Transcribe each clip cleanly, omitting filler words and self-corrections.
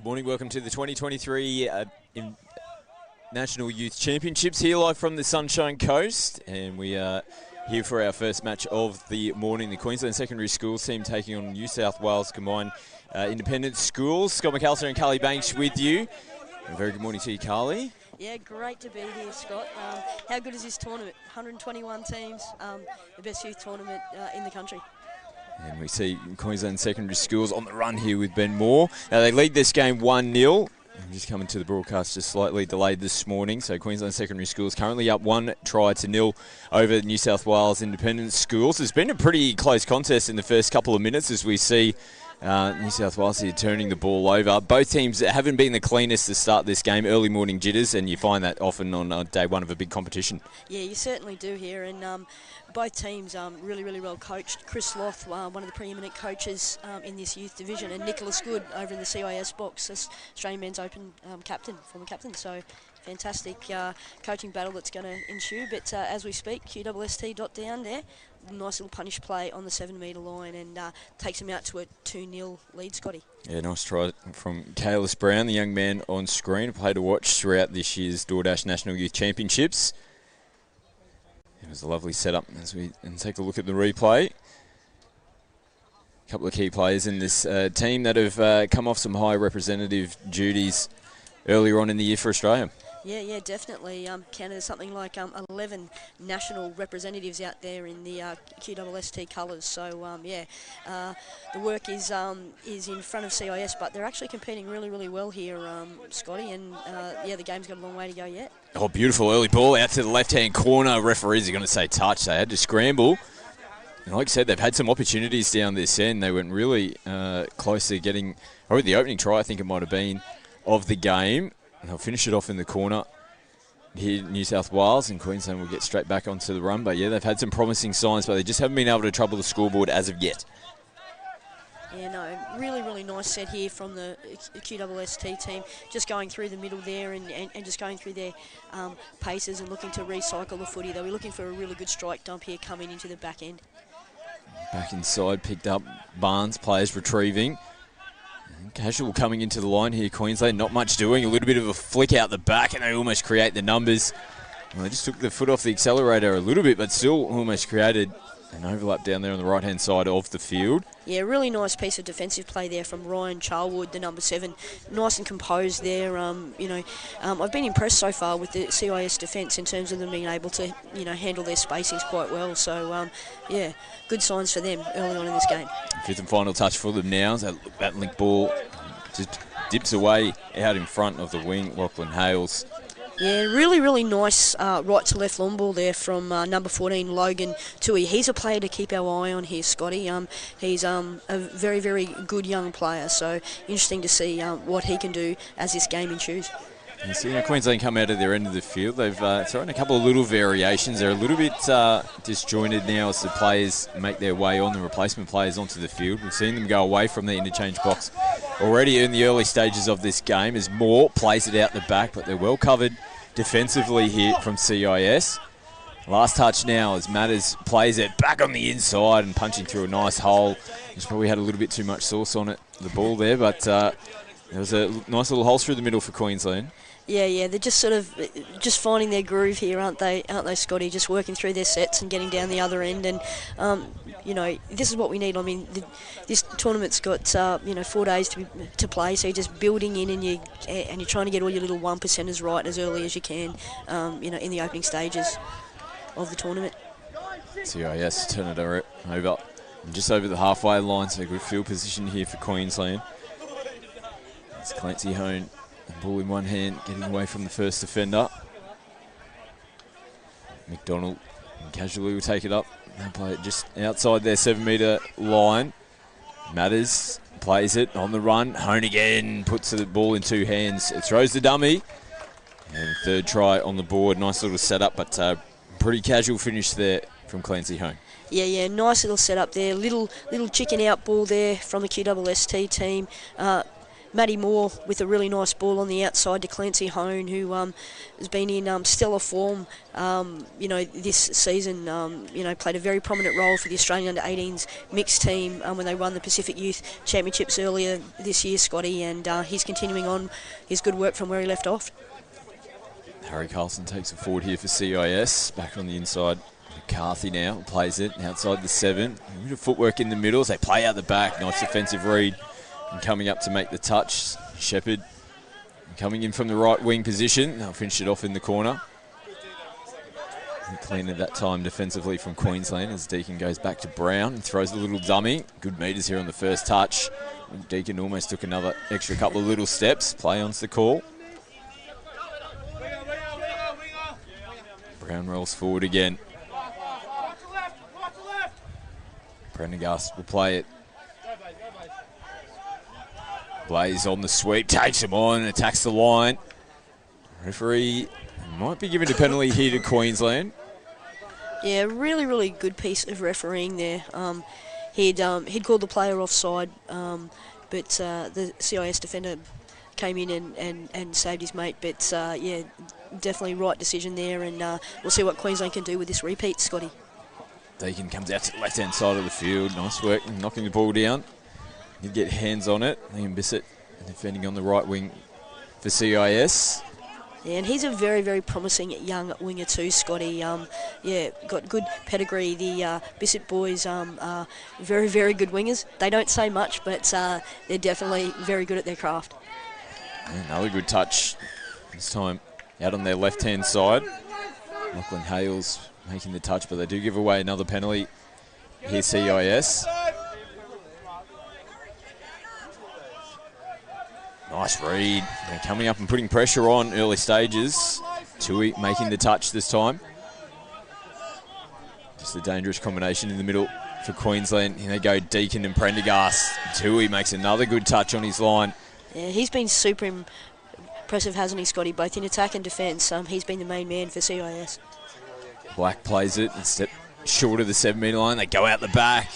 Good morning, welcome to the 2023 National Youth Championships here live from the Sunshine Coast, and we are here for our first match of the morning. The Queensland Secondary Schools team taking on New South Wales Combined Independent Schools. Scott McAllister and Carly Banks with you. A very good morning to you, Carly. Yeah, great to be here, Scott. How good is this tournament? 121 teams, the best youth tournament in the country. And we see Queensland Secondary Schools on the run here with Ben Moore. Now they lead this game 1-0. I'm just coming to the broadcast, just slightly delayed this morning. So Queensland Secondary Schools currently up 1-0 over New South Wales Independent Schools. It's been a pretty close contest in the first couple of minutes as we see New South Wales here turning the ball over. Both teams haven't been the cleanest to start this game, early morning jitters, and you find that often on day one of a big competition. Yeah, you certainly do here, and both teams really well coached. Chris Sloth, one of the preeminent coaches in this youth division, and Nicholas Good over in the CIS box, Australian Men's Open former captain. So fantastic coaching battle that's going to ensue. But as we speak, QSST dot down there. Nice little punish play on the 7-metre line and takes him out to a 2-0 lead, Scotty. Yeah, nice try from Kalis Brown, the young man on screen. A play to watch throughout this year's DoorDash National Youth Championships. It was a lovely setup as we take a look at the replay. A couple of key players in this team that have come off some high representative duties earlier on in the year for Australia. Yeah, definitely. Canada's something like 11 national representatives out there in the QSST colours. So the work is in front of CIS, but they're actually competing really well here, Scotty. And the game's got a long way to go yet. Oh, beautiful early ball out to the left-hand corner. Referees are going to say touch. They had to scramble. And like I said, they've had some opportunities down this end. They went really close to getting, probably the opening try, I think it might have been, of the game. And they'll finish it off in the corner here, New South Wales, and Queensland will get straight back onto the run. But yeah, they've had some promising signs, but they just haven't been able to trouble the scoreboard as of yet. Yeah, no, really nice set here from the QSST team, just going through the middle there and just going through their paces and looking to recycle the footy. They'll be looking for a really good strike dump here coming into the back end. Back inside, picked up Barnes, players retrieving. Casual coming into the line here, Queensland, not much doing, a little bit of a flick out the back, and they almost create the numbers. Well, they just took the foot off the accelerator a little bit, but still almost created an overlap down there on the right-hand side of the field. Yeah, really nice piece of defensive play there from Ryan Charlwood, the number 7. Nice and composed there. I've been impressed so far with the CIS defence in terms of them being able to, handle their spacings quite well. So, good signs for them early on in this game. Fifth and final touch for them now. That link ball just dips away out in front of the wing, Lachlan Hales. Yeah, really nice right to left long ball there from number 14, Logan Tui. He's a player to keep our eye on here, Scotty. He's a very good young player, so interesting to see what he can do as this game ensues. You see Queensland come out of their end of the field. They've thrown a couple of little variations. They're a little bit disjointed now as the players make their way on, the replacement players onto the field. We've seen them go away from the interchange box already in the early stages of this game as Moore plays it out the back, but they're well covered defensively here from CIS. Last touch now as Matters plays it back on the inside and punching through a nice hole. He's probably had a little bit too much sauce on it, the ball there, but there was a nice little hole through the middle for Queensland. Yeah, they're just sort of just finding their groove here, aren't they, Scotty? Just working through their sets and getting down the other end, and this is what we need. I mean, this tournament's got 4 days to play, so you're just building in, and you're trying to get all your little 1%ers right as early as you can, in the opening stages of the tournament. CIS turn it over just over the halfway line, so good field position here for Queensland. It's Clancy Hone. Ball in one hand, getting away from the first defender. McDonald casually will take it up. They'll play it just outside their 7-metre line. Matters plays it on the run. Hone again, puts the ball in 2 hands. It throws the dummy. And third try on the board. Nice little setup, but pretty casual finish there from Clancy Hone. Yeah, nice little setup there. Little chicken out ball there from the QSST team. Matty Moore with a really nice ball on the outside to Clancy Hone, who has been in stellar form, this season. Played a very prominent role for the Australian under-18s mixed team when they won the Pacific Youth Championships earlier this year, Scotty, and he's continuing on his good work from where he left off. Harry Carlson takes it forward here for CIS. Back on the inside. McCarthy now plays it outside the 7. A bit of footwork in the middle as they play out the back. Nice defensive read. And coming up to make the touch, Shepherd coming in from the right wing position. They'll finish it off in the corner. Clean at that time defensively from Queensland as Deakin goes back to Brown and throws a little dummy. Good meters here on the first touch. Deakin almost took another extra couple of little steps. Play on's the call. Brown rolls forward again. Prendergast will play it. Blaze on the sweep, takes him on, attacks the line. Referee might be giving a penalty here to Queensland. Yeah, really, really good piece of refereeing there. He'd called the player offside, but the CIS defender came in and saved his mate. But definitely right decision there, and we'll see what Queensland can do with this repeat, Scotty. Deakin comes out to the left-hand side of the field. Nice work, knocking the ball down. Did get hands on it. Liam Bissett defending on the right wing for CIS. Yeah, and he's a very, very promising young winger too, Scotty. Got good pedigree. The Bissett boys are very, very good wingers. They don't say much, but they're definitely very good at their craft. Another good touch, this time out on their left-hand side. Lachlan Hales making the touch, but they do give away another penalty here, CIS. Nice read. They're coming up and putting pressure on early stages. Tui making the touch this time. Just a dangerous combination in the middle for Queensland. Here they go, Deakin and Prendergast. Tui makes another good touch on his line. Yeah, he's been super impressive, hasn't he, Scotty? Both in attack and defence. He's been the main man for CIS. Black plays it and step short of the 7-metre line. They go out the back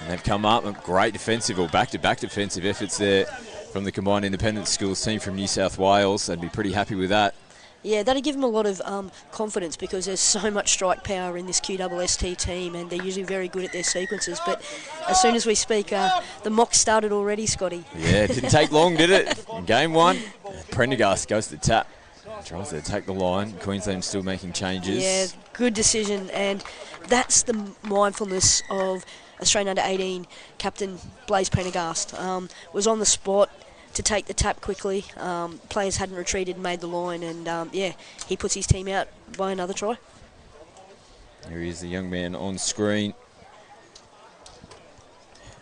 and they've come up. Great defensive or back-to-back defensive efforts there from the combined independent schools team from New South Wales. They'd be pretty happy with that. Yeah, that'd give them a lot of confidence because there's so much strike power in this QSST team, and they're usually very good at their sequences. But as soon as we speak, the mock started already, Scotty. Yeah, it didn't take long, did it? In game 1, Prendergast goes to the tap. Tries to attack the line. Queensland still making changes. Yeah, good decision, and that's the mindfulness of Australian under-18 captain Blaze Prendergast. Was on the spot to take the tap quickly. Players hadn't retreated and made the line, and he puts his team out by another try. There he is, the young man on screen.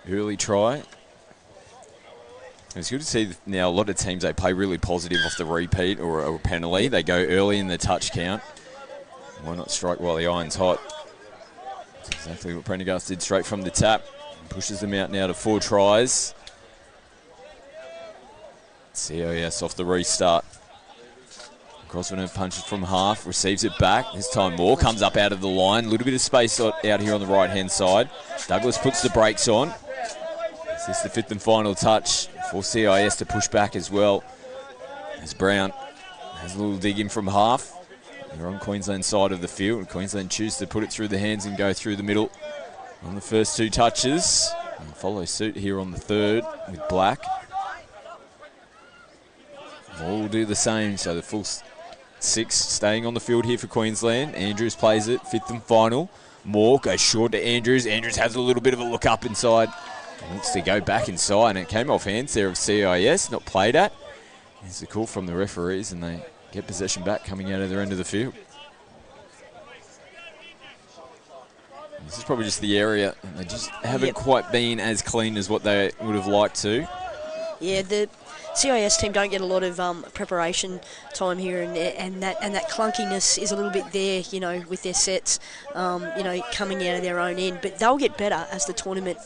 Early try. It's good to see now a lot of teams, they play really positive off the repeat or a penalty. They go early in the touch count. Why not strike while the iron's hot? That's exactly what Prendergast did straight from the tap. Pushes them out now to 4 tries. CIS off the restart. Grosvenor punches from half, receives it back. This time Moore comes up out of the line. A little bit of space out here on the right-hand side. Douglas puts the brakes on. This is the 5th and final touch for CIS to push back as well. As Brown has a little dig in from half. They're on Queensland's side of the field. Queensland choose to put it through the hands and go through the middle on the first 2 touches. And follow suit here on the 3rd with Black. All will do the same, so the full 6 staying on the field here for Queensland. Andrews plays it, 5th and final. Moore goes short to Andrews. Andrews has a little bit of a look up inside. Wants to go back inside, and it came off hands there of CIS, not played at. There's a call from the referees, and they get possession back coming out of their end of the field. This is probably just the area. They just haven't quite been as clean as what they would have liked to. Yeah, the CIS team don't get a lot of preparation time here, and that clunkiness is a little bit there, with their sets, coming out of their own end. But they'll get better as the tournament,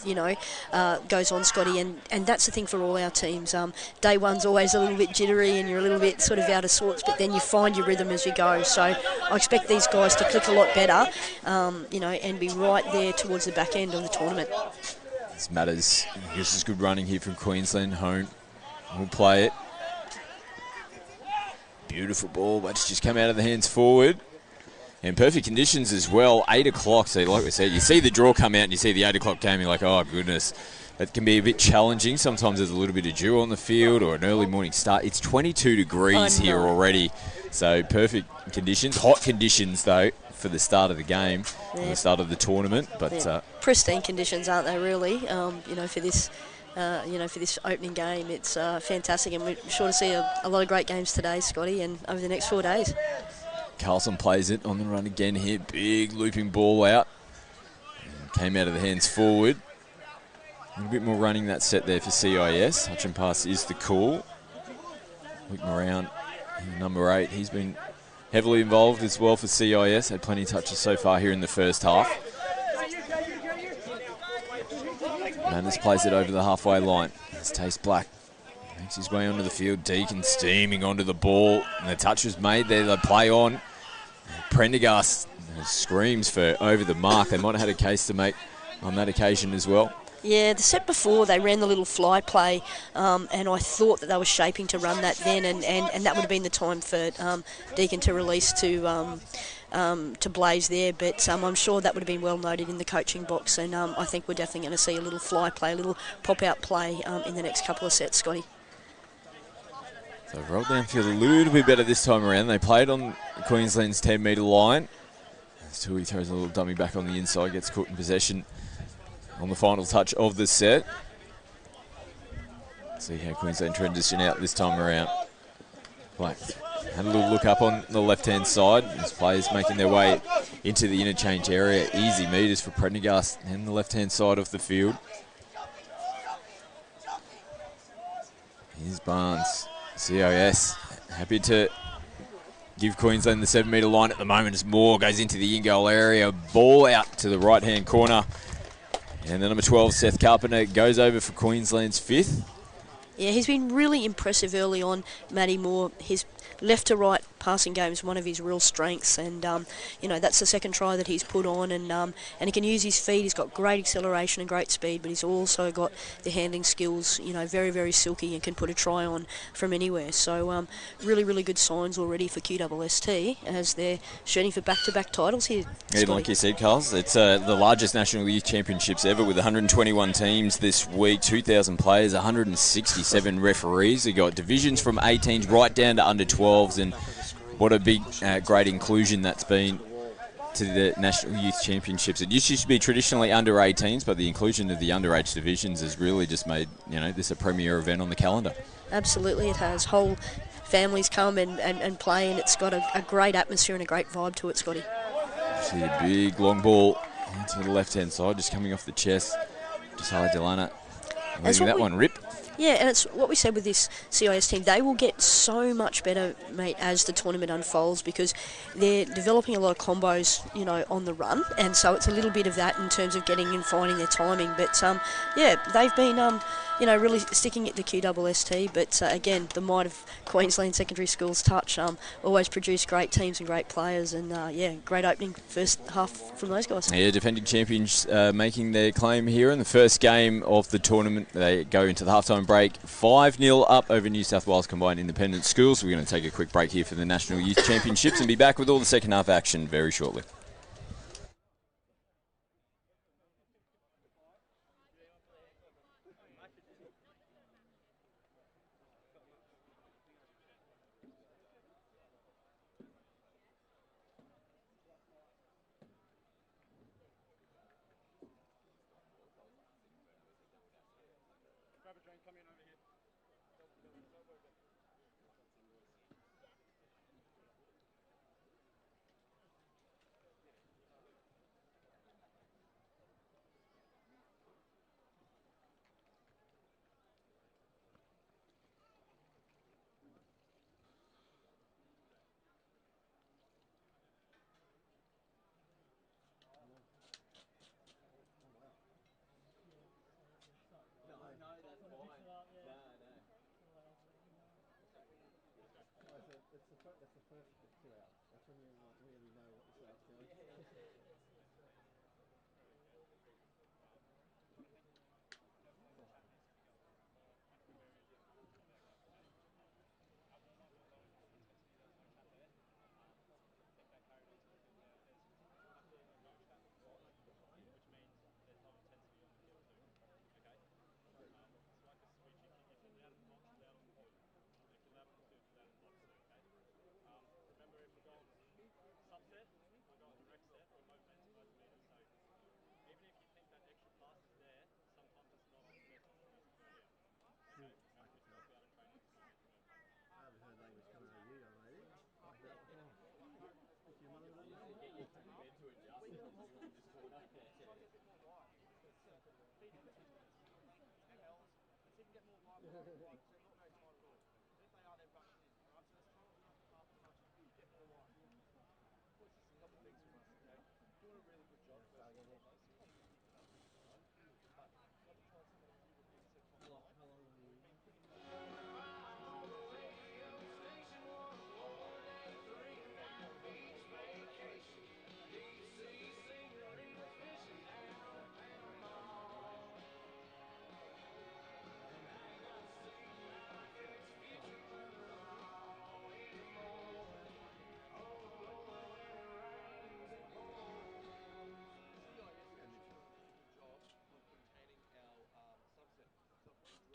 goes on, Scotty, and that's the thing for all our teams. Day 1's always a little bit jittery, and you're a little bit sort of out of sorts, but then you find your rhythm as you go. So I expect these guys to click a lot better, and be right there towards the back end of the tournament. This matters. This is good running here from Queensland. Hone will play it. Beautiful ball, but it's just come out of the hands forward. And perfect conditions as well, 8 o'clock. So like we said, you see the draw come out and you see the 8 o'clock game, you're like, oh goodness. That can be a bit challenging. Sometimes there's a little bit of dew on the field or an early morning start. It's 22 degrees here already. So perfect conditions. Hot conditions though for the start of the game, the start of the tournament. But pristine conditions, aren't they really? For this for this opening game, it's fantastic, and we're sure to see a lot of great games today, Scotty, and over the next 4 days. Carlson plays it on the run again here. Big looping ball out. And came out of the hands forward. A little bit more running that set there for CIS. Touch and pass is the call. Looking around, number 8. He's been heavily involved as well for CIS. Had plenty of touches so far here in the first half. Madness plays it over the halfway line. It's Taste Black. Makes his way onto the field. Deacon steaming onto the ball. And the touch was made there. They play on. Prendergast screams for over the mark. They might have had a case to make on that occasion as well. Yeah, the set before they ran the little fly play, and I thought that they were shaping to run that then, and that would have been the time for Deacon to release to Blaze there. But I'm sure that would have been well noted in the coaching box, and I think we're definitely going to see a little fly play, a little pop-out play in the next couple of sets, Scotty. So they've rolled downfield a little bit better this time around. They played on Queensland's 10-metre line. Still, he throws a little dummy back on the inside, gets caught in possession on the final touch of the set. See how Queensland transition out this time around. Black had a little look up on the left-hand side. These players making their way into the interchange area. Easy meters for Prendergast and the left-hand side of the field. Here's Barnes. CIS happy to give Queensland the 7-metre line at the moment as Moore goes into the in-goal area. Ball out to the right-hand corner. And the number 12, Seth Carpenter, goes over for Queensland's 5th. Yeah, he's been really impressive early on, Matty Moore. His left to right passing game is one of his real strengths, and that's the second try that he's put on, and he can use his feet. He's got great acceleration and great speed, but he's also got the handling skills, very, very silky, and can put a try on from anywhere. So really, really good signs already for QSST as they're shooting for back-to-back titles here. Yeah, like you said, Carls, it's the largest National Youth Championships ever with 121 teams this week, 2,000 players, 167 referees. They got divisions from 18s right down to under 12s, and what a big, great inclusion that's been to the National Youth Championships. It used to be traditionally under 18s, but the inclusion of the underage divisions has really just made this a premier event on the calendar. Absolutely, it has. Whole families come and play, and it's got a great atmosphere and a great vibe to it, Scotty. See a big long ball into the left-hand side, just coming off the chest. Josiah Delana letting that one rip. Yeah, and it's what we said with this CIS team. They will get so much better, mate, as the tournament unfolds, because they're developing a lot of combos, on the run, and so it's a little bit of that in terms of getting and finding their timing. But they've been really sticking it to QSST. But again, the might of Queensland secondary schools touch always produce great teams and great players, and great opening first half from those guys. Yeah, defending champions making their claim here in the first game of the tournament. They go into the halftime break 5-0 up over New South Wales Combined Independent Schools. We're going to take a quick break here for the National Youth Championships and be back with all the second half action very shortly.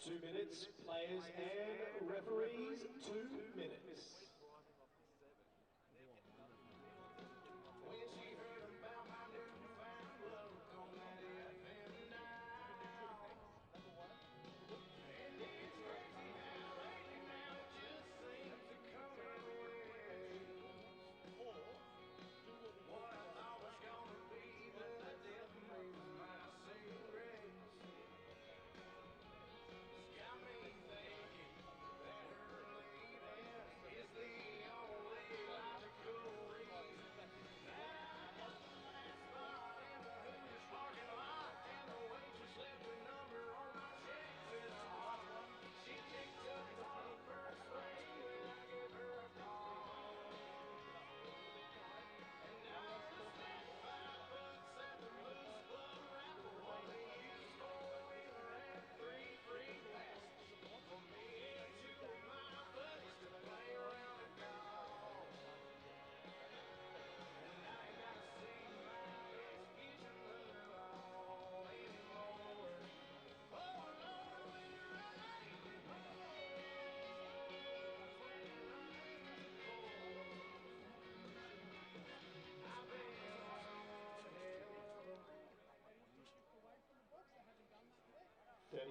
2 minutes, players and referees, 2 minutes.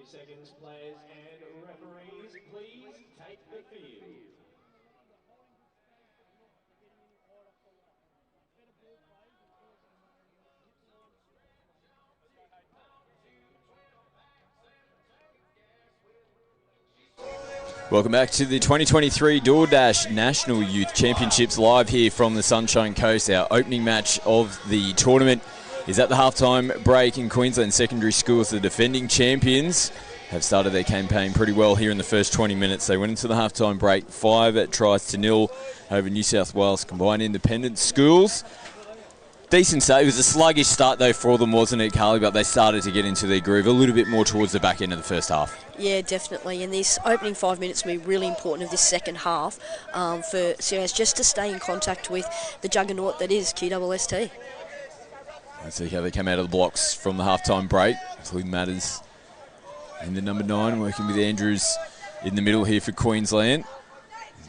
Seconds, players and referees, please take the field. Welcome back to the 2023 DoorDash National Youth Championships, live here from the Sunshine Coast. Our opening match of the tournament is at the halftime break in Queensland secondary schools. The defending champions have started their campaign pretty well here in the first 20 minutes. They went into the halftime break 5-0 over New South Wales Combined Independent Schools. Decent start. It was a sluggish start though for them, wasn't it, Carly? But they started to get into their groove a little bit more towards the back end of the first half. Yeah, definitely. And this opening 5 minutes will be really important of this second half for CIS just to stay in contact with the juggernaut that is QSST. Let's see how they come out of the blocks from the halftime break. Hopefully Matters in the number 9, working with Andrews in the middle here for Queensland.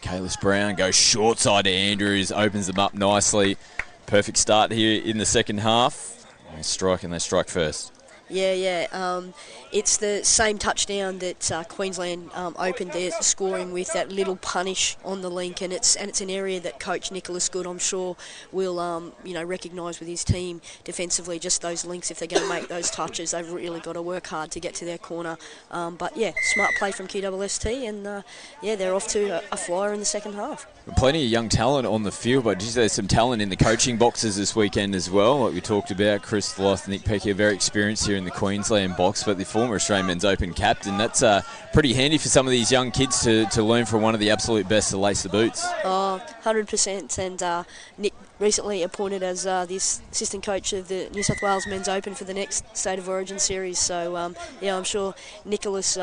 Kalis Brown goes short side to Andrews, opens them up nicely. Perfect start here in the second half. They strike first. Yeah. It's the same touchdown that Queensland opened their scoring with, that little punish on the link, and it's an area that Coach Nicholas Good, I'm sure, will recognise with his team defensively. Just those links, if they're going to make those touches, they've really got to work hard to get to their corner. But yeah, smart play from QSST, and they're off to a flyer in the second half. Plenty of young talent on the field, but geez, there's some talent in the coaching boxes this weekend as well. Like we talked about, Chris Sloth, Nick Pecky, very experienced here in the Queensland box, but the former Australian Men's Open captain. That's pretty handy for some of these young kids to learn from one of the absolute best to lace the boots. 100%. And Nick recently appointed as the assistant coach of the New South Wales Men's Open for the next State of Origin series. So I'm sure Nicholas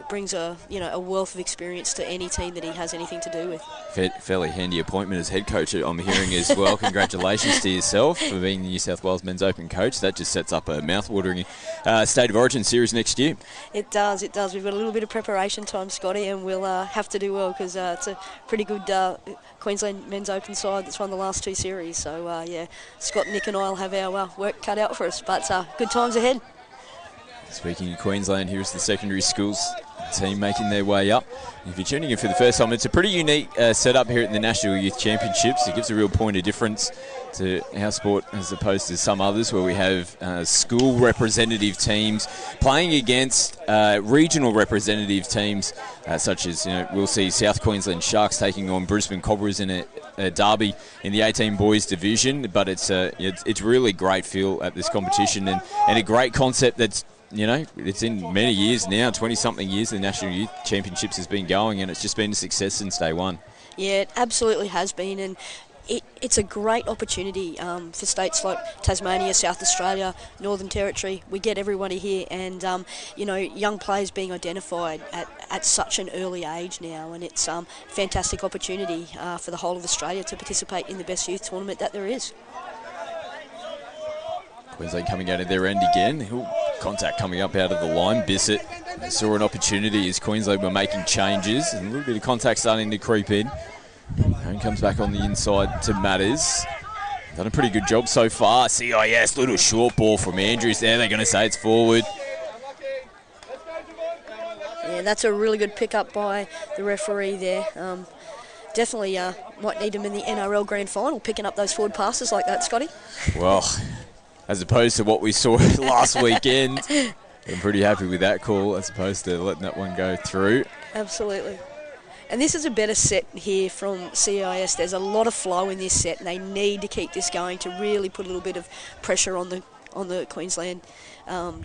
brings a wealth of experience to any team that he has anything to do with. Fairly handy appointment as head coach, I'm hearing as well. Congratulations to yourself for being the New South Wales Men's Open coach. That just sets up a mouth-watering State of Origin series next year. It does. We've got a little bit of preparation time, Scotty, and we'll have to do well because it's a pretty good Queensland Men's Open side that's won the last 2 series. So, Scott, Nick and I will have our work cut out for us, but good times ahead. Speaking of Queensland, here's the secondary schools team making their way up. If you're tuning in for the first time, it's a pretty unique setup here at the National Youth Championships. It gives a real point of difference to our sport as opposed to some others where we have school representative teams playing against regional representative teams such as, we'll see South Queensland Sharks taking on Brisbane Cobras in a derby in the 18 boys division, but it's really great feel at this competition and a great concept that's it's in many years now, 20-something years the National Youth Championships has been going, and it's just been a success since day one. Yeah, it absolutely has been, and it's a great opportunity for states like Tasmania, South Australia, Northern Territory. We get everybody here, and young players being identified at such an early age now, and it's a fantastic opportunity for the whole of Australia to participate in the best youth tournament that there is. Queensland coming out of their end again. Contact coming up out of the line. Bissett saw an opportunity as Queensland were making changes, and a little bit of contact starting to creep in. And comes back on the inside to Matters. Done a pretty good job so far. CIS, little short ball from Andrews there. They're going to say it's forward. Yeah, that's a really good pickup by the referee there. Definitely might need him in the NRL Grand Final, picking up those forward passes like that, Scotty. Well, as opposed to what we saw last weekend, I'm pretty happy with that call as opposed to letting that one go through. Absolutely. And this is a better set here from CIS. There's a lot of flow in this set, and they need to keep this going to really put a little bit of pressure on the Queensland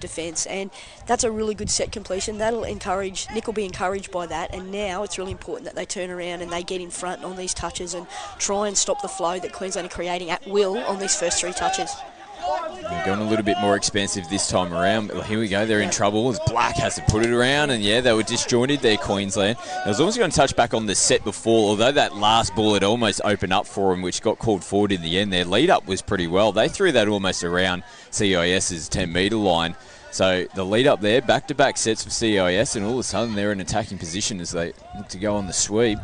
defence. And that's a really good set completion. That'll encourage, Nick will be encouraged by that, and now it's really important that they turn around and they get in front on these touches and try and stop the flow that Queensland are creating at will on these first three touches. They're going a little bit more expensive this time around. Here we go, they're in trouble as Black has to put it around, and yeah, they were disjointed there, Queensland. I was almost going to touch back on the set before, although that last ball had almost opened up for them, which got called forward in the end. Their lead-up was pretty well. They threw that almost around CIS's 10-metre line. So the lead-up there, back-to-back sets for CIS, and all of a sudden they're in attacking position as they look to go on the sweep.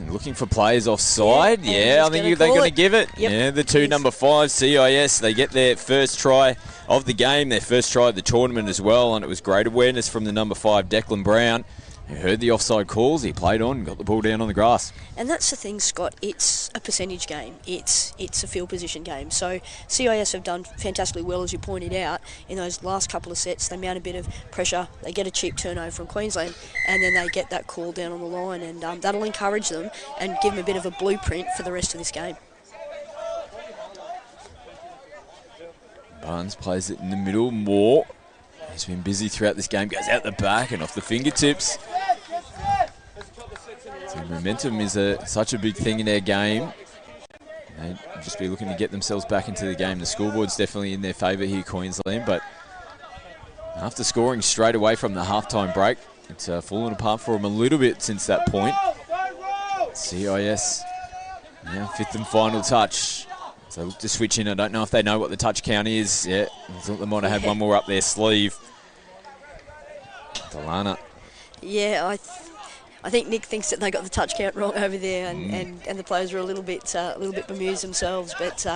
Looking for players offside. Yeah, I think they're going to give it. Yep. Yeah, the two number 5, CIS, they get their first try of the game, their first try of the tournament as well, and it was great awareness from the number 5, Declan Brown, who heard the offside calls. He played on, got the ball down on the grass. And that's the thing, Scott. It's a percentage game. It's a field position game. So CIS have done fantastically well, as you pointed out, in those last couple of sets. They mount a bit of pressure. They get a cheap turnover from Queensland, and then they get that call down on the line, and that'll encourage them and give them a bit of a blueprint for the rest of this game. Barnes plays it in the middle more. He's been busy throughout this game. Goes out the back and off the fingertips. So momentum is such a big thing in their game. They'd just be looking to get themselves back into the game. The scoreboard's definitely in their favour here, Queensland, but after scoring straight away from the halftime break, it's fallen apart for them a little bit since that point. CIS now 5th and final touch. So look to switch in. I don't know if they know what the touch count is. Yeah, I thought they might have had one more up their sleeve. Delana. Yeah, I think Nick thinks that they got the touch count wrong over there, and the players were a little bit bemused themselves. But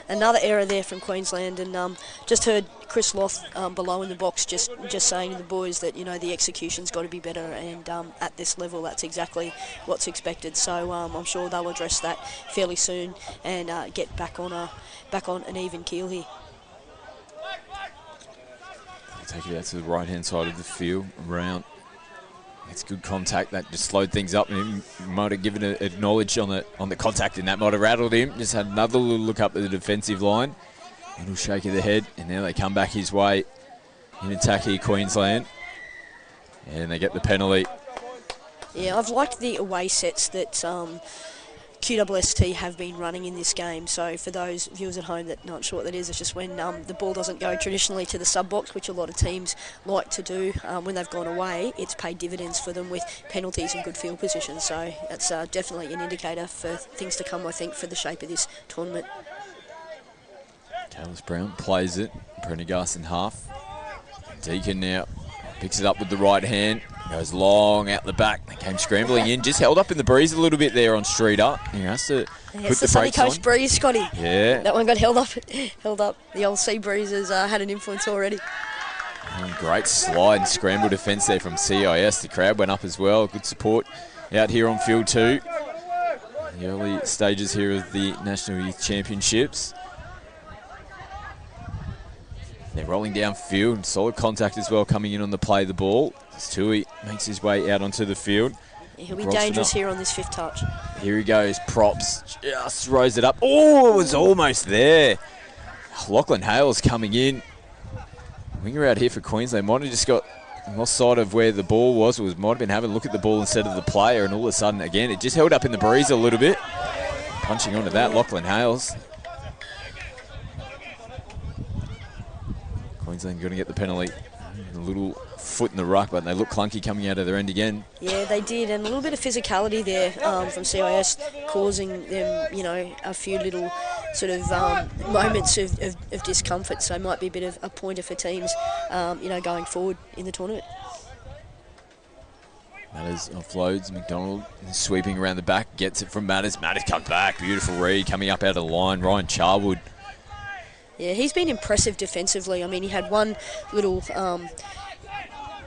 another error there from Queensland, and just heard Chris Loth below in the box just saying to the boys that the execution's got to be better, and at this level that's exactly what's expected. So I'm sure they'll address that fairly soon and get back on an even keel here. Take it out to the right-hand side of the field, around. It's good contact. That just slowed things up, and he might have given a knowledge on the contact, and that might have rattled him. Just had another little look up at the defensive line. Little shake of the head, and now they come back his way in attack here, Queensland. And they get the penalty. Yeah, I've liked the away sets that QWST have been running in this game. So for those viewers at home that are not sure what that is, it's just when the ball doesn't go traditionally to the sub-box, which a lot of teams like to do when they've gone away. It's paid dividends for them with penalties and good field position. So that's definitely an indicator for things to come, I think, for the shape of this tournament. Taylor Brown plays it. Prendergast in half. Deacon now picks it up with the right hand. Goes long out the back. They came scrambling in. Just held up in the breeze a little bit there on Streeter. He has to put the Sunny brakes on. Coast breeze, Scotty. Yeah. That one got held up. The old sea breeze has had an influence already. And great slide and scramble defence there from CIS. The crowd went up as well. Good support out here on field 2. The early stages here of the National Youth Championships. They're rolling downfield. Solid contact as well coming in on the play of the ball. As Tui makes his way out onto the field. Yeah, he'll be dangerous here on this 5th touch. Here he goes. Props. Just rose it up. Oh, it was almost there. Lachlan Hale's coming in. Winger out here for Queensland. Might have just got lost sight of where the ball was. Might have been having a look at the ball instead of the player, and all of a sudden, again, it just held up in the breeze a little bit. Punching onto that, Lachlan Hales. Queensland going to get the penalty. A little foot in the ruck, but they look clunky coming out of their end again. Yeah, they did, and a little bit of physicality there from CIS, causing them, a few little sort of moments of discomfort. So it might be a bit of a pointer for teams, going forward in the tournament. Matters offloads. McDonald sweeping around the back, gets it from Matters. Matters comes back. Beautiful read coming up out of the line. Ryan Charwood. Yeah, he's been impressive defensively. I mean, he had one little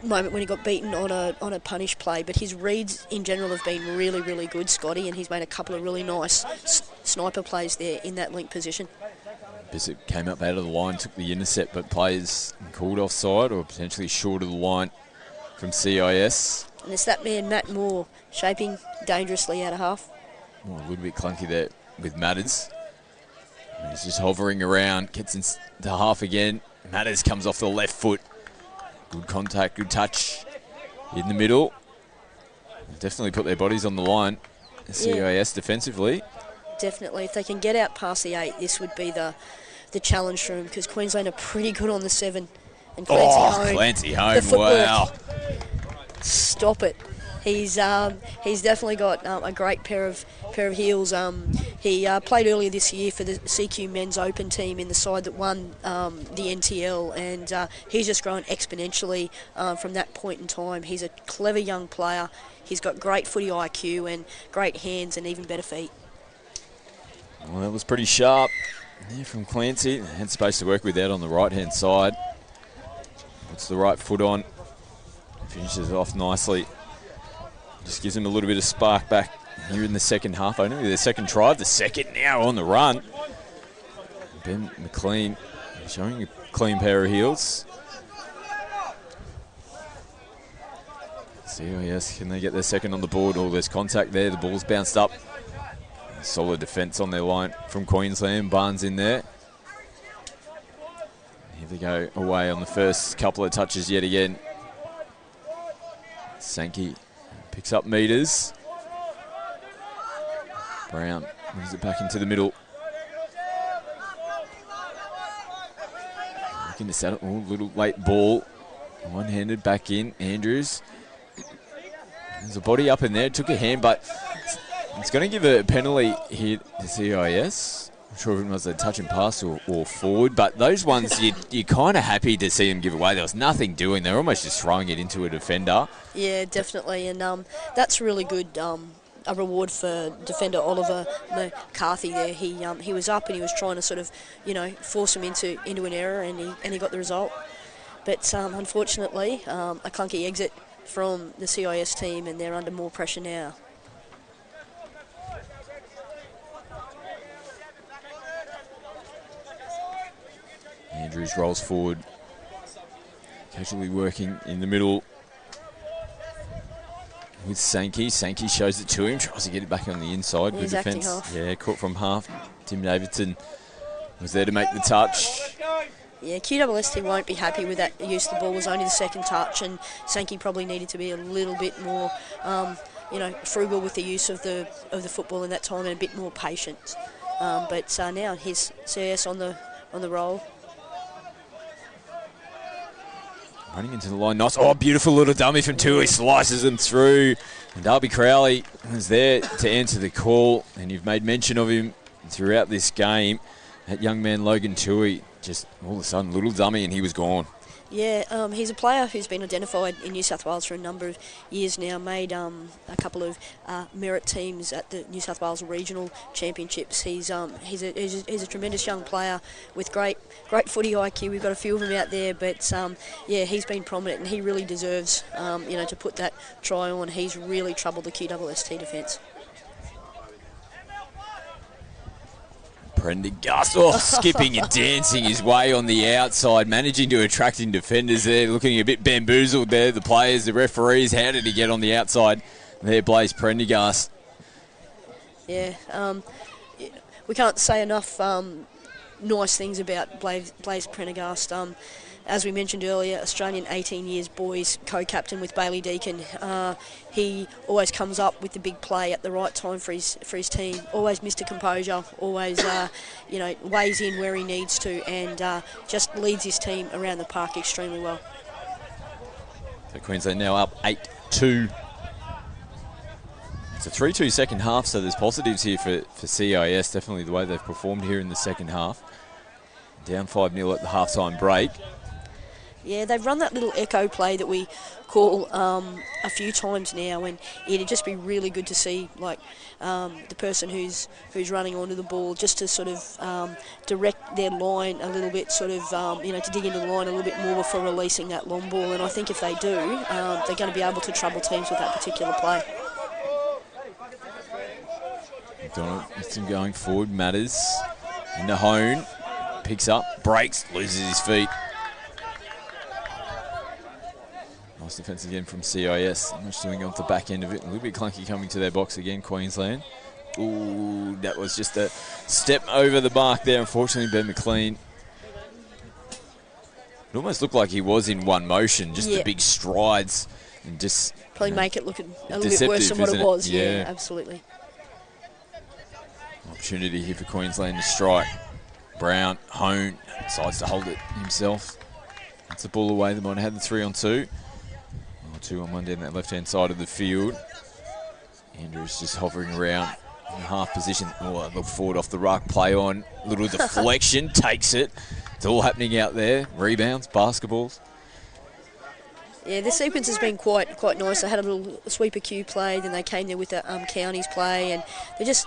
moment when he got beaten on a punish play, but his reads in general have been really, really good, Scotty, and he's made a couple of really nice sniper plays there in that link position. Bissett came up out of the line, took the intercept, but players called offside or potentially short of the line from CIS. And it's that man, Matt Moore, shaping dangerously out of half. Oh, a little bit clunky there with Matters. He's just hovering around, gets into half again. Matters comes off the left foot. Good contact, good touch in the middle. Definitely put their bodies on the line. CIS defensively. Definitely. If they can get out past the 8, this would be the challenge for them, because Queensland are pretty good on the 7. And Clancy Home, wow. Stop it. He's definitely got a great pair of heels. He played earlier this year for the CQ Men's Open team in the side that won the NTL, and he's just grown exponentially from that point in time. He's a clever young player. He's got great footy IQ and great hands and even better feet. Well, that was pretty sharp there from Clancy. Had space to work with that on the right-hand side. Puts the right foot on. Finishes it off nicely. Just gives him a little bit of spark back here in the second half. Only their second try, the second now on the run. Ben McLean showing a clean pair of heels. CIS, can they get their second on the board? Oh, there's contact there. The ball's bounced up. Solid defence on their line from Queensland. Barnes in there. Here they go away on the first couple of touches yet again. Sankey picks up meters. Brown moves it back into the middle. Looking to settle. Oh, little late ball. One-handed back in. Andrews. There's a body up in there. Took a hand, but it's going to give a penalty here to CIS. I'm sure if it was a touch and pass or forward, but those ones you're kind of happy to see them give away. There was nothing doing. They're almost just throwing it into a defender. Yeah, definitely, and that's really good. A reward for defender Oliver McCarthy there. He was up and he was trying to sort of, force him into an error, and he got the result. But unfortunately, a clunky exit from the CIS team, and they're under more pressure now. Andrews rolls forward, casually working in the middle with Sankey. Sankey shows it to him, tries to get it back on the inside. Good defence. Yeah, caught from half. Tim Davidson was there to make the touch. Yeah, QWST won't be happy with that use. The ball was only the second touch, and Sankey probably needed to be a little bit more, frugal with the use of the football in that time, and a bit more patient. But now here's CS on the roll. Running into the line, nice. Oh, beautiful little dummy from Tui, slices them through. And Darby Crowley was there to answer the call, and you've made mention of him throughout this game. That young man, Logan Tui, just all of a sudden, little dummy, and he was gone. Yeah, he's a player who's been identified in New South Wales for a number of years now, made a couple of merit teams at the New South Wales Regional Championships. He's a tremendous young player with great footy IQ. We've got a few of them out there, but yeah, he's been prominent and he really deserves to put that try on. He's really troubled the QWST defence. Prendergast, skipping and dancing his way on the outside, managing to attracting defenders there, looking a bit bamboozled there, the players, the referees. How did he get on the outside there, Blaze Prendergast? Yeah, we can't say enough nice things about Blaze Prendergast. As we mentioned earlier, Australian 18 years boys co-captain with Bailey Deacon. He always comes up with the big play at the right time for his team. Always Mr. Composure. Always weighs in where he needs to, and just leads his team around the park extremely well. So Queensland now up 8-2. It's a 3-2 second half, so there's positives here for CIS. Definitely the way they've performed here in the second half. Down 5-0 at the halftime break. Yeah, they've run that little echo play that we call a few times now, and it'd just be really good to see, like, the person who's running onto the ball just to sort of direct their line a little bit, sort of, to dig into the line a little bit more before releasing that long ball. And I think if they do, they're going to be able to trouble teams with that particular play. Donald going forward, Matters in the hone, picks up, breaks, loses his feet. Nice defence again from CIS. Much doing off the back end of it. A little bit clunky coming to their box again, Queensland. Ooh, that was just a step over the mark there, unfortunately, Ben McLean. It almost looked like he was in one motion, just the big strides. And just probably make it look a little bit worse than what it was. Yeah, absolutely. Opportunity here for Queensland to strike. Brown, hone, decides to hold it himself. That's the ball away. They might have had the 3-on-2. 2 on one down that left-hand side of the field. Andrews just hovering around in the half position. Oh, look forward off the ruck, play on. Little deflection, takes it. It's all happening out there. Rebounds, basketballs. Yeah, this sequence has been quite nice. They had a little sweeper cue play, then they came there with a counties play, and they're just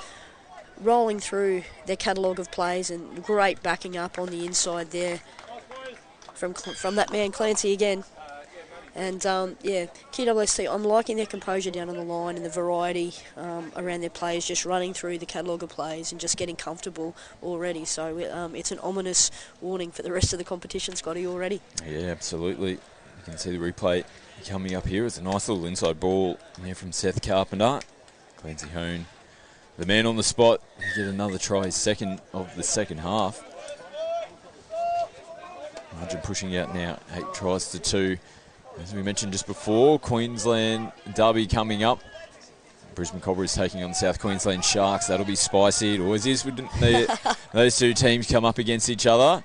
rolling through their catalogue of plays, and great backing up on the inside there from that man Clancy again. And yeah, QWST, I'm liking their composure down on the line and the variety around their plays, just running through the catalogue of plays and just getting comfortable already. So it's an ominous warning for the rest of the competition, Scotty, already. Yeah, absolutely. You can see the replay coming up here. It's a nice little inside ball there from Seth Carpenter. Clancy Hone, the man on the spot. He get another try, his second of the second half. Margin pushing out now, 8 tries to 2. As we mentioned just before, Queensland derby coming up. Brisbane Cobras taking on South Queensland Sharks. That'll be spicy. It always is when those two teams come up against each other.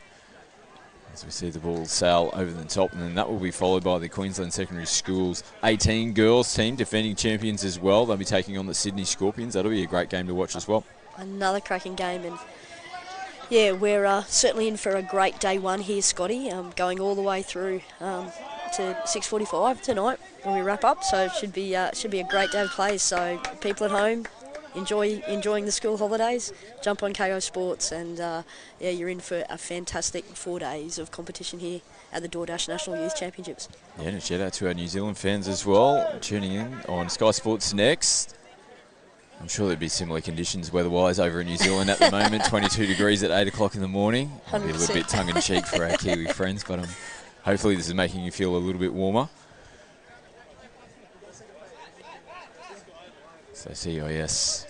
As we see the ball sail over the top, and then that will be followed by the Queensland Secondary Schools 18 girls team, defending champions as well. They'll be taking on the Sydney Scorpions. That'll be a great game to watch as well. Another cracking game, and yeah, we're certainly in for a great day one here, Scotty, going all the way through to 6:45 tonight when we wrap up. So it should be a great day of play. So people at home, enjoying the school holidays, jump on KO Sports, and yeah, you're in for a fantastic 4 days of competition here at the DoorDash National Youth Championships. Yeah, and a shout out to our New Zealand fans as well, tuning in on Sky Sports Next. I'm sure there'd be similar conditions weather-wise over in New Zealand at the moment. 22 degrees at 8 o'clock in the morning. Might be a little bit tongue-in-cheek for our Kiwi friends, but hopefully this is making you feel a little bit warmer. So CIS,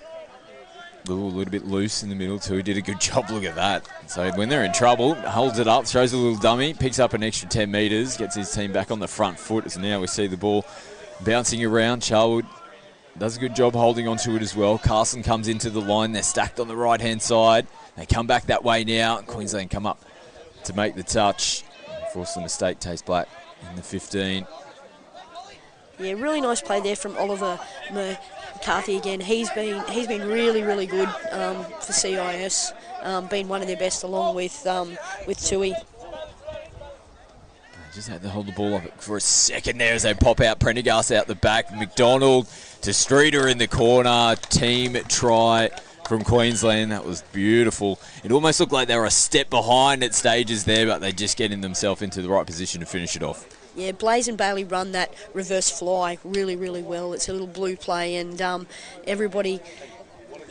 a little bit loose in the middle too. He did a good job, look at that. So when they're in trouble, holds it up, throws a little dummy, picks up an extra 10 metres, gets his team back on the front foot. As now we see the ball bouncing around. Charlwood does a good job holding onto it as well. Carson comes into the line. They're stacked on the right-hand side. They come back that way now. Queensland come up to make the touch. Force the mistake, Taste Black in the 15. Yeah, really nice play there from Oliver McCarthy again. He's been really good for CIS. Been one of their best along with Tui. Just had to hold the ball up for a second there as they pop out. Prendergast out the back. McDonald to Streeter in the corner. Team try from Queensland. That was beautiful. It almost looked like they were a step behind at stages there, but they're just getting themselves into the right position to finish it off. Yeah, Blaze and Bailey run that reverse fly really, really well. It's a little blue play, and everybody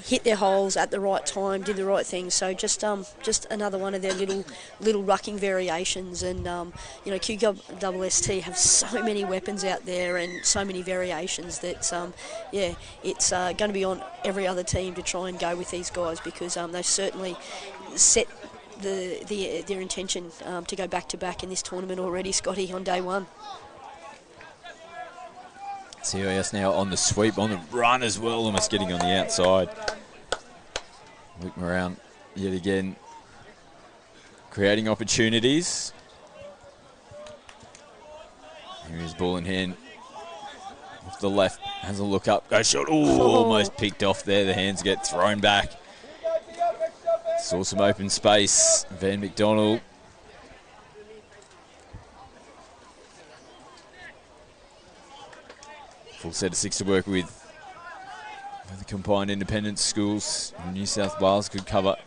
hit their holes at the right time, did the right thing. So just another one of their little rucking variations. And you know, QSST have so many weapons out there and so many variations that yeah, it's going to be on every other team to try and go with these guys, because they've certainly set their intention to go back to back in this tournament already, Scotty, on day one. CIS now on the sweep, on the run as well, almost getting on the outside. Looking around yet again, creating opportunities. Here's ball in hand. Off the left, has a look up, go shot. Ooh, almost picked off there. The hands get thrown back. Saw some open space. Van McDonald. Full set of 6 to work with. The combined independent schools in New South Wales. Good cover.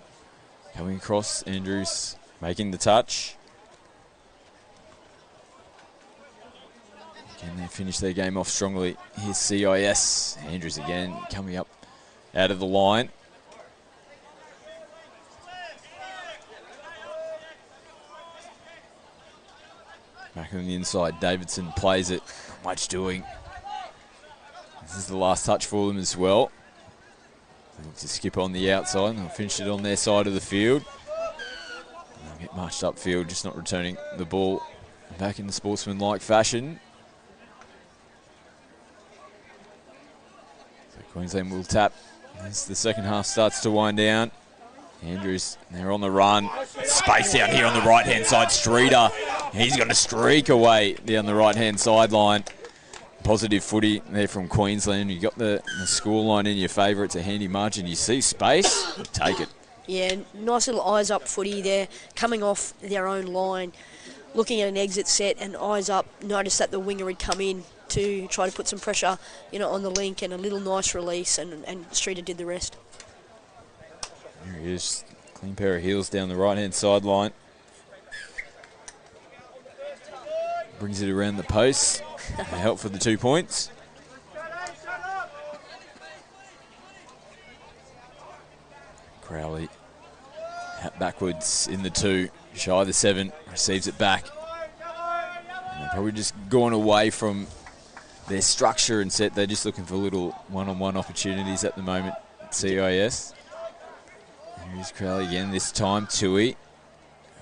Coming across, Andrews making the touch. Can they finish their game off strongly? Here's CIS. Andrews again coming up out of the line. Back on the inside, Davidson plays it. Not much doing. This is the last touch for them as well. They look to skip on the outside and they'll finish it on their side of the field. And they'll get marched upfield, just not returning the ball back in the sportsman-like fashion. So Queensland will tap as the second half starts to wind down. Andrews, they're on the run. Space out here on the right-hand side. Streeter, he's going to streak away down the right-hand sideline. Positive footy there from Queensland. You got the scoreline in your favour. It's a handy margin. You see space, take it. Yeah, nice little eyes up footy there, coming off their own line, looking at an exit set and eyes up. Noticed that the winger had come in to try to put some pressure, you know, on the link, and a little nice release, and Streeter did the rest. There he is. Clean pair of heels down the right-hand sideline. Brings it around the post. Help for the 2 points. Crowley backwards in the 2. Shy the 7. Receives it back. And they're probably just gone away from their structure and set. They're just looking for little one-on-one opportunities at the moment at CIS. Here's Crowley again, this time Tui.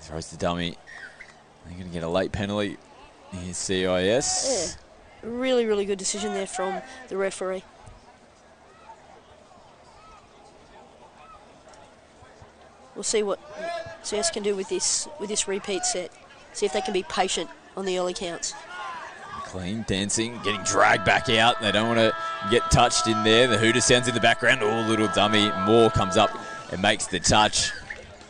Throws the dummy. They're going to get a late penalty. Here's CIS. Yeah, really, really good decision there from the referee. We'll see what CS can do with this repeat set. See if they can be patient on the early counts. Clean, dancing, getting dragged back out. They don't want to get touched in there. The hooter sounds in the background. Oh, little dummy. Moore comes up and makes the touch.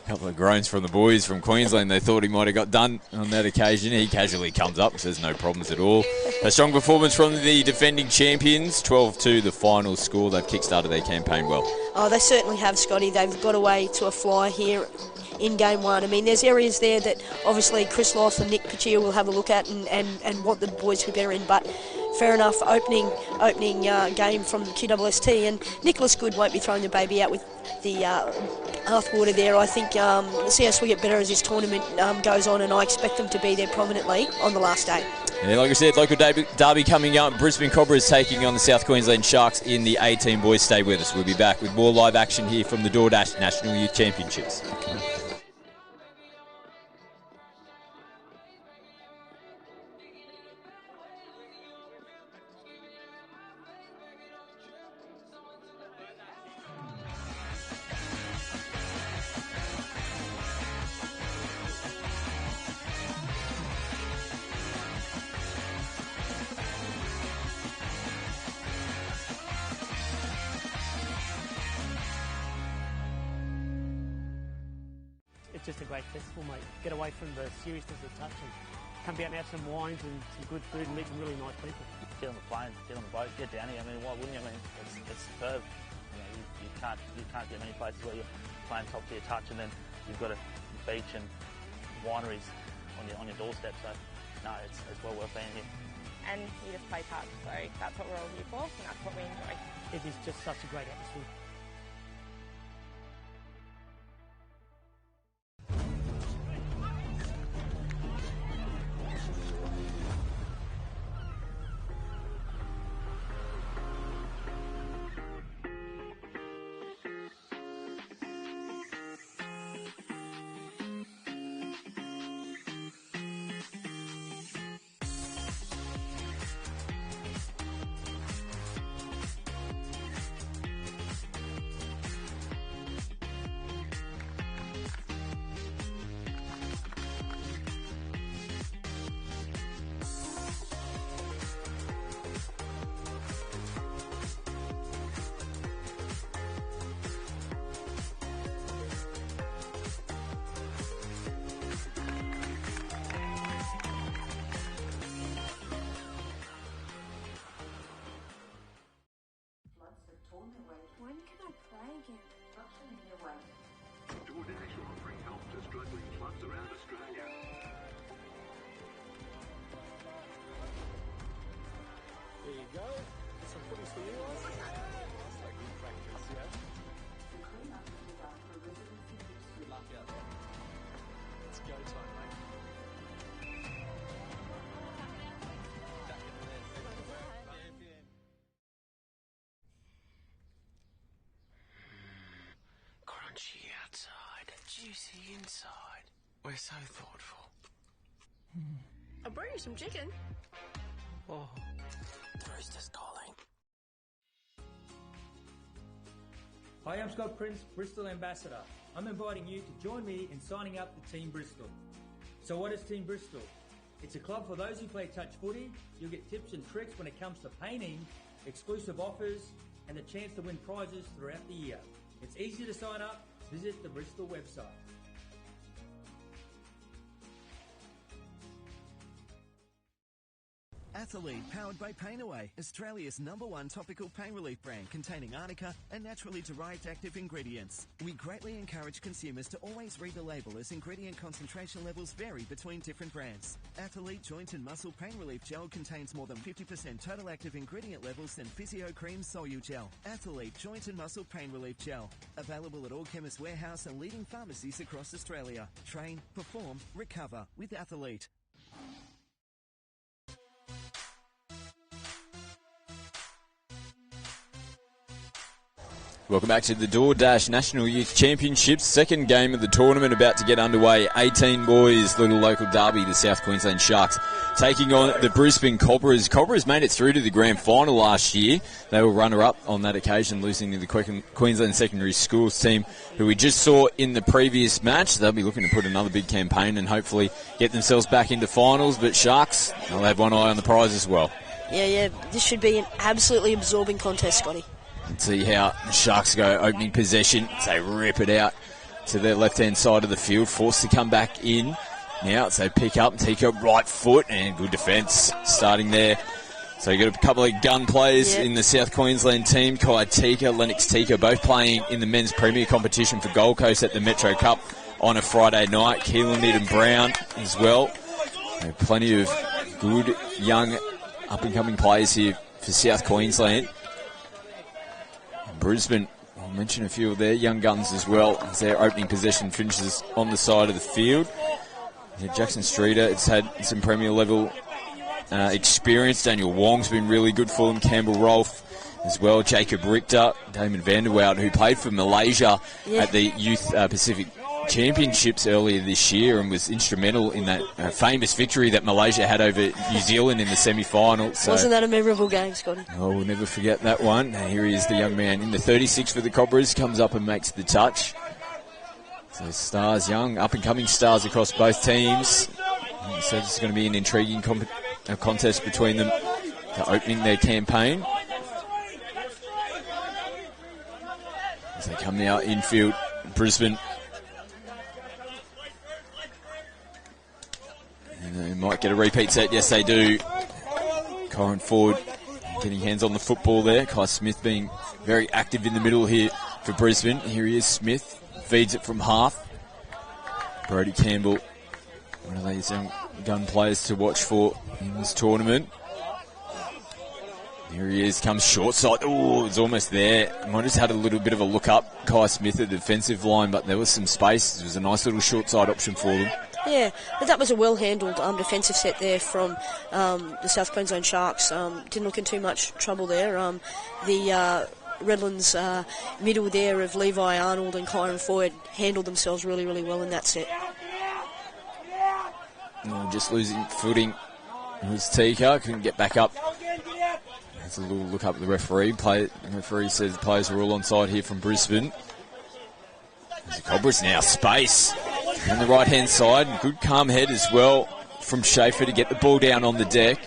A couple of groans from the boys from Queensland. They thought he might have got done on that occasion. He casually comes up and says no problems at all. A strong performance from the defending champions. 12-2 the final score. They've kick-started their campaign well. Oh, they certainly have, Scotty. They've got away to a fly here in game one. I mean, there's areas there that obviously Chris Loth and Nick Pachia will have a look at and want the boys to be better in, but fair enough, opening game from the QSST, and Nicholas Good won't be throwing the baby out with the Hearthwater there. I think CS will get better as this tournament goes on, and I expect them to be there prominently on the last day. Yeah, like I said, local derby coming up. Brisbane Cobras taking on the South Queensland Sharks in the 18 boys. Stay with us. We'll be back with more live action here from the DoorDash National Youth Championships. It's just a great festival, mate. Get away from the seriousness of touch and come down and have some wines and some good food and meet some really nice people. Get on the plane, get on the boat, get down here. I mean, why wouldn't you? I mean, it's superb. You know, you can't get many places where you're playing top tier touch and then you've got a beach and wineries on your doorstep. So no, it's well worth being here. And you just play touch, so that's what we're all here for, and that's what we enjoy. It is just such a great atmosphere. When can I play again? DoorDash are offering help to struggling clubs around Australia. There you go. Some footies for you guys. That's like good practice, yeah. Good luck out there. It's go time, mate. Back in there. Crunchy outside, juicy inside. We're so thoughtful. I'll bring you some chicken. Oh, the rooster's calling. Hi, I'm Scott Prince, Bristol Ambassador. I'm inviting you to join me in signing up for Team Bristol. So what is Team Bristol? It's a club for those who play touch footy. You'll get tips and tricks when it comes to painting, exclusive offers, and the chance to win prizes throughout the year. It's easy to sign up. Visit the Bristol website. Athlete, powered by Pain Away, Australia's #1 topical pain relief brand containing arnica and naturally derived active ingredients. We greatly encourage consumers to always read the label as ingredient concentration levels vary between different brands. Athlete Joint and Muscle Pain Relief Gel contains more than 50% total active ingredient levels than Physio Cream Solu Gel. Athlete Joint and Muscle Pain Relief Gel. Available at all Chemist Warehouse and leading pharmacies across Australia. Train, perform, recover with Athlete. Welcome back to the DoorDash National Youth Championships. Second game of the tournament about to get underway. 18 boys, little local derby, the South Queensland Sharks taking on the Brisbane Cobras. Cobras made it through to the grand final last year. They were runner-up on that occasion, losing to the Queensland Secondary Schools team, who we just saw in the previous match. They'll be looking to put another big campaign and hopefully get themselves back into finals. But Sharks, they'll have one eye on the prize as well. Yeah, this should be an absolutely absorbing contest, Scotty. Let's see how the Sharks go opening possession. They rip it out to their left-hand side of the field, forced to come back in. Now, so pick up, Tika right foot, and good defence starting there. So you've got a couple of gun players in the South Queensland team, Kai Tika, Lennox Tika, both playing in the men's premier competition for Gold Coast at the Metro Cup on a Friday night. Keelan Needham Brown as well. Plenty of good young up-and-coming players here for South Queensland. Brisbane, I'll mention a few of their young guns as well as their opening possession finishes on the side of the field. Yeah, Jackson Streeter, it's had some Premier level experience. Daniel Wong's been really good for them. Campbell Rolfe as well. Jacob Richter, Damon Vanderwoud, who played for Malaysia at the Youth Pacific Championships earlier this year and was instrumental in that famous victory that Malaysia had over New Zealand in the semi-final. So, wasn't that a memorable game, Scotty? Oh, we'll never forget that one. Here he is, the young man in the 36 for the Cobras, comes up and makes the touch. So stars, young, up-and-coming stars across both teams. So it's going to be an intriguing contest between them to opening their campaign. As they come now infield, Brisbane. And They might get a repeat set. Yes, they do. Kyron Ford getting hands on the football there. Kai Smith being very active in the middle here for Brisbane. Here he is, Smith. Feeds it from half. Brody Campbell, one of these young gun players to watch for in this tournament. Here he is, comes short side. Oh, it's almost there. Might have just had a little bit of a look up, Kai Smith at the defensive line, but there was some space. It was a nice little short side option for them. Yeah, but that was a well-handled defensive set there from the South Queensland Sharks. Didn't look in too much trouble there. The Redlands middle there of Levi Arnold and Kyron Ford handled themselves really, really well in that set. Oh, just losing footing. It was Tika, couldn't get back up. There's a little look up at the referee. The referee says the players are all onside here from Brisbane. There's the Cobras now, space on the right-hand side. Good calm head as well from Schaefer to get the ball down on the deck.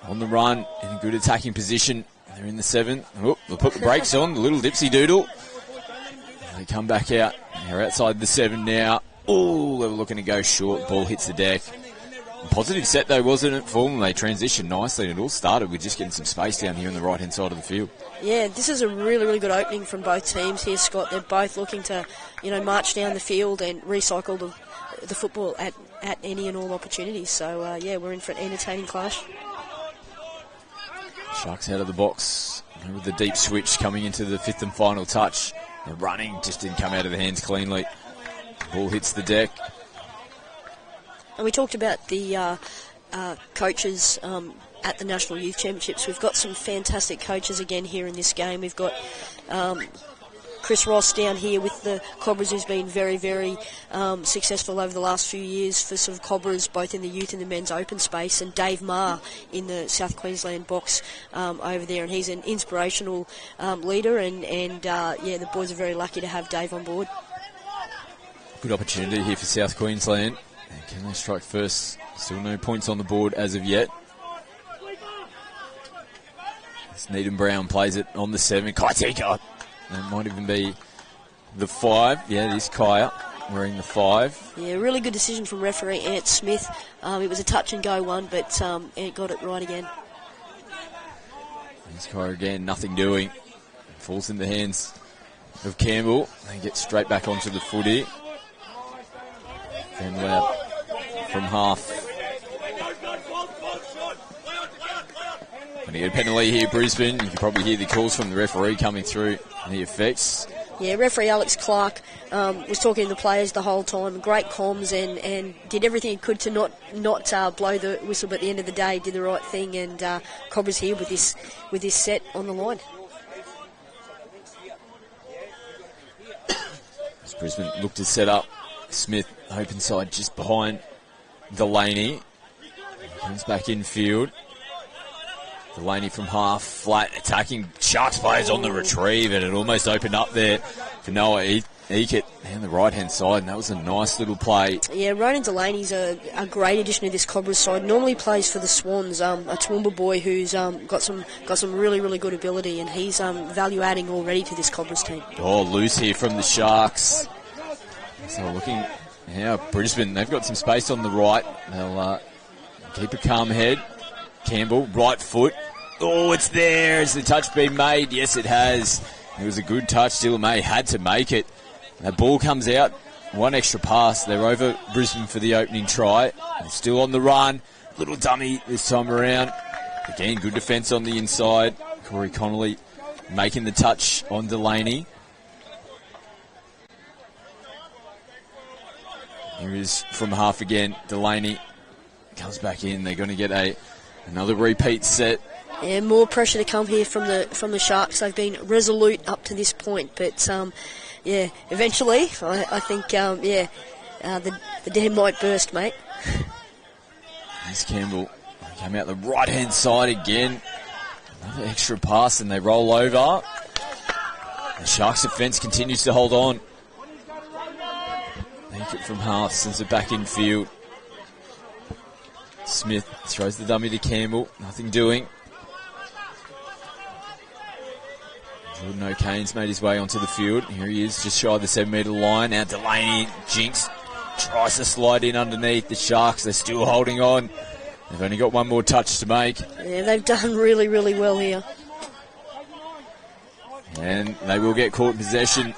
On the run, in a good attacking position. They're in the 7. Oh, they'll put the brakes on, the little dipsy doodle. They come back out. They're outside the 7 now. Oh, they were looking to go short. Ball hits the deck. Positive set though, wasn't it for them? They transitioned nicely and it all started with just getting some space down here on the right-hand side of the field. Yeah, this is a really, really good opening from both teams here, Scott. They're both looking to, march down the field and recycle the football at any and all opportunities. So, we're in for an entertaining clash. Sharks out of the box with the deep switch coming into the 5th and final touch. The running just didn't come out of the hands cleanly. Ball hits the deck. And we talked about the coaches at the National Youth Championships. We've got some fantastic coaches again here in this game. We've got Chris Ross down here with the Cobras, who's been very, very successful over the last few years for sort of Cobras, both in the youth and the men's open space, and Dave Marr in the South Queensland box over there. And he's an inspirational leader, and the boys are very lucky to have Dave on board. Good opportunity here for South Queensland. Can they strike first? Still no points on the board as of yet. As Needham Brown plays it on the 7. Kai Tika. That might even be the 5. Yeah, it is Kaya wearing the 5. Yeah, really good decision from referee Ant Smith. It was a touch and go one, but Ant got it right again. There's Kaya again, nothing doing. Falls in the hands of Campbell. They get straight back onto the footy. And from half. When you get a penalty here, Brisbane, you can probably hear the calls from the referee coming through and the effects. Yeah, referee Alex Clark was talking to the players the whole time. Great comms and did everything he could to not blow the whistle, but at the end of the day did the right thing, and Cobra's here with this set on the line. As Brisbane looked to set up, Smith open side just behind Delaney. Comes back in field. Delaney from half, flat, attacking. Sharks players on the retrieve, and it almost opened up there for Noah Eakett down the right-hand side, and that was a nice little play. Yeah, Ronan Delaney's a great addition to this Cobras side. Normally plays for the Swans, a Toowoomba boy who's got some really, really good ability, and he's value-adding already to this Cobras team. Oh, loose here from the Sharks. So looking now, Brisbane, they've got some space on the right. They'll keep a calm head. Campbell, right foot. Oh, it's there. Has the touch been made? Yes, it has. It was a good touch. Still May had to make it. That ball comes out. One extra pass. They're over Brisbane for the opening try. They're still on the run. Little dummy this time around. Again, good defence on the inside. Corey Connolly making the touch on Delaney. Here is from half again. Delaney comes back in. They're going to get another repeat set. Yeah, more pressure to come here from the Sharks. They've been resolute up to this point, but eventually, I think the dam might burst, mate. There's Campbell. Came out the right-hand side again. Another extra pass, and they roll over. The Sharks' defence continues to hold on. Make it from half, sends it back in field. Smith throws the dummy to Campbell. Nothing doing. Jordan O'Kane's made his way onto the field. Here he is, just shy of the 7 metre line. Now Delaney, jinx. tries to slide in underneath. The Sharks, they're still holding on. They've only got one more touch to make. Yeah, they've done really, really well here. And they will get caught in possession.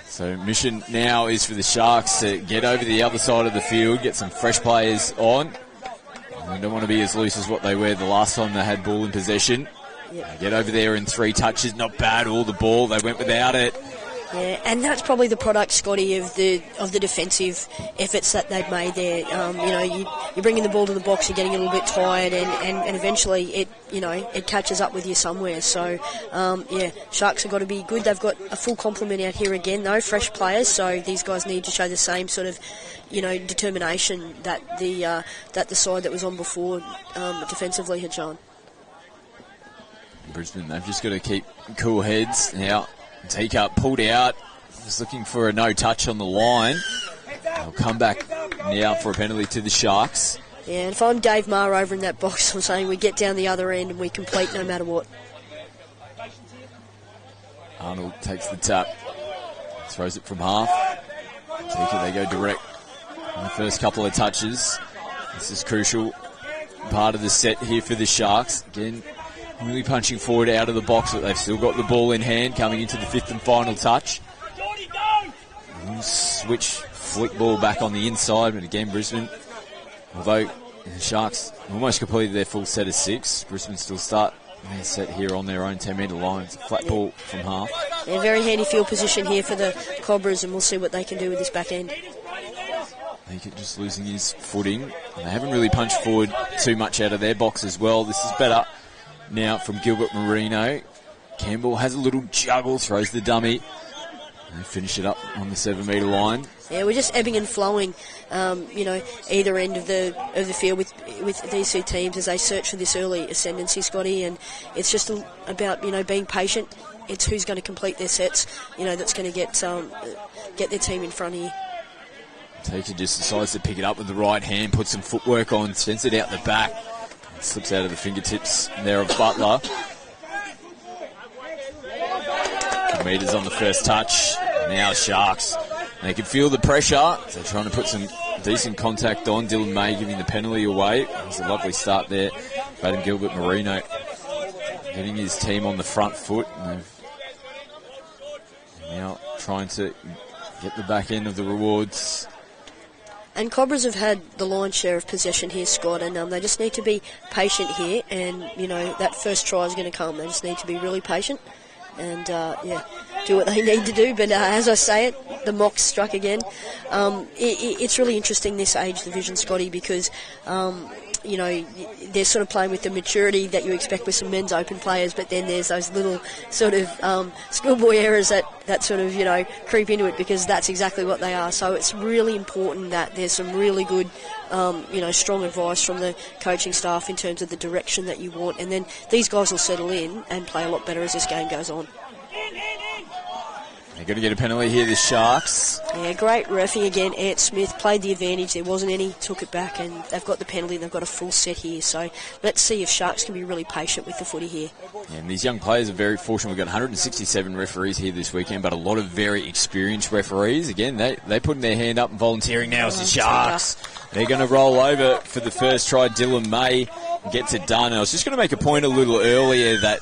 So mission now is for the Sharks to get over the other side of the field, get some fresh players on. They don't want to be as loose as what they were the last time they had ball in possession. Yep. Get over there in 3 touches, not bad. All the ball, they went without it. Yeah, and that's probably the product, Scotty, of the defensive efforts that they've made there. You're bringing the ball to the box, you're getting a little bit tired, and eventually it catches up with you somewhere. So, Sharks have got to be good. They've got a full complement out here again, though, fresh players. So these guys need to show the same sort of, determination that the side that was on before defensively had shown. Brisbane, they've just got to keep cool heads now. Teacup pulled out, just looking for a no touch on the line. They'll come back now for a penalty to the Sharks. Yeah, and if I'm Dave Maher over in that box, I'm saying we get down the other end and we complete no matter what. Arnold takes the tap, throws it from half. Teacup, they go direct on the first couple of touches. This is crucial part of the set here for the Sharks. Again, really punching forward out of the box, but they've still got the ball in hand coming into the 5th and final touch. Switch flick ball back on the inside, but again Brisbane, although the Sharks almost completed their full set of 6, Brisbane still start their set here on their own 10-metre line. It's a flat ball from half. Yeah, very handy field position here for the Cobras, and we'll see what they can do with this back end. Naked just losing his footing. And they haven't really punched forward too much out of their box as well. This is better. Now from Gilbert Marino. Campbell has a little juggle, throws the dummy. And finish it up on the 7-metre line. Yeah, we're just ebbing and flowing, either end of the field with these two teams as they search for this early ascendancy, Scotty. And it's just about being patient. It's who's going to complete their sets, that's going to get their team in front of you. Taker just decides to pick it up with the right hand, put some footwork on, sends it out the back. Slips out of the fingertips there of Butler. Meters on the first touch. Now Sharks. They can feel the pressure. They're trying to put some decent contact on. Dylan May giving the penalty away. It was a lovely start there. Adam Gilbert Marino getting his team on the front foot. And now trying to get the back end of the rewards. And Cobras have had the lion's share of possession here, Scott, and they just need to be patient here. And, that first try is going to come. They just need to be really patient and, do what they need to do. But as I say it, the mock struck again. It's really interesting, this age division, Scotty, because, they're sort of playing with the maturity that you expect with some men's open players, but then there's those little sort of schoolboy errors that sort of, creep into it, because that's exactly what they are. So it's really important that there's some really good, strong advice from the coaching staff in terms of the direction that you want, and then these guys will settle in and play a lot better as this game goes on. They're going to get a penalty here, the Sharks. Yeah, great reffing again. Ant Smith played the advantage. There wasn't any, took it back, and they've got the penalty. They've got a full set here. So let's see if Sharks can be really patient with the footy here. Yeah, and these young players are very fortunate. We've got 167 referees here this weekend, but a lot of very experienced referees. Again, they're putting their hand up and volunteering now as the Sharks. They're going to roll over for the first try. Dylan May gets it done. I was just going to make a point a little earlier that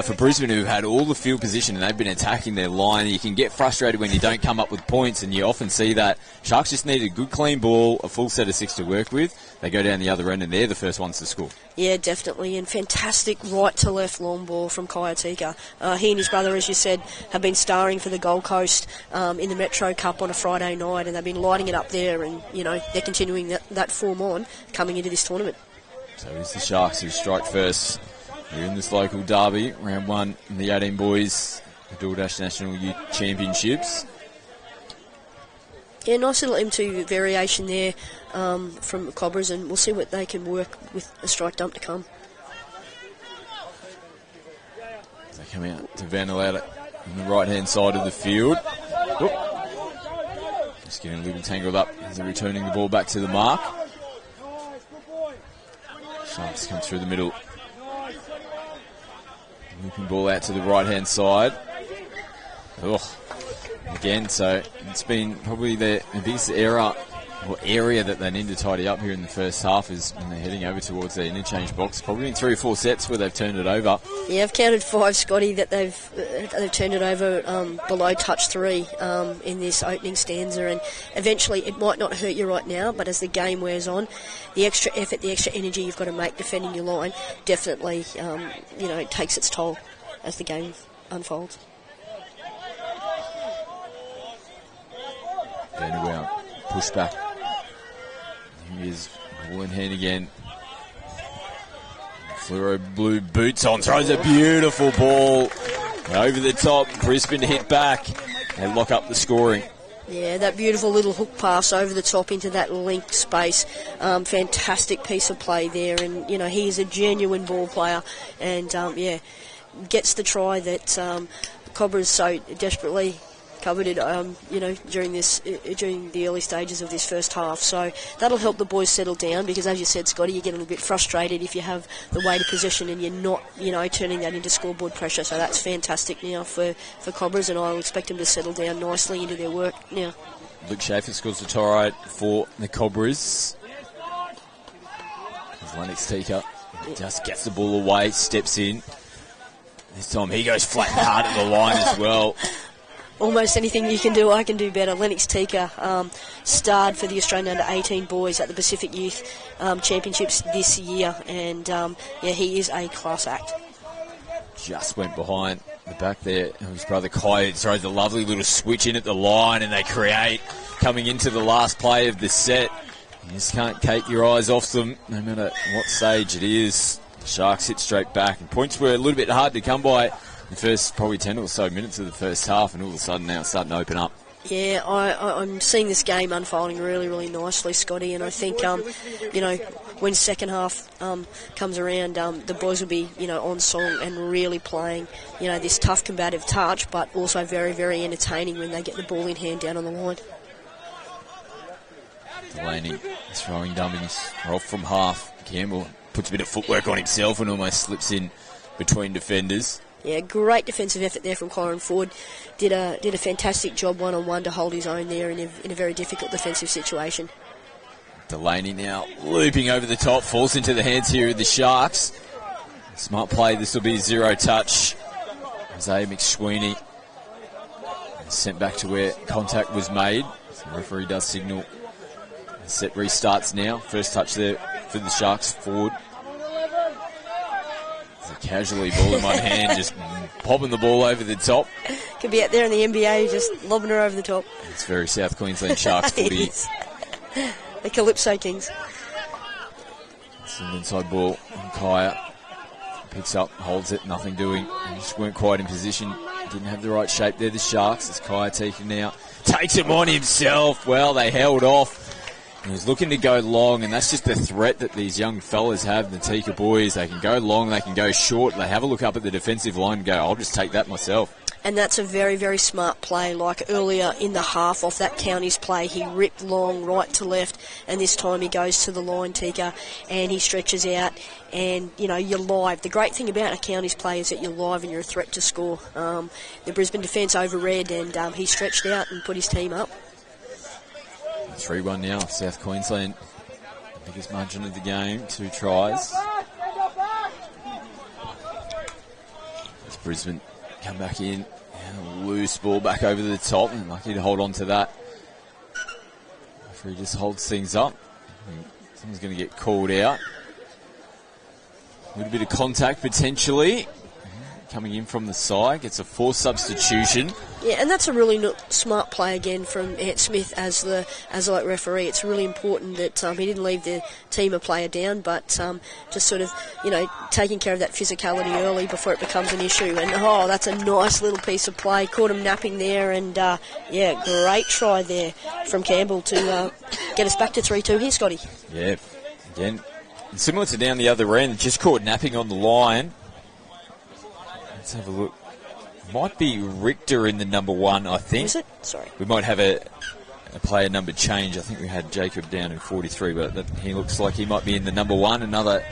for Brisbane, who've had all the field position and they've been attacking their line, you can get frustrated when you don't come up with points, and you often see that. Sharks just need a good clean ball, a full set of 6 to work with. They go down the other end and they're the first ones to score. Yeah, definitely, and fantastic right to left long ball from Kaiatika. He and his brother, as you said, have been starring for the Gold Coast in the Metro Cup on a Friday night, and they've been lighting it up there, and they're continuing that form on coming into this tournament. So it's the Sharks who strike first here in this local derby, round 1 in the 18 boys, the DoorDash National Youth Championships. Yeah, nice little M2 variation there from Cobras, and we'll see what they can work with a strike dump to come. They come out to Vanillata on the right-hand side of the field. Oop. Just getting a little tangled up as they're returning the ball back to the mark. Sharks come through the middle. Looping ball out to the right-hand side. Oh, again. So it's been probably the biggest area that they need to tidy up here in the first half is when they're heading over towards their interchange box. Probably in 3 or 4 sets where they've turned it over. Yeah, I've counted 5, Scotty, that they've turned it over below touch 3 in this opening stanza, and eventually it might not hurt you right now, but as the game wears on, the extra effort, the extra energy you've got to make defending your line definitely, takes its toll as the game unfolds. Vanderbilt push back. Here's ball in hand again. Fluoro blue boots on, throws a beautiful ball over the top. Brisbane to hit back. They lock up the scoring. Yeah, that beautiful little hook pass over the top into that linked space. Fantastic piece of play there, and he is a genuine ball player, and gets the try that Cobras so desperately coveted, during the early stages of this first half. So that'll help the boys settle down, because as you said, Scotty, you get a little bit frustrated if you have the weight of possession and you're not, turning that into scoreboard pressure. So that's fantastic now for Cobras, and I'll expect them to settle down nicely into their work now. Luke Schaefer scores the try for the Cobras. As Lennox Tika just gets the ball away, steps in. This time he goes flat and hard at the line as well. Almost anything you can do, I can do better. Lennox Tika starred for the Australian Under-18 boys at the Pacific Youth Championships this year, and he is a class act. Just went behind the back there. His brother Kai throws a lovely little switch in at the line, and they create coming into the last play of the set. You just can't take your eyes off them, no matter what stage it is. The Sharks hit straight back, and points were a little bit hard to come by the first probably 10 or so minutes of the first half, and all of a sudden now it's starting to open up. Yeah, I'm seeing this game unfolding really, really nicely, Scotty, and I think, when second half comes around, the boys will be, on song and really playing, this tough combative touch, but also very, very entertaining when they get the ball in hand down on the line. Delaney throwing dummies off from half. Campbell puts a bit of footwork on himself and almost slips in between defenders. Yeah, great defensive effort there from Kyron Ford. Did a fantastic job one-on-one to hold his own there in a very difficult defensive situation. Delaney now looping over the top, falls into the hands here of the Sharks. Smart play, this will be 0 touch. Isaiah McSweeney sent back to where contact was made. So the referee does signal. The set restarts now. First touch there for the Sharks forward. Casually, ball in one hand, just popping the ball over the top. Could be out there in the NBA, just lobbing her over the top. It's very South Queensland Sharks footy. The Calypso Kings. It's an inside ball. Kaya picks up, holds it, nothing doing. They just weren't quite in position. Didn't have the right shape there, the Sharks. It's Kaya Tika now. Takes him on himself. Well, they held off. He was looking to go long, and that's just the threat that these young fellas have, the Tika boys. They can go long, they can go short. They have a look up at the defensive line and go, I'll just take that myself. And that's a very, very smart play. Like earlier in the half off that Counties play, he ripped long right to left, and this time he goes to the line, Tika, and he stretches out, and, you're live. The great thing about a Counties play is that you're live and you're a threat to score. The Brisbane defence overread, and he stretched out and put his team up. 3-1 now, South Queensland. The biggest margin of the game, 2 tries. As Brisbane come back in, and loose ball back over the top, and lucky to hold on to that. Referee just holds things up. Someone's going to get called out. A little bit of contact potentially. Coming in from the side, gets a forced substitution. Yeah, and that's a really smart play again from Ant Smith as the referee. It's really important that he didn't leave the team a player down, but just sort of, taking care of that physicality early before it becomes an issue. And, that's a nice little piece of play. Caught him napping there, and, great try there from Campbell to get us back to 3-2 here, Scotty. Yeah, again, similar to down the other end, just caught napping on the line. Let's have a look. Might be Richter in the number 1, I think. Is it? Sorry. We might have a player number change. I think we had Jacob down in 43, but he looks like he might be in the number 1. Another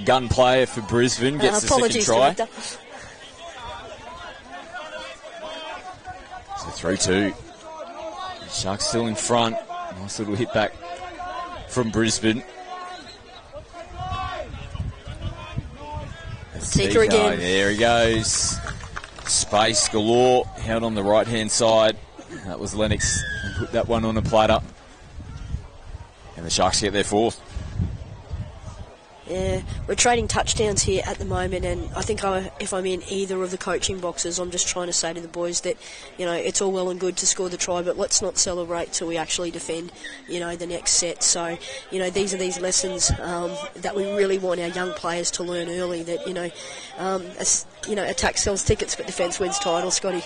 gun player for Brisbane gets the second try. Director. So 3-2. Sharks still in front. Nice little hit back from Brisbane. Seeker again. There he goes. Space galore. Held on the right-hand side. That was Lennox. Put that one on a platter. And the Sharks get their fourth. Yeah, we're trading touchdowns here at the moment, and I think if I'm in either of the coaching boxes, I'm just trying to say to the boys that, it's all well and good to score the try, but let's not celebrate till we actually defend, the next set. So, these are these lessons that we really want our young players to learn early, that, attack sells tickets, but defence wins titles, Scotty.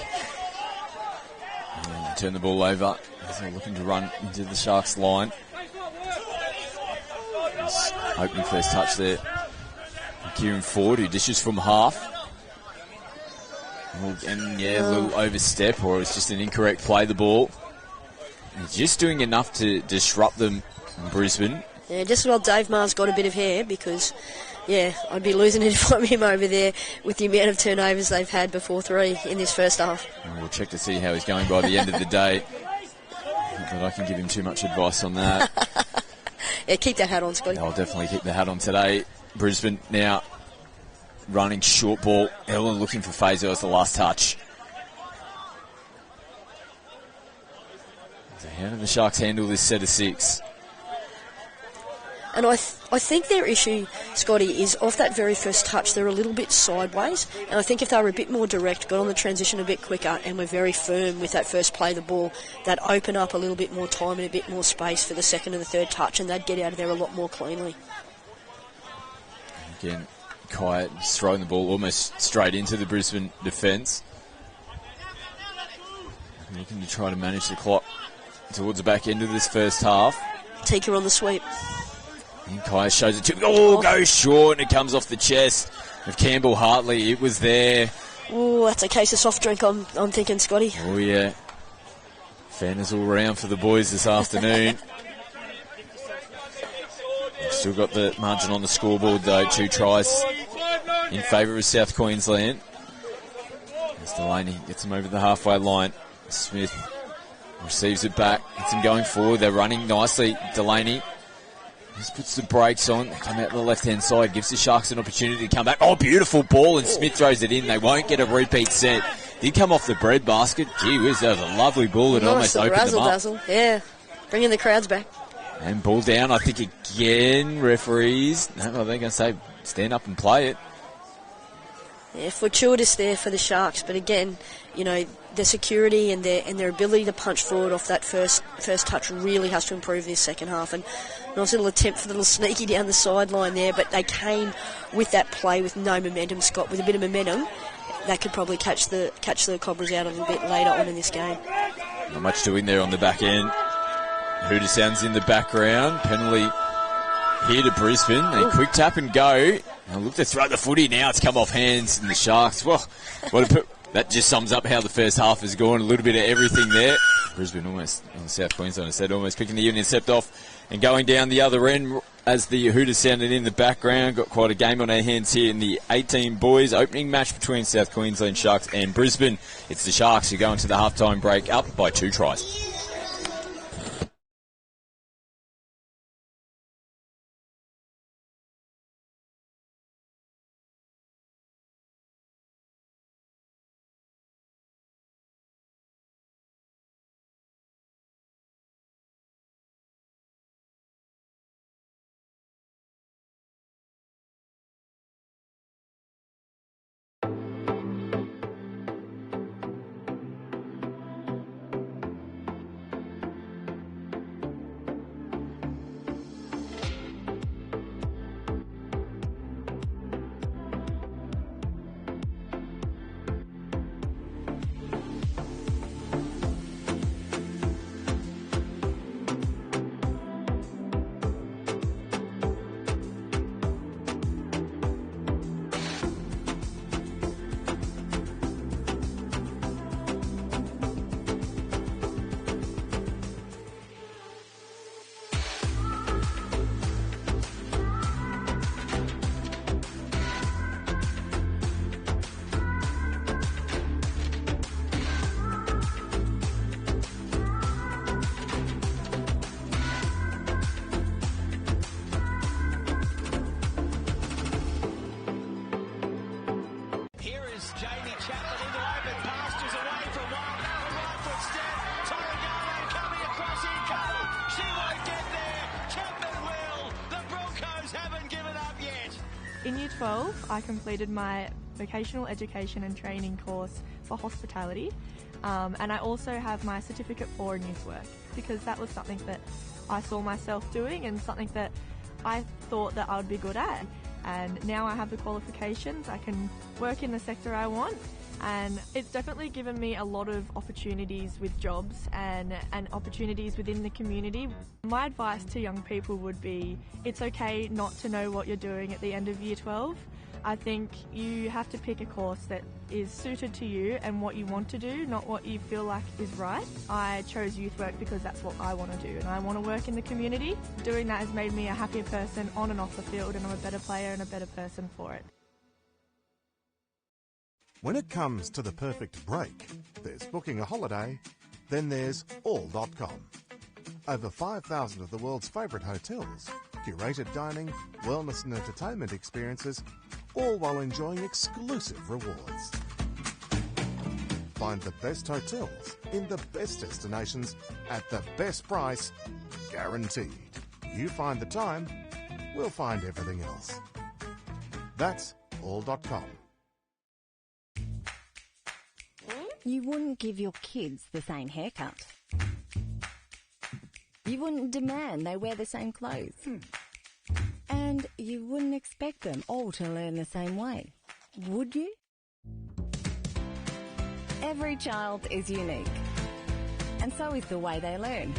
Yeah, turn the ball over. They're looking to run into the Sharks line. Opening first touch there. Kieran Ford, who dishes from half. And a little overstep, or it's just an incorrect play the ball. He's just doing enough to disrupt them in Brisbane. Yeah, just as well Dave Maher's got a bit of hair, because, I'd be losing it if I'm him over there with the amount of turnovers they've had before 3 in this first half. And we'll check to see how he's going by the end of the day. Not that I can give him too much advice on that. Yeah, keep that hat on, Scotty. I'll definitely keep the hat on today. Brisbane now running short ball. Ella looking for Fazo as the last touch. So how do the Sharks handle this set of 6? And I think their issue, Scotty, is off that very first touch, they're a little bit sideways. And I think if they were a bit more direct, got on the transition a bit quicker, and were very firm with that first play of the ball, they'd open up a little bit more time and a bit more space for the second and the third touch, and they'd get out of there a lot more cleanly. Again, Kai just throwing the ball almost straight into the Brisbane defence. Looking to try to manage the clock towards the back end of this first half. Tika on the sweep. And Kai shows it to... goes short, and it comes off the chest of Campbell Hartley. It was there. Oh, that's a case of soft drink, I'm thinking, Scotty. Oh, yeah. Fanners all around for the boys this afternoon. We've still got the margin on the scoreboard, though. 2 tries in favour of South Queensland. As Delaney gets him over the halfway line. Smith receives it back. Gets him going forward. They're running nicely. Delaney just puts the brakes on. They come out to the left-hand side. Gives the Sharks an opportunity to come back. Oh, beautiful ball. And Smith throws it in. They won't get a repeat set. Did come off the bread basket. Gee whiz, that was a lovely ball. It almost opened them up. Yeah, bringing the crowds back. And ball down, I think again, referees. No, they're going to say stand up and play it. Yeah, fortuitous there for the Sharks, but again, their security and their ability to punch forward off that first touch really has to improve this second half. And a nice little attempt for the little sneaky down the sideline there, but they came with that play with no momentum, Scott. With a bit of momentum, they could probably catch the Cobras out a little bit later on in this game. Not much doing there on the back end. Hooter sounds in the background. Penalty here to Brisbane. A quick tap and go. And look to throw the footy now. It's come off hands, and the Sharks. Well, that just sums up how the first half has gone. A little bit of everything there. Brisbane almost, on South Queensland, I said, almost picking the intercept off and going down the other end as the Hooters sounded in the background. Got quite a game on our hands here in the 18 boys opening match between South Queensland Sharks and Brisbane. It's the Sharks who go into the halftime break up by 2 tries. In Year 12, I completed my vocational education and training course for hospitality, and I also have my certificate for youth work, because that was something that I saw myself doing and something that I thought that I would be good at. And now I have the qualifications, I can work in the sector I want, and it's definitely given me a lot of opportunities with jobs and opportunities within the community. My advice to young people would be, it's okay not to know what you're doing at the end of Year 12. I think you have to pick a course that is suited to you and what you want to do, not what you feel like is right. I chose youth work because that's what I want to do, and I want to work in the community. Doing that has made me a happier person on and off the field, and I'm a better player and a better person for it. When it comes to the perfect break, there's booking a holiday, then there's all.com. Over 5,000 of the world's favourite hotels, curated dining, wellness and entertainment experiences, all while enjoying exclusive rewards. Find the best hotels in the best destinations at the best price, guaranteed. You find the time, we'll find everything else. That's all.com. You wouldn't give your kids the same haircut. You wouldn't demand they wear the same clothes. And you wouldn't expect them all to learn the same way, would you? Every child is unique, and so is the way they learn.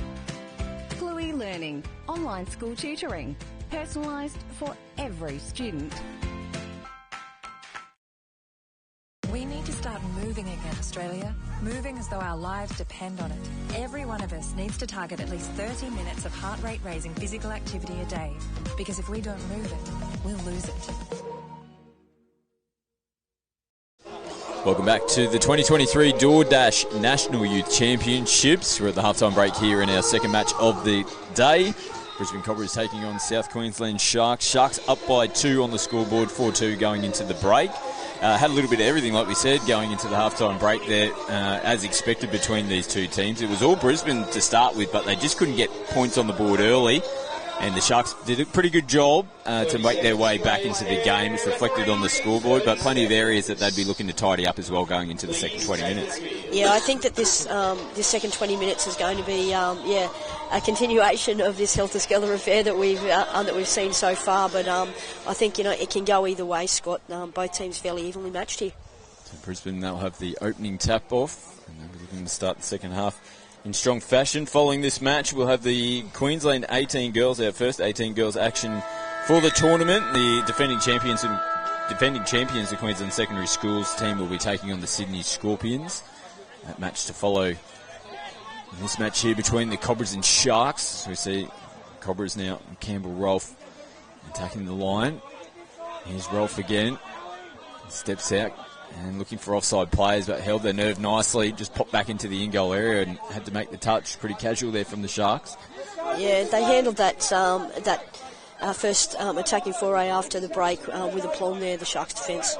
Fluey Learning, online school tutoring, personalised for every student. We need to start moving again, Australia. Moving as though our lives depend on it. Every one of us needs to target at least 30 minutes of heart rate raising physical activity a day. Because if we don't move it, we'll lose it. Welcome back to the 2023 DoorDash National Youth Championships. We're at the halftime break here in our second match of the day. Brisbane Cobras taking on South Queensland Sharks. Sharks up by 2 on the scoreboard, 4-2 going into the break. Had a little bit of everything, like we said, going into the halftime break there, as expected between these two teams. It was all Brisbane to start with, but they just couldn't get points on the board early. And the Sharks did a pretty good job to make their way back into the game. It's reflected on the scoreboard, but plenty of areas that they'd be looking to tidy up as well going into the second 20 minutes. Yeah, I think that this second 20 minutes is going to be a continuation of this helter-skelter affair that we've seen so far. But I think it can go either way, Scott. Both teams fairly evenly matched here. So Brisbane, they'll have the opening tap off, and they'll be looking to start the second half in strong fashion. Following this match, we'll have the Queensland 18 girls, our first 18 girls action for the tournament. The defending champions, the Queensland Secondary Schools team, will be taking on the Sydney Scorpions. That match to follow. This match here between the Cobras and Sharks. So we see Cobras now, Campbell Rolfe attacking the line. Here's Rolfe again. Steps out and looking for offside players, but held their nerve nicely. Just popped back into the in-goal area and had to make the touch. Pretty casual there from the Sharks. Yeah, they handled that first attacking foray after the break with aplomb there, the Sharks' defence.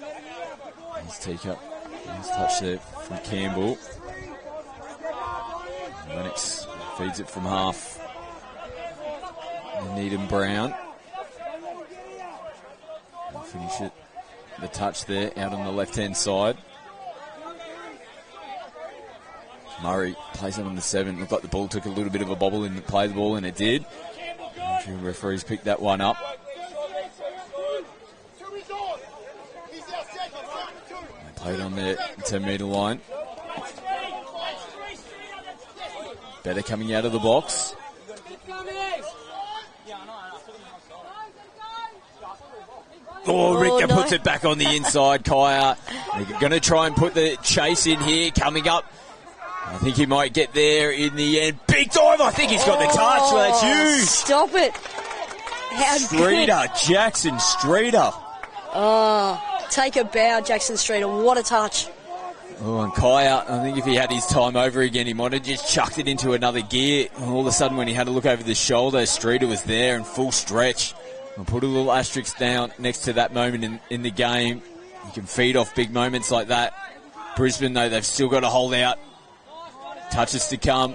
Nice teacup. Nice touch there from Campbell. Lennox feeds it from half. Needham Brown. They'll finish it. The touch there out on the left-hand side. Murray plays it on the 7. Looked like the ball took a little bit of a bobble in the play the ball, and it did. A few referees picked that one up. They played on the 10-metre line. Better coming out of the box. Oh, Rika puts it back on the inside. Kaya, they're going to try and put the chase in here. Coming up, I think he might get there in the end. Big dive. I think he's got the touch. Well, that's huge. Stop it. How Streeter, good. Jackson Streeter. Oh, take a bow, Jackson Streeter. What a touch. Oh, and Kaya, I think if he had his time over again, he might have just chucked it into another gear. And all of a sudden, when he had a look over the shoulder, Streeter was there in full stretch. I'll put a little asterisk down next to that moment in the game. You can feed off big moments like that. Brisbane, though, they've still got to hold out. Touches to come.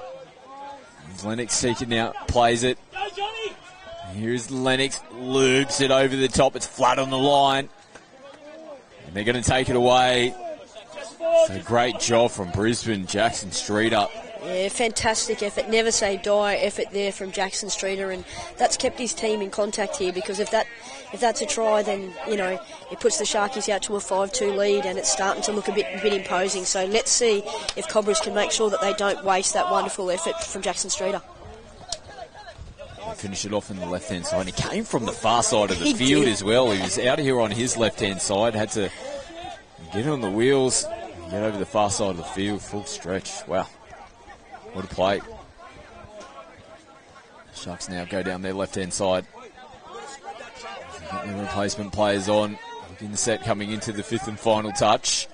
Lennox seeking out, plays it. Here's Lennox, loops it over the top. It's flat on the line. And they're going to take it away. So great job from Brisbane, Jackson Streeter. Yeah, fantastic effort. Never say die effort there from Jackson Streeter, and that's kept his team in contact here, because if that's a try, then, you know, it puts the Sharkies out to a 5-2 lead, and it's starting to look a bit imposing. So let's see if Cobras can make sure that they don't waste that wonderful effort from Jackson Streeter. Finish it off on the left-hand side. He came from the far side of the field as well. He was out here on his left-hand side, had to get on the wheels and get over the far side of the field, full stretch. Wow, what a play. Sharks now go down their left-hand side. Get the replacement players on. Looking the set coming into the fifth and final touch.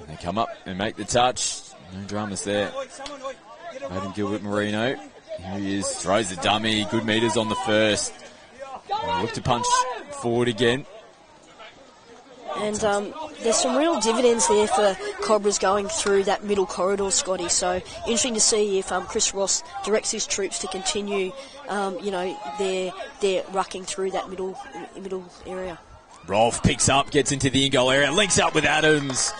And they come up and make the touch. No dramas there. Hayden Gilbert Marino. Here he is, throws the dummy, good meters on the first. Look to punch forward again. And there's some real dividends there for Cobras going through that middle corridor, Scotty. So interesting to see if Chris Ross directs his troops to continue, you know, their rucking through that middle area. Rolf picks up, gets into the in-goal area, links up with Adams.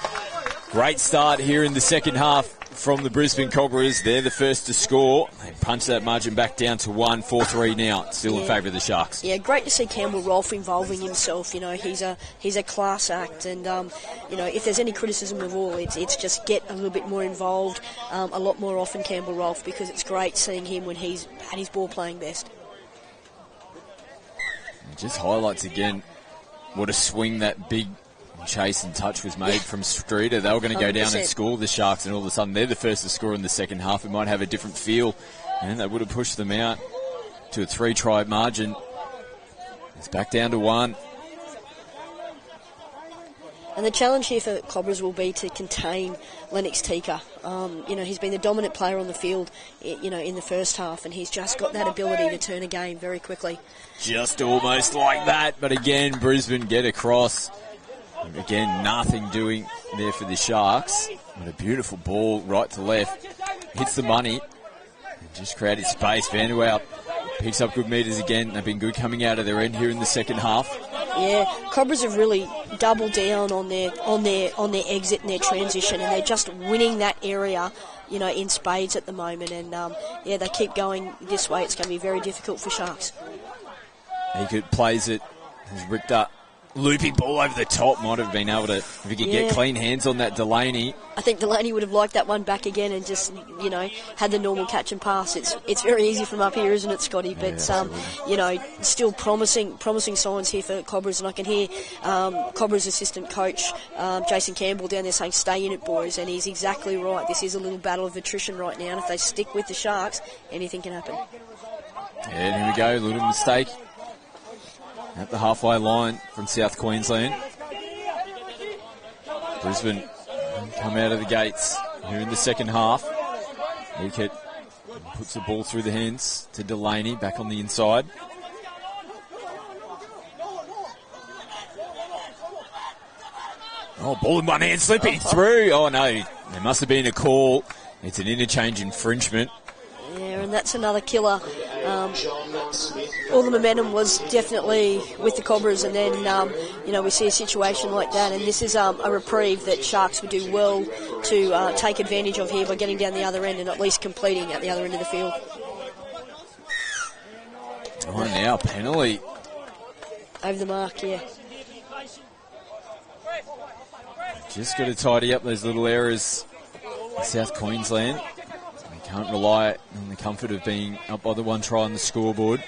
Great start here in the second half from the Brisbane Cobras. They're the first to score. They punch that margin back down to 1, 4-3 now. Still in favour of the Sharks. Yeah, great to see Campbell Rolfe involving himself. You know, he's a class act, and you know, if there's any criticism of all, it's just get a little bit more involved, a lot more often, Campbell Rolfe, because it's great seeing him when he's at his ball playing best. It just highlights again what a swing that big chase and touch was made from Streeter. They were going to go down 100%. And score the Sharks, and all of a sudden they're the first to score in the second half. It might have a different feel, and they would have pushed them out to a 3-try margin. It's back down to 1. And the challenge here for Cobras will be to contain Lennox Tika. You know, he's been the dominant player on the field, you know, in the first half, and he's just got that ability to turn a game very quickly. Just almost like that, but again, Brisbane get across. Again, nothing doing there for the Sharks. But a beautiful ball right to left. Hits the money. And just created space. Vanderwelt picks up good meters again. They've been good coming out of their end here in the second half. Yeah, Cobras have really doubled down on their exit and their transition, and they're just winning that area, you know, in spades at the moment. And yeah, they keep going this way. It's going to be very difficult for Sharks. He plays it. Has ripped up. Looping ball over the top, might have been able to, if he could get clean hands on that Delaney. I think Delaney would have liked that one back again and just, you know, had the normal catch and pass. It's very easy from up here, isn't it, Scotty? But, you know, still promising signs here for Cobras, and I can hear Cobras assistant coach Jason Campbell down there saying, stay in it, boys, and he's exactly right. This is a little battle of attrition right now, and if they stick with the Sharks, anything can happen. And here we go, a little mistake at the halfway line from South Queensland. Brisbane come out of the gates here in the second half. Eekett puts the ball through the hands to Delaney, back on the inside. Oh, ball in one hand, slipping through. Oh no, there must have been a call. It's an interchange infringement. Yeah, and that's another killer. All the momentum was definitely with the Cobras, and then, you know, we see a situation like that, and this is a reprieve that Sharks would do well to take advantage of here by getting down the other end and at least completing at the other end of the field. Oh, now penalty. Over the mark, yeah. Just got to tidy up those little errors in South Queensland. Can't rely on the comfort of being up by the 1 try on the scoreboard.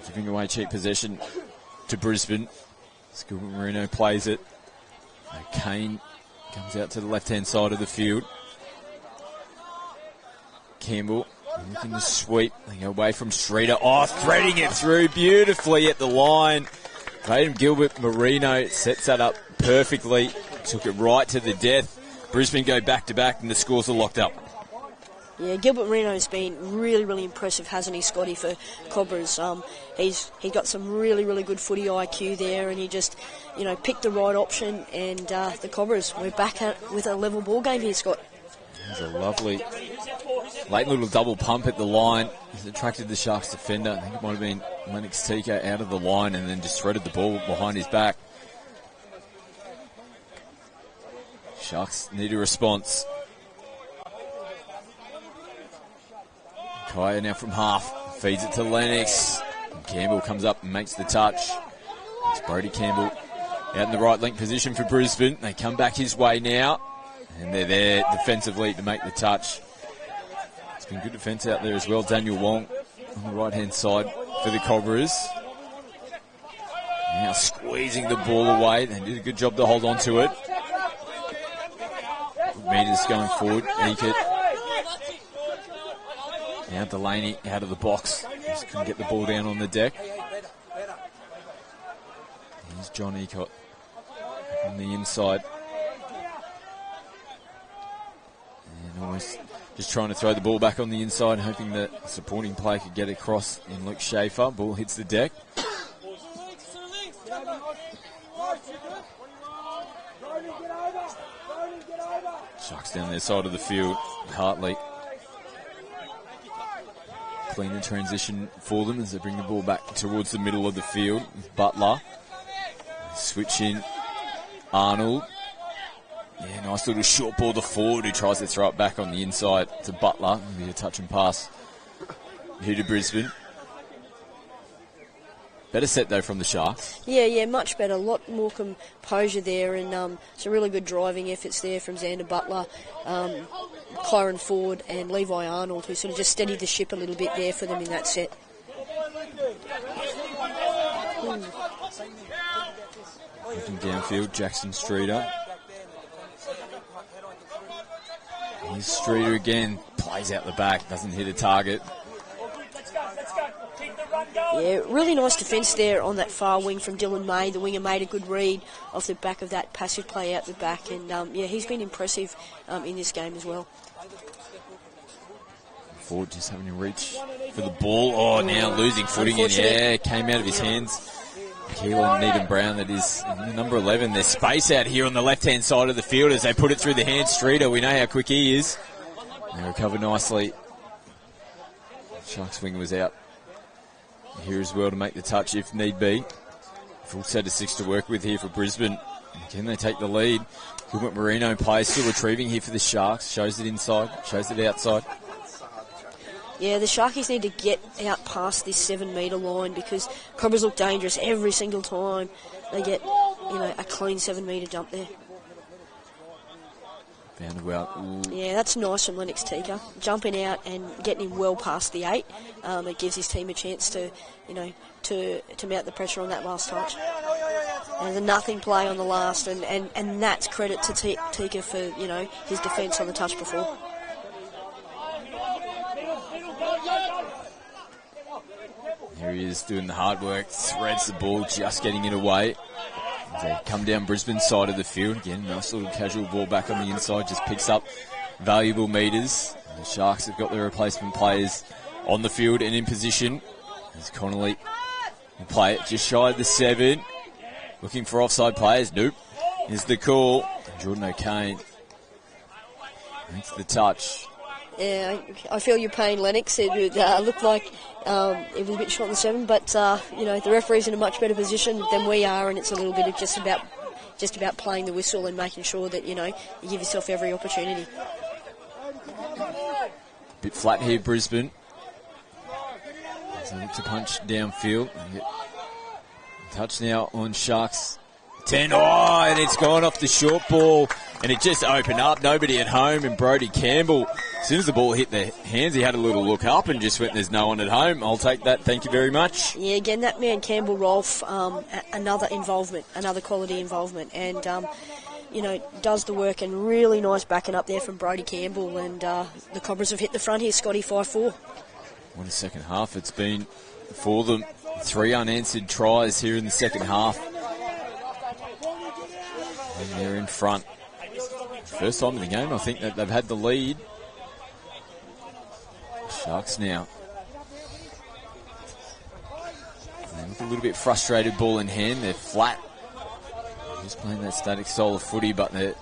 Giving away cheap possession to Brisbane. Gilbert Marino plays it. Kane comes out to the left-hand side of the field. Campbell looking to sweep. They go away from Streeter. Oh, threading it through beautifully at the line. Hayden Gilbert Marino sets that up perfectly. Took it right to the death. Brisbane go back-to-back and the scores are locked up. Yeah, Gilbert Marino's been really, really impressive, hasn't he, Scotty, for Cobras? He got some really, really good footy IQ there, and he just, you know, picked the right option, and the Cobras, we're back with a level ball game here, Scott. There's a lovely late little double pump at the line. He's attracted the Sharks defender. I think it might have been Lennox Tika out of the line and then just threaded the ball behind his back. Sharks need a response. Kaya now from half, feeds it to Lennox. Campbell comes up and makes the touch. It's Brody Campbell out in the right link position for Brisbane. They come back his way now, and they're there defensively to make the touch. It's been good defence out there as well. Daniel Wong on the right-hand side for the Cobras. Now squeezing the ball away. They did a good job to hold on to it. Good meters going forward. Eekert. Now Delaney out of the box. Just couldn't get the ball down on the deck. Here's John Eekert on the inside. And almost just trying to throw the ball back on the inside, hoping that a supporting player could get across in Luke Schaefer. Ball hits the deck. Sharks down their side of the field. Hartley. Cleaner transition for them as they bring the ball back towards the middle of the field. Butler. Switch in. Arnold. Yeah, nice little short ball to forward who tries to throw it back on the inside to Butler. Maybe a touch and pass here to Brisbane. Better set though from the Sharks. Yeah, much better. A lot more composure there, and some really good driving efforts there from Xander Butler, Kyron Ford, and Levi Arnold, who sort of just steadied the ship a little bit there for them in that set. Looking downfield, Jackson Streeter. Here's Streeter again, plays out the back, doesn't hit a target. Yeah, really nice defence there on that far wing from Dylan May. The winger made a good read off the back of that passive play out the back, and yeah, he's been impressive in this game as well. Ford just having to reach for the ball. Oh, now losing footing in the air. Came out of his hands. Keelan Needham Brown, that is number 11. There's space out here on the left-hand side of the field as they put it through the hands. Streeter, we know how quick he is. They recover nicely. Sharks winger was out here as well to make the touch if need be. Full set of 6 to work with here for Brisbane. Can they take the lead? Gilbert Marino plays, still retrieving here for the Sharks. Shows it inside, shows it outside. Yeah, the Sharkies need to get out past this 7 metre line because Cobras look dangerous every single time they get, a clean 7 metre jump there. Found well. Yeah, that's nice from Lennox Tika. Jumping out and getting him well past the 8. It gives his team a chance to, to mount the pressure on that last touch. And there's a nothing play on the last, and that's credit to Tika for, his defence on the touch before. Here he is doing the hard work, threads the ball, just getting it away. They come down Brisbane's side of the field. Again, nice little casual ball back on the inside, just picks up valuable metres. The Sharks have got their replacement players on the field and in position. As Connolly will play it just shy of the 7. Looking for offside players. Nope. Here's the call. Jordan O'Kane makes the touch. Yeah, I feel your pain, Lennox. It looked like it was a bit short on the 7, but the referee's in a much better position than we are, and it's a little bit of just about playing the whistle and making sure that you give yourself every opportunity. Bit flat here, Brisbane. As they look to punch downfield. Touch now on Sharks 10. Oh, and it's gone off the short ball, and it just opened up. Nobody at home, and Brody Campbell, as soon as the ball hit the hands, he had a little look up and just went, there's no one at home. I'll take that. Thank you very much. Yeah, again, that man Campbell Rolfe, another involvement, another quality involvement, and does the work, and really nice backing up there from Brody Campbell, and the Cobras have hit the front here, Scotty 5-4. What a second half it's been for them. 3 unanswered tries here in the second half. And they're in front. First time in the game, I think, that they've had the lead. Sharks now. They look a little bit frustrated, ball in hand. They're flat. Just playing that static style of footy, but they're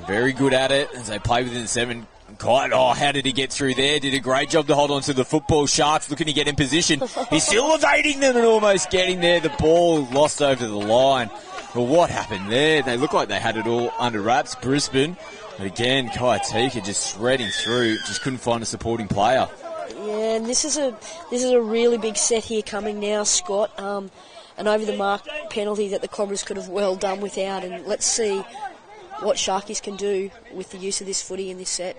very good at it as they play within the 7. How did he get through there? Did a great job to hold on to the football. Sharks looking to get in position. He's still evading them and almost getting there. The ball lost over the line. Well, what happened there? They look like they had it all under wraps. Brisbane, but again, Kaiatika just shredding through. Just couldn't find a supporting player. Yeah, and this is a really big set here coming now, Scott. An over-the-mark penalty that the Cobras could have well done without, and let's see what Sharkies can do with the use of this footy in this set.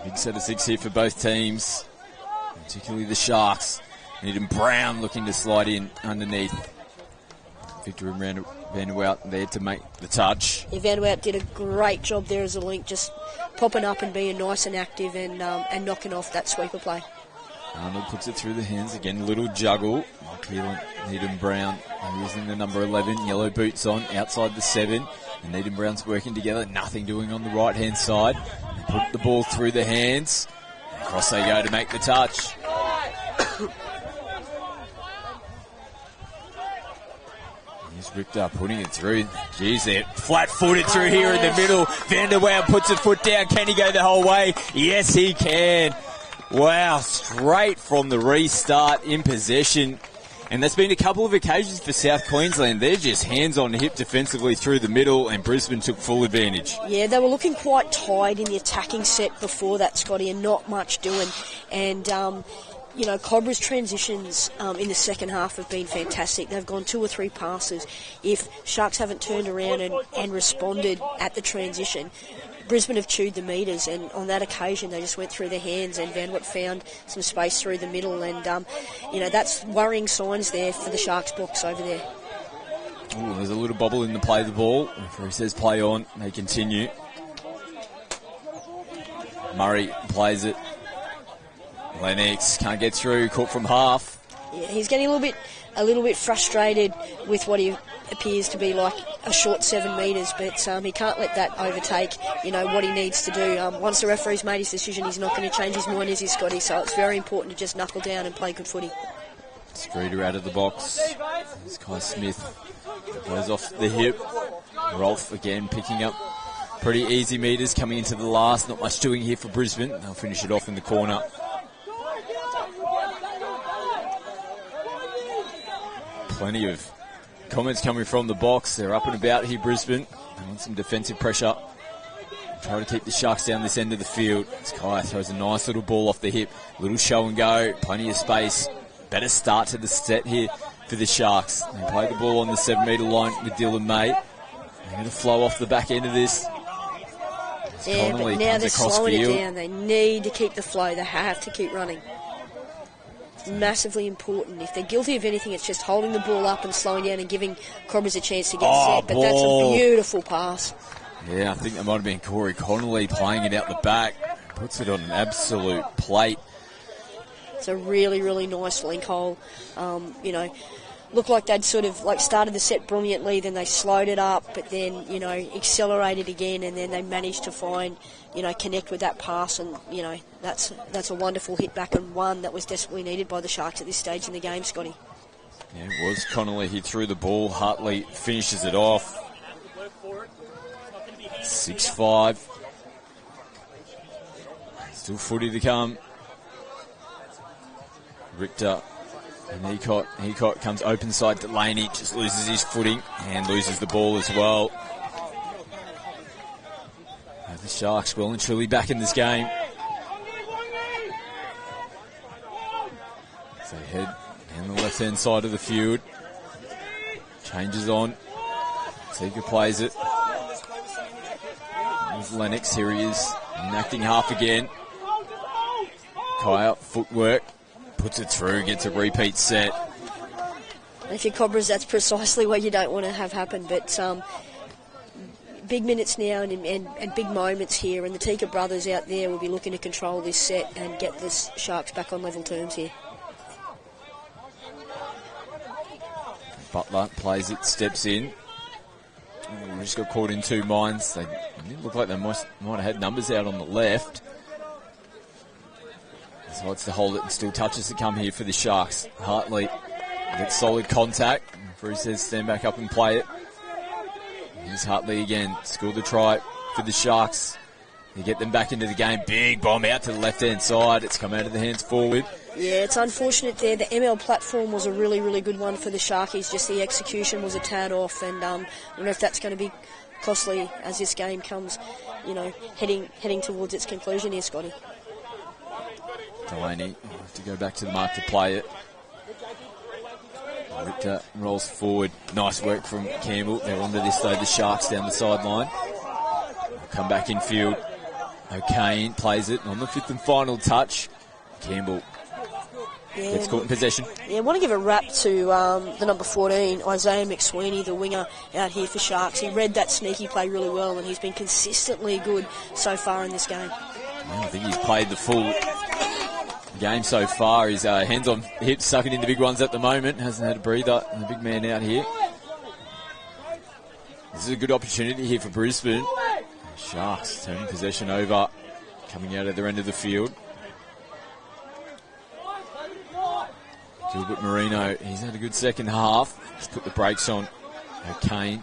Big set of 6 here for both teams, particularly the Sharks. Needham Brown looking to slide in underneath. Victor and Vanderwout there to make the touch. Yeah, Vanderwout did a great job there as a link, just popping up and being nice and active and knocking off that sweeper play. Arnold puts it through the hands again, a little juggle. Needham Brown using the number 11, yellow boots on, outside the 7. And Needham Brown's working together, nothing doing on the right-hand side. Put the ball through the hands. Across they go to make the touch. Here's Richter putting it through. Geez, they're flat-footed through here in the middle. Vanderwout puts a foot down. Can he go the whole way? Yes, he can. Wow, straight from the restart in possession. And there's been a couple of occasions for South Queensland. They're just hands on the hip defensively through the middle, and Brisbane took full advantage. Yeah, they were looking quite tired in the attacking set before that, Scotty, and not much doing. And, Cobra's transitions in the second half have been fantastic. They've gone 2 or 3 passes. If Sharks haven't turned around and responded at the transition, Brisbane have chewed the metres, and on that occasion they just went through their hands, and Vanderwout found some space through the middle, and that's worrying signs there for the Sharks box over there. Ooh, there's a little bobble in the play of the ball. The referee says play on. They continue. Murray plays it. Lennox can't get through. Caught from half. Yeah, he's getting a little bit frustrated with what he appears to be like a short 7 metres, but he can't let that overtake, what he needs to do. Once the referee's made his decision, he's not going to change his mind, is he, Scotty? So it's very important to just knuckle down and play good footy. Streeter out of the box. There's Kai Smith. Goes off the hip. Rolf again picking up pretty easy metres coming into the last. Not much doing here for Brisbane. They'll finish it off in the corner. Plenty of comments coming from the box. They're up and about here, Brisbane. They want some defensive pressure. Try to keep the Sharks down this end of the field. Kai throws a nice little ball off the hip. Little show and go. Plenty of space. Better start to the set here for the Sharks. They play the ball on the 7 metre line with Dylan May. They're going to flow off the back end of this. Yeah, but now they're slowing it down. They need to keep the flow. They have to keep running. Massively important. If they're guilty of anything, it's just holding the ball up and slowing down and giving Cobras a chance to get set. But that's a beautiful pass. Yeah, I think that might have been Corey Connolly playing it out the back. Puts it on an absolute plate. It's a really, really nice link hole. Looked like they'd sort of started the set brilliantly, then they slowed it up, but then, accelerated again, and then they managed to find, connect with that pass, and, that's a wonderful hit back and one that was desperately needed by the Sharks at this stage in the game, Scotty. Yeah, it was Connolly. He threw the ball. Hartley finishes it off. 6-5. Still footy to come. Richter and Heacott comes open side to Laney, just loses his footing and loses the ball as well. The Sharks well and truly back in this game. So they head down the left-hand side of the field. Changes on. Seeker plays it. There's Lennox, here he is, enacting half again. Kaya, footwork. Puts it through, gets a repeat set. If you're Cobras, that's precisely what you don't want to have happen. But big minutes now and big moments here, and the Tika brothers out there will be looking to control this set and get the Sharks back on level terms here. Butler plays it, steps in. We just got caught in 2 minds. They didn't look like they might have had numbers out on the left. Decides to hold it and still touches to come here for the Sharks. Hartley gets solid contact. Bruce says stand back up and play it. Here's Hartley again. Scored the try for the Sharks. They get them back into the game. Big bomb out to the left-hand side. It's come out of the hands forward. Yeah, it's unfortunate there. The ML platform was a really, really good one for the Sharkies. Just the execution was a tad off, and I don't know if that's going to be costly as this game comes, heading towards its conclusion here, Scotty. Delaney will have to go back to the mark to play it. Richter rolls forward. Nice work from Campbell. They're onto this though, the Sharks down the sideline. Come back in field. O'Kane plays it on the fifth and final touch. Campbell gets caught in possession. Yeah, I want to give a rap to the number 14, Isaiah McSweeney, the winger out here for Sharks. He read that sneaky play really well, and he's been consistently good so far in this game. Yeah, I think he's played the full game so far. His hands on hips, sucking into big ones at the moment. Hasn't had a breather. The big man out here. This is a good opportunity here for Brisbane. Sharks turning possession over, coming out of their end of the field. Gilbert Marino, he's had a good second half. He's put the brakes on. O'Kane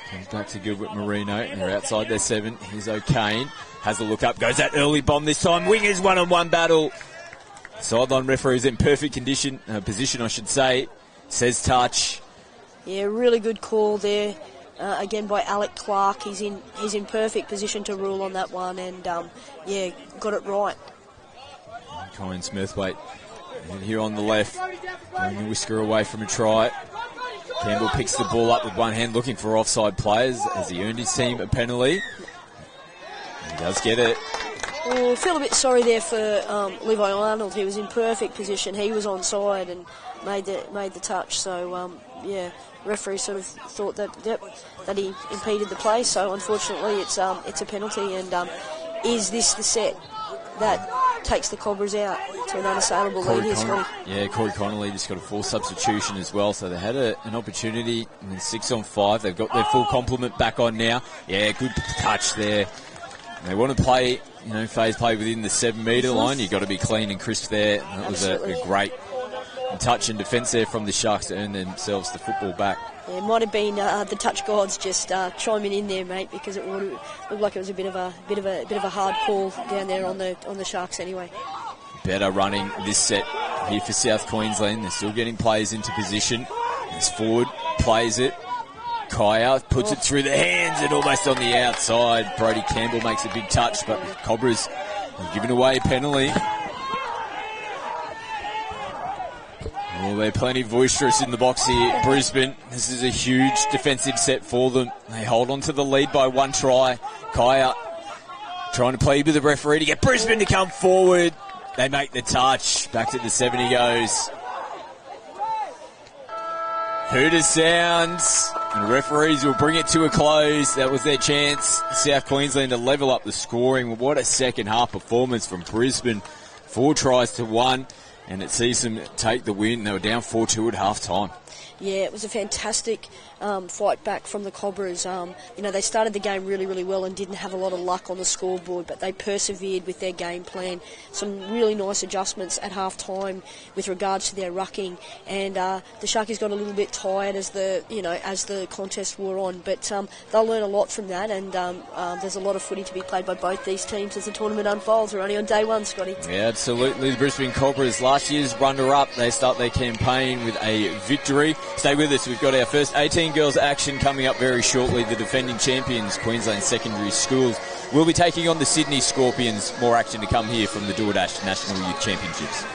comes back to Gilbert Marino. They're outside their 7. Here's O'Kane. Has a look up, goes that early bomb this time. Wingers one-on-one battle. Sideline referee's in perfect position, I should say. Says touch. Yeah, really good call there. Again by Alec Clark. He's in perfect position to rule on that one, and got it right. Colin Smithwaite. And here on the left, going to whisker away from a try. Campbell picks the ball up with one hand, looking for offside players as he earned his team a penalty. He does get it. I feel a bit sorry there for Levi Arnold. He was in perfect position. He was onside and made the touch. So referee sort of thought that he impeded the play. So unfortunately, it's a penalty. And is this the set that takes the Cobras out to an unassailable lead here, Scotty? Yeah, Corey Connolly just got a full substitution as well, so they had an opportunity in 6-on-5. They've got their full complement back on now. Yeah, good touch there. And they want to play, phase play within the 7-metre line. You've got to be clean and crisp there. That was a great touch and defence there from the Sharks to earn themselves the football back. Yeah, it might have been the touch gods just chiming in there, mate, because it would looked like it was a bit of a hard call down there on the Sharks anyway. Better running this set here for South Queensland. They're still getting players into position. This forward plays it. Kaya puts it through the hands and almost on the outside. Brody Campbell makes a big touch, but Cobras have given away a penalty. Well, they're plenty boisterous in the box here, Brisbane. This is a huge defensive set for them. They hold on to the lead by 1 try. Kaya trying to plead with the referee to get Brisbane to come forward. They make the touch. Back to the 7 he goes. Hooter sounds. And referees will bring it to a close. That was their chance. South Queensland to level up the scoring. What a second half performance from Brisbane. 4 tries to 1. And it sees them take the win. They were down 4-2 at half-time. Yeah, it was a fantastic fight back from the Cobras. They started the game really, really well and didn't have a lot of luck on the scoreboard, but they persevered with their game plan. Some really nice adjustments at half-time with regards to their rucking, and the Sharkies got a little bit tired as the contest wore on, but they'll learn a lot from that, and there's a lot of footy to be played by both these teams as the tournament unfolds. We're only on day 1, Scotty. Yeah, absolutely. The Brisbane Cobras, last year's runner-up, they start their campaign with a victory. Stay with us. We've got our first 18 girls action coming up very shortly. The defending champions, Queensland Secondary Schools, will be taking on the Sydney Scorpions. More action to come here from the DoorDash National Youth Championships.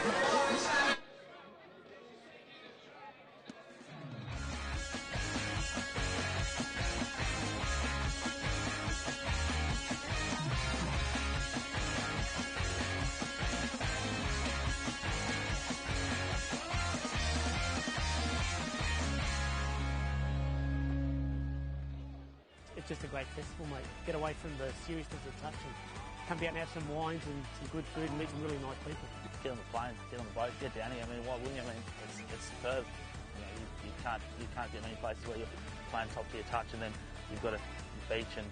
Just a great festival, mate. Get away from the seriousness of touch and come down and have some wines and some good food and meet some really nice people. Get on the plane, get on the boat, get down here. I mean, why wouldn't you? I mean, it's superb. You can't get many places where you're playing top tier touch and then you've got a beach and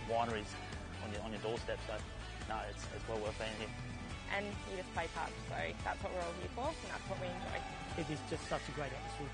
wineries on your doorstep. So no, it's well worth being here. And you just play touch, so that's what we're all here for, and that's what we enjoy. It is just such a great atmosphere.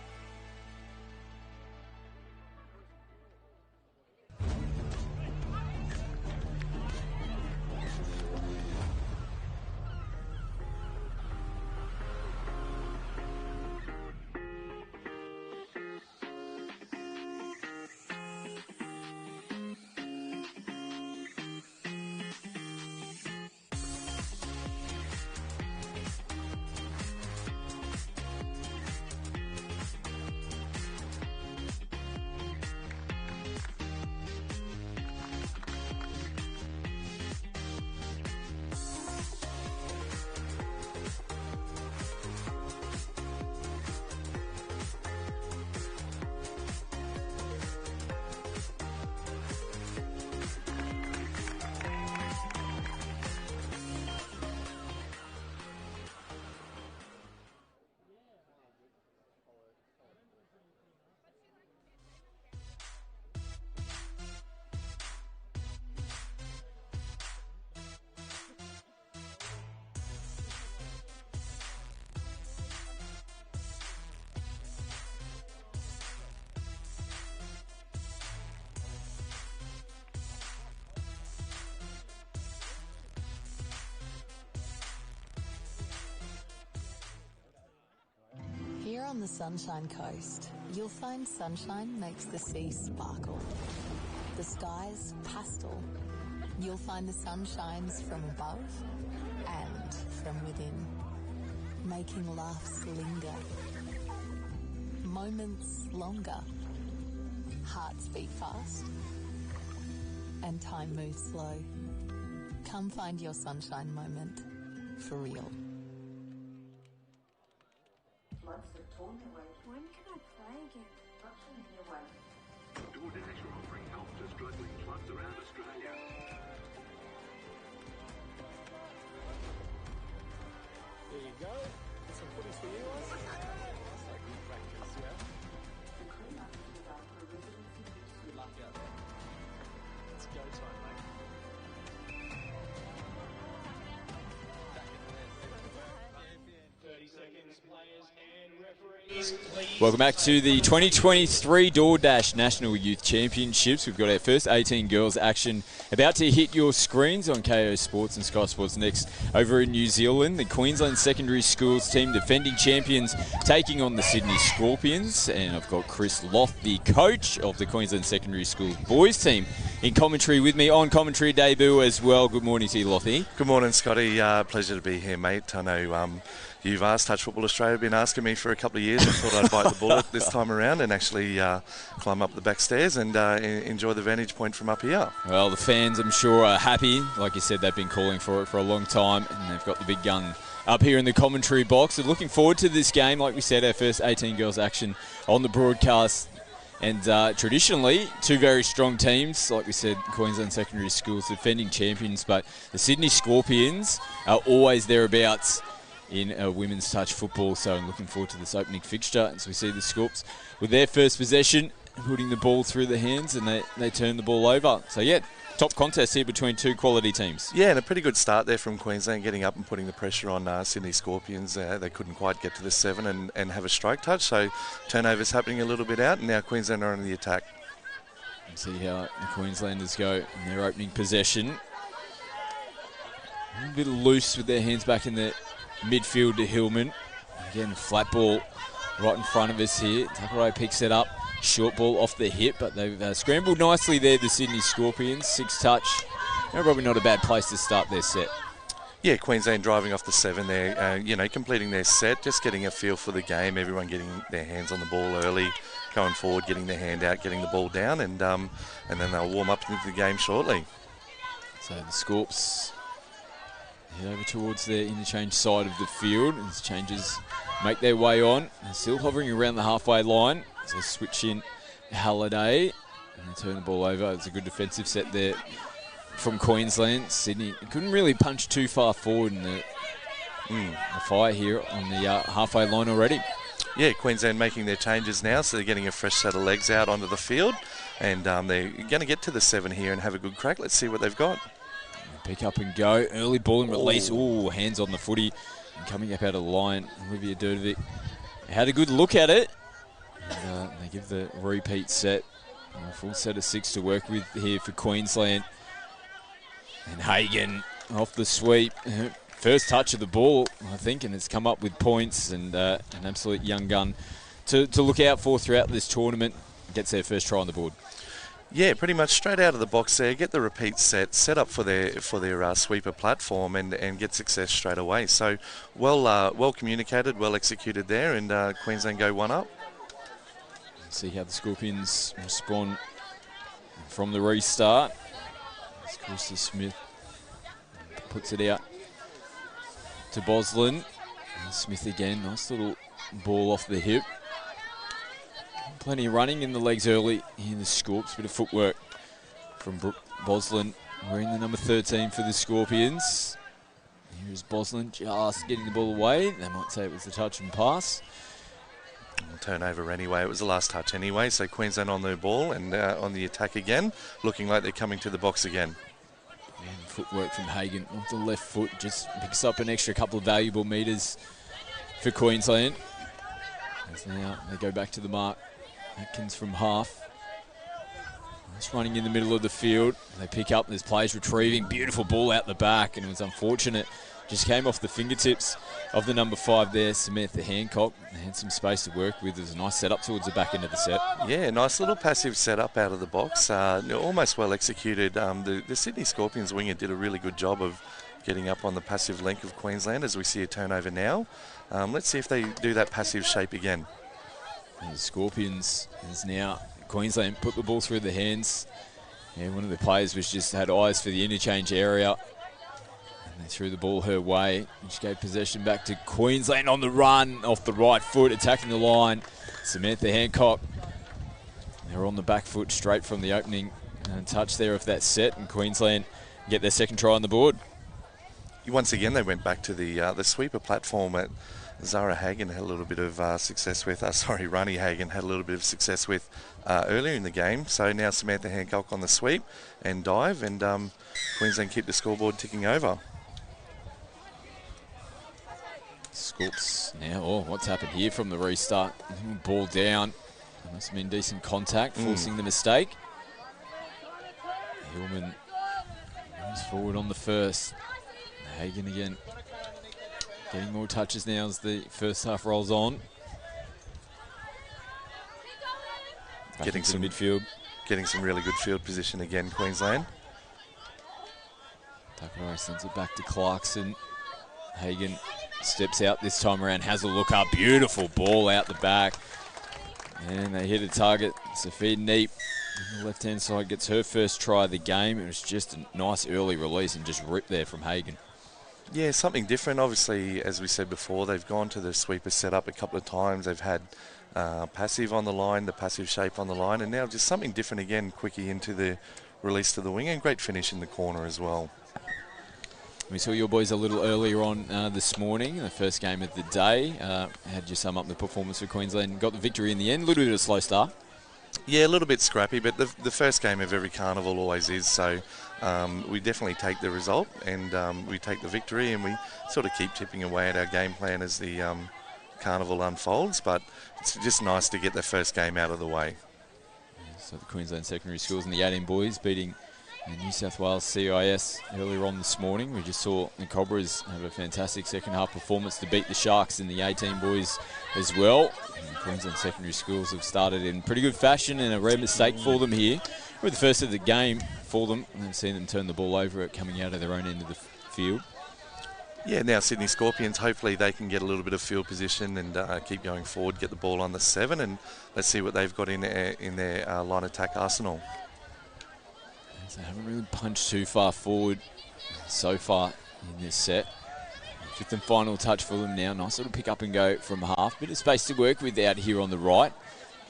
on the Sunshine Coast, you'll find sunshine makes the sea sparkle. The sky's pastel. You'll find the sun shines from above and from within, making laughs linger, moments longer, hearts beat fast, and time moves slow. Come find your sunshine moment for real. Floods have torn their way. When can I play again? Destruction in your way. DoorDash are offering help to struggling clubs around Australia. There you go. Some footies for you guys. That's like good practice, yeah? The clean-up is about the residency use. Good luck out there. It's go time, mate. 30 seconds, players and referees, please. Welcome back to the 2023 DoorDash National Youth Championships. We've got our first 18 girls action about to hit your screens on KO Sports and Sky Sports Next over in New Zealand. The Queensland Secondary Schools team, defending champions, taking on the Sydney Scorpions. And I've got Chris Loth, the coach of the Queensland Secondary Schools boys team, in commentary with me on commentary debut as well. Good morning to you, Lothy. Good morning, Scotty. Pleasure to be here, mate. I know you've asked, Touch Football Australia, been asking me for a couple of years. I thought I'd bite the bullet this time around and actually climb up the back stairs and enjoy the vantage point from up here. Well, the fans, I'm sure, are happy. Like you said, they've been calling for it for a long time, and they've got the big gun up here in the commentary box. And looking forward to this game. Like we said, our first 18 girls action on the broadcast. And traditionally, two very strong teams. Like we said, Queensland Secondary Schools, defending champions, but the Sydney Scorpions are always thereabouts in women's touch football. So I'm looking forward to this opening fixture. As we see the Scorps with their first possession, putting the ball through the hands, and they turn the ball over. So yeah, top contest here between two quality teams. Yeah, and a pretty good start there from Queensland, getting up and putting the pressure on Sydney Scorpions. They couldn't quite get to the 7 and have a strike touch, so turnovers happening a little bit out, and now Queensland are on the attack. Let's see how the Queenslanders go in their opening possession. A little bit loose with their hands back in the midfield to Hillman. Again, a flat ball right in front of us here. Takarai picks it up. Short ball off the hip, but they've scrambled nicely there, the Sydney Scorpions. 6 touch. Probably not a bad place to start their set. Yeah, Queensland driving off the 7 there, completing their set, just getting a feel for the game, everyone getting their hands on the ball early, going forward, getting their hand out, getting the ball down, and then they'll warm up into the game shortly. So the Scorps head over towards their interchange side of the field as changes make their way on. They're still hovering around the halfway line. So switch in Halliday and they turn the ball over. It's a good defensive set there from Queensland. Sydney couldn't really punch too far forward in the fire here on the halfway line already. Yeah, Queensland making their changes now, so they're getting a fresh set of legs out onto the field, and they're going to get to the 7 here and have a good crack. Let's see what they've got. Pick up and go. Early ball and release. Ooh, hands on the footy. And coming up out of the line, Olivia Durdovic had a good look at it. And, they give the repeat set. A full set of 6 to work with here for Queensland. And Hagan off the sweep. First touch of the ball, I think, and it's come up with points, and an absolute young gun to look out for throughout this tournament. Gets their first try on the board. Yeah, pretty much straight out of the box there, get the repeat set up for their sweeper platform and get success straight away. So well communicated, well executed there, and Queensland go 1 up. Let's see how the Scorpions respond from the restart. As Krista Smith puts it out to Boslin. And Smith again, nice little ball off the hip. Plenty of running in the legs early in the Scorps. Bit of footwork from Boslin, wearing the number 13 for the Scorpions. Here's Boslin just getting the ball away. They might say it was the touch and pass. Turnover anyway. It was the last touch anyway. So Queensland on their ball and on the attack again, looking like they're coming to the box again. And footwork from Hagan off the left foot just picks up an extra couple of valuable metres for Queensland. As now they go back to the mark. Atkins from half. Just running in the middle of the field. They pick up, there's players retrieving. Beautiful ball out the back, and it was unfortunate just came off the fingertips of the number 5 there, Samantha Hancock. They had some space to work with. It was a nice setup towards the back end of the set. Yeah, nice little passive setup out of the box. Almost well executed. The Sydney Scorpions winger did a really good job of getting up on the passive length of Queensland as we see a turnover now. Let's see if they do that passive shape again. And the Scorpions is now Queensland put the ball through the hands. Yeah, one of the players had eyes for the interchange area. And they threw the ball her way. And she gave possession back to Queensland on the run, off the right foot, attacking the line. Samantha Hancock. They're on the back foot straight from the opening touch there of that set, and Queensland get their second try on the board. Once again, they went back to the sweeper platform that Zara Hagen had a little bit of success with. Rani Hagen had a little bit of success with earlier in the game. So now Samantha Hancock on the sweep and dive, and Queensland keep the scoreboard ticking over. Scorps now. Oh, what's happened here from the restart? Ball down. There must have been decent contact, forcing the mistake. Hillman moves forward on the first. Hagen again. Getting more touches now as the first half rolls on. Getting some midfield. Getting some really good field position again, Queensland. Takarai sends it back to Clarkson. Hagen steps out this time around, has a look up. Beautiful ball out the back. And they hit a target. Sophie Neep on the left-hand side gets her first try of the game. It was just a nice early release and just ripped there from Hagen. Yeah, something different. Obviously, as we said before, they've gone to the sweeper setup a couple of times. They've had passive on the line, the passive shape on the line, and now just something different again, quickie into the release to the wing, and great finish in the corner as well. We saw your boys a little earlier on this morning, the first game of the day. How'd you sum up the performance for Queensland? Got the victory in the end, a little bit of a slow start. Yeah, a little bit scrappy, but the first game of every carnival always is, so we definitely take the result and we take the victory, and we sort of keep chipping away at our game plan as the carnival unfolds, but it's just nice to get the first game out of the way. So the Queensland secondary schools and the 18 boys beating the New South Wales CIS earlier on this morning. We just saw the Cobras have a fantastic second half performance to beat the Sharks and the 18 boys as well. And the Queensland secondary schools have started in pretty good fashion, and a rare mistake for them here. We're the first of the game for them, and then seeing them turn the ball over coming out of their own end of the field. Yeah, now Sydney Scorpions, hopefully they can get a little bit of field position and keep going forward, get the ball on the 7, and let's see what they've got in their line attack arsenal. They haven't really punched too far forward so far in this set. Fifth and final touch for them now. Nice little pick up and go from half. Bit of space to work with out here on the right.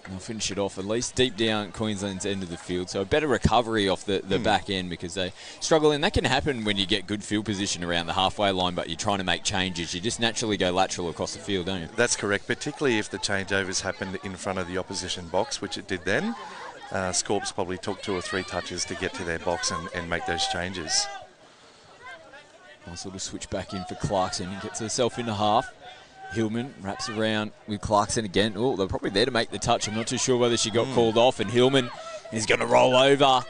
And they'll finish it off at least deep down Queensland's end of the field. So a better recovery off the back end, because they struggle. And that can happen when you get good field position around the halfway line, but you're trying to make changes. You just naturally go lateral across the field, don't you? That's correct, particularly if the changeovers happened in front of the opposition box, which it did then. Scorps probably took 2 or 3 touches to get to their box and make those changes. Nice little switch back in for Clarkson. He gets herself into half. Hillman wraps around with Clarkson again. Oh, they're probably there to make the touch. I'm not too sure whether she got called off, and Hillman is going to roll over.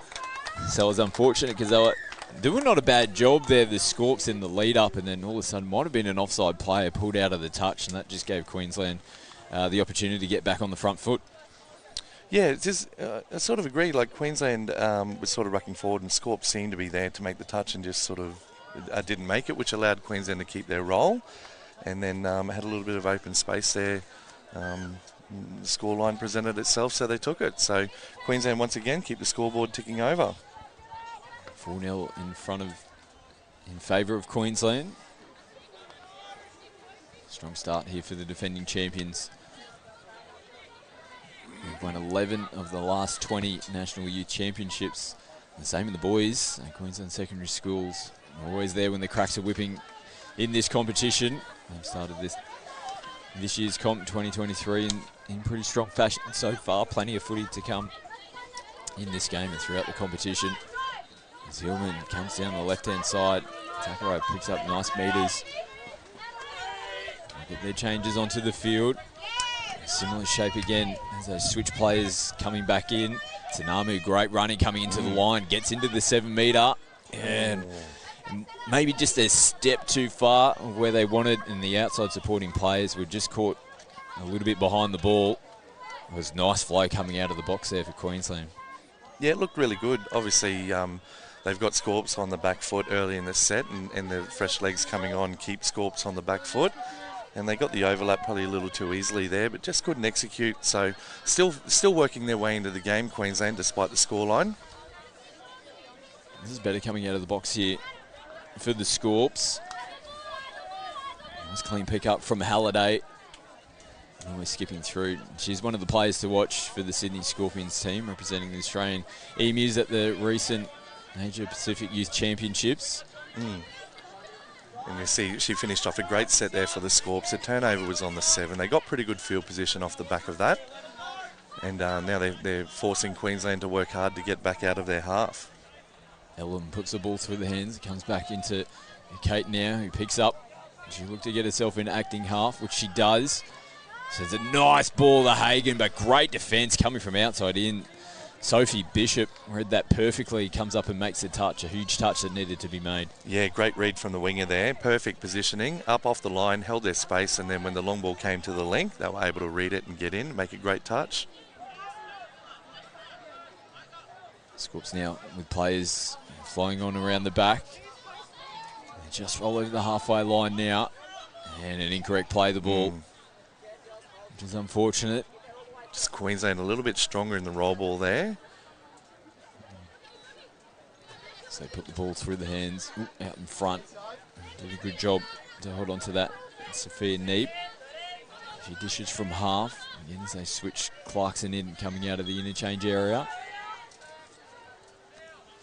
So it was unfortunate because they were doing not a bad job there, the Scorps, in the lead-up, and then all of a sudden might have been an offside player pulled out of the touch, and that just gave Queensland the opportunity to get back on the front foot. Yeah, it's just, I sort of agree. Like, Queensland was sort of rucking forward, and Scorps seemed to be there to make the touch and just sort of didn't make it, which allowed Queensland to keep their roll, and then had a little bit of open space there. The scoreline presented itself, so they took it. So Queensland once again keep the scoreboard ticking over. 4-0 in favour of Queensland. Strong start here for the defending champions. We've won 11 of the last 20 National Youth Championships. The same in the boys. Queensland secondary schools are always there when the cracks are whipping in this competition. They've started this year's comp 2023 in pretty strong fashion so far. Plenty of footy to come in this game and throughout the competition. As Hillman comes down the left-hand side, Takarai picks up nice meters. They get their changes onto the field. Similar shape again as those switch players coming back in. Tanamu, great running coming into the line, gets into the 7 metre and maybe just a step too far where they wanted, and the outside supporting players were just caught a little bit behind the ball. It was nice flow coming out of the box there for Queensland. Yeah, it looked really good. Obviously, they've got Scorps on the back foot early in the set, and the fresh legs coming on keep Scorps on the back foot. And they got the overlap probably a little too easily there, but just couldn't execute. So still working their way into the game, Queensland, despite the scoreline. This is better coming out of the box here for the Scorps. Nice clean pick up from Halliday. Always skipping through. She's one of the players to watch for the Sydney Scorpions team, representing the Australian Emus at the recent Asia Pacific Youth Championships. And you see she finished off a great set there for the Scorps. The turnover was on the 7. They got pretty good field position off the back of that. And now they're forcing Queensland to work hard to get back out of their half. Ellen puts the ball through the hands. It comes back into Kate now, who picks up. She looked to get herself in acting half, which she does. So it's a nice ball to Hagan, but great defence coming from outside in. Sophie Bishop read that perfectly, comes up and makes a touch, a huge touch that needed to be made. Yeah, great read from the winger there. Perfect positioning, up off the line, held their space, and then when the long ball came to the length, they were able to read it and get in, make a great touch. Scorps now with players flying on around the back. They just roll over the halfway line now. And an incorrect play the ball, which is unfortunate. Just Queensland a little bit stronger in the roll ball there. So they put the ball through the hands, out in front. Did a good job to hold on to that. Sophia Neep. She dishes from half. Again, as they switch Clarkson in, coming out of the interchange area.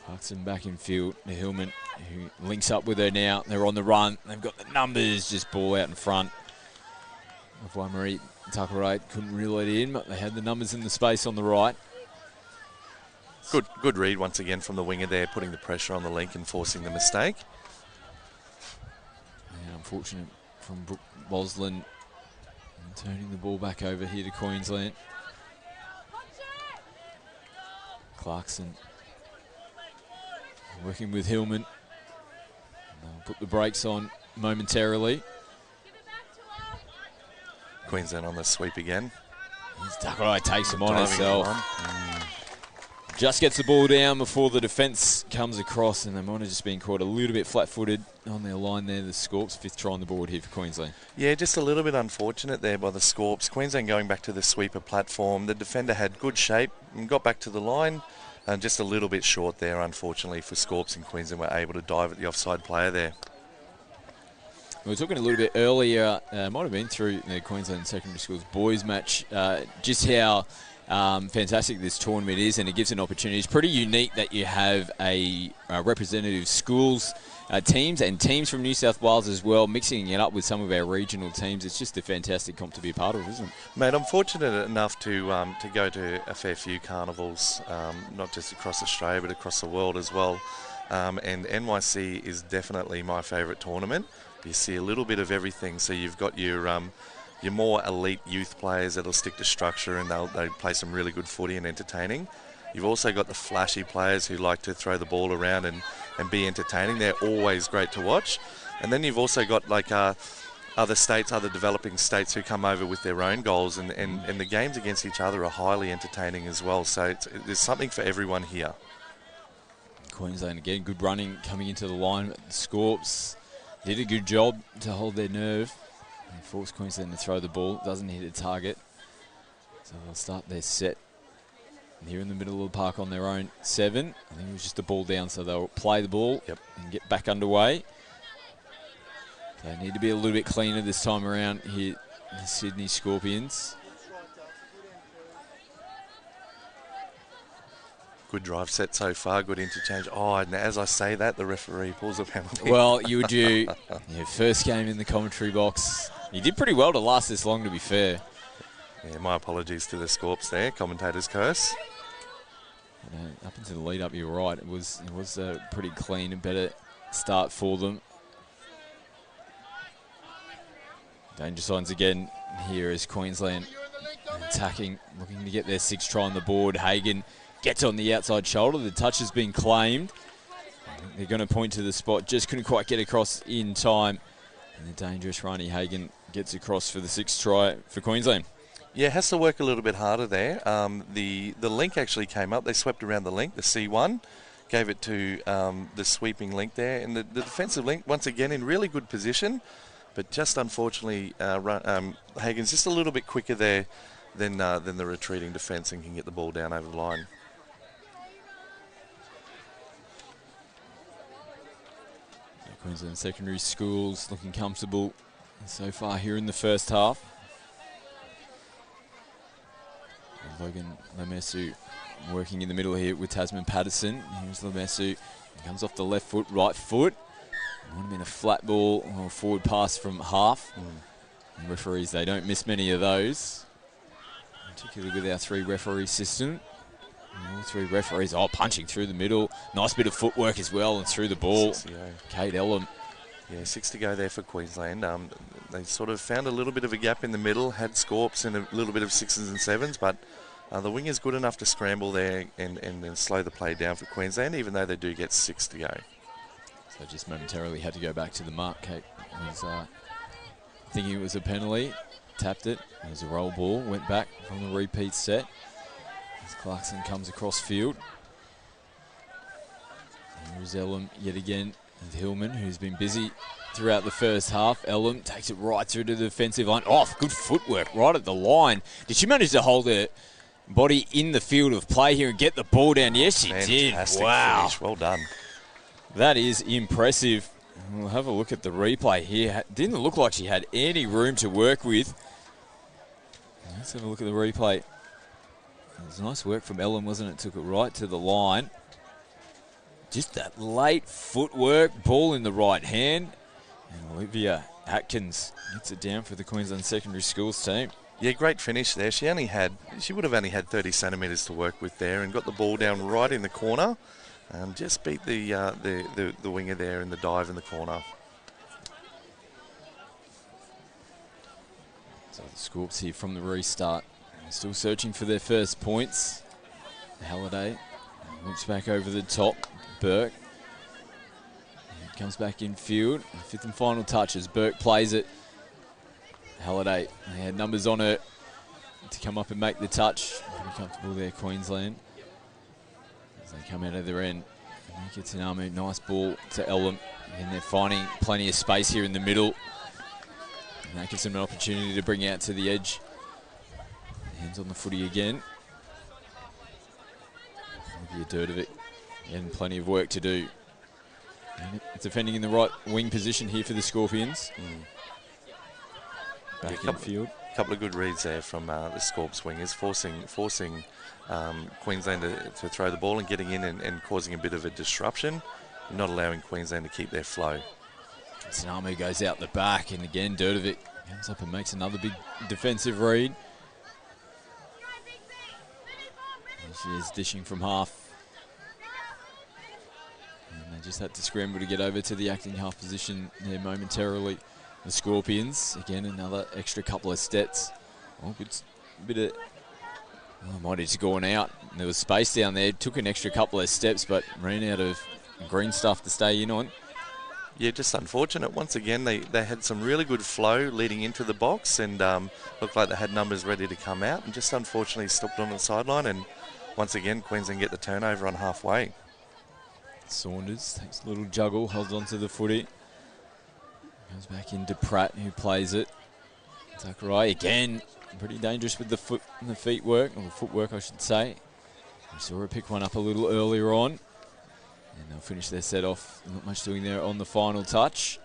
Clarkson back in field to Hillman, who links up with her now. They're on the run. They've got the numbers, just ball out in front. Of Marie Tucker-Wright couldn't reel it in, but they had the numbers in the space on the right. Good read once again from the winger there, putting the pressure on the link and forcing the mistake. Yeah, unfortunate from Brooke Boslin, turning the ball back over here to Queensland. Clarkson working with Hillman. They'll put the brakes on momentarily. Queensland on the sweep again. Tucker-Wright takes him on herself. Just gets the ball down before the defence comes across, and they might have just been caught a little bit flat-footed on their line there. The Scorps, 5th try on the board here for Queensland. Yeah, just a little bit unfortunate there by the Scorps. Queensland going back to the sweeper platform. The defender had good shape and got back to the line, and just a little bit short there, unfortunately, for Scorps, and Queensland were able to dive at the offside player there. We were talking a little bit earlier, might have been through the Queensland Secondary Schools boys match, just how fantastic this tournament is, and it gives an opportunity. It's pretty unique that you have a representative schools teams and teams from New South Wales as well, mixing it up with some of our regional teams. It's just a fantastic comp to be a part of, isn't it? Mate, I'm fortunate enough to go to a fair few carnivals, not just across Australia but across the world as well. And NYC is definitely my favourite tournament. You see a little bit of everything. So you've got your more elite youth players that'll stick to structure, and they'll play some really good footy and entertaining. You've also got the flashy players who like to throw the ball around and be entertaining. They're always great to watch. And then you've also got like other states, other developing states who come over with their own goals, and the games against each other are highly entertaining as well. So there's something for everyone here. Queensland again, good running coming into the line. The Scorps did a good job to hold their nerve and force Queensland to throw the ball. It doesn't hit a target. So they'll start their set here in the middle of the park on their own 7. I think it was just a ball down, so they'll play the ball and get back underway. They need to be a little bit cleaner this time around here, the Sydney Scorpions. Good drive set so far, good interchange. Oh, and as I say that, the referee pulls a penalty. Well, you do. Your first game in the commentary box. You did pretty well to last this long, to be fair. Yeah, my apologies to the Scorps there. Commentator's curse. Up into the lead up, you're right. It was a pretty clean and better start for them. Danger signs again here as Queensland attacking, looking to get their 6th try on the board. Hagan gets on the outside shoulder. The touch has been claimed. I think they're going to point to the spot. Just couldn't quite get across in time. And the dangerous Ronnie Hagan gets across for the 6th try for Queensland. Yeah, has to work a little bit harder there. The link actually came up. They swept around the link, the C1, gave it to the sweeping link there. And the defensive link, once again, in really good position. But just unfortunately, Hagan's just a little bit quicker there than the retreating defence and can get the ball down over the line. Queensland Secondary Schools looking comfortable so far here in the first half. Logan Lemesu working in the middle here with Tasman Patterson. Here's Lemesu. He comes off the left foot, right foot. Would have been a flat ball or forward pass from half. And referees, they don't miss many of those, particularly with our 3-referee system. And all 3 referees, punching through the middle. Nice bit of footwork as well and through the ball. Kate Ellum. Yeah, 6 to go there for Queensland. They sort of found a little bit of a gap in the middle, had Scorps and a little bit of 6s and 7s, but the wing is good enough to scramble there and then slow the play down for Queensland, even though they do get 6 to go. So just momentarily had to go back to the mark. Kate was thinking it was a penalty, tapped it. It was a roll ball, went back from the repeat set. As Clarkson comes across field. And here's Ellum yet again with Hillman, who's been busy throughout the first half. Ellum takes it right through to the defensive line. Good footwork right at the line. Did she manage to hold her body in the field of play here and get the ball down? Yes, she did. Wow. Finish. Well done. That is impressive. We'll have a look at the replay here. Didn't look like she had any room to work with. Let's have a look at the replay. It was nice work from Ellen, wasn't it? Took it right to the line. Just that late footwork, ball in the right hand. And Olivia Atkins gets it down for the Queensland Secondary Schools team. Yeah, great finish there. She would have only had 30 centimetres to work with there and got the ball down right in the corner. Just beat the winger there in the dive in the corner. So the Scorps here from the restart. Still searching for their first points. Halliday looks back over the top. Burke comes back in field. 5th and final touches. Burke plays it. Halliday, they had numbers on her to come up and make the touch. Pretty comfortable there, Queensland. As they come out of their end. Mika Tanamu, nice ball to Ellum. And they're finding plenty of space here in the middle. And that gives them an opportunity to bring out to the edge. Hands on the footy again. Olivia Durdovic getting plenty of work to do. And defending in the right wing position here for the Scorpions. Back in field. A couple of good reads there from the Scorps wingers, forcing Queensland to throw the ball and getting in and causing a bit of a disruption, and not allowing Queensland to keep their flow. Tsunami goes out the back, and again Durdovic comes up and makes another big defensive read. And she is dishing from half. And they just had to scramble to get over to the acting half position there momentarily. The Scorpions, again, another extra couple of steps. Good bit of... might have just gone out. There was space down there. Took an extra couple of steps, but ran out of green stuff to stay in on. Yeah, just unfortunate. Once again, they had some really good flow leading into the box and looked like they had numbers ready to come out, and just unfortunately stopped on the sideline, and once again, Queensland get the turnover on halfway. Saunders takes a little juggle, holds on to the footy. Goes back into Pratt, who plays it. Zakarai again, pretty dangerous with the foot and the feet work, or the footwork I should say. We saw her pick one up a little earlier on. And they'll finish their set off. Not much doing there on the final touch.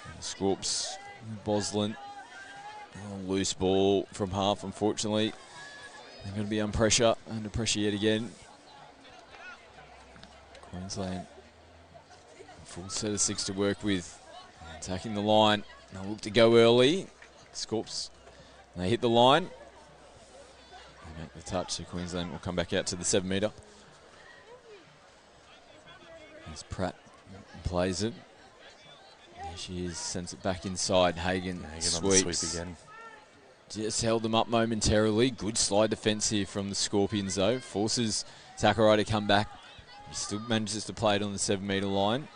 And the Scorps, Boslin. Loose ball from half, unfortunately. They're going to be under pressure yet again. Queensland. Full set of 6 to work with. Attacking the line. They'll look to go early. Scorps, they hit the line. They make the touch, so Queensland will come back out to the 7 metre. As Pratt plays it. There she is, sends it back inside. Hagan sweeps. On the sweep again. Just held them up momentarily. Good slide defence here from the Scorpions though. Forces Sakurai to come back He still manages to play it on the 7-metre line.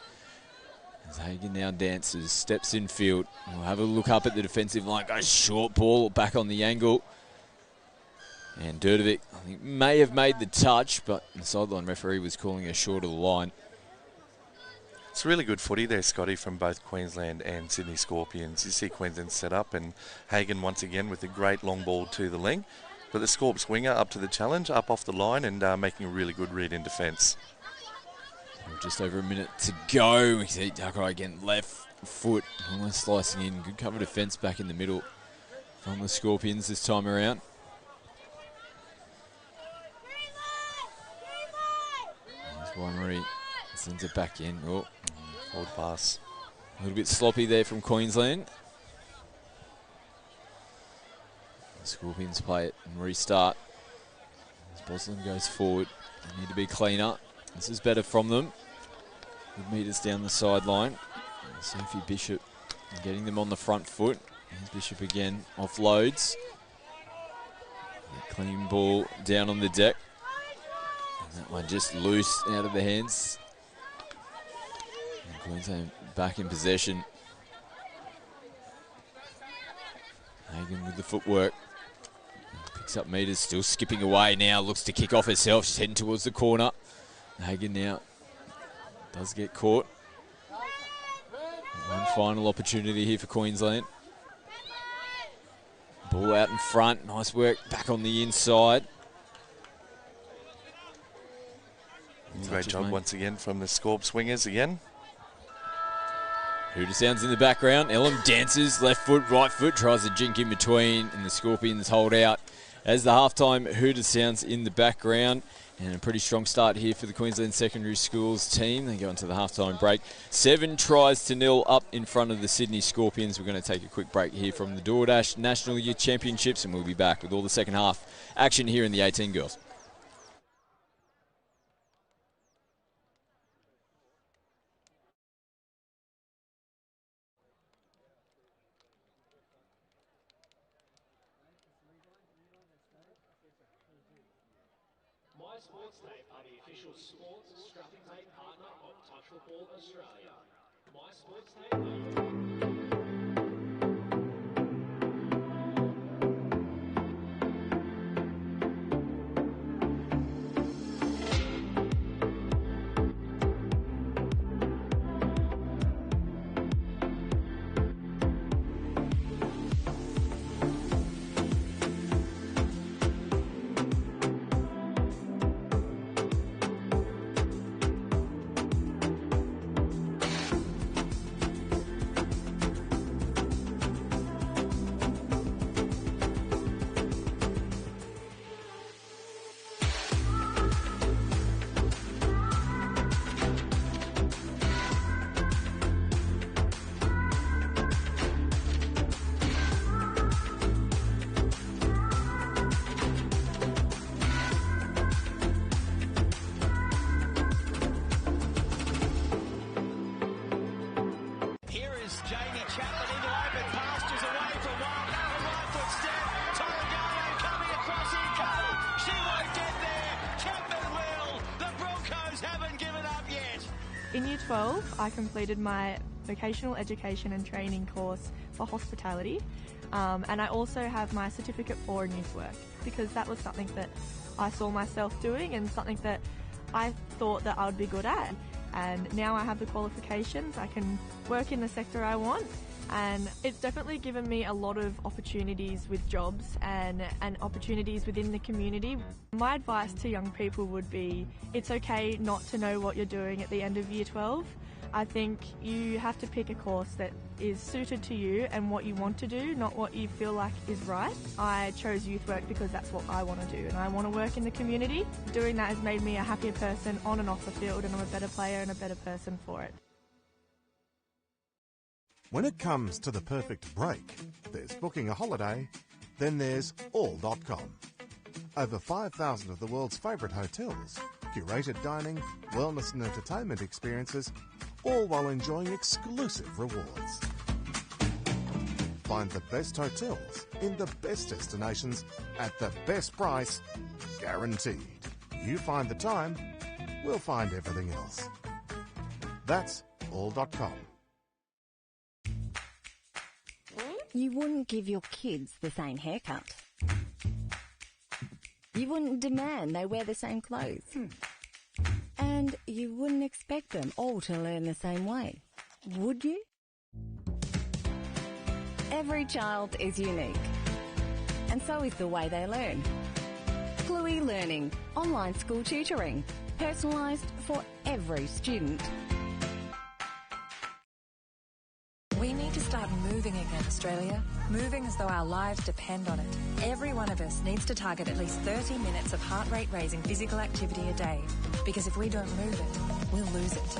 As Hagen now dances, steps in field. We'll have a look up at the defensive line. Goes short ball back on the angle. And Durdovic, I think, may have made the touch, but the sideline referee was calling a short of the line. It's really good footy there, Scotty, from both Queensland and Sydney Scorpions. You see Queensland set up, and Hagen once again with a great long ball to the ling. But the Scorps winger up to the challenge, up off the line, and making a really good read in defence. Just over a minute to go. We see Darkrai again, left foot, almost slicing in. Good cover defence back in the middle from the Scorpions this time around. There's Waimarie, sends it back in. Oh, forward pass. A little bit sloppy there from Queensland. The Scorpions play it and restart. As Boslin goes forward, they need to be cleaner. This is better from them. Good metres down the sideline. Sophie Bishop getting them on the front foot. Here's Bishop again, offloads. A clean ball down on the deck. And that one just loose out of the hands. And Queensland back in possession. Hagen with the footwork. Picks up metres, still skipping away now. Looks to kick off herself. She's heading towards the corner. Hagen now does get caught. One final opportunity here for Queensland. Ball out in front. Nice work back on the inside. Great job once again from the Scorp swingers again. Hooter sounds in the background. Elam dances, left foot, right foot, tries to jink in between, and the Scorpions hold out. As the halftime Hooter sounds in the background. And a pretty strong start here for the Queensland Secondary Schools team. They go into the halftime break. 7-0 up in front of the Sydney Scorpions. We're going to take a quick break here from the DoorDash National Youth Championships, and we'll be back with all the second half action here in the 18 girls. My Sports Tape are the official sports strapping tape partner of Touch Football Australia. My Sports Tape. In Year 12, I completed my vocational education and training course for hospitality, and I also have my certificate for youth work because that was something that I saw myself doing and something that I thought that I would be good at. And now I have the qualifications, I can work in the sector I want, and it's definitely given me a lot of opportunities with jobs and opportunities within the community. My advice to young people would be, it's okay not to know what you're doing at the end of Year 12. I think you have to pick a course that is suited to you and what you want to do, not what you feel like is right. I chose youth work because that's what I want to do, and I want to work in the community. Doing that has made me a happier person on and off the field, and I'm a better player and a better person for it. When it comes to the perfect break, there's booking a holiday, then there's all.com. Over 5,000 of the world's favourite hotels, curated dining, wellness and entertainment experiences, all while enjoying exclusive rewards. Find the best hotels in the best destinations at the best price, guaranteed. You find the time, we'll find everything else. That's all.com. You wouldn't give your kids the same haircut. You wouldn't demand they wear the same clothes. And you wouldn't expect them all to learn the same way, would you? Every child is unique, and so is the way they learn. Fluey Learning, online school tutoring, personalised for every student. We need to start moving again, Australia. Moving as though our lives depend on it. Every one of us needs to target at least 30 minutes of heart rate raising physical activity a day. Because if we don't move it, we'll lose it.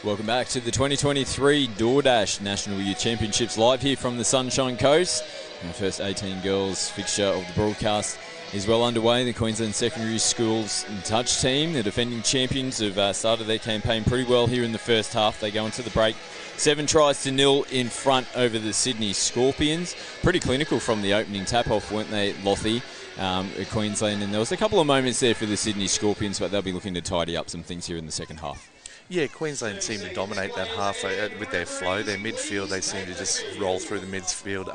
Welcome back to the 2023 DoorDash National Youth Championships, live here from the Sunshine Coast. And the first 18 girls fixture of the broadcast is well underway. The Queensland Secondary Schools touch team, the defending champions, have started their campaign pretty well here in the first half. They go into the break 7-0 in front over the Sydney Scorpions. Pretty clinical from the opening tap-off, weren't they, Lothy, at Queensland? And there was a couple of moments there for the Sydney Scorpions, but they'll be looking to tidy up some things here in the second half. Yeah, Queensland seem to dominate that half with their flow. Their midfield, they seem to just roll through the midfield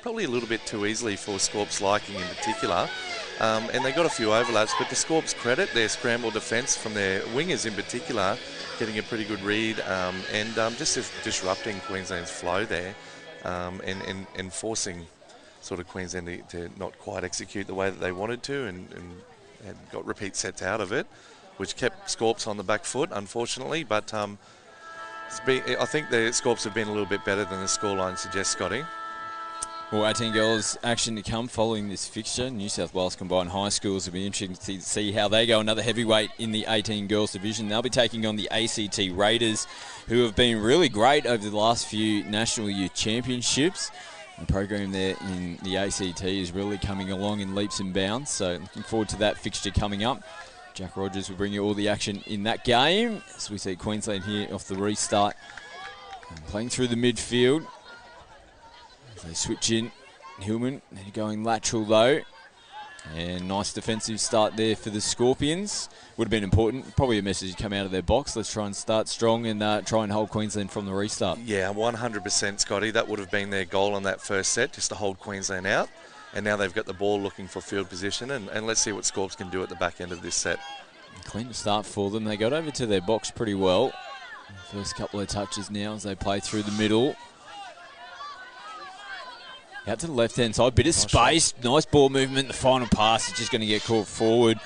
probably a little bit too easily for Scorp's liking in particular. And they got a few overlaps, but to Scorp's credit, their scramble defence from their wingers in particular, getting a pretty good read and just disrupting Queensland's flow there and forcing sort of Queensland to not quite execute the way that they wanted to and got repeat sets out of it, which kept Scorps on the back foot, unfortunately. But I think the Scorps have been a little bit better than the scoreline suggests, Scotty. Well, 18 girls action to come following this fixture. New South Wales Combined High Schools will be interesting to see how they go. Another heavyweight in the 18 girls division. They'll be taking on the ACT Raiders, who have been really great over the last few National Youth Championships. The program there in the ACT is really coming along in leaps and bounds, so looking forward to that fixture coming up. Jack Rogers will bring you all the action in that game. As we see Queensland here off the restart, playing through the midfield. As they switch in, Hillman, they're going lateral though. And nice defensive start there for the Scorpions. Would have been important. Probably a message to come out of their box. Let's try and start strong and try and hold Queensland from the restart. Yeah, 100%, Scotty. That would have been their goal on that first set, just to hold Queensland out. And now they've got the ball looking for field position, and let's see what Scorps can do at the back end of this set. Clean start for them. They got over to their box pretty well. First couple of touches now as they play through the middle. Out to the left-hand side, bit of space. Nice ball movement. The final pass is just going to get called forward.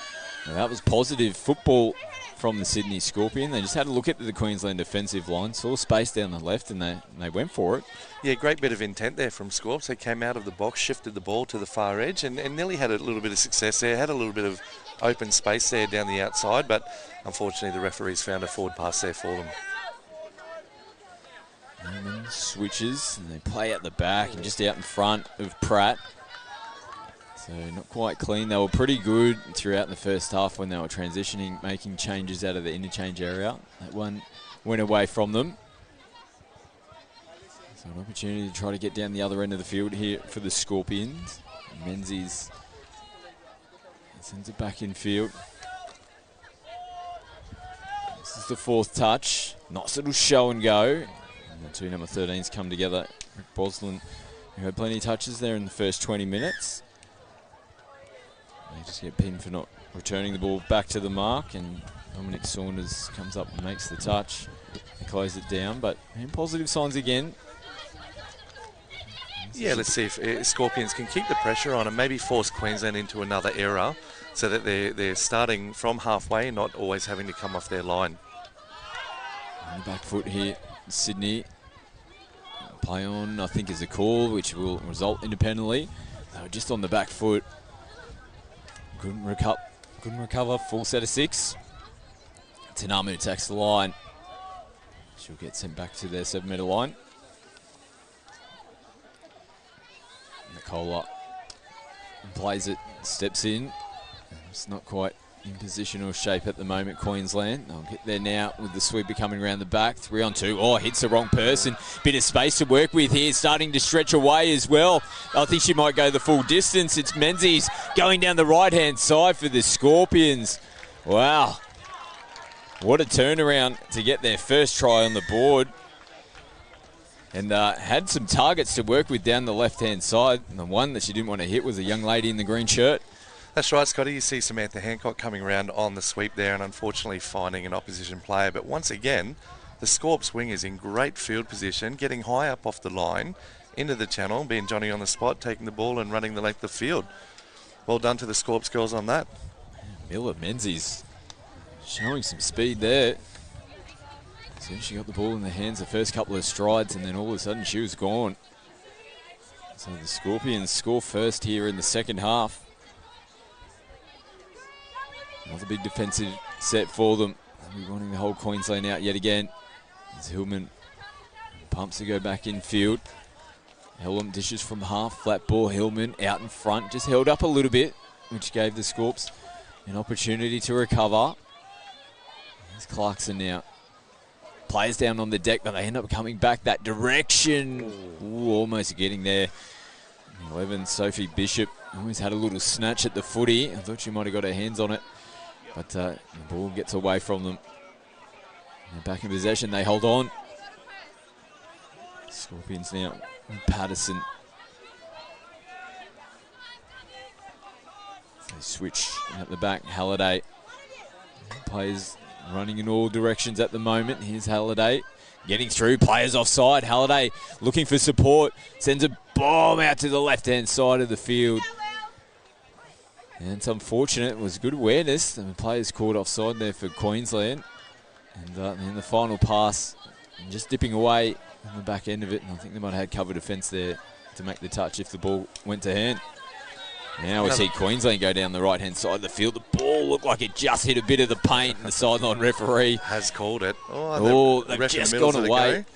Now, that was positive football from the Sydney Scorpion. They just had a look at the Queensland defensive line, saw space down the left, and they went for it. Yeah, great bit of intent there from Scorps. They came out of the box, shifted the ball to the far edge, and nearly had a little bit of success there. Had a little bit of open space there down the outside, but unfortunately the referees found a forward pass there for them. And then switches, and they play at the back and just out in front of Pratt. So not quite clean. They were pretty good throughout the first half when they were transitioning, making changes out of the interchange area. That one went away from them. So an opportunity to try to get down the other end of the field here for the Scorpions. Menzies sends it back in field. This is the fourth touch. Nice little show and go. And the two number 13s come together. Rick Boslin, who had plenty of touches there in the first 20 minutes. They just get pinned for not returning the ball back to the mark, and Dominic Saunders comes up and makes the touch. They close it down, but positive signs again. Yeah, let's see if Scorpions can keep the pressure on and maybe force Queensland into another era so that they're starting from halfway and not always having to come off their line. On the back foot here, Sydney. Play on, I think, is a call, which will result independently. They were just on the back foot. Couldn't recover, full set of 6. Tanamu attacks the line. She'll get sent back to their 7-metre line. Nicola plays it, steps in. It's not quite in positional shape at the moment, Queensland. They'll get there now with the sweeper coming around the back. 3-on-2. Oh, hits the wrong person. Bit of space to work with here. Starting to stretch away as well. I think she might go the full distance. It's Menzies going down the right-hand side for the Scorpions. Wow. What a turnaround to get their first try on the board. And had some targets to work with down the left-hand side. And the one that she didn't want to hit was a young lady in the green shirt. That's right, Scotty. You see Samantha Hancock coming around on the sweep there and unfortunately finding an opposition player. But once again, the Scorps wing is in great field position, getting high up off the line, into the channel, being Johnny on the spot, taking the ball and running the length of field. Well done to the Scorps girls on that. Miller Menzies showing some speed there. As soon as she got the ball in the hands, the first couple of strides, and then all of a sudden she was gone. So the Scorpions score first here in the second half. Another big defensive set for them. They'll be wanting to hold Queensland out yet again. As Hillman pumps to go back in field. Hillman dishes from half, flat ball. Hillman out in front, just held up a little bit, which gave the Scorps an opportunity to recover. There's Clarkson now. Players down on the deck, but they end up coming back that direction. Ooh, almost getting there. 11, Sophie Bishop, always had a little snatch at the footy. I thought she might have got her hands on it. But the ball gets away from them. They're back in possession. They hold on. Scorpions now. Patterson. They switch at the back. Halliday. Players running in all directions at the moment. Here's Halliday. Getting through. Players offside. Halliday looking for support. Sends a bomb out to the left-hand side of the field. And it's unfortunate. It was good awareness. The players caught offside there for Queensland. And then the final pass, just dipping away on the back end of it. And I think they might have had cover defence there to make the touch if the ball went to hand. Now we see Queensland go down the right-hand side of the field. The ball looked like it just hit a bit of the paint. And the sideline referee has called it. They've just gone away.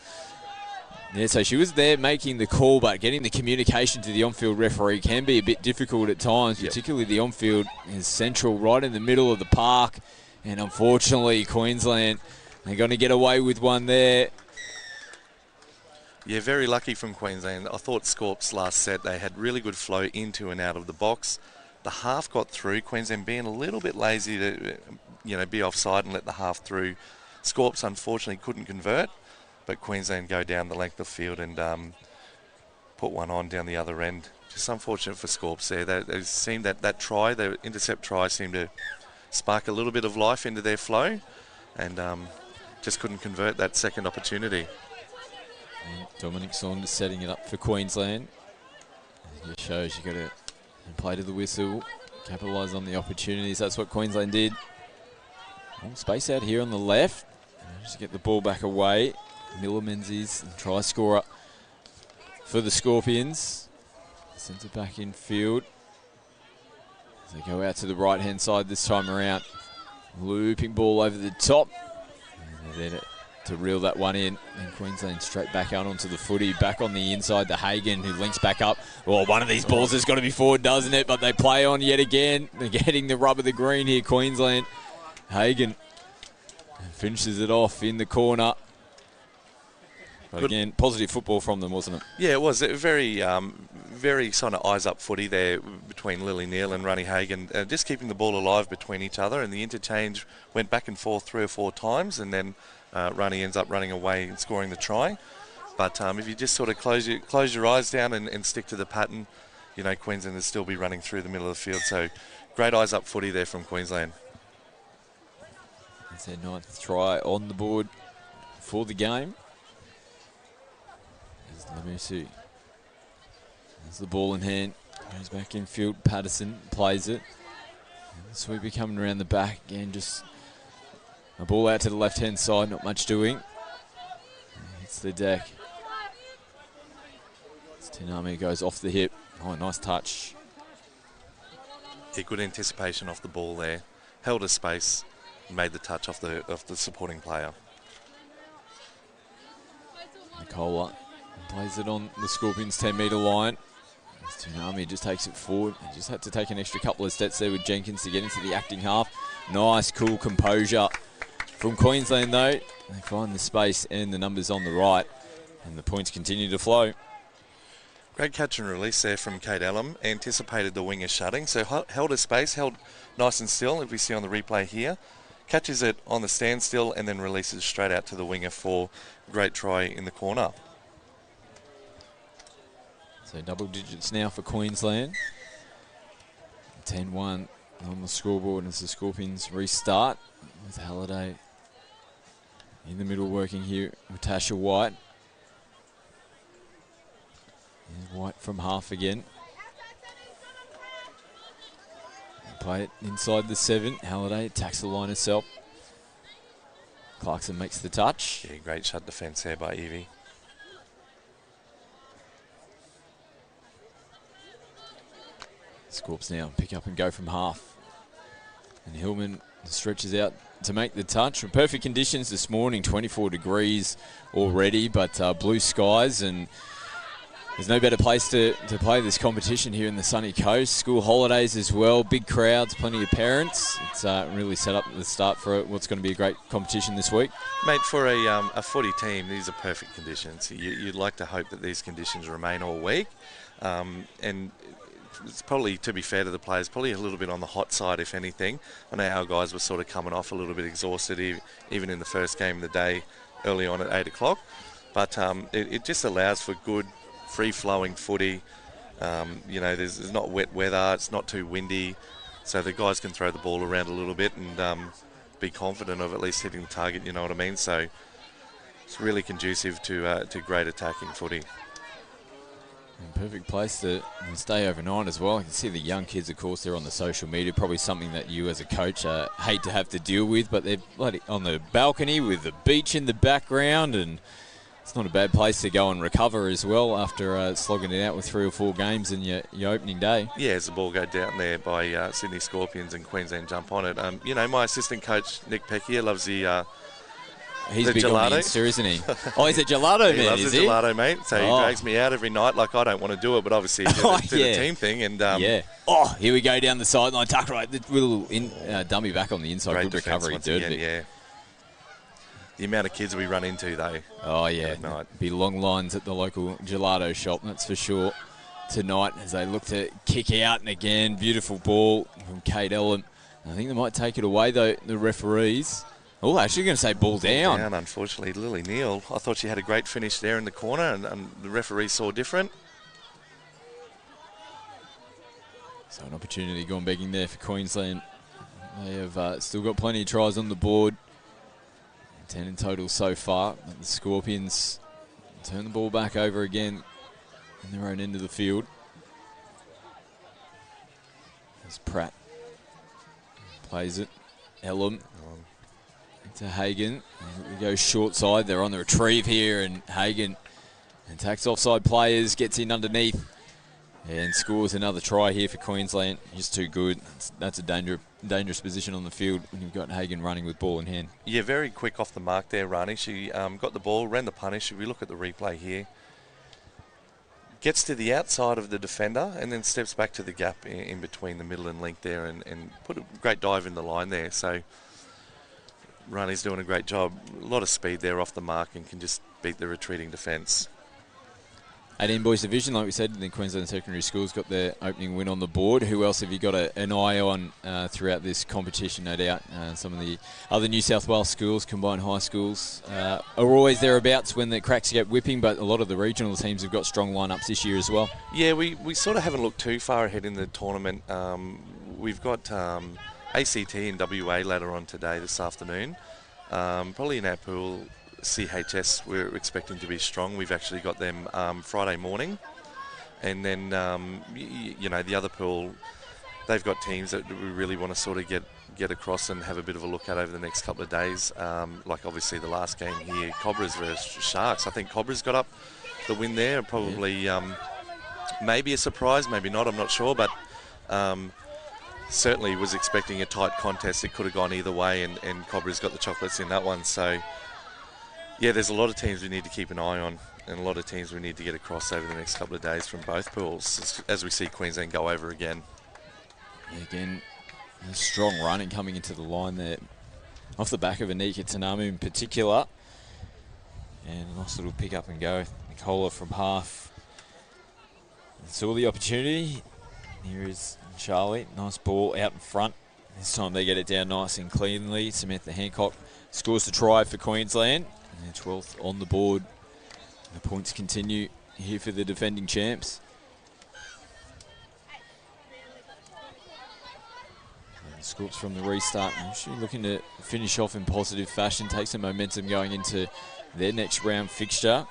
Yeah, so she was there making the call, but getting the communication to the on-field referee can be a bit difficult at times, particularly the on-field is central, right in the middle of the park. And unfortunately, Queensland, they're going to get away with one there. Yeah, very lucky from Queensland. I thought Scorps last set, they had really good flow into and out of the box. The half got through. Queensland being a little bit lazy to, be offside and let the half through. Scorps unfortunately couldn't convert. But Queensland go down the length of field and put one on down the other end. Just unfortunate for Scorps there. They seemed that try, the intercept try, seemed to spark a little bit of life into their flow, and just couldn't convert that second opportunity. And Dominic Saunders setting it up for Queensland. It shows you got to play to the whistle, capitalise on the opportunities. That's what Queensland did. Space out here on the left. Just get the ball back away. Miller Menzies, the try scorer for the Scorpions. Sends it back in field. As they go out to the right-hand side this time around. Looping ball over the top. And they're there to reel that one in. And Queensland straight back out onto the footy. Back on the inside to Hagan, who links back up. Well, one of these balls has got to be forward, doesn't it? But they play on yet again. They're getting the rub of the green here, Queensland. Hagan finishes it off in the corner. But again, positive football from them, wasn't it? Yeah, it was. Very sort of eyes-up footy there between Lily Neal and Ronnie Hagan. Just keeping the ball alive between each other, and the interchange went back and forth 3 or 4 times, and then Ronnie ends up running away and scoring the try. But if you just sort of close your eyes down and stick to the pattern, Queensland will still be running through the middle of the field. So great eyes-up footy there from Queensland. It's their 9th try on the board for the game. Let me see. There's the ball in hand. Goes back in field. Patterson plays it. And the sweeper coming around the back. Again, just a ball out to the left-hand side. Not much doing. Hits the deck. Tinami goes off the hip. Oh, nice touch. Yeah, good anticipation off the ball there. Held a space. Made the touch off the supporting player. Nicola plays it on the Scorpions 10-metre line. Tsunami just takes it forward. He just had to take an extra couple of steps there with Jenkins to get into the acting half. Nice, cool composure from Queensland, though. They find the space and the numbers on the right, and the points continue to flow. Great catch and release there from Kate Ellum. Anticipated the winger shutting, so held her space, held nice and still, if we see on the replay here. Catches it on the standstill and then releases straight out to the winger for a great try in the corner. So double digits now for Queensland. 10-1 on the scoreboard as the Scorpions restart with Halliday in the middle working here with Tasha White. And White from half again. Play it inside the 7. Halliday attacks the line herself. Clarkson makes the touch. Yeah, great shut defence there by Evie. Scorps now pick up and go from half. And Hillman stretches out to make the touch. Perfect conditions this morning, 24 degrees already, but blue skies, and there's no better place to play this competition here in the sunny coast. School holidays as well, big crowds, plenty of parents. It's really set up at the start for what's going to be a great competition this week. Mate, for a footy team, these are perfect conditions. You'd like to hope that these conditions remain all week. And it's probably, to be fair to the players, probably a little bit on the hot side, if anything. I know our guys were sort of coming off a little bit exhausted, even in the first game of the day, early on at 8 o'clock. But it just allows for good, free-flowing footy. You know, there's not wet weather, it's not too windy, so the guys can throw the ball around a little bit and be confident of at least hitting the target, you know what I mean? So it's really conducive to great attacking footy. And perfect place to stay overnight as well. I can see the young kids, of course, they're on the social media, probably something that you as a coach hate to have to deal with, but they're bloody on the balcony with the beach in the background, and it's not a bad place to go and recover as well after slogging it out with 3 or 4 games in your opening day. Yeah, as the ball go down there by Sydney Scorpions and Queensland jump on it. You know, my assistant coach, Nick Peckier, loves the He's the big gelato. on the Insta, isn't he? Oh, he's a gelato He man, loves is the he? gelato, mate. So he drags me out every night. Like, I don't want to do it, but obviously it's a team thing. And yeah. Oh, here we go down the sideline. Tuck right, the little dummy back on the inside. Great Good recovery, once dude. again, yeah. The amount of kids we run into, though. Oh, yeah. Be long lines at the local gelato shop, that's for sure, tonight as they look to kick out. And again, beautiful ball from Kate Ellum. I think they might take it away, though, the referees. Oh, actually going to say ball down. Down, unfortunately, Lily Neal. I thought she had a great finish there in the corner, and the referee saw different. So an opportunity gone begging there for Queensland. They have still got plenty of tries on the board. 10 in total so far. But the Scorpions turn the ball back over again in their own end of the field. As Pratt plays it. Ellum to Hagan. We go short side. They're on the retrieve here, and Hagan attacks offside players, gets in underneath, and scores another try here for Queensland. Just too good. That's a dangerous position on the field when you've got Hagan running with ball in hand. Yeah, very quick off the mark there, Rani. She got the ball, ran the punish. If we look at the replay here, gets to the outside of the defender and then steps back to the gap in between the middle and length there and put a great dive in the line there. So Rani's doing a great job. A lot of speed there off the mark and can just beat the retreating defence. 18 boys division, like we said, the Queensland Secondary Schools got their opening win on the board. Who else have you got an eye on throughout this competition, no doubt? Some of the other New South Wales schools, combined high schools, are always thereabouts when the cracks get whipping, but a lot of the regional teams have got strong lineups this year as well. Yeah, we sort of haven't looked too far ahead in the tournament. We've got ACT and WA later on today, this afternoon. Probably in our pool, CHS we're expecting to be strong. We've actually got them Friday morning. And then, you know, the other pool, they've got teams that we really want to sort of get across and have a bit of a look at over the next couple of days. Like obviously the last game here, Cobras versus Sharks. I think Cobras got up the win there. Probably maybe a surprise, maybe not, I'm not sure. But certainly was expecting a tight contest. It could have gone either way, and Cobras got the chocolates in that one. So yeah, there's a lot of teams we need to keep an eye on, and a lot of teams we need to get across over the next couple of days from both pools as we see Queensland go over again. Yeah, again, A strong running coming into the line there. Off the back of Anika Tanamu in particular. And a nice little pick up and go. Nicola from half. Saw the opportunity. Here is Charlie. Nice ball out in front. This time they get it down nice and cleanly. Samantha Hancock scores the try for Queensland. And their 12th on the board. The points continue here for the defending champs. And the Scorps from the restart. Actually looking to finish off in positive fashion. Take some momentum going into their next round fixture.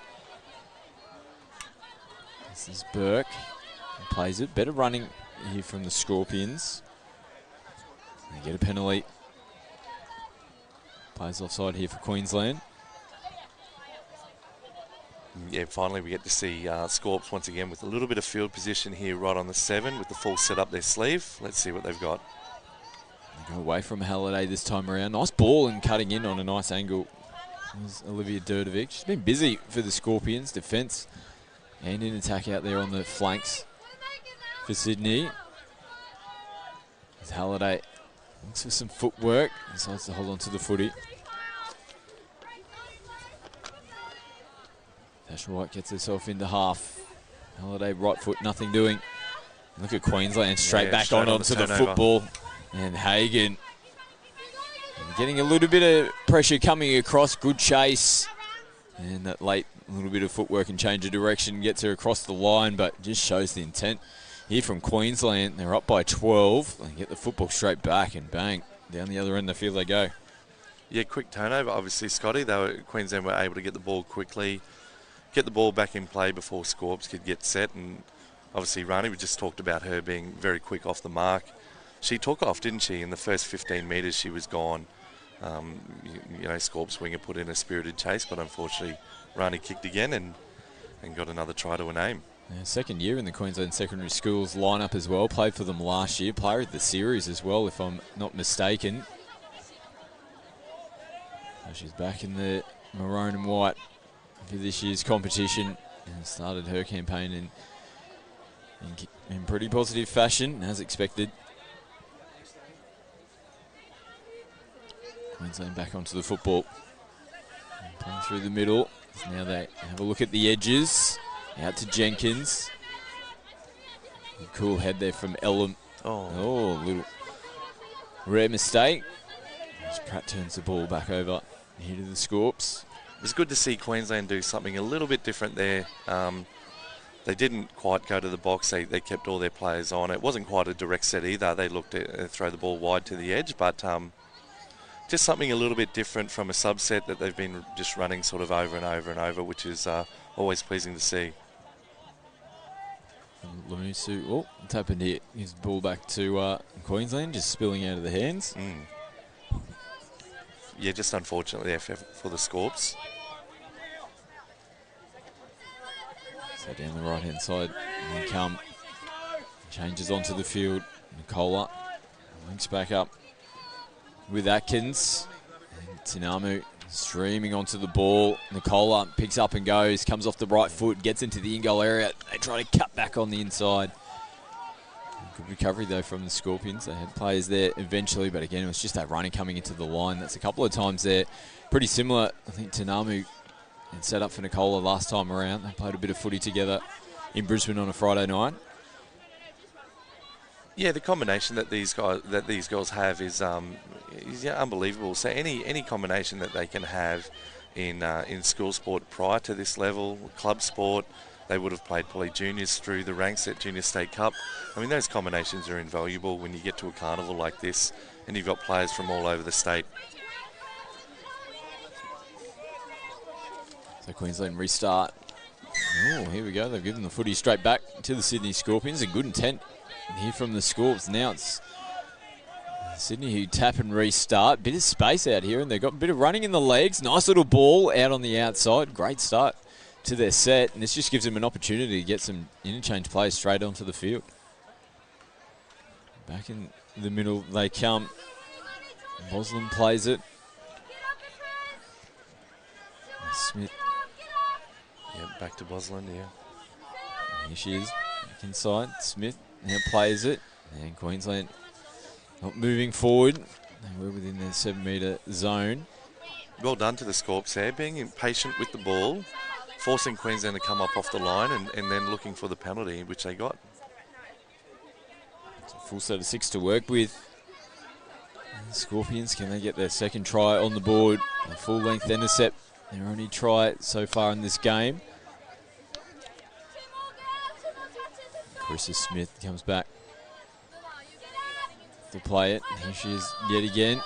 This is Burke. He plays it. Better running here from the Scorpions. They get a penalty. Plays offside here for Queensland. Yeah, finally we get to see Scorps once again with a little bit of field position here right on the 7 with the full set up their sleeve. Let's see what they've got. They go away from Halliday this time around. Nice ball and cutting in on a nice angle. There's Olivia Durdovic. She's been busy for the Scorpions. Defence and in attack out there on the flanks for Sydney. As Halliday looks for some footwork. Decides to hold on to the footy. Tasha White gets herself into half. Halliday right foot, nothing doing. Look at Queensland straight back onto the football. And Hagan getting a little bit of pressure coming across. Good chase. And that late little bit of footwork and change of direction gets her across the line, but just shows the intent here from Queensland. They're up by 12. They get the football straight back and bang, down the other end of the field they go. Yeah, quick turnover, obviously, Scotty. Queensland were able to get the ball quickly, get the ball back in play before Scorps could get set. And obviously, Rani, we just talked about her being very quick off the mark. She took off, didn't she? In the first 15 metres, she was gone. You know, Scorps winger put in a spirited chase, but unfortunately, Rani kicked again and got another try to her name. Yeah, second year in the Queensland Secondary Schools lineup as well. Played for them last year. Player of the series as well, if I'm not mistaken. So she's back in the maroon and white for this year's competition and started her campaign in pretty positive fashion, as expected. Queensland back onto the football. Playing through the middle. Now they have a look at the edges. Out to Jenkins. Cool head there from Ellum. Oh, little rare mistake. As Pratt turns the ball back over here to the Scorps. It was good to see Queensland do something a little bit different there. They didn't quite go to the box. They kept all their players on. It wasn't quite a direct set either. They looked to throw the ball wide to the edge, but just something a little bit different from a subset that they've been just running sort of over and over and over, which is always pleasing to see. Lamusu, oh, what's happened here? His ball back to Queensland, just spilling out of the hands. Yeah, just unfortunately there for the Scorps. So down the right-hand side, and come. Changes onto the field. Nicola links back up with Atkins. And Tinamu streaming onto the ball. Nicola picks up and goes, comes off the right foot, gets into the in-goal area. They try to cut back on the inside. Good recovery, though, from the Scorpions. They had players there eventually, but again, it was just that running coming into the line. That's a couple of times there. Pretty similar, I think, Tinamu had set up for Nicola last time around. They played a bit of footy together in Brisbane on a Friday night. Yeah, the combination that these girls have is unbelievable. So any combination that they can have in school sport prior to this level, club sport, they would have played probably juniors through the ranks at Junior State Cup. I mean, those combinations are invaluable when you get to a carnival like this and you've got players from all over the state. So Queensland restart. Oh, here we go. They've given the footy straight back to the Sydney Scorpions. A good intent here from the Scorps. Now it's Sydney who tap and restart. Bit of space out here, and they've got a bit of running in the legs. Nice little ball out on the outside. Great start to their set, and this just gives them an opportunity to get some interchange plays straight onto the field. Back in the middle they come. Bosland plays it. Smith. Yep, back to Bosland, yeah. Here she is, back inside. Smith now plays it, and Queensland not moving forward. They were within their 7-metre zone. Well done to the Scorps there, being impatient with the ball, forcing Queensland to come up off the line and then looking for the penalty, which they got. It's a full set of 6 to work with. And the Scorpions, can they get their second try on the board? A full-length intercept, their only try so far in this game. Carissa Smith comes back to play it. Here she is yet again.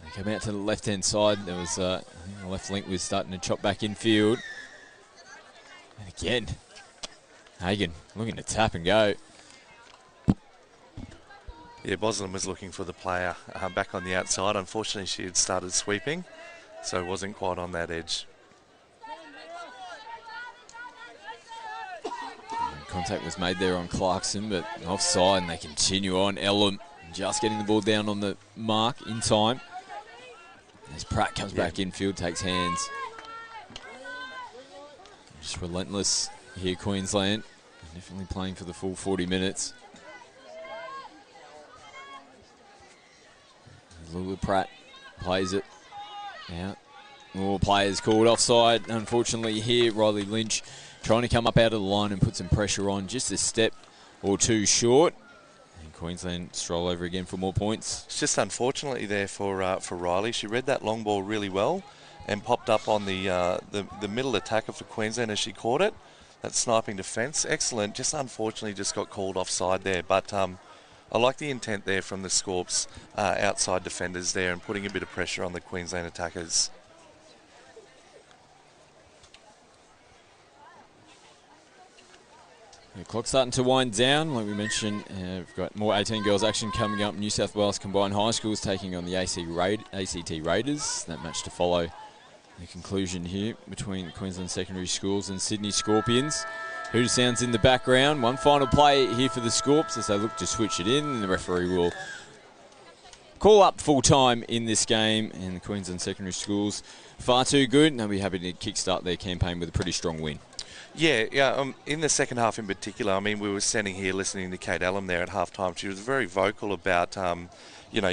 They come out to the left-hand side. There was, I think the left link was starting to chop back infield. And again, Hagan looking to tap and go. Yeah, Bosland was looking for the player back on the outside. Unfortunately, she had started sweeping, so wasn't quite on that edge. Contact was made there on Clarkson, but offside, and they continue on. Ellum just getting the ball down on the mark in time. As Pratt comes back infield, takes hands. Just relentless here, Queensland. Definitely playing for the full 40 minutes. Lula Pratt plays it out. More players called offside. Unfortunately here, Riley Lynch trying to come up out of the line and put some pressure on, just a step or two short. And Queensland stroll over again for more points. It's just unfortunately there for Riley. She read that long ball really well and popped up on the middle attacker for Queensland as she caught it. That sniping defence, excellent. Just unfortunately just got called offside there. But I like the intent there from the Scorps outside defenders there and putting a bit of pressure on the Queensland attackers. The clock's starting to wind down. Like we mentioned, we've got more 18 girls action coming up. New South Wales Combined High Schools taking on the ACT Raiders. That match to follow the conclusion here between Queensland Secondary Schools and Sydney Scorpions. Hooter sounds in the background. One final play here for the Scorps as they look to switch it in. And the referee will call up full time in this game. And the Queensland Secondary Schools far too good. And they'll be happy to kickstart their campaign with a pretty strong win. Yeah. In the second half in particular, I mean, we were standing here listening to Kate Allen there at halftime. She was very vocal about,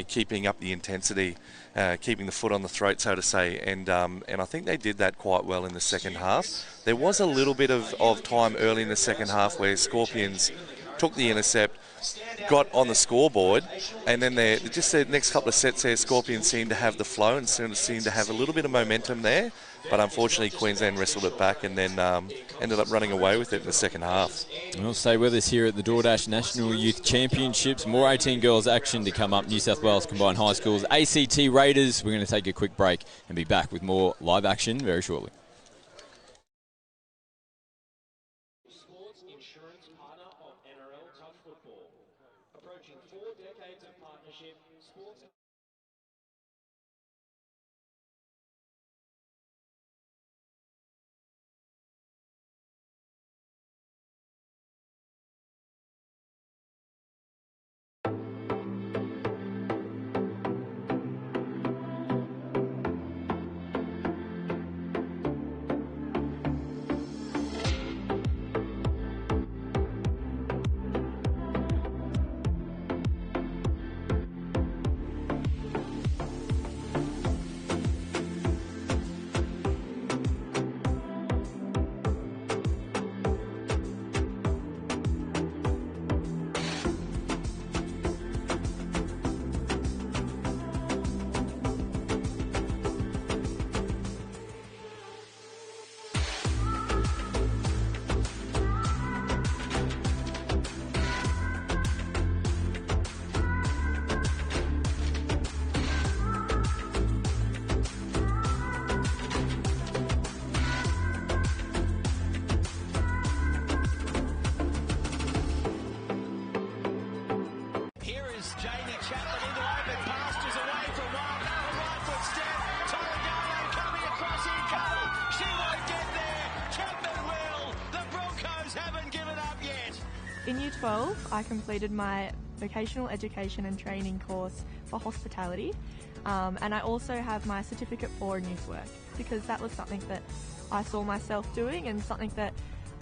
keeping up the intensity, keeping the foot on the throat, so to say. And I think they did that quite well in the second half. There was a little bit of time early in the second half where Scorpions took the intercept, got on the scoreboard, and then just the next couple of sets there, Scorpions seemed to have the flow and seemed to have a little bit of momentum there. But unfortunately, Queensland wrestled it back and then ended up running away with it in the second half. Well, stay with us here at the DoorDash National Youth Championships. More 18 girls action to come up. New South Wales Combined High Schools, ACT Raiders. We're going to take a quick break and be back with more live action very shortly. Sports insurance partner of NRL Touch Football. Approaching 4 decades of partnership, sports... In Year 12, I completed my vocational education and training course for hospitality, and I also have my certificate for youth work because that was something that I saw myself doing and something that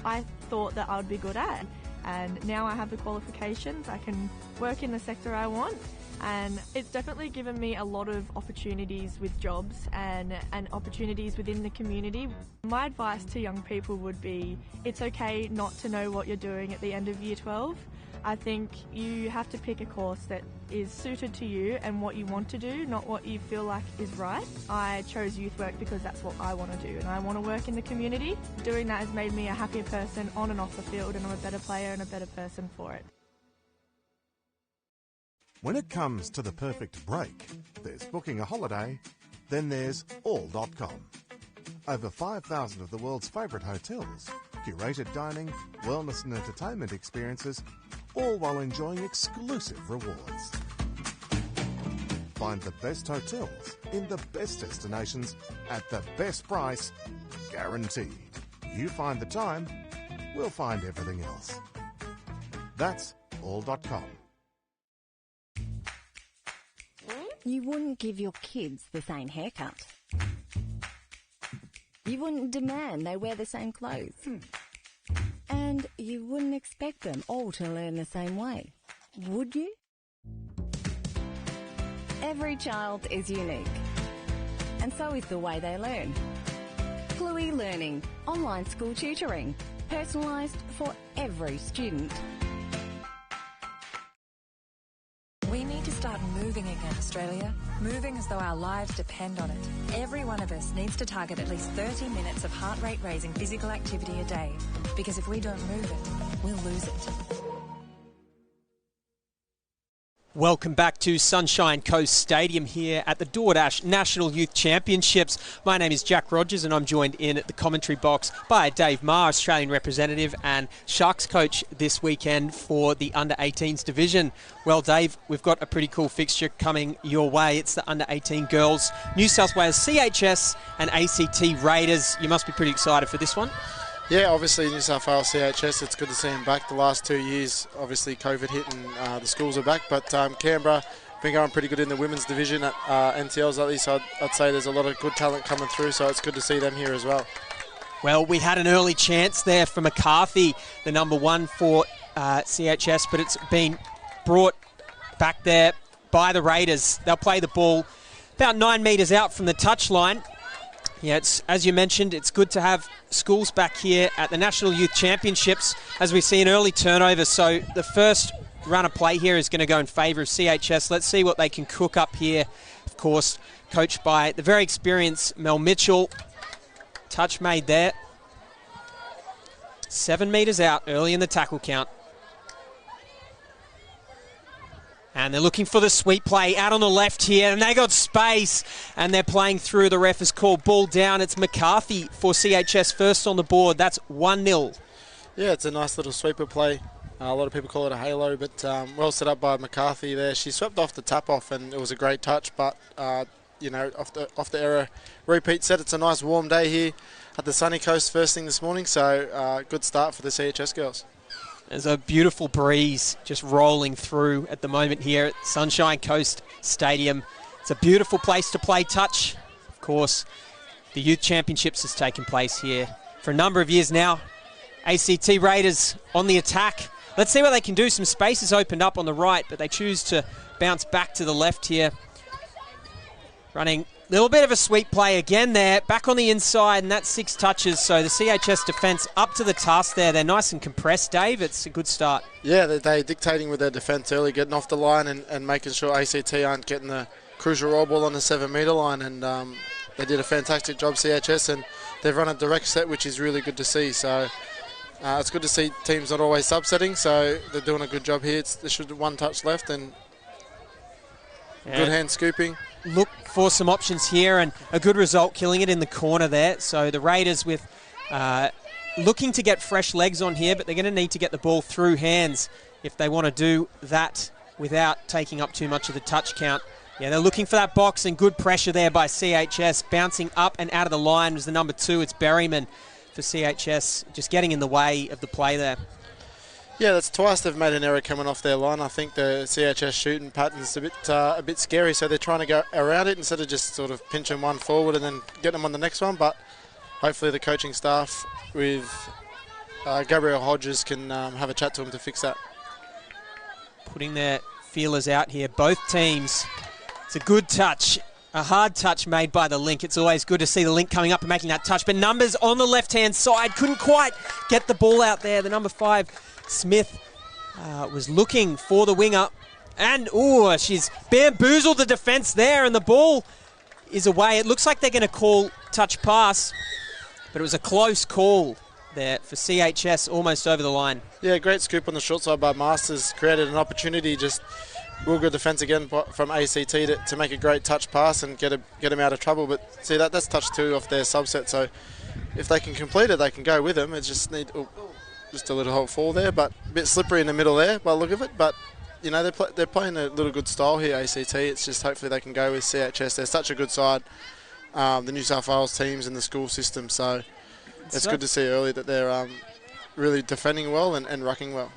I thought that I would be good at. and now I have the qualifications. I can work in the sector I want, and it's definitely given me a lot of opportunities with jobs and opportunities within the community. My advice to young people would be it's okay not to know what you're doing at the end of Year 12. I think you have to pick a course that is suited to you and what you want to do, not what you feel like is right. I chose youth work because that's what I want to do, and I want to work in the community. Doing that has made me a happier person on and off the field, and I'm a better player and a better person for it. When it comes to the perfect break, there's booking a holiday, then there's all.com. Over 5,000 of the world's favourite hotels, curated dining, wellness and entertainment experiences, all while enjoying exclusive rewards. Find the best hotels in the best destinations at the best price, guaranteed. You find the time, we'll find everything else. That's all.com. You wouldn't give your kids the same haircut. You wouldn't demand they wear the same clothes. And you wouldn't expect them all to learn the same way, would you? Every child is unique, and so is the way they learn. Fluey Learning, online school tutoring, personalised for every student. We need to start moving again, Australia. Moving as though our lives depend on it. Every one of us needs to target at least 30 minutes of heart rate raising physical activity a day. Because if we don't move it, we'll lose it. Welcome back to Sunshine Coast Stadium here at the DoorDash National Youth Championships. My name is Jack Rogers and I'm joined in the commentary box by Dave Maher, Australian representative and Sharks coach this weekend for the Under-18s division. Well, Dave, we've got a pretty cool fixture coming your way. It's the Under-18 girls, New South Wales CHS and ACT Raiders. You must be pretty excited for this one. Yeah, obviously New South Wales CHS, it's good to see them back. The last 2 years, obviously COVID hit and the schools are back, but Canberra been going pretty good in the women's division at NTLs at least. I'd say there's a lot of good talent coming through, so it's good to see them here as well. Well, we had an early chance there for McCarthy, the number one for CHS, but it's been brought back there by the Raiders. They'll play the ball about 9 metres out from the touchline. Yeah, as you mentioned, it's good to have schools back here at the National Youth Championships as we see an early turnover. So the first run of play here is going to go in favour of CHS. Let's see what they can cook up here. Of course, coached by the very experienced Mel Mitchell. Touch made there. 7 metres out early in the tackle count. And they're looking for the sweep play out on the left here, and they got space, and they're playing through. The ref has called ball down. It's McCarthy for CHS first on the board. That's 1-0. Yeah, it's a nice little sweeper play. A lot of people call it a halo, but well set up by McCarthy there. She swept off the tap-off, and it was a great touch, but, you know, off the error repeat set. It's a nice warm day here at the sunny coast first thing this morning, so good start for the CHS girls. There's a beautiful breeze just rolling through at the moment here at Sunshine Coast Stadium. It's a beautiful place to play touch. Of course, the Youth Championships has taken place here for a number of years now. ACT Raiders on the attack. Let's see what they can do. Some space has opened up on the right, but they choose to bounce back to the left here. Running a little bit of a sweep play again there. Back on the inside, and that's 6 touches. So the CHS defence up to the task there. They're nice and compressed, Dave. It's a good start. Yeah, they're dictating with their defence early, getting off the line and making sure ACT aren't getting the crucial roll ball on the 7-metre line. And they did a fantastic job, CHS, and they've run a direct set, which is really good to see. So it's good to see teams not always subsetting. So they're doing a good job here. There should be 1 touch left and good hand scooping. Look for some options here and a good result, killing it in the corner there. So the Raiders with looking to get fresh legs on here, but they're going to need to get the ball through hands if they want to do that without taking up too much of the touch count. Yeah, they're looking for that box, and good pressure there by CHS. Bouncing up and out of the line was the number 2. It's Berryman for CHS, just getting in the way of the play there. Yeah, that's twice they've made an error coming off their line. I think the CHS shooting pattern's a bit scary, so they're trying to go around it instead of just sort of pinching one forward and then getting them on the next one. But hopefully the coaching staff with Gabriel Hodges can have a chat to him to fix that. Putting their feelers out here, both teams. It's a good touch, a hard touch made by the Link. It's always good to see the Link coming up and making that touch, but numbers on the left-hand side couldn't quite get the ball out there. The number 5, Smith, was looking for the winger, and she's bamboozled the defence there, and the ball is away. It looks like they're going to call touch pass, but it was a close call there for CHS, almost over the line. Yeah, great scoop on the short side by Masters. Created an opportunity, just real good defence again from ACT to make a great touch pass and get him out of trouble. But see, that's touch 2 off their subset, so if they can complete it, they can go with them. It just need just a little fall there, but a bit slippery in the middle there by the look of it. But you know, they're playing a little good style here, ACT. It's just hopefully they can go with CHS. They're such a good side, the New South Wales teams and the school system. So it's good to see early that they're really defending well and rucking well.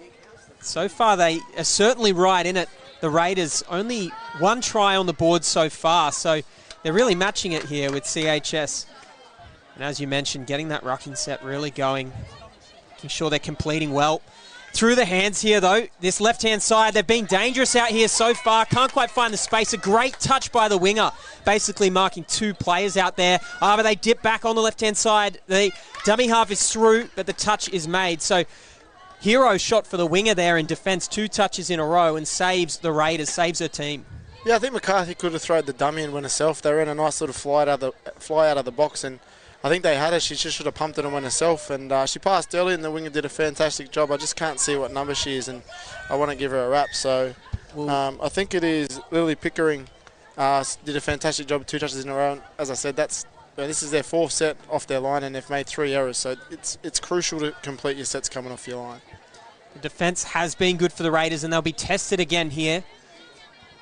So far, they are certainly right in it. The Raiders, only 1 try on the board so far, so they're really matching it here with CHS. And as you mentioned, getting that rucking set really going, making sure they're completing well. Through the hands here, though, this left-hand side, they've been dangerous out here so far. Can't quite find the space. A great touch by the winger, basically marking 2 players out there. But they dip back on the left-hand side. The dummy half is through, but the touch is made. So hero shot for the winger there in defence, 2 touches in a row, and saves the Raiders, saves her team. Yeah, I think McCarthy could have thrown the dummy and went herself. They ran a nice little fly out of the box, and I think they had her. She just should have pumped it and went herself, and she passed early, and the winger did a fantastic job. I just can't see what number she is, and I want to give her a rap. So I think it is Lily Pickering. Did a fantastic job, 2 touches in a row. And as I said, this is their 4th set off their line, and they've made 3 errors. So it's crucial to complete your sets coming off your line. The defence has been good for the Raiders, and they'll be tested again here.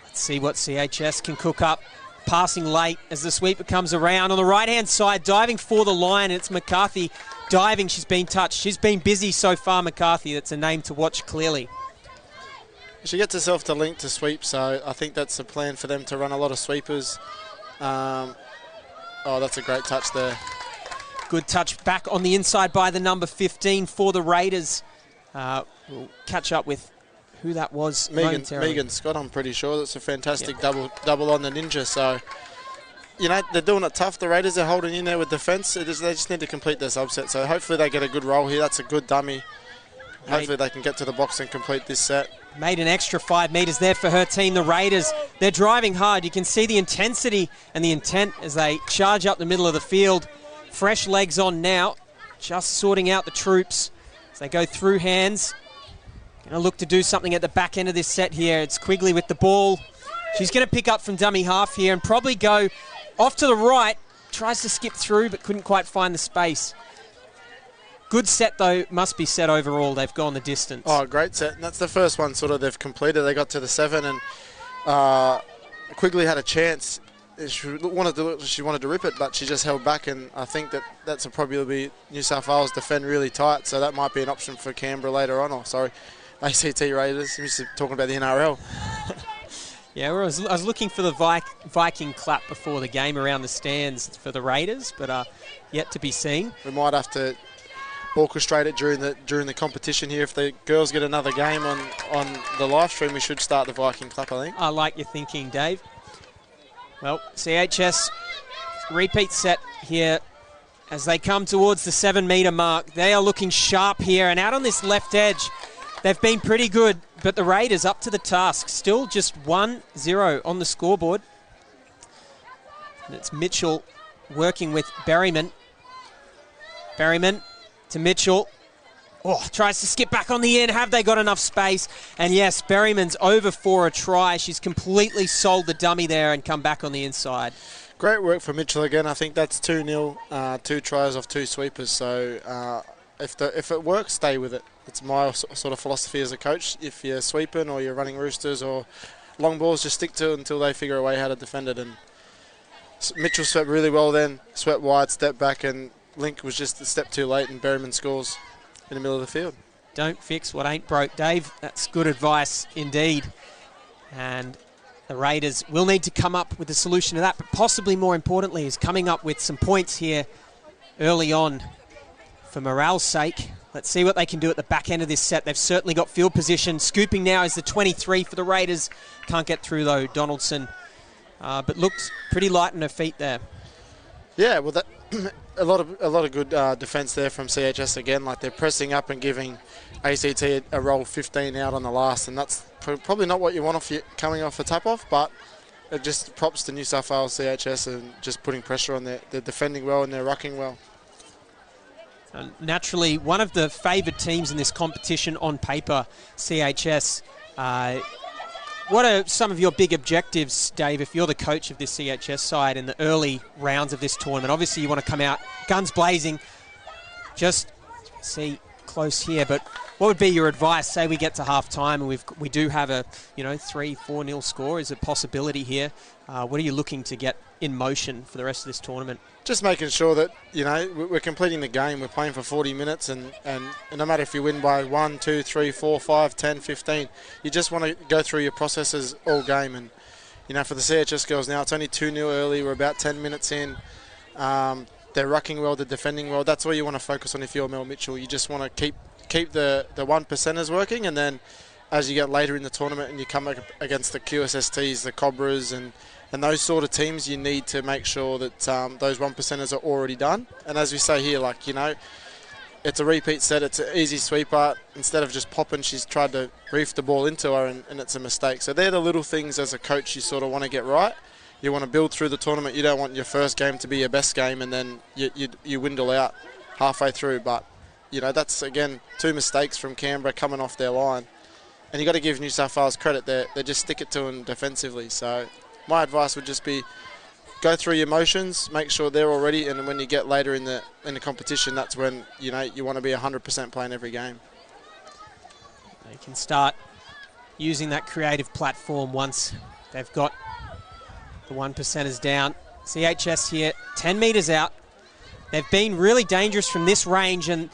Let's see what CHS can cook up. Passing late as the sweeper comes around. On the right-hand side, diving for the line, and it's McCarthy diving. She's been touched. She's been busy so far, McCarthy. That's a name to watch clearly. She gets herself to link to sweep, so I think that's a plan for them to run a lot of sweepers. That's a great touch there. Good touch back on the inside by the number 15 for the Raiders. We'll catch up with who that was momentarily. Megan Scott, I'm pretty sure. That's a fantastic double on the Ninja. So, you know, they're doing it tough. The Raiders are holding in there with defence. They just need to complete their subset. So hopefully they get a good roll here. That's a good dummy. Hopefully they can get to the box and complete this set. Made an extra 5 metres there for her team, the Raiders. They're driving hard. You can see the intensity and the intent as they charge up the middle of the field. Fresh legs on now, just sorting out the troops as they go through hands. Going to look to do something at the back end of this set here. It's Quigley with the ball. She's going to pick up from dummy half here and probably go off to the right. Tries to skip through but couldn't quite find the space. Good set, though, must be said overall. They've gone the distance. Oh, great set. And that's the first one sort of they've completed. They got to the 7 and Quigley had a chance. She wanted to rip it, but she just held back, and I think that's probably be New South Wales defend really tight, so that might be an option for Canberra later on. ACT Raiders. I'm just talking about the NRL. Yeah, I was looking for the Viking clap before the game around the stands for the Raiders, but yet to be seen. We might have to orchestrate it during the competition here. If the girls get another game on the live stream, we should start the Viking clap, I think. I like your thinking, Dave. Well, CHS repeat set here as they come towards the 7 metre mark. They are looking sharp here, and out on this left edge, they've been pretty good, but the Raiders up to the task. Still just 1-0 on the scoreboard. And it's Mitchell working with Berryman. Berryman to Mitchell. Tries to skip back on the end. Have they got enough space? And yes, Berryman's over for a try. She's completely sold the dummy there and come back on the inside. Great work for Mitchell again. I think that's 2-0, 2 tries off 2 sweepers. So if it works, stay with it. It's my sort of philosophy as a coach. If you're sweeping or you're running roosters or long balls, just stick to it until they figure a way how to defend it. And Mitchell swept really well then, swept wide, stepped back, and Link was just a step too late, and Berryman scores in the middle of the field. Don't fix what ain't broke, Dave. That's good advice indeed. And the Raiders will need to come up with a solution to that, but possibly more importantly is coming up with some points here early on for morale's sake. Let's see what they can do at the back end of this set. They've certainly got field position. Scooping now is the 23 for the Raiders. Can't get through, though, Donaldson. But looked pretty light on her feet there. Yeah, well, that a lot of good defence there from CHS again. Like, they're pressing up and giving ACT a roll 15 out on the last, and that's probably not what you want coming off a tap-off, but it just props to New South Wales CHS and just putting pressure on there. They're defending well and they're rucking well. Naturally, one of the favoured teams in this competition on paper, CHS. What are some of your big objectives, Dave, if you're the coach of this CHS side in the early rounds of this tournament? Obviously, you want to come out guns blazing. Just see close here, but what would be your advice? Say we get to half-time and we do have a 3-4-0 score. Is a possibility here? What are you looking to get in motion for the rest of this tournament? Just making sure that, we're completing the game. We're playing for 40 minutes, and no matter if you win by 1, 2, 3, 4, 5, 10, 15, you just want to go through your processes all game. And, for the CHS girls now, it's only 2-0 early. We're about 10 minutes in. They're rucking well, they're defending well. That's what you want to focus on if you're Mel Mitchell. You just want to keep the 1%ers working, and then as you get later in the tournament and you come up against the QSSTs, the Cobras, and those sort of teams, you need to make sure that those 1%ers are already done. And as we say here, it's a repeat set, it's an easy sweeper. Instead of just popping, she's tried to reef the ball into her, and it's a mistake. So they're the little things as a coach you sort of want to get right. You want to build through the tournament. You don't want your first game to be your best game, and then you dwindle out halfway through. But, that's, again, 2 mistakes from Canberra coming off their line. And you got to give New South Wales credit. They just stick it to them defensively. So my advice would just be go through your motions, make sure they're all ready, and when you get later in the competition, that's when you want to be 100% playing every game. They can start using that creative platform once they've got the 1%ers down. CHS here, 10 metres out. They've been really dangerous from this range, and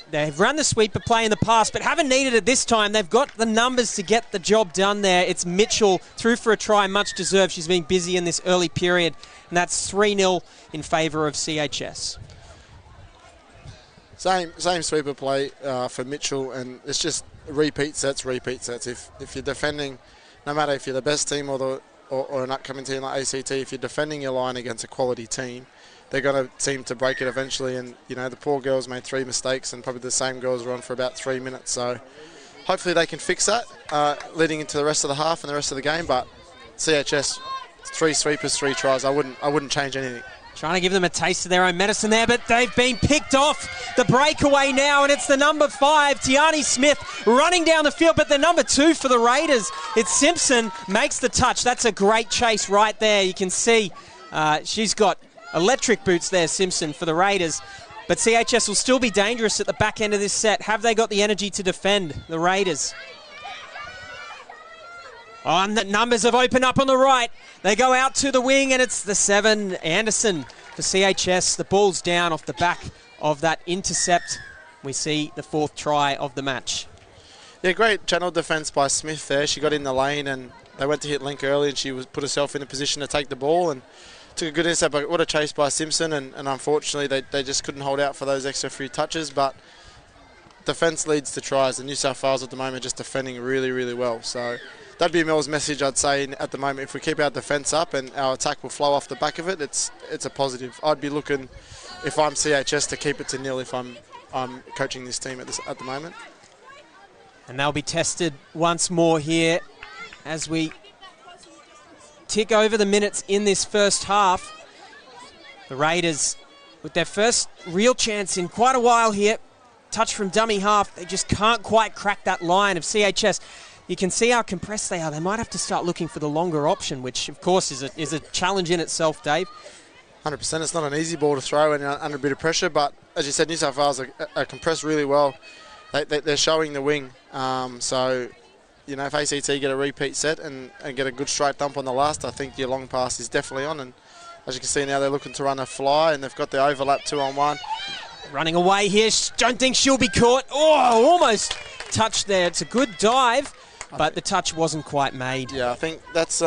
they've run the sweeper play in the past, but haven't needed it this time. They've got the numbers to get the job done there. It's Mitchell through for a try, much deserved. She's been busy in this early period, and that's 3-0 in favour of CHS. Same sweeper play for Mitchell, and it's just repeat sets. If you're defending, no matter if you're the best team or an upcoming team like ACT, if you're defending your line against a quality team, they're going to seem to break it eventually. And, the poor girls made 3 mistakes, and probably the same girls were on for about 3 minutes. So hopefully they can fix that leading into the rest of the half and the rest of the game. But CHS, 3 sweepers, 3 tries. I wouldn't change anything. Trying to give them a taste of their own medicine there, but they've been picked off. The breakaway now, and it's the number 5, Tiani Smith, running down the field, but the number 2 for the Raiders. It's Simpson, makes the touch. That's a great chase right there. You can see she's got electric boots there, Simpson, for the Raiders. But CHS will still be dangerous at the back end of this set. Have they got the energy to defend the Raiders? Oh, and the numbers have opened up on the right. They go out to the wing, and it's the 7, Anderson, for CHS. The ball's down off the back of that intercept. We see the 4th try of the match. Yeah, great channel defence by Smith there. She got in the lane, and they went to hit Link early, and she put herself in a position to take the ball, and took a good intercept. But what a chase by Simpson, and unfortunately they just couldn't hold out for those extra few touches. But defence leads to tries, and New South Wales at the moment just defending really, really well. So that'd be Mel's message, I'd say, at the moment. If we keep our defence up and our attack will flow off the back of it, it's a positive. I'd be looking, if I'm CHS, to keep it to 0 if I'm coaching this team at the moment. And they'll be tested once more here as we tick over the minutes in this first half. The Raiders, with their first real chance in quite a while here, touch from dummy half, they just can't quite crack that line of CHS. You can see how compressed they are. They might have to start looking for the longer option, which of course is a challenge in itself, Dave. 100%. It's not an easy ball to throw and under a bit of pressure, but as you said, New South Wales are compressed really well. They're showing the wing. So, if ACT get a repeat set and get a good straight dump on the last, I think your long pass is definitely on. And as you can see now, they're looking to run a fly, and they've got the overlap 2-on-1. Running away here. Don't think she'll be caught. Oh, almost touched there. It's a good dive, but the touch wasn't quite made. Yeah, I think that's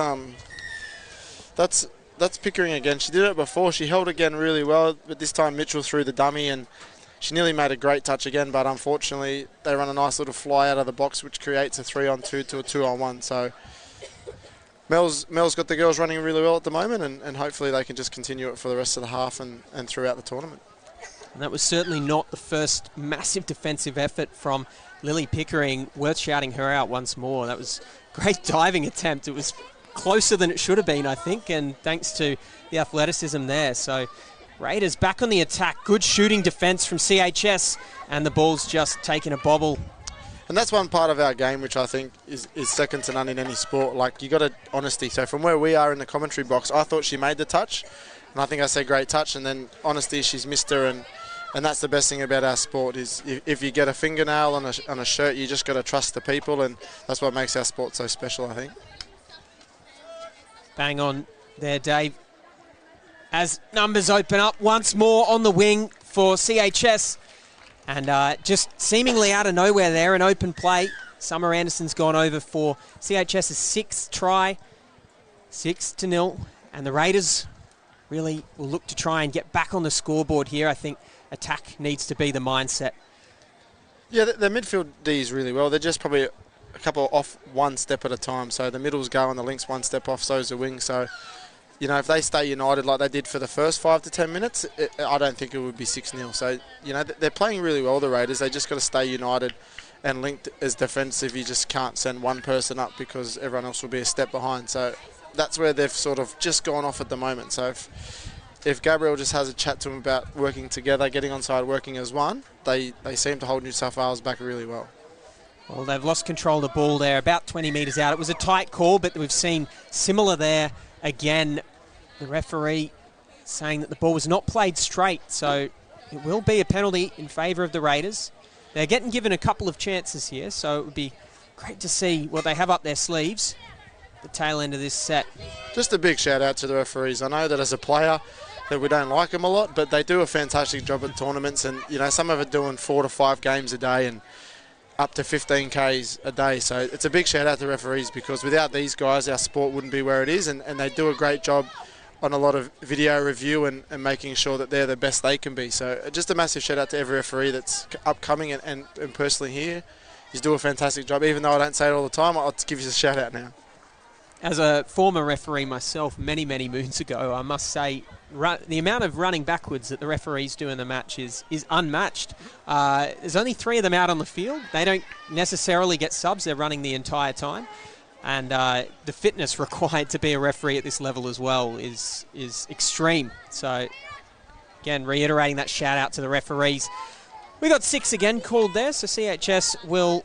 Pickering again. She did it before. She held again really well, but this time Mitchell threw the dummy, and She nearly made a great touch again, but unfortunately they run a nice little fly out of the box, which creates a 3-on-2 to a 2-on-1. So Mel's got the girls running really well at the moment, and hopefully they can just continue it for the rest of the half and throughout the tournament. And that was certainly not the first massive defensive effort from Lily Pickering. Worth shouting her out once more. That was a great diving attempt. It was closer than it should have been, I think, and thanks to the athleticism there. So Raiders back on the attack. Good shooting defence from CHS, and the ball's just taken a bobble. And that's one part of our game which I think is second to none in any sport. Like, you got honesty. So from where we are in the commentary box, I thought she made the touch, and I think I said great touch, and then honesty, she's missed her, and that's the best thing about our sport is if you get a fingernail on a shirt, you just got to trust the people, and that's what makes our sport so special, I think. Bang on there, Dave. As numbers open up once more on the wing for CHS. And just seemingly out of nowhere there, an open play. Summer Anderson's gone over for CHS's 6th try, 6-0. And the Raiders really will look to try and get back on the scoreboard here. I think attack needs to be the mindset. Yeah, the midfield D's really well. They're just probably a couple off one step at a time. So the middles go and the links one step off, so's the wing. So, you know, if they stay united like they did for the first 5 to 10 minutes, I don't think it would be 6-0. So, you know, they're playing really well, the Raiders. They just got to stay united and linked as defensive. You just can't send one person up because everyone else will be a step behind. So that's where they've sort of just gone off at the moment. So if Gabriel just has a chat to them about working together, getting onside, working as one, they seem to hold New South Wales back really well. Well, they've lost control of the ball there, about 20 metres out. It was a tight call, but we've seen similar there again. The referee saying that the ball was not played straight, so it will be a penalty in favour of the Raiders. They're getting given a couple of chances here, so it would be great to see what they have up their sleeves at the tail end of this set. Just a big shout out to the referees. I know that as a player that we don't like them a lot, but they do a fantastic job at tournaments, and you know, some of it doing 4 to 5 games a day and up to 15 Ks a day. So it's a big shout out to referees, because without these guys our sport wouldn't be where it is, and they do a great job on a lot of video review and making sure that they're the best they can be. So just a massive shout out to every referee that's upcoming and personally here. You do a fantastic job. Even though I don't say it all the time, I'll give you a shout out now. As a former referee myself many, many moons ago, I must say the amount of running backwards that the referees do in the match is unmatched. There's only 3 of them out on the field. They don't necessarily get subs. They're running the entire time. And the fitness required to be a referee at this level as well is extreme. So, again, reiterating that shout out to the referees. We got 6 again called there, so CHS will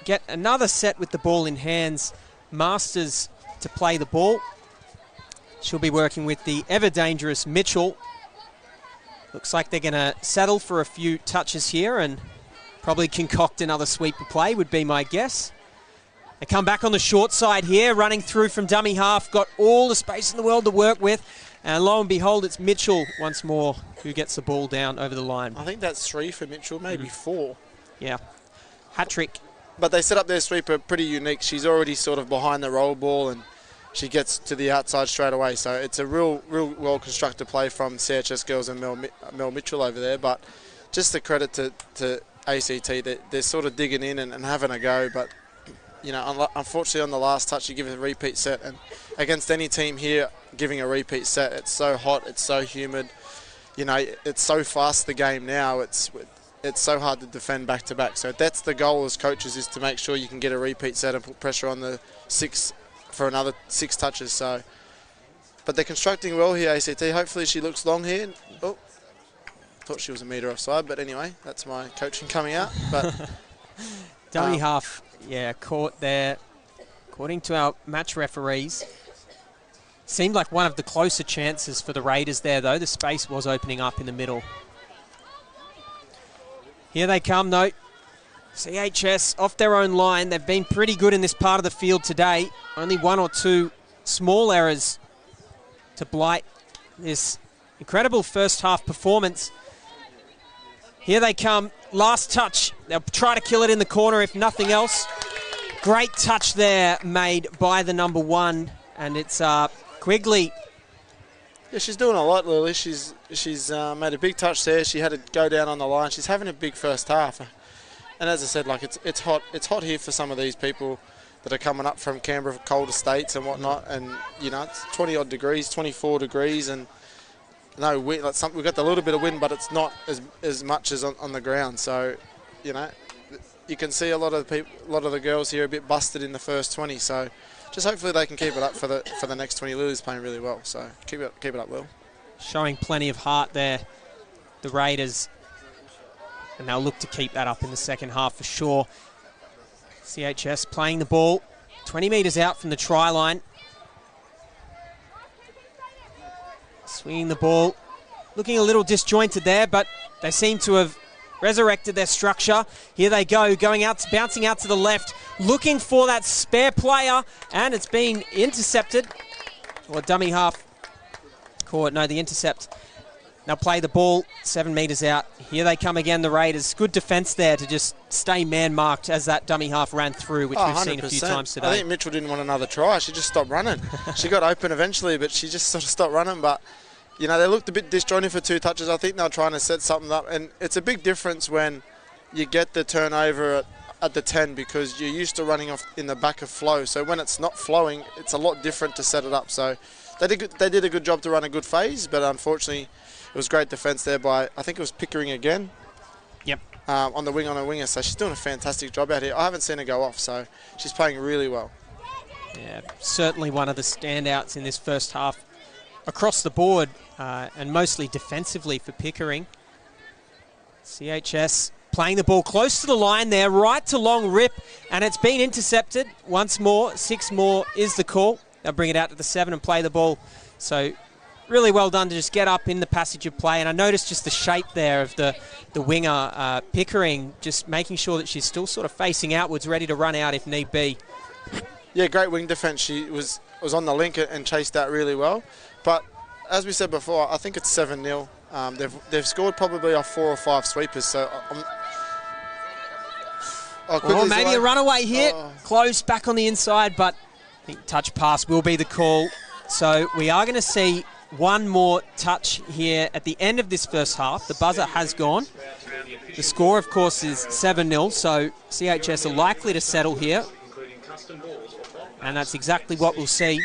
get another set with the ball in hands. Masters to play the ball. She'll be working with the ever-dangerous Mitchell. Looks like they're going to settle for a few touches here and probably concoct another sweeper play, would be my guess. They come back on the short side here, running through from dummy half, got all the space in the world to work with, and lo and behold, it's Mitchell once more who gets the ball down over the line. I think that's 3 for Mitchell, maybe 4. Yeah, hat-trick. But they set up their sweeper pretty unique. She's already sort of behind the roll ball, and she gets to the outside straight away. So it's a real well-constructed play from CHS girls and Mel Mitchell over there. But just the credit to ACT, they're sort of digging in and having a go, but you know, unfortunately on the last touch you give it a repeat set, and against any team here giving a repeat set, it's so hot, it's so humid, you know, it's so fast the game now, it's so hard to defend back to back. So that's the goal as coaches, is to make sure you can get a repeat set and put pressure on the 6 for another 6 touches. So, but they're constructing well here, ACT. Hopefully she looks long here. Oh, thought she was a metre offside, but anyway, that's my coaching coming out. But dummy half. Yeah, caught there. According to our match referees, seemed like one of the closer chances for the Raiders there, though. The space was opening up in the middle. Here they come, though. CHS off their own line. They've been pretty good in this part of the field today. Only 1 or 2 small errors to blight this incredible first half performance. Here they come. Last touch. They'll try to kill it in the corner if nothing else. Great touch there made by the number 1. And it's Quigley. Yeah, she's doing a lot, Lily. She's made a big touch there. She had to go down on the line. She's having a big first half. And as I said, like it's hot. It's hot here for some of these people that are coming up from Canberra, colder states and whatnot. And you know, it's 20 odd degrees, 24 degrees, and no wind. Like we've got a little bit of wind, but it's not as much as on the ground. So, you know, you can see a lot of the girls here are a bit busted in the first 20. So, just hopefully they can keep it up for the next 20. Lily's playing really well, so keep it up, Lil. Showing plenty of heart there, the Raiders, and they'll look to keep that up in the second half for sure. CHS playing the ball 20 metres out from the try line. Swinging the ball, looking a little disjointed there, but they seem to have resurrected their structure. Here they go, bouncing out to the left, looking for that spare player, and it's been intercepted. Or dummy half court, no, the intercept. They'll play the ball 7 metres out. Here they come again, the Raiders. Good defence there to just stay man-marked as that dummy half ran through, which we've seen a few times today. I think Mitchell didn't want another try. She just stopped running. She got open eventually, but she just sort of stopped running. But, you know, they looked a bit disjointed for 2 touches. I think they were trying to set something up. And it's a big difference when you get the turnover at the 10 because you're used to running off in the back of flow. So when it's not flowing, it's a lot different to set it up. So they did a good job to run a good phase, but unfortunately it was great defence there by, I think it was Pickering again. Yep. On the winger, so she's doing a fantastic job out here. I haven't seen her go off, so she's playing really well. Yeah, certainly one of the standouts in this first half across the board, and mostly defensively for Pickering. CHS playing the ball close to the line there, right to long rip, and it's been intercepted once more. 6 more is the call. They'll bring it out to the 7 and play the ball. So really well done to just get up in the passage of play. And I noticed just the shape there of the winger, Pickering, just making sure that she's still sort of facing outwards, ready to run out if need be. Yeah, great wing defence. She was on the link and chased that really well. But as we said before, I think it's 7-0. They've scored probably off 4 or 5 sweepers. So maybe a runaway here. Close back on the inside, but I think touch pass will be the call. So we are going to see one more touch here at the end of this first half. The buzzer has gone. The score, of course, is 7-0, so CHS are likely to settle here. And that's exactly what we'll see.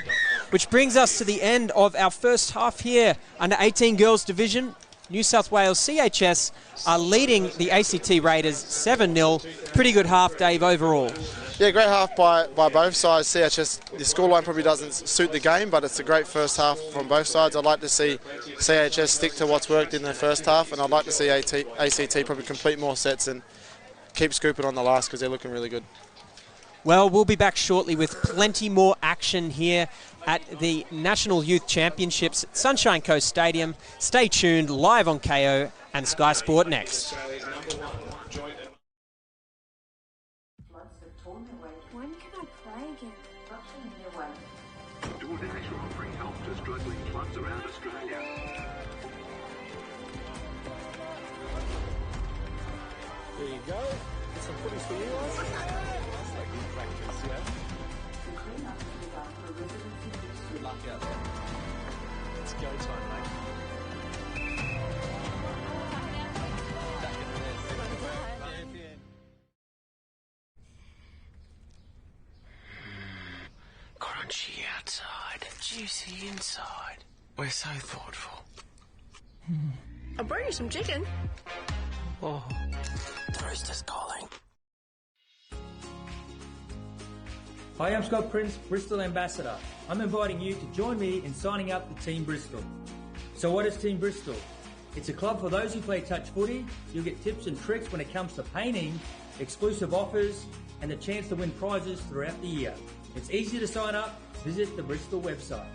Which brings us to the end of our first half here. Under 18 girls division, New South Wales CHS are leading the ACT Raiders 7-0. Pretty good half, Dave, overall. Yeah, great half by both sides. CHS, the scoreline probably doesn't suit the game, but it's a great first half from both sides. I'd like to see CHS stick to what's worked in the first half, and I'd like to see ACT probably complete more sets and keep scooping on the last because they're looking really good. Well, we'll be back shortly with plenty more action here at the National Youth Championships at Sunshine Coast Stadium. Stay tuned, live on KO and Sky Sport Next. When can I play again? DoorDash are offering help to struggling clubs around Australia. There you go. Some footies for you guys. That's like good practice, yeah. Good luck out there. It's go time, mate. Crunchy outside, juicy inside. We're so thoughtful. I brought you some chicken. Oh, the rooster's calling. Hi, I'm Scott Prince, Bristol Ambassador. I'm inviting you to join me in signing up for Team Bristol. So what is Team Bristol? It's a club for those who play touch footy. You'll get tips and tricks when it comes to painting, exclusive offers, and the chance to win prizes throughout the year. It's easy to sign up. Visit the Bristol website.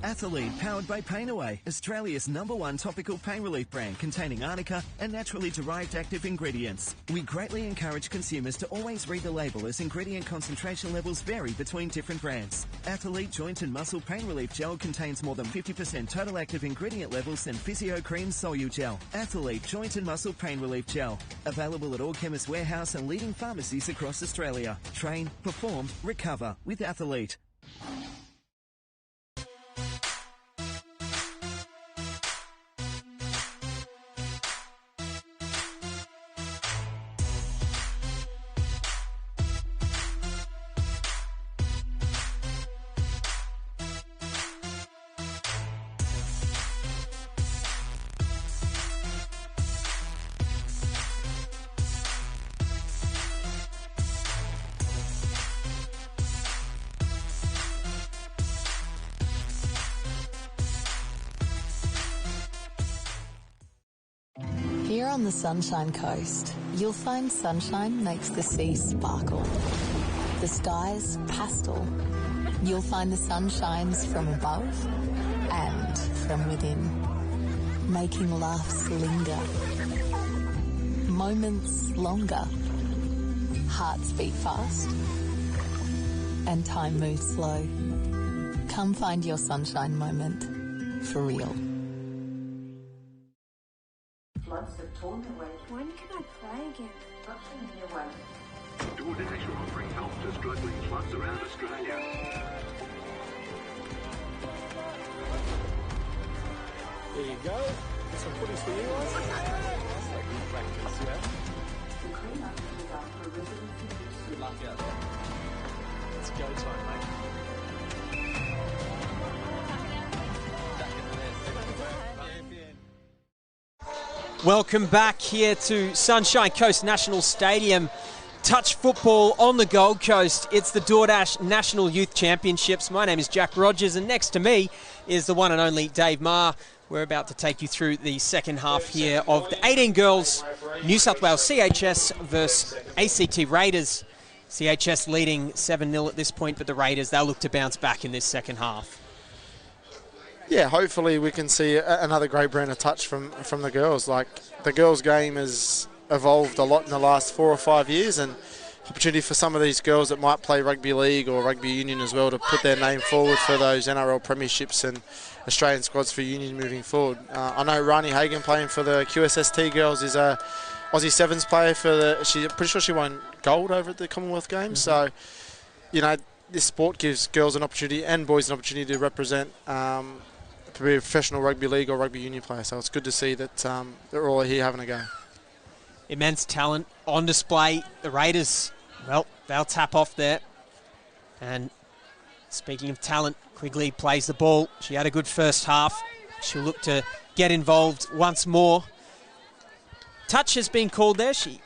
Athlete, powered by Pain Away, Australia's #1 topical pain relief brand containing arnica and naturally derived active ingredients. We greatly encourage consumers to always read the label as ingredient concentration levels vary between different brands. Athlete Joint and Muscle Pain Relief Gel contains more than 50% total active ingredient levels than Physio Cream Solu Gel. Athlete Joint and Muscle Pain Relief Gel. Available at all Chemist Warehouse and leading pharmacies across Australia. Train, perform, recover with Athlete. Here on the Sunshine Coast, you'll find sunshine makes the sea sparkle. The skies pastel. You'll find the sun shines from above and from within, making laughs linger, moments longer, hearts beat fast, and time moves slow. Come find your sunshine moment for real. Floods have torn their way. When can I play again? Option in your way. DoorDash are offering help to struggling clubs around Australia. There you go. Some footies for you guys. That's like good practice, yeah. The clean-up is after residents. Good luck out there. It's go time, mate. Welcome back here to Sunshine Coast National Stadium. Touch football on the Gold Coast. It's the DoorDash National Youth Championships. My name is Jack Rogers, and next to me is the one and only Dave Marr. We're about to take you through the second half here of the 18 girls, New South Wales CHS versus ACT Raiders. CHS leading 7-0 at this point, but the Raiders, they'll look to bounce back in this second half. Yeah, hopefully we can see another great brand of touch from the girls. Like, the girls' game has evolved a lot in the last 4 or 5 years, and opportunity for some of these girls that might play rugby league or rugby union as well to put their name forward for those NRL premierships and Australian squads for union moving forward. I know Rani Hagan playing for the QSST girls is a Aussie Sevens player for the. Pretty sure she won gold over at the Commonwealth Games. So, you know, this sport gives girls an opportunity and boys an opportunity to represent. To be a professional rugby league or rugby union player, so it's good to see that they're all here having a go. Immense talent on display. The Raiders, well, they'll tap off there. And speaking of talent, Quigley plays the ball. She had a good first half. She'll look to get involved once more. Touch has been called there. She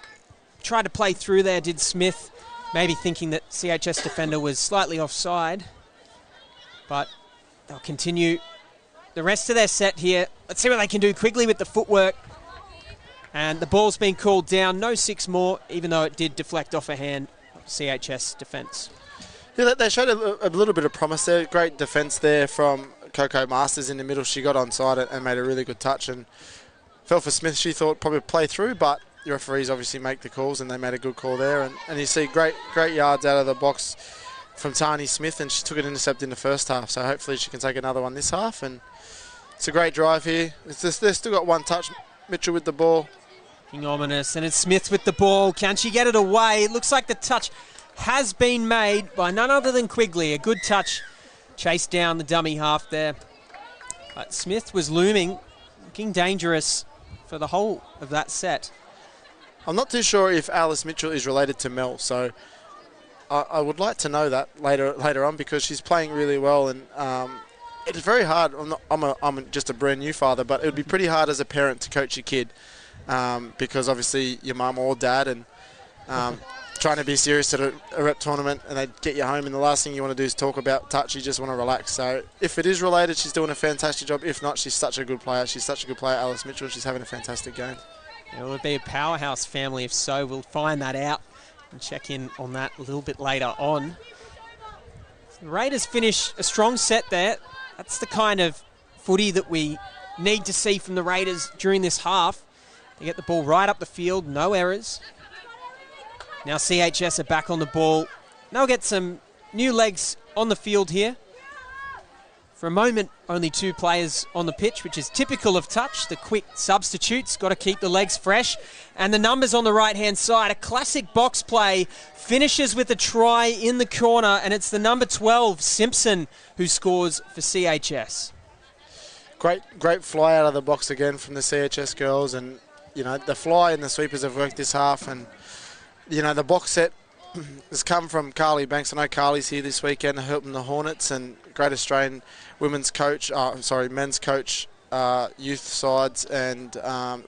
tried to play through there, did Smith, maybe thinking that CHS defender was slightly offside. But they'll continue the rest of their set here. Let's see what they can do. Quigley with the footwork. And the ball's been called down. No 6 more, even though it did deflect off a hand of CHS defence. Yeah, they showed a little bit of promise there. Great defence there from Coco Masters in the middle. She got onside and made a really good touch. And fell for Smith. She thought probably play through, but the referees obviously make the calls, and they made a good call there. And you see great yards out of the box from Tani Smith, and she took an intercept in the first half. So hopefully she can take another one this half. And it's a great drive here. They've still got one touch. Mitchell with the ball. Looking ominous, and it's Smith with the ball. Can she get it away? It looks like the touch has been made by none other than Quigley. A good touch. Chased down the dummy half there. But Smith was looming, looking dangerous for the whole of that set. I'm not too sure if Alice Mitchell is related to Mel, so I would like to know that later on, because she's playing really well, and it's very hard. I'm just a brand new father, but it would be pretty hard as a parent to coach your kid, because obviously your mum or dad and trying to be serious at a rep tournament, and they get you home, and the last thing you want to do is talk about touch. You just want to relax. So if it is related, she's doing a fantastic job. If not, she's such a good player. She's such a good player, Alice Mitchell. She's having a fantastic game. It would be a powerhouse family if so. We'll find that out and check in on that a little bit later on. The Raiders finish a strong set there. That's the kind of footy that we need to see from the Raiders during this half. They get the ball right up the field, no errors. Now CHS are back on the ball. They'll get some new legs on the field here. For a moment, only 2 players on the pitch, which is typical of touch. The quick substitutes, got to keep the legs fresh. And the numbers on the right-hand side, a classic box play, finishes with a try in the corner, and it's the number 12, Simpson, who scores for CHS. Great fly out of the box again from the CHS girls, and you know the fly and the sweepers have worked this half, and you know the box set has come from Carly Banks. I know Carly's here this weekend helping the Hornets, and Great Australian men's coach, youth sides, and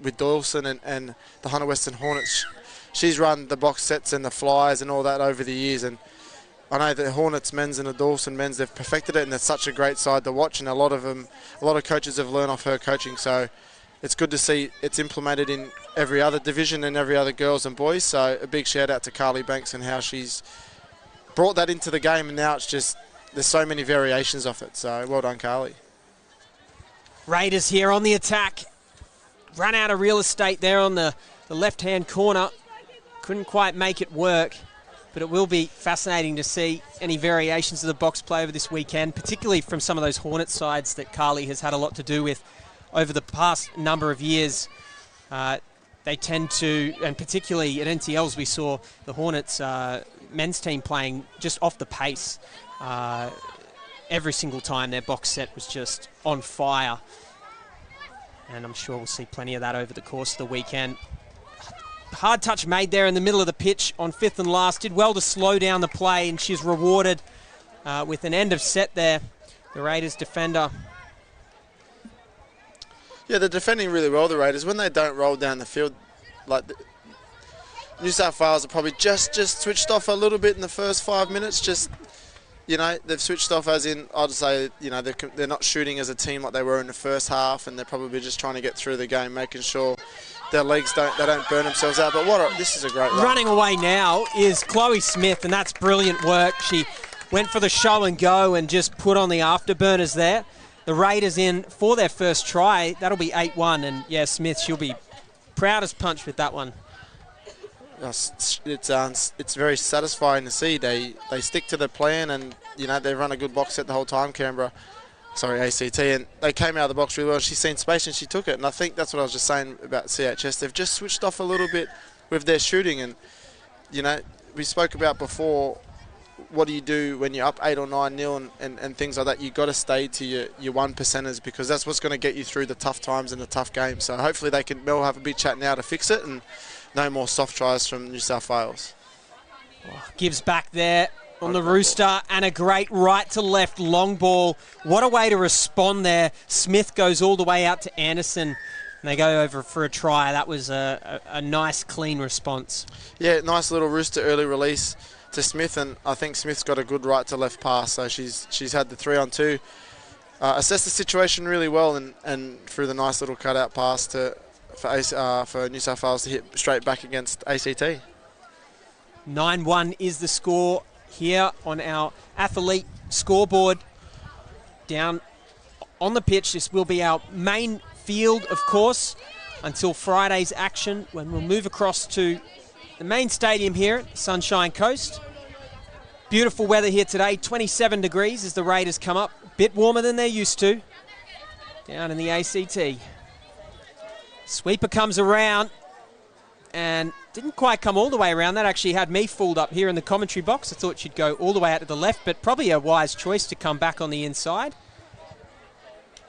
with Doyleson and the Hunter Western Hornets. She's run the box sets and the flyers and all that over the years, and I know the Hornets men's and the Doyleson men's, they've perfected it, and it's such a great side to watch, and a lot of coaches have learned off her coaching, so it's good to see it's implemented in every other division and every other girls and boys. So a big shout out to Carly Banks and how she's brought that into the game, and now it's just, there's so many variations of it. So well done, Carly. Raiders here on the attack. Run out of real estate there on the left-hand corner. Couldn't quite make it work, but it will be fascinating to see any variations of the box play over this weekend, particularly from some of those Hornets sides that Carly has had a lot to do with over the past number of years. They tend to, and particularly at NTLs, we saw the Hornets men's team playing just off the pace. Every single time their box set was just on fire. And I'm sure we'll see plenty of that over the course of the weekend. Hard touch made there in the middle of the pitch on 5th and last. Did well to slow down the play, and she's rewarded with an end of set there. The Raiders defender. Yeah, they're defending really well, the Raiders. When they don't roll down the field, like New South Wales are probably just switched off a little bit in the first 5 minutes. Just, you know, they've switched off as in, I'd say, you know, they're not shooting as a team like they were in the first half, and they're probably just trying to get through the game, making sure their legs don't burn themselves out. But this is a great run. Running away now is Chloe Smith, and that's brilliant work. She went for the show and go and just put on the afterburners there. The Raiders in for their first try. That'll be 8-1, and yeah, Smith, she'll be proud as punch with that one. It's very satisfying to see. They stick to the plan, and you know they run a good box set the whole time. ACT, and they came out of the box really well. She's seen space and she took it, and I think that's what I was just saying about CHS. They've just switched off a little bit with their shooting, and you know we spoke about before. What do you do when you're up 8 or 9-0 and things like that? You've got to stay to your 1%ers, because that's what's going to get you through the tough times and the tough games. So hopefully they'll have a big chat now to fix it, and no more soft tries from New South Wales. Gives back there on the rooster, and a great right to left long ball. What a way to respond there. Smith goes all the way out to Anderson, and they go over for a try. That was a nice, clean response. Yeah, nice little rooster early release to Smith, and I think Smith's got a good right to left pass, so she's had the 3-on-2. Assessed the situation really well, and through the nice little cutout pass for New South Wales to hit straight back against ACT. 9-1 is the score here on our athlete scoreboard. Down on the pitch, this will be our main field, of course, until Friday's action, when we'll move across to the main stadium here at Sunshine Coast. Beautiful weather here today, 27 degrees as the Raiders come up. Bit warmer than they're used to down in the ACT. Sweeper comes around and didn't quite come all the way around. That actually had me fooled up here in the commentary box. I thought she'd go all the way out to the left, but probably a wise choice to come back on the inside.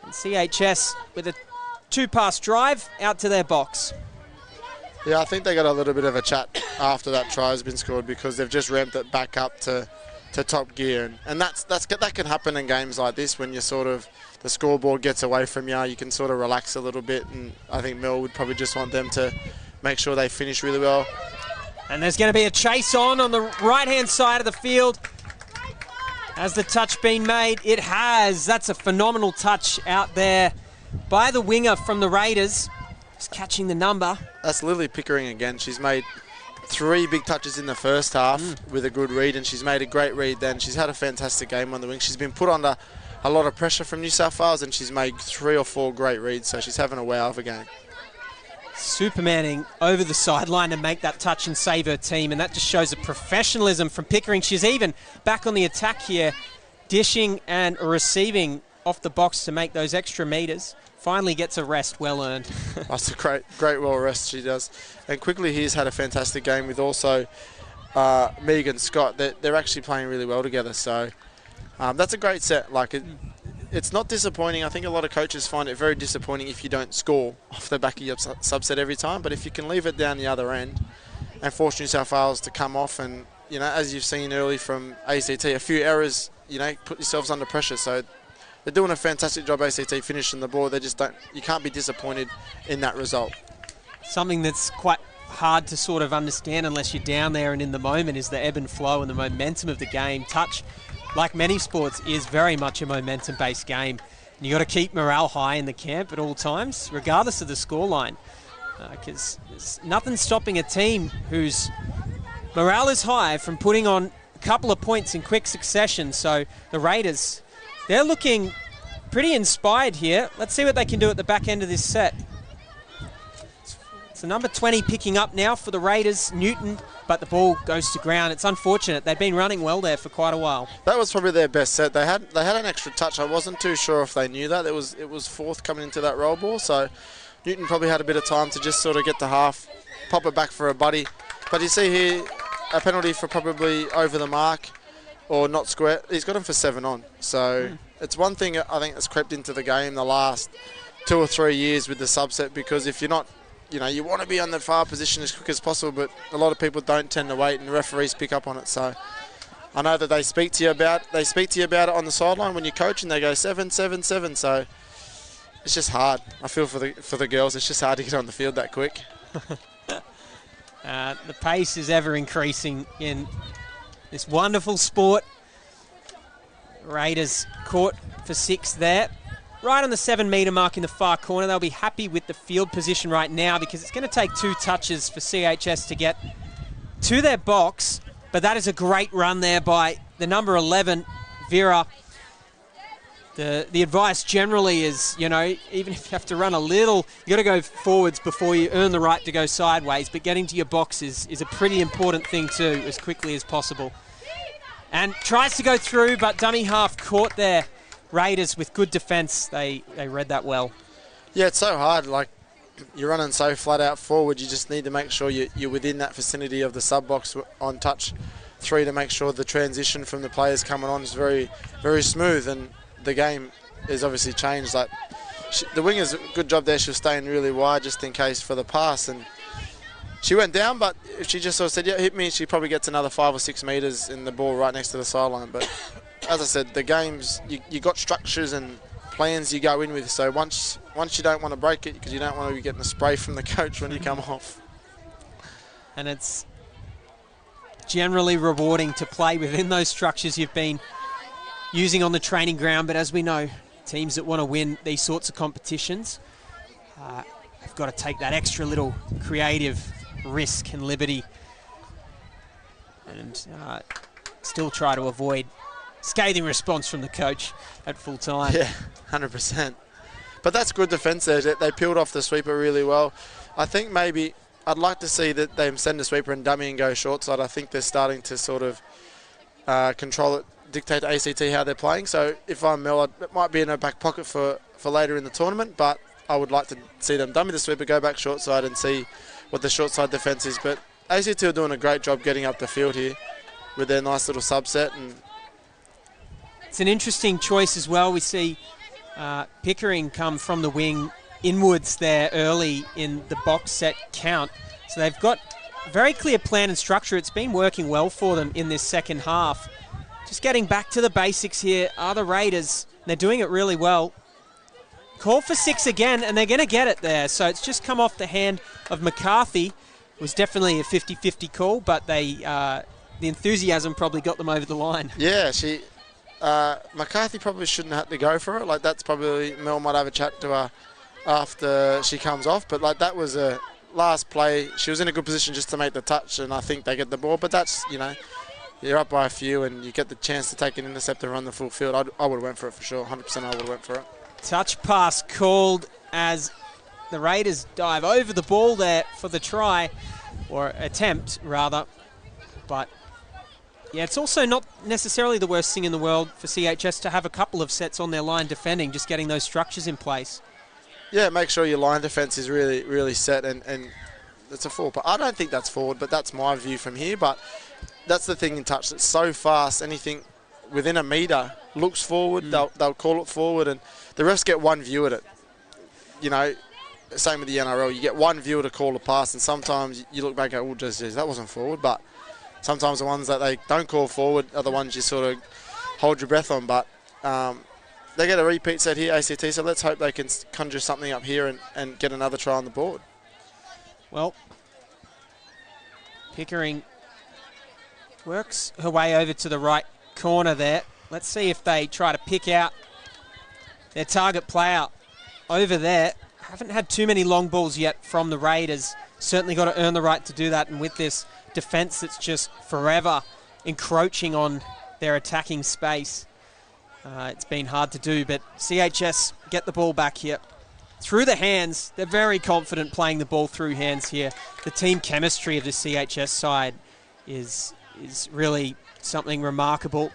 And CHS with a 2-pass drive out to their box. Yeah, I think they got a little bit of a chat after that try has been scored, because they've just ramped it back up to top gear, and that can happen in games like this when you sort of the scoreboard gets away from you. You can sort of relax a little bit, and I think Mel would probably just want them to make sure they finish really well. And there's going to be a chase on the right-hand side of the field. Has the touch been made? It has. That's a phenomenal touch out there by the winger from the Raiders. Just catching the number. That's Lily Pickering again. She's made 3 big touches in the first half with a good read, and she's made a great read then. She's had a fantastic game on the wing. She's been put under a lot of pressure from New South Wales, and she's made 3 or 4 great reads, so she's having a wow of a game. Supermaning over the sideline to make that touch and save her team, and that just shows a professionalism from Pickering. She's even back on the attack here, dishing and receiving off the box to make those extra metres. Finally gets a rest, well earned. That's a great well rest she does. And Quickly here's had a fantastic game with also Megan Scott. They're actually playing really well together, so that's a great set. Like it's not disappointing. I think a lot of coaches find it very disappointing if you don't score off the back of your subset every time. But if you can leave it down the other end and force New South Wales to come off, and as you've seen early from ACT, a few errors, put yourselves under pressure. So they're doing a fantastic job, ACT, finishing the ball. They just don't. You can't be disappointed in that result. Something that's quite hard to sort of understand unless you're down there and in the moment is the ebb and flow and the momentum of the game. Touch, like many sports, is very much a momentum-based game. And you got to keep morale high in the camp at all times, regardless of the scoreline, because there's nothing stopping a team whose morale is high from putting on a couple of points in quick succession. So the Raiders, they're looking pretty inspired here. Let's see what they can do at the back end of this set. So number 20 picking up now for the Raiders, Newton, but the ball goes to ground. It's unfortunate. They've been running well there for quite a while. That was probably their best set. They had an extra touch. I wasn't too sure if they knew that. It was fourth coming into that roll ball, so Newton probably had a bit of time to just sort of get to half, pop it back for a buddy. But you see here, a penalty for probably over the mark or not square. He's got him for 7 on. So it's one thing I think that's crept into the game the last 2 or 3 years with the subset, because if you're not, you want to be on the far position as quick as possible, but a lot of people don't tend to wait, and referees pick up on it. So I know that they speak to you about it on the sideline when you coach, and they go 7, 7, 7. So it's just hard. I feel for the girls. It's just hard to get on the field that quick. The pace is ever increasing in this wonderful sport. Raiders caught for 6 there. Right on the 7-metre mark in the far corner. They'll be happy with the field position right now because it's going to take 2 touches for CHS to get to their box. But that is a great run there by the number 11, Vera. The advice generally is, even if you have to run a little, you got to go forwards before you earn the right to go sideways. But getting to your box is a pretty important thing too, as quickly as possible. And tries to go through, but dummy half caught there. Raiders with good defence. They read that well. Yeah, it's so hard. Like, you're running so flat out forward, you just need to make sure you're within that vicinity of the sub box on touch 3 to make sure the transition from the players coming on is very, very smooth. And the game is obviously changed. Like, the winger's a good job there. She was staying really wide just in case for the pass, and she went down. But if she just sort of said, "Yeah, hit me," she probably gets another 5 or 6 metres in the ball right next to the sideline. But as I said, the games, you got structures and plans you go in with. So once you don't want to break it because you don't want to be getting a spray from the coach when you come off. And it's generally rewarding to play within those structures you've been using on the training ground. But as we know, teams that want to win these sorts of competitions have got to take that extra little creative risk and liberty and still try to avoid scathing response from the coach at full time. Yeah, 100%. But that's good defence there. They peeled off the sweeper really well. I think maybe I'd like to see that they send a sweeper and dummy and go short side. I think they're starting to sort of control it, dictate to ACT how they're playing. So if I'm Mel, it might be in a back pocket for later in the tournament, but I would like to see them dummy the sweeper, go back short side and see what the short side defence is. But ACT are doing a great job getting up the field here with their nice little subset. And it's an interesting choice as well. We see Pickering come from the wing inwards there early in the box set count. So they've got a very clear plan and structure. It's been working well for them in this second half. Just getting back to the basics here are the Raiders. They're doing it really well. Call for 6 again, and they're going to get it there. So it's just come off the hand of McCarthy. It was definitely a 50-50 call, but the enthusiasm probably got them over the line. Yeah, McCarthy probably shouldn't have to go for it. Like, that's probably, Mel might have a chat to her after she comes off. But, like, that was a last play. She was in a good position just to make the touch, and I think they get the ball. But that's, you're up by a few and you get the chance to take an intercept and run the full field, I would have went for it for sure. 100% I would have went for it. Touch pass called as the Raiders dive over the ball there for the try, or attempt rather. But yeah, it's also not necessarily the worst thing in the world for CHS to have a couple of sets on their line defending, just getting those structures in place. Yeah, make sure your line defence is really, really set, and it's a forward. But I don't think that's forward, but that's my view from here. But that's the thing in touch. It's so fast. Anything within a metre looks forward, they'll call it forward, and the refs get one view at it. You know, same with the NRL. You get one viewer to call a pass, and sometimes you look back and go, oh, geez, that wasn't forward. But sometimes the ones that they don't call forward are the ones you sort of hold your breath on. But they get a repeat set here, ACT, so let's hope they can conjure something up here and get another try on the board. Well, Pickering works her way over to the right corner there. Let's see if they try to pick out their target player over there. Haven't had too many long balls yet from the Raiders. Certainly got to earn the right to do that, and with this defence that's just forever encroaching on their attacking space, it's been hard to do. But CHS get the ball back here. Through the hands, they're very confident playing the ball through hands here. The team chemistry of the CHS side is really something remarkable.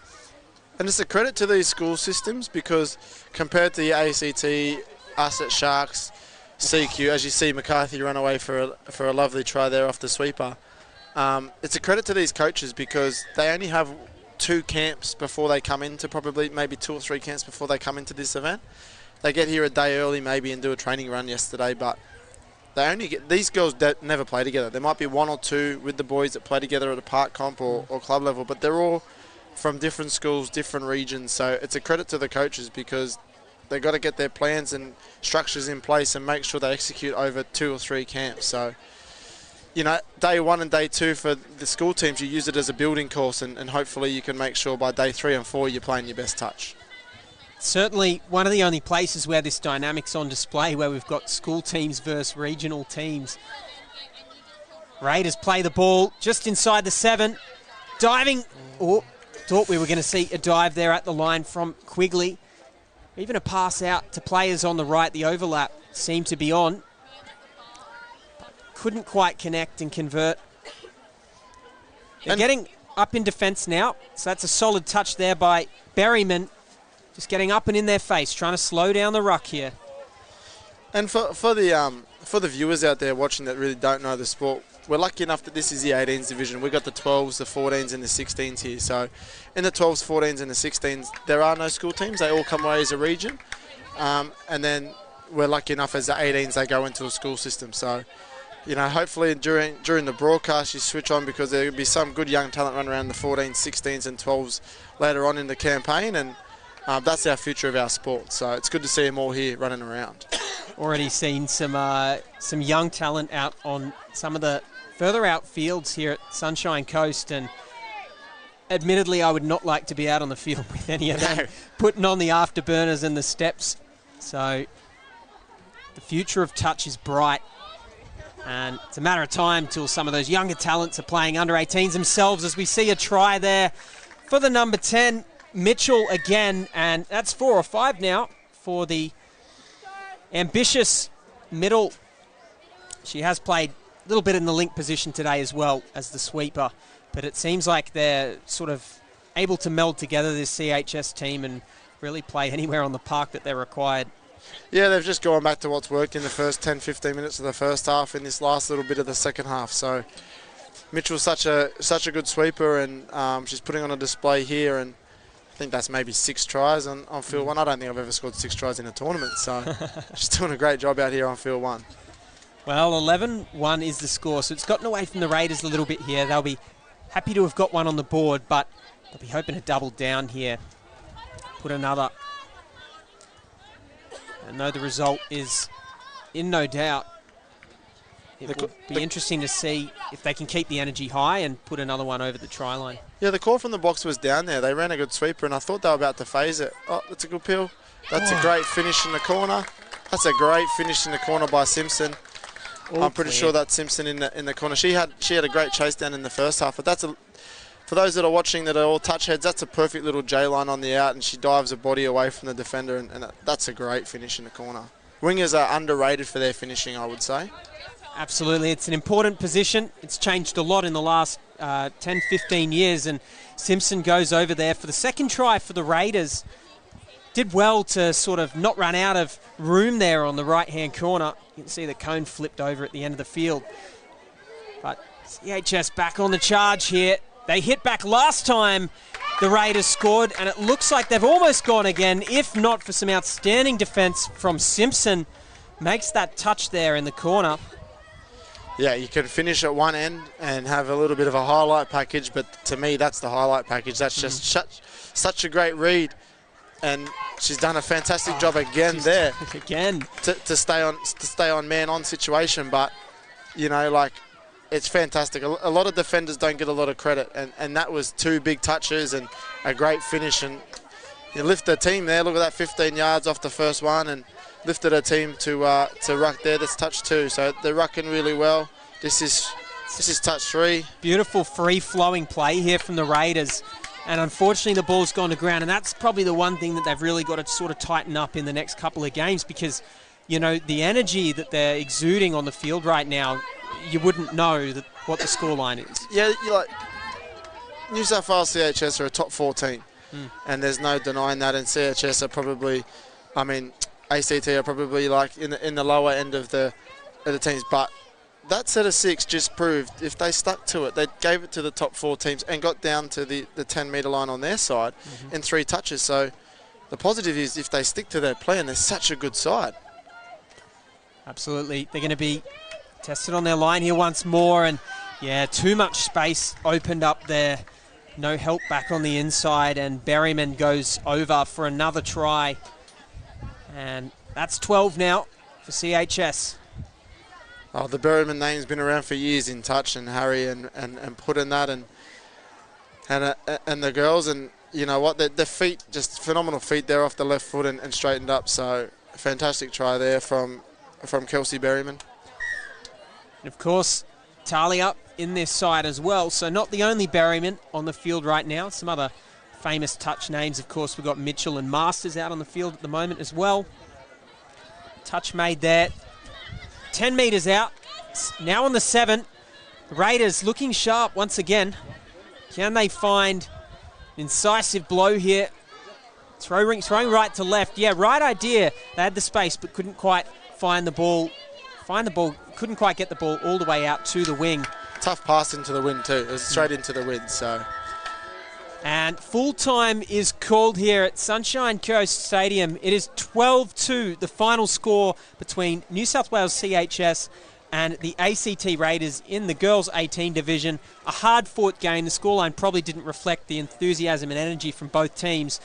And it's a credit to these school systems, because compared to the ACT, us at Sharks, CQ, as you see McCarthy run away for a lovely try there off the sweeper, it's a credit to these coaches, because they only have 2 camps before they come into, probably maybe 2 or 3 camps before they come into this event. They get here a day early maybe and do a training run yesterday, but they only get, these girls never play together. There might be 1 or 2 with the boys that play together at a park comp or club level, but they're all from different schools, different regions. So it's a credit to the coaches, because they've got to get their plans and structures in place and make sure they execute over 2 or 3 camps. So, you know, day 1 and day 2 for the school teams, you use it as a building course, and hopefully you can make sure by day 3 and 4 you're playing your best touch. Certainly one of the only places where this dynamic's on display, where we've got school teams versus regional teams. Raiders play the ball just inside the 7. Diving. Oh, thought we were going to see a dive there at the line from Quigley. Even a pass out to players on the right. The overlap seemed to be on. Couldn't quite connect and convert. They're getting up in defence now. So that's a solid touch there by Berryman. Just getting up and in their face, trying to slow down the ruck here. And for the viewers out there watching that really don't know the sport, we're lucky enough that this is the 18s division. We've got the 12s, the 14s and the 16s here. So in the 12s, 14s and the 16s, there are no school teams. They all come away as a region. And then we're lucky enough as the 18s, they go into a school system. So, you know, hopefully during the broadcast you switch on, because there will be some good young talent run around the 14s, 16s and 12s later on in the campaign. And that's our future of our sport, so it's good to see them all here running around. Already seen some young talent out on some of the further out fields here at Sunshine Coast, and admittedly I would not like to be out on the field with any of them putting on the afterburners and the steps. So the future of touch is bright, and it's a matter of time till some of those younger talents are playing under 18s themselves, as we see a try there for the number 10. Mitchell again, and that's 4 or 5 now for the ambitious middle. She has played a little bit in the link position today as well as the sweeper, but it seems like they're sort of able to meld together, this CHS team, and really play anywhere on the park that they're required. Yeah, they've just gone back to what's worked in the first 10-15 minutes of the first half in this last little bit of the second half. So Mitchell's such a good sweeper, and she's putting on a display here, and I think that's maybe 6 tries on field 1. I don't think I've ever scored 6 tries in a tournament, so she's doing a great job out here on field 1. Well, 11-1 is the score, so it's gotten away from the Raiders a little bit here. They'll be happy to have got one on the board, but they'll be hoping to double down here, put another. And though the result is in no doubt, it will be interesting to see if they can keep the energy high and put another one over the try line. Yeah, the call from the box was down there. They ran a good sweeper, and I thought they were about to phase it. Oh, that's a good peel. That's a great finish in the corner. That's a great finish in the corner by Simpson. I'm pretty sure that's Simpson in the corner. She had a great chase down in the first half, but for those that are watching that are all touch heads, that's a perfect little J line on the out, and she dives her body away from the defender, and that's a great finish in the corner. Wingers are underrated for their finishing, I would say. Absolutely, it's an important position. It's changed a lot in the last 10, 15 years, and Simpson goes over there for the second try for the Raiders. Did well to sort of not run out of room there on the right-hand corner. You can see the cone flipped over at the end of the field. But CHS back on the charge here. They hit back last time the Raiders scored, and it looks like they've almost gone again, if not for some outstanding defence from Simpson. Makes that touch there in the corner. Yeah, you can finish at one end and have a little bit of a highlight package, but to me, that's the highlight package. That's just such a great read, and she's done a fantastic job again there. Again. To stay on man-on situation, but, you know, like, it's fantastic. A lot of defenders don't get a lot of credit, and that was 2 big touches and a great finish, and you lift the team there. Look at that, 15 yards off the first one, and lifted her team to ruck there. That's touch 2, so they're rucking really well. This is touch 3. Beautiful free-flowing play here from the Raiders, and unfortunately the ball's gone to ground, and that's probably the one thing that they've really got to sort of tighten up in the next couple of games, because, you know, the energy that they're exuding on the field right now, you wouldn't know what the scoreline is. Yeah, New South Wales CHS are a top 4 team, and there's no denying that, and CHS are probably, I mean, ACT are probably like in the lower end of the teams, but that set of 6 just proved if they stuck to it, they gave it to the top 4 teams and got down to the 10-metre line on their side in 3 touches. So the positive is if they stick to their plan, they're such a good side. Absolutely. They're going to be tested on their line here once more, and yeah, too much space opened up there. No help back on the inside, and Berryman goes over for another try. And that's 12 now for CHS. Oh, the Berryman name's been around for years in touch, and Harry and putting that and the girls, and you know what, their feet, just phenomenal feet there off the left foot and straightened up. So a fantastic try there from Kelsey Berryman. And of course, Talia in this side as well. So not the only Berryman on the field right now. Some other famous touch names, of course. We've got Mitchell and Masters out on the field at the moment as well. Touch made there. 10 metres out. Now on the 7. The Raiders looking sharp once again. Can they find an incisive blow here? Throwing right to left. Yeah, right idea. They had the space but couldn't quite find the ball. Couldn't quite get the ball all the way out to the wing. Tough pass into the wind too. It was straight into the wind, so. And full time is called here at Sunshine Coast Stadium. It is 12-2, the final score between New South Wales CHS and the ACT Raiders in the girls 18 division. A hard-fought game. The scoreline probably didn't reflect the enthusiasm and energy from both teams,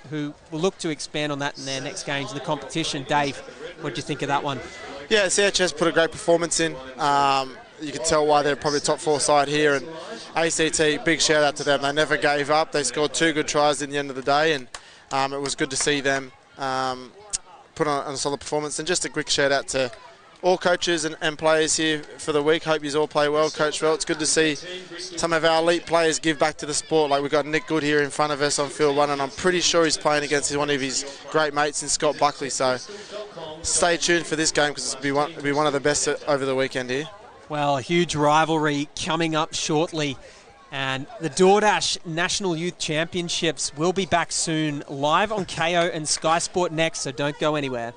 who will look to expand on that in their next games in the competition. Dave, what do you think of that one? Yeah, CHS put a great performance in. You can tell why they're probably top 4 side here, and ACT, big shout out to them. They never gave up. They scored 2 good tries in the end of the day, and it was good to see them put on a solid performance. And just a quick shout out to all coaches and players here for the week. Hope you all play well, coach well. It's good to see some of our elite players give back to the sport. Like we've got Nick Good here in front of us on field 1, and I'm pretty sure he's playing against one of his great mates in Scott Buckley. So stay tuned for this game, because it'll be one of the best over the weekend here. Well, a huge rivalry coming up shortly. And the DoorDash National Youth Championships will be back soon, live on KO and Sky Sport Next, so don't go anywhere.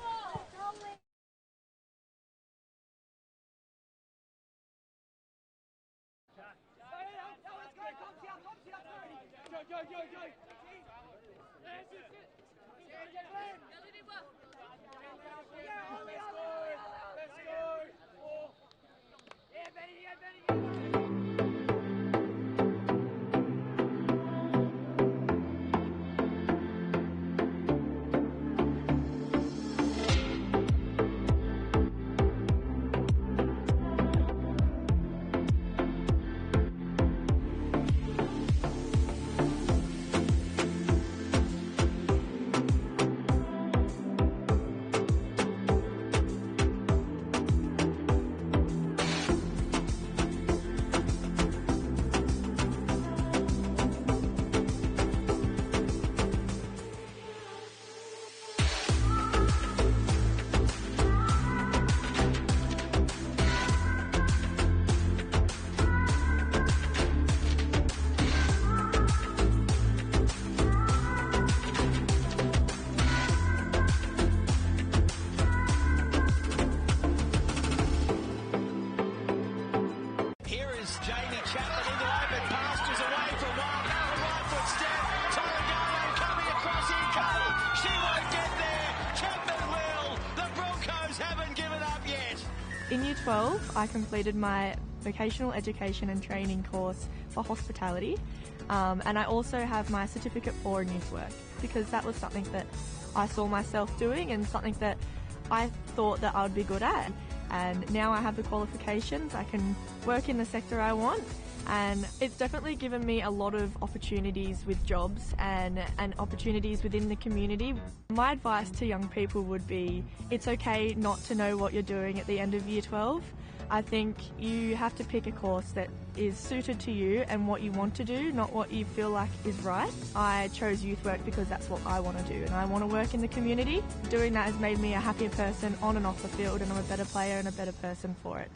In Year 12, I completed my vocational education and training course for hospitality, and I also have my certificate for youth work because that was something that I saw myself doing and something that I thought that I would be good at. And now I have the qualifications, I can work in the sector I want, and it's definitely given me a lot of opportunities with jobs and opportunities within the community. My advice to young people would be, it's okay not to know what you're doing at the end of Year 12. I think you have to pick a course that is suited to you and what you want to do, not what you feel like is right. I chose youth work because that's what I want to do, and I want to work in the community. Doing that has made me a happier person on and off the field, and I'm a better player and a better person for it.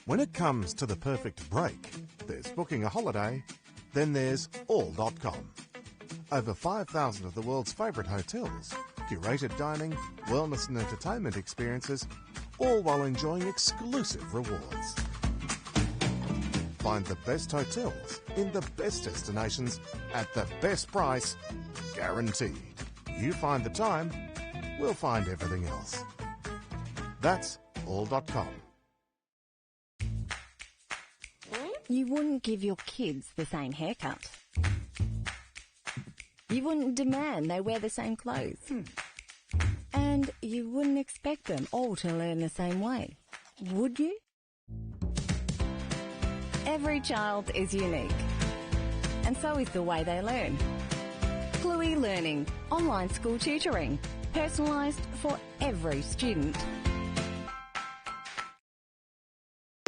When it comes to the perfect break, there's booking a holiday, then there's all.com. Over 5,000 of the world's favourite hotels, curated dining, wellness and entertainment experiences, all while enjoying exclusive rewards. Find the best hotels in the best destinations at the best price, guaranteed. You find the time, we'll find everything else. That's all.com. You wouldn't give your kids the same haircut. You wouldn't demand they wear the same clothes. And you wouldn't expect them all to learn the same way, would you? Every child is unique, and so is the way they learn. Cluey Learning, online school tutoring, personalised for every student.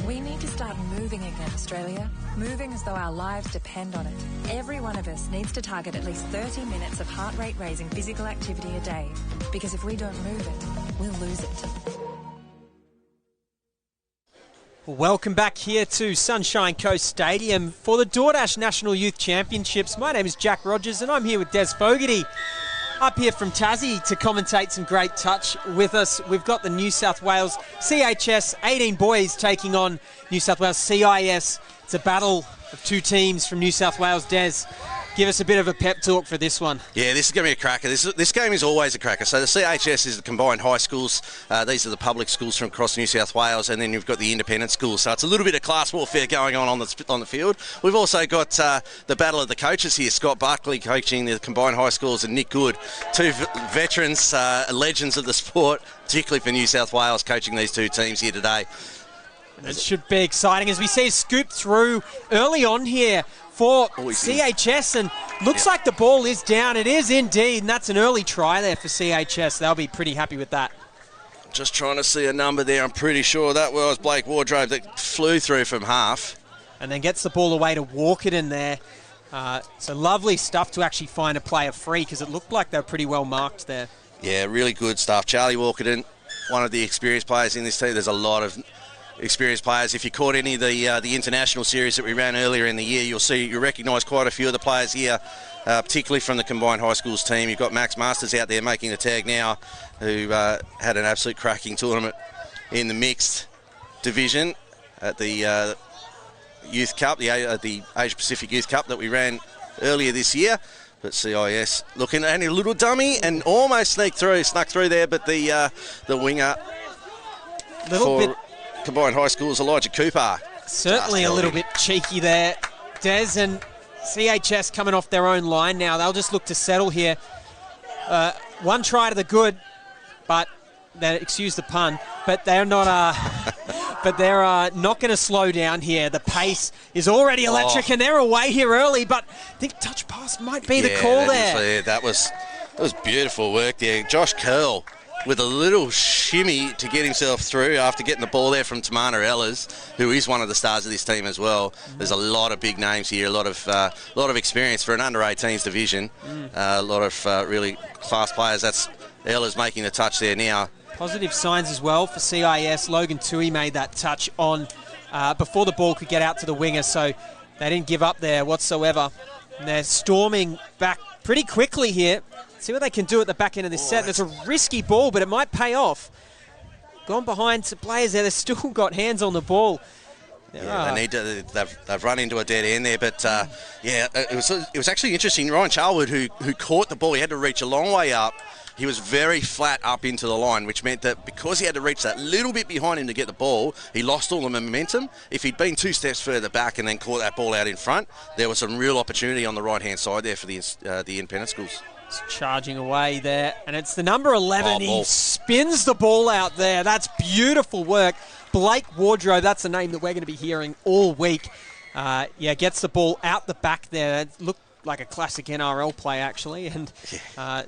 We need to start moving again, Australia. Moving as though our lives depend on it. Every one of us needs to target at least 30 minutes of heart rate raising physical activity a day. Because if we don't move it, we'll lose it. Welcome back here to Sunshine Coast Stadium for the DoorDash National Youth Championships. My name is Jack Rogers and I'm here with Des Fogarty. Up here from Tassie to commentate some great touch with us. We've got the New South Wales CHS 18 boys taking on New South Wales CIS. It's a battle of two teams from New South Wales. Des, give us a bit of a pep talk for this one. Yeah, this is going to be a cracker. This game is always a cracker. So the CHS is the combined high schools. These are the public schools from across New South Wales, and then you've got the independent schools. So it's a little bit of class warfare going on the field. We've also got the battle of the coaches here. Scott Buckley coaching the combined high schools, and Nick Good, two veterans, legends of the sport, particularly for New South Wales, coaching these two teams here today. It should be exciting as we see a scoop through early on here for CHS, and looks like the ball is down. It is indeed, and that's an early try there for CHS. They'll be pretty happy with that. Just trying to see a number there. I'm pretty sure that was Blake Wardrobe that flew through from half. And then gets the ball away to walk it in there. So lovely stuff to actually find a player free because it looked like they were pretty well marked there. Yeah, really good stuff. Charlie Walkerton, one of the experienced players in this team. There's a lot of experienced players. If you caught any of the international series that we ran earlier in the year, you'll recognise quite a few of the players here, particularly from the combined high schools team. You've got Max Masters out there making the tag now, who had an absolute cracking tournament in the mixed division at the Youth Cup, the Asia Pacific Youth Cup that we ran earlier this year. But CIS looking at a little dummy and almost snuck through there, but the winger for combined high schools, Elijah Cooper. Certainly a little bit cheeky there, Des, and CHS coming off their own line now. They'll just look to settle here. One try to the good, but excuse the pun, but they're not. But they're not going to slow down here. The pace is already electric, and they're away here early. But I think touch pass might be the call there. That was beautiful work there. Josh Curl with a little shimmy to get himself through after getting the ball there from Tamana Ehlers, who is one of the stars of this team as well. There's a lot of big names here, a lot of experience for an under-18s division. A lot of really class players. That's Ehlers making the touch there now. Positive signs as well for CIS. Logan Tui made that touch on before the ball could get out to the winger, so they didn't give up there whatsoever. And they're storming back pretty quickly here. See what they can do at the back end of this set. It's a risky ball, but it might pay off. Gone behind some players there. They've still got hands on the ball. Yeah, they need to. They've run into a dead end there, but it was actually interesting. Ryan Charlwood, who caught the ball, he had to reach a long way up. he was very flat up into the line, which meant that because he had to reach that little bit behind him to get the ball, he lost all the momentum. If he'd been 2 steps further back and then caught that ball out in front, there was some real opportunity on the right-hand side there for the independent schools. It's charging away there, and it's the number 11. He ball. spins the ball out there. That's beautiful work. Blake Wardrobe, that's a name that we're going to be hearing all week. Gets the ball out the back there. It looked like a classic NRL play, actually, and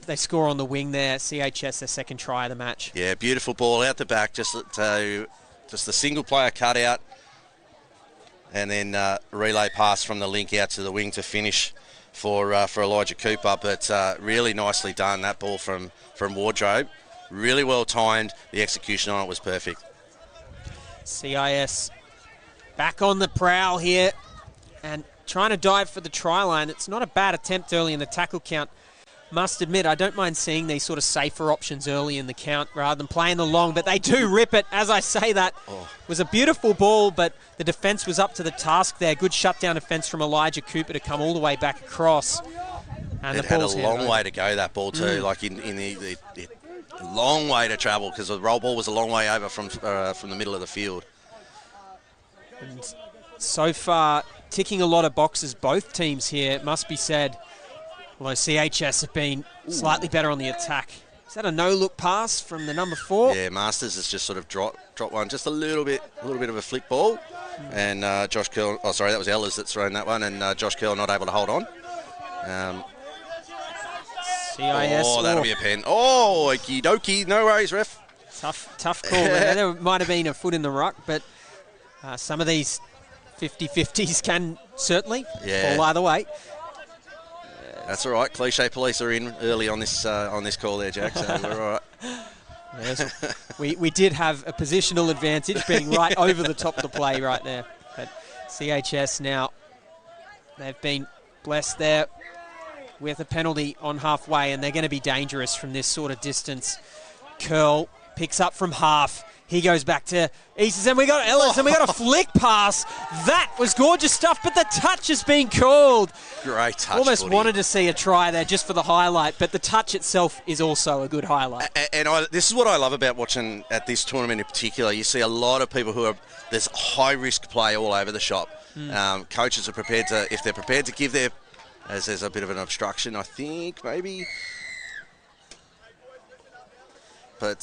they score on the wing there. CHS, their second try of the match. Yeah, beautiful ball out the back, just the single player cut out, and then relay pass from the link out to the wing to finish for Elijah Cooper, but really nicely done, that ball from Wardrobe. Really well timed. The execution on it was perfect. CIS back on the prowl here and trying to dive for the try line. It's not a bad attempt early in the tackle count. Must admit, I don't mind seeing these sort of safer options early in the count rather than playing the long, but they do rip it. As I say that, it was a beautiful ball, but the defence was up to the task there. Good shutdown defence from Elijah Cooper to come all the way back across. And it had a long way to go, that ball too, like in the long way to travel, because the roll ball was a long way over from the middle of the field. And so far, ticking a lot of boxes, both teams here, it must be said. Although CHS have been slightly better on the attack. Is that a no-look pass from the number 4? Yeah, Masters has just sort of dropped one, just a little bit of a flick ball. And Josh Curl, that was Ellers that's thrown that one, and Josh Curl not able to hold on. CIS. Oh, that'll be a pen. Oh, okie dokie, no worries, ref. Tough call there. There might have been a foot in the ruck, but some of these 50-50s can certainly fall either way. That's all right. Cliche police are in early on this call there, Jack, so we're all right. Yes, we did have a positional advantage being right over the top of the play right there. But CHS now, they've been blessed there with a penalty on halfway, and they're going to be dangerous from this sort of distance. Curl picks up from half. He goes back to Easters, and we got Ellis, and we got a flick pass. That was gorgeous stuff, but the touch has been called. Great touch. Almost wanted to see a try there just for the highlight, but the touch itself is also a good highlight. And this is what I love about watching at this tournament in particular. You see a lot of people there's high-risk play all over the shop. Coaches are prepared to, if they're prepared to give their, as there's a bit of an obstruction, I think, maybe. But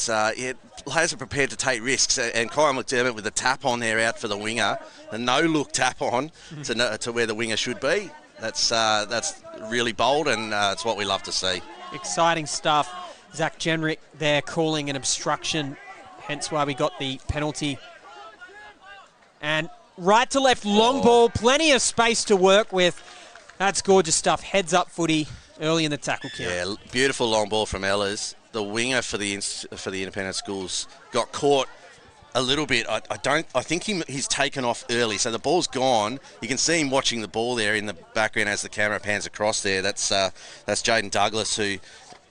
players are prepared to take risks, and Kyle McDermott with the tap on there out for the winger, the no-look tap on to where the winger should be. That's really bold, and it's what we love to see. Exciting stuff. Zach Jenrick there calling an obstruction, hence why we got the penalty. And right to left, long ball, plenty of space to work with. That's gorgeous stuff. Heads up footy early in the tackle count. Yeah, beautiful long ball from Ellers. The winger for the independent schools got caught a little bit. I think he's taken off early, so the ball's gone. You can see him watching the ball there in the background as the camera pans across there. That's Jaden Douglas, who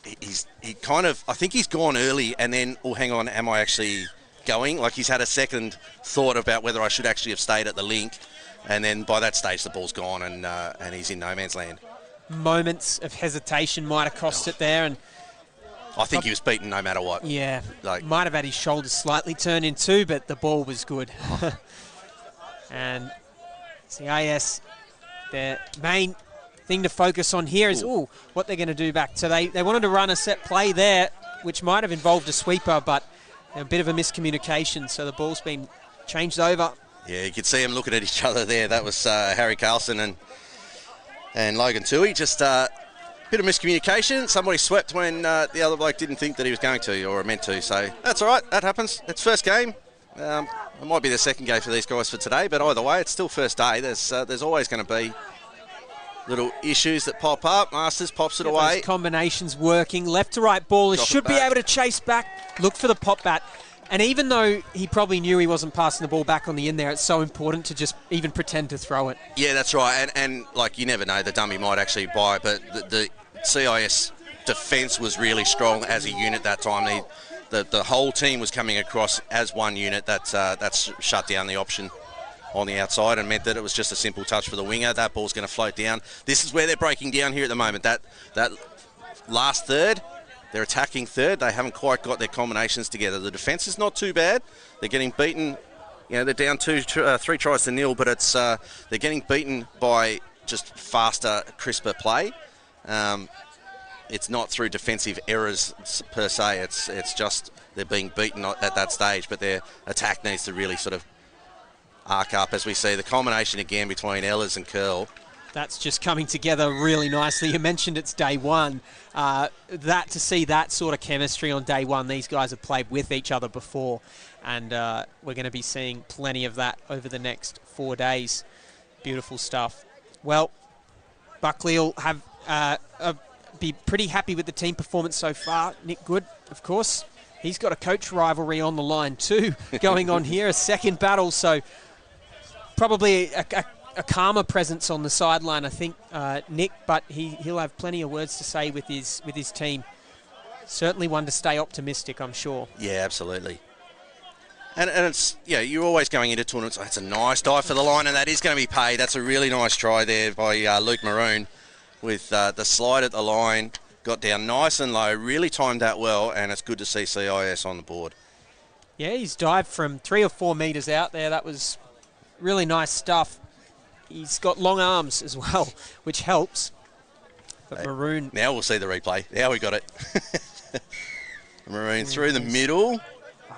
I think he's gone early, and then hang on, am I actually going? Like he's had a second thought about whether I should actually have stayed at the link, and then by that stage the ball's gone, and he's in no man's land. Moments of hesitation might have cost it there, and I think he was beaten no matter what. Yeah, might have had his shoulders slightly turned in too, but the ball was good. And CIS, their main thing to focus on here is what they're going to do back. So they wanted to run a set play there, which might have involved a sweeper, but a bit of a miscommunication, so the ball's been changed over. Yeah, you could see them looking at each other there. That was Harry Carlson and Logan Tui. Just bit of miscommunication. Somebody swept when the other bloke didn't think that he was going to or meant to. So that's all right. That happens. It's first game. It might be the second game for these guys for today, but either way, it's still first day. There's always going to be little issues that pop up. Masters pops it away. Those combinations working. Left to right ballers should be able to chase back. Look for the pop bat. And even though he probably knew he wasn't passing the ball back on the end there, it's so important to just even pretend to throw it. Yeah, that's right. And like, you never know, the dummy might actually buy it, but the CIS defence was really strong as a unit that time. The whole team was coming across as one unit. That's shut down the option on the outside and meant that it was just a simple touch for the winger. That ball's going to float down. This is where they're breaking down here at the moment. That last third, They're attacking third. They haven't quite got their combinations together. The defence is not too bad. They're getting beaten. You know, they're down 3 tries to nil, but it's they're getting beaten by just faster, crisper play. It's not through defensive errors per se. It's just they're being beaten at that stage, but their attack needs to really sort of arc up, as we see the combination again between Ellers and Curl. That's just coming together really nicely. You mentioned it's day one. To see that sort of chemistry on day one, these guys have played with each other before, and we're going to be seeing plenty of that over the next 4 days. Beautiful stuff. Well, Buckley will have be pretty happy with the team performance so far. Nick Good, of course, he's got a coach rivalry on the line too going on here, a second battle, so probably a calmer presence on the sideline, I think, Nick, but he'll have plenty of words to say with his team. Certainly one to stay optimistic, I'm sure. Yeah, absolutely. And it's, yeah, you're always going into tournaments, that's a nice dive for the line, and that is going to be paid. That's a really nice try there by Luke Maroon with the slide at the line, got down nice and low, really timed that well, and it's good to see CIS on the board. Yeah, he's dived from 3 or 4 metres out there. That was really nice stuff. He's got long arms as well, which helps. But Maroon... Now we'll see the replay. Now we got it. Maroon through the middle.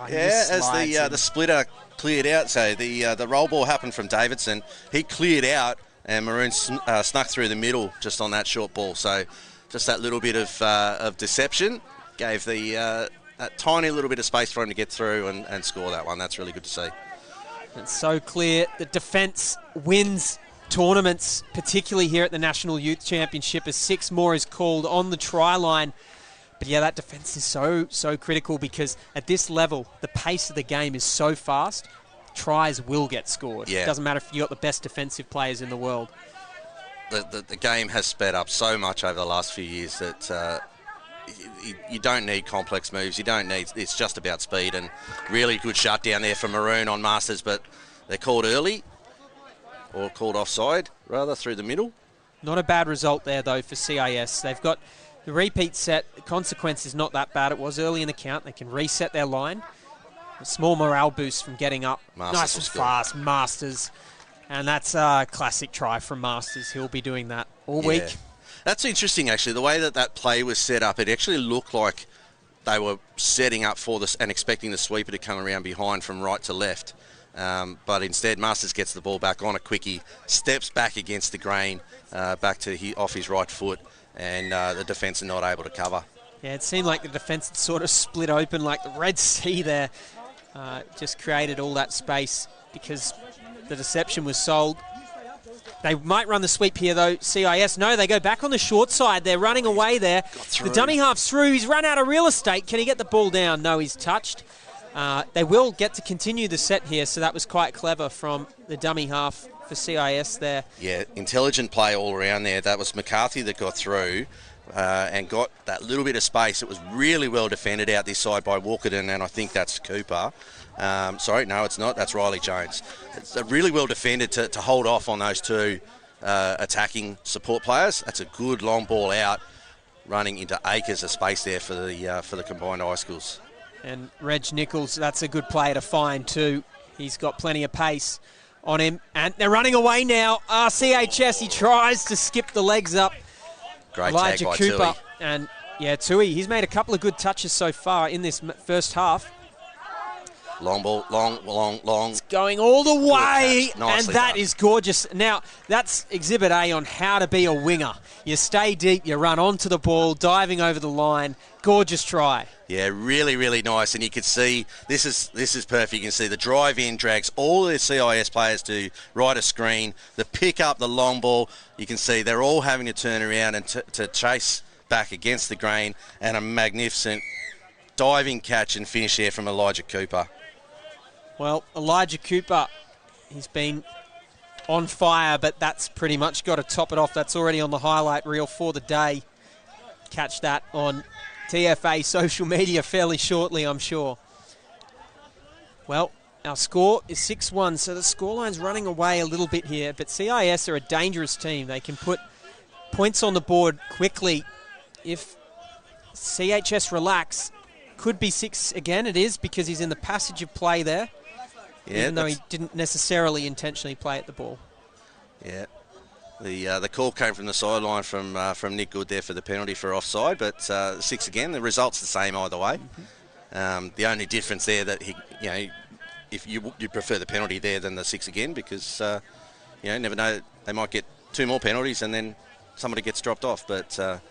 As the splitter cleared out, so the roll ball happened from Davidson. He cleared out, and Maroon snuck through the middle just on that short ball. So just that little bit of deception gave that tiny little bit of space for him to get through and score that one. That's really good to see. It's so clear that defence wins tournaments, particularly here at the National Youth Championship, as 6 more is called on the try line. But yeah, that defence is so critical, because at this level, the pace of the game is so fast, tries will get scored. Yeah. It doesn't matter if you've got the best defensive players in the world. The game has sped up so much over the last few years that you don't need complex moves. It's just about speed, and really good shutdown there for Maroon on Masters, but they're called early, or called offside, rather, through the middle. Not a bad result there, though, for CIS. They've got the repeat set. The consequence is not that bad. It was early in the count. They can reset their line. A small morale boost from getting up. Masters nice and fast, Masters. And that's a classic try from Masters. He'll be doing that all week. That's interesting, actually. The way that play was set up, it actually looked like they were setting up for this and expecting the sweeper to come around behind from right to left. But instead, Masters gets the ball back on a quickie, steps back against the grain, back to off his right foot, and the defence are not able to cover. Yeah, it seemed like the defence had sort of split open like the Red Sea there. Just created all that space because the deception was sold. They might run the sweep here, though, CIS. No, they go back on the short side. They're running away there. The dummy half's through. He's run out of real estate. Can he get the ball down? No, he's touched. They will get to continue the set here, so that was quite clever from the dummy half for CIS there. Yeah, intelligent play all around there. That was McCarthy that got through and got that little bit of space. It was really well defended out this side by Walkerton, and I think that's Cooper. Sorry, no, it's not. That's Riley Jones. It's really well defended to hold off on those two attacking support players. That's a good long ball out, running into acres of space there for the combined high schools. And Reg Nichols, that's a good player to find too. He's got plenty of pace on him. And they're running away now. CHS, he tries to skip the legs up. Great Elijah tag by Cooper. Tui. And yeah, Tui, he's made a couple of good touches so far in this first half. Long ball, long. It's going all the way, and that done. is gorgeous. Now, that's Exhibit A on how to be a winger. You stay deep, you run onto the ball, diving over the line. Gorgeous try. Yeah, really, really nice. And you can see, this is perfect. You can see the drive in drags all the CIS players to right a screen. The pick up, the long ball, you can see they're all having to turn around and to chase back against the grain. And a magnificent diving catch and finish there from Elijah Cooper. Well, Elijah Cooper, he's been on fire, but that's pretty much got to top it off. That's already on the highlight reel for the day. Catch that on TFA social media fairly shortly, I'm sure. Well, our score is 6-1, so the scoreline's running away a little bit here, but CIS are a dangerous team. They can put points on the board quickly if CHS relax. Could be 6 again. It is, because he's in the passage of play there. Yeah, even though he didn't necessarily intentionally play at the ball. Yeah. The call came from the sideline from Nick Good there for the penalty for offside, but 6 again. The result's the same either way. The only difference there that if you prefer the penalty there than the 6 again, because never know, they might get 2 more penalties and then somebody gets dropped off. But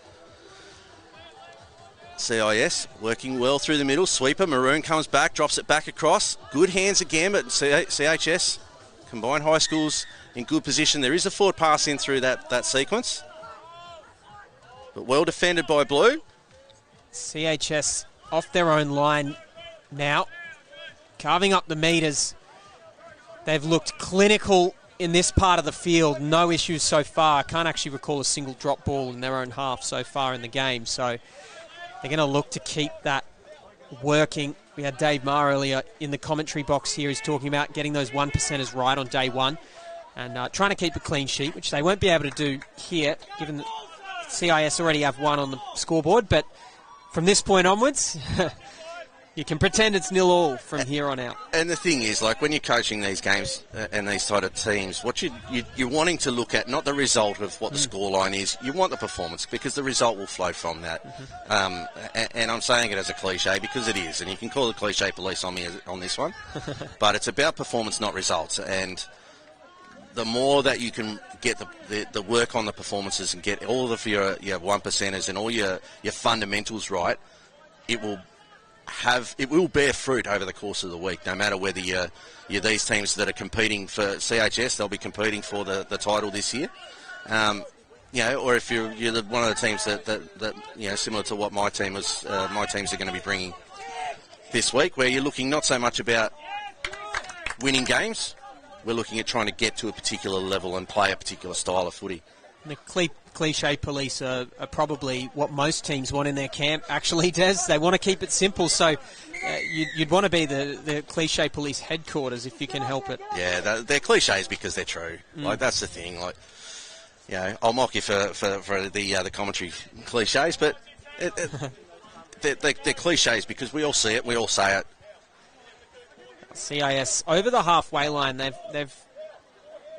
CIS working well through the middle. Sweeper, Maroon comes back, drops it back across. Good hands again, but CHS, Combined High Schools, in good position. There is a forward pass in through that sequence, but well defended by Blue. CHS off their own line now, carving up the metres. They've looked clinical in this part of the field. No issues so far. I can't actually recall a single drop ball in their own half so far in the game. So they're going to look to keep that working. We had Dave Maher earlier in the commentary box here. He's talking about getting those 1%ers right on day one and trying to keep a clean sheet, which they won't be able to do here, given that CIS already have 1 on the scoreboard. But from this point onwards, you can pretend it's 0-0 from here on out. And the thing is, like, when you're coaching these games and these sort of teams, what you're wanting to look at, not the result of what the scoreline is. You want the performance, because the result will flow from that. And I'm saying it as a cliche because it is, and you can call the cliche police on me on this one. But it's about performance, not results. And the more that you can get the work on the performances and get all of your 1%ers and all your fundamentals right, it will bear fruit over the course of the week. No matter whether you're these teams that are competing for CHS, they'll be competing for the title this year. Or if you're one of the teams that similar to what my teams are going to be bringing this week, where you're looking not so much about winning games. We're looking at trying to get to a particular level and play a particular style of footy. The cliche police are probably what most teams want in their camp, actually, Des. They want to keep it simple, so you'd want to be the cliche police headquarters if you can help it. Yeah, they're cliches because they're true. Like, that's the thing. Like, I'll mock you for the commentary cliches, but they're cliches because we all see it, we all say it. CIS over the halfway line. They've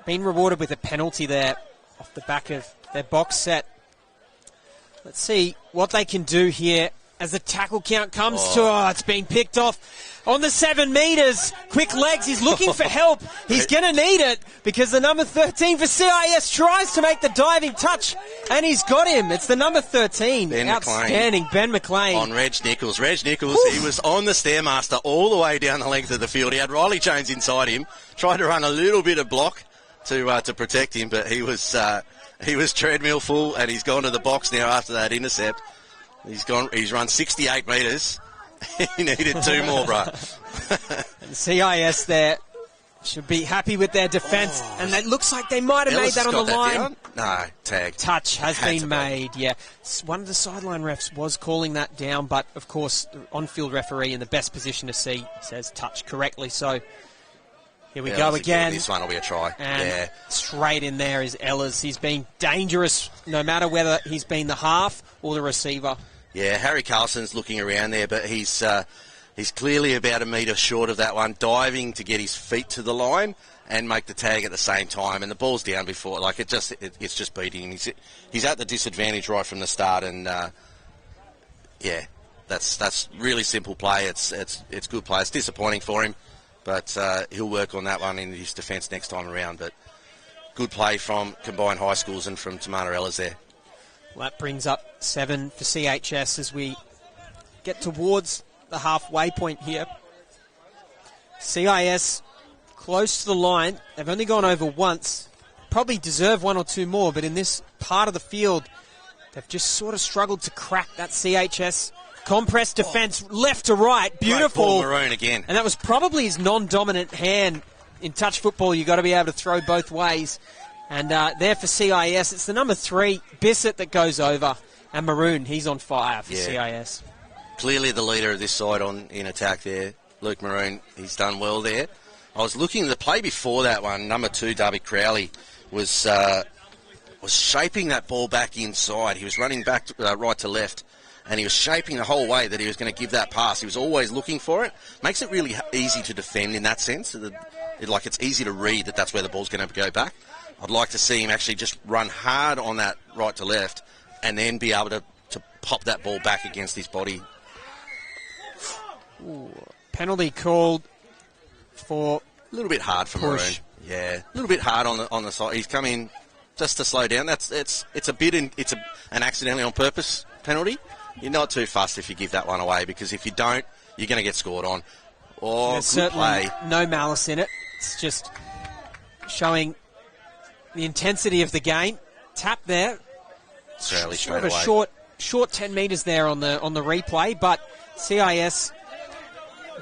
been rewarded with a penalty there off the back of their box set. Let's see what they can do here as the tackle count comes to... it's been picked off on the 7 metres. Quick legs. He's looking for help. He's going to need it because the number 13 for CIS tries to make the diving touch, and he's got him. It's the number 13. Ben Outstanding. McLean. Ben McLean. On Reg Nichols. Reg Nichols, he was on the Stairmaster all the way down the length of the field. He had Riley Jones inside him. Tried to run a little bit of block to protect him, but he was treadmill full, and he's gone to the box now after that intercept. He's run 68 metres. He needed 2 more, bro. And CIS there should be happy with their defence, and it looks like they might have made that on the line. Down? No, tag. Touch has been made, yeah. One of the sideline refs was calling that down, but of course the on-field referee in the best position to see says touch correctly, so here we go again. This one will be a try. And straight in there is Ellers. He's been dangerous no matter whether he's been the half or the receiver. Yeah, Harry Carlson's looking around there, but he's clearly about a metre short of that one, diving to get his feet to the line and make the tag at the same time. And the ball's down before, like it's just beating him. He's at the disadvantage right from the start, and that's really simple play. It's good play. It's disappointing for him, but he'll work on that one in his defence next time around. But good play from Combined High Schools and from Tamara Ellers there. Well, that brings up 7 for CHS as we get towards the halfway point here. CIS close to the line. They've only gone over once. Probably deserve 1 or 2 more, but in this part of the field, they've just sort of struggled to crack that CHS compressed defence left to right. Beautiful. Paul Maroon again. And that was probably his non-dominant hand. In touch football, you've got to be able to throw both ways. And there for CIS, it's the number 3, Bissett, that goes over. And Maroon, he's on fire for CIS. Clearly the leader of this side in attack there, Luke Maroon. He's done well there. I was looking at the play before that one. Number 2, Darby Crowley, was shaping that ball back inside. He was running back right to left and he was shaping the whole way that he was going to give that pass. He was always looking for it. Makes it really easy to defend in that sense. It's easy to read that that's where the ball's going to go back. I'd like to see him actually just run hard on that right to left and then be able to pop that ball back against his body. Ooh, penalty called for a little bit hard for Maroon. Yeah, a little bit hard on the side. He's come in just to slow down. It's an accidentally on purpose penalty. You're not too fussed if you give that one away, because if you don't, you're going to get scored on. Oh, there's good certainly play. no malice in it. It's just showing the intensity of the game. Tap there. Straight Sort of away. a short 10 metres there on the replay, but CIS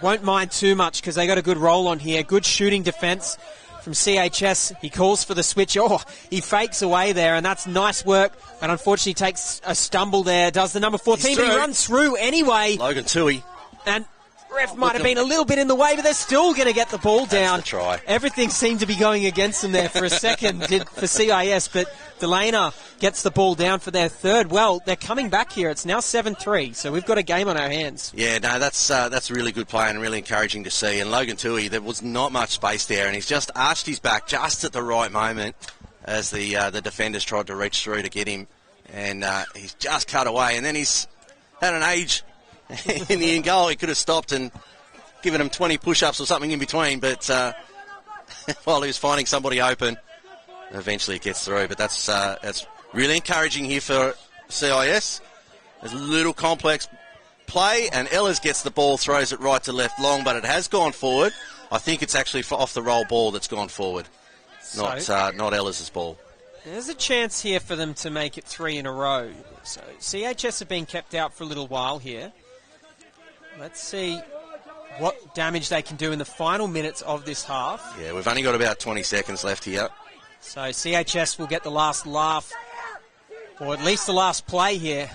won't mind too much because they got a good roll on here. Good shooting defence from CHS. He calls for the switch. Oh, he fakes away there, and that's nice work, but unfortunately takes a stumble there. Does the number 14, but he runs through anyway. Logan Tui. And ref might have been a little bit in the way, but they're still going to get the ball down. That's the try. Everything seemed to be going against them there for a second for CIS, but Delana gets the ball down for their third. Well, they're coming back here. It's now 7-3, so we've got a game on our hands. Yeah, no, that's really good play and really encouraging to see. And Logan Tui, there was not much space there, and he's just arched his back just at the right moment as the defenders tried to reach through to get him, and he's just cut away. And then he's had an age in the end goal. He could have stopped and given him 20 push-ups or something in between, but while he was finding somebody open, eventually it gets through. But that's really encouraging here for CIS. There's a little complex play, and Ehlers gets the ball, throws it right to left long, but it has gone forward. I think it's actually off the roll ball that's gone forward, not Ehlers' ball. There's a chance here for them to make it 3 in a row. So CHS have been kept out for a little while here. Let's see what damage they can do in the final minutes of this half. Yeah, we've only got about 20 seconds left here. So CHS will get the last laugh, or at least the last play here.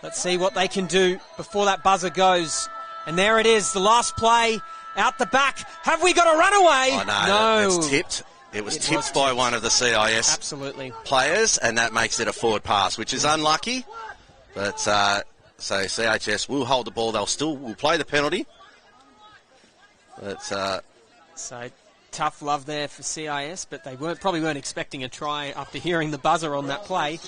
Let's see what they can do before that buzzer goes. And there it is, the last play out the back. Have we got a runaway? Oh, no. It's tipped. It was tipped by one of the CIS players, and that makes it a forward pass, which is unlucky. But so CHS will hold the ball. Will play the penalty. But so tough love there for CIS, but they probably weren't expecting a try after hearing the buzzer on that play.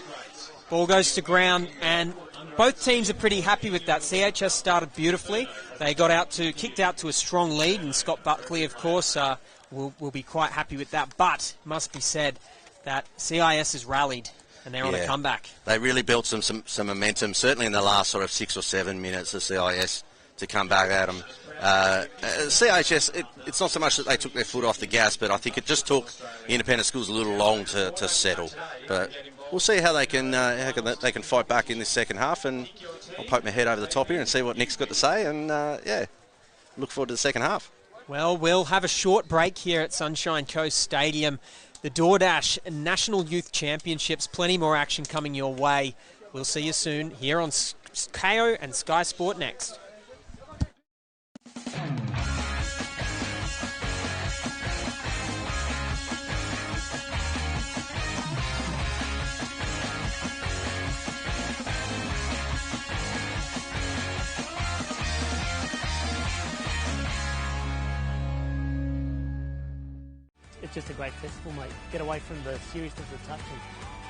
Ball goes to ground, and both teams are pretty happy with that. CHS started beautifully. They kicked out to a strong lead, and Scott Buckley, of course, will be quite happy with that. But it must be said that CIS has rallied, and they're on a comeback. They really built some momentum, certainly in the last sort of 6 or 7 minutes of CIS to come back at them. CHS, it's not so much that they took their foot off the gas, but I think it just took independent schools a little long to settle. But we'll see how they can fight back in this second half, and I'll poke my head over the top here and see what Nick's got to say, and look forward to the second half. Well, we'll have a short break here at Sunshine Coast Stadium. The DoorDash National Youth Championships, plenty more action coming your way. We'll see you soon here on KO and Sky Sport Next. It's just a great festival, mate. Get away from the seriousness of the touch and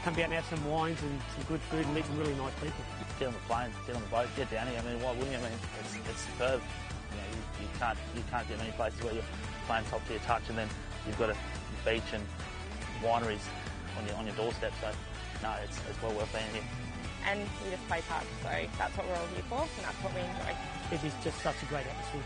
come out and have some wines and some good food and meet some really nice people. Get on the plane, get on the boat, get down here. I mean, why wouldn't you? I mean, it's superb. You know, you can't get many places where you're playing top to your touch, and then you've got a beach and wineries on your doorstep. So, no, it's well worth being here. And we just play touch, so that's what we're all here for, and that's what we enjoy. It is just such a great atmosphere.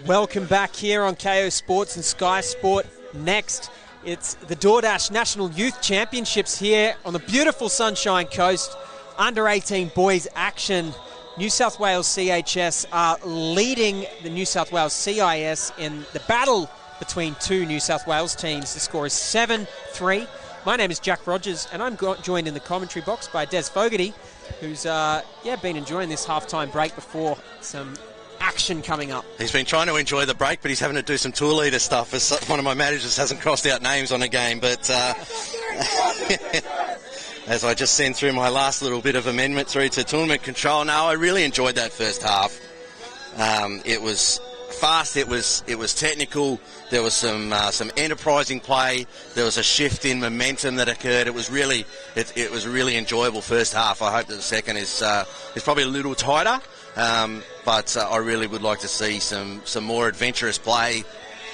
Welcome back here on KO Sports and Sky Sport Next. It's the DoorDash National Youth Championships here on the beautiful Sunshine Coast. Under 18 boys action. New South Wales CHS are leading the New South Wales CIS in the battle between two New South Wales teams. The score is 7-3. My name is Jack Rogers, and I'm joined in the commentary box by Des Fogarty, who's been enjoying this halftime break before some action coming up. He's been trying to enjoy the break, but he's having to do some tour leader stuff as one of my managers hasn't crossed out names on a game. But as I just sent through my last little bit of amendment through to tournament control, I really enjoyed that first half. It was fast, it was technical, there was some enterprising play, there was a shift in momentum that occurred. It was really a really enjoyable first half. I hope that the second is probably a little tighter, but I really would like to see some more adventurous play,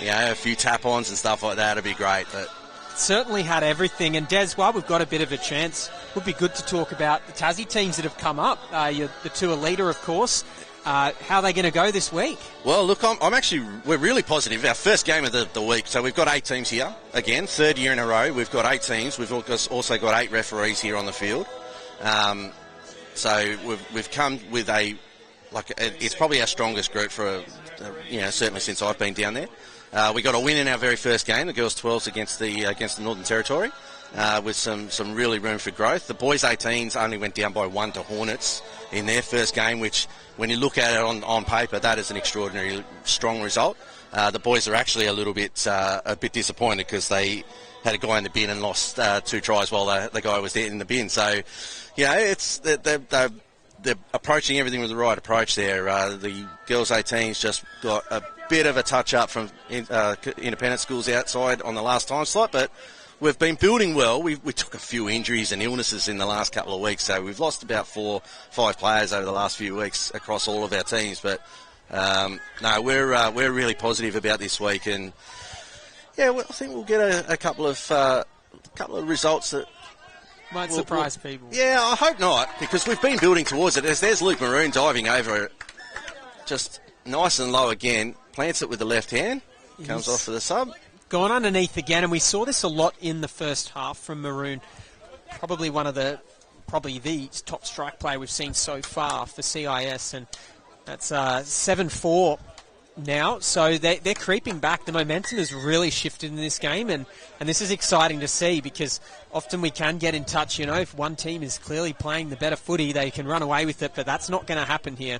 a few tap-ons and stuff like that. It'd be great. But certainly had everything. And Des, while we've got a bit of a chance, it would be good to talk about the Tassie teams that have come up. The two are leader, of course. How are they going to go this week? Well, look, we're really positive. Our first game of the week, so we've got 8 teams here. Again, third year in a row, we've got 8 teams. We've also got 8 referees here on the field. So we've come with it's probably our strongest group for, certainly since I've been down there. We got a win in our very first game, the girls 12s against the Northern Territory, with some really room for growth. The boys 18s only went down by 1 to Hornets in their first game, which, when you look at it on paper, that is an extraordinary strong result. The boys are actually a bit disappointed because they had a guy in the bin and lost 2 tries while the guy was there in the bin. So, they're approaching everything with the right approach there. The girls 18s just got a bit of a touch up from independent schools outside on the last time slot, but we've been building well. We took a few injuries and illnesses in the last couple of weeks, so we've lost about 4-5 players over the last few weeks across all of our teams. But we're really positive about this week, and I think we'll get a couple of results that might surprise people. Yeah, I hope not, because we've been building towards it. There's Luke Maroon diving over it, just nice and low again. Plants it with the left hand, comes off for the sub. Gone underneath again, and we saw this a lot in the first half from Maroon. Probably the top strike play we've seen so far for CIS, and that's 7-4 now. So they're creeping back. The momentum has really shifted in this game, and this is exciting to see, because often we can get in touch, if one team is clearly playing the better footy, they can run away with it, but that's not going to happen here.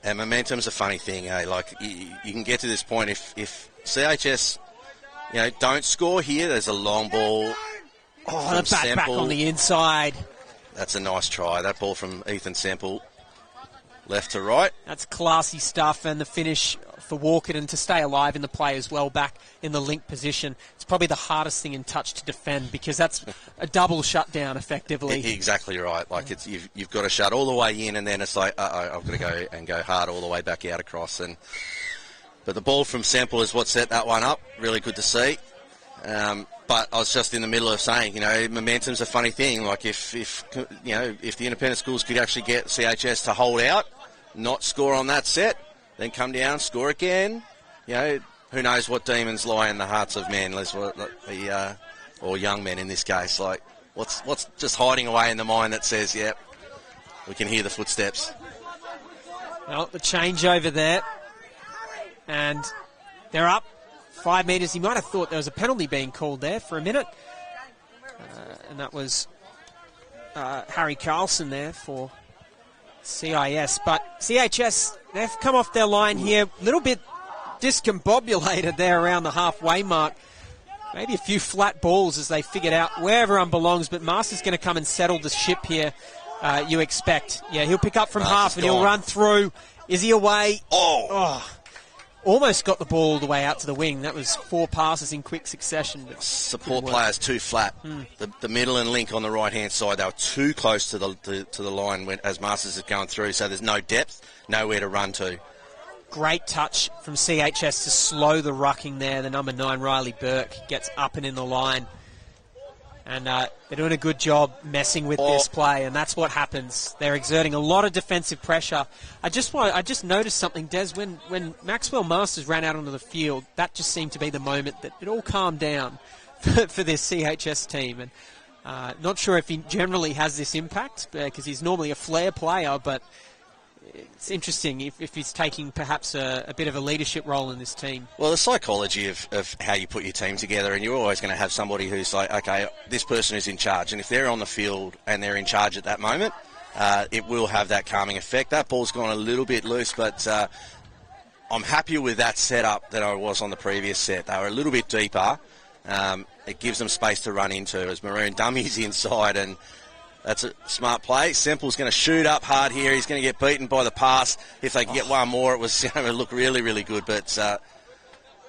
And momentum's a funny thing, eh? Like, you can get to this point if CHS, don't score here. There's a long ball. Oh, the back on the inside. That's a nice try. That ball from Ethan Semple, left to right. That's classy stuff, and the finish for Walkerton to stay alive in the play as well, back in the link position. It's probably the hardest thing in touch to defend, because that's a double shutdown effectively. Exactly right. Like, you've got to shut all the way in, and then it's like, I've got to go hard all the way back out across. But the ball from Semple is what set that one up. Really good to see. But I was just in the middle of saying, momentum's a funny thing. Like, if the independent schools could actually get CHS to hold out, not score on that set, then come down, score again, who knows what demons lie in the hearts of men, or young men in this case. Like, what's just hiding away in the mind that says, yep, we can hear the footsteps. Well, the change over there, and they're up 5 metres. You might have thought there was a penalty being called there for a minute, and that was Harry Carlson there for CIS. But CHS, they've come off their line here, a little bit discombobulated there around the halfway mark. Maybe a few flat balls as they figured out where everyone belongs, but Master's going to come and settle the ship here, you expect. Yeah, he'll pick up from half and he'll run through. Is he away? Oh. Almost got the ball all the way out to the wing. That was 4 passes in quick succession. Support players too flat. The middle and link on the right-hand side, they were too close to the line as Masters is going through, so there's no depth, nowhere to run to. Great touch from CHS to slow the rucking there. The number 9, Riley Burke, gets up and in the line. And they're doing a good job messing with this play, and that's what happens. They're exerting a lot of defensive pressure. I just noticed something, Des, when Maxwell Masters ran out onto the field, that just seemed to be the moment that it all calmed down for this CHS team. And not sure if he generally has this impact, because he's normally a flair player, but it's interesting if he's taking perhaps a bit of a leadership role in this team. Well, the psychology of how you put your team together, and you're always going to have somebody who's like, okay, this person is in charge, and if they're on the field and they're in charge at that moment, it will have that calming effect. That ball's gone a little bit loose, but I'm happier with that setup than I was on the previous set. They were a little bit deeper. It gives them space to run into as Maroon dummies inside, and that's a smart play. Semple's going to shoot up hard here. He's going to get beaten by the pass. If they can get one more, it was going to look really, really good. But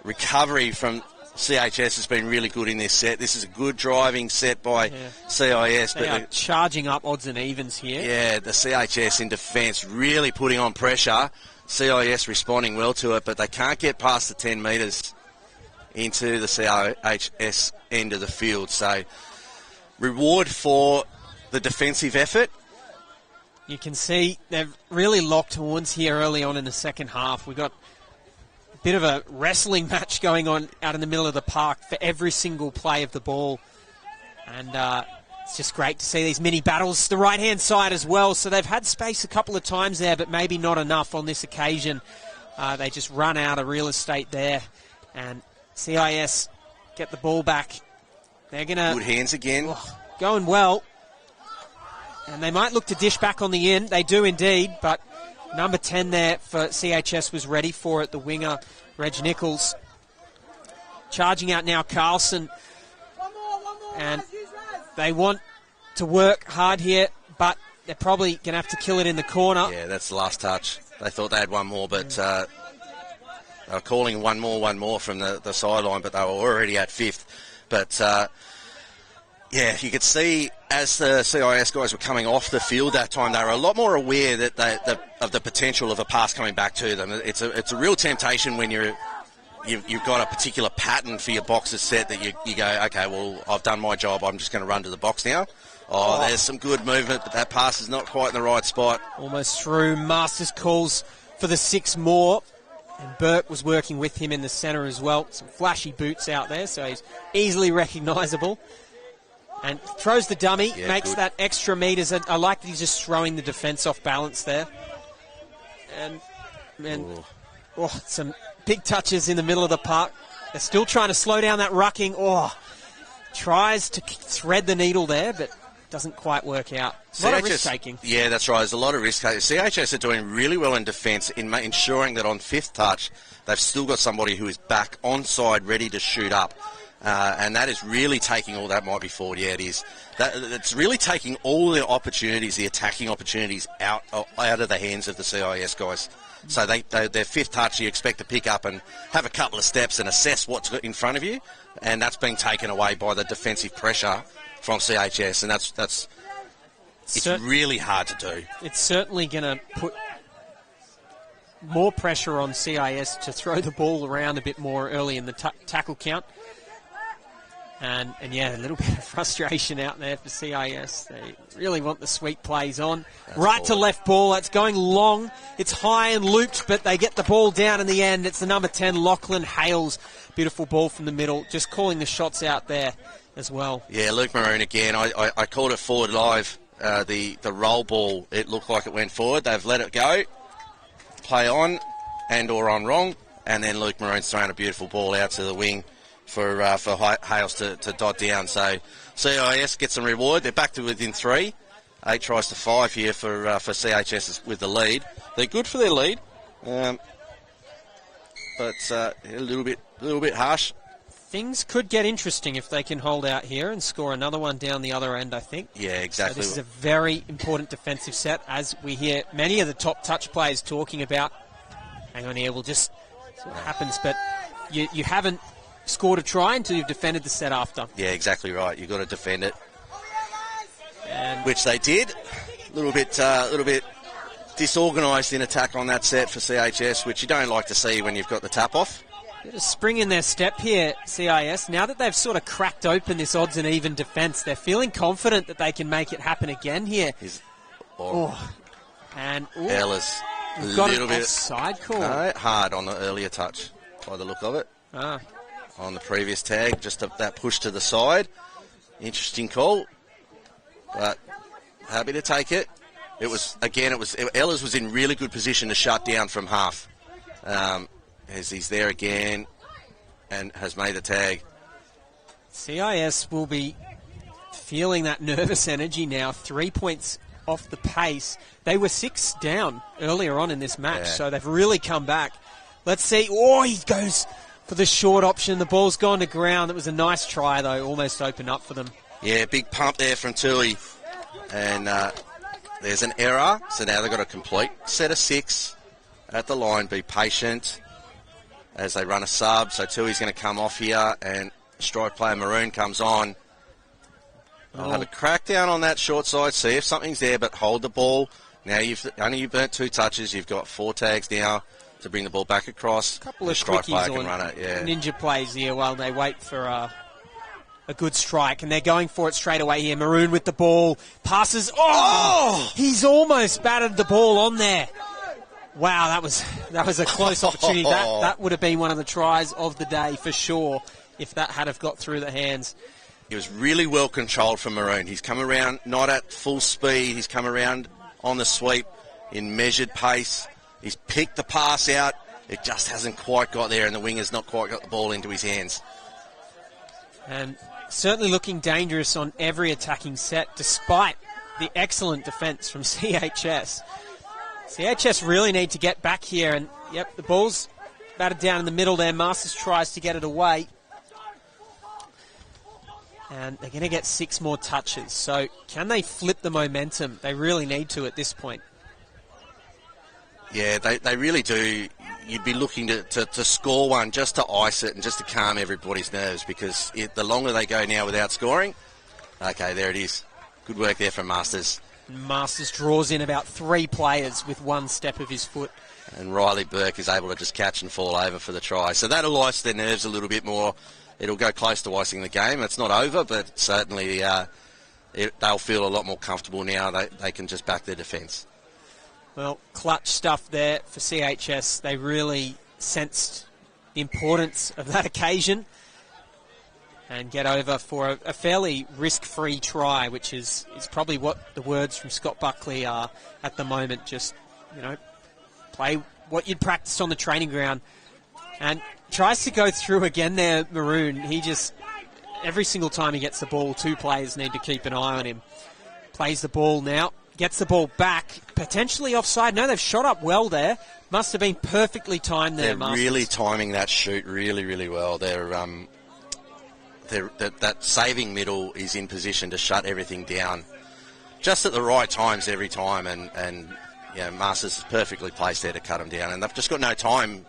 recovery from CHS has been really good in this set. This is a good driving set by CIS. They are charging up odds and evens here. Yeah, the CHS in defence really putting on pressure. CIS responding well to it, but they can't get past the 10 metres into the CHS end of the field. So reward for the defensive effort. You can see they've really locked horns here early on in the second half. We've got a bit of a wrestling match going on out in the middle of the park for every single play of the ball. And it's just great to see these mini battles. The right-hand side as well. So they've had space a couple of times there, but maybe not enough on this occasion. They just run out of real estate there. And CIS get the ball back. They're going to... Good hands again. Going well. And they might look to dish back on the end. They do indeed, but number 10 there for CHS was ready for it, the winger, Reg Nichols. Charging out now, Carlson. And they want to work hard here, but they're probably going to have to kill it in the corner. Yeah, that's the last touch. They thought they had one more, but they were calling one more from the sideline, but they were already at fifth. But... yeah, you could see as the CIS guys were coming off the field that time, they were a lot more aware that of the potential of a pass coming back to them. It's a real temptation when you've got a particular pattern for your boxes set that you go, okay, well, I've done my job, I'm just going to run to the box now. There's some good movement, but that pass is not quite in the right spot. Almost through. Masters calls for the 6 more. And Burke was working with him in the centre as well. Some flashy boots out there, so he's easily recognisable. And throws the dummy, makes that extra metres. I like that he's just throwing the defence off balance there. And some big touches in the middle of the park. They're still trying to slow down that rucking. Tries to thread the needle there, but doesn't quite work out. A lot of risk-taking. Yeah, that's right. There's a lot of risk-taking. CHS are doing really well in defence in ensuring that on fifth touch, they've still got somebody who is back onside, ready to shoot up. And that is really taking all that might be forward. Yeah, it is. It's really taking all the opportunities, the attacking opportunities, out of the hands of the CIS guys. So their fifth touch, you expect to pick up and have a couple of steps and assess what's in front of you, and that's being taken away by the defensive pressure from CHS, and it's really hard to do. It's certainly going to put more pressure on CIS to throw the ball around a bit more early in the tackle count. And yeah, a little bit of frustration out there for CIS. They really want the sweet plays on. Right to left ball. That's going long. It's high and looped, but they get the ball down in the end. It's the number 10, Lachlan Hales. Beautiful ball from the middle. Just calling the shots out there as well. Yeah, Luke Maroon again. I called it forward live. The roll ball, it looked like it went forward. They've let it go. Play on and or on wrong. And then Luke Maroon's thrown a beautiful ball out to the wing for Hales to dot down. So CIS gets some reward. They're back to within 3. 8 tries to 5 here for CHS with the lead. They're good for their lead, but a little bit harsh. Things could get interesting if they can hold out here and score another one down the other end, I think. Yeah, exactly. So this is a very important defensive set, as we hear many of the top touch players talking about. Hang on here, we'll just see what happens, but you haven't scored a try until you've defended the set after. Yeah, exactly right. You've got to defend it, and which they did. A little bit disorganised in attack on that set for CHS, which you don't like to see when you've got the tap off. Bit of spring in their step here, CIS. Now that they've sort of cracked open this odds and even defence, they're feeling confident that they can make it happen again here. And Ella's we've got little an bit offside call. No, hard on the earlier touch, by the look of it. On the previous tag, just that push to the side. Interesting call, but happy to take it. Ella's was in really good position to shut down from half. As he's there again and has made the tag. CIS will be feeling that nervous energy now. 3 points off the pace. They were 6 down earlier on in this match, so they've really come back. Let's see. Oh, he goes for the short option. The ball's gone to ground. It was a nice try, though. Almost opened up for them. Yeah, big pump there from Tui. And there's an error, so now they've got a complete set of 6 at the line. Be patient as they run a sub. So Tui's going to come off here, and strike player Maroon comes on. I'll have a crack down on that short side, see if something's there, but hold the ball. Now you've burnt 2 touches. You've got 4 tags now to bring the ball back across. A couple of strike player quickies can run it. Yeah. Ninja plays here while they wait for a good strike, and they're going for it straight away here. Maroon with the ball, passes. Oh! He's almost batted the ball on there. Wow, that was a close opportunity. That would have been one of the tries of the day for sure if that had have got through the hands. It was really well controlled from Maroon. He's come around not at full speed. He's come around on the sweep in measured pace. He's picked the pass out. It just hasn't quite got there, and the winger's not quite got the ball into his hands. And certainly looking dangerous on every attacking set, despite the excellent defence from CHS. CHS really need to get back here, and the ball's batted down in the middle there. Masters tries to get it away. And they're going to get 6 more touches. So can they flip the momentum? They really need to at this point. Yeah, they really do. You'd be looking to score one just to ice it and just to calm everybody's nerves, because the longer they go now without scoring. Okay, there it is. Good work there from Masters. Masters draws in about 3 players with 1 step of his foot. And Riley Burke is able to just catch and fall over for the try. So that'll ice their nerves a little bit more. It'll go close to icing the game. It's not over, but certainly they'll feel a lot more comfortable now. They can just back their defence. Well, clutch stuff there for CHS. They really sensed the importance of that occasion and get over for a fairly risk-free try, which is probably what the words from Scott Buckley are at the moment. Just, play what you'd practiced on the training ground. And tries to go through again there, Maroon. He just, every single time he gets the ball, 2 players need to keep an eye on him. Plays the ball now, gets the ball back, potentially offside. No, they've shot up well there. Must have been perfectly timed there, They're really timing that shoot really, really well. That saving middle is in position to shut everything down just at the right times every time, and Masters is perfectly placed there to cut them down, and they've just got no time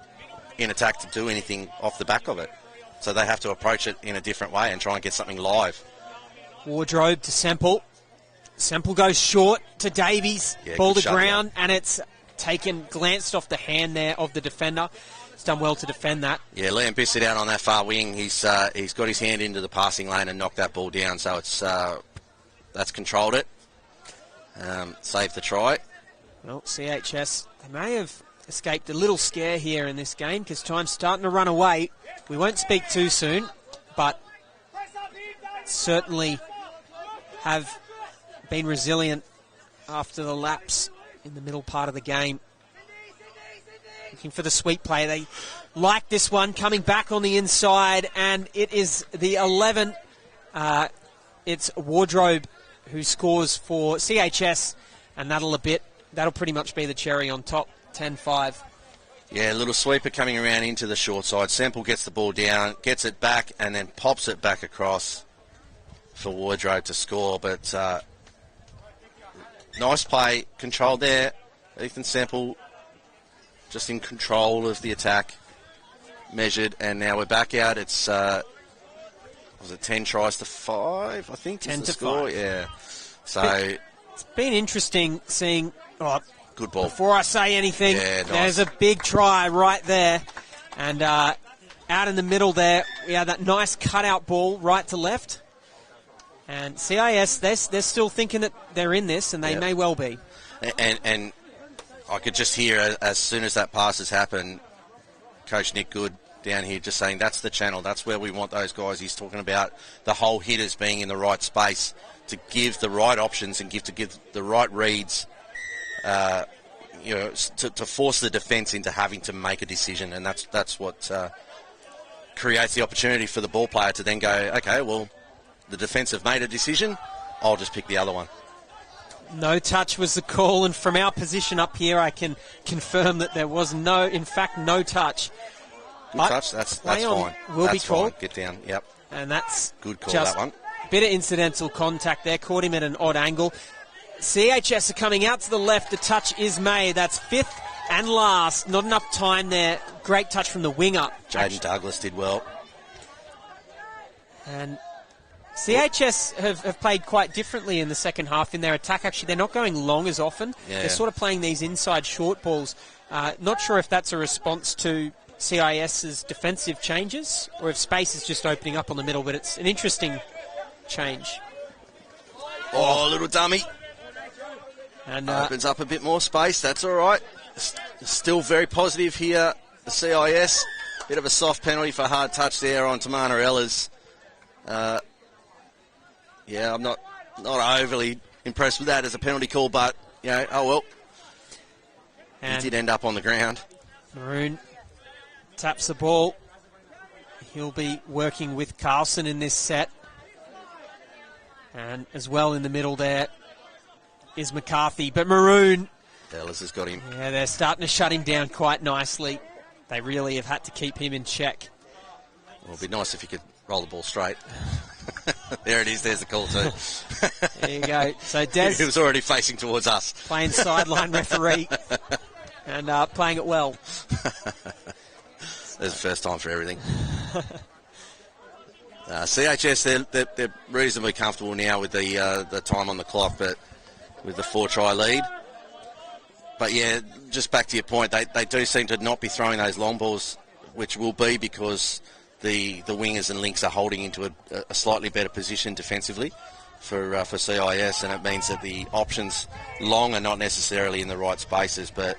in attack to do anything off the back of it. So they have to approach it in a different way and try and get something live. Wardrobe to Semple. Semple goes short to Davies. Ball to ground, and it's glanced off the hand there of the defender. He's done well to defend that. Yeah, Liam Bissett out on that far wing. He's got his hand into the passing lane and knocked that ball down. So it's that's controlled it. Saved the try. Well, CHS, they may have escaped a little scare here in this game because time's starting to run away. We won't speak too soon, but certainly have been resilient after the lapse in the middle part of the game. Looking for the sweep play. They like this one, coming back on the inside, and it is the 11. It's Wardrobe who scores for CHS, and that'll pretty much be the cherry on top. 10-5. Yeah, a little sweeper coming around into the short side. Semple gets the ball down, gets it back, and then pops it back across for Wardrobe to score. But nice play, controlled there. Ethan Semple just in control of the attack, measured, and now we're back out. It's was it 10 tries to 5? I think 10 is the to score. 5. Yeah. So it's been interesting seeing. Good ball. Before I say anything, yeah, nice. There's a big try right there. And out in the middle there, we have that nice cutout ball right to left. And CIS, they're still thinking that they're in this, and they may well be. And I could just hear, as soon as that pass has happened, Coach Nick Good down here just saying that's the channel, that's where we want those guys. He's talking about the whole hitters being in the right space to give the right options and give the right reads, to force the defence into having to make a decision, and that's what creates the opportunity for the ball player to then go, okay, well, the defence have made a decision, I'll just pick the other one. No touch was the call, and from our position up here, I can confirm that there was no touch. Good touch, that's fine. Will be called. Fine. Get down, yep. And that's good call, just that one. Bit of incidental contact there, caught him at an odd angle. CHS are coming out to the left, the touch is made. That's fifth and last. Not enough time there. Great touch from the winger. Jaden Douglas did well. And CHS have played quite differently in the second half in their attack. Actually, they're not going long as often. Yeah. They're sort of playing these inside short balls. Not sure if that's a response to CIS's defensive changes or if space is just opening up on the middle, but it's an interesting change. Oh, little dummy. And opens up a bit more space. That's all right. Still very positive here. The CIS. Bit of a soft penalty for hard touch there on Tamana Ellis. Yeah, I'm not overly impressed with that as a penalty call, but, oh well. And he did end up on the ground. Maroon taps the ball. He'll be working with Carlson in this set. And as well in the middle there is McCarthy. But Maroon... Ellis has got him. Yeah, they're starting to shut him down quite nicely. They really have had to keep him in check. Well, it'd be nice if he could roll the ball straight. There it is. There's the call too. There you go. So Des... He was already facing towards us. Playing sideline referee. And playing it well. There's the first time for everything. CHS, they're reasonably comfortable now with the time on the clock, but with the 4-try lead. But yeah, just back to your point, they do seem to not be throwing those long balls, which will be because the wingers and links are holding into a slightly better position defensively for CIS, and it means that the options long are not necessarily in the right spaces, but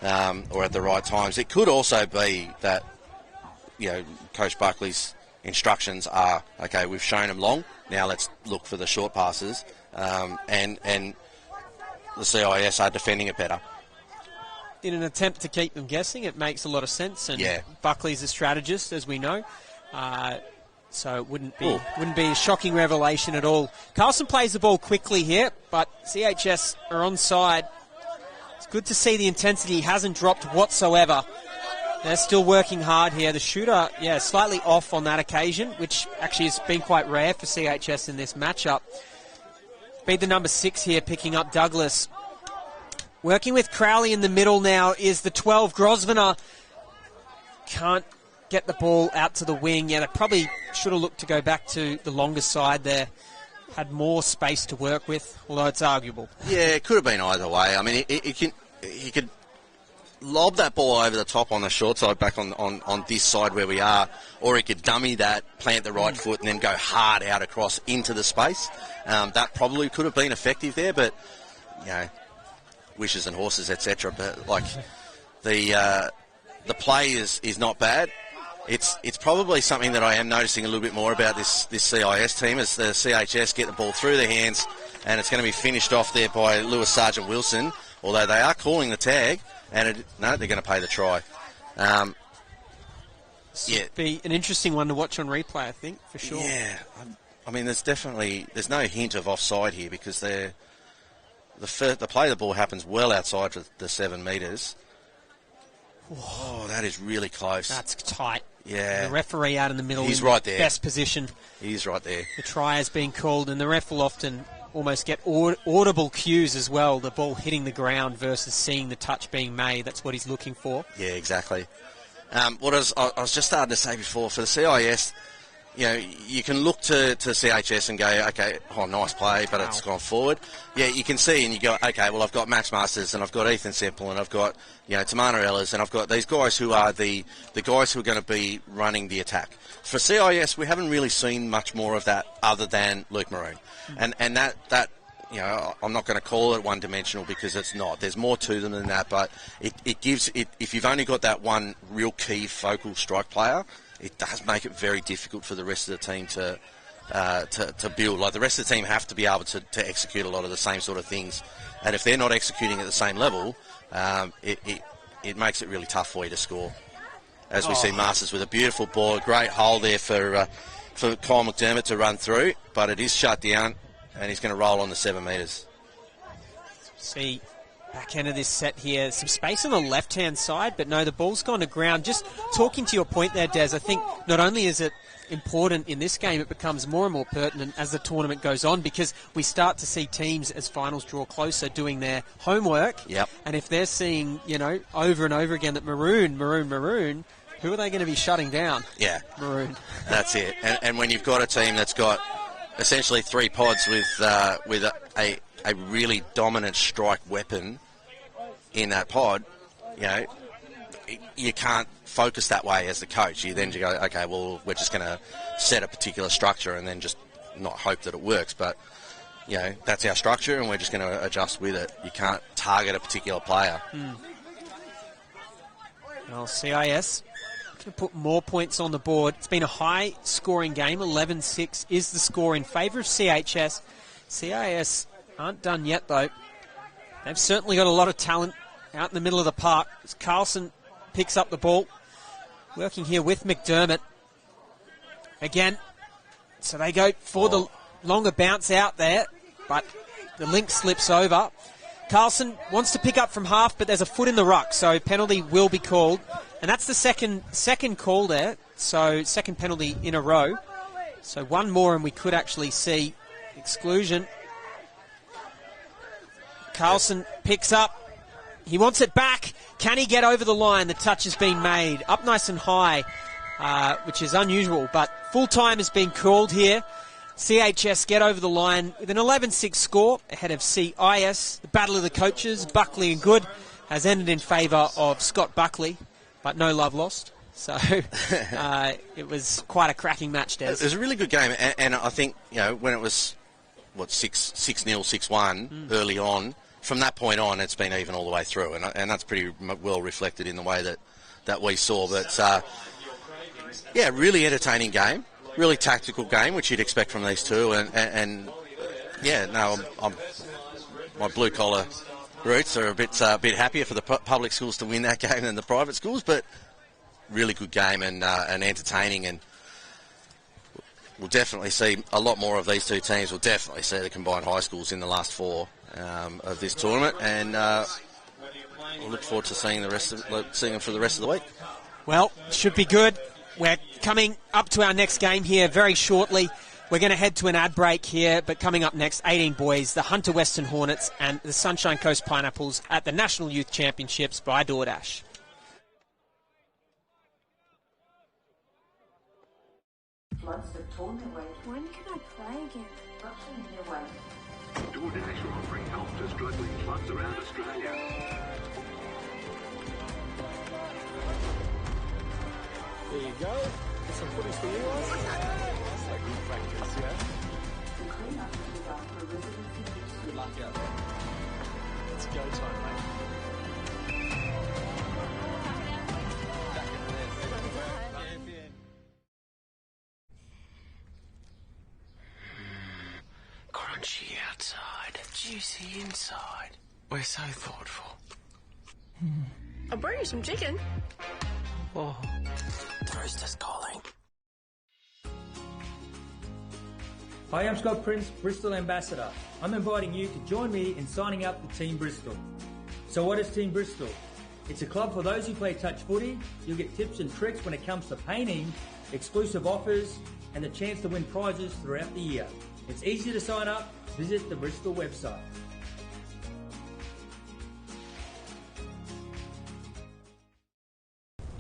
or at the right times. It could also be that Coach Buckley's instructions are, okay, we've shown them long, now let's look for the short passes, and the CIS are defending it better. In an attempt to keep them guessing, it makes a lot of sense, and Buckley's a strategist, as we know, so it wouldn't be a shocking revelation at all. Carlson plays the ball quickly here, but CHS are onside. It's good to see the intensity hasn't dropped whatsoever. They're still working hard here. The shooter, slightly off on that occasion, which actually has been quite rare for CHS in this matchup. Beat the number 6 here, picking up Douglas. Working with Crowley in the middle now is the 12, Grosvenor. Can't get the ball out to the wing. Yeah, they probably should have looked to go back to the longer side there. Had more space to work with, although it's arguable. Yeah, it could have been either way. I mean, he could lob that ball over the top on the short side back on this side where we are, or he could dummy that, plant the right foot, and then go hard out across into the space. That probably could have been effective there, but, wishes and horses, etc. But, like, the play is not bad. It's probably something that I am noticing a little bit more about this CIS team as the CHS get the ball through their hands, and it's going to be finished off there by Lewis Sargent Wilson, although they are calling the tag, and they're going to pay the try. Be an interesting one to watch on replay, I think, for sure. Yeah, I mean, there's no hint of offside here because the play of the ball happens well outside of the 7 metres. Oh, that is really close. That's tight. Yeah. The referee out in the middle. He's right there. Best position. He's right there. The try has been called, and the ref will often almost get audible cues as well, the ball hitting the ground versus seeing the touch being made. That's what he's looking for. Yeah, exactly. What I was just starting to say before, for the CIS, you can look to CHS and go, okay, oh, nice play, but it's gone forward. Yeah, you can see and you go, okay, well, I've got Max Masters and I've got Ethan Semple and I've got, Tamana Ellis and I've got these guys who are the guys who are going to be running the attack. For CIS, we haven't really seen much more of that other than Luke Maroon. And that I'm not going to call it one-dimensional because it's not. There's more to them than that, but it gives it. If you've only got that one real key focal strike player, it does make it very difficult for the rest of the team to build. Like the rest of the team have to be able to execute a lot of the same sort of things, and if they're not executing at the same level, it makes it really tough for you to score. As we see Masters with a beautiful ball, a great hole there for Kyle McDermott to run through, but it is shut down, and he's going to roll on the 7 metres. See, back end of this set here, some space on the left-hand side, but no, the ball's gone to ground. Just talking to your point there, Des, I think not only is it important in this game, it becomes more and more pertinent as the tournament goes on because we start to see teams as finals draw closer doing their homework. Yep. And if they're seeing, over and over again that Maroon, who are they going to be shutting down? Yeah. Maroon. That's it. And when you've got a team that's got essentially 3 pods with a really dominant strike weapon in that pod, you can't focus that way as the coach. You then go, okay, well, we're just going to set a particular structure and then just not hope that it works. But, that's our structure and we're just going to adjust with it. You can't target a particular player. Well, CIS can put more points on the board. It's been a high-scoring game. 11-6 is the score in favour of CHS. CIS aren't done yet, though. They've certainly got a lot of talent out in the middle of the park. As Carlson picks up the ball, working here with McDermott. Again, so they go for the longer bounce out there, but the link slips over. Carlson wants to pick up from half, but there's a foot in the ruck, so penalty will be called. And that's the second call there, so second penalty in a row. So one more and we could actually see exclusion. Carlson picks up. He wants it back. Can he get over the line? The touch has been made. Up nice and high, which is unusual, but full time has been called here. CHS get over the line with an 11-6 score ahead of CIS. The battle of the coaches, Buckley and Good, has ended in favour of Scott Buckley, but no love lost. So it was quite a cracking match, Des. It was a really good game, and I think when it was 6-0, 6-1 early on, from that point on it's been even all the way through, and that's pretty well reflected in the way that we saw. But really entertaining game. Really tactical game, which you'd expect from these two, I'm my blue collar roots are a bit happier for the public schools to win that game than the private schools, but really good game and entertaining, and we'll definitely see a lot more of these two teams. We'll definitely see the combined high schools in the last 4 of this tournament, and we'll look forward to seeing them for the rest of the week. Well, should be good. We're coming up to our next game here very shortly. We're going to head to an ad break here, but coming up next, 18 boys, the Hunter Western Hornets and the Sunshine Coast Pineapples at the National Youth Championships by DoorDash. Floods have torn their way. When can I play again? Rushing their way. DoorDash are offering help to struggling clubs around Australia. There you go. There's some footies for you guys. That's like good practice, yeah? The cleanup is after residents in Good luck out there. It's go time, mate. Crunchy outside, juicy inside. We're so thoughtful. I'll bring you some chicken. Oh, the rooster's calling. Hi, I'm Scott Prince, Bristol Ambassador. I'm inviting you to join me in signing up for Team Bristol. So what is Team Bristol? It's a club for those who play touch footy. You'll get tips and tricks when it comes to painting, exclusive offers, and the chance to win prizes throughout the year. It's easy to sign up. Visit the Bristol website.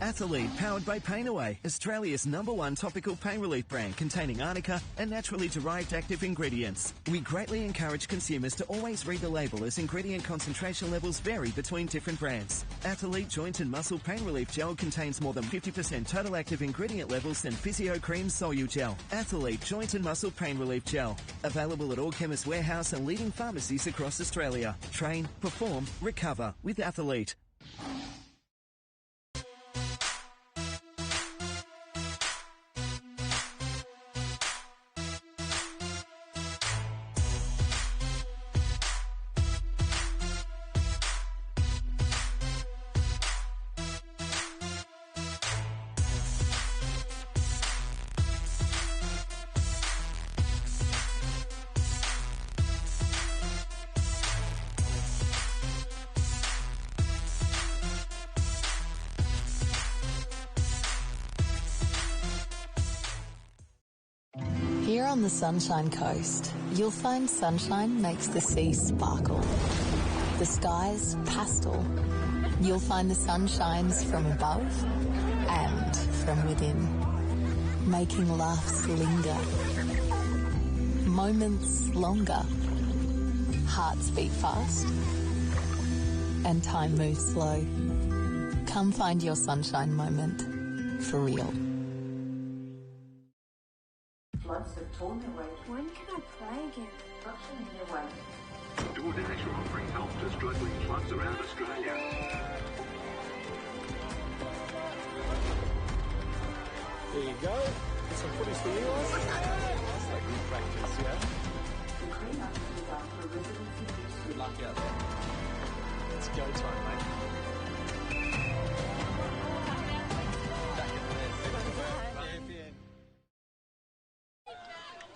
Athlete, powered by Painaway, Australia's #1 topical pain relief brand containing arnica and naturally derived active ingredients. We greatly encourage consumers to always read the label as ingredient concentration levels vary between different brands. Athlete Joint and Muscle Pain Relief Gel contains more than 50% total active ingredient levels than Physio Cream Solute Gel. Athlete Joint and Muscle Pain Relief Gel. Available at all Chemist Warehouse and leading pharmacies across Australia. Train, perform, recover with Athlete. Here on the Sunshine Coast, you'll find sunshine makes the sea sparkle. The skies pastel. You'll find the sun shines from above and from within, making laughs linger, moments longer, hearts beat fast, and time moves slow. Come find your sunshine moment for real. Floods have torn their way. When can I play again? Destruction in their way. DoorDash are offering help to struggling clubs around Australia. There you go. Some footies for you guys. That's like good practice, yeah? The clean-up is after residents in Brisbane. Good luck out there. It's go time, mate.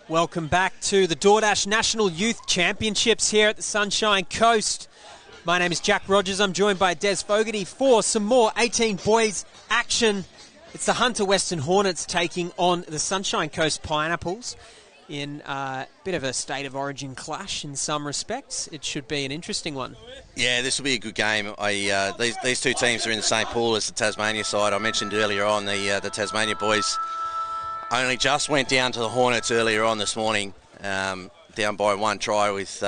Welcome back to the DoorDash National Youth Championships here at the Sunshine Coast. My name is Jack Rogers. I'm joined by Des Fogarty for some more 18 boys action. It's the Hunter Western Hornets taking on the Sunshine Coast Pineapples in a bit of a state of origin clash in some respects. It should be an interesting one. Yeah, this will be a good game. These two teams are in the same pool as the Tasmania side. I mentioned earlier on the Tasmania boys only just went down to the Hornets earlier on this morning, down by 1 try with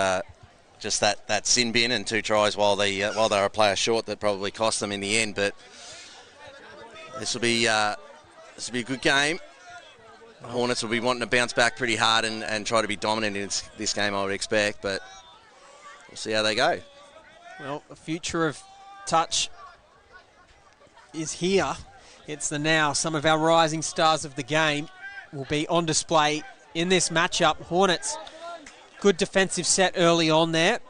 just that sin bin and 2 tries while they were a player short that probably cost them in the end. But this will be a good game. The Hornets will be wanting to bounce back pretty hard and try to be dominant in this game, I would expect. But we'll see how they go. Well, the future of touch is here. It's the now. Some of our rising stars of the game will be on display in this matchup. Hornets, good defensive set early on there.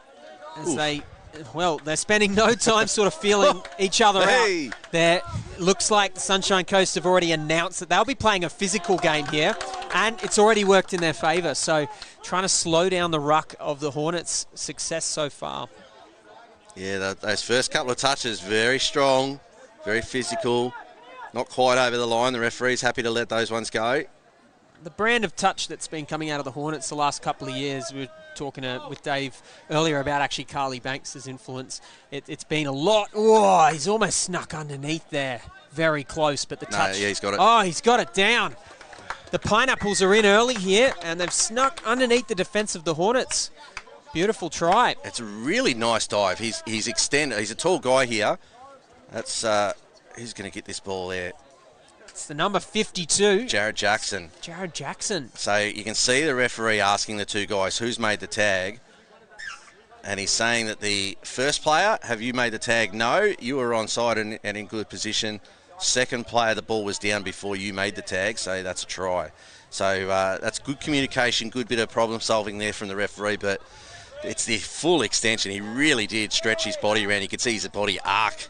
As they're spending no time sort of feeling each other out. There looks like the Sunshine Coast have already announced that they'll be playing a physical game here, and it's already worked in their favour. So trying to slow down the ruck of the Hornets' success so far. Yeah, those first couple of touches, very strong, very physical. Not quite over the line. The referee's happy to let those ones go. The brand of touch that's been coming out of the Hornets the last couple of years, we were talking with Dave earlier about actually Carly Banks' influence. It's been a lot. Oh, he's almost snuck underneath there. Very close, but the touch. Yeah, he's got it. Oh, he's got it down. The Pineapples are in early here, and they've snuck underneath the defence of the Hornets. Beautiful try. It's a really nice dive. He's extended. He's a tall guy here. That's... who's going to get this ball there? It's the number 52. Jared Jackson. Jared Jackson. So you can see the referee asking the two guys who's made the tag. And he's saying that the first player, have you made the tag? No, you were onside and in good position. Second player, the ball was down before you made the tag, so that's a try. So that's good communication, good bit of problem solving there from the referee, but it's the full extension. He really did stretch his body around. You could see his body arc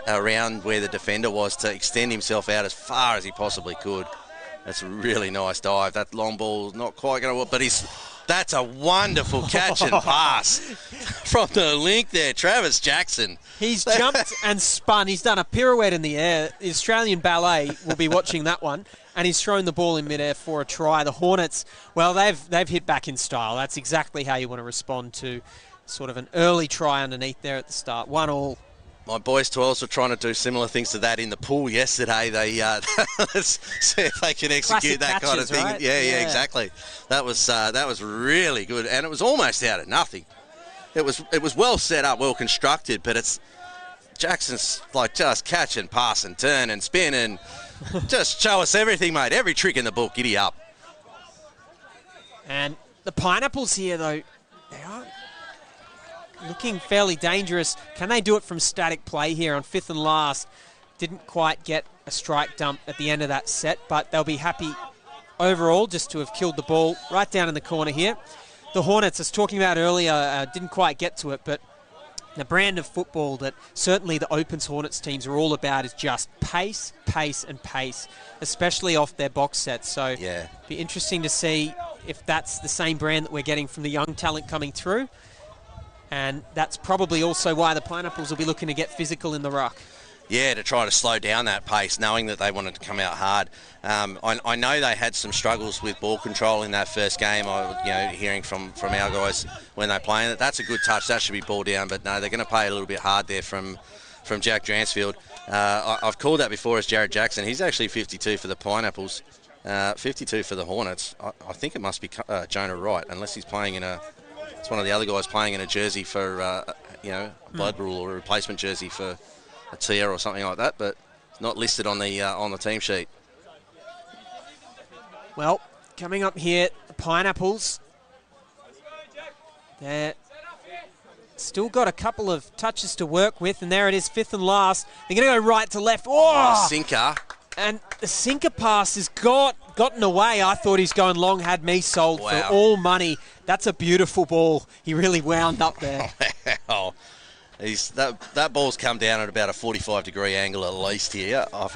around where the defender was to extend himself out as far as he possibly could. That's a really nice dive. That long ball not quite going to work, but that's a wonderful catch and pass from the link there. Travis Jackson. He's jumped and spun. He's done a pirouette in the air. The Australian Ballet will be watching that one. And he's thrown the ball in midair for a try. The Hornets, well, they've hit back in style. That's exactly how you want to respond to sort of an early try underneath there at the start. 1-1. My boys 12s were trying to do similar things to that in the pool yesterday. They let's see if they can execute Classic that kind of catches, thing. right? Yeah, exactly. That was really good, and it was almost out of nothing. It was well set up, well constructed, but it's Jackson's like just catch and pass and turn and spin and just show us everything, mate. Every trick in the book. Giddy up. And the Pineapples here, though, they are looking fairly dangerous. Can they do it from static play here on 5th and last? Didn't quite get a strike dump at the end of that set, but they'll be happy overall just to have killed the ball right down in the corner here. The Hornets, I was talking about earlier, didn't quite get to it, but the brand of football that certainly the Opens Hornets teams are all about is just pace, pace, and pace, especially off their box sets. So be interesting to see if that's the same brand that we're getting from the young talent coming through. And that's probably also why the Pineapples will be looking to get physical in the ruck. Yeah, to try to slow down that pace, knowing that they wanted to come out hard. I know they had some struggles with ball control in that first game. Hearing from our guys when they're playing it, that's a good touch. That should be ball down. But no, they're going to play a little bit hard there from Jack Dransfield. I've called that before as Jared Jackson. He's actually 52 for the Pineapples, 52 for the Hornets. I think it must be Jonah Wright, unless he's playing in a. It's one of the other guys playing in a jersey for, a blood rule or a replacement jersey for a tier or something like that, but it's not listed on the team sheet. Well, coming up here, the Pineapples. They're still got a couple of touches to work with, and there it is, 5th and last. They're going to go right to left. Oh! Sinker. And the sinker pass has gotten away. I thought he's going long, had me sold for all money. That's a beautiful ball. He really wound up there. Wow. That ball's come down at about a 45-degree angle at least here off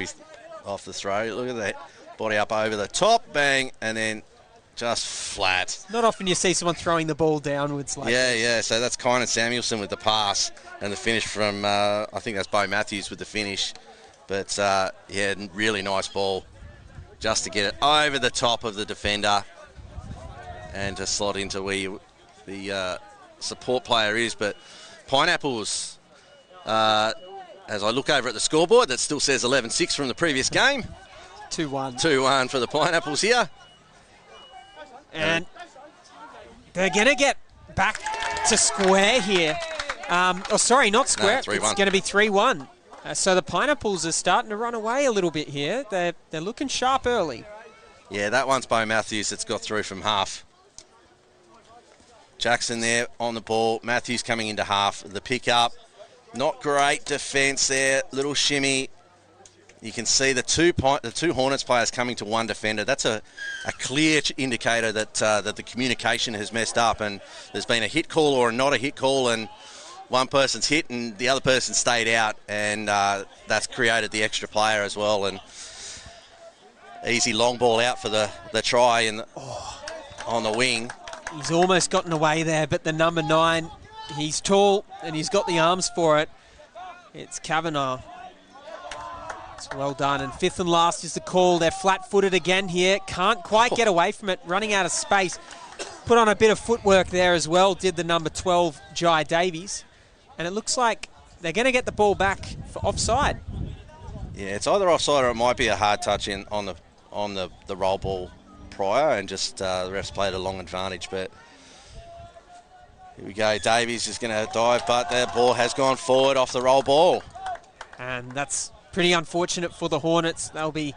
the throw. Look at that. Body up over the top, bang, and then just flat. Not often you see someone throwing the ball downwards like that. Yeah. So that's Kynan Samuelson with the pass and the finish from, I think that's Bo Matthews with the finish. But, really nice ball just to get it over the top of the defender and to slot into where the support player is. But Pineapples, as I look over at the scoreboard, that still says 11-6 from the previous game. 2-1. 2-1 for the Pineapples here. And they're going to get back to square here. Not square. No, it's going to be 3-1. So the Pineapples are starting to run away a little bit here. They're looking sharp early. Yeah, that one's Bo Matthews that's got through from half. Jackson there on the ball. Matthews coming into half. The pick up. Not great defence there. Little shimmy. You can see the two Hornets players coming to one defender. That's a clear indicator that the communication has messed up and there's been a hit call or not a hit call, and one person's hit and the other person stayed out, and that's created the extra player as well. And easy long ball out for the try on the wing. He's almost gotten away there, but the number 9, he's tall and he's got the arms for it. It's Kavanagh. It's well done. And 5th and last is the call. They're flat-footed again here. Can't quite get away from it, running out of space. Put on a bit of footwork there as well, did the number 12, Jai Davies. And it looks like they're going to get the ball back for offside. Yeah, it's either offside or it might be a hard touch on the roll ball prior, and just the refs played a long advantage. But here we go. Davies is going to dive, but the ball has gone forward off the roll ball. And that's pretty unfortunate for the Hornets. They'll be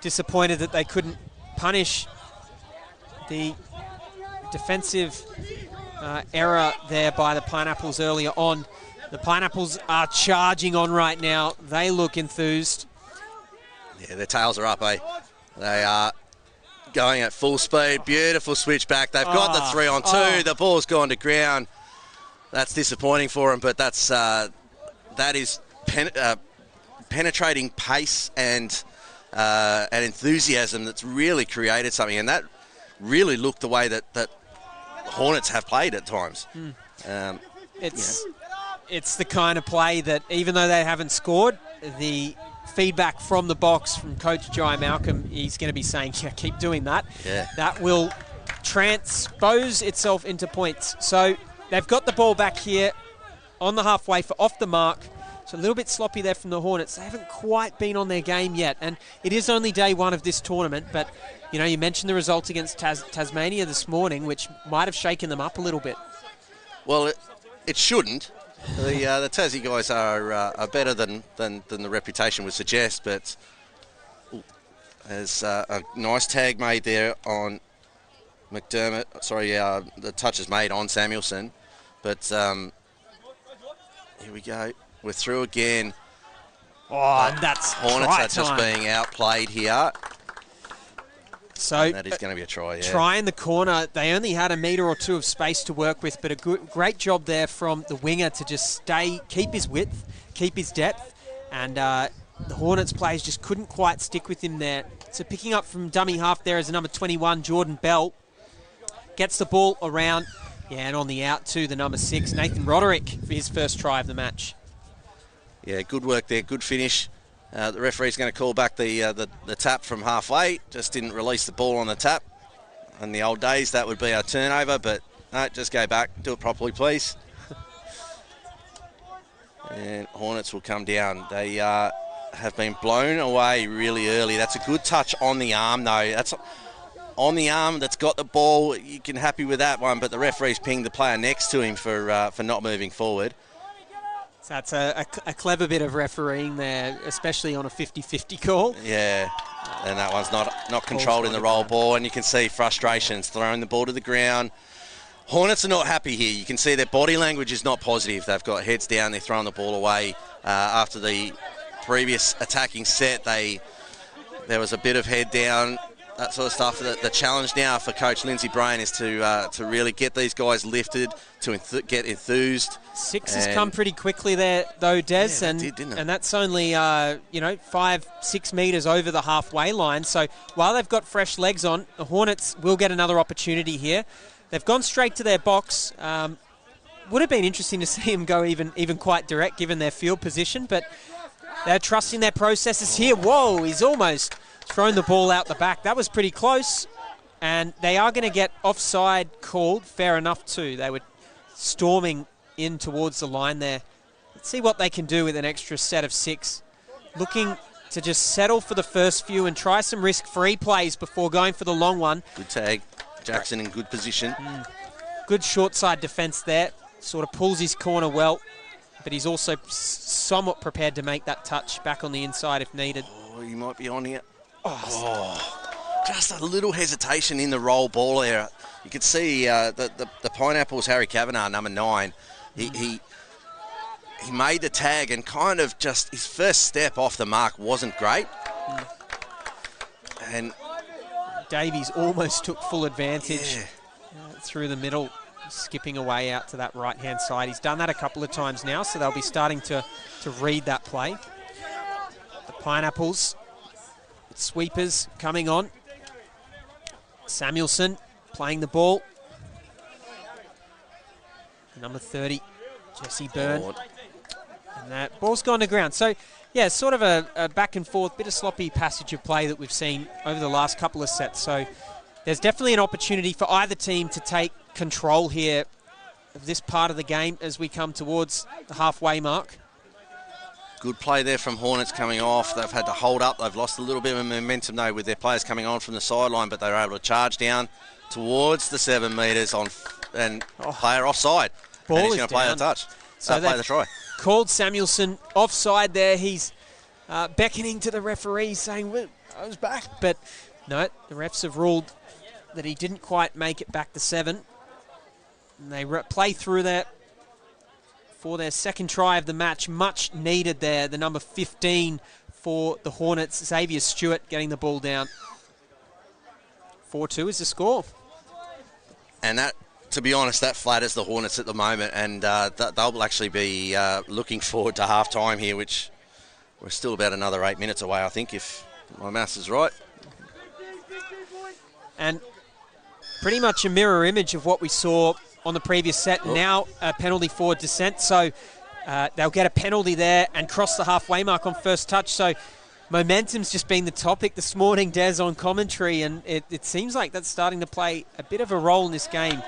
disappointed that they couldn't punish the defensive error there by the Pineapples earlier on. The Pineapples are charging on right now. They look enthused. Yeah, their tails are up, eh? They are going at full speed. Beautiful switchback. They've got the 3-on-2. The ball's gone to ground. That's disappointing for them, but that is penetrating pace and enthusiasm that's really created something, and that really looked the way that the Hornets have played at times. It's the kind of play that, even though they haven't scored, the feedback from the box from Coach Jai Malcolm, he's going to be saying, yeah, keep doing that. Yeah. That will transpose itself into points. So they've got the ball back here on the halfway for off the mark. So a little bit sloppy there from the Hornets. They haven't quite been on their game yet, and it is only day one of this tournament, but you mentioned the result against Tasmania this morning, which might have shaken them up a little bit. Well, it shouldn't. The Tassie guys are better than the reputation would suggest, but there's a nice tag made there on McDermott. Sorry, the touch is made on Samuelson, but here we go. We're through again. Oh, and that's Hornets try are just time. being outplayed here. So And that is going to be a try, yeah. Try in the corner. They only had a metre or two of space to work with, but great job there from the winger to just keep his width, keep his depth, and the Hornets players just couldn't quite stick with him there. So picking up from dummy half there is the number 21, Jordan Bell. Gets the ball around, and on the out to the number 6, Nathan Roderick, for his first try of the match. Yeah, good work there, good finish. The referee's going to call back the tap from halfway. Just didn't release the ball on the tap. In the old days, that would be a turnover, but no, just go back. Do it properly, please. And Hornets will come down. They have been blown away really early. That's a good touch on the arm, though. That's on the arm that's got the ball. You can happy with that one, but the referee's pinged the player next to him for not moving forward. So that's a clever bit of refereeing there, especially on a 50-50 call. Yeah, and that one's not controlled in the roll ball, and you can see frustrations, throwing the ball to the ground. Hornets are not happy here. You can see their body language is not positive. They've got heads down, they're throwing the ball away. After the previous attacking set, there was a bit of head down, that sort of stuff. The challenge now for Coach Lindsay Brain is to really get these guys lifted, to get enthused. 6 has come pretty quickly there, though, Des, Yeah, it did, didn't it? And that's only 5-6 metres over the halfway line. So while they've got fresh legs on, the Hornets will get another opportunity here. They've gone straight to their box. Would have been interesting to see them go even quite direct, given their field position, but they're trusting their processes here. Whoa, he's almost thrown the ball out the back. That was pretty close, and they are going to get offside called. Fair enough, too. They were storming in towards the line there. Let's see what they can do with an extra set of 6. Looking to just settle for the first few and try some risk-free plays before going for the long one. Good tag. Jackson in good position. Good short side defence there. Sort of pulls his corner well, but he's also somewhat prepared to make that touch back on the inside if needed. Oh, he might be on here. Just a little hesitation in the roll ball there. You could see the Pineapples, Harry Kavanagh, number 9. He made the tag and kind of just his first step off the mark wasn't great. And Davies almost took full advantage through the middle, skipping away out to that right-hand side. He's done that a couple of times now, so they'll be starting to read that play. The Pineapples, sweepers coming on. Samuelson playing the ball. Number 30, Jesse Byrne. And that ball's gone to ground. So, yeah, sort of a back and forth, bit of sloppy passage of play that we've seen over the last couple of sets. So there's definitely an opportunity for either team to take control here of this part of the game as we come towards the halfway mark. good play there from Hornets coming off. They've had to hold up. They've lost a little bit of momentum, though, with their players coming on from the sideline, but they were able to charge down towards the 7 metres and player offside. Ball and he's is going to play down. the touch. So play the try. Called Samuelson offside there. He's beckoning to the referee saying, well, I was back. But no, the refs have ruled that he didn't quite make it back to 7. And they play through that for their second try of the match. Much needed there. The number 15 for the Hornets, Xavier Stewart, getting the ball down. 4-2 is the score. And that, to be honest, that flatters the Hornets at the moment, and they'll actually be looking forward to half-time here, which we're still about another 8 minutes away, I think, if my maths is right. And pretty much a mirror image of what we saw on the previous set. Now a penalty for dissent, so they'll get a penalty there and cross the halfway mark on first touch. So momentum's just been the topic this morning, Des, on commentary, and it seems like that's starting to play a bit of a role in this game.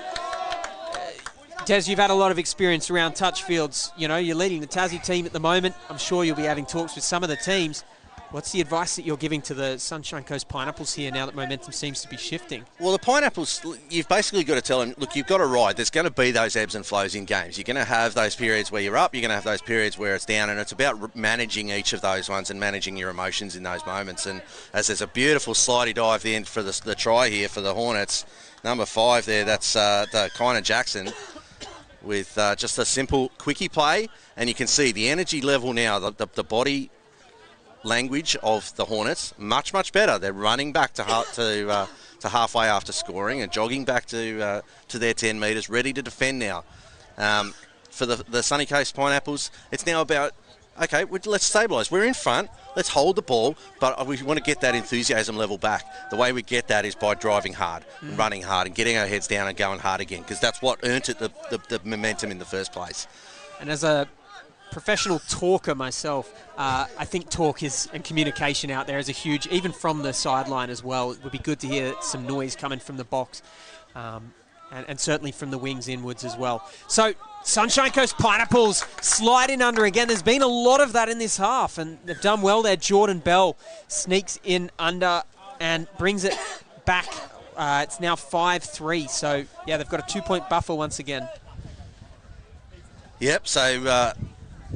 Des, you've had a lot of experience around touch fields. You know, you're leading the Tassie team at the moment. I'm sure you'll be having talks with some of the teams. What's the advice that you're giving to the Sunshine Coast Pineapples here now that momentum seems to be shifting? Well, the Pineapples, you've basically got to tell them, look, you've got to ride. There's going to be those ebbs and flows in games. You're going to have those periods where you're up. You're going to have those periods where it's down, and it's about managing each of those ones and managing your emotions in those moments. And as there's a beautiful slidey dive there for the try here for the Hornets, number 5 there, that's the Kyner Jackson with just a simple quickie play. And you can see the energy level now, the body language of the Hornets much better. They're running back to halfway after scoring and jogging back to their 10 metres, ready to defend now. For the Sunny Coast Pineapples, it's now about, okay, let's stabilise. We're in front. Let's hold the ball, but we want to get that enthusiasm level back. The way we get that is by driving hard, and running hard, and getting our heads down and going hard again, because that's what earned it the momentum in the first place. And as a professional talker myself, I think talk and communication out there is a huge, even from the sideline as well. It would be good to hear some noise coming from the box, and certainly from the wings inwards as well. So Sunshine Coast Pineapples slide in under again. There's been a lot of that in this half, and they've done well there. Jordan Bell sneaks in under and brings it back. It's now 5-3, so yeah, they've got a 2-point buffer once again. Yep, so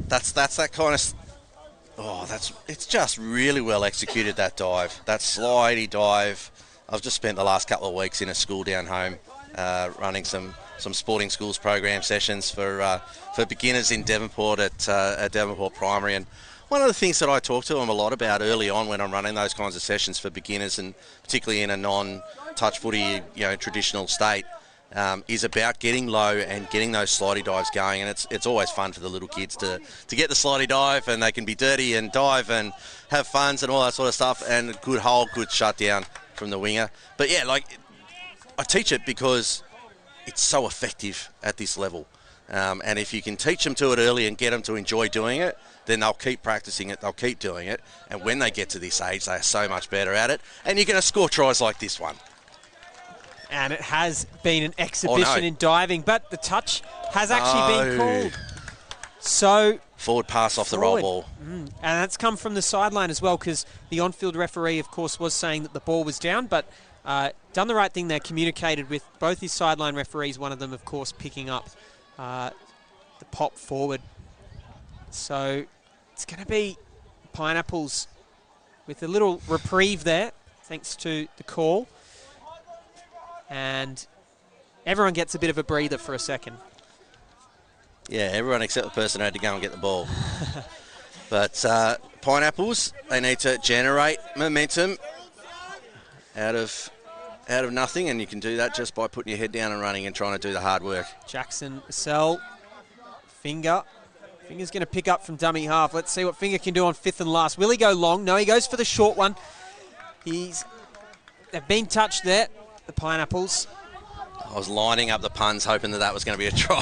that's that kind of... it's just really well executed, that dive. That slidey dive. I've just spent the last couple of weeks in a school down home running some sporting schools program sessions for beginners in Devonport at Devonport Primary. And one of the things that I talk to them a lot about early on when I'm running those kinds of sessions for beginners, and particularly in a non-touch footy, traditional state, is about getting low and getting those slidey dives going. And it's always fun for the little kids to get the slidey dive, and they can be dirty and dive and have funs and all that sort of stuff, and a good hold, good shutdown from the winger. But yeah, I teach it because it's so effective at this level. And if you can teach them to it early and get them to enjoy doing it, then they'll keep practicing it, they'll keep doing it. And when they get to this age, they are so much better at it. And you're going to score tries like this one. And it has been an exhibition in diving, but the touch has actually been called. So forward pass off the roll ball. And that's come from the sideline as well, because the on-field referee, of course, was saying that the ball was down, but done the right thing there, communicated with both his sideline referees, one of them, of course, picking up the pop forward. So it's going to be Pineapples with a little reprieve there, thanks to the call. And everyone gets a bit of a breather for a second. Yeah, everyone except the person who had to go and get the ball. But Pineapples, they need to generate momentum out of nothing, and you can do that just by putting your head down and running and trying to do the hard work. Jackson, Sell, Finger. Finger's going to pick up from dummy half. Let's see what Finger can do on fifth and last. Will he go long? No, he goes for the short one. They've been touched there, the Pineapples. I was lining up the puns, hoping that was going to be a try.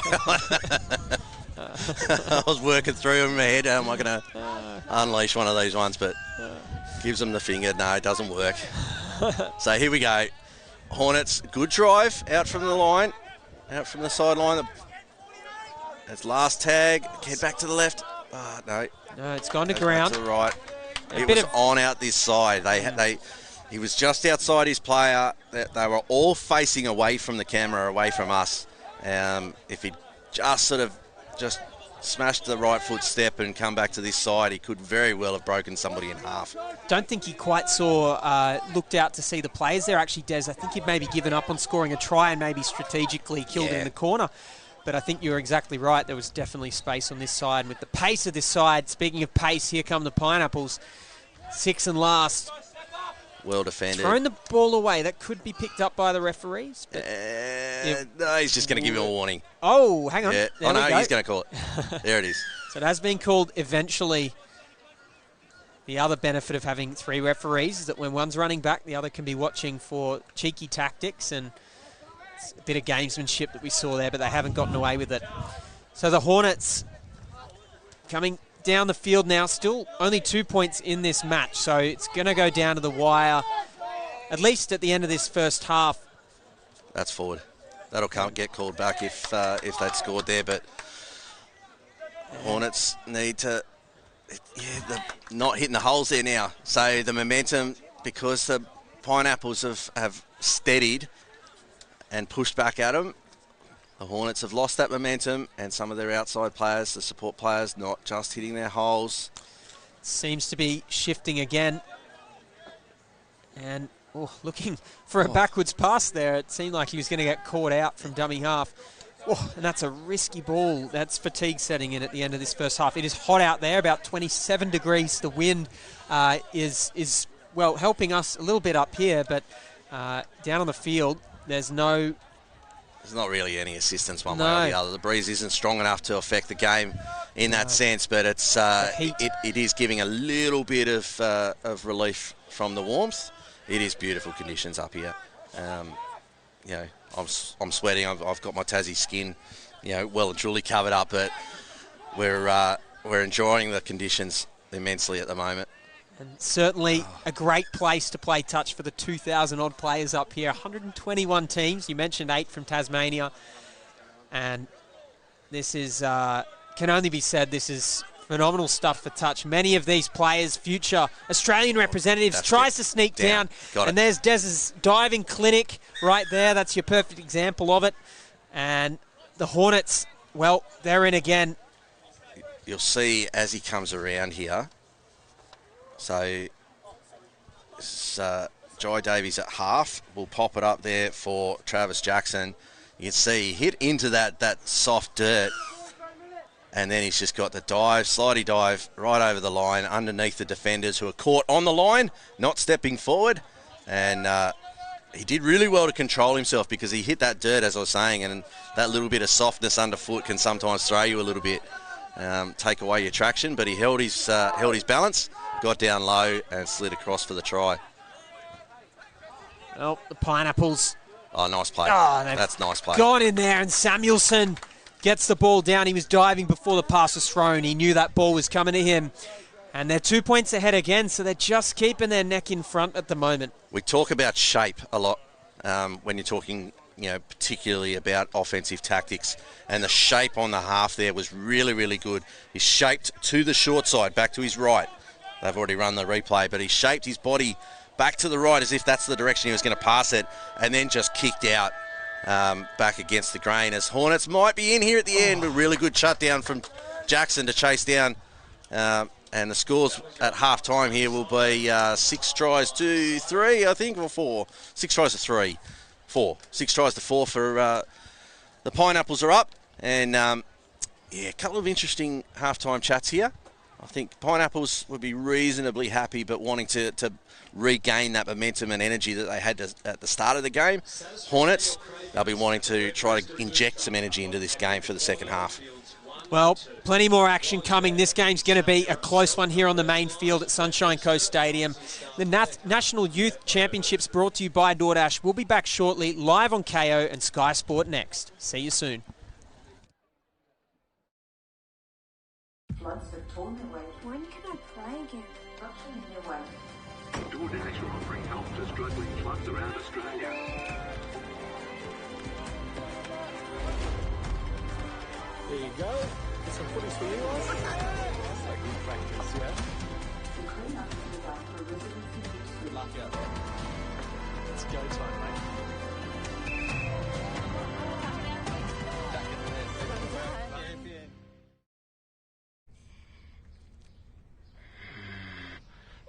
I was working through in my head. How am I going to unleash one of these ones? But gives them the finger. No, it doesn't work. So here we go. Hornets, good drive out from the line, out from the sideline. That's last tag. Head back to the left. Oh, no. No, it's gone to ground. To the right. It was on out this side. He was just outside his player. They were all facing away from the camera, away from us. If he'd just just smashed the right foot step and come back to this side, he could very well have broken somebody in half. Don't think he quite looked out to see the players there, actually, Des. I think he'd maybe given up on scoring a try and maybe strategically killed in the corner. But I think you're exactly right. There was definitely space on this side. And with the pace of this side, speaking of pace, here come the Pineapples. Sixth and last. Well defended. Thrown the ball away. That could be picked up by the referees. No, he's just going to give him a warning. Oh, hang on. Yeah. There we go. He's going to call it. There it is. So it has been called eventually. The other benefit of having three referees is that when one's running back, the other can be watching for cheeky tactics, and it's a bit of gamesmanship that we saw there, but they haven't gotten away with it. So the Hornets coming down the field now, still only 2 points in this match, so it's going to go down to the wire, at least at the end of this first half. That's forward. get called back if they'd scored there. But Hornets need to, they're not hitting the holes there now. So the momentum, because the Pineapples have steadied and pushed back at them, the Hornets have lost that momentum, and some of their outside players, the support players, not just hitting their holes. Seems to be shifting again. And looking for a backwards pass there. It seemed like he was going to get caught out from dummy half. And that's a risky ball. That's fatigue setting in at the end of this first half. It is hot out there, about 27 degrees. The wind is helping us a little bit up here, but down on the field, there's not really any assistance one way or the other. The breeze isn't strong enough to affect the game in that sense, but it's it is giving a little bit of relief from the warmth. It is beautiful conditions up here. I'm sweating. I've got my Tassie skin, well and truly covered up, but we're enjoying the conditions immensely at the moment. And certainly a great place to play touch for the 2,000 odd players up here. 121 teams. You mentioned 8 from Tasmania, and this is can only be said, this is phenomenal stuff for touch. Many of these players, future Australian representatives, tries to sneak down. And there's Des's diving clinic right there. That's your perfect example of it. And the Hornets, they're in again. You'll see as he comes around here. So Jai Davies at half. We'll pop it up there for Travis Jackson. You can see he hit into that soft dirt. And then he's just got the slidey dive right over the line underneath the defenders who are caught on the line, not stepping forward. And he did really well to control himself because he hit that dirt, as I was saying, and that little bit of softness underfoot can sometimes throw you a little bit, take away your traction. But he held his balance, got down low, and slid across for the try. Well, the Pineapples. Oh, nice play. That's nice play. Gone in there, and Samuelson gets the ball down. He was diving before the pass was thrown. He knew that ball was coming to him. And they're 2 points ahead again, so they're just keeping their neck in front at the moment. We talk about shape a lot when you're talking, particularly about offensive tactics. And the shape on the half there was really, really good. He's shaped to the short side, back to his right. They've already run the replay, but he shaped his body back to the right as if that's the direction he was going to pass it, and then just kicked out back against the grain, as Hornets might be in here at the end. A really good shutdown from Jackson to chase down. And the scores at half-time here will be 6 tries to 3, I think, or 4. 6 tries to 3. 4. 6 tries to 4 for the Pineapples are up. And, a couple of interesting half-time chats here. I think Pineapples would be reasonably happy, but wanting to regain that momentum and energy that they had at the start of the game. Hornets, they'll be wanting to try to inject some energy into this game for the second half. Well, plenty more action coming. This game's going to be a close one here on the main field at Sunshine Coast Stadium. The National Youth Championships brought to you by DoorDash. We'll be back shortly, live on KO and Sky Sport Next. See you soon. Floods have torn their way. When can I play again? Rushing in their way. DoorDash are offering help to struggling clubs around Australia. There you go. Get some footies for you guys. That's like good practice, yeah? The clean up is designed for residents in Brisbane. Good luck out there. It's go time, mate.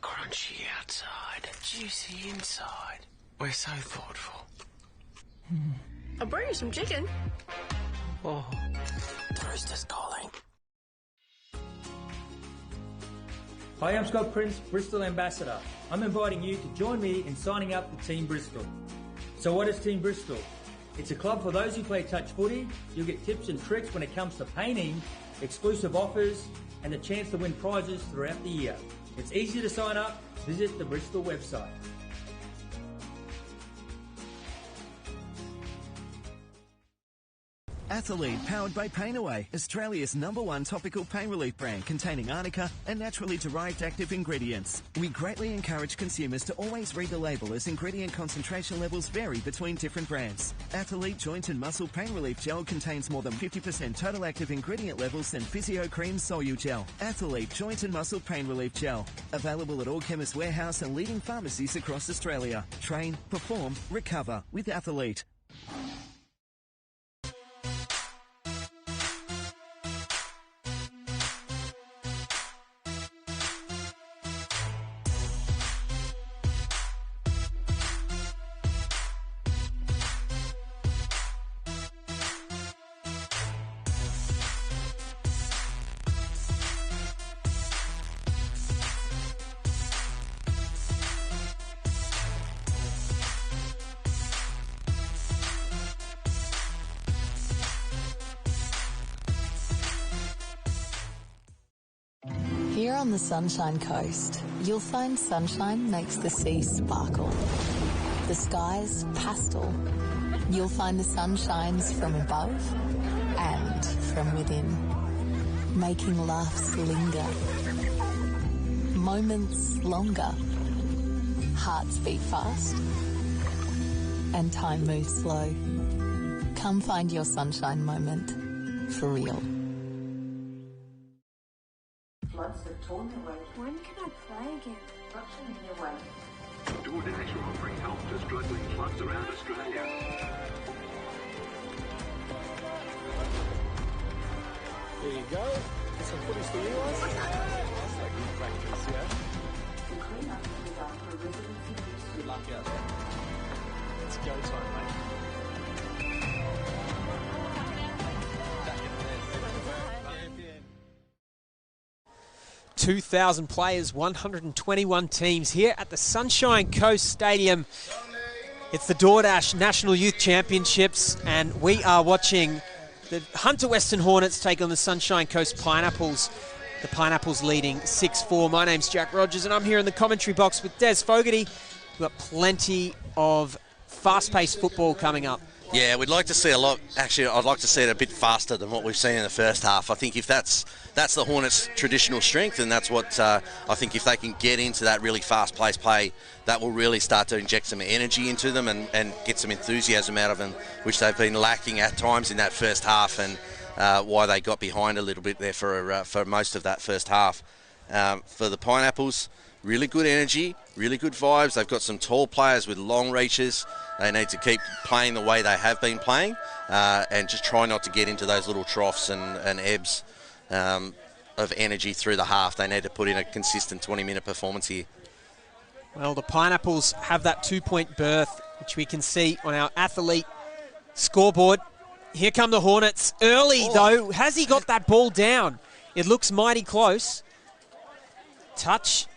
Crunchy outside, juicy inside. We're so thoughtful. I'll bring you some chicken. Oh, the rooster's calling. Hi, I'm Scott Prince, Bristol Ambassador. I'm inviting you to join me in signing up for Team Bristol. So what is Team Bristol? It's a club for those who play touch footy. You'll get tips and tricks when it comes to painting, exclusive offers, and the chance to win prizes throughout the year. It's easy to sign up. Visit the Bristol website. Athlete, powered by Pain Away, Australia's #1 topical pain relief brand containing arnica and naturally derived active ingredients. We greatly encourage consumers to always read the label as ingredient concentration levels vary between different brands. Athlete Joint and Muscle Pain Relief Gel contains more than 50% total active ingredient levels than Physio Cream Solu Gel. Athlete Joint and Muscle Pain Relief Gel. Available at all Chemist Warehouse and leading pharmacies across Australia. Train, perform, recover with Athlete. Here on the Sunshine Coast, you'll find sunshine makes the sea sparkle. The skies pastel. You'll find the sun shines from above and from within, making laughs linger, moments longer, hearts beat fast, and time moves slow. Come find your sunshine moment for real. Floods have torn their way. When can I play again? Destruction in their way. DoorDash are offering help to struggling clubs around Australia. There you go. Some footies for you guys. That's like good practice, yeah. The clean-up is after residency use. Good luck out there. It's go time, mate. 2,000 players, 121 teams here at the Sunshine Coast Stadium. It's the DoorDash National Youth Championships, and we are watching the Hunter Western Hornets take on the Sunshine Coast Pineapples. The Pineapples leading 6-4. My name's Jack Rogers, and I'm here in the commentary box with Des Fogarty. We've got plenty of fast-paced football coming up. Yeah, we'd like to see a lot. Actually, I'd like to see it a bit faster than what we've seen in the first half. I think if that's the Hornets' traditional strength, and that's what I think if they can get into that really fast-paced play, that will really start to inject some energy into them and get some enthusiasm out of them, which they've been lacking at times in that first half, and why they got behind a little bit there for most of that first half. For the Pineapples, really good energy, really good vibes. They've got some tall players with long reaches. They need to keep playing the way they have been playing and just try not to get into those little troughs and ebbs of energy through the half. They need to put in a consistent 20-minute performance here. Well, the Pineapples have that 2-point berth, which we can see on our athlete scoreboard. Here come the Hornets. Early, though. Has he got that ball down? It looks mighty close. Touch.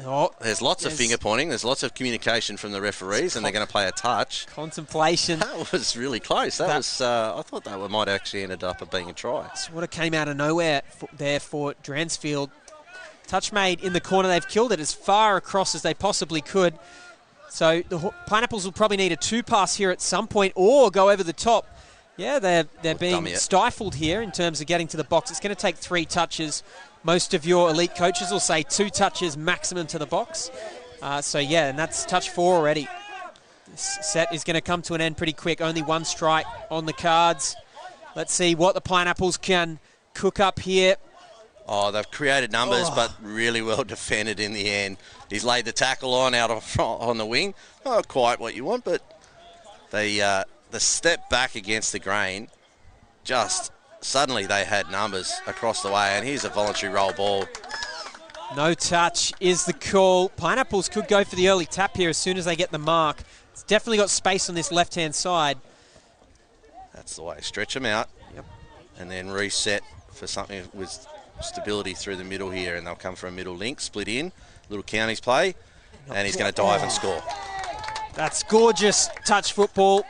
Oh, there's lots of finger pointing. There's lots of communication from the referees, and they're going to play a touch. Contemplation. That was really close. That was. I thought that might actually ended up being a try. Sort of came out of nowhere there for Dransfield. Touch made in the corner. They've killed it as far across as they possibly could. So the Pineapples will probably need a 2-pass here at some point, or go over the top. Yeah, they're being stifled here in terms of getting to the box. It's going to take 3 touches. Most of your elite coaches will say 2 touches maximum to the box. So, yeah, and that's touch 4 already. This set is going to come to an end pretty quick. Only 1 strike on the cards. Let's see what the Pineapples can cook up here. Oh, they've created numbers, but really well defended in the end. He's laid the tackle on out on the wing. Not quite what you want, but the step back against the grain just... Suddenly they had numbers across the way, and here's a voluntary roll ball. No touch is the call. Pineapples could go for the early tap here as soon as they get the mark. It's definitely got space on this left-hand side. That's the way. Stretch them out, and then reset for something with stability through the middle here, and they'll come for a middle link, split in, little counties play, and he's going to dive and score. That's gorgeous touch football.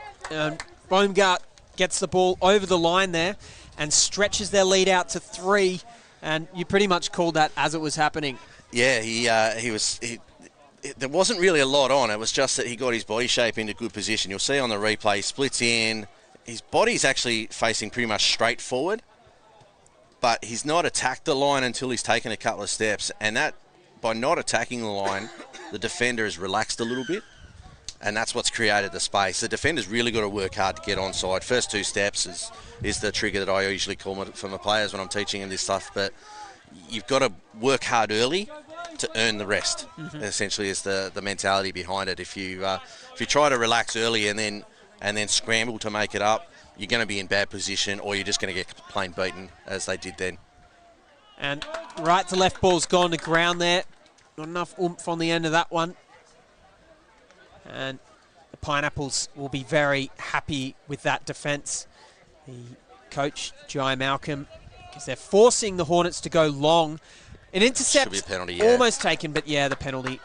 Baumgart gets the ball over the line there and stretches their lead out to 3, and you pretty much called that as it was happening. Yeah, there wasn't really a lot on. It was just that he got his body shape into good position. You'll see on the replay, he splits in, his body's actually facing pretty much straight forward, but he's not attacked the line until he's taken a couple of steps, and that, by not attacking the line, the defender has relaxed a little bit, and that's what's created the space. The defender's really got to work hard to get onside. First 2 steps is the trigger that I usually call for my players when I'm teaching them this stuff, but you've got to work hard early to earn the rest. Essentially, is the mentality behind it. If you try to relax early and then scramble to make it up, you're going to be in bad position, or you're just going to get plain beaten, as they did then. And right to left ball's gone to ground there. Not enough oomph on the end of that one. And the Pineapples will be very happy with that defence. The coach, Jai Malcolm, because they're forcing the Hornets to go long. An intercept, should be a penalty, yeah. Almost taken, but yeah, the penalty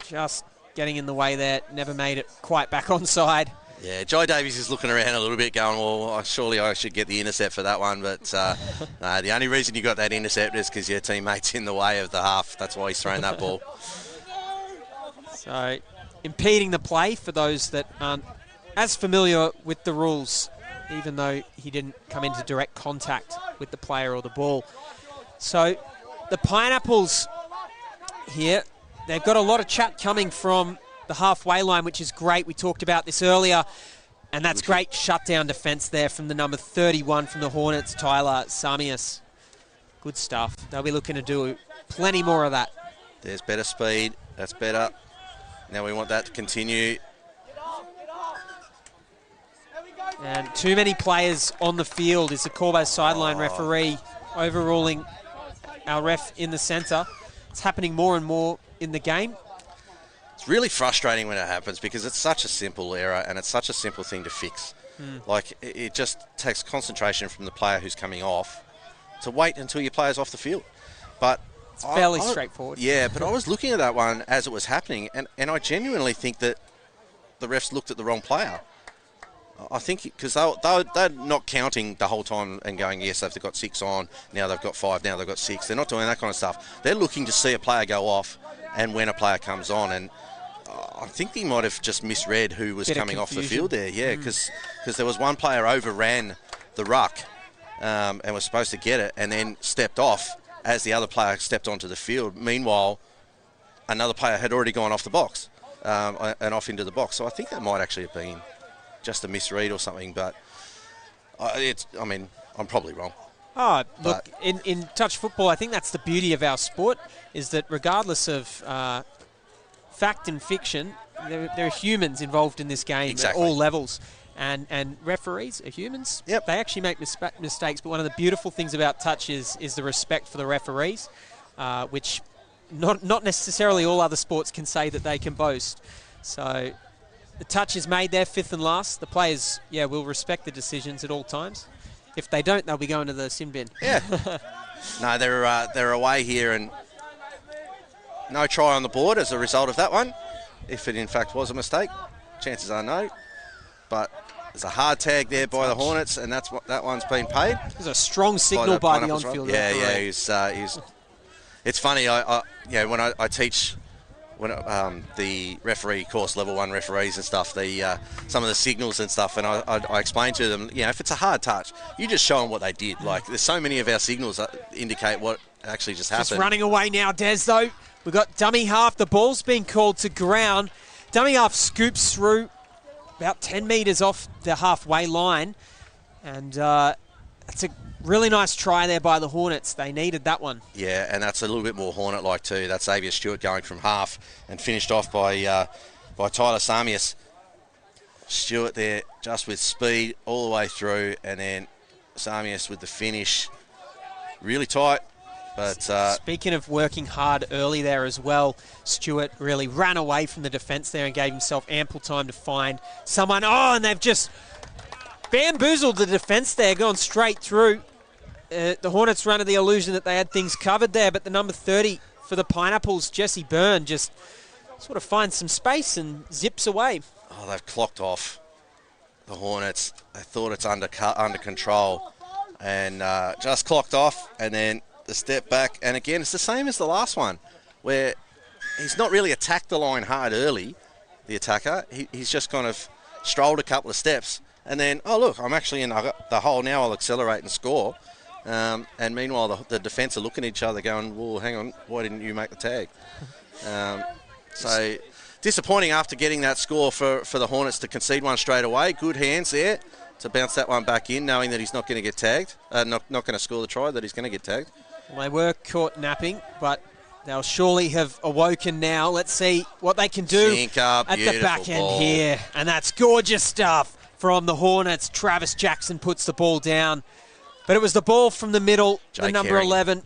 just getting in the way there. Never made it quite back onside. Yeah, Jai Davies is looking around a little bit going, well, surely I should get the intercept for that one. But the only reason you got that intercept is because your teammate's in the way of the half. That's why he's throwing that ball. So, impeding the play for those that aren't as familiar with the rules, even though he didn't come into direct contact with the player or the ball. So, the Pineapples here, they've got a lot of chat coming from the halfway line, which is great. We talked about this earlier, and that's great shutdown defence there from the number 31 from the Hornets, Tyler Samias. Good stuff. They'll be looking to do plenty more of that. There's better speed. That's better. Now we want that to continue. And too many players on the field is the Corbo sideline referee overruling our ref in the centre. It's happening more and more in the game. It's really frustrating when it happens because it's such a simple error and it's such a simple thing to fix. Like, it just takes concentration from the player who's coming off to wait until your player's off the field. But it's fairly straightforward. Yeah, but I was looking at that one as it was happening, and I genuinely think that the refs looked at the wrong player. I think because they're not counting the whole time and going, yes, they've got 6 on, now they've got 5, now they've got 6. They're not doing that kind of stuff. They're looking to see a player go off and when a player comes on. And I think he might have just misread who was coming off the field there. Yeah, because there was one player overran the ruck and was supposed to get it and then stepped off as the other player stepped onto the field. Meanwhile, another player had already gone off the box and off into the box. So I think that might actually have been just a misread or something, but I'm probably wrong. Oh, look, in touch football, I think that's the beauty of our sport, is that regardless of fact and fiction, there are humans involved in this game at all levels. And referees are humans. They actually make mistakes, but one of the beautiful things about touch is the respect for the referees, which not necessarily all other sports can say that they can boast. So the touch is made there, 5th and last. The players, will respect the decisions at all times. If they don't, they'll be going to the sin bin. Yeah. No, they're away here, and no try on the board as a result of that one. If it in fact was a mistake, chances are no. But there's a hard tag there by the Hornets, and that one's been paid. There's a strong signal by the on-field. Yeah. He's. It's funny. When I teach. When the referee course, level 1 referees and stuff, some of the signals and stuff, and I explain to them, if it's a hard touch, you just show them what they did. Like, there's so many of our signals that indicate what actually just happened. Just running away now, Des, though. We've got dummy half. The ball's been called to ground. Dummy half scoops through about 10 metres off the halfway line, and it's a really nice try there by the Hornets. They needed that one. Yeah, and that's a little bit more Hornet-like too. That's Xavier Stewart going from half and finished off by Tyler Samias. Stewart there just with speed all the way through, and then Samias with the finish. Really tight. But speaking of working hard early there as well, Stewart really ran away from the defence there and gave himself ample time to find someone. Oh, and they've just bamboozled the defence there, gone straight through. The Hornets were under the illusion that they had things covered there, but the number 30 for the Pineapples, Jesse Byrne, just sort of finds some space and zips away. Oh, they've clocked off the Hornets. They thought it's under control, and just clocked off, and then the step back. And again, it's the same as the last one, where he's not really attacked the line hard early, the attacker. He's just kind of strolled a couple of steps and then, oh, look, I'm actually in the hole now, I'll accelerate and score. And meanwhile, the defence are looking at each other going, well, hang on, why didn't you make the tag? So disappointing after getting that score for the Hornets to concede one straight away. Good hands there to bounce that one back in, knowing that he's not going to get tagged, not going to score the try, that he's going to get tagged. Well, they were caught napping, but they'll surely have awoken now. Let's see what they can do Up, at the back end ball. here. And that's gorgeous stuff from the Hornets. Travis Jackson puts the ball down. But it was the ball from the middle, the number Herring. 11.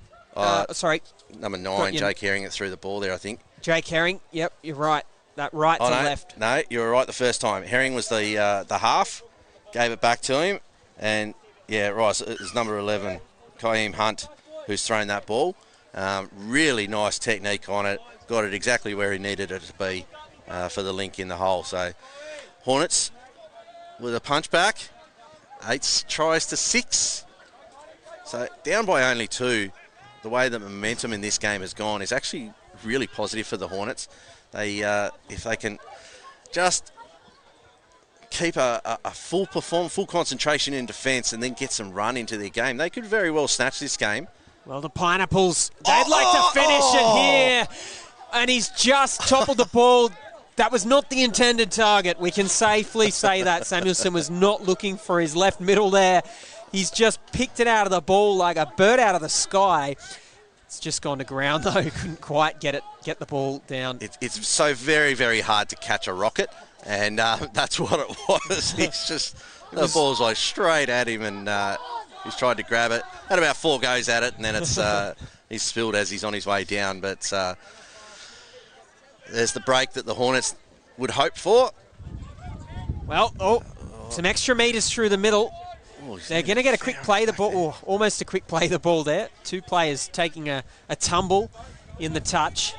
Sorry. Number 9, Jake Herring, it threw the ball there, I think. Jake Herring, yep, you're right. That right to left. No, you were right the first time. Herring was the half, gave it back to him. And, yeah, right, so it was number 11, Kaheem Hunt, who's thrown that ball. Really nice technique on it. Got it exactly where he needed it to be for the link in the hole. So Hornets with a punch back. 8 tries to 6. So down by only 2. The way the momentum in this game has gone is actually really positive for the Hornets. They, if they can just keep a full concentration in defence and then get some run into their game, they could very well snatch this game. Well, the Pineapples, they'd like to finish it here. And he's just toppled the ball. That was not the intended target. We can safely say that. Samuelson was not looking for his left middle there. He's just picked it out of the ball like a bird out of the sky. It's just gone to ground, though. Couldn't quite get the ball down. It's so very, very hard to catch a rocket, and that's what it was. He's just, the ball's like straight at him, and he's tried to grab it. Had about 4 goes at it, and then it's he's spilled as he's on his way down. But there's the break that the Hornets would hope for. Well, some extra metres through the middle. They're going to get a quick play the ball, almost a quick play the ball there. 2 players taking a tumble in the touch.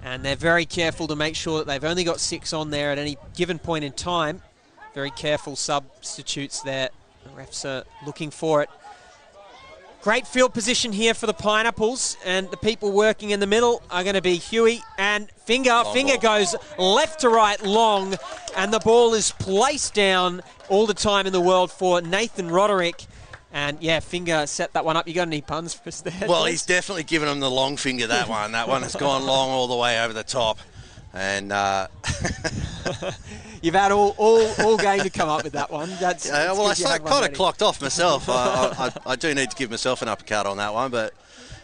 And they're very careful to make sure that they've only got 6 on there at any given point in time. Very careful substitutes there. The refs are looking for it. Great field position here for the Pineapples, and the people working in the middle are going to be Huey and Finger. Long Finger ball. goes left to right long, and the ball is placed down all the time in the world for Nathan Roderick. And, yeah, Finger set that one up. You got any puns for us there? Well, Des? he's definitely given him the long finger, that one. That one has gone long all the way over the top. And you've had all game to come up with that one. That's well, I kind of clocked off myself. I do need to give myself an uppercut on that one, but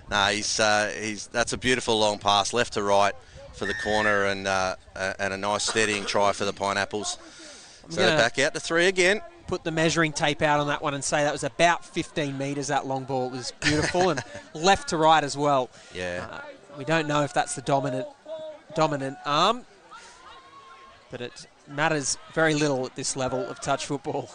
no, that's a beautiful long pass left to right for the corner, and a nice steadying try for the Pineapples. So they're back out to 3 again. Put the measuring tape out on that one and say that was about 15 metres, that long ball. It was beautiful, and left to right as well. Yeah. We don't know if that's the dominant arm, but it matters very little at this level of touch football.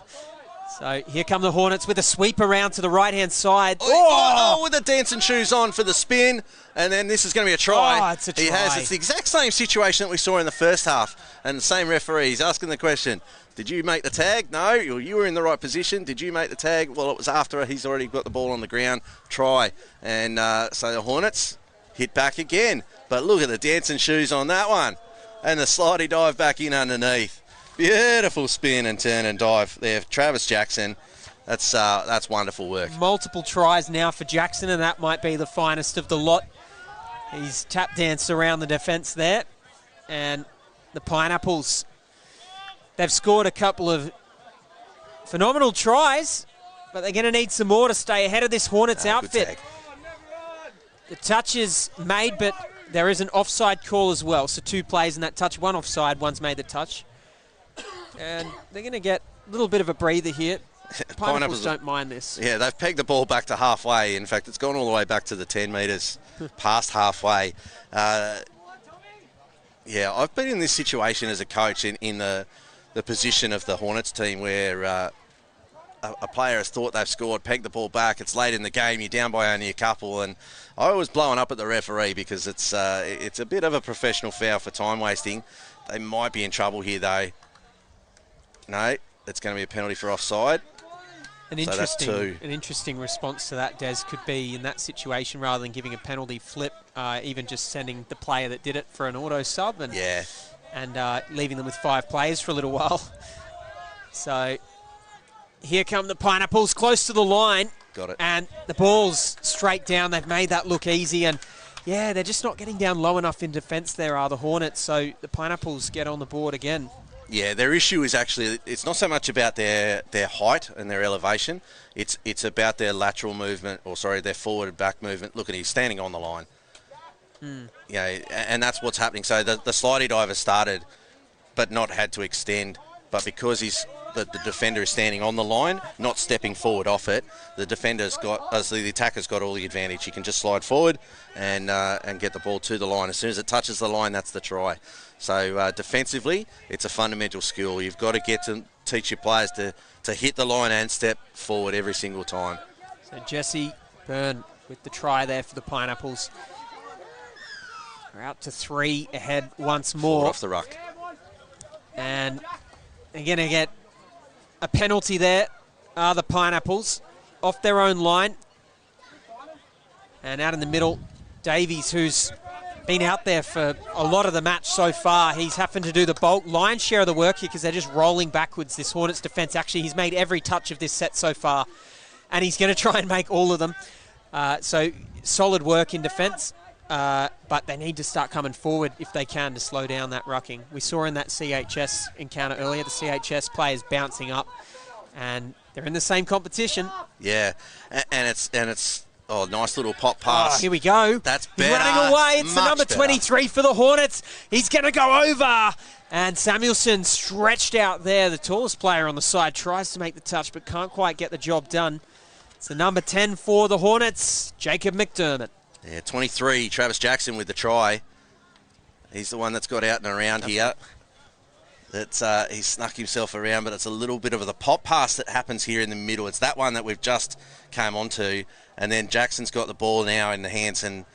So here come the Hornets with a sweep around to the right-hand side. With the dancing shoes on for the spin, and then this is going to be a try. Oh, it's a try. It's the exact same situation that we saw in the first half, and the same referee. He's asking the question, did you make the tag? No, you were in the right position. Did you make the tag? Well, it was after he's already got the ball on the ground. Try. And so the Hornets hit back again. But look at the dancing shoes on that one. And the slidey dive back in underneath. Beautiful spin and turn and dive there. Travis Jackson, that's wonderful work. Multiple tries now for Jackson, and that might be the finest of the lot. He's tap danced around the defence there. And the Pineapples, they've scored a couple of phenomenal tries, but they're going to need some more to stay ahead of this Hornets outfit. The touch is made, but there is an offside call as well. So 2 plays in that touch, 1 offside, 1's made the touch. And they're going to get a little bit of a breather here. Pineapples don't mind this. Yeah, they've pegged the ball back to halfway. In fact, it's gone all the way back to the 10 metres past halfway. Yeah, I've been in this situation as a coach in the position of the Hornets team where a player has thought they've scored, pegged the ball back, it's late in the game, you're down by only a couple, and I was blowing up at the referee because it's a bit of a professional foul for time wasting. They might be in trouble here though. No, it's going to be a penalty for offside. An interesting response to that, Des, could be in that situation, rather than giving a penalty flip, even just sending the player that did it for an auto sub and leaving them with 5 players for a little while. So here come the Pineapples, close to the line. Got it. And the ball's straight down. They've made that look easy. And, yeah, they're just not getting down low enough in defence there, are the Hornets. So the Pineapples get on the board again. Yeah, their issue is actually, it's not so much about their height and their elevation. It's about their lateral movement, their forward and back movement. Look at he's standing on the line. Yeah, and that's what's happening. So the slidey dive has started, but not had to extend. But because the defender is standing on the line, not stepping forward off it, the attacker's got all the advantage. He can just slide forward and get the ball to the line. As soon as it touches the line, that's the try. So defensively, it's a fundamental skill. You've got to get to teach your players to hit the line and step forward every single time. So Jesse Byrne with the try there for the Pineapples. We're out to 3 ahead once more. Forward off the ruck. And they're going to get a penalty there, are the Pineapples, off their own line. And out in the middle, Davies, who's been out there for a lot of the match so far. He's having to do the bulk lion's share of the work here because they're just rolling backwards, this Hornets defence. Actually, he's made every touch of this set so far, and he's going to try and make all of them. So solid work in defence, but they need to start coming forward if they can to slow down that rucking. We saw in that CHS encounter earlier, the CHS players bouncing up, and they're in the same competition. Yeah, and it's oh, nice little pop pass. Oh, here we go. That's He's better. running away. It's the Much number better. 23 for the Hornets. He's going to go over. And Samuelson stretched out there. The tallest player on the side tries to make the touch, but can't quite get the job done. It's the number 10 for the Hornets, Jacob McDermott. Yeah, 23, Travis Jackson with the try. He's the one that's got out and around here. He snuck himself around, but it's a little bit of the pop pass that happens here in the middle. It's that one that we've just came onto, and then Jackson's got the ball now in the hands and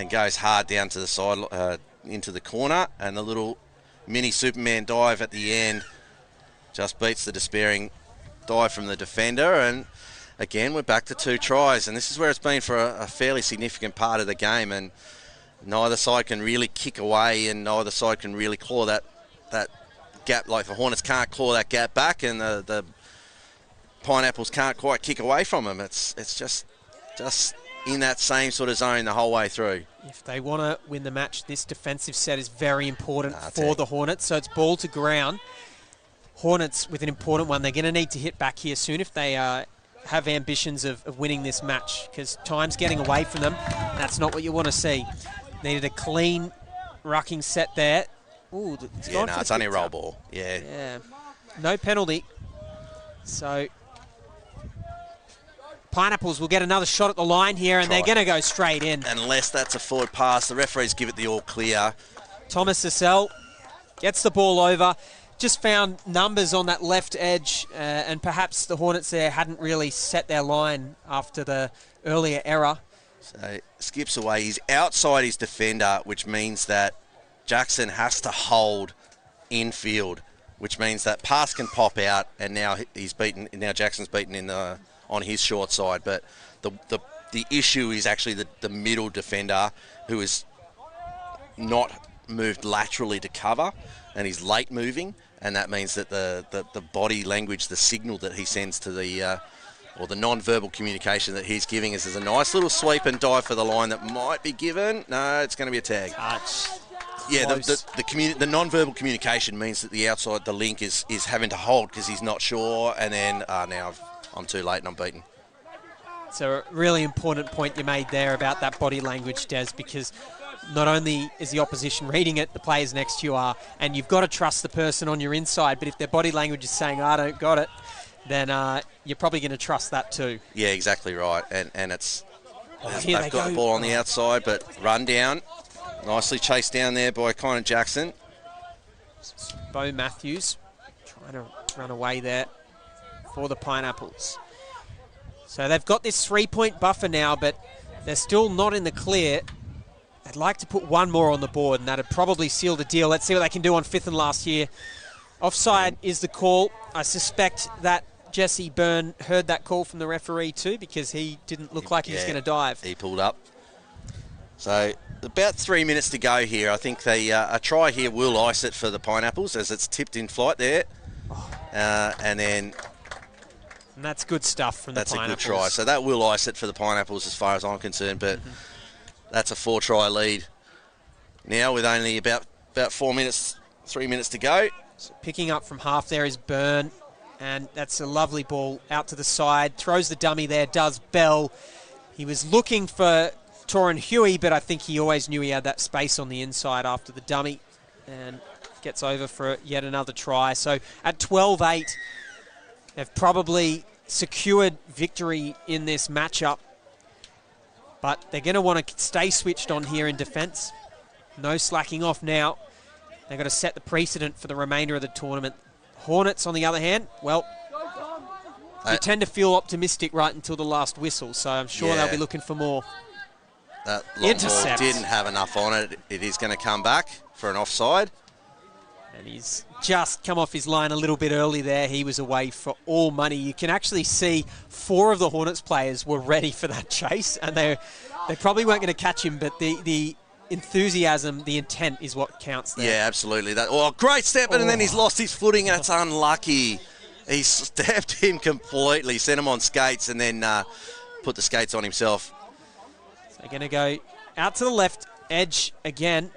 goes hard down to the side, into the corner, and the little mini Superman dive at the end just beats the despairing dive from the defender. And again, we're back to 2 tries, and this is where it's been for a fairly significant part of the game, and neither side can really kick away, and neither side can really claw that gap. Like the Hornets can't claw that gap back, and the Pineapples can't quite kick away from them. It's just in that same sort of zone the whole way through. If they want to win the match, this defensive set is very important for the Hornets. So it's ball to ground. Hornets with an important one. They're going to need to hit back here soon if they have ambitions of winning this match, because time's getting away from them. That's not what you want to see. Needed a clean rucking set there. Ooh, it's only a roll ball. Yeah. No penalty. So Pineapples will get another shot at the line here, and they're going to go straight in. Unless that's a forward pass, the referees give it the all clear. Thomas Cassell gets the ball over. Just found numbers on that left edge, and perhaps the Hornets there hadn't really set their line after the earlier error. So skips away. He's outside his defender, which means that Jackson has to hold infield, which means that pass can pop out, and now he's beaten. Now Jackson's beaten on his short side. But the issue is actually the middle defender, who is not moved laterally to cover, and he's late moving, and that means that the body language, the signal that he sends to or the non-verbal communication that he's giving is there's a nice little sweep and dive for the line that might be given. No, it's going to be a tag. Yeah, the non-verbal communication means that the outside, the link is having to hold because he's not sure, and then now I'm too late and I'm beaten. It's a really important point you made there about that body language, Des, because not only is the opposition reading it, the players next to you are, and you've got to trust the person on your inside, but if their body language is saying, I don't got it, then you're probably going to trust that too. Yeah, exactly right. And it's they've got the ball on the outside, but run down. Nicely chased down there by Connor Jackson. Bo Matthews trying to run away there for the Pineapples. So they've got this 3-point buffer now, but they're still not in the clear. They'd like to put one more on the board, and that'd probably seal the deal. Let's see what they can do on 5th and last here. Offside is the call. I suspect that Jesse Byrne heard that call from the referee too, because he didn't look like he was going to dive. He pulled up. So about 3 minutes to go here. I think a try here will ice it for the Pineapples as it's tipped in flight there. and then... And that's good stuff from the Pineapples. That's a good try. So that will ice it for the Pineapples as far as I'm concerned, but that's a 4-try lead. Now with only about 3 minutes to go. So picking up from half there is Byrne, and that's a lovely ball out to the side. Throws the dummy there, does Bell. He was looking for Torin Huey, but I think he always knew he had that space on the inside after the dummy, and gets over for yet another try. So at 12-8, they've probably secured victory in this matchup, but they're going to want to stay switched on here in defence. No slacking off now. They've got to set the precedent for the remainder of the tournament. Hornets, on the other hand, well, you tend to feel optimistic right until the last whistle, so I'm sure they'll be looking for more. That long ball didn't have enough on it. It is going to come back for an offside. And he's just come off his line a little bit early there. He was away for all money. You can actually see 4 of the Hornets players were ready for that chase, and they probably weren't going to catch him, but the enthusiasm, the intent is what counts there. Yeah, absolutely. Great step, and then he's lost his footing. That's unlucky. He stepped him completely, sent him on skates, and then put the skates on himself. So they're going to go out to the left edge again.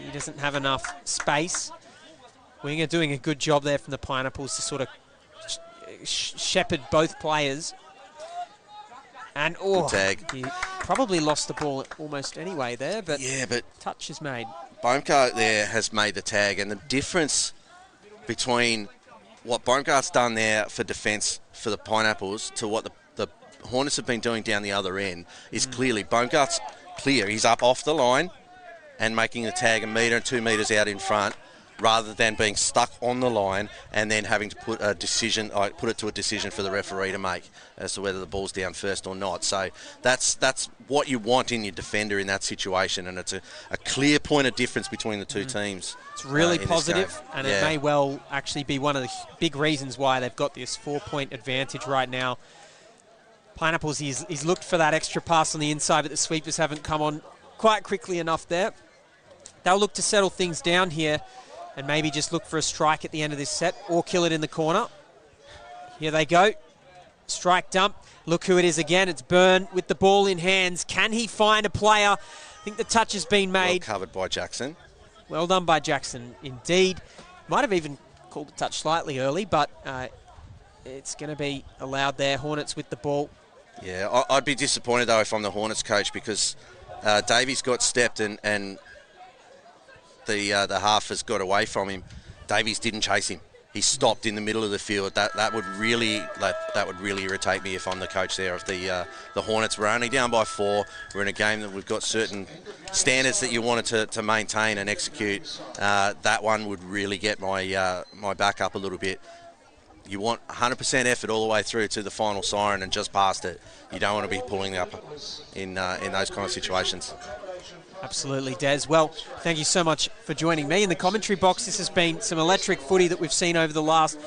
He doesn't have enough space. Winger doing a good job there from the Pineapples to sort of shepherd both players. And good tag. He probably lost the ball almost anyway there, but touch is made. Baumgart there has made the tag, and the difference between what Baumgart's done there for defence for the Pineapples to what the Hornets have been doing down the other end is clearly Baumgart's clear. He's up off the line and making the tag 1 metre and 2 metres out in front, rather than being stuck on the line and then having to put it to a decision for the referee to make as to whether the ball's down first or not. So that's what you want in your defender in that situation, and it's a clear point of difference between the two teams. It's really positive, and it may well actually be one of the big reasons why they've got this 4-point advantage right now. Pineapples, he's looked for that extra pass on the inside, but the sweepers haven't come on quite quickly enough there. They'll look to settle things down here and maybe just look for a strike at the end of this set or kill it in the corner. Here they go. Strike dump. Look who it is again. It's Byrne with the ball in hands. Can he find a player? I think the touch has been made. Well covered by Jackson. Well done by Jackson, indeed. Might have even called the touch slightly early, but it's going to be allowed there. Hornets with the ball. Yeah, I'd be disappointed, though, if I'm the Hornets coach, because Davies got stepped and the half has got away from him. Davies didn't chase him. He stopped in the middle of the field. That would really irritate me if I'm the coach there. If the Hornets were only down by 4, we're in a game that we've got certain standards that you wanted to maintain and execute. That one would really get my back up a little bit. You want 100% effort all the way through to the final siren and just past it. You don't want to be pulling up in those kind of situations. Absolutely, Des. Well, thank you so much for joining me in the commentary box. This has been some electric footy that we've seen over the last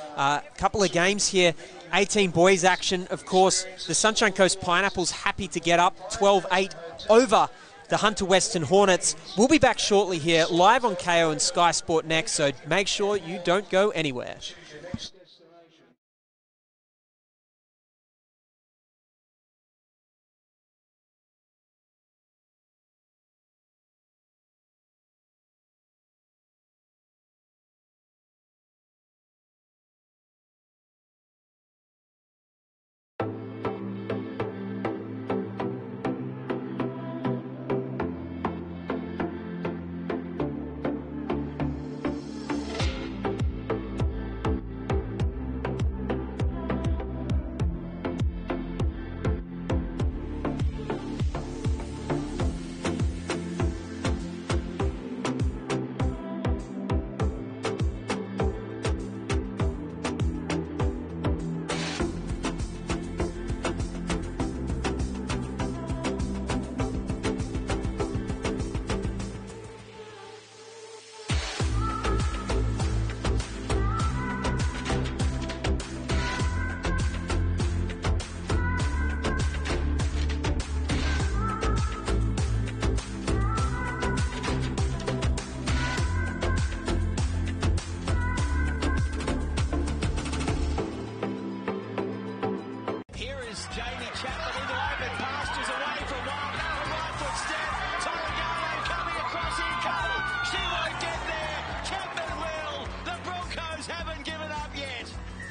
couple of games here. 18 boys action, of course. The Sunshine Coast Pineapples happy to get up 12-8 over the Hunter Western Hornets. We'll be back shortly here, live on KO and Sky Sport Next, so make sure you don't go anywhere.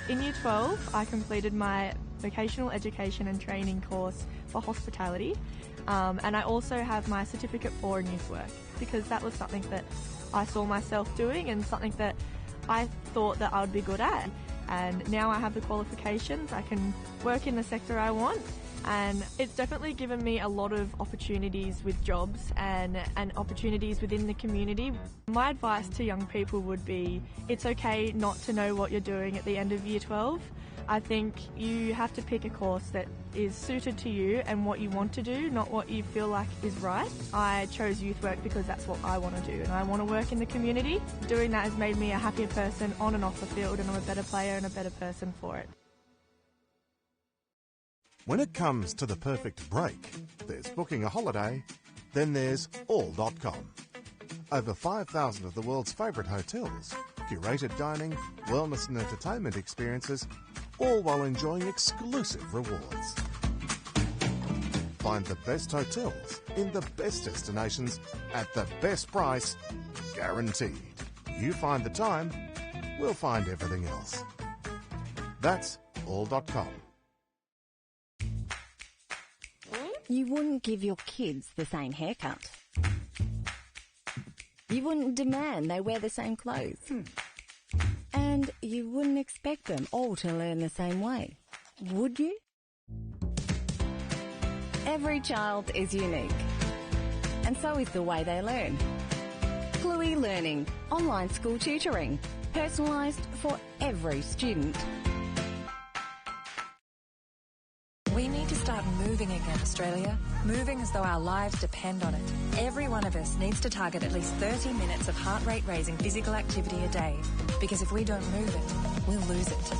In Year 12, I completed my vocational education and training course for hospitality, and I also have my certificate for youth work because that was something that I saw myself doing and something that I thought that I would be good at. And now I have the qualifications, I can work in the sector I want, and it's definitely given me a lot of opportunities with jobs and opportunities within the community. My advice to young people would be it's okay not to know what you're doing at the end of Year 12. I think you have to pick a course that is suited to you and what you want to do, not what you feel like is right. I chose youth work because that's what I want to do and I want to work in the community. Doing that has made me a happier person on and off the field, and I'm a better player and a better person for it. When it comes to the perfect break, there's booking a holiday, then there's all.com. Over 5,000 of the world's favourite hotels, curated dining, wellness and entertainment experiences, all while enjoying exclusive rewards. Find the best hotels in the best destinations at the best price, guaranteed. You find the time, we'll find everything else. That's all.com. You wouldn't give your kids the same haircut. You wouldn't demand they wear the same clothes. And you wouldn't expect them all to learn the same way, would you? Every child is unique, and so is the way they learn. Cluey Learning, online school tutoring, personalised for every student. We need to start moving again, Australia. Moving as though our lives depend on it. Every one of us needs to target at least 30 minutes of heart rate raising physical activity a day. Because if we don't move it, we'll lose it.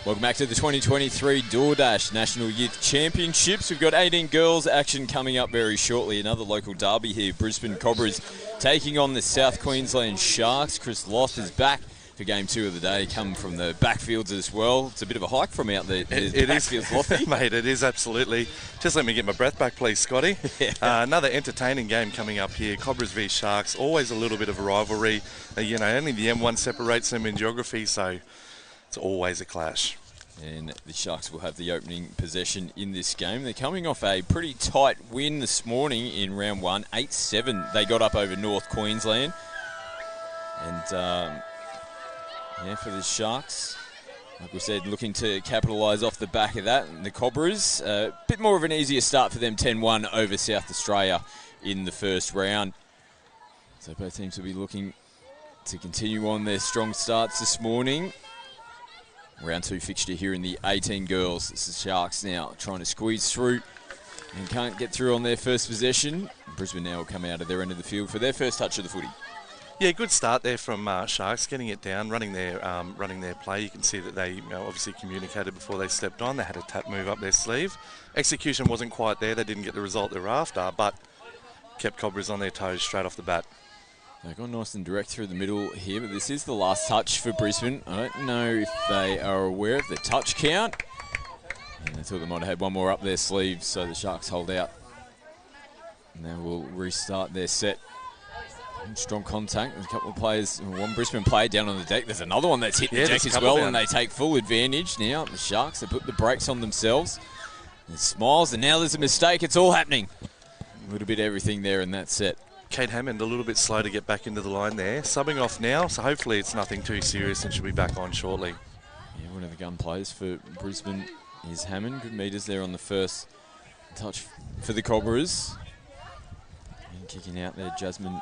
Welcome back to the 2023 DoorDash National Youth Championships. We've got 18 girls action coming up very shortly. Another local derby here. Brisbane Cobras taking on the South Queensland Sharks. Chris Loth is back for game 2 of the day, come from the backfields as well. It's a bit of a hike from out there. It is, mate, it is absolutely. Just let me get my breath back, please, Scotty. Another entertaining game coming up here. Cobras v Sharks, always a little bit of a rivalry. Only the M1 separates them in geography, so it's always a clash. And the Sharks will have the opening possession in this game. They're coming off a pretty tight win this morning in round 1, 8-7. They got up over North Queensland. And for the Sharks, like we said, looking to capitalise off the back of that. And the Cobras, a bit more of an easier start for them, 10-1 over South Australia in the first round. So both teams will be looking to continue on their strong starts this morning. Round 2 fixture here in the 18 girls. This is Sharks now trying to squeeze through and can't get through on their first possession. Brisbane now will come out of their end of the field for their first touch of the footy. Yeah, good start there from Sharks, getting it down, running their play. You can see that they obviously communicated before they stepped on. They had a tap move up their sleeve. Execution wasn't quite there. They didn't get the result they were after, but kept Cobras on their toes straight off the bat. They've gone nice and direct through the middle here, but this is the last touch for Brisbane. I don't know if they are aware of the touch count. And they thought they might have had one more up their sleeve, so the Sharks hold out. And they will restart their set. Strong contact. There's a couple of players, one Brisbane player down on the deck. There's another one that's hit the deck as well, and they take full advantage. Now the Sharks have put the brakes on themselves. There's smiles, and now there's a mistake. It's all happening. A little bit of everything there in that set. Kate Hammond a little bit slow to get back into the line there. Subbing off now, so hopefully it's nothing too serious and she'll be back on shortly. Yeah, one of the gun players for Brisbane is Hammond. Good meters there on the first touch for the Cobras. And kicking out there, Jasmine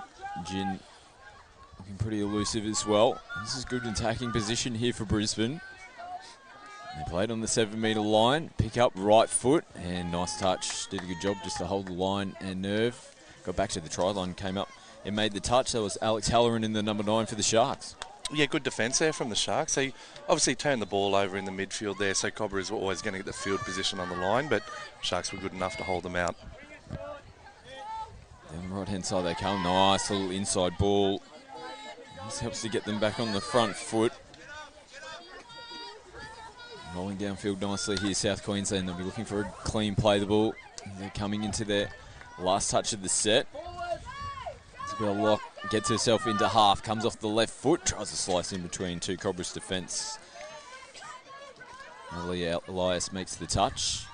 Gin looking pretty elusive as well. This is good attacking position here for Brisbane. They played on the 7-metre line, pick up right foot, and nice touch. Did a good job just to hold the line and nerve. Got back to the try line, came up and made the touch. That was Alex Halloran in the number 9 for the Sharks. Yeah, good defence there from the Sharks. They obviously turned the ball over in the midfield there, so Cobras were always going to get the field position on the line, but Sharks were good enough to hold them out. Down the right-hand side they come. Nice little inside ball. This helps to get them back on the front foot. Rolling downfield nicely here, South Queensland. They'll be looking for a clean play the ball. They're coming into their last touch of the set. Isabel Locke gets herself into half, comes off the left foot, tries to slice in between two Cobras defence. Natalie Elias makes the touch.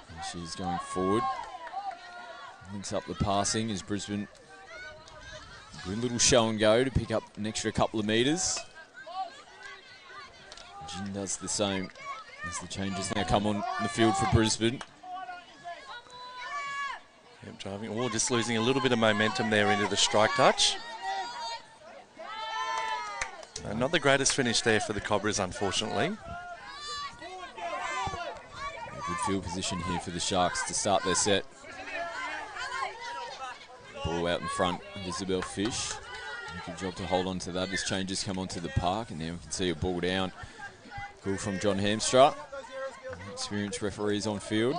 And she's going forward. Links up the passing as Brisbane. Good little show and go to pick up an extra couple of metres. Jin does the same as the changes now come on the field for Brisbane. Yep, driving. Oh, just losing a little bit of momentum there into the strike touch. Not the greatest finish there for the Cobras, unfortunately. Good field position here for the Sharks to start their set. Ball out in front of Isabel Fish. Good job to hold on to that as changes come onto the park, and now we can see a ball down. Call from John Hamstra. Experienced referees on field.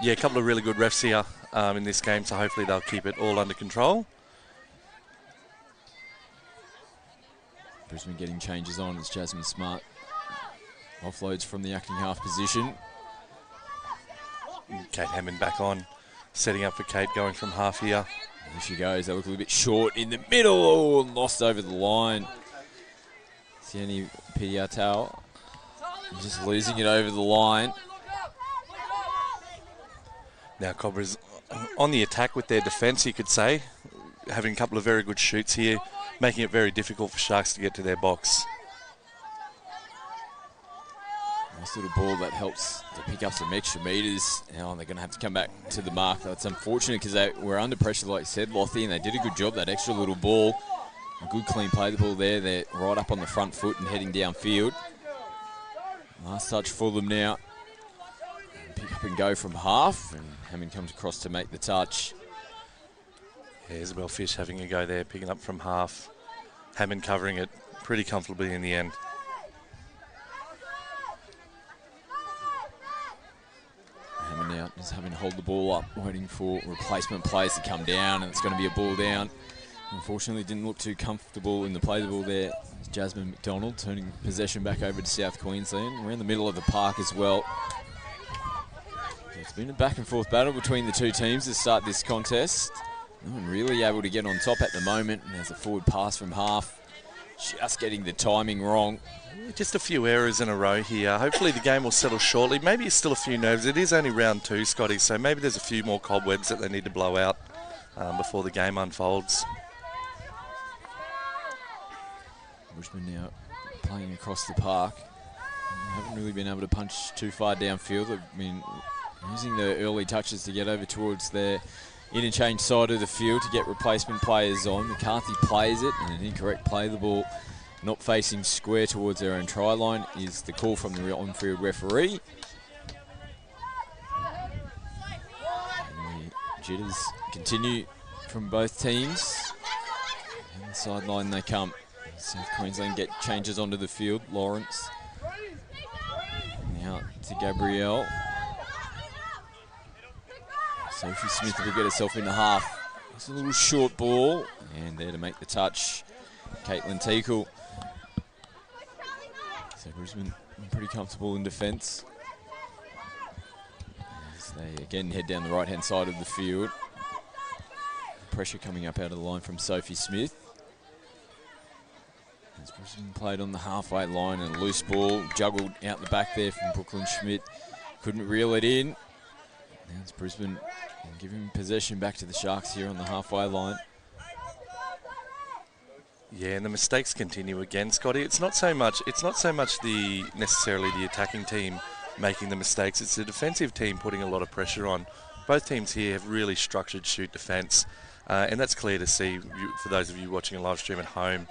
Yeah, a couple of really good refs here in this game, so hopefully they'll keep it all under control. Brisbane getting changes on as Jasmine Smart offloads from the acting half position. Kate Hammond back on, setting up for Kate going from half here. There she goes. They look a little bit short in the middle. Oh, lost over the line. Sienni Pidiatau just losing it over the line. Now Cobras on the attack with their defence, you could say. Having a couple of very good shoots here, making it very difficult for Sharks to get to their box. Nice little ball that helps to pick up some extra metres. Now they're going to have to come back to the mark. That's unfortunate because they were under pressure, like you said, Lottie, and they did a good job, that extra little ball. A good clean play the ball there. They're right up on the front foot and heading downfield. Last touch for them now. Pick up and go from half, and Hammond comes across to make the touch. Yeah, Isabel Fish having a go there, picking up from half. Hammond covering it pretty comfortably in the end. Hammond out, just having to hold the ball up, waiting for replacement players to come down, and it's going to be a ball down. Unfortunately, didn't look too comfortable in the play the ball there. Jasmine McDonald turning possession back over to South Queensland. We're in the middle of the park as well. It's been a back and forth battle between the two teams to start this contest. No one really able to get on top at the moment. And there's a forward pass from half. Just getting the timing wrong. Just a few errors in a row here. Hopefully the game will settle shortly. Maybe it's still a few nerves. It is only round 2, Scotty, so maybe there's a few more cobwebs that they need to blow out before the game unfolds. Brisbane now playing across the park. Haven't really been able to punch too far downfield. They've been using the early touches to get over towards their interchange side of the field to get replacement players on. McCarthy plays it, and an incorrect play. The ball not facing square towards their own try line is the call from the on-field referee. And the jitters continue from both teams. And the sideline they come. South Queensland get changes onto the field. Lawrence now to Gabrielle. Sophie Smith will get herself into half. It's a little short ball, and there to make the touch, Caitlin Teakle. So Brisbane pretty comfortable in defence. As they again head down the right-hand side of the field. Pressure coming up out of the line from Sophie Smith. As Brisbane played on the halfway line, and a loose ball juggled out the back there from Brooklyn Schmidt. Couldn't reel it in. Now it's Brisbane giving possession back to the Sharks here on the halfway line. Yeah, and the mistakes continue again, Scotty. It's not so much necessarily the attacking team making the mistakes. It's the defensive team putting a lot of pressure on. Both teams here have really structured shoot defence, and that's clear to see for those of you watching a live stream at home.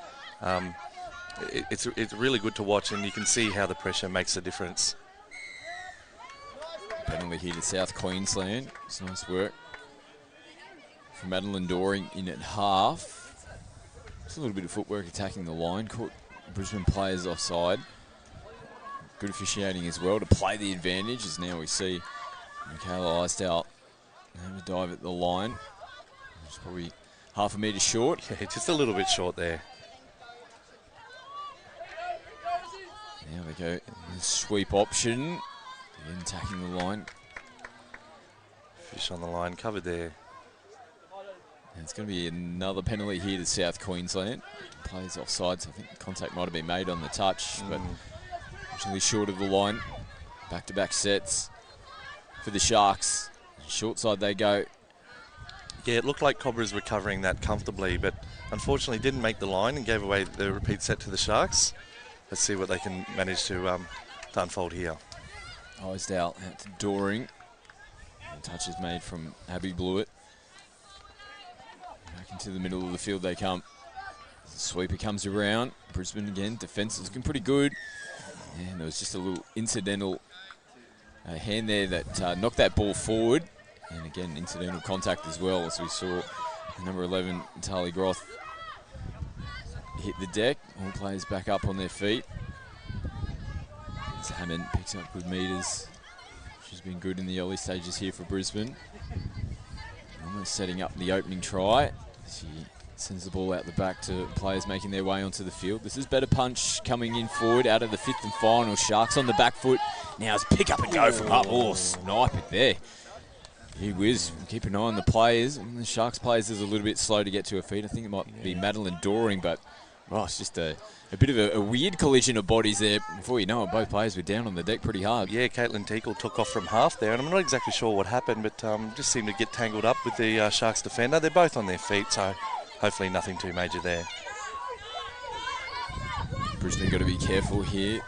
It's really good to watch, and you can see how the pressure makes a difference. Penalty here to South Queensland. It's nice work from Madeline Doring in at half. Just a little bit of footwork attacking the line. Caught Brisbane players offside. Good officiating as well to play the advantage, as now we see Michaela Eisdale have a dive at the line. It's probably half a metre short. Yeah, just a little bit short there. Now they go the sweep option. Again, attacking the line. Fish on the line, covered there And it's going to be another penalty here to South Queensland. Players offside, so I think contact might have been made on the touch, but actually short of the line. Back-to-back sets for the Sharks. Short side they go. Yeah, it looked like Cobras were covering that comfortably, but unfortunately didn't make the line and gave away the repeat set to the Sharks. Let's see what they can manage to unfold here. Isdale out to Doring. And touch is made from Abby Blewett. Back into the middle of the field they come. The sweeper comes around. Brisbane again, defence is looking pretty good. And there was just a little incidental hand there that knocked that ball forward. And again, incidental contact as well, as we saw number 11, Tali Groth, hit the deck. All players back up on their feet. As Hammond picks up good metres. She's been good in the early stages here for Brisbane. Almost setting up the opening try. She sends the ball out the back to players making their way onto the field. This is better punch coming in forward out of the fifth and final. Sharks on the back foot. Now it's pick up and go from up. Oh, snipe it there. Gee whiz, keep an eye on the players. The Sharks players is a little bit slow to get to her feet. I think it might be Madeline Doring, but it's just a bit of a weird collision of bodies there. Before you know it, both players were down on the deck pretty hard. Yeah, Caitlin Teakle took off from half there, and I'm not exactly sure what happened, but just seemed to get tangled up with the Sharks defender. They're both on their feet, so hopefully nothing too major there. Brisbane got to be careful here.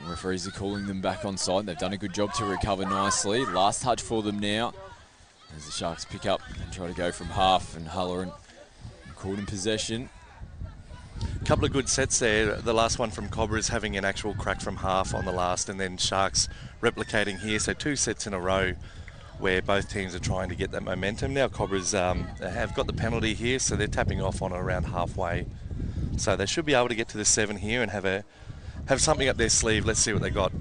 Referees are calling them back on side. They've done a good job to recover nicely. Last touch for them now as the Sharks pick up and try to go from half, and Halloran caught in possession. A couple of good sets there. The last one from Cobras having an actual crack from half on the last, and then Sharks replicating here. So 2 sets in a row where both teams are trying to get that momentum. Now Cobras have got the penalty here, so they're tapping off on around halfway. So they should be able to get to the 7 here and have something up their sleeve. Let's see what they got.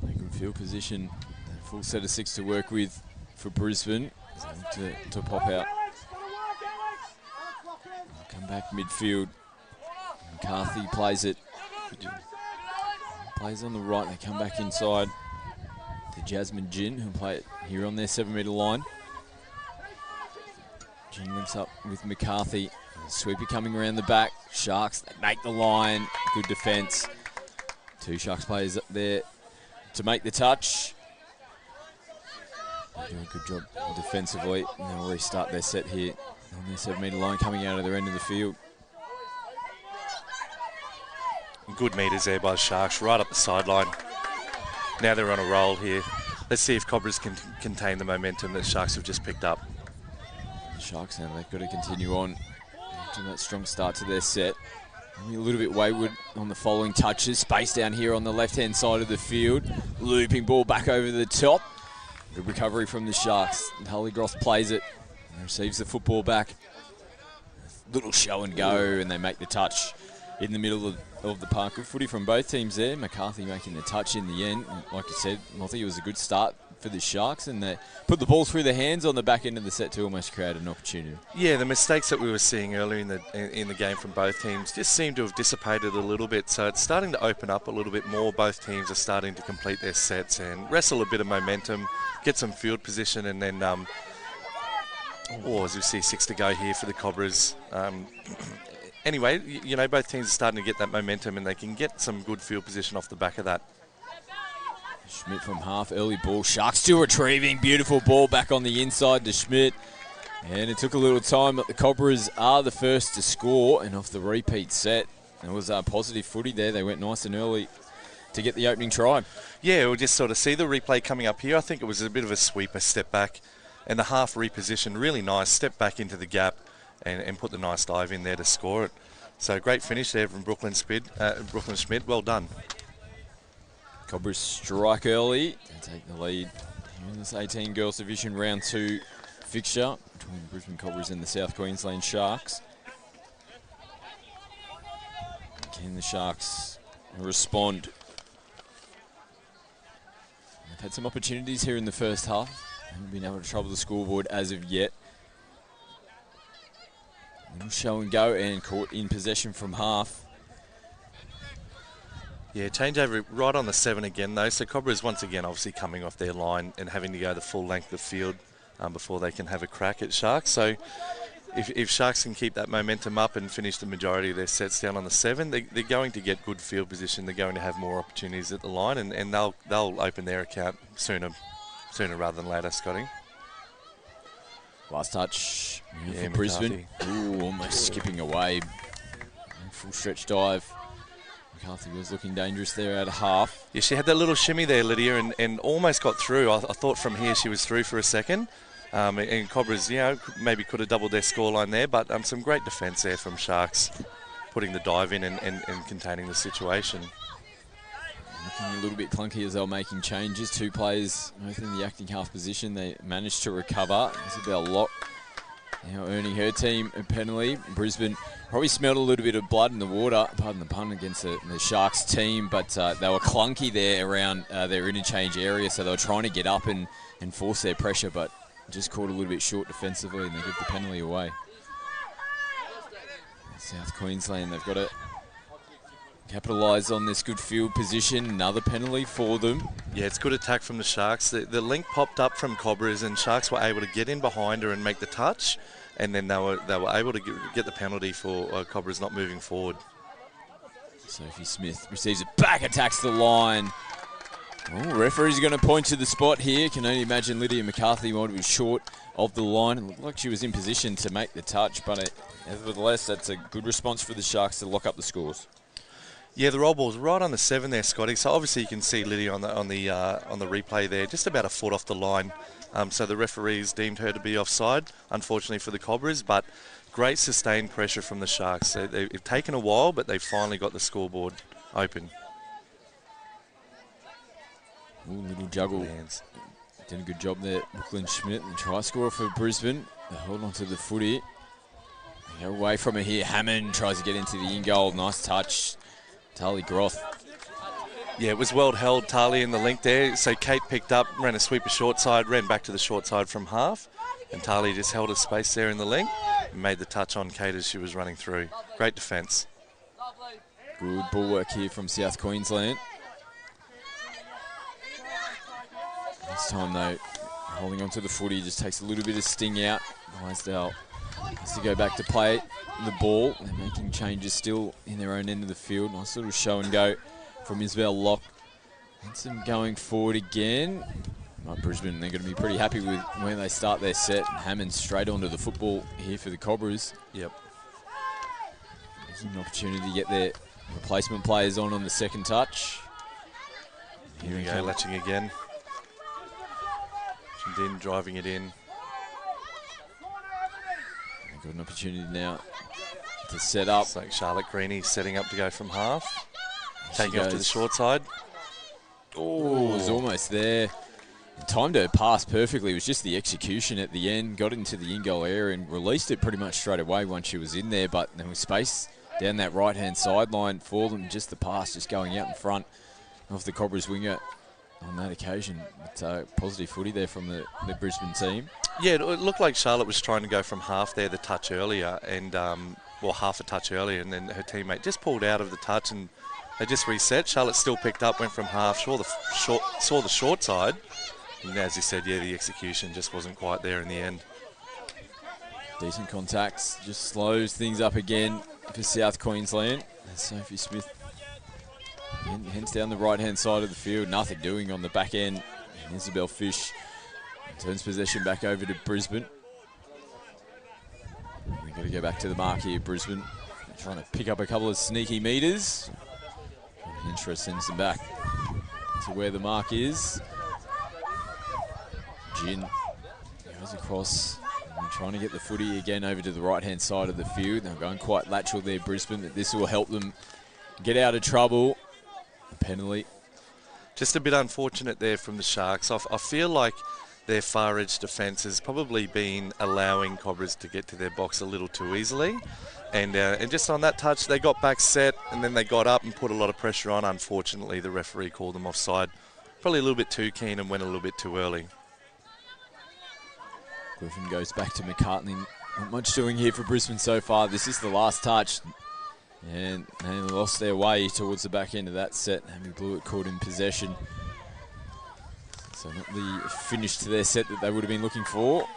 Good field position. A full set of 6 to work with for Brisbane. To pop out. Come back midfield. McCarthy plays it. Plays on the right. They come back inside to Jasmine Gin, who play it here on their 7-metre line. Gin links up with McCarthy. Sweeper coming around the back. Sharks, they make the line. Good defence. 2 Sharks players up there to make the touch. They're doing a good job defensively. And they'll restart their set here on their 7-metre line coming out of their end of the field. Good metres there by the Sharks, right up the sideline. Now they're on a roll here. Let's see if Cobras can contain the momentum that Sharks have just picked up. The Sharks now, they've got to continue on. After that strong start to their set. A little bit wayward on the following touches. Space down here on the left-hand side of the field. Looping ball back over the top. Good recovery from the Sharks. Holly Groth plays it and receives the football back. Little show and go, and they make the touch in the middle of the park. Good footy from both teams there. McCarthy making the touch in the end. Like you said, I think it was a good start for the Sharks, and they put the ball through their hands on the back end of the set to almost create an opportunity. Yeah, the mistakes that we were seeing earlier in the game from both teams just seem to have dissipated a little bit, so it's starting to open up a little bit more. Both teams are starting to complete their sets and wrestle a bit of momentum, get some field position, and then as we see 6 to go here for the Cobras. Anyway, both teams are starting to get that momentum, and they can get some good field position off the back of that. Schmidt from half, early ball. Sharks still retrieving. Beautiful ball back on the inside to Schmidt. And it took a little time, but the Cobras are the first to score, and off the repeat set. It was a positive footy there. They went nice and early to get the opening try. Yeah, we'll just sort of see the replay coming up here. I think it was a bit of a sweeper step back, and the half reposition, really nice. Step back into the gap and put the nice dive in there to score it. So great finish there from Brooklyn Schmidt. Well done. Cobras strike early and take the lead in this 18 Girls Division Round 2 fixture between the Brisbane Cobras and the South Queensland Sharks. Can the Sharks respond? They've had some opportunities here in the first half. Haven't been able to trouble the scoreboard as of yet. Little show and go, and caught in possession from half. Yeah, changeover right on the 7 again though. So Cobras once again obviously coming off their line and having to go the full length of the field. before they can have a crack at Sharks. So if Sharks can keep that momentum up and finish the majority of their sets down on the 7, they're going to get good field position. They're going to have more opportunities at the line, and they'll open their account sooner rather than later, Scotty. Last touch for Brisbane. Ooh, almost skipping away. Full stretch dive. McCarthy was looking dangerous there at half. Yeah, she had that little shimmy there, Lydia, and almost got through. I thought from here she was through for a second. And Cobras, maybe could have doubled their scoreline there, but some great defence there from Sharks, putting the dive in and containing the situation. Looking a little bit clunky as they were making changes. 2 players, both in the acting half position. They managed to recover. Isabel Locke now earning her team a penalty. Brisbane probably smelled a little bit of blood in the water, pardon the pun, against the Sharks team, but they were clunky there around their interchange area, so they were trying to get up and force their pressure, but just caught a little bit short defensively, and they give the penalty away. South Queensland, they've got to capitalise on this good field position. Another penalty for them. Yeah, it's good attack from the Sharks. The link popped up from Cobras, and Sharks were able to get in behind her and make the touch, and then they were able to get the penalty for Cobras not moving forward. Sophie Smith receives it back, attacks the line. Oh, referee's going to point to the spot here. Can only imagine Lydia McCarthy might have been short of the line. It looked like she was in position to make the touch, but nevertheless, that's a good response for the Sharks to lock up the scores. Yeah, the roll ball's right on the 7 there, Scotty. So obviously you can see Lydia on the replay there, just about a foot off the line. So the referees deemed her to be offside, unfortunately for the Cobras, but great sustained pressure from the Sharks. They've taken a while, but they've finally got the scoreboard open. Ooh, little juggle. Did a good job there, Brooklyn Schmidt, the try scorer for Brisbane. They hold on to the footy. They go away from it here. Hammond tries to get into the in-goal. Nice touch. Tali Groth. Yeah, it was well held, Tali, in the link there. So Kate picked up, ran a sweeper short side, ran back to the short side from half. And Tali just held a space there in the link and made the touch on Kate as she was running through. Great defence. Good bulwark here from South Queensland. This time, though, holding on to the footy just takes a little bit of sting out. Drysdale has to go back to play the ball. They're making changes still in their own end of the field. Nice little show and go from Isabel Locke. That's them going forward again. Right, Brisbane, they're going to be pretty happy with where they start their set. Hammond straight onto the football here for the Cobras. Yep. There's an opportunity to get their replacement players on the second touch. Here we go, latching again. In, driving it in. They've got an opportunity now to set up. It's like Charlotte Greeny setting up to go from half. Taking off to the short side. Oh, it was almost there. Timed her pass perfectly. It was just the execution at the end. Got into the in-goal area and released it pretty much straight away once she was in there. But there was space down that right-hand sideline for them. Just the pass just going out in front of the Cobras winger on that occasion. But positive footy there from the Brisbane team. Yeah, it looked like Charlotte was trying to go from half there, the touch earlier, and half a touch earlier, and then her teammate just pulled out of the touch and they just reset. Charlotte still picked up, went from half, saw the short side, and as you said, yeah, the execution just wasn't quite there in the end. Decent contacts, just slows things up again for South Queensland. And Sophie Smith hence down the right-hand side of the field, nothing doing on the back end. And Isabel Fish turns possession back over to Brisbane. We've got to go back to the mark here, Brisbane. They're trying to pick up a couple of sneaky metres. Henshaw sends them back to where the mark is. Jin goes across, and trying to get the footy again over to the right-hand side of the field. They're going quite lateral there, Brisbane, that this will help them get out of trouble. A penalty. Just a bit unfortunate there from the Sharks. I feel like their far edge defence has probably been allowing Cobras to get to their box a little too easily. And just on that touch, they got back set and then they got up and put a lot of pressure on. Unfortunately, the referee called them offside. Probably a little bit too keen and went a little bit too early. Griffin goes back to McCartney. Not much doing here for Brisbane so far. This is the last touch. And they lost their way towards the back end of that set. Amy Blewett caught in possession. So not the finish to their set that they would have been looking for.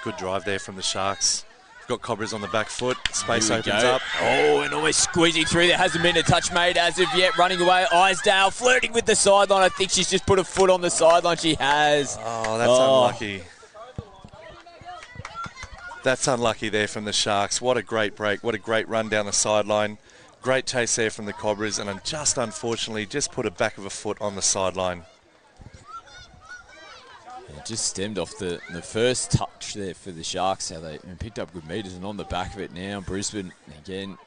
Good drive there from the Sharks. Got Cobras on the back foot. Space opens up. Oh, and almost squeezing through. There hasn't been a touch made as of yet. Running away, Isdale flirting with the sideline. I think she's just put a foot on the sideline. She has. Oh, that's unlucky. That's unlucky there from the Sharks. What a great break. What a great run down the sideline. Great chase there from the Cobras, and just unfortunately just put a back of a foot on the sideline. It just stemmed off the first touch there for the Sharks. How they picked up good meters, and on the back of it now, Brisbane again.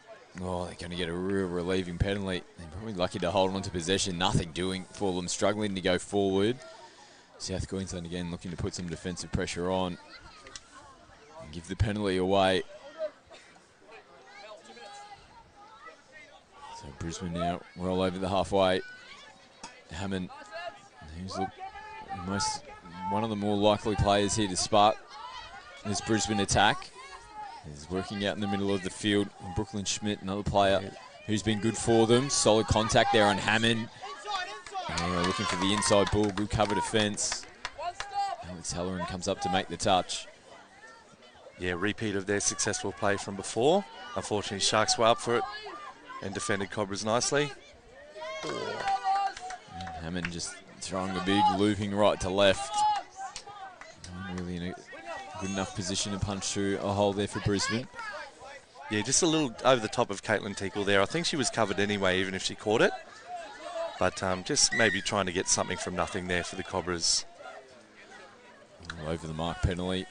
Oh, they're going to get a real relieving penalty. They're probably lucky to hold on to possession. Nothing doing for them, struggling to go forward. South Queensland again looking to put some defensive pressure on and give the penalty away. So Brisbane now well over the halfway. Hammond, who's one of the more likely players here to spark this Brisbane attack, is working out in the middle of the field. And Brooklyn Schmidt, another player who's been good for them. Solid contact there on Hammond. And looking for the inside ball, good cover defence. Alex Halloran comes up to make the touch. Yeah, repeat of their successful play from before. Unfortunately, Sharks were up for it and defended Cobras nicely. And Hammond just throwing a big looping right to left. Not really in a good enough position to punch through a hole there for Brisbane. Yeah, just a little over the top of Caitlin Tinkle there. I think she was covered anyway, even if she caught it. But just maybe trying to get something from nothing there for the Cobras. Over the mark penalty.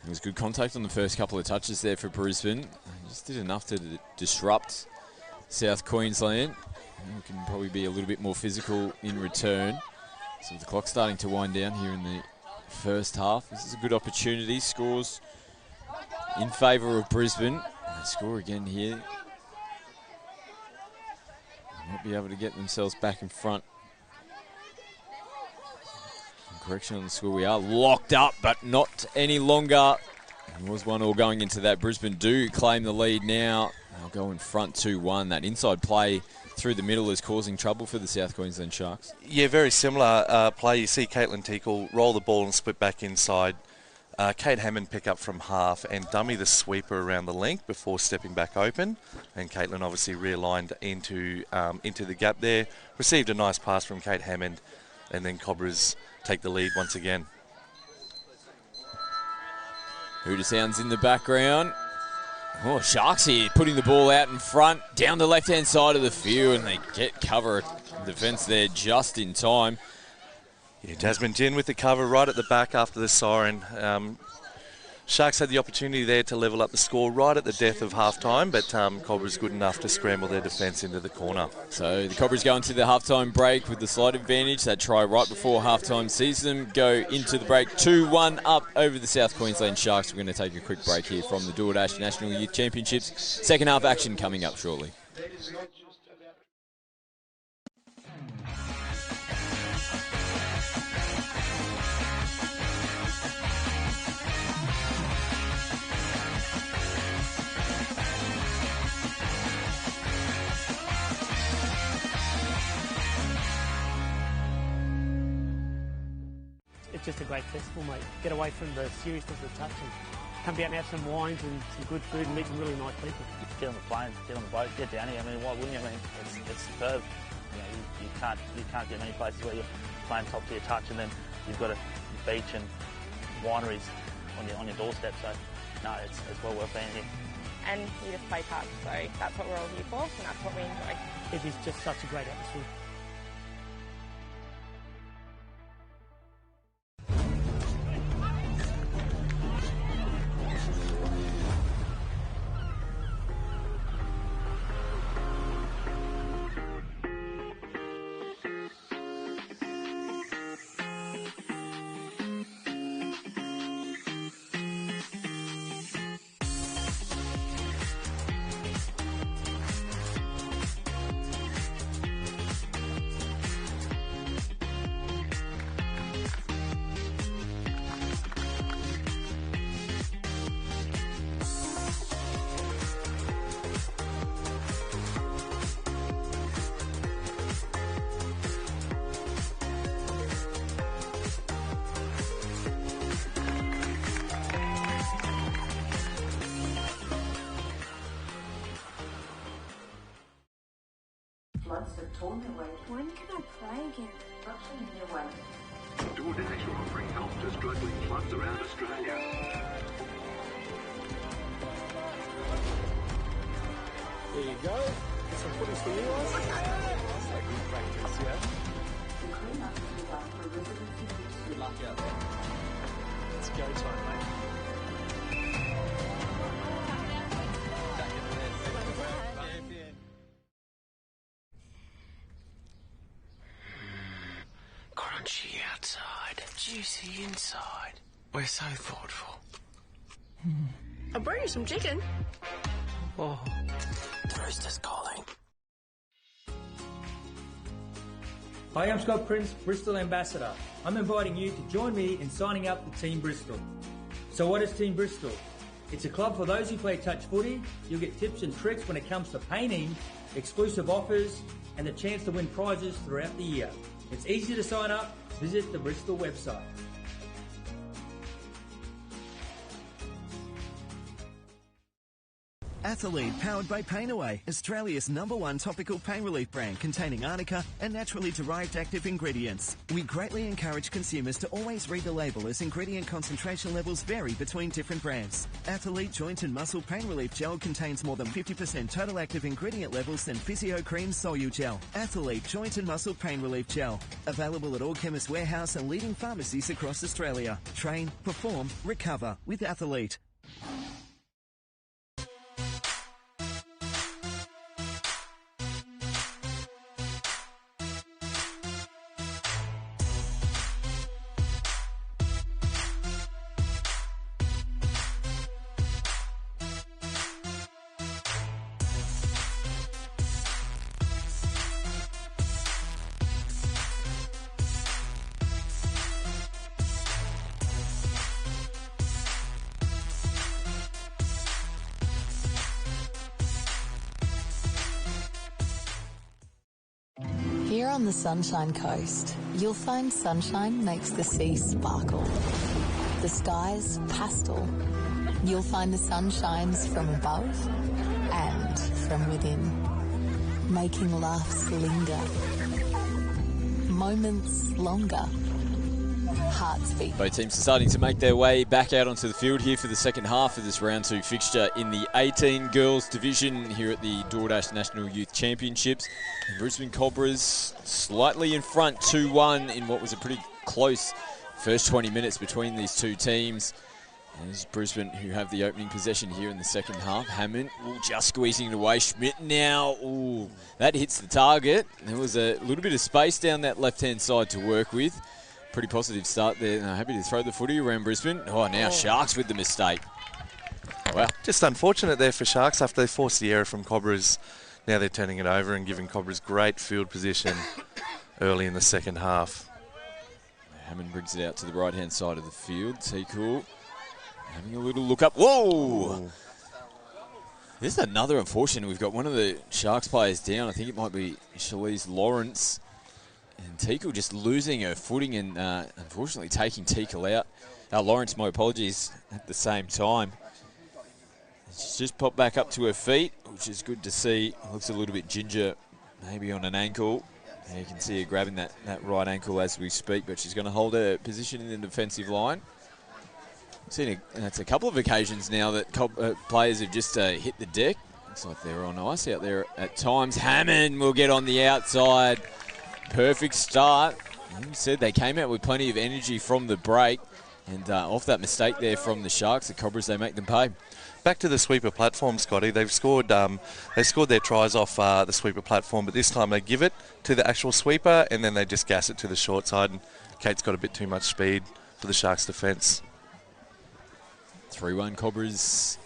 It was good contact on the first couple of touches there for Brisbane. Just did enough to disrupt South Queensland. It can probably be a little bit more physical in return. So the clock's starting to wind down here in the first half. This is a good opportunity. Scores in favour of Brisbane. And they score again here. They might be able to get themselves back in front. Correction on the score. We are locked up, but not any longer. It was 1-1 going into that. Brisbane do claim the lead now. They'll go in front 2-1. That inside play through the middle is causing trouble for the South Queensland Sharks. Yeah, very similar play. You see Caitlin Tinkle roll the ball and split back inside. Kate Hammond pick up from half and dummy the sweeper around the length before stepping back open. And Caitlin obviously realigned into the gap there. Received a nice pass from Kate Hammond, and then Cobras take the lead once again. Hooter sounds in the background. Oh, Sharks here putting the ball out in front, down the left-hand side of the field, and they get cover defence there just in time. Yeah, Jasmine Gin with the cover right at the back after the siren. Sharks had the opportunity there to level up the score right at the death of half-time, but Cobras good enough to scramble their defence into the corner. So the Cobras go into the half-time break with the slight advantage. That try right before half-time sees them go into the break 2-1 up over the South Queensland Sharks. We're going to take a quick break here from the DoorDash National Youth Championships. Second half action coming up shortly. It's just a great festival, mate. Get away from the seriousness of the touch and come down and have some wines and some good food and meet some really nice people. Get on the plane, get on the boat, get down here. I mean, why wouldn't you? I mean, it's superb. You know, you can't get many places where you're playing top tier touch, and then you've got a beach and wineries on your doorstep. So, no, it's well worth being here. And you just play touch, so that's what we're all here for, and that's what we enjoy. It is just such a great atmosphere. Lots of tournament weight. When can I play again? Rushing in your way. DoorDash are offering help to struggling clubs around Australia. There you go. Get some footies for you guys. That's like good practice, yeah. The clean-up will be done for residents in Brisbane. Good luck out there. It's go time, mate. Crunchy outside, juicy inside. We're so thoughtful. I'll bring you some chicken. Oh, the rooster's calling. Hi, I'm Scott Prince, Bristol Ambassador. I'm inviting you to join me in signing up for Team Bristol. So what is Team Bristol? It's a club for those who play touch footy. You'll get tips and tricks when it comes to painting, exclusive offers, and the chance to win prizes throughout the year. It's easy to sign up. Visit the Bristol website. Athlete, powered by Pain Away, Australia's #1 topical pain relief brand containing arnica and naturally derived active ingredients. We greatly encourage consumers to always read the label as ingredient concentration levels vary between different brands. Athlete Joint and Muscle Pain Relief Gel contains more than 50% total active ingredient levels than Physio Cream Solugel. Athlete Joint and Muscle Pain Relief Gel. Available at all Chemist Warehouse and leading pharmacies across Australia. Train, perform, recover with Athlete. Here on the Sunshine Coast, you'll find sunshine makes the sea sparkle. The skies pastel. You'll find the sun shines from above and from within, making laughs linger, moments longer, hearts beat. Both teams are starting to make their way back out onto the field here for the second half of this round 2 fixture in the 18 girls division here at the DoorDash National Youth Championships. And Brisbane Cobras slightly in front 2-1 in what was a pretty close first 20 minutes between these two teams. There's Brisbane who have the opening possession here in the second half. Hammond just squeezing it away. Schmidt now, that hits the target. There was a little bit of space down that left-hand side to work with. Pretty positive start there. Happy to throw the footy around Brisbane. Now Sharks with the mistake. Wow. Just unfortunate there for Sharks after they forced the error from Cobras. Now they're turning it over and giving Cobras great field position early in the second half. Hammond brings it out to the right-hand side of the field. T-Cool having a little look up. Whoa! This is another unfortunate. We've got one of the Sharks players down. I think it might be Shalise Lawrence. And Teakle just losing her footing and unfortunately taking Teakle out. Lawrence, my apologies, at the same time. She's just popped back up to her feet, which is good to see. Looks a little bit ginger, maybe on an ankle. And you can see her grabbing that right ankle as we speak, but she's going to hold her position in the defensive line. Seen it's a couple of occasions now that players have just hit the deck. Looks like they're on ice out there at times. Hammond will get on the outside. Perfect start. Like you said, they came out with plenty of energy from the break. And off that mistake there from the Sharks, the Cobras, they make them pay. Back to the sweeper platform, Scotty. They've scored their tries off the sweeper platform, but this time they give it to the actual sweeper and then they just gas it to the short side. And Kate's got a bit too much speed for the Sharks' defence. 3-1 Cobras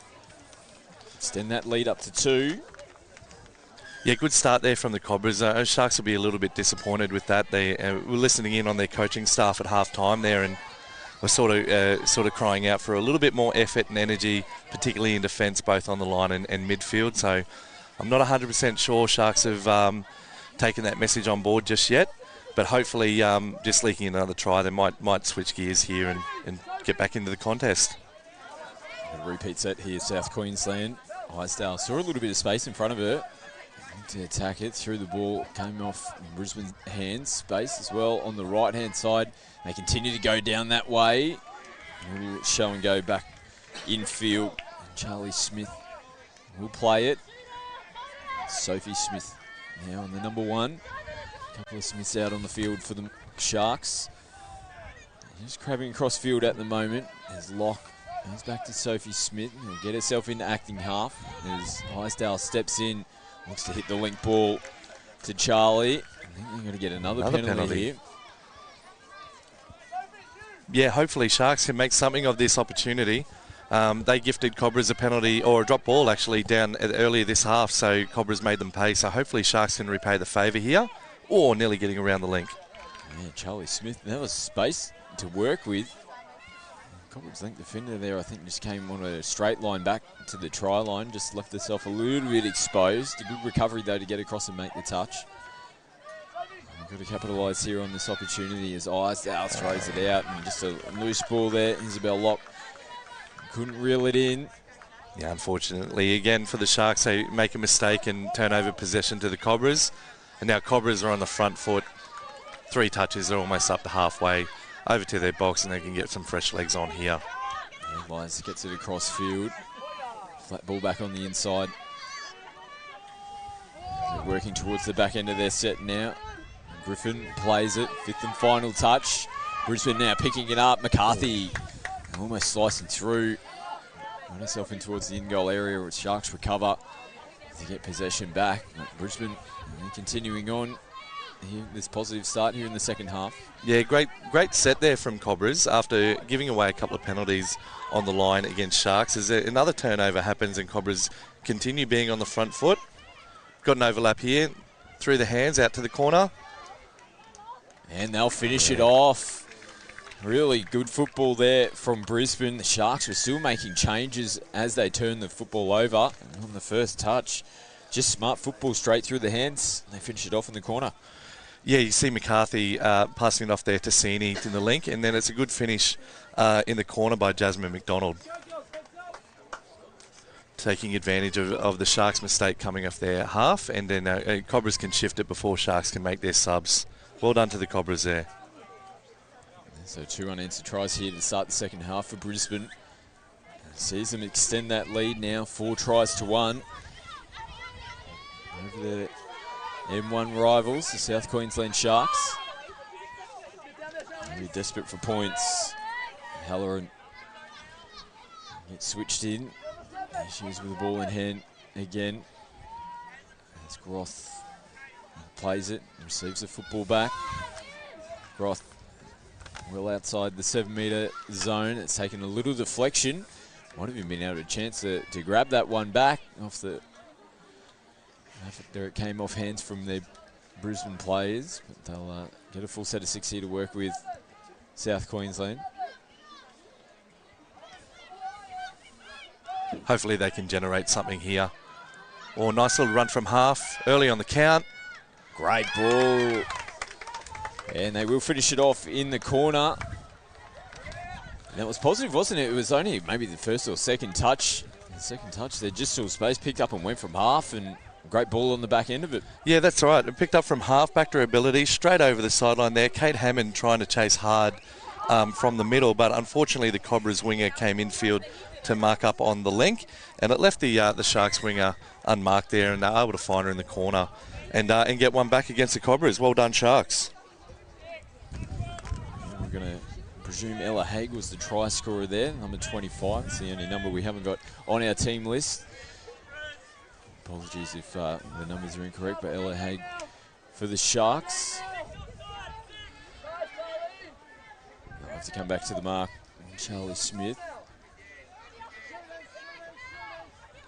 extend that lead up to 2. Yeah, good start there from the Cobras. Sharks will be a little bit disappointed with that. They were listening in on their coaching staff at half-time there and were sort of crying out for a little bit more effort and energy, particularly in defence, both on the line and midfield. So I'm not 100% sure Sharks have taken that message on board just yet, but hopefully just leaking another try, they might switch gears here and get back into the contest. A repeat set here, South Queensland. Highdale saw a little bit of space in front of her. to attack it. Through the ball, came off Brisbane's hands. Space as well on the right-hand side. They continue to go down that way. We'll show and go back infield. Charlie Smith will play it. Sophie Smith now on the number 1. A couple of Smiths out on the field for the Sharks. Just crabbing across field at the moment. There's Locke. Goes back to Sophie Smith. He'll get herself into acting half as Hysdale steps in. Looks to hit the link ball to Charlie. I think they're going to get another penalty here. Yeah, hopefully Sharks can make something of this opportunity. They gifted Cobras a penalty, or a drop ball actually, down earlier this half, so Cobras made them pay. So hopefully Sharks can repay the favour here, or nearly getting around the link. Yeah, Charlie Smith, that was space to work with. Cobras link defender there, I think, just came on a straight line back to the try line, just left herself a little bit exposed. A good recovery though to get across and make the touch. We've got to capitalise here on this opportunity as Isdale throws it out, and just a loose ball there. Isabel Locke couldn't reel it in. Yeah, unfortunately, again for the Sharks, they make a mistake and turn over possession to the Cobras. And now Cobras are on the front foot. 3 touches, they're almost up to halfway over to their box, and they can get some fresh legs on here. Yeah, Lyons gets it across field. Flat ball back on the inside. They're working towards the back end of their set now. Griffin plays it, 5th and final touch. Brisbane now picking it up. McCarthy almost slicing through. Got herself in towards the in-goal area where Sharks recover to get possession back. Brisbane continuing on. Here, this positive start here in the second half. Yeah, great set there from Cobras after giving away a couple of penalties on the line against Sharks. As another turnover happens and Cobras continue being on the front foot. Got an overlap here, through the hands, out to the corner. And they'll finish it off. Really good football there from Brisbane. The Sharks were still making changes as they turned the football over. And on the first touch, just smart football straight through the hands. They finish it off in the corner. Yeah, you see McCarthy passing it off there to Sini in the link, and then it's a good finish in the corner by Jasmine McDonald. Taking advantage of the Sharks' mistake coming off their half, and then Cobras can shift it before Sharks can make their subs. Well done to the Cobras there. So 2 unanswered tries here to start the second half for Brisbane. Sees them extend that lead now, 4 tries to 1. Over the M1 rivals, the South Queensland Sharks. Really desperate for points. Halloran gets switched in. She's with the ball in hand again. As Groth plays it, receives the football back. Groth well outside the 7-metre zone. It's taken a little deflection. Might have even been able to chance to grab that one back off the... There it came off hands from their Brisbane players, but they'll get a full set of 6 here to work with South Queensland. Hopefully they can generate something here. Oh, nice little run from half, early on the count. Great ball. And they will finish it off in the corner. And that was positive, wasn't it? It was only maybe the first or second touch. The second touch, they just saw space, picked up and went from half, and great ball on the back end of it. Yeah, that's right. It picked up from half, back to her ability, straight over the sideline there. Kate Hammond trying to chase hard from the middle, but unfortunately the Cobras winger came infield to mark up on the link, and it left the Sharks winger unmarked there, and they're able to find her in the corner and get one back against the Cobras. Well done, Sharks. We're going to presume Ella Haig was the try scorer there, number 25. It's the only number we haven't got on our team list. Apologies if the numbers are incorrect, but Ella Haig for the Sharks. They'll have to come back to the mark. Charlie Smith.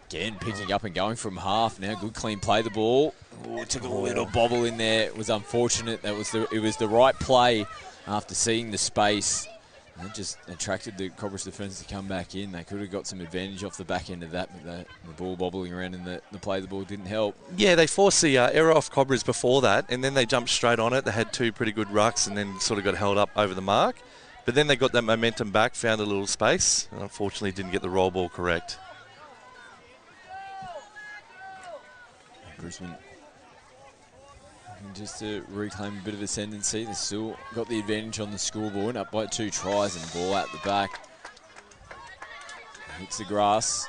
Again, picking up and going from half now. Good clean play the ball. Oh, it took a little bobble in there. It was unfortunate. It was the right play after seeing the space. And it just attracted the Cobras defence to come back in. They could have got some advantage off the back end of that, but the ball bobbling around in the play the ball didn't help. Yeah, they forced the error off Cobras before that, and then they jumped straight on it. They had 2 pretty good rucks and then sort of got held up over the mark. But then they got that momentum back, found a little space, and unfortunately didn't get the roll ball correct. Brisbane And just to reclaim a bit of ascendancy, they've still got the advantage on the scoreboard, up by 2 tries and ball out the back. Hits the grass.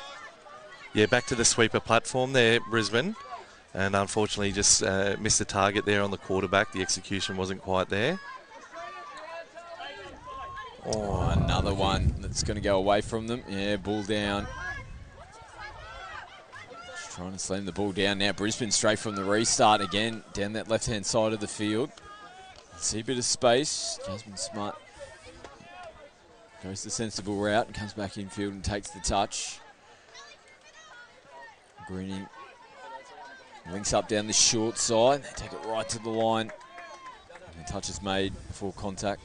Yeah, back to the sweeper platform there, Brisbane. And unfortunately just missed the target there on the quarterback. The execution wasn't quite there. Oh, another one that's going to go away from them. Yeah, ball down. Just trying to slam the ball down now. Brisbane straight from the restart again, down that left-hand side of the field. See a bit of space. Jasmine Smart goes the sensible route and comes back infield and takes the touch. Greening links up down the short side. They take it right to the line. And the touch is made before contact.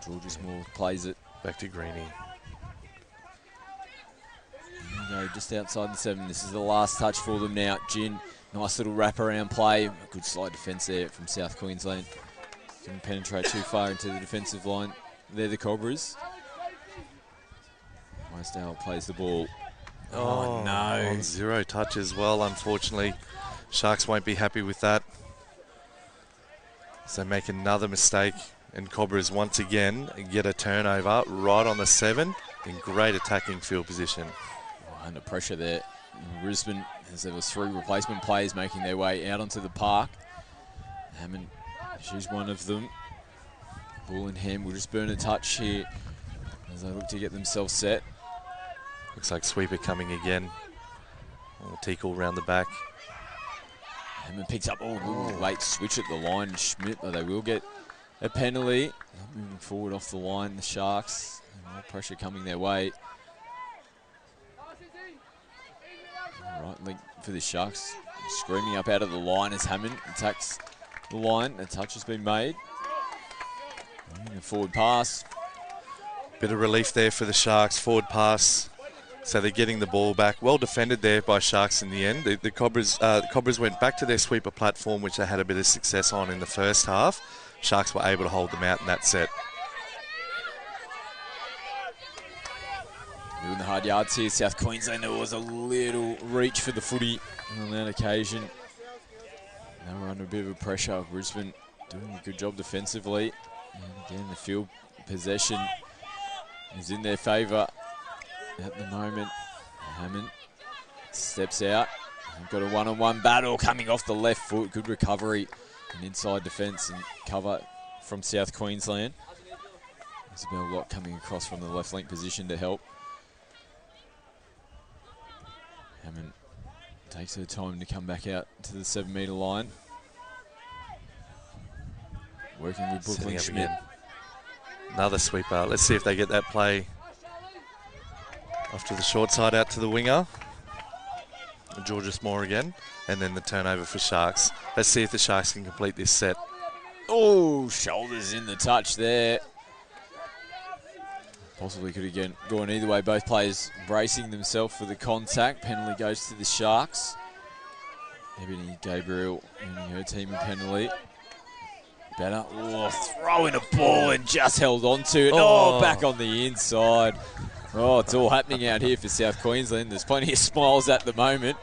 Georges Moore plays it. Back to Greenie. Go just outside the 7. This is the last touch for them now. Gin, nice little wraparound play. Good slide defence there from South Queensland. Didn't penetrate too far into the defensive line. They're the Cobras. Weisdale plays the ball. Oh no. On 0 touch as well, unfortunately. Sharks won't be happy with that. So make another mistake. And Cobras once again get a turnover right on the 7 in great attacking field position. Oh, under pressure there. Brisbane, as there was 3 replacement players making their way out onto the park. Hammond, she's one of them. Ball in hand will just burn a touch here as they look to get themselves set. Looks like sweeper coming again. Tickle round the back. Hammond picks up, late switch at the line. Schmidt, they will get a penalty. Moving forward off the line, the Sharks. More pressure coming their way. Right link for the Sharks. Screaming up out of the line as Hammond attacks the line. A touch has been made. And a forward pass. Bit of relief there for the Sharks. Forward pass. So they're getting the ball back. Well defended there by Sharks in the end. The Cobras went back to their sweeper platform, which they had a bit of success on in the first half. Sharks were able to hold them out in that set. Doing the hard yards here, South Queensland. There was a little reach for the footy on that occasion. They were under a bit of pressure. Brisbane doing a good job defensively. And again, the field possession is in their favour at the moment. Hammond steps out. They've got a one-on-one battle coming off the left foot. Good recovery and inside defence and cover from South Queensland. Isabel Locke coming across from the left link position to help. Hammond takes her time to come back out to the 7 metre line. Working with Brooklyn Schmidt. Another sweeper. Let's see if they get that play off to the short side out to the winger. Georges Moore again. And then the turnover for Sharks. Let's see if the Sharks can complete this set. Oh, shoulders in the touch there. Possibly could have gone either way. Both players bracing themselves for the contact. Penalty goes to the Sharks. Ebony Gabriel earning her team a penalty. Better. Oh, throwing a ball and just held on to it. Oh, back on the inside. Oh, it's all happening out here for South Queensland. There's plenty of smiles at the moment.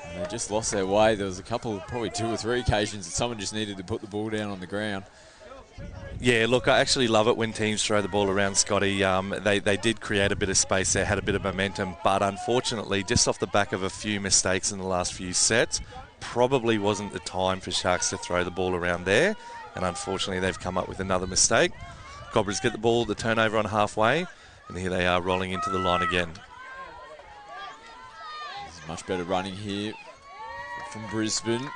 And they just lost their way. There was a couple, probably 2 or 3 occasions that someone just needed to put the ball down on the ground. Yeah, look, I actually love it when teams throw the ball around, Scotty. They did create a bit of space there, had a bit of momentum, but unfortunately, just off the back of a few mistakes in the last few sets, probably wasn't the time for Sharks to throw the ball around there. And unfortunately, they've come up with another mistake. Cobras get the ball, the turnover on halfway, and here they are rolling into the line again. There's much better running here from Brisbane.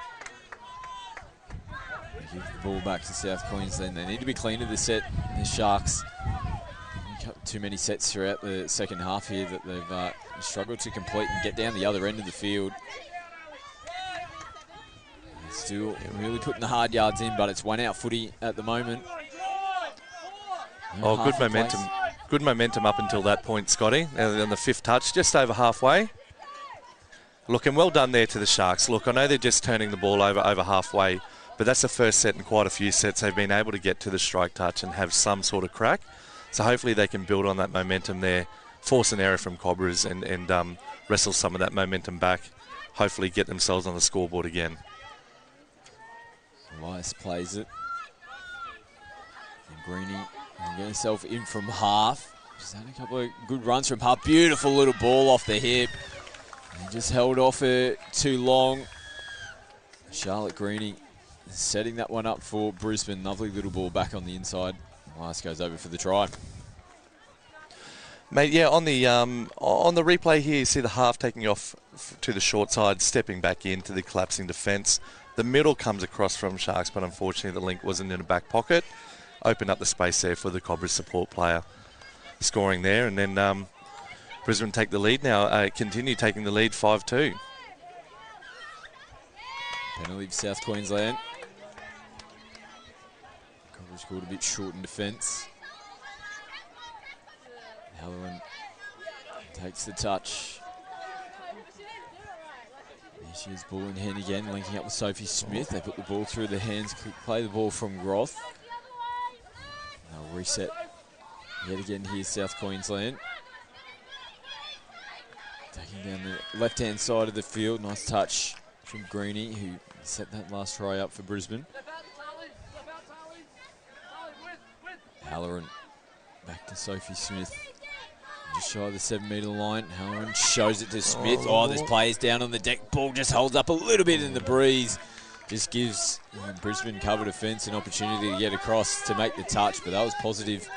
They give the ball back to South Queensland. They need to be cleaner this set, the Sharks. Too many sets throughout the second half here that they've struggled to complete and get down the other end of the field. Still really putting the hard yards in, but it's 1-out footy at the moment. Oh, good momentum. Good momentum up until that point, Scotty. On the 5th touch, just over halfway. Look, and well done there to the Sharks. Look, I know they're just turning the ball over halfway, but that's the first set in quite a few sets they've been able to get to the strike touch and have some sort of crack. So hopefully they can build on that momentum there, force an error from Cobras and wrestle some of that momentum back hopefully get themselves on the scoreboard again. Elias plays it. And Greeny can get himself in from half. Just had a couple of good runs from half. Beautiful little ball off the hip. And just held off it too long. Charlotte Greeny setting that one up for Brisbane. Lovely little ball back on the inside. Elias goes over for the try. Mate, yeah, on the replay here, you see the half taking off to the short side, stepping back into the collapsing defence. The middle comes across from Sharks, but unfortunately the link wasn't in the back pocket. Opened up the space there for the Cobras support player. Scoring there, and then Brisbane take the lead now, continue taking the lead 5-2. Penalty for South Queensland. Cobras called a bit short in defence. Halloran takes the touch. There she is, ball in hand again, linking up with Sophie Smith. They put the ball through the hands, play the ball from Groth. They'll reset yet again here, South Queensland. Taking down the left-hand side of the field. Nice touch from Greeny, who set that last try up for Brisbane. Halloran back to Sophie Smith. Just shy of the 7-metre line. Halloran shows it to Smith. Oh, there's players down on the deck. Ball just holds up a little bit in the breeze. Just gives Brisbane cover defence an opportunity to get across to make the touch, but that was positive.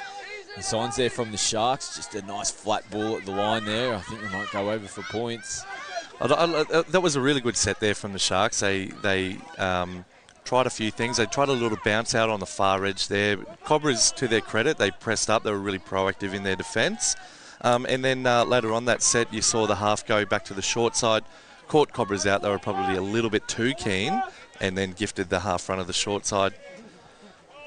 The signs there from the Sharks. Just a nice flat ball at the line there. I think they might go over for points. That was a really good set there from the Sharks. They tried a few things. They tried a little bounce out on the far edge there. Cobras, to their credit, they pressed up. They were really proactive in their defence. And then later on that set, you saw the half go back to the short side. Caught Cobras out. They were probably a little bit too keen, and then gifted the half front of the short side.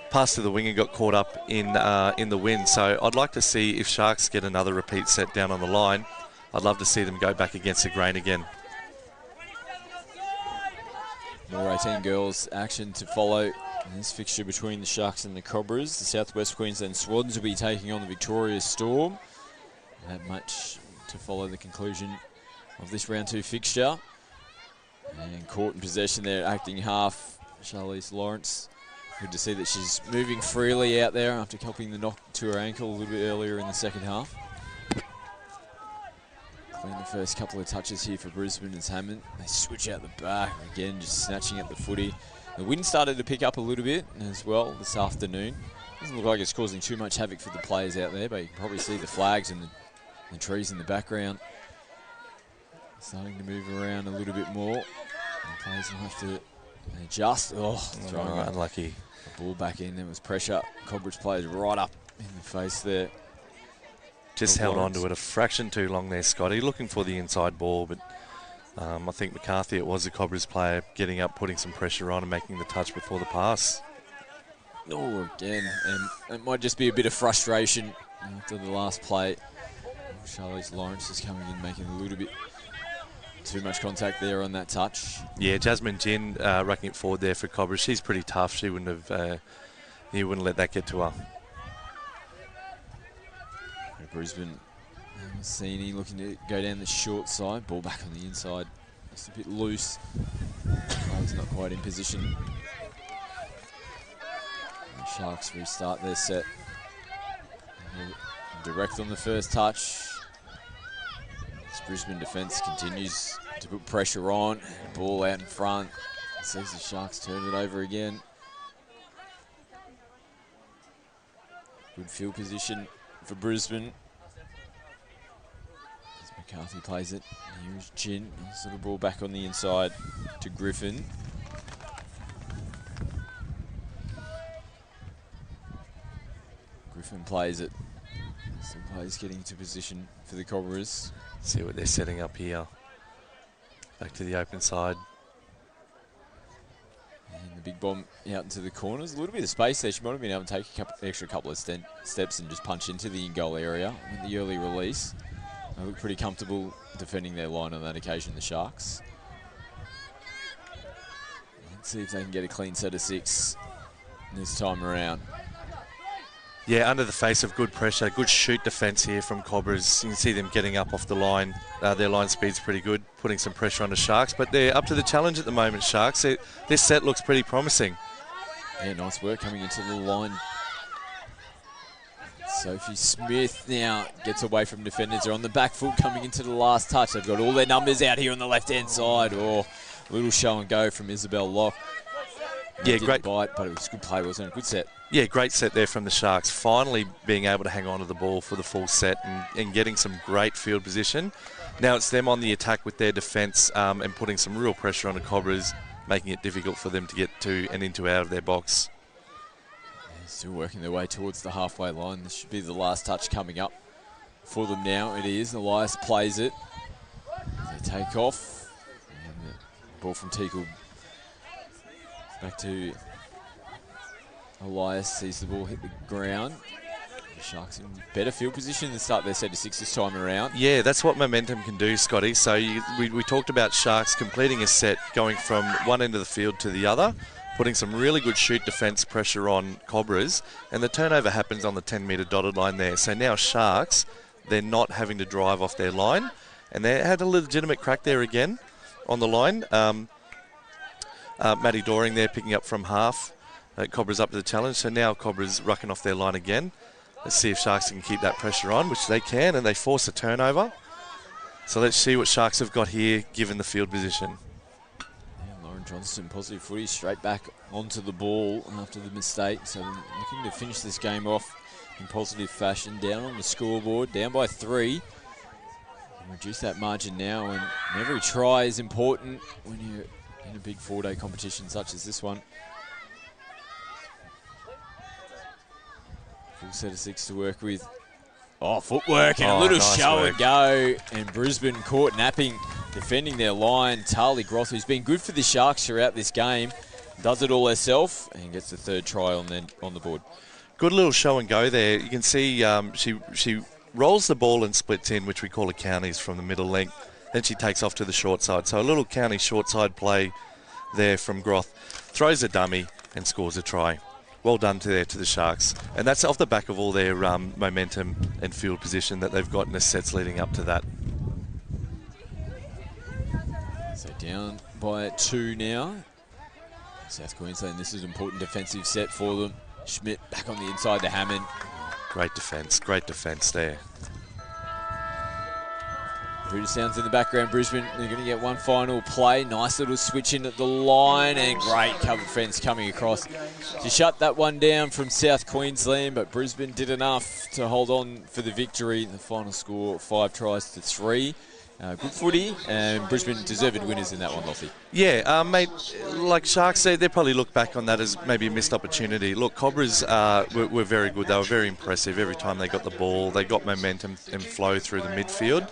Pass to the wing and got caught up in the wind. So I'd like to see if Sharks get another repeat set down on the line. I'd love to see them go back against the grain again. More 18 girls action to follow in this fixture between the Sharks and the Cobras. The South West Queensland Swans will be taking on the Victoria Storm. That much to follow the conclusion of this round 2 fixture. And caught in possession there, acting half, Charlize Lawrence. Good to see that she's moving freely out there after helping the knock to her ankle a little bit earlier in the second half. Clean the first couple of touches here for Brisbane as Hammond. They switch out the back, again just snatching at the footy. The wind started to pick up a little bit as well this afternoon. Doesn't look like it's causing too much havoc for the players out there, but you can probably see the flags and the trees in the background. Starting to move around a little bit more. And players will have to adjust. Unlucky. The ball back in, there was pressure. Cobras players right up in the face there. Just held on to it a fraction too long there, Scotty. Looking for the inside ball, but I think McCarthy, it was the Cobras player, getting up, putting some pressure on and making the touch before the pass. Oh, again, and it might just be a bit of frustration after the last play. Charlize Lawrence is coming in, making a little bit too much contact there on that touch. Yeah, Jasmine Ginn rucking it forward there for Cobras. She's pretty tough. She wouldn't have, he wouldn't let that get to her. Brisbane, Massini looking to go down the short side. Ball back on the inside. Just a bit loose. He's not quite in position. The Sharks restart their set. Direct on the first touch. This Brisbane defence continues to put pressure on. Ball out in front. Sees the Sharks turn it over again. Good field position for Brisbane. As McCarthy plays it. Here's Gin. Nice little ball back on the inside to Griffin. Griffin plays it. Some players getting into position for the Cobras. See what they're setting up here. Back to the open side. And the big bomb out into the corners. A little bit of space there. She might have been able to take extra couple of steps and just punch into the in-goal area with the early release. They look pretty comfortable defending their line on that occasion, the Sharks. Let's see if they can get a clean set of 6 this time around. Yeah, under the face of good pressure, good shoot defence here from Cobras. You can see them getting up off the line. Their line speed's pretty good, putting some pressure on the Sharks, but they're up to the challenge at the moment, Sharks. This set looks pretty promising. Yeah, nice work coming into the line. Sophie Smith now gets away from defenders. They're on the back foot coming into the last touch. They've got all their numbers out here on the left-hand side. Oh, a little show and go from Isabel Locke. Yeah, great bite, but it was good play, wasn't it? Good set. Yeah, great set there from the Sharks. Finally being able to hang on to the ball for the full set and getting some great field position. Now it's them on the attack with their defence and putting some real pressure on the Cobras, making it difficult for them to get to and into out of their box. Still working their way towards the halfway line. This should be the last touch coming up for them now. It is. Elias plays it. They take off. And the ball from Teakle back to Elias. Sees the ball hit the ground. The Sharks in better field position than start their set of 6 this time around. Yeah, that's what momentum can do, Scotty. So we talked about Sharks completing a set, going from one end of the field to the other, putting some really good shoot defence pressure on Cobras, and the turnover happens on the 10-metre dotted line there. So now Sharks, they're not having to drive off their line, and they had a legitimate crack there again on the line. Maddie Doring there picking up from half. Cobras up to the challenge, so now Cobras rucking off their line again. Let's see if Sharks can keep that pressure on, which they can, and they force a turnover. So let's see what Sharks have got here, given the field position. Lauren Johnston, positive footy, straight back onto the ball after the mistake. So looking to finish this game off in positive fashion. Down on the scoreboard, down by 3. And reduce that margin now, and every try is important when you're in a big 4-day competition such as this one. Full set of 6 to work with. Oh, footwork and a little nice show work. And go. And Brisbane caught napping, defending their line. Tali Groth, who's been good for the Sharks throughout this game, does it all herself and gets the 3rd try on the board. Good little show and go there. You can see she rolls the ball and splits in, which we call a counties, from the middle length. Then she takes off to the short side. So a little county short side play there from Groth. Throws a dummy and scores a try. Well done to the Sharks. And that's off the back of all their momentum and field position that they've got in the sets leading up to that. So down by 2 now. South Queensland, this is an important defensive set for them. Schmidt back on the inside to Hammond. Great defence there. Hooter sounds in the background, Brisbane. They're going to get one final play. Nice little switch in at the line, and great covered fence coming across to shut that one down from South Queensland, but Brisbane did enough to hold on for the victory. The final score, 5 tries to 3. Good footy, and Brisbane deserved winners in that one, Lottie. Yeah, mate, like Sharks said, they probably look back on that as maybe a missed opportunity. Look, Cobras were very good. They were very impressive every time they got the ball. They got momentum and flow through the midfield.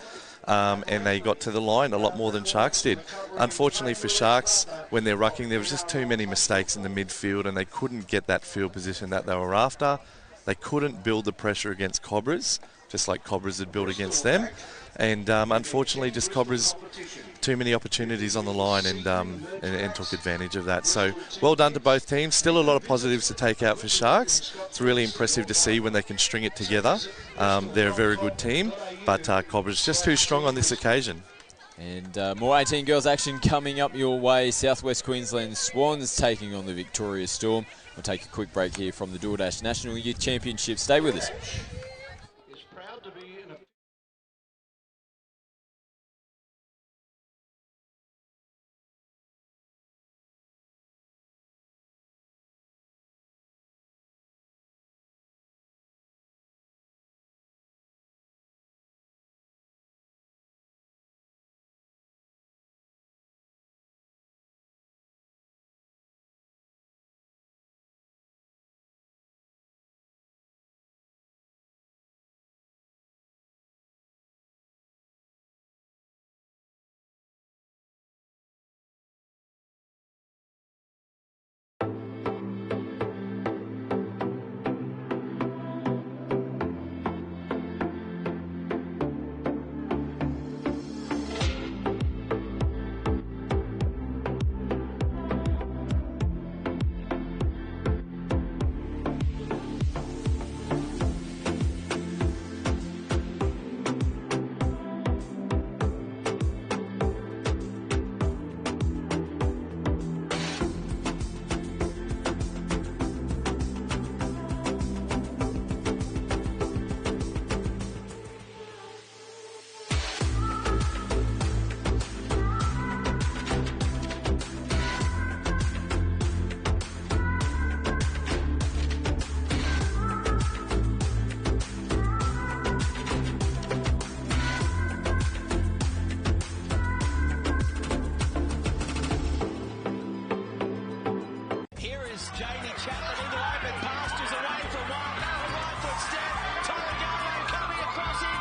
And they got to the line a lot more than Sharks did. Unfortunately for Sharks, when they're rucking, there was just too many mistakes in the midfield and they couldn't get that field position that they were after. They couldn't build the pressure against Cobras, just like Cobras had built against them. And unfortunately, just Cobras, too many opportunities on the line and took advantage of that. So well done to both teams. Still a lot of positives to take out for Sharks. It's really impressive to see when they can string it together. They're a very good team, but Cobras just too strong on this occasion. And more 18 girls action coming up your way. Southwest Queensland Swans taking on the Victoria Storm. We'll take a quick break here from the DoorDash National Youth Championships. Stay with us.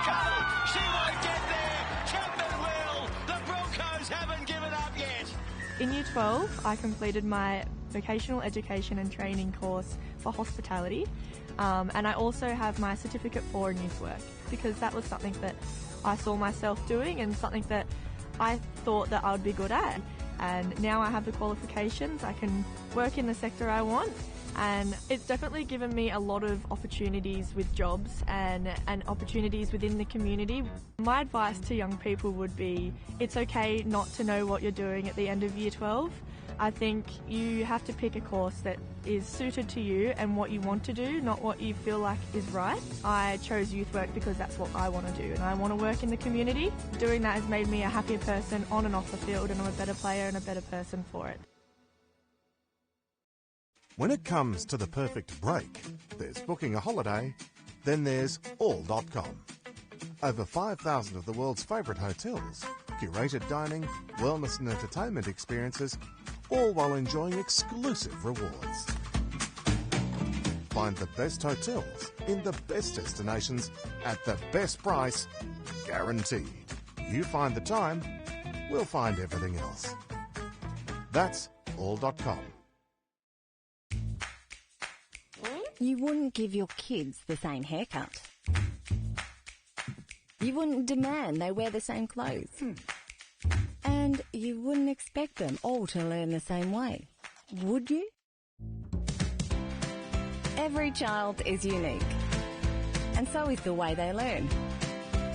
Bronco. She won't get there. Campbell will. The Broncos haven't given up yet. In Year 12, I completed my vocational education and training course for hospitality, and I also have my certificate for youth work because that was something that I saw myself doing and something that I thought that I would be good at. And now I have the qualifications, I can work in the sector I want, and it's definitely given me a lot of opportunities with jobs and opportunities within the community. My advice to young people would be it's okay not to know what you're doing at the end of Year 12. I think you have to pick a course that is suited to you and what you want to do, not what you feel like is right. I chose youth work because that's what I want to do and I want to work in the community. Doing that has made me a happier person on and off the field, and I'm a better player and a better person for it. When it comes to the perfect break, there's booking a holiday, then there's all.com. Over 5,000 of the world's favourite hotels, curated dining, wellness and entertainment experiences, all while enjoying exclusive rewards. Find the best hotels in the best destinations at the best price, guaranteed. You find the time, we'll find everything else. That's all.com. You wouldn't give your kids the same haircut. You wouldn't demand they wear the same clothes. And you wouldn't expect them all to learn the same way, would you? Every child is unique, and so is the way they learn.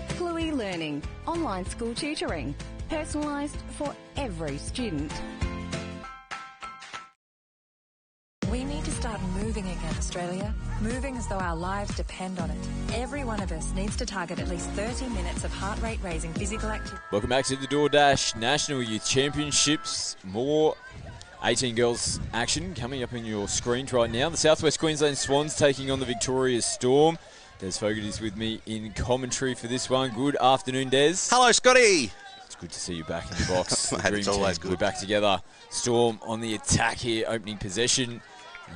Cluey Learning, online school tutoring, personalised for every student. We need to start moving again, Australia. Moving as though our lives depend on it. Every one of us needs to target at least 30 minutes of heart rate raising physical activity. Welcome back to the DoorDash National Youth Championships. More 18 girls action coming up on your screens right now. The Southwest Queensland Swans taking on the Victoria Storm. Des Fogarty is with me in commentary for this one. Good afternoon, Des. Hello, Scotty. It's good to see you back in the box. Mate, it's always good. We're back together. Storm on the attack here, opening possession.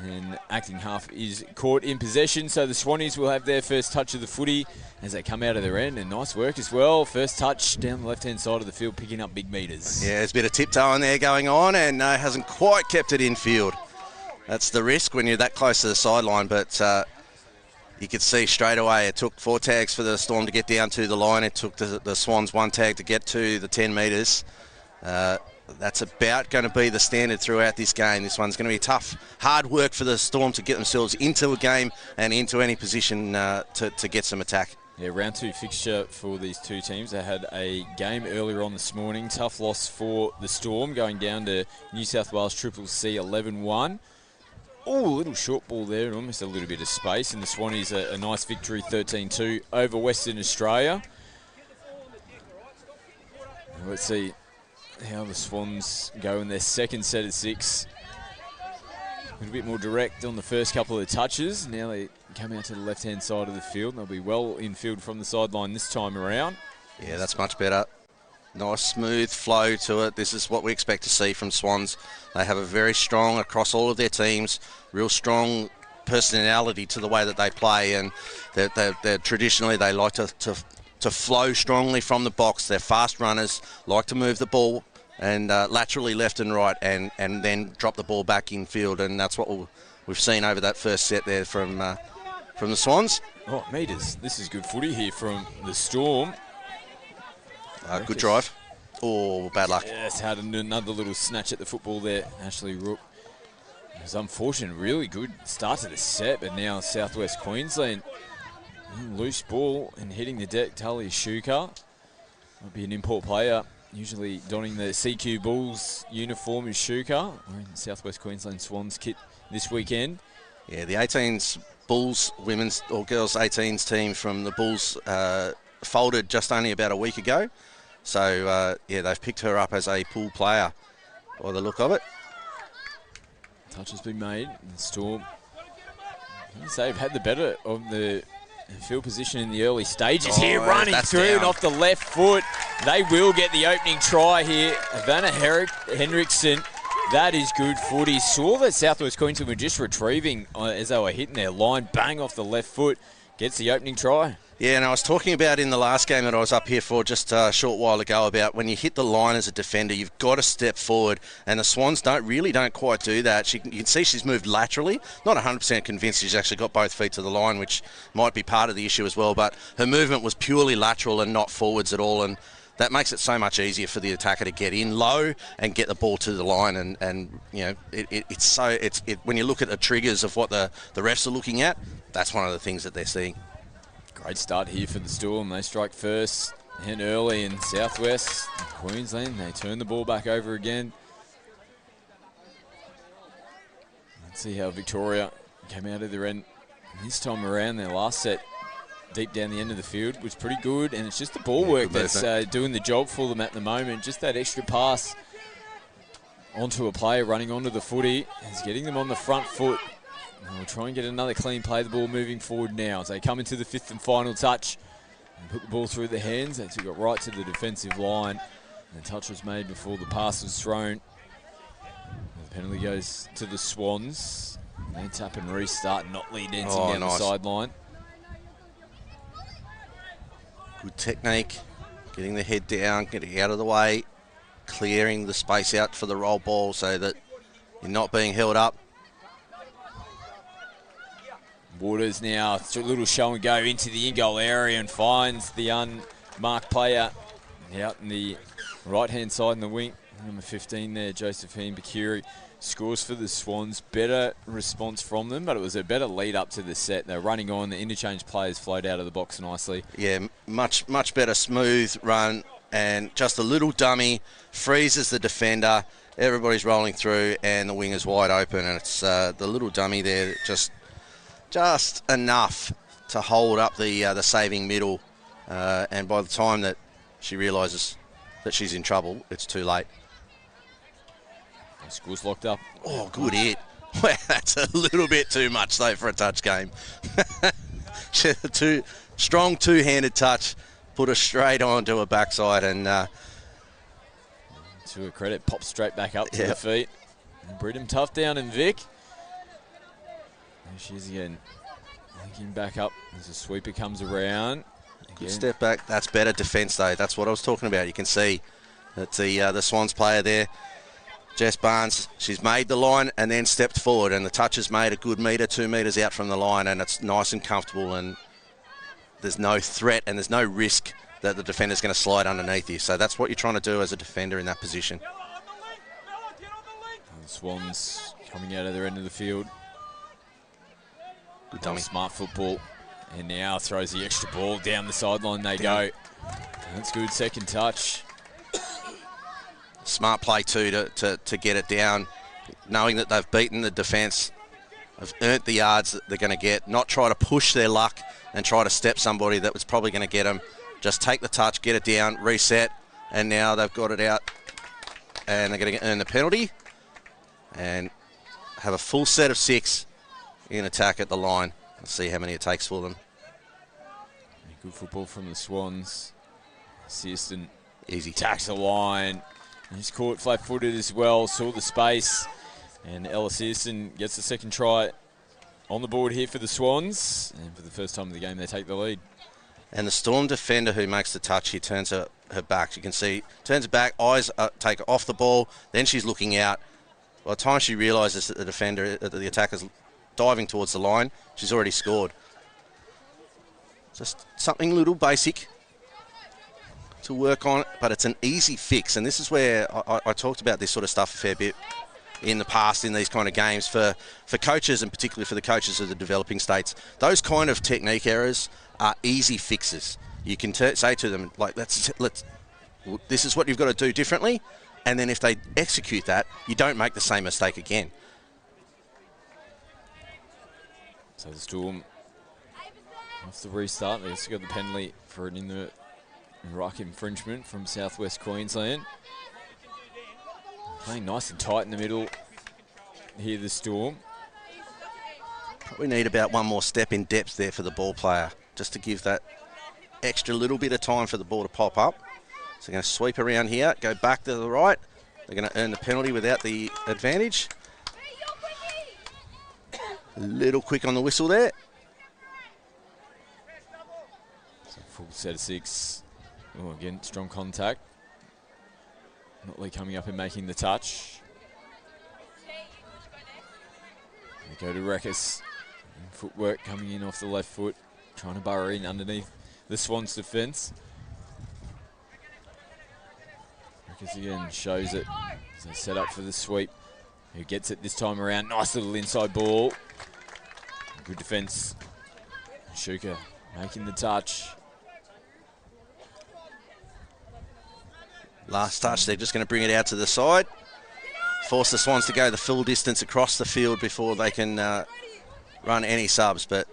And acting half is caught in possession, so the Swannies will have their first touch of the footy as they come out of their end, and nice work as well. First touch down the left-hand side of the field, picking up big metres. Yeah, there's a bit of tiptoe in there going on, and hasn't quite kept it in field. That's the risk when you're that close to the sideline, but you could see straight away it took 4 tags for the Storm to get down to the line. It took the Swans 1 tag to get to the 10 metres. That's about going to be the standard throughout this game. This one's going to be tough, hard work for the Storm to get themselves into a game and into any position to get some attack. Yeah, round 2 fixture for these two teams. They had a game earlier on this morning. Tough loss for the Storm, going down to New South Wales CCC 11-1. Oh, a little short ball there and almost a little bit of space. And the Swannies a nice victory 13-2 over Western Australia. Let's see how the Swans go in their second set of 6. A little bit more direct on the first couple of touches. Now they come out to the left-hand side of the field. They'll be well in field from the sideline this time around. Yeah, that's much better. Nice, smooth flow to it. This is what we expect to see from Swans. They have a very strong, across all of their teams, real strong personality to the way that they play, and they're traditionally they like to flow strongly from the box. They're fast runners, like to move the ball and laterally left and right, and then drop the ball back in field, and that's what we've seen over that first set there from the Swans. Oh, metres. This is good footy here from the Storm. Good drive. Oh, bad luck. Yes, had another little snatch at the football there. Ashley Rook. It was unfortunate. Really good start to the set, but now Southwest Queensland. Loose ball and hitting the deck. Talia Shuka might be an import player. Usually donning the CQ Bulls uniform is Shuka. Wearing the Southwest Queensland Swans kit this weekend. Yeah, the 18s Bulls women's or girls 18s team from the Bulls folded just only about a week ago. So, yeah, they've picked her up as a pool player by the look of it. Touch has been made. The Storm, they've had the better of the field position in the early stages here, running through and off the left foot. They will get the opening try here. Vanna Henriksen, that is good footy. Saw that Southwest Queensland were just retrieving as they were hitting their line. Bang off the left foot. Gets the opening try. Yeah, and I was talking about in the last game that I was up here for just a short while ago about when you hit the line as a defender, you've got to step forward, and the Swans don't quite do that. You can see she's moved laterally. Not 100% convinced she's actually got both feet to the line, which might be part of the issue as well, but her movement was purely lateral and not forwards at all, and that makes it so much easier for the attacker to get in low and get the ball to the line. And you know, when you look at the triggers of what the refs are looking at, that's one of the things that they're seeing. Great start here for the Storm. They strike first and early in Southwest Queensland. They turn the ball back over again. Let's see how Victoria came out of their end this time around. Their last set deep down the end of the field was pretty good, and it's just the ball work that's doing the job for them at the moment. Just that extra pass onto a player running onto the footy is getting them on the front foot. We'll try and get another clean play, the ball moving forward now as they come into the fifth and final touch and put the ball through the hands. They took it right to the defensive line. The touch was made before the pass was thrown. The penalty goes to the Swans. They tap and restart. Notley dancing down the sideline. Good technique, getting the head down, getting out of the way, clearing the space out for the roll ball so that you're not being held up. Waters now, a little show and go into the in-goal area and finds the unmarked player out in the right-hand side in the wing. Number 15 there, Josephine Bakiri, scores for the Swans. Better response from them, but it was a better lead up to the set. They're running on. The interchange players flowed out of the box nicely. Yeah, much better smooth run, and just a little dummy freezes the defender. Everybody's rolling through, and the wing is wide open, and it's the little dummy there just enough to hold up the saving middle, and by the time that she realises that she's in trouble, it's too late. School's locked up. Oh, good hit. Well, that's a little bit too much, though, for a touch game. Strong two-handed touch, put her straight onto her backside, and to her credit, pops straight back up to the feet. And Bridham tough down and Vic. There she is again. Linking back up as the sweeper comes around. Good step back. That's better defence, though. That's what I was talking about. You can see that the Swans player there, Jess Barnes, she's made the line and then stepped forward, and the touch is made a good metre, 2 metres out from the line, and it's nice and comfortable, and there's no threat and there's no risk that the defender's going to slide underneath you. So that's what you're trying to do as a defender in that position. And the Swans coming out of their end of the field. Good dummy. Smart football. And now throws the extra ball down the sideline. They go. That's good second touch. Smart play too to get it down, knowing that they've beaten the defence, have earned the yards that they're going to get, not try to push their luck and try to step somebody that was probably going to get them. Just take the touch, get it down, reset, and now they've got it out, and they're going to earn the penalty and have a full set of 6 in attack at the line. Let's see how many it takes for them. Good football from the Swans. Searston easy tacks the line. He's caught flat-footed as well, saw the space, and Ella Searston gets the second try on the board here for the Swans, and for the first time of the game they take the lead. And the Storm defender who makes the touch, he turns her back. You can see, turns her back, eyes take her off the ball, then she's looking out. By the time she realises that the attacker's diving towards the line, she's already scored. Just something little basic to work on, but it's an easy fix, and this is where I talked about this sort of stuff a fair bit in the past in these kind of games for coaches, and particularly for the coaches of the developing states. Those kind of technique errors are easy fixes. You can say to them, like, this is what you've got to do differently, and then if they execute that, you don't make the same mistake again. So the Storm, off the restart, they also got the penalty for an in the ruck infringement from Southwest Queensland. Playing nice and tight in the middle here, the Storm. Probably need about one more step in depth there for the ball player, just to give that extra little bit of time for the ball to pop up. So they're going to sweep around here, go back to the right. They're going to earn the penalty without the advantage. A little quick on the whistle there. Full set of 6. Oh, again, strong contact. Notley coming up and making the touch. They go to Reckes. Footwork coming in off the left foot, trying to burrow in underneath the Swans defence. Reckes again shows it. So set up for the sweep. Who gets it this time around? Nice little inside ball. Good defence. Shuka making the touch. Last touch, they're just going to bring it out to the side. Force the Swans to go the full distance across the field before they can run any subs. But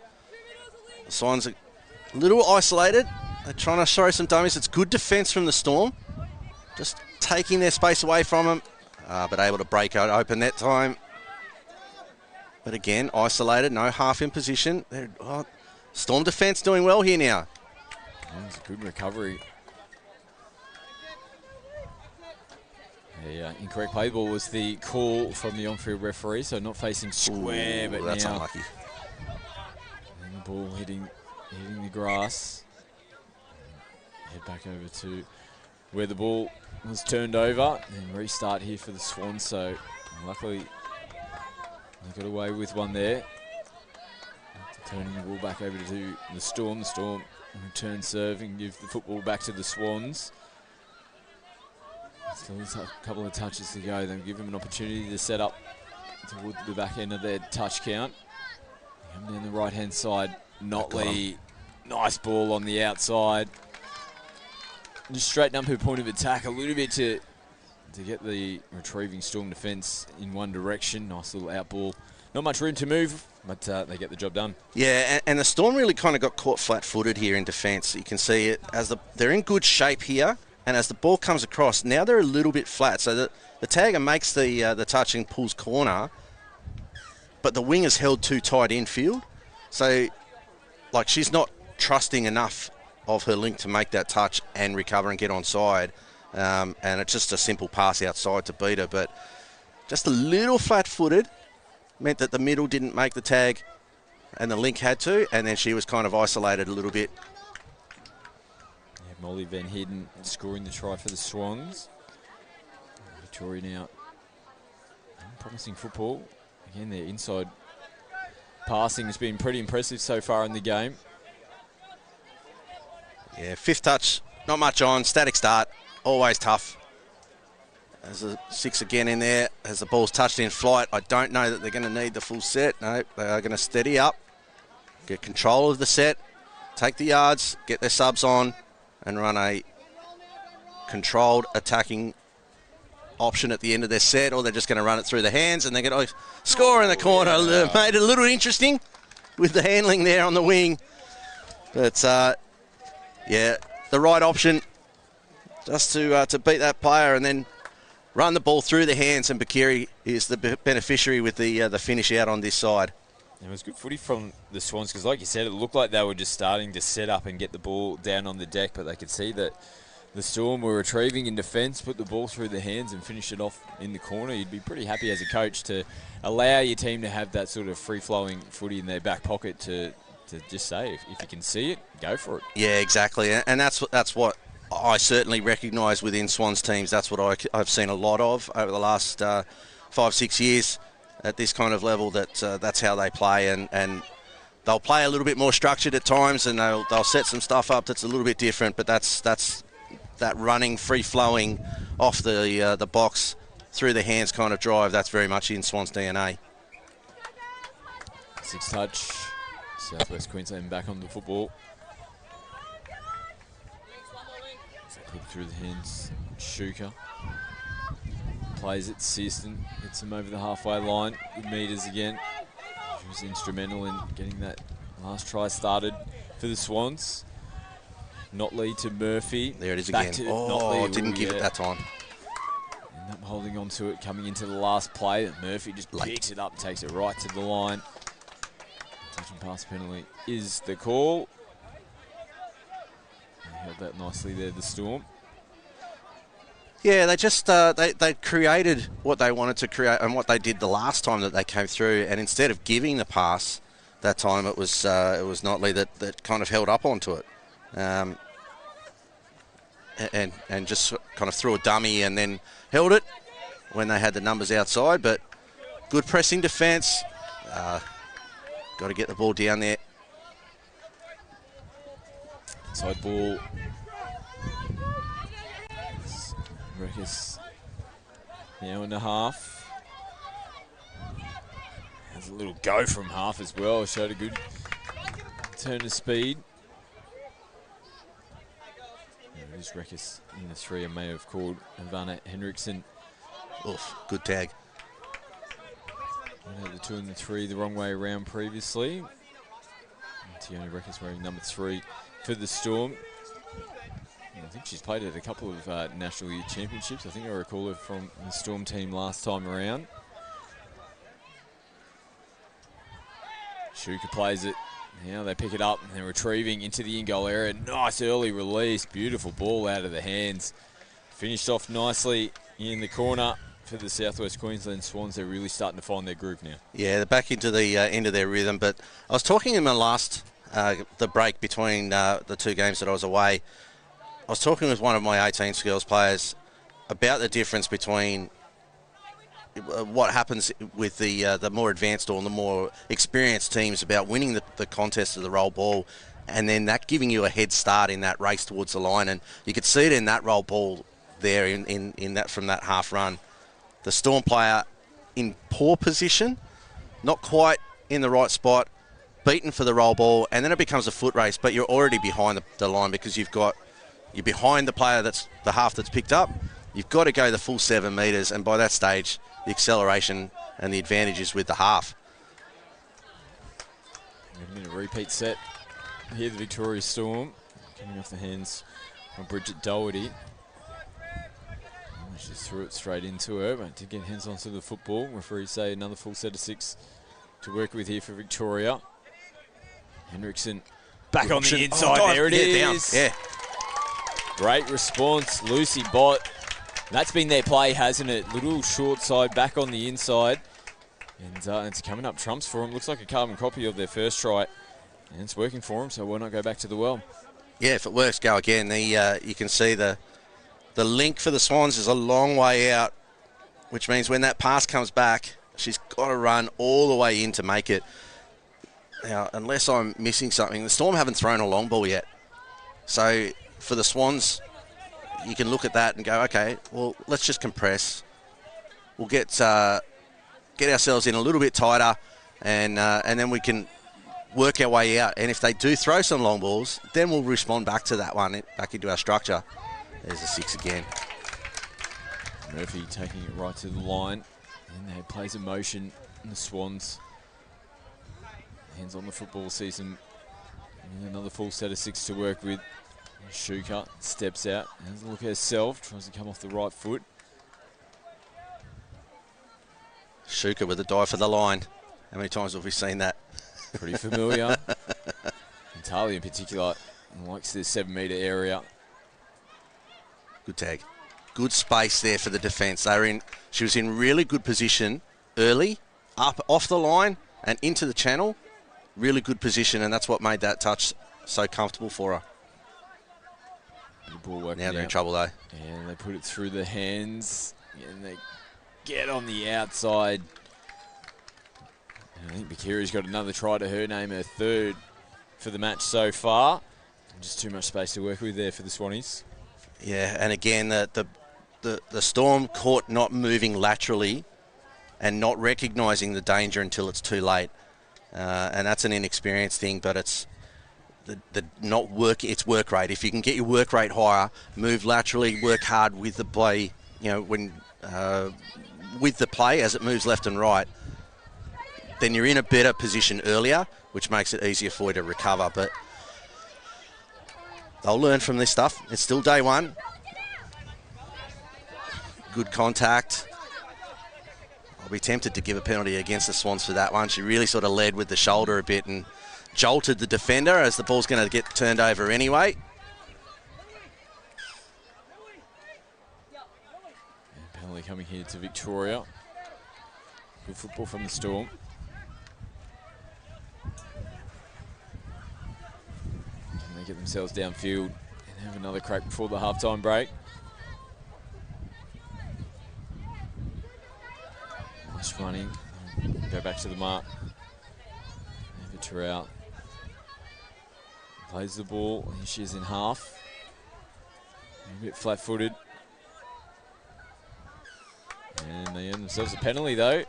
the Swans are a little isolated. They're trying to show some dummies. It's good defence from the Storm. Just taking their space away from them, but able to break out open that time. But again, isolated, no half in position. Storm defence doing well here now. It's a good recovery. The incorrect play ball was the call from the on-field referee, so not facing square, but that's now unlucky. And the ball hitting the grass. Head back over to where the ball was turned over, and restart here for the Swans. So luckily they got away with one there. Turning the ball back over to the Storm. The Storm return serve and give the football back to the Swans. Still a couple of touches to go. They'll give them an opportunity to set up toward the back end of their touch count. Coming down the right-hand side, Notley. Nice ball on the outside. Just straighten up her point of attack a little bit to get the retrieving Storm defence in one direction. Nice little out ball. Not much room to move, but they get the job done. Yeah, and the Storm really kind of got caught flat-footed here in defence. You can see it as they're in good shape here. And as the ball comes across, now they're a little bit flat. So the tagger makes the touch and pulls corner, but the wing is held too tight infield. So, like, she's not trusting enough of her link to make that touch and recover and get onside. And it's just a simple pass outside to beat her. But just a little flat-footed meant that the middle didn't make the tag and the link had to. And then she was kind of isolated a little bit. Molly Van Heerden scoring the try for the Swans. Victoria now promising football. Again, their inside passing has been pretty impressive so far in the game. Yeah, fifth touch, not much on, static start, always tough. There's a 6 again in there as the ball's touched in flight. I don't know that they're going to need the full set. No, they are going to steady up, get control of the set, take the yards, get their subs on, and run a controlled attacking option at the end of their set, or they're just going to run it through the hands and they're going to score in the corner. Yeah. Made it a little interesting with the handling there on the wing. But, yeah, the right option just to beat that player and then run the ball through the hands, and Bakiri is the beneficiary with the finish out on this side. It was good footy from the Swans because, like you said, it looked like they were just starting to set up and get the ball down on the deck, but they could see that the Storm were retrieving in defence, put the ball through the hands and finish it off in the corner. You'd be pretty happy as a coach to allow your team to have that sort of free-flowing footy in their back pocket to just say, if you can see it, go for it. Yeah, exactly, and that's what I certainly recognise within Swans teams. That's what I've seen a lot of over the last 5-6 years. At this kind of level, that's how they play, and they'll play a little bit more structured at times, and they'll set some stuff up that's a little bit different. But that's that running, free flowing off the box through the hands kind of drive. That's very much in Swans DNA. 6 touch, Southwest Queensland back on the football. So put through the hands, Shuka. Plays it, Searston gets him over the halfway line. Good meters again. She was instrumental in getting that last try started for the Swans. Notley to Murphy. There it is back again. To oh, Notley. Didn't give it that time. End up holding on to it coming into the last play. Murphy just picks it up, takes it right to the line. Touch and pass penalty is the call. They held that nicely there, the Storm. Yeah, they just they created what they wanted to create and what they did the last time that they came through. And instead of giving the pass that time, it was Notley that kind of held up onto it. and just kind of threw a dummy and then held it when they had the numbers outside. But good pressing defence. Got to get the ball down there. Side ball. Reckes now and a half. Has a little go from half as well. Showed a good turn of speed. This Reckes in the 3 and may have called Ivana Henriksen. Oof, good tag. Had the 2 and the 3 the wrong way around previously. Tiona Reckes wearing number 3 for the Storm. I think she's played at a couple of National Youth Championships. I think I recall her from the Storm team last time around. Shuka plays it. Now they pick it up and they're retrieving into the in-goal area. Nice early release. Beautiful ball out of the hands. Finished off nicely in the corner for the Southwest Queensland Swans. They're really starting to find their groove now. Yeah, they're back into the end of their rhythm. But I was talking in my last, the break between the 2 games that I was away. I was talking with one of my 18 girls players about the difference between what happens with the more advanced or the more experienced teams about winning the contest of the roll ball, and then that giving you a head start in that race towards the line. And you could see it in that roll ball there in that from that half run. The Storm player in poor position, not quite in the right spot, beaten for the roll ball, and then it becomes a foot race, but you're already behind the line because you're behind the player that's the half that's picked up. You've got to go the full 7 metres, and by that stage, the acceleration and the advantage is with the half. A minute repeat set. Here the Victoria Storm coming off the hands of Bridget Doherty. She just threw it straight into her, but did get hands onto the football. Referees say another full set of 6 to work with here for Victoria. Henriksen back on the inside. There it is. Down. Yeah. Great response, Lucy Bott. That's been their play, hasn't it? Little short side back on the inside. And it's coming up trumps for them. Looks like a carbon copy of their first try. And it's working for them, so why not go back to the well? Yeah, if it works, go again. You can see the link for the Swans is a long way out, which means when that pass comes back, she's got to run all the way in to make it. Now, unless I'm missing something, the Storm haven't thrown a long ball yet. So for the Swans, you can look at that and go, okay, well, let's just compress. We'll get ourselves in a little bit tighter, and then we can work our way out. And if they do throw some long balls, then we'll respond back to that one, back into our structure. There's a 6 again. Murphy taking it right to the line. And there plays a motion in the Swans. Hands on the football season. Another full set of 6 to work with. Shuka steps out, has a look at herself, tries to come off the right foot. Shuka with a dive for the line. How many times have we seen that? Pretty familiar. Talia in particular likes the 7 metre area. Good tag. Good space there for the defence. She was in really good position early, up off the line and into the channel. Really good position, and that's what made that touch so comfortable for her. The ball now they're in trouble though. And they put it through the hands, and they get on the outside. And I think Bakiri's got another try to her name, her 3rd for the match so far. Just too much space to work with there for the Swannies. Yeah, and again, the Storm caught not moving laterally and not recognising the danger until it's too late. And that's an inexperienced thing, but it's it's work rate. If you can get your work rate higher, move laterally, work hard with the play, with the play as it moves left and right, then you're in a better position earlier, which makes it easier for you to recover. But they'll learn from this stuff. It's still day one. Good contact. I'll be tempted to give a penalty against the Swans for that one. She really sort of led with the shoulder a bit and jolted the defender as the ball's going to get turned over anyway. And penalty coming here to Victoria. Good football from the Storm. Can they get themselves downfield and have another crack before the halftime break. Nice running. Go back to the mark. Eva Terrell plays the ball. Here she is in half. A bit flat-footed. And they earn themselves a penalty, though.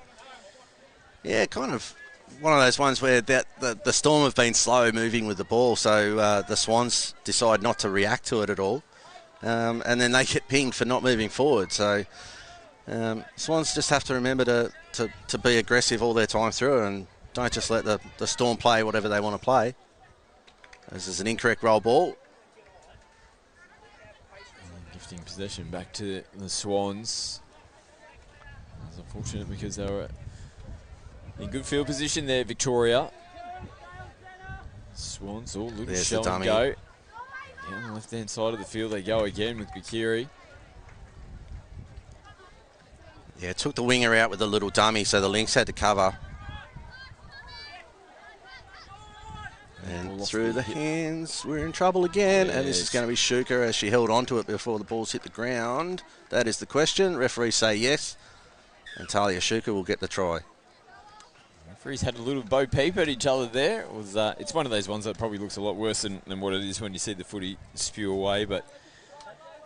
Yeah, kind of one of those ones where the Storm have been slow moving with the ball, so the Swans decide not to react to it at all. And then they get pinged for not moving forward. So Swans just have to remember to be aggressive all their time through and don't just let the Storm play whatever they want to play. This is an incorrect roll ball. Gifting possession back to the Swans. It's unfortunate because they were in good field position there, Victoria. Swans, look at Sheldon go. Yeah, on the left-hand side of the field they go again with Bikiri. Yeah, took the winger out with a little dummy, so the Lynx had to cover. And through the hands, we're in trouble again. And this is going to be Shuka as she held onto it before the balls hit the ground. That is the question. Referees say yes. And Talia Shuka will get the try. Referees had a little bo peep at each other there. It was, it's one of those ones that probably looks a lot worse than what it is when you see the footy spew away. But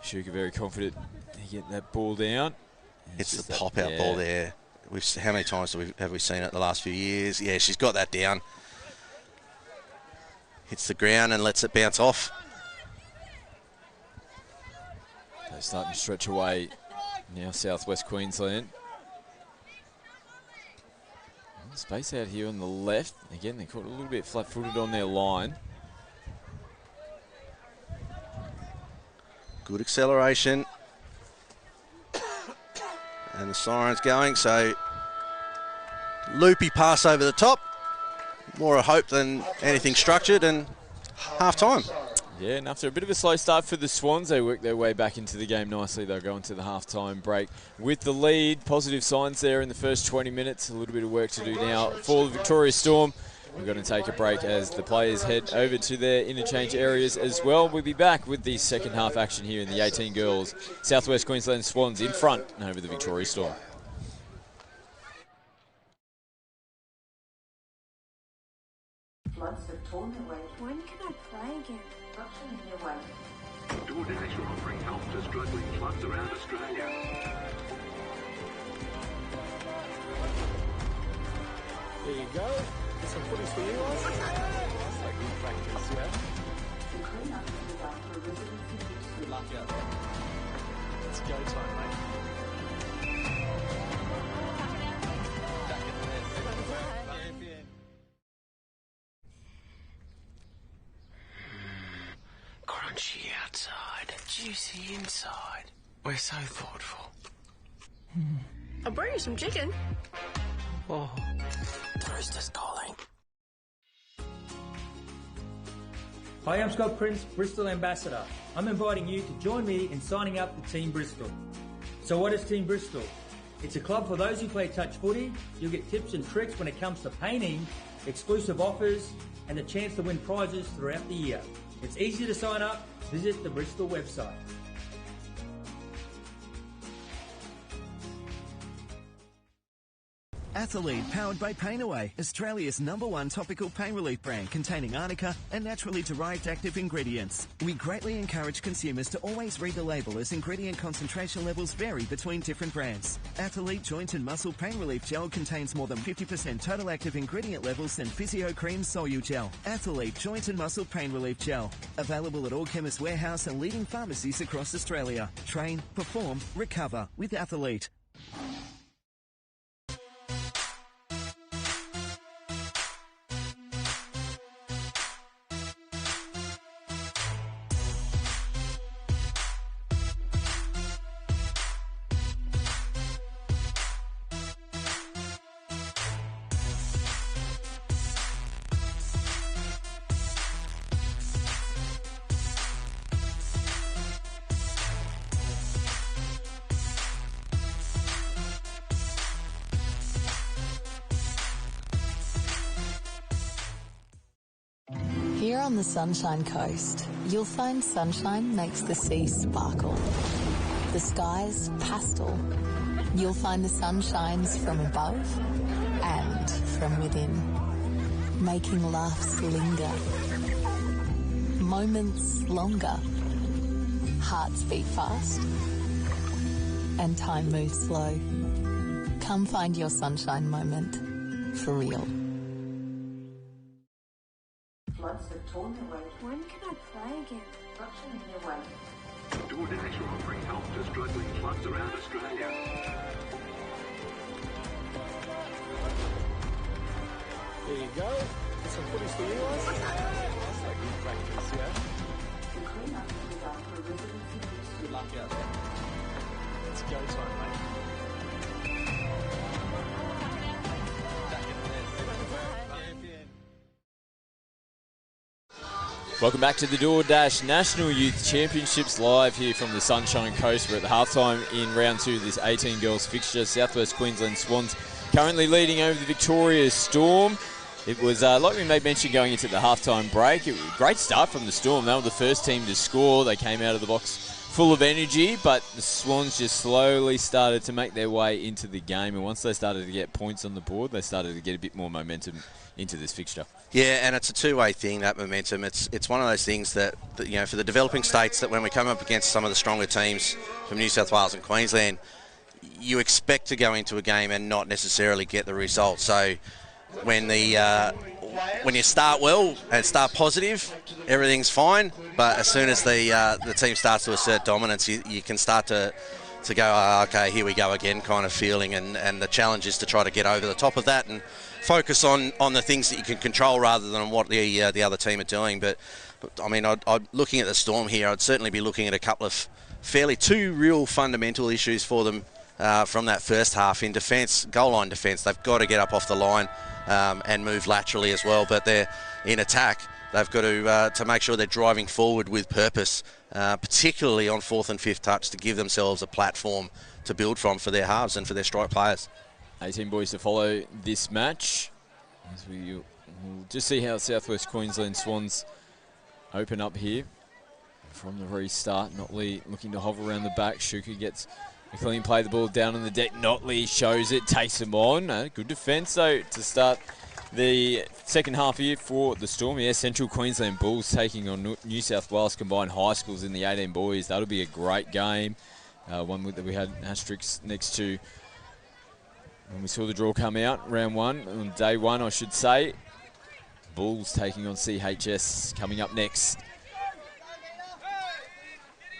Shuka very confident to get that ball down. It's the pop-out ball there. How many times have we seen it the last few years? Yeah, she's got that down. Hits the ground and lets it bounce off. They're starting to stretch away now, southwest Queensland. Space out here on the left. Again, they caught a little bit flat-footed on their line. Good acceleration. And the siren's going, so loopy pass over the top. More a hope than anything structured, and half-time. Yeah, and after a bit of a slow start for the Swans, they work their way back into the game nicely. They'll go into the half-time break with the lead. Positive signs there in the first 20 minutes. A little bit of work to do now for the Victoria Storm. We're going to take a break as the players head over to their interchange areas as well. We'll be back with the second half action here in the 18 girls. Southwest Queensland Swans in front over the Victoria Storm. Floods have torn their way. When can I play again? Destruction in their way. DoorDash are offering help to struggling clubs around Australia. There you go. Get some footies for you guys. That's like good practice, yeah? The clean-up is after a residency. Good luck out there. It's go time, mate. Crunchy outside, juicy inside. We're so thoughtful. I'll bring you some chicken. Oh, the rooster's calling. Hi, I'm Scott Prince, Bristol Ambassador. I'm inviting you to join me in signing up for Team Bristol. So what is Team Bristol? It's a club for those who play touch footy. You'll get tips and tricks when it comes to painting, exclusive offers, and the chance to win prizes throughout the year. It's easy to sign up. Visit the Bristol website. Athlete, powered by Pain Away, Australia's #1 topical pain relief brand containing arnica and naturally derived active ingredients. We greatly encourage consumers to always read the label as ingredient concentration levels vary between different brands. Athlete Joint and Muscle Pain Relief Gel contains more than 50% total active ingredient levels than Physio Cream Solute Gel. Athlete Joint and Muscle Pain Relief Gel. Available at all Chemist Warehouse and leading pharmacies across Australia. Train, perform, recover with Athlete. Here on the Sunshine Coast, you'll find sunshine makes the sea sparkle. The skies pastel. You'll find the sun shines from above and from within, making laughs linger, moments longer, hearts beat fast, and time moves slow. Come find your sunshine moment for real. Floods have torn their way. When can I play again? Destruction in their way. DoorDash are offering help to struggling clubs around Australia. There you go. Some footies for you guys. That's like good practice, yeah? The clean-up is done for residents in Brisbane. Good luck out there. It's go time, mate. Welcome back to the DoorDash National Youth Championships, live here from the Sunshine Coast. We're at the halftime in round 2 of this 18 girls fixture. Southwest Queensland Swans currently leading over the Victoria Storm. It was, like we made mention going into the halftime break, it was a great start from the Storm. They were the first team to score. They came out of the box full of energy, but the Swans just slowly started to make their way into the game. And once they started to get points on the board, they started to get a bit more momentum into this fixture. Yeah, and it's a two-way thing, that momentum. It's one of those things that, you know, for the developing states, that when we come up against some of the stronger teams from New South Wales and Queensland, you expect to go into a game and not necessarily get the result. So when you start well and start positive, everything's fine. But as soon as the team starts to assert dominance, you can start to go, oh, okay, here we go again kind of feeling. And the challenge is to try to get over the top of that and focus on the things that you can control rather than what the other team are doing. But I mean, I'd looking at the Storm here, I'd certainly be looking at a couple of two real fundamental issues for them from that first half. In defence, goal line defence, they've got to get up off the line and move laterally as well. But they're in attack, they've got to make sure they're driving forward with purpose, particularly on 4th and 5th touch, to give themselves a platform to build from for their halves and for their strike players. 18 boys to follow this match. As we'll just see how Southwest Queensland Swans open up here from the restart. Notley looking to hover around the back. Shuka gets a clean play, the ball down on the deck. Notley shows it, takes him on. Good defence though to start the second half here for the Storm. Yeah, Central Queensland Bulls taking on New South Wales combined high schools in the 18 boys. That'll be a great game. One that we had asterisks next to when we saw the draw come out, round 1, on day 1, I should say. Bulls taking on CHS coming up next.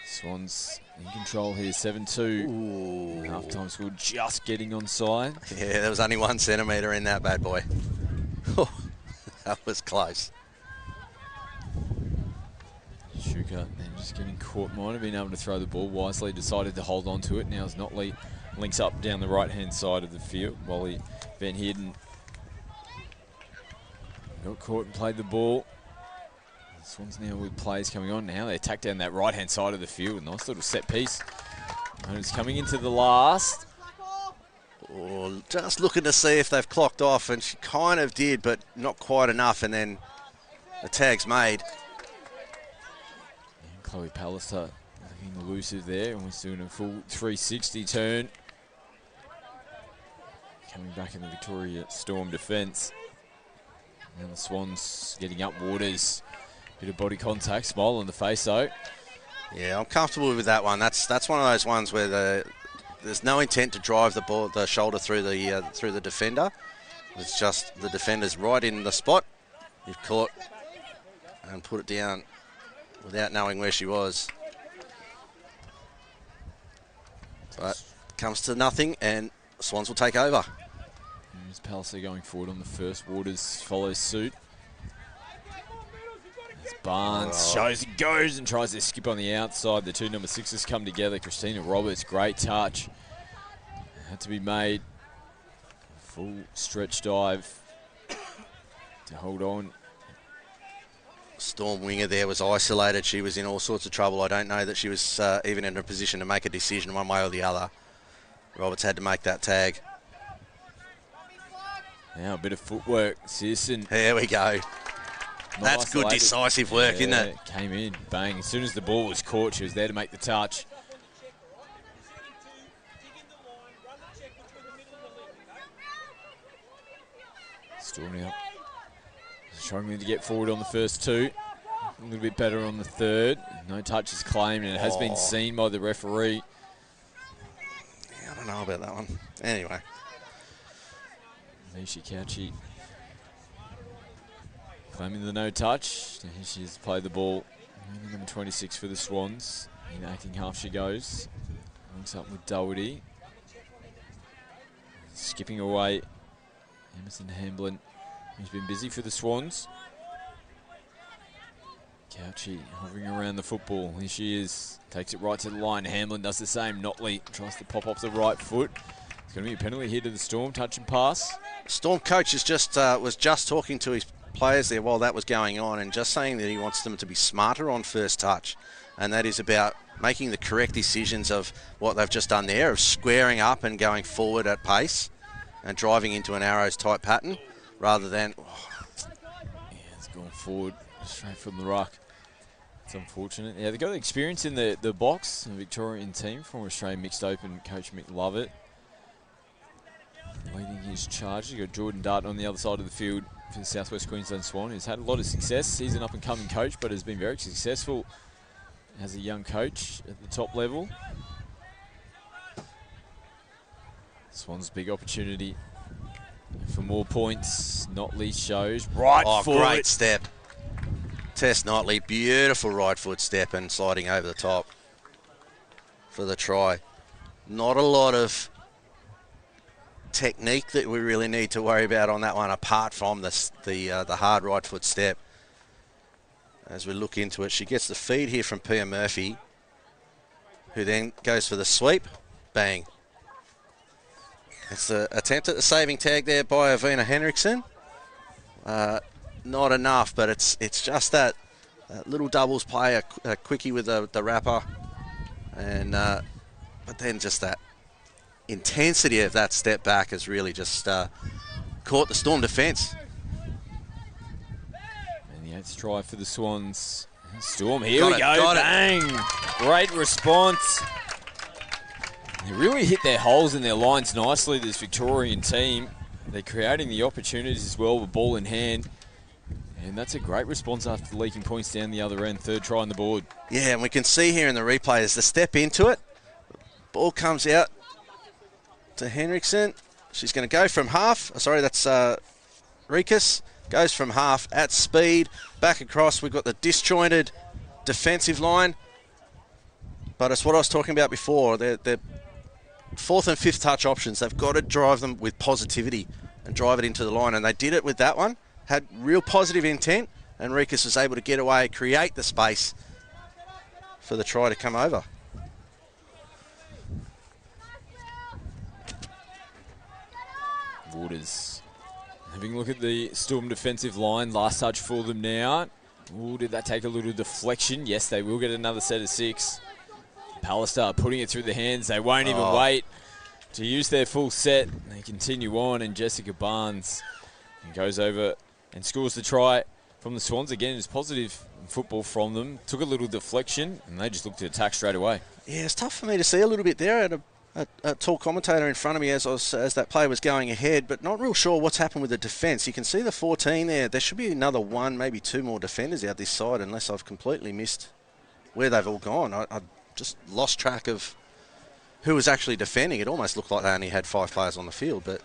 Swans in control here, 7-2. Half-time score just getting onside. Yeah, there was only 1 centimetre in that bad boy. That was close. Shuka then just getting caught. Might have been able to throw the ball wisely. Decided to hold on to it. Now it's Notley. Links up down the right-hand side of the field. Wally Van Heerden got caught and played the ball. The Swans now with plays coming on. Now they attack down that right-hand side of the field. Nice little set piece. And it's coming into the last. Oh, just looking to see if they've clocked off, and she kind of did, but not quite enough. And then the tag's made. And Chloe Pallister looking elusive there, and we're doing a full 360 turn. Coming back in the Victoria Storm defence. And the Swans getting up Waters. Bit of body contact, smile on the face though. Yeah, I'm comfortable with that one. That's one of those ones where there's no intent to drive the ball, the shoulder through the defender. It's just the defender's right in the spot. You've caught and put it down without knowing where she was. But comes to nothing, and Swans will take over. There's Palliser going forward on the first. Waters follows suit. As Barnes shows he goes and tries to skip on the outside. The two number 6s come together. Christina Roberts, great touch. Had to be made. Full stretch dive to hold on. Storm winger there was isolated. She was in all sorts of trouble. I don't know that she was even in a position to make a decision one way or the other. Roberts had to make that tag. Now a bit of footwork, Searson. There we go. That's good decisive work, isn't it? Came in, bang. As soon as the ball was caught, she was there to make the touch. Storm now. Struggling to get forward on the first two. A little bit better on the third. No touches claimed, and it has been seen by the referee. Yeah, I don't know about that one. Anyway. Misha Couchy claiming the no touch. She's played the ball. Number 26 for the Swans. In acting half she goes. Links up with Doherty. Skipping away. Emerson Hamblin, who's been busy for the Swans. Couchy hovering around the football. Here she is. Takes it right to the line. Hamlin does the same. Notley tries to pop off the right foot. It's going to be a penalty here to the Storm. Touch and pass. Storm coach is was just talking to his players there while that was going on and just saying that he wants them to be smarter on first touch. And that is about making the correct decisions of what they've just done there, of squaring up and going forward at pace and driving into an arrows type pattern rather than... Yeah, it's gone forward straight from the ruck. It's unfortunate. Yeah, they've got the experience in the box, the Victorian team from Australian Mixed Open, Coach Mick Lovett. Leading his charge. You've got Jordan Dart on the other side of the field for the South West Queensland Swan. He's had a lot of success. He's an up-and-coming coach, but has been very successful as a young coach at the top level. Swans' big opportunity for more points. Notley shows right foot. Great step. Tess Notley, beautiful right foot step and sliding over the top for the try. Not a lot of technique that we really need to worry about on that one, apart from the hard right foot step. As we look into it, she gets the feed here from Pia Murphy, who then goes for the sweep. Bang. It's an attempt at the saving tag there by Avina Henriksen. Not enough, but it's just that little doubles play, a quickie with the wrapper, and but then just that intensity of that step back has really just caught the Storm defence. And the 8th try for the Swans. Storm, here we go, bang! Great response. They really hit their holes in their lines nicely, this Victorian team. They're creating the opportunities as well with ball in hand. And that's a great response after leaking points down the other end. 3rd try on the board. Yeah, and we can see here in the replay as the step into it. Ball comes out to Henriksen. She's going to go from half. Sorry, that's Rikas. Goes from half at speed. Back across. We've got the disjointed defensive line. But it's what I was talking about before. They're 4th and 5th touch options. They've got to drive them with positivity and drive it into the line. And they did it with that one. Had real positive intent. And Rikas was able to get away, create the space for the try to come over. Waters having a look at the Storm defensive line. Last touch for them now. Ooh, did that take a little deflection? Yes, they will get another set of 6. Pallister putting it through the hands. They won't even wait to use their full set. They continue on, and Jessica Barnes goes over and scores the try from the Swans. Again, it's positive football from them. Took a little deflection, and they just looked to attack straight away. Yeah, it's tough for me to see a little bit there. I had a tall commentator in front of me as that play was going ahead, but not real sure what's happened with the defence. You can see the 14 there. There should be another 1, maybe 2 more defenders out this side, unless I've completely missed where they've all gone. I just lost track of who was actually defending. It almost looked like they only had 5 players on the field, but...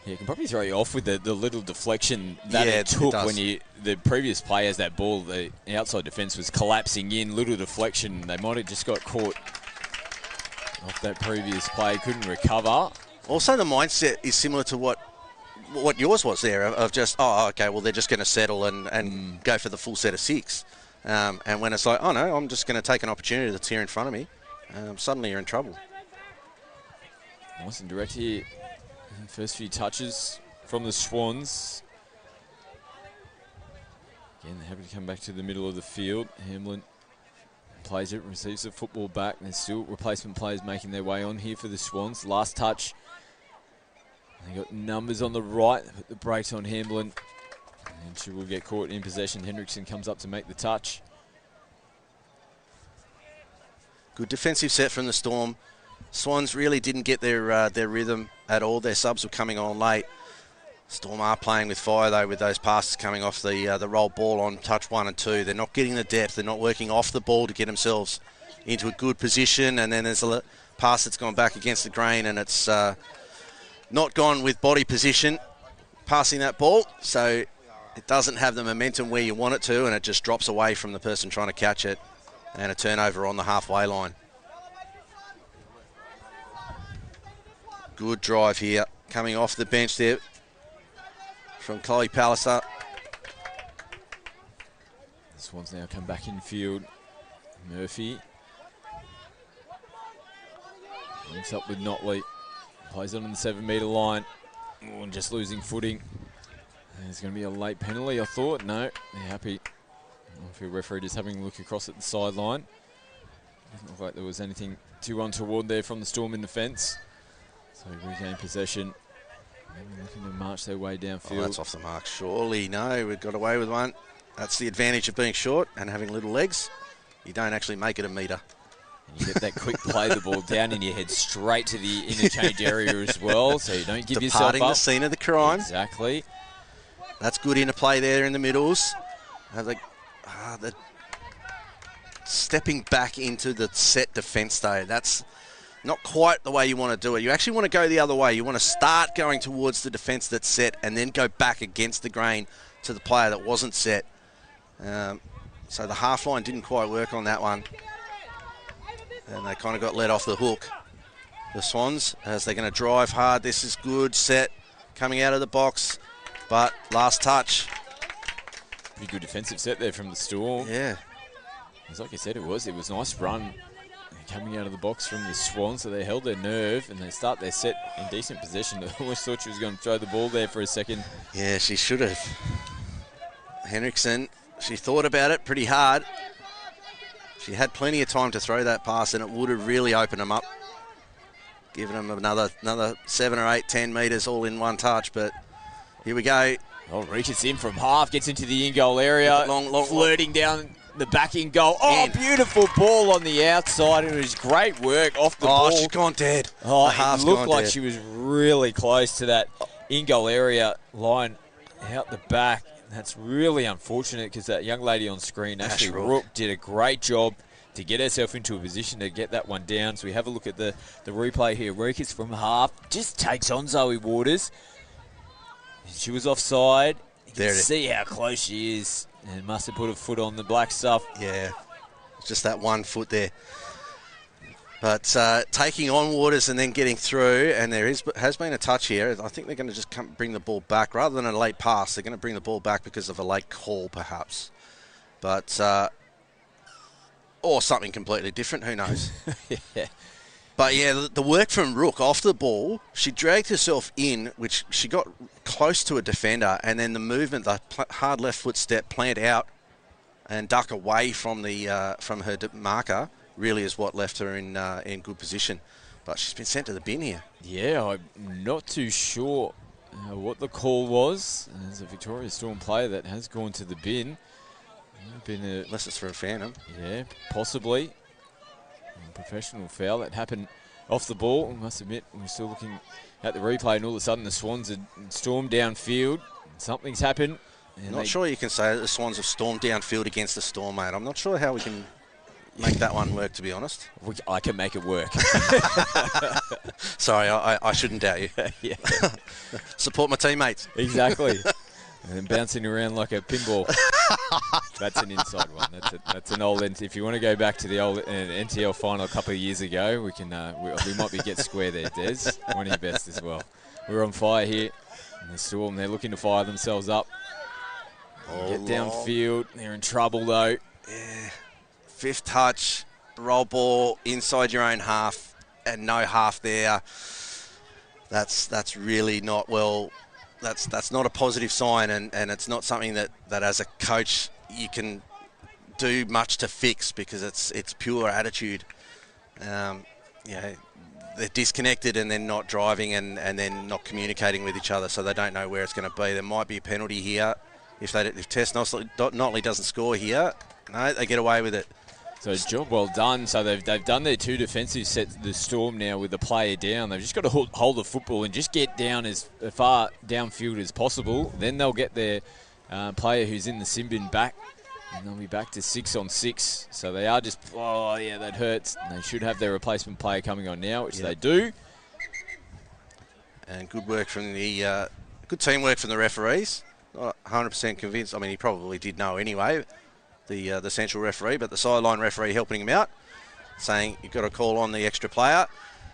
Yeah, it can probably throw you off with the little deflection that it took when the previous play as that ball, the outside defence was collapsing in. Little deflection. They might have just got caught off that previous play, couldn't recover. Also, the mindset is similar to what yours was there, of just, okay, well, they're just going to settle and go for the full set of 6. And when it's like, oh, no, I'm just going to take an opportunity that's here in front of me, suddenly you're in trouble. Nice and direct here. First few touches from the Swans. Again, they're happy to come back to the middle of the field. Hamlin plays it, receives the football back. There's still replacement players making their way on here for the Swans. Last touch. They got numbers on the right. They put the brakes on Hamlin. And she will get caught in possession. Hendrickson comes up to make the touch. Good defensive set from the Storm. Swans really didn't get their rhythm at all. Their subs were coming on late. Storm are playing with fire, though, with those passes coming off the roll ball on touch 1 and 2. They're not getting the depth. They're not working off the ball to get themselves into a good position. And then there's a pass that's gone back against the grain, and it's not gone with body position, passing that ball. So it doesn't have the momentum where you want it to, and it just drops away from the person trying to catch it. And a turnover on the halfway line. Good drive here, coming off the bench there from Chloe Palliser. The Swans now come back in field. Murphy links up with Notley. Plays on the 7-metre line. Oh, and just losing footing. There's going to be a late penalty, I thought. No, they're happy. The referee just having a look across at the sideline. Doesn't look like there was anything too untoward there from the Storm in the fence. So regain possession. Maybe looking to march their way downfield. Oh, that's off the mark, surely. No, we've got away with one. That's the advantage of being short and having little legs. You don't actually make it a metre. And you get that quick play, the ball down and you head straight to the interchange area as well, so you don't give yourself up. Departing the scene of the crime. Exactly. That's good interplay there in the middles. The stepping back into the set defence, though, that's not quite the way you want to do it. You actually want to go the other way. You want to start going towards the defence that's set and then go back against the grain to the player that wasn't set. So the half line didn't quite work on that one. And they kind of got let off the hook. The Swans, as they're going to drive hard. This is good, set, coming out of the box. But last touch. Pretty good defensive set there from the Storm. Yeah. It's like I said, it was a nice run coming out of the box from the Swans, so they held their nerve and they start their set in decent position. I almost thought she was going to throw the ball there for a second. Yeah, she should have. Hendrickson, she thought about it pretty hard. She had plenty of time to throw that pass and it would have really opened them up, giving them another 7 or 8, 10 metres all in one touch, but here we go. Oh, reaches in from half, gets into the in-goal area, flirting down the back in goal. Oh, beautiful ball on the outside. It was great work off the ball. Oh, she's gone dead. Oh, it looked like she was really close to that in-goal area line out the back. That's really unfortunate because that young lady on screen, Ashley Rook, did a great job to get herself into a position to get that one down. So we have a look at the replay here. Reekers from half just takes on Zoe Waters. She was offside. You can see how close she is. And must have put a foot on the black stuff. Yeah, it's just that 1 foot there. But taking on Waters and then getting through, and there has been a touch here. I think they're going to just bring the ball back. Rather than a late pass, they're going to bring the ball back because of a late call, perhaps. But, or something completely different, who knows? Yeah. But, yeah, the work from Rook off the ball, she dragged herself in, which she got close to a defender, and then the movement, the hard left foot step, plant out and duck away from the from her marker, really is what left her in good position. But she's been sent to the bin here. Yeah, I'm not too sure what the call was. There's a Victoria Storm player that has gone to the bin. Unless it's for a phantom. Yeah, possibly. Professional foul that happened off the ball. I must admit, we're still looking at the replay, and all of a sudden the Swans had stormed downfield. Something's happened. Not sure you can say that the Swans have stormed downfield against the Storm, mate. I'm not sure how we can make that one work, to be honest. I can make it work. Sorry, I shouldn't doubt you. Yeah. Support my teammates. Exactly. And then bouncing around like a pinball. That's an inside one. That's an old. If you want to go back to the old NTL final a couple of years ago, we can. We might be get square there, Des. One of your best as well. We're on fire here. And the Storm, they're looking to fire themselves up. Get downfield. They're in trouble though. Yeah. 5th touch, roll ball inside your own half, and no half there. That's really not well. That's not a positive sign, and it's not something that as a coach you can do much to fix, because it's pure attitude. They're disconnected and then not driving and then not communicating with each other, so they don't know where it's going to be. There might be a penalty here. if Tess Notley doesn't score here, no, they get away with it. So job well done. So they've done their 2 defensive sets of the Storm now with the player down. They've just got to hold the football and just get down as far downfield as possible. Then they'll get their player who's in the sin bin back, and they'll be back to 6-on-6. So they are just, oh yeah, that hurts. They should have their replacement player coming on now, which they do. And good work from the good teamwork from the referees. Not 100% convinced. I mean, he probably did know anyway, the central referee, but the sideline referee helping him out, saying you've got to call on the extra player.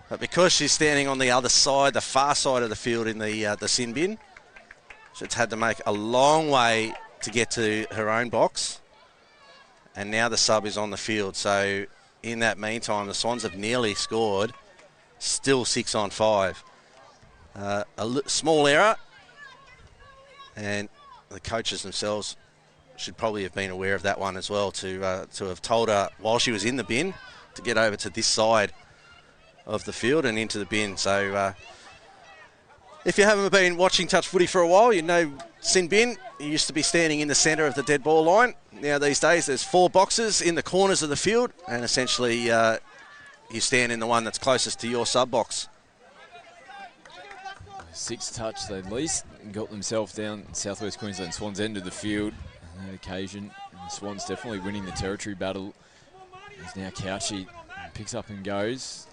But because she's standing on the other side, the far side of the field in the sin bin, she's had to make a long way to get to her own box. And now the sub is on the field. So in that meantime, the Swans have nearly scored. Still 6-on-5. Small error, and the coaches themselves should probably have been aware of that one as well, to have told her while she was in the bin to get over to this side of the field and into the bin. So if you haven't been watching touch footy for a while, you know sin bin, you used to be standing in the centre of the dead ball line. Now these days there's 4 boxes in the corners of the field, and essentially you stand in the one that's closest to your sub box. 6 touch, they at least got themselves down Southwest Queensland Swans end of the field on that occasion. And the Swans definitely winning the territory battle. There's now Couchy, picks up and goes.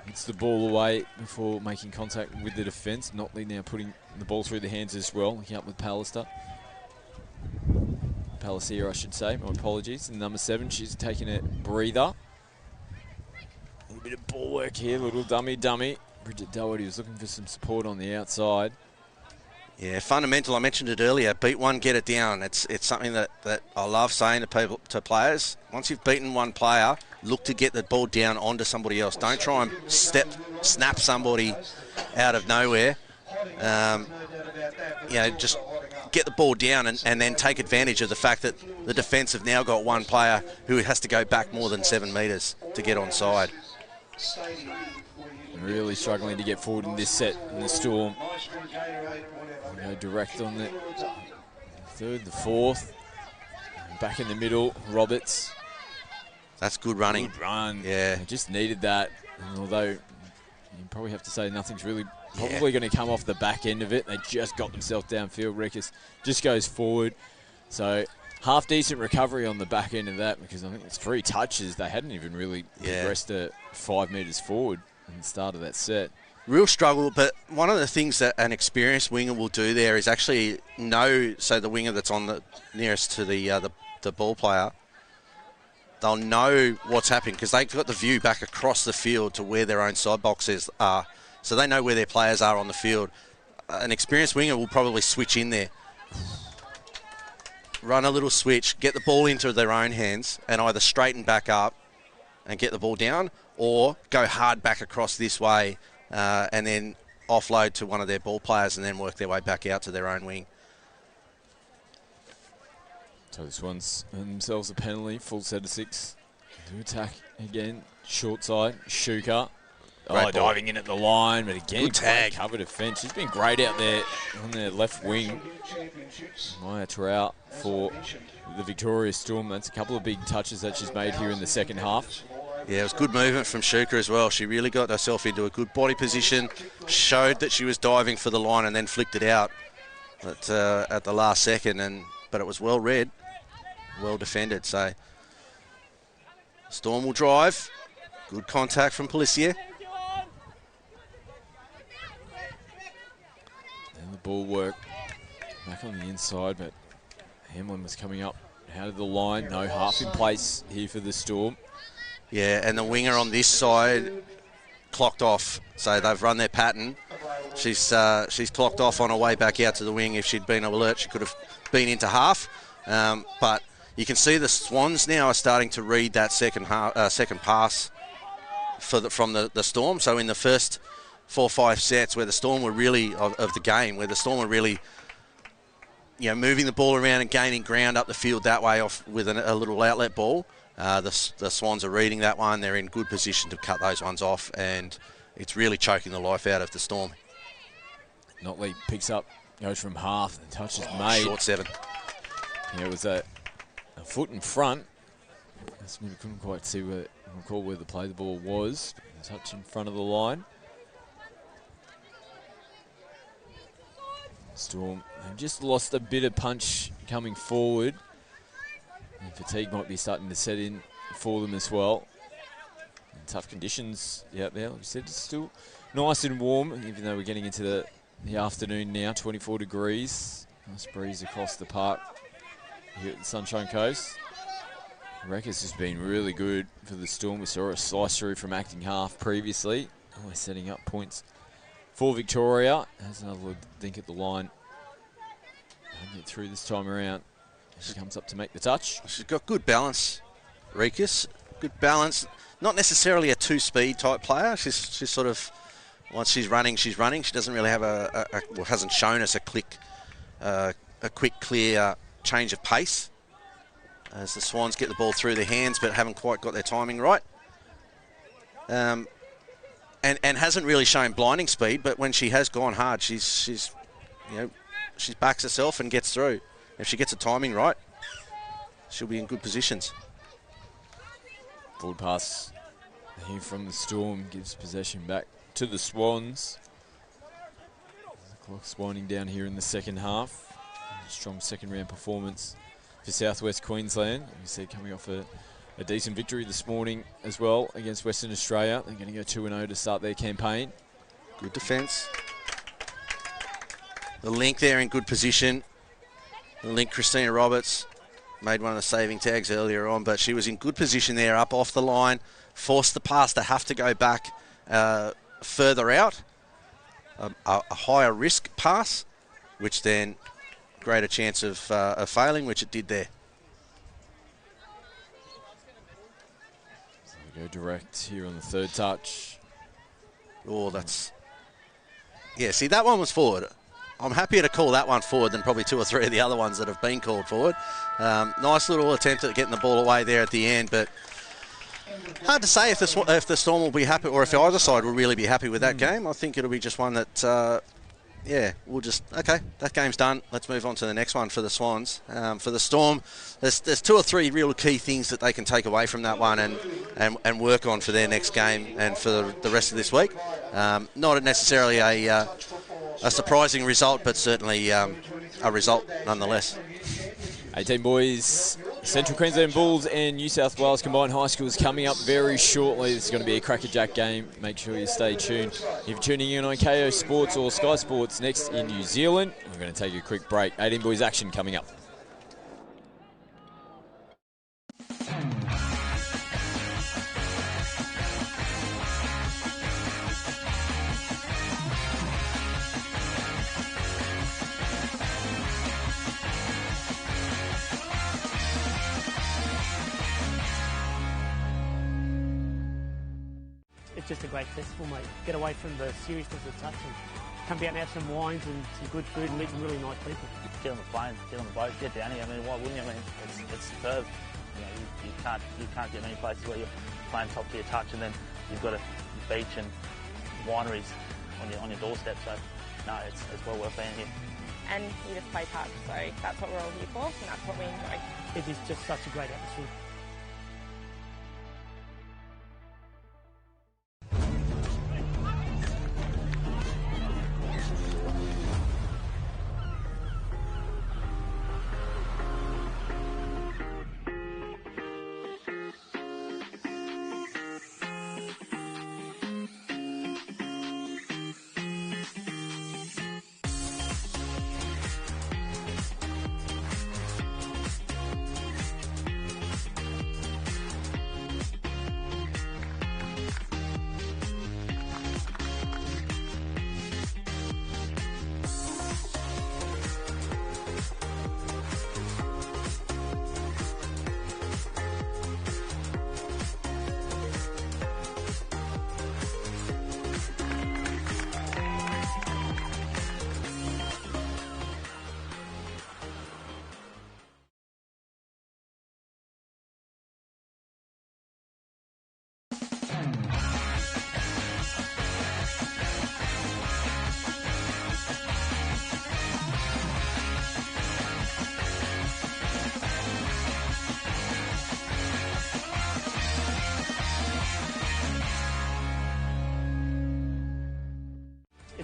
Hits the ball away before making contact with the defence. Notley now putting the ball through the hands as well, looking up with Pallister. Pallister, I should say, my apologies. And number 7, she's taking a breather. A little bit of ball work here, little dummy. Bridget Doherty was looking for some support on the outside. Yeah, fundamental. I mentioned it earlier. Beat one, get it down. It's something that I love saying to players. Once you've beaten one player, look to get the ball down onto somebody else. Don't try and snap somebody out of nowhere. Just get the ball down and then take advantage of the fact that the defence have now got one player who has to go back more than 7 metres to get onside. Really struggling to get forward in this set in the Storm. Go direct on the 3rd, the 4th. Back in the middle, Roberts. That's good running. Good run. Yeah. They just needed that. And although you probably have to say nothing's really probably going to come off the back end of it. They just got themselves downfield. Rekas just goes forward. So half decent recovery on the back end of that, because I think it's 3 touches. They hadn't even really progressed to 5 metres forward at the start of that set. Real struggle, but one of the things that an experienced winger will do there is actually know, so the winger that's on the nearest to the ball player, they'll know what's happening because they've got the view back across the field to where their own side boxes are, so they know where their players are on the field. An experienced winger will probably switch in there, run a little switch, get the ball into their own hands and either straighten back up and get the ball down, or go hard back across this way and then offload to one of their ball players and then work their way back out to their own wing. So this one's themselves a penalty, full set of 6. To attack again, short side, Shuka. Diving in at the line, but again, good tag. Cover defence. She's been great out there on their left wing. Maya Trout for the Victoria Storm. That's a couple of big touches that she's made here in the second half. Yeah, it was good movement from Shuka as well. She really got herself into a good body position, showed that she was diving for the line and then flicked it out at the last second. But it was well read, well defended. So Storm will drive. Good contact from Pelissier. And the ball work back on the inside, but Hamlin was coming up out of the line. No half in place here for the Storm. Yeah, and the winger on this side clocked off. So they've run their pattern. She's clocked off on her way back out to the wing. If she'd been alert, she could have been into half. But you can see the Swans now are starting to read that second pass from the Storm. So in the first 4 or 5 sets where the Storm were really of the game, where the Storm were really moving the ball around and gaining ground up the field that way off with a little outlet ball, the Swans are reading that one. They're in good position to cut those ones off, and it's really choking the life out of the Storm. Notley picks up Goes from half, the touch is made. Short 7. Yeah, it was a foot in front. We couldn't quite recall where the play the ball was. A touch in front of the line. Storm have just lost a bit of punch coming forward. And fatigue might be starting to set in for them as well. And tough conditions out there. Like I said, it's still nice and warm, even though we're getting into the afternoon now, 24 degrees. Nice breeze across the park here at the Sunshine Coast. Records has been really good for the Storm. We saw a slice through from acting half previously. Always setting up points for Victoria. Has another think at the line. I'll get through this time around. She comes up to make the touch. She's got good balance, Rikus. Good balance. Not necessarily a two-speed type player. She's sort of, once she's running, she's running. She doesn't really have well, hasn't shown us a quick, clear change of pace. As the Swans get the ball through their hands, but haven't quite got their timing right. And hasn't really shown blinding speed, but when she has gone hard, she's she backs herself and gets through. If she gets the timing right, she'll be in good positions. Forward pass here from the Storm gives possession back to the Swans. The clock's winding down here in the second half. Strong second round performance for Southwest Queensland. Like we said, coming off a decent victory this morning as well against Western Australia. They're going to go 2-0 to start their campaign. Good defence. The link there in good position. The link, Christina Roberts, made one of the saving tags earlier on, but she was in good position there up off the line, forced the pass to have to go back further out. A higher risk pass, which then greater chance of failing, which it did there. So we go direct here on the third touch. Oh, that's... Yeah, see, that one was forward. I'm happier to call that one forward than probably 2 or 3 of the other ones that have been called forward. Nice little attempt at getting the ball away there at the end, but hard to say if the Storm will be happy or if either side will really be happy with that game. I think it'll be just one that, we'll just, okay, that game's done. Let's move on to the next one for the Swans. For the Storm, there's 2 or 3 real key things that they can take away from that one and work on for their next game and for the rest of this week. Not necessarily a surprising result, but certainly a result nonetheless. 18 boys, Central Queensland Bulls and New South Wales Combined High Schools coming up very shortly. This is going to be a crackerjack game. Make sure you stay tuned. If you're tuning in on KO Sports or Sky Sports Next in New Zealand, we're going to take a quick break. 18 boys action coming up. It's just a great festival, mate. Get away from the seriousness of touch and come out and have some wines and some good food and meet some really nice people. Get on the plane, get on the boat, get down here. I mean, why wouldn't you? I mean, it's superb. You know, you can't get many places where you're playing top tier touch, and then you've got a beach and wineries on your doorstep. So, no, it's well worth being here. And you just play touch, so that's what we're all here for, and that's what we enjoy. It is just such a great atmosphere.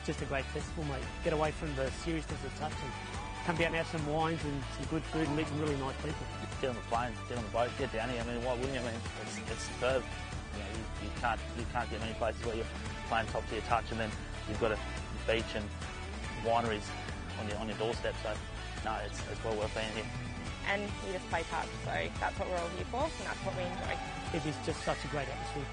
just a great festival, mate. Get away from the seriousness of touch and come down and have some wines and some good food and meet some really nice people. Get on the plane, get on the boat, get down here. I mean, why wouldn't you? I mean, it's superb. You know, you can't get many places where you're playing top tier touch, and then you've got a beach and wineries on your doorstep. So, no, it's well worth being here. And you just play touch, so that's what we're all here for, and that's what we enjoy. It is just such a great atmosphere.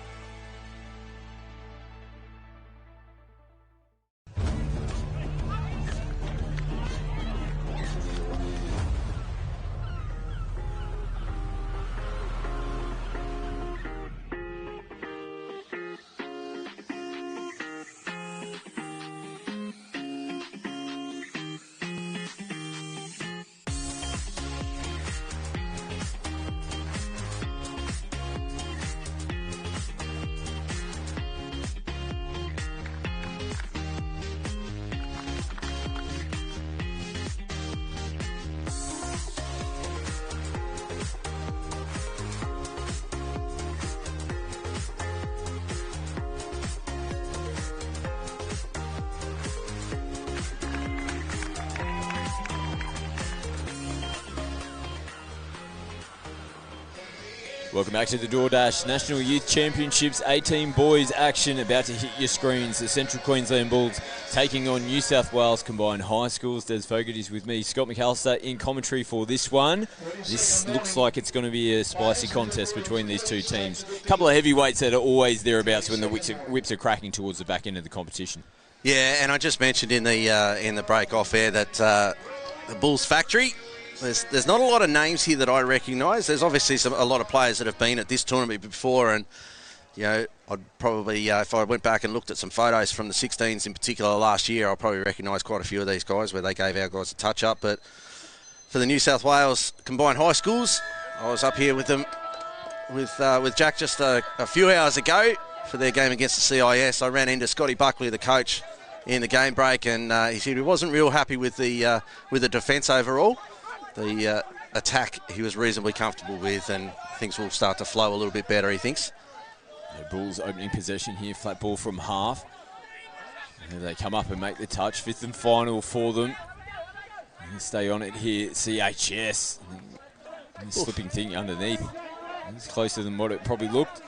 Welcome back to the DoorDash National Youth Championships. 18 boys action about to hit your screens. The Central Queensland Bulls taking on New South Wales Combined High Schools. Des Fogarty's with me. Scott McAllister in commentary for this one. This looks like it's going to be a spicy contest between these two teams. A couple of heavyweights that are always thereabouts when the whips are cracking towards the back end of the competition. Yeah, and I just mentioned in the break off air that the Bulls factory, there's not a lot of names here that I recognise. There's obviously a lot of players that have been at this tournament before, and you know, I'd probably if I went back and looked at some photos from the 16s in particular last year, I'll probably recognise quite a few of these guys where they gave our guys a touch up. But for the New South Wales Combined High Schools, I was up here with them with Jack just a few hours ago for their game against the CIS. I ran into Scotty Buckley, the coach, in the game break, and he said he wasn't real happy with the defence overall. The attack he was reasonably comfortable with, and things will start to flow a little bit better, he thinks. The Bulls opening possession here, flat ball from half. And they come up and make the touch, fifth and final for them. And stay on it here, CHS. And slipping thing underneath. It's closer than what it probably looked.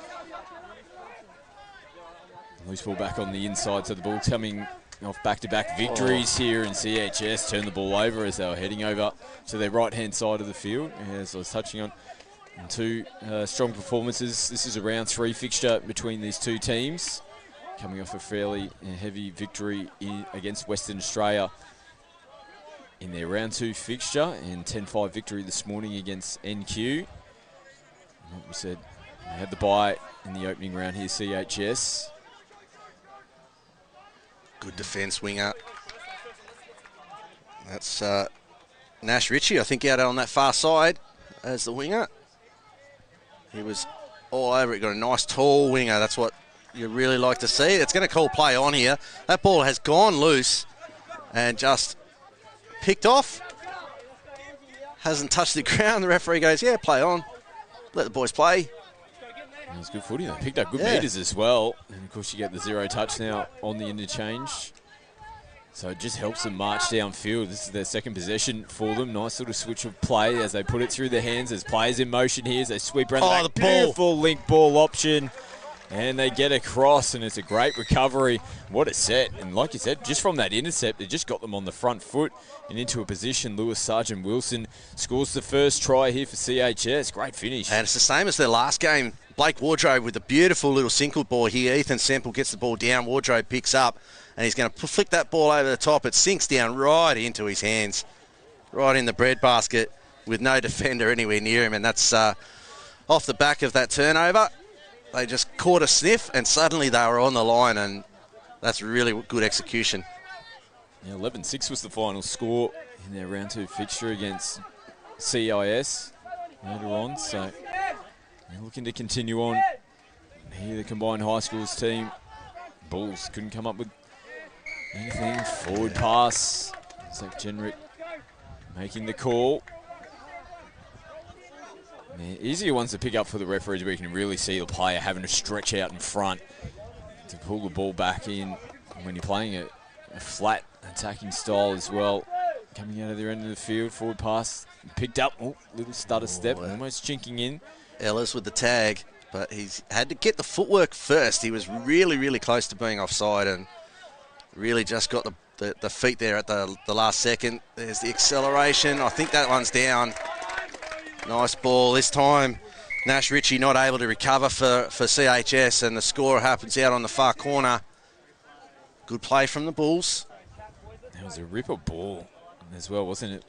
Loose ball back on the inside, so the Bulls coming off back-to-back victories here, and CHS turned the ball over as they were heading over to their right-hand side of the field. As I was touching on, two strong performances. This is a round 3 fixture between these two teams, coming off a fairly heavy victory against Western Australia in their round 2 fixture, and 10-5 victory this morning against NQ. Like we said, they had the bye in the opening round here, CHS. Good defence winger. That's Nash Ritchie, I think, out on that far side as the winger. He was all over it. Got a nice tall winger. That's what you really like to see. It's going to call play on here. That ball has gone loose and just picked off. Hasn't touched the ground. The referee goes, yeah, play on. Let the boys play. It was good footy. They picked up good meters as well. And, of course, you get the 0 touch now on the interchange. So it just helps them march downfield. This is their second possession for them. Nice little switch of play as they put it through their hands. There's players in motion here as they sweep around the beautiful link ball option. And they get across, and it's a great recovery. What a set. And like you said, just from that intercept, it just got them on the front foot and into a position. Lewis Sargent Wilson scores the first try here for CHS. Great finish. And it's the same as their last game. Blake Wardrobe with a beautiful little single ball here. Ethan Semple gets the ball down. Wardrobe picks up, and he's going to flick that ball over the top. It sinks down right into his hands, right in the breadbasket with no defender anywhere near him. And that's off the back of that turnover. They just caught a sniff, and suddenly they were on the line, and that's really good execution. Yeah, 11-6 was the final score in their round 2 fixture against CIS later on. So they're looking to continue on. Here the combined high schools team. Bulls couldn't come up with anything. Forward pass. Zach Jenrick making the call. Yeah, easier ones to pick up for the referees where you can really see the player having to stretch out in front to pull the ball back in when you're playing a flat attacking style as well. Coming out of their end of the field, forward pass, picked up, little stutter step, almost chinking in. Ellis with the tag, but he's had to get the footwork first. He was really, really close to being offside and really just got the feet there at the last second. There's the acceleration. I think that one's down. Nice ball this time. Nash Ritchie not able to recover for CHS, and the score happens out on the far corner. Good play from the Bulls. That was a ripper ball as well, wasn't it?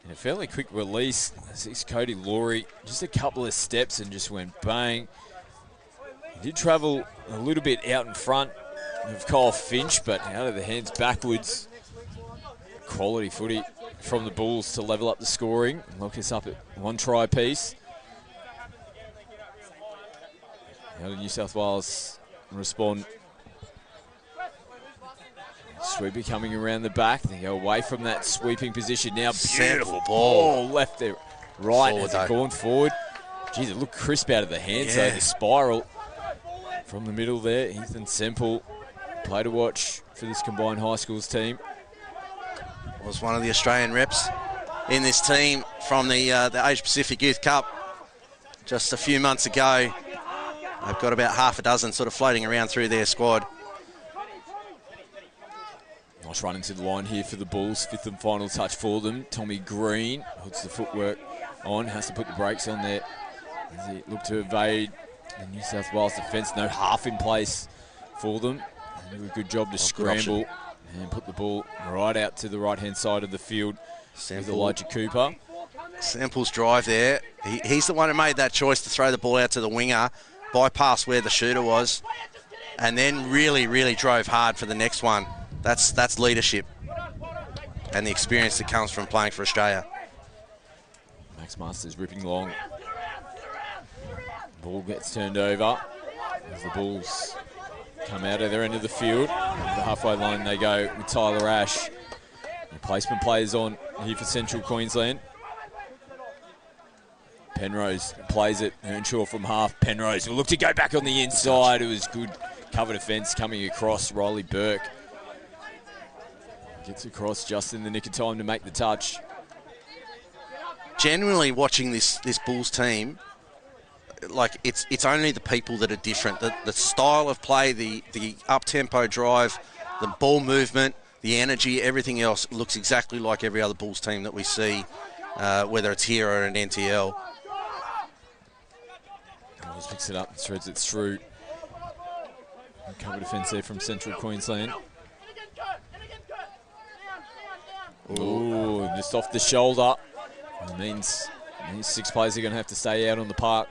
And a fairly quick release. It's Cody Laurie, just a couple of steps and just went bang. He did travel a little bit out in front of Kyle Finch, but out of the hands backwards. Quality footy from the Bulls to level up the scoring and lock us up at 1 try apiece. How did New South Wales respond? Sweeper coming around the back. They go away from that sweeping position now. Beautiful ball. Left there, right as it gone forward. Geez, it looked crisp out of the hands. So the spiral from the middle there. Ethan Semple, play to watch for this combined high schools team. Was one of the Australian reps in this team from the Asia Pacific Youth Cup just a few months ago. They've got about half a dozen sort of floating around through their squad. Nice run into the line here for the Bulls. 5th and final touch for them. Tommy Green puts the footwork on, has to put the brakes on there as he look to evade the New South Wales defence. No half in place for them. They do a good job to scramble and put the ball right out to the right-hand side of the field with Elijah Cooper. Sample's drive there. He's the one who made that choice to throw the ball out to the winger, bypass where the shooter was, and then really, really drove hard for the next one. That's leadership and the experience that comes from playing for Australia. Max Masters ripping long. Ball gets turned over as the Bulls come out of their end of the field. Over the halfway line they go with Tyler Ash. Replacement players on here for Central Queensland. Penrose plays it. Earnshaw from half. Penrose will look to go back on the inside. It was good cover defence coming across. Riley Burke gets across just in the nick of time to make the touch. Generally watching this Bulls team, like it's only the people that are different. The style of play, the up-tempo drive, the ball movement, the energy, everything else looks exactly like every other Bulls team that we see, whether it's here or an NTL. Always picks it up and threads it through. Cover defence there from Central Queensland. Ooh, just off the shoulder. It means these 6 players are going to have to stay out on the park.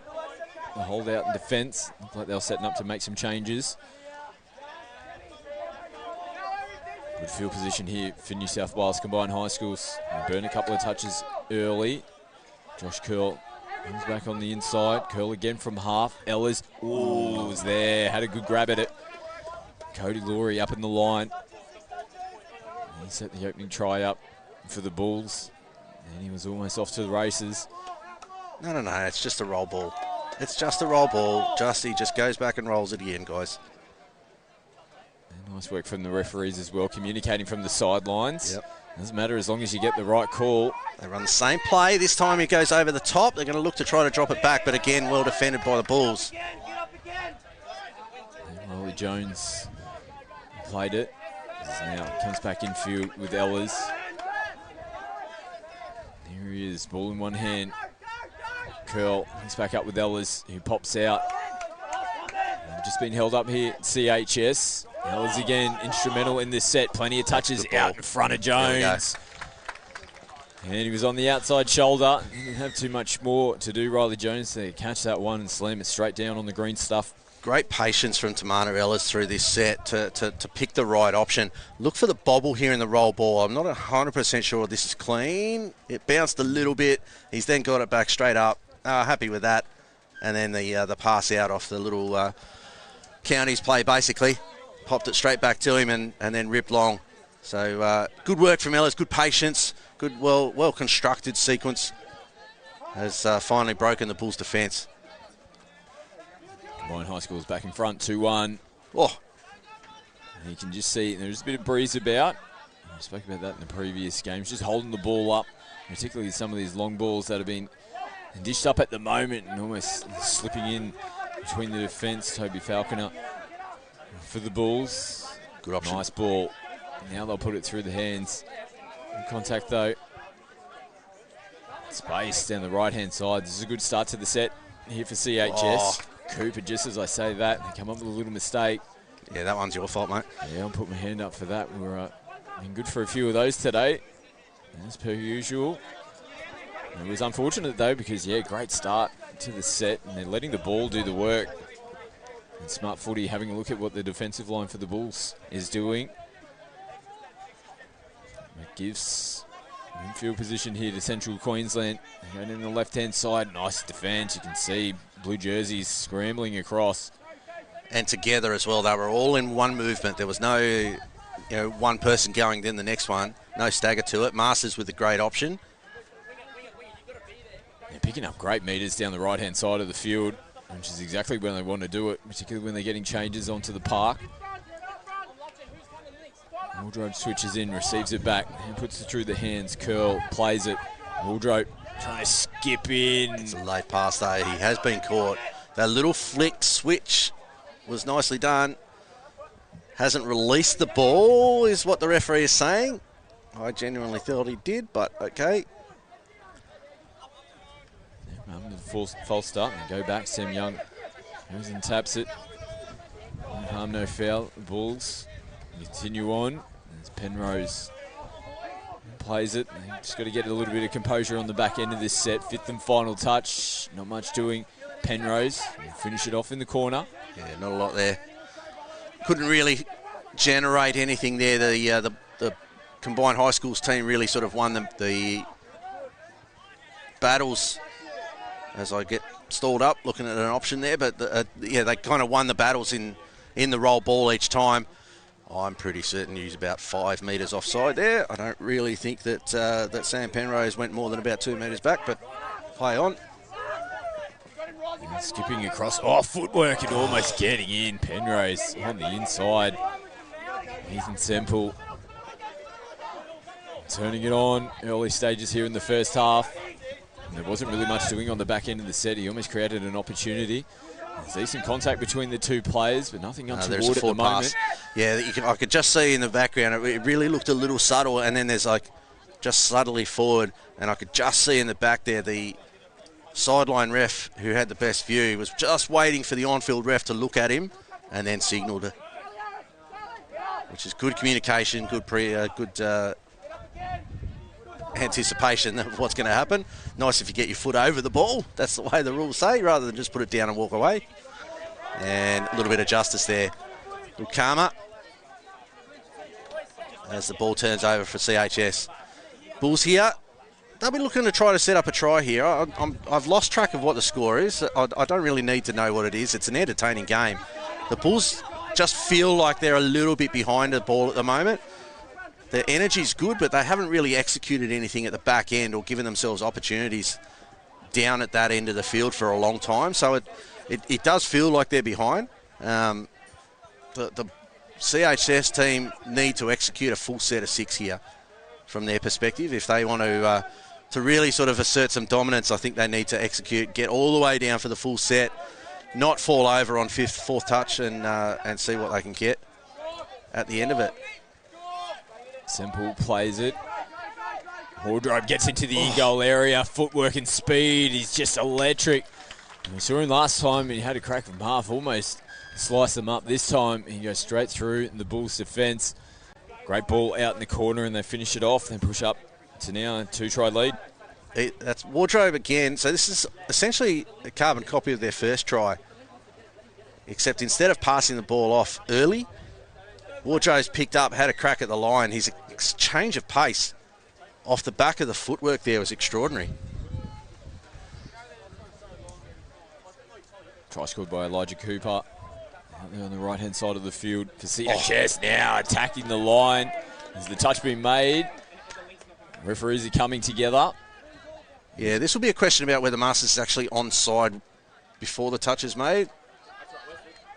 They'll hold out in defence. Look like they're setting up to make some changes. Good field position here for New South Wales combined high schools. They burn a couple of touches early. Josh Curl comes back on the inside. Curl again from half. Ellis, was there. Had a good grab at it. Cody Laurie up in the line. He set the opening try up for the Bulls. And he was almost off to the races. No, it's just a roll ball. It's just a roll ball. He just goes back and rolls it again, guys. And nice work from the referees as well, communicating from the sidelines. Doesn't matter as long as you get the right call. They run the same play. This time it goes over the top. They're going to look to try to drop it back, but again, well defended by the Bulls. And Riley Jones played it. Now comes back infield with Ehlers. Here he is, ball in one hand. Curl, he's back up with Ehlers, who pops out. Just been held up here, CHS. Ehlers again, instrumental in this set. Plenty of touches out in front of Jones. And he was on the outside shoulder. He didn't have too much more to do, Riley Jones, to catch that one and slam it straight down on the green stuff. Great patience from Tamana Ehlers through this set to pick the right option. Look for the bobble here in the roll ball. I'm not 100% sure this is clean. It bounced a little bit. He's then got it back straight up. Happy with that. And then the pass out off the little counties play, basically. Popped it straight back to him and then ripped long. So good work from Ehlers, good patience, good, well-constructed sequence. Has finally broken the Bulls' defence. Combined high schools back in front, 2-1. Oh. And you can just see there's a bit of breeze about. We spoke about that in the previous games, just holding the ball up, particularly some of these long balls that have been dished up at the moment and almost slipping in between the defence. Toby Falconer for the Bulls. Good option. Nice ball. Now they'll put it through the hands. In contact though. Space down the right-hand side. This is a good start to the set here for CHS. Oh. Cooper, just as I say that, they come up with a little mistake. Yeah, that one's your fault, mate. Yeah, I'll put my hand up for that. We're been good for a few of those today, as per usual. It was unfortunate though because, yeah, great start to the set and they're letting the ball do the work. And smart footy having a look at what the defensive line for the Bulls is doing. It gives infield position here to Central Queensland. Going in the left-hand side, nice defence. You can see blue jerseys scrambling across. And together as well, they were all in one movement. There was no, one person going, then the next one. No stagger to it. Masters with a great option. They're picking up great metres down the right-hand side of the field, which is exactly when they want to do it, particularly when they're getting changes onto the park. Wardrobe switches in, receives it back, and puts it through the hands. Curl plays it. Wardrobe trying to skip in. It's a late pass though. He has been caught. That little flick switch was nicely done. Hasn't released the ball, is what the referee is saying. I genuinely thought he did, but okay. False start and go back. Sam Young goes and taps it. No harm, no foul. The Bulls continue on. As Penrose plays it. They've just got to get a little bit of composure on the back end of this set. Fifth and final touch. Not much doing. Penrose finish it off in the corner. Yeah, not a lot there. Couldn't really generate anything there. The combined high schools team really sort of won the battles. As I get stalled up looking at an option there, but they kind of won the battles in the roll ball each time. I'm pretty certain he was about 5 metres offside there. I don't really think that that Sam Penrose went more than about 2 metres back, but play on. And skipping across. Oh, footwork and almost getting in. Penrose on the inside. Ethan Semple turning it on. Early stages here in the first half. And there wasn't really much doing on the back end of the set. He almost created an opportunity. There's decent contact between the two players, but nothing untoward at the moment. Yeah, I could just see in the background, it really looked a little subtle, and then there's like just subtly forward, and I could just see in the back there the sideline ref who had the best view was just waiting for the on-field ref to look at him and then signalled it, which is good communication, good anticipation of what's going to happen. Nice if you get your foot over the ball. That's the way the rules say, rather than just put it down and walk away. And a little bit of justice there. A little calmer as the ball turns over for CHS. Bulls here. They'll be looking to try to set up a try here. I've lost track of what the score is. I don't really need to know what it is. It's an entertaining game. The Bulls just feel like they're a little bit behind the ball at the moment. Their energy's good, but they haven't really executed anything at the back end or given themselves opportunities down at that end of the field for a long time. So it does feel like they're behind. The CHS team need to execute a full set of 6 here from their perspective. If they want to really sort of assert some dominance, I think they need to execute, get all the way down for the full set, not fall over on fourth touch and see what they can get at the end of it. Semple plays it. Wardrobe gets into the in-goal area. Footwork and speed. He's just electric. And we saw him last time and he had a crack from half. Almost sliced them up. This time he goes straight through in the Bulls' defence. Great ball out in the corner and they finish it off. Then push up to now a 2-try lead. That's Wardrobe again. So this is essentially a carbon copy of their first try. Except instead of passing the ball off early, Wardrobe's picked up, had a crack at the line. His exchange of pace off the back of the footwork there was extraordinary. Try scored by Elijah Cooper. Out there on the right-hand side of the field for CHS now attacking the line. Has the touch been made? Referees are coming together. Yeah, this will be a question about whether Masters is actually onside before the touch is made.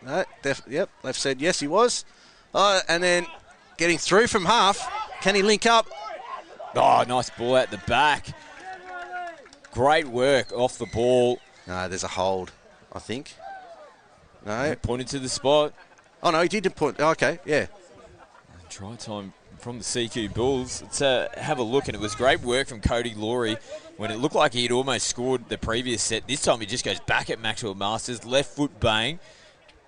No, yep, they've said yes, he was. Oh, and then getting through from half. Can he link up? Oh, nice ball out the back. Great work off the ball. No, there's a hold, I think. No. Pointed to the spot. Oh, no, he did point. Okay, yeah. Try time from the CQ Bulls. Let's have a look, and it was great work from Cody Laurie when it looked like he'd almost scored the previous set. This time he just goes back at Maxwell Masters, left foot bang.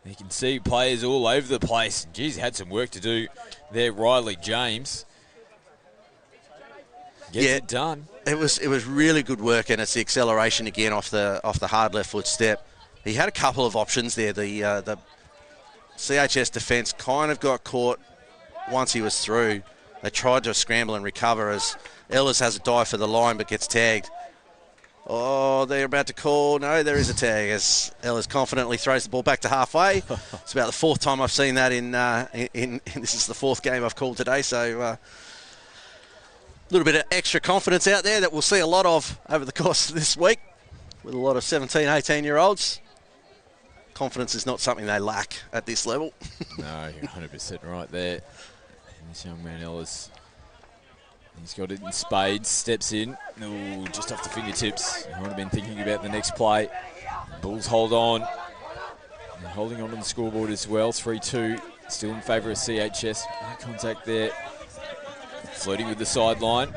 You can see players all over the place. Geez, had some work to do there, Riley James. Gets it done. It was really good work, and it's the acceleration again off the hard left foot step. He had a couple of options there. The CHS defence kind of got caught once he was through. They tried to scramble and recover as Ellis has a dive for the line but gets tagged. Oh, they're about to call. No, there is a tag as Ellis confidently throws the ball back to halfway. It's about the fourth time I've seen that in this is the fourth game I've called today, so a little bit of extra confidence out there that we'll see a lot of over the course of this week with a lot of 17, 18-year-olds. Confidence is not something they lack at this level. No, you're 100% right there. And this young man Ellis, he's got it in spades, steps in. Ooh, just off the fingertips. He might have been thinking about the next play. Bulls hold on. They're holding on to the scoreboard as well. 3-2, still in favour of CHS. No contact there. Flirting with the sideline.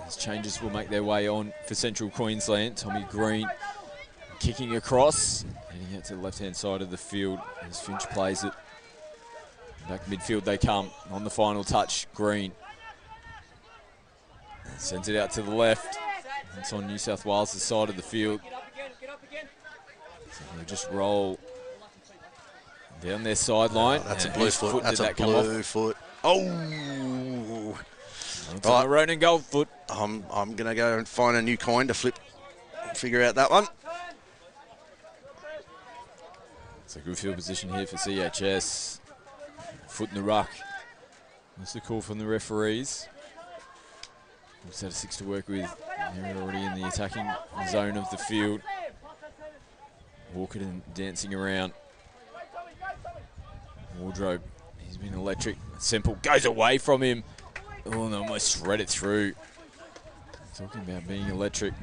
As changes will make their way on for Central Queensland. Tommy Green kicking across. Heading out to the left-hand side of the field as Finch plays it. Back midfield they come on the final touch. Green sends it out to the left. It's on New South Wales' side of the field. So they'll just roll down their sideline. That's a blue foot. That's a blue foot. Oh! Right. A Ronan gold foot. I'm going to go and find a new coin to flip and figure out that one. It's a good field position here for CHS. Foot in the ruck. That's the call from the referees. Looks at a 6 to work with. They're already in the attacking zone of the field. Walker dancing around. Wardrobe, he's been electric. Semple goes away from him. Oh, and almost thread it through. Talking about being electric.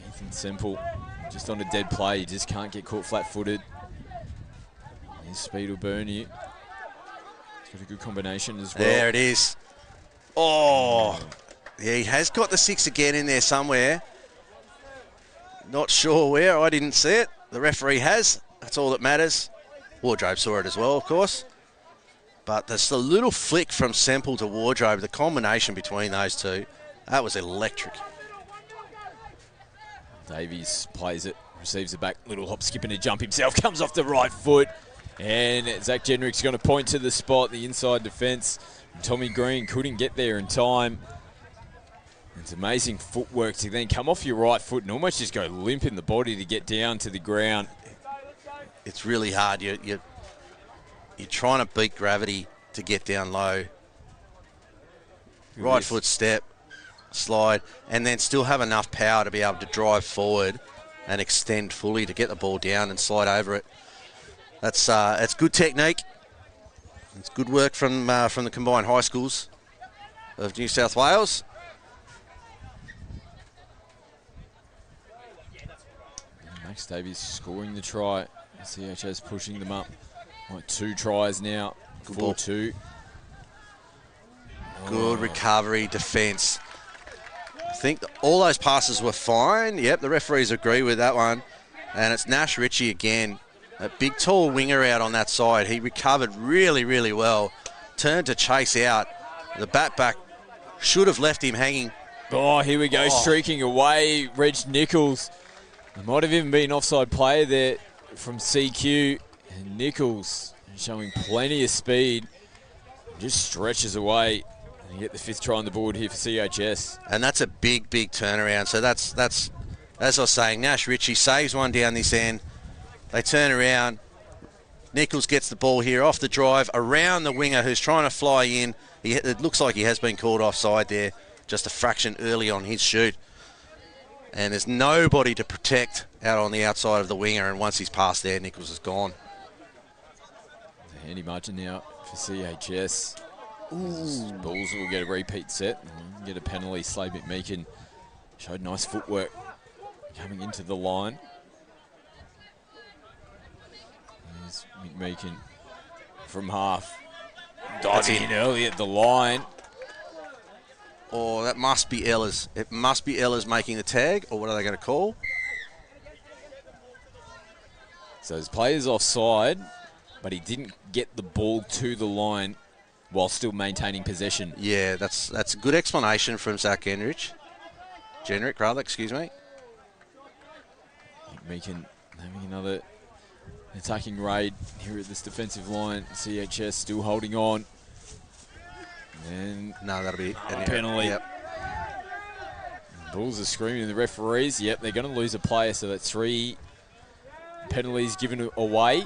Ethan Semple, just on a dead play. You just can't get caught flat-footed. His speed will burn you. He's got a good combination as well. There it is. Oh, yeah, he has got the 6 again in there somewhere. Not sure where. I didn't see it. The referee has. That's all that matters. Wardrobe saw it as well, of course. But there's a little flick from Semple to Wardrobe. The combination between those two, that was electric. Davies plays it, receives it back. Little hop, skip and a jump himself. Comes off the right foot. And Zach Jenrick's going to point to the spot, the inside defence. Tommy Green couldn't get there in time. It's amazing footwork to then come off your right foot and almost just go limp in the body to get down to the ground. It's really hard. You're trying to beat gravity to get down low. Right foot step, slide, and then still have enough power to be able to drive forward and extend fully to get the ball down and slide over it. That's good technique. It's good work from the combined high schools of New South Wales. Max Davies scoring the try. CHS pushing them up. Like 2 tries now. 4-2. Good recovery, defence. I think all those passes were fine. Yep, the referees agree with that one. And it's Nash Ritchie again. A big, tall winger out on that side. He recovered really, really well. Turned to chase out. The bat back should have left him hanging. Oh, here we go, streaking away. Reg Nichols. There might have even been offside play there from CQ. And Nichols showing plenty of speed. Just stretches away. And you get the 5th try on the board here for CHS. And that's a big, big turnaround. So that's as I was saying, Nash Ritchie saves one down this end. They turn around. Nichols gets the ball here off the drive around the winger who's trying to fly in. It looks like he has been called offside there, just a fraction early on his shoot. And there's nobody to protect out on the outside of the winger, and once he's past there, Nichols is gone. Handy margin now for CHS. Bulls will get a repeat set and get a penalty. Slade McMeekin showed nice footwork coming into the line. There's McMeekin from half. Diving in early at the line. Oh, that must be Ehlers. It must be Ehlers making the tag, or what are they going to call? So his player's offside, but he didn't get the ball to the line while still maintaining possession. Yeah, that's a good explanation from Zach Genrich. Excuse me. Meekin having another attacking raid here at this defensive line. CHS still holding on. And no, that'll be a penalty. Yep. Bulls are screaming at the referees. Yep, they're going to lose a player, so that's 3 penalties given away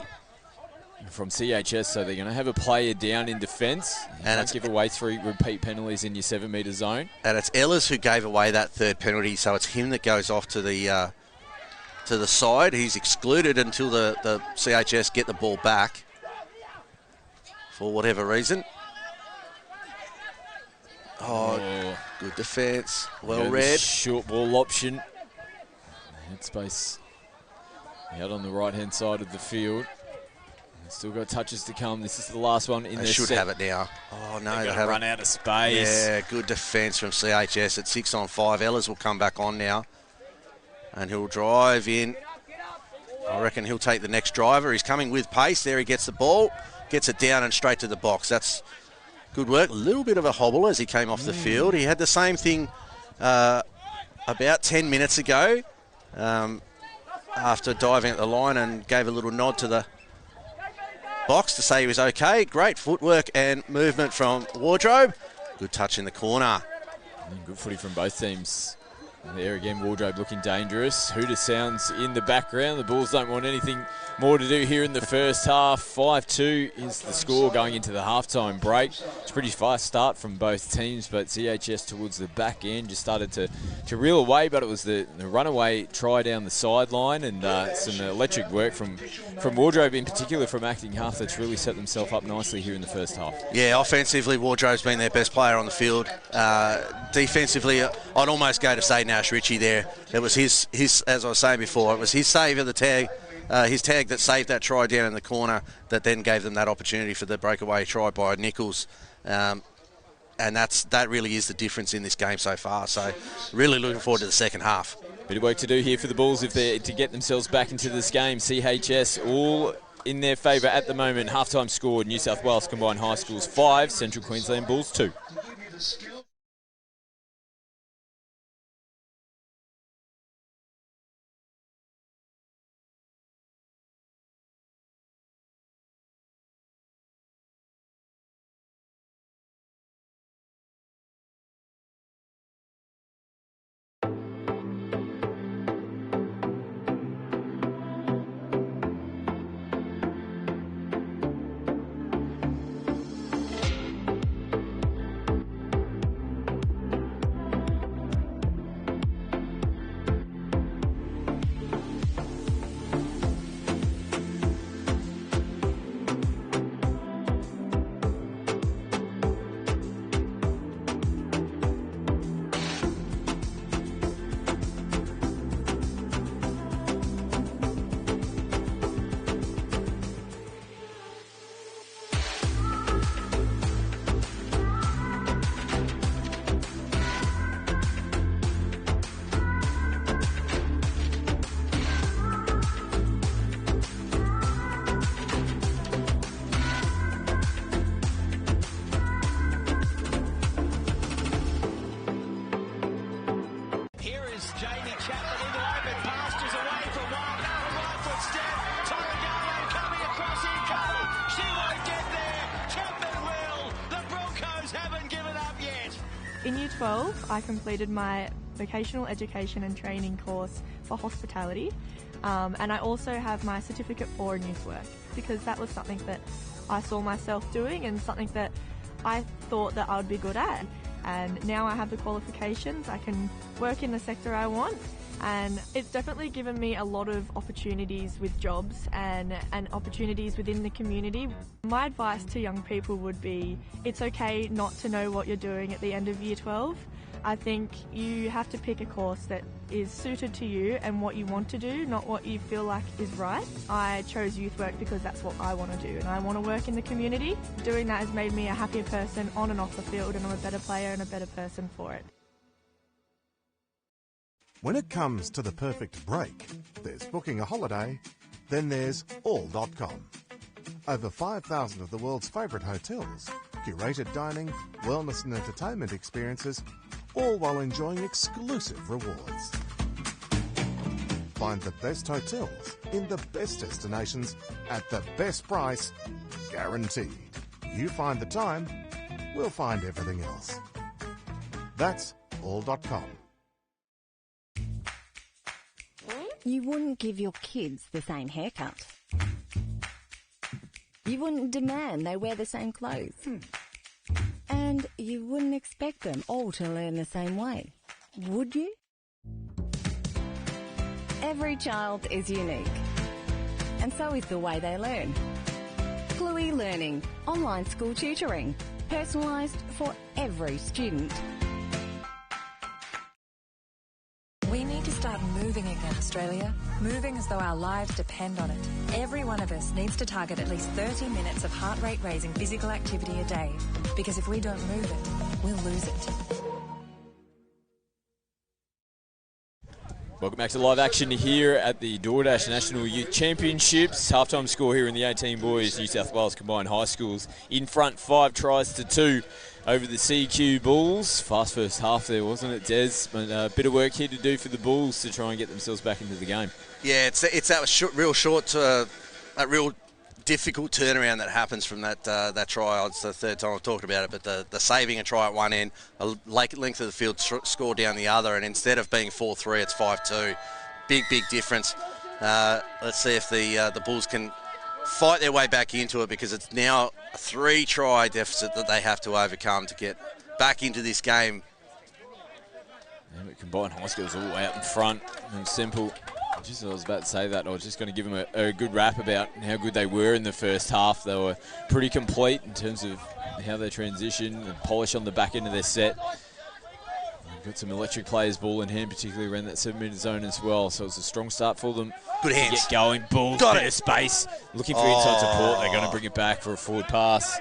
from CHS, so they're going to have a player down in defence. And it's give away 3 repeat penalties in your 7-metre zone. And it's Ehlers who gave away that 3rd penalty, so it's him that goes off to the side. He's excluded until the CHS get the ball back for whatever reason. Oh, good defence. Well read. Short ball option. Headspace out on the right-hand side of the field. Still got touches to come. This is the last one in They this should set. have it now. Oh, no, they haven't. Run out of space. Yeah, good defence from CHS at 6-on-5. Ehlers will come back on now. And he'll drive in. I reckon he'll take the next driver. He's coming with pace. There he gets the ball. Gets it down and straight to the box. That's good work. A little bit of a hobble as he came off the field. He had the same thing about 10 minutes ago after diving at the line and gave a little nod to the box to say he was okay. Great footwork and movement from Wardrobe. Good touch in the corner. And good footy from both teams. And there again, Wardrobe looking dangerous. Hooter sounds in the background. The Bulls don't want anything more to do here in the first half. 5-2 is the score going into the halftime break. It's a pretty fast start from both teams, but CHS towards the back end just started to reel away, but it was the runaway try down the sideline and some electric work from Wardrobe in particular from acting half that's really set themselves up nicely here in the first half. Yeah, offensively, Wardrobe's been their best player on the field. Defensively, I'd almost go to say Nash Ritchie there. It was his, as I was saying before, it was his save of the tag. His tag that saved that try down in the corner that then gave them that opportunity for the breakaway try by Nichols. And that really is the difference in this game so far. So really looking forward to the second half. Bit of work to do here for the Bulls if they're to get themselves back into this game. CHS all in their favour at the moment. Halftime score, New South Wales Combined High Schools 5, Central Queensland Bulls 2. In Year 12, I completed my vocational education and training course for hospitality, and I also have my certificate for youth work because that was something that I saw myself doing and something that I thought that I would be good at. And now I have the qualifications, I can work in the sector I want, and it's definitely given me a lot of opportunities with jobs and opportunities within the community. My advice to young people would be it's okay not to know what you're doing at the end of Year 12. I think you have to pick a course that is suited to you and what you want to do, not what you feel like is right. I chose youth work because that's what I want to do, and I want to work in the community. Doing that has made me a happier person on and off the field, and I'm a better player and a better person for it. When it comes to the perfect break, there's booking a holiday, then there's all.com. Over 5,000 of the world's favourite hotels, curated dining, wellness and entertainment experiences, all while enjoying exclusive rewards. Find the best hotels in the best destinations at the best price, guaranteed. You find the time, we'll find everything else. That's all.com. You wouldn't give your kids the same haircut. You wouldn't demand they wear the same clothes. And you wouldn't expect them all to learn the same way, would you? Every child is unique, and so is the way they learn. Fluey Learning, online school tutoring, personalised for every student. We need to start moving again, Australia. Moving as though our lives depend on it. Every one of us needs to target at least 30 minutes of heart rate raising physical activity a day. Because if we don't move it, we'll lose it. Welcome back to live action here at the DoorDash National Youth Championships. Halftime score here in the 18 boys, New South Wales Combined High Schools in front 5-2 over the CQ Bulls. Fast first half there, wasn't it, Des? But a bit of work here to do for the Bulls to try and get themselves back into the game. Yeah, it's that real short, that real difficult turnaround that happens from that try. It's the third time I've talked about it, but the saving a try at one end, a length of the field score down the other, and instead of being 4-3, it's 5-2. Big difference. Let's see if the Bulls can fight their way back into it, because it's now a 3-try deficit that they have to overcome to get back into this game. And Combined High Schools all the way out in front and simple. I was about to say that. I was just going to give them a good rap about how good they were in the first half. They were pretty complete in terms of how they transitioned and polish on the back end of their set. They've got some electric players ball in hand, particularly around that 7-metre zone as well. So it's a strong start for them. Good hands. Get going. Bulls, bit of space. Looking for inside support. They're going to bring it back for a forward pass.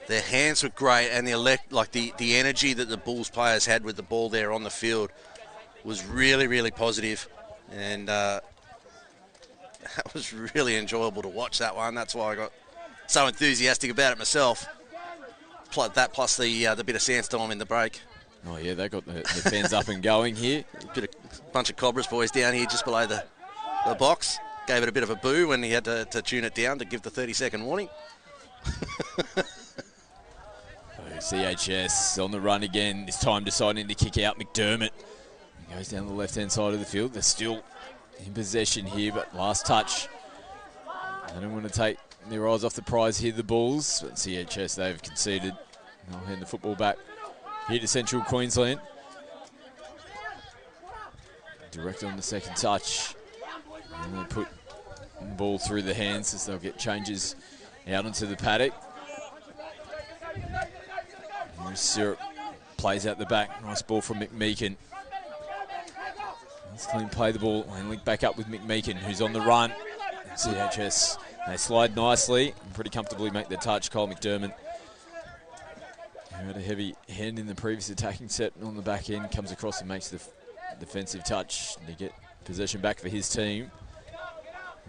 Their hands were great, and the energy that the Bulls players had with the ball there on the field was really positive. And that was really enjoyable to watch that one. That's why I got so enthusiastic about it myself. That plus the bit of sandstorm in the break. Oh yeah, they got the fans up and going here. Bunch of Cobras boys down here just below the box. Gave it a bit of a boo when he had to tune it down to give the 30-second warning. CHS on the run again, this time deciding to kick out McDermott. He goes down the left-hand side of the field. They're still in possession here, but last touch. They don't want to take their eyes off the prize here, the Bulls. But CHS, they've conceded. They'll hand the football back here to Central Queensland. Direct on the second touch. And they'll put the ball through the hands as they'll get changes out onto the paddock. Syrup plays out the back. Nice ball from McMeekin. Let's clean play the ball and link back up with McMeekin, who's on the run. CHS, they slide nicely and pretty comfortably make the touch. Cole McDermott, who had a heavy hand in the previous attacking set on the back end, comes across and makes the defensive touch to get possession back for his team.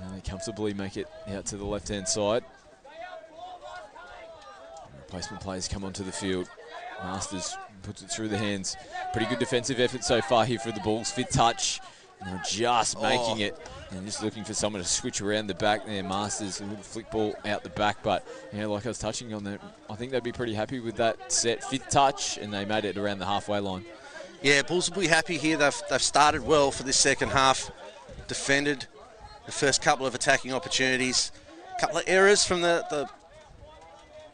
And they comfortably make it out to the left-hand side. Replacement players come onto the field. Masters puts it through the hands. Pretty good defensive effort so far here for the Bulls. Fifth touch. And they're just making it. And just looking for someone to switch around the back there. Masters, a little flick ball out the back. But, like I was touching on that, I think they'd be pretty happy with that set. Fifth touch, and they made it around the halfway line. Yeah, Bulls will be happy here. They've started well for this second half. Defended the first couple of attacking opportunities. A couple of errors from the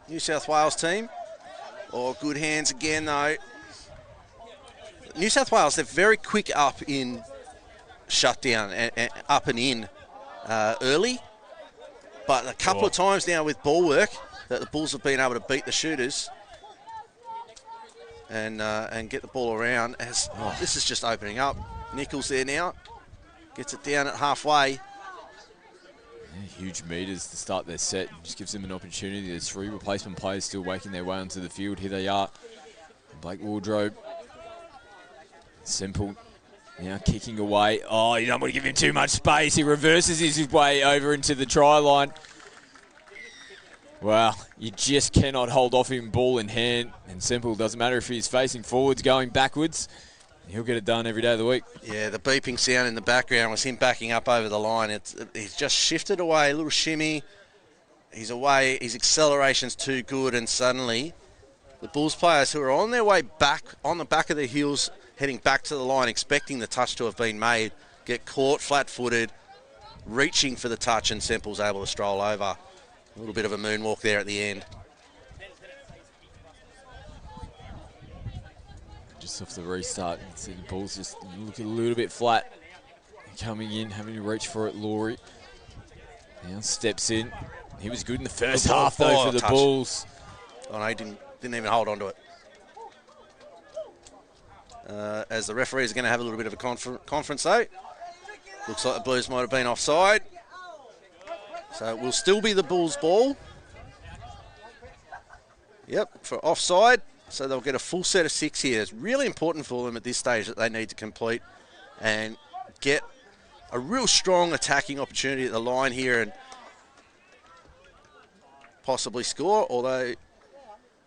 New South Wales team. Good hands again, though. New South Wales, they're very quick up in shut down and up and in early. But a couple of times now with ball work that the Bulls have been able to beat the shooters and get the ball around. As this is just opening up. Nichols there now. Gets it down at halfway. Yeah, huge meters to start their set. Just gives them an opportunity. There's 3 replacement players still making their way onto the field. Here they are. Blake Wardrobe. Simple. Now kicking away. Oh, you don't want to give him too much space. He reverses his way over into the try line. Wow, you just cannot hold off him ball in hand. And Simple, doesn't matter if he's facing forwards, going backwards. He'll get it done every day of the week. Yeah, the beeping sound in the background was him backing up over the line. He's just shifted away, a little shimmy. He's away, his acceleration's too good, and suddenly the Bulls players who are on their way back, on the back of their heels, heading back to the line, expecting the touch to have been made, get caught flat-footed, reaching for the touch, and Simple's able to stroll over. A little bit of a moonwalk there at the end. Just off the restart, you can see the Bulls just look a little bit flat. Coming in, having to reach for it, Laurie. Now steps in. He was good in the first half, though, for the Bulls. Oh, no, he didn't even hold on to it. As the referees are going to have a little bit of a conference, though. Looks like the Blues might have been offside. So it will still be the Bulls' ball. Yep, for offside. So they'll get a full set of 6 here. It's really important for them at this stage that they need to complete and get a real strong attacking opportunity at the line here and possibly score, although...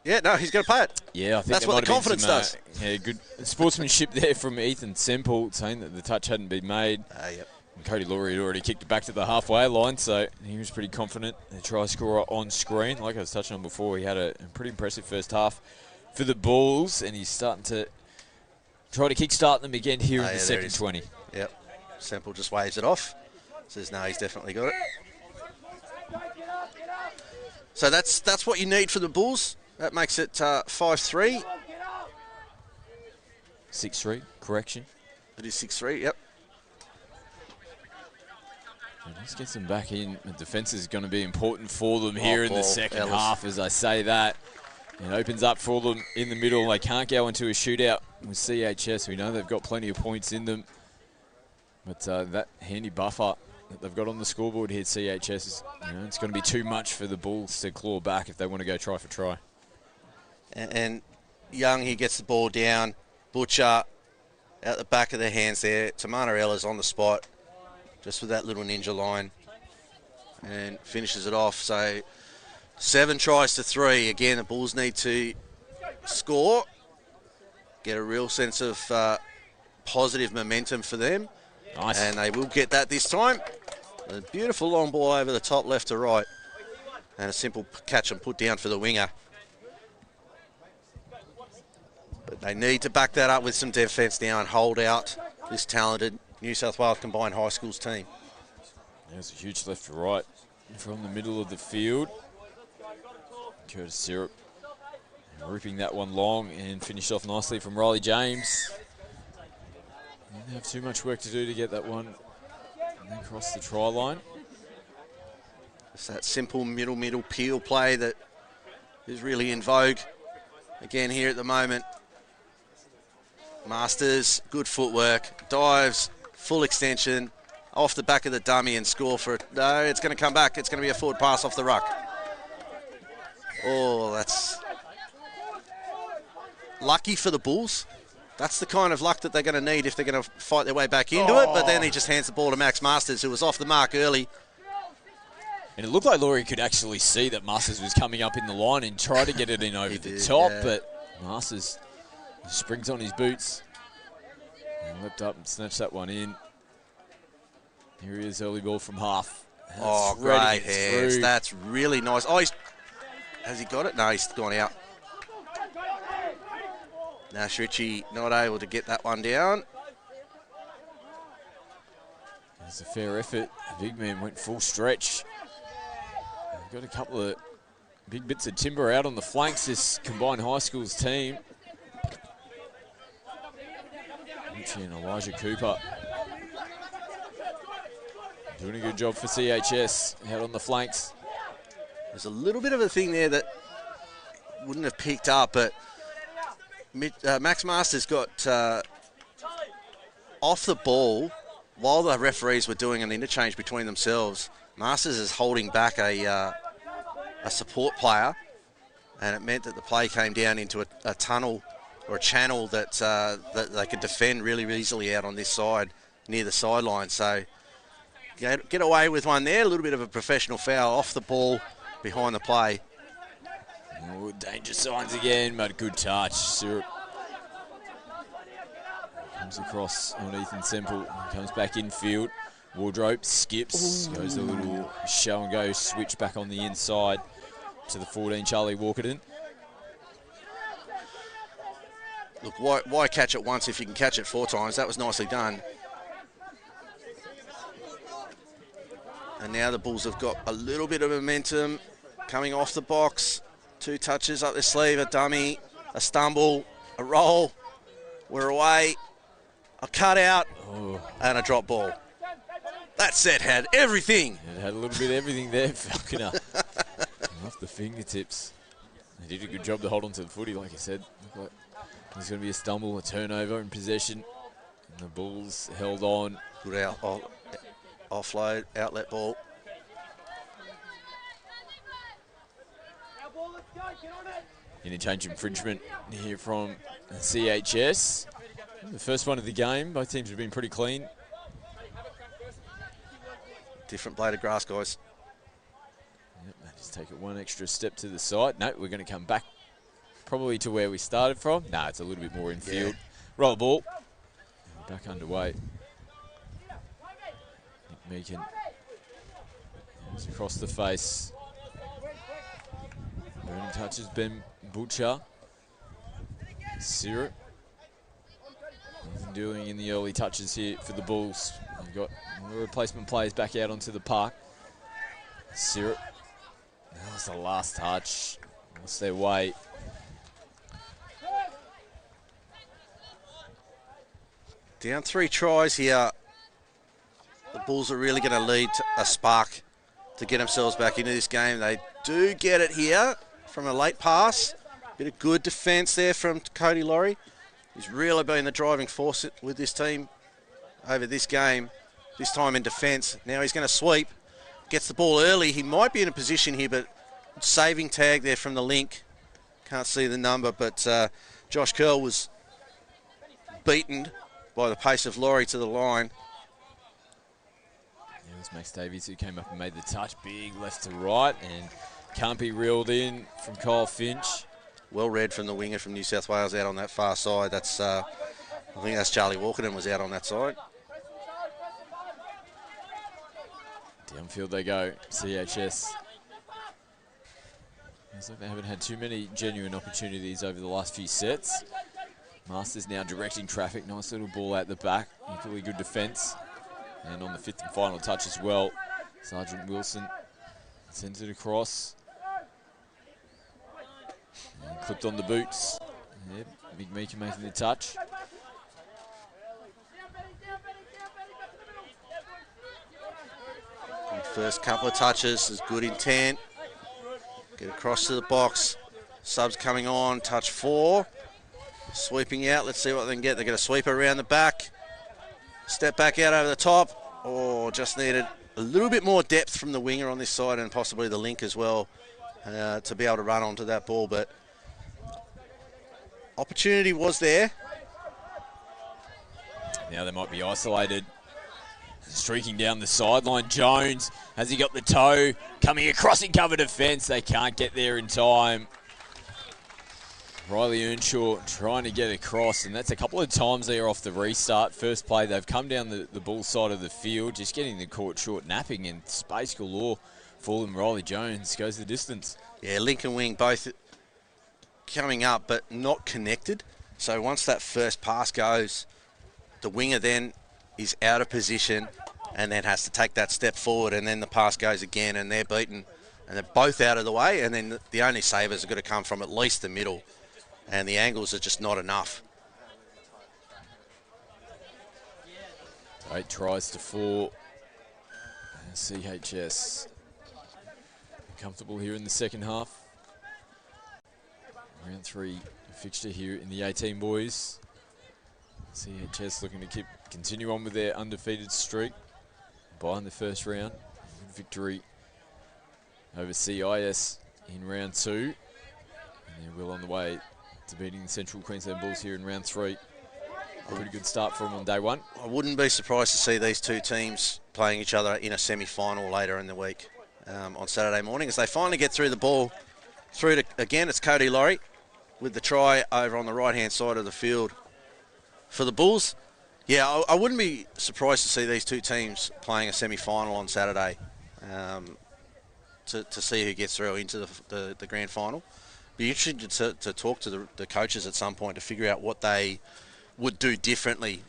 Yeah, no, he's going to play it. Yeah, I think that's what the confidence does. Yeah, good sportsmanship there from Ethan Simple, saying that the touch hadn't been made. Yep. And Cody Laurie had already kicked it back to the halfway line, so he was pretty confident. The try scorer on screen, like I was touching on before, he had a pretty impressive first half for the Bulls, and he's starting to try to kickstart them again here in the second 20. Yep. Simple just waves it off. Says, no, he's definitely got it. So that's what you need for the Bulls. That makes it 5-3. 6-3, correction. It is 6-3, yep. Let's get them back in. The defence is going to be important for them here in the second half, as I say that. It opens up for them in the middle. They can't go into a shootout with CHS. We know they've got plenty of points in them. But that handy buffer that they've got on the scoreboard here at CHS, is, it's going to be too much for the Bulls to claw back if they want to go try for try. And Young, he gets the ball down. Butcher out the back of their hands there. Tamanarella's on the spot, just with that little ninja line, and finishes it off. So 7 tries to 3. Again, the Bulls need to score, get a real sense of positive momentum for them. Nice. And they will get that this time. A beautiful long ball over the top, left to right, and a simple catch and put down for the winger. But they need to back that up with some defence now and hold out this talented New South Wales Combined High Schools team. There's a huge left to right from the middle of the field. Curtis Syrup ripping that one long and finished off nicely from Riley James. Didn't have too much work to do to get that one across the try line. It's that simple middle peel play that is really in vogue again here at the moment. Masters, good footwork, dives, full extension, off the back of the dummy and score for it. No, it's going to come back. It's going to be a forward pass off the ruck. Oh, that's lucky for the Bulls. That's the kind of luck that they're going to need if they're going to fight their way back into it. But then he just hands the ball to Max Masters, who was off the mark early. And it looked like Laurie could actually see that Masters was coming up in the line and try to get it in over the top. Yeah. But Masters springs on his boots and leapt up and snatched that one in. Here he is, early ball from half. That's great hands. That's really nice. Oh, has he got it? No, he's gone out. Nash Ritchie not able to get that one down. It's a fair effort. The big man went full stretch. Got a couple of big bits of timber out on the flanks, this Combined High Schools team. Ritchie and Elijah Cooper Doing a good job for CHS out on the flanks. There's a little bit of a thing there that wouldn't have picked up, but Max Masters got off the ball while the referees were doing an interchange between themselves. Masters is holding back a support player, and it meant that the play came down into a tunnel or a channel that they could defend really easily out on this side near the sideline. So get away with one there. A little bit of a professional foul off the ball behind the play. Oh, danger signs again, but good touch. Syrup comes across on Ethan Semple, comes back infield. Wardrobe skips, goes a little show and go switch back on the inside to the 14, Charlie Walkerton. Look, why catch it once if you can catch it 4 times? That was nicely done. And now the Bulls have got a little bit of momentum coming off the box. 2 touches up their sleeve, a dummy, a stumble, a roll. We're away, a cut out, and a drop ball. That set had everything. It had a little bit of everything there, Falconer. Off the fingertips. They did a good job to hold on to the footy, like I said. Looked like there's going to be a stumble, a turnover in possession. And the Bulls held on. Good offload, outlet ball. Interchange infringement here from CHS. The first one of the game. Both teams have been pretty clean. Different blade of grass, guys. Yep, they just take it one extra step to the side. No, we're going to come back probably to where we started from. No, it's a little bit more infield. Yeah. Roll the ball. Back underway. Nick Meakin goes across the face. Burning touches Ben Butcher. Syrup. Nothing doing in the early touches here for the Bulls. We've got the replacement players back out onto the park. Syrup. That was the last touch. Lost their way. Down 3 tries here. The Bulls are really going to lead a spark to get themselves back into this game. They do get it here from a late pass. Bit of good defence there from Cody Laurie. He's really been the driving force with this team over this game. This time in defence. Now he's going to sweep. Gets the ball early. He might be in a position here, but saving tag there from the link. Can't see the number, but Josh Curl was beaten by the pace of Laurie to the line. It was Max Davies who came up and made the touch. Big left to right, and can't be reeled in from Kyle Finch. Well read from the winger from New South Wales out on that far side. That's I think that's Charlie Walkerton was out on that side. Downfield they go, CHS. Looks like they haven't had too many genuine opportunities over the last few sets. Masters now directing traffic. Nice little ball out the back. Equally good defence. And on the 5th and final touch as well, Sergeant Wilson sends it across. And clipped on the boots. Yep, Big Meeker making the touch. First couple of touches is good intent. Get across to the box. Subs coming on, touch 4. Sweeping out, let's see what they can get. They're going to sweep around the back. Step back out over the top. Oh, just needed a little bit more depth from the winger on this side and possibly the link as well to be able to run onto that ball. But opportunity was there. Now they might be isolated. Streaking down the sideline, Jones, has he got the toe? Coming across in cover defence, they can't get there in time. Riley Earnshaw trying to get across, and that's a couple of times there off the restart. First play, they've come down the Bull side of the field, just getting the court short, napping, and space galore for them. Riley Jones goes the distance. Yeah, link and wing both coming up, but not connected. So once that first pass goes, the winger then is out of position and then has to take that step forward, and then the pass goes again and they're beaten and they're both out of the way, and then the only savers are going to come from at least the middle, and the angles are just not enough. 8 tries to 4. CHS comfortable here in the second half. Round 3 fixture here in the 18 boys. CHS looking to continue on with their undefeated streak. Behind the first round, victory over CIS in round 2. And they're well on the way to beating the Central Queensland Bulls here in round 3. A really good start for them on day 1. I wouldn't be surprised to see these two teams playing each other in a semi-final later in the week on Saturday morning as they finally get through the ball. Through to, again, it's Cody Laurie with the try over on the right-hand side of the field for the Bulls. Yeah, I wouldn't be surprised to see these two teams playing a semi-final on Saturday to see who gets through into the grand final. Be interesting to talk to the coaches at some point to figure out what they would do differently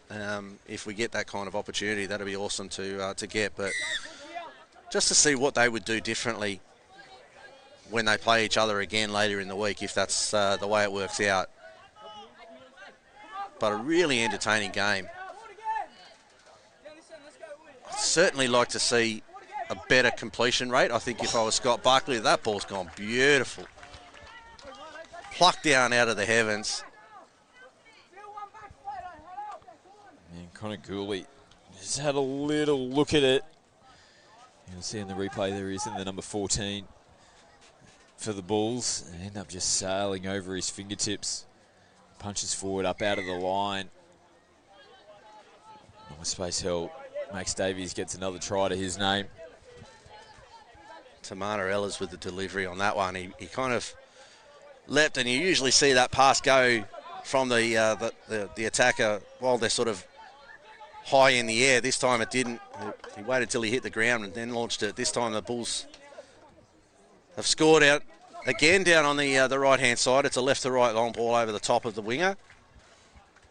if we get that kind of opportunity. That'd be awesome to get, but just to see what they would do differently when they play each other again later in the week, if that's the way it works out. But a really entertaining game. I'd certainly like to see a better completion rate. I think if I was Scott Buckley, that ball's gone beautiful. Plucked down out of the heavens. And Connor Gooley just had a little look at it. You'll see in the replay there he is in the number 14 for the Bulls. And end up just sailing over his fingertips. Punches forward up out of the line. Nice space held. Max Davies gets another try to his name. Tamana Ellis with the delivery on that one. He kind of leapt, and you usually see that pass go from the attacker while they're sort of high in the air. This time it didn't. He waited till he hit the ground and then launched it. This time the Bulls have scored out again down on the right-hand side. It's a left-to-right long ball over the top of the winger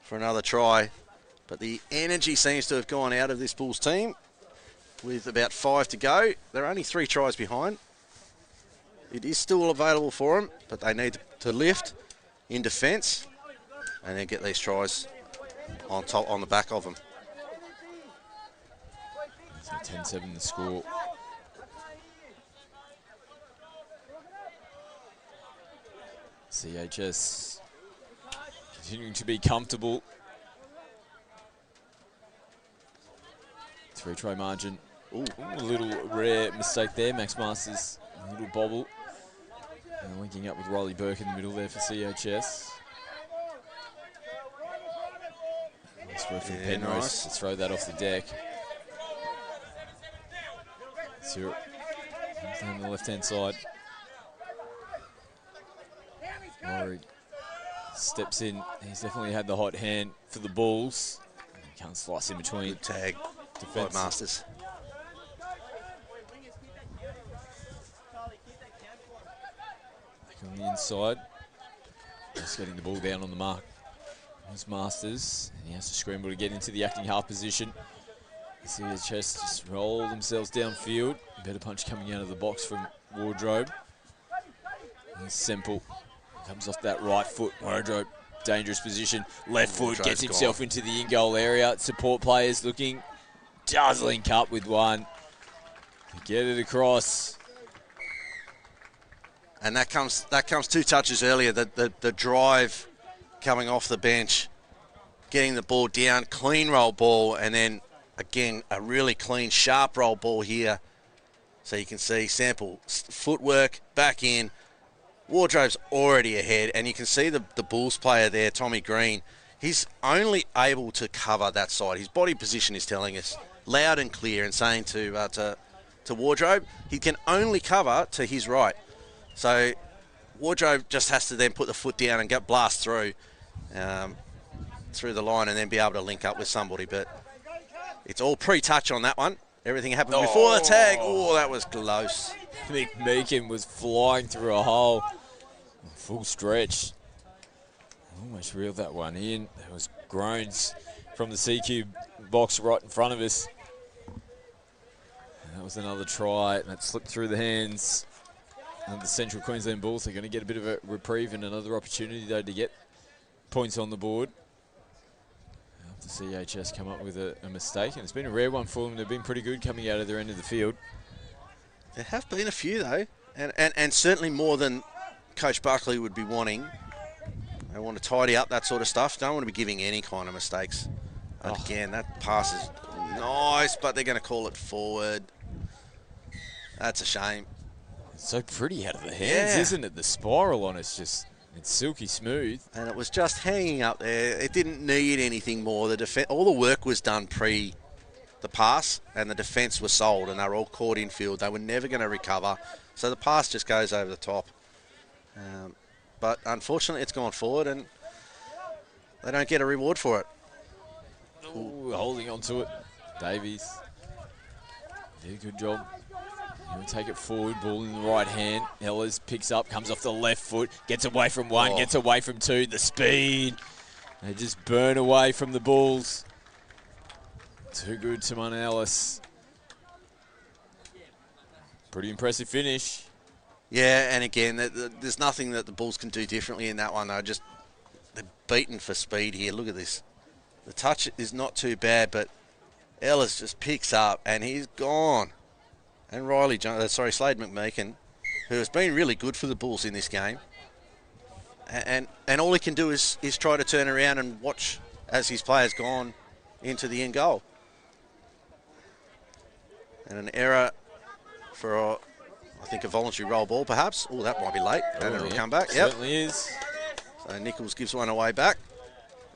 for another try. But the energy seems to have gone out of this Bulls team with about 5 to go. They're only 3 tries behind. It is still available for them, but they need to lift in defence and then get these tries on the back of them. So 10-7 the score. CHS continuing to be comfortable. 3-try margin. Ooh, a little rare mistake there. Max Masters, a little bobble. And linking up with Riley Burke in the middle there for CHS. Nice work from Penrose to throw that off the deck. Stewart down the left-hand side. Laurie steps in. He's definitely had the hot hand for the Bulls. He can't slice in between. Good tag. Defense. Masters. Back on the inside. Just getting the ball down on the mark. There's Masters. And he has to scramble to get into the acting half position. You see his chest just roll themselves downfield. Better punch coming out of the box from Wardrobe. And Semple comes off that right foot. Wardrobe, dangerous position. Left foot, gets himself into the in-goal area. Support players looking. Does link up with one. Get it across. And that comes 2 touches earlier. The drive coming off the bench, getting the ball down, clean roll ball, and then again a really clean, sharp roll ball here. So you can see Sample footwork back in. Wardrobe's already ahead, and you can see the Bulls player there, Tommy Green. He's only able to cover that side. His body position is telling us loud and clear and saying to Wardrobe, he can only cover to his right. So Wardrobe just has to then put the foot down and get blast through the line and then be able to link up with somebody. But it's all pre-touch on that one. Everything happened before the tag. Oh, that was close. Nick Meakin was flying through a hole. Full stretch. Almost reeled that one in. There was groans from the CQ box right in front of us. And that was another try, and it slipped through the hands of the Central Queensland Bulls. They're going to get a bit of a reprieve and another opportunity, though, to get points on the board. The CHS come up with a mistake, and it's been a rare one for them. They've been pretty good coming out of their end of the field. There have been a few, though, and certainly more than Coach Buckley would be wanting. They want to tidy up that sort of stuff. Don't want to be giving any kind of mistakes. And again, that pass is nice, but they're going to call it forward. That's a shame. It's so pretty out of the hands, isn't it? The spiral on it's silky smooth. And it was just hanging up there. It didn't need anything more. All the work was done pre the pass, and the defence was sold, and they were all caught in field. They were never going to recover. So the pass just goes over the top. But unfortunately, it's gone forward, and they don't get a reward for it. Ooh, holding on to it. Davies. Did a good job. He'll take it forward, ball in the right hand. Ellis picks up, comes off the left foot, gets away from one, gets away from two. The speed. They just burn away from the Bulls. Too good to Mana Ellis. Pretty impressive finish. Yeah, and again, there's nothing that the Bulls can do differently in that one. They're beaten for speed here. Look at this. The touch is not too bad, but Ellis just picks up, and he's gone. And Slade McMeekin, who has been really good for the Bulls in this game. And all he can do is try to turn around and watch as his player's gone into the end goal. And an error for, I think, a voluntary roll ball, perhaps. Oh, that might be late, and it'll come back. Certainly is. So Nichols gives one away back,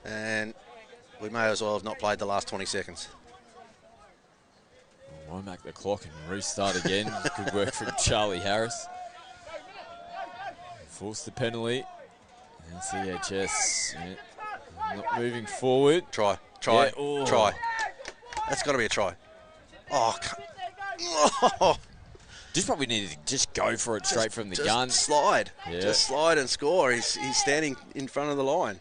and we may as well have not played the last 20 seconds. Wind back the clock and restart again. Good work from Charlie Harris. Forced the penalty. And CHS not moving forward. Try. That's got to be a try. Just probably needed to just go for it straight from the gun. Slide. Yeah. Just slide and score. He's standing in front of the line.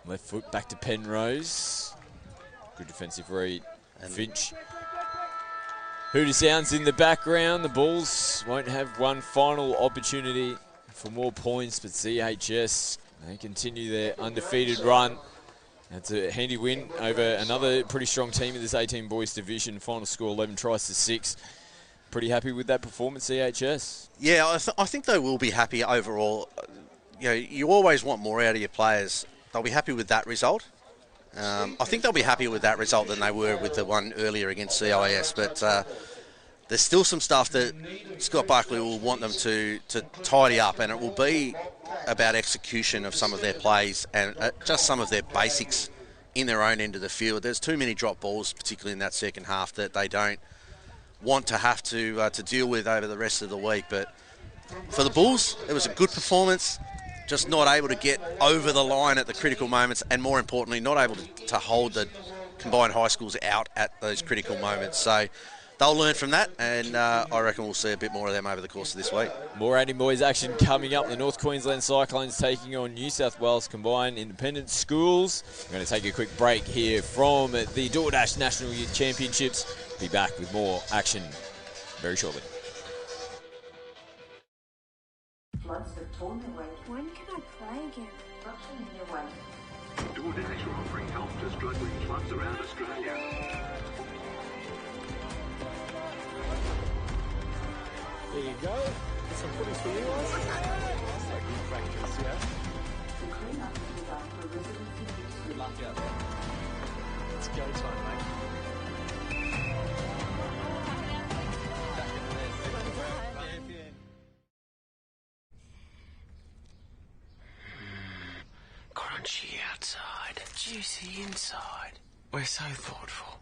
Left foot back to Penrose. Good defensive read. And Finch. Hooter sounds in the background. The Bulls won't have one final opportunity for more points, but CHS, they continue their undefeated run. That's a handy win over another pretty strong team in this 18 boys division. Final score 11 tries to 6. Pretty happy with that performance, CHS? Yeah, I think they will be happy overall. You always want more out of your players. They'll be happy with that result. I think they'll be happier with that result than they were with the one earlier against CIS, but there's still some stuff that Scott Buckley will want them to tidy up, and it will be about execution of some of their plays and just some of their basics in their own end of the field. There's too many drop balls, particularly in that second half, that they don't want to have to deal with over the rest of the week. But for the Bulls, it was a good performance. Just not able to get over the line at the critical moments, and more importantly, not able to hold the combined high schools out at those critical moments. So they'll learn from that, and I reckon we'll see a bit more of them over the course of this week. More 18 boys action coming up. The North Queensland Cyclones taking on New South Wales Combined Independent Schools. We're going to take a quick break here from the DoorDash National Youth Championships. Be back with more action very shortly. Floods have torn their way. When can I play again? Eruption in your way. DoorDash are offering help to struggling clubs around Australia. There you go. Some footies for you guys. That's like good practice, yeah? The clean-up is designed for residents and users. Good luck out there. It's go time, mate. Crunchy outside, juicy inside. We're so thoughtful.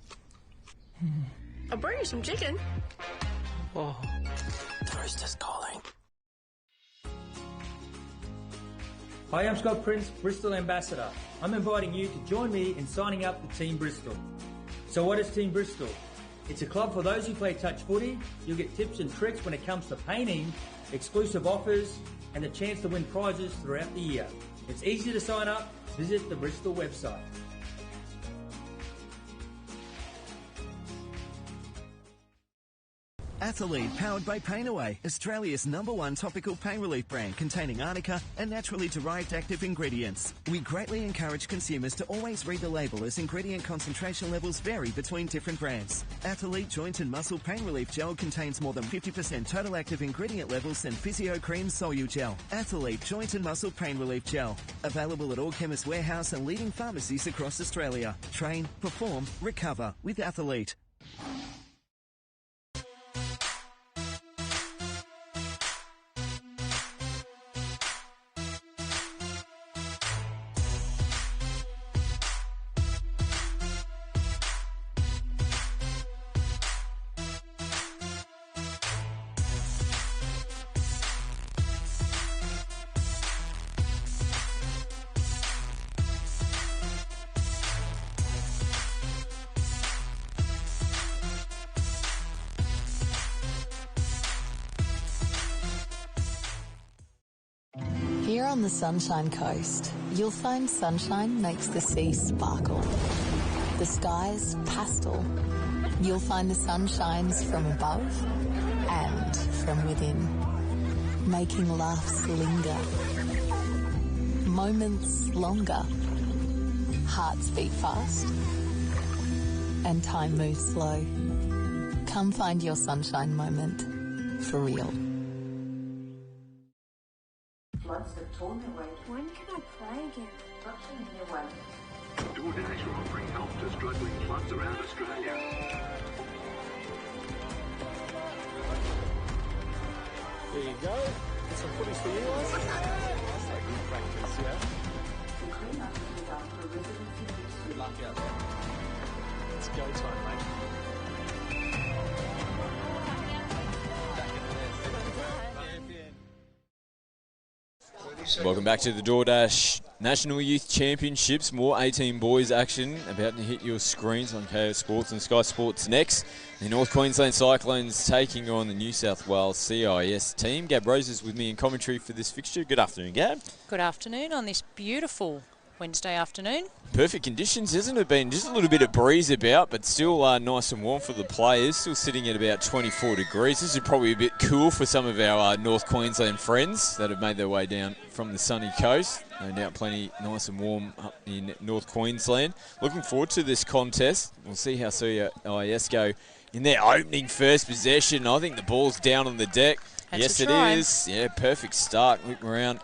I'll bring you some chicken. Oh, the rooster's calling. Hi, I'm Scott Prince, Bristol Ambassador. I'm inviting you to join me in signing up for Team Bristol. So what is Team Bristol? It's a club for those who play touch footy. You'll get tips and tricks when it comes to painting, exclusive offers, and the chance to win prizes throughout the year. It's easy to sign up. Visit the Bristol website. Athlete, powered by Pain Away, Australia's #1 topical pain relief brand containing arnica and naturally derived active ingredients. We greatly encourage consumers to always read the label as ingredient concentration levels vary between different brands. Athlete Joint and Muscle Pain Relief Gel contains more than 50% total active ingredient levels than Physio Cream Solu Gel. Athlete Joint and Muscle Pain Relief Gel. Available at all Chemist Warehouse and leading pharmacies across Australia. Train, perform, recover with Athlete. Here on the Sunshine Coast, you'll find sunshine makes the sea sparkle. The skies pastel. You'll find the sun shines from above and from within, making laughs linger, moments longer, hearts beat fast, and time moves slow. Come find your sunshine moment for real. Floods have torn their way. When can I play again? Construction in their way. DoorDash are offering help to struggling clubs around Australia. There you go. Some footies for you guys. That's like good practice, yeah? The clean-up is after residents in Brisbane. Good luck out there. It's go time, mate. Welcome back to the DoorDash National Youth Championships. More 18 boys action about to hit your screens on KO Sports and Sky Sports Next. The North Queensland Cyclones taking on the New South Wales CIS team. Gab Rose is with me in commentary for this fixture. Good afternoon, Gab. Good afternoon on this beautiful Wednesday afternoon. Perfect conditions, hasn't it been? Just a little bit of breeze about, but still nice and warm for the players. Still sitting at about 24 degrees. This is probably a bit cool for some of our North Queensland friends that have made their way down from the sunny coast. No doubt plenty nice and warm up in North Queensland. Looking forward to this contest. We'll see how CIS go in their opening first possession. I think the ball's down on the deck. That's yes, a it try. is. Yeah, perfect start. Looking around.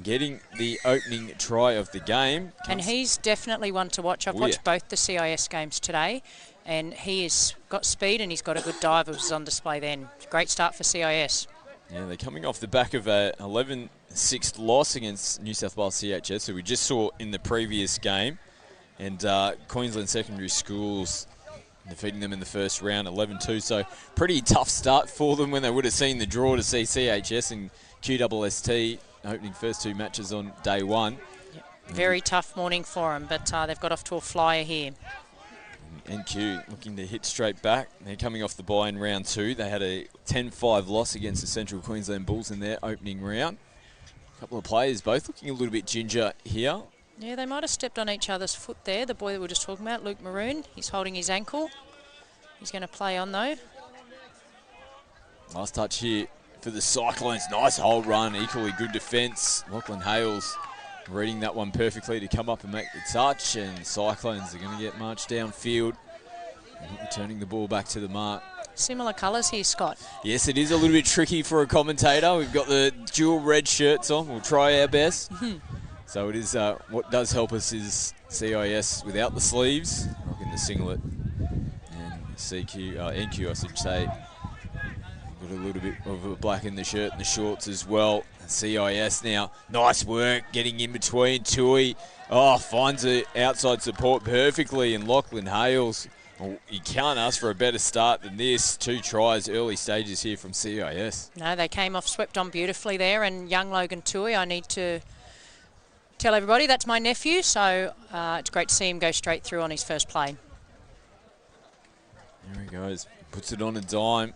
Getting the opening try of the game. And he's definitely one to watch. I've watched both the CIS games today, and he has got speed and he's got a good dive, which was on display then. Great start for CIS. Yeah, they're coming off the back of a 11-6 loss against New South Wales CHS, who we just saw in the previous game. And Queensland Secondary Schools defeating them in the first round, 11-2. So pretty tough start for them when they would have seen the draw to see CHS and QSST opening first two matches on day one. Yep. Very tough morning for them, but they've got off to a flyer here. NQ looking to hit straight back. They're coming off the bye in round two. They had a 10-5 loss against the Central Queensland Bulls in their opening round. A couple of players both looking a little bit ginger here. Yeah, they might have stepped on each other's foot there. The boy that we were just talking about, Luke Maroon, he's holding his ankle. He's going to play on though. Last touch here for the Cyclones. Nice hold run, equally good defence. Lachlan Hales reading that one perfectly to come up and make the touch, and Cyclones are going to get marched downfield, returning the ball back to the mark. Similar colours here, Scott. Yes, it is a little bit tricky for a commentator. We've got the dual red shirts on. We'll try our best. So it is what does help us is CIS without the sleeves, rocking the singlet, and NQ, I should say. Got a little bit of a black in the shirt and the shorts as well. CIS now, nice work getting in between. Tui, finds the outside support perfectly, and Lachlan Hales. Well, you can't ask for a better start than this. 2 tries, early stages here from CIS. No, they came off, swept on beautifully there, and young Logan Tui, I need to tell everybody that's my nephew, so it's great to see him go straight through on his first play. There he goes, puts it on a dime.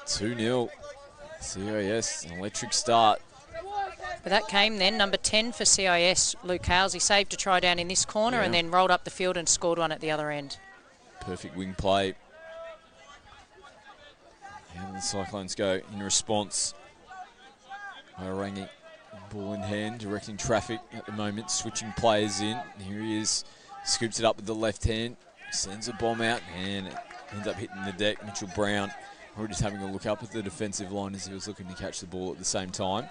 2-0, CIS, an electric start. But that came then, number 10 for CIS, Luke Hales. He saved a try down in this corner and then rolled up the field and scored one at the other end. Perfect wing play. The Cyclones go in response. Orangi, ball in hand, directing traffic at the moment, switching players in. Here he is, scoops it up with the left hand, sends a bomb out, and it ends up hitting the deck. Mitchell Brown already just having a look up at the defensive line as he was looking to catch the ball at the same time.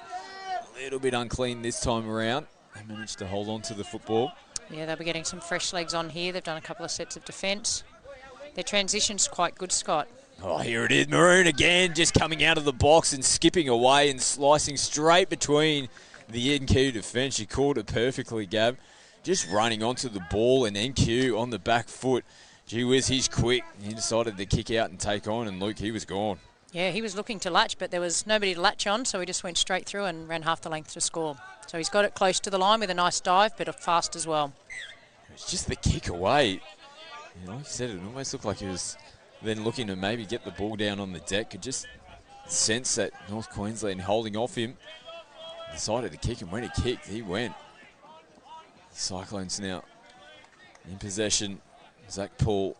A little bit unclean this time around. They managed to hold on to the football. Yeah, they'll be getting some fresh legs on here. They've done a couple of sets of defence. Their transition's quite good, Scott. Oh, here it is. Maroon again, just coming out of the box and skipping away and slicing straight between the NQ defence. She called it perfectly, Gab. Just running onto the ball and NQ on the back foot. Gee whiz, he's quick. He decided to kick out and take on, and Luke, he was gone. Yeah, he was looking to latch, but there was nobody to latch on, so he just went straight through and ran half the length to score. So he's got it close to the line with a nice dive, but fast as well. It's just the kick away. You know, like you said, it almost looked like he was then looking to maybe get the ball down on the deck. Could just sense that North Queensland holding off him. Decided to kick, and when he kicked, he went. Cyclones now in possession. Zach Paul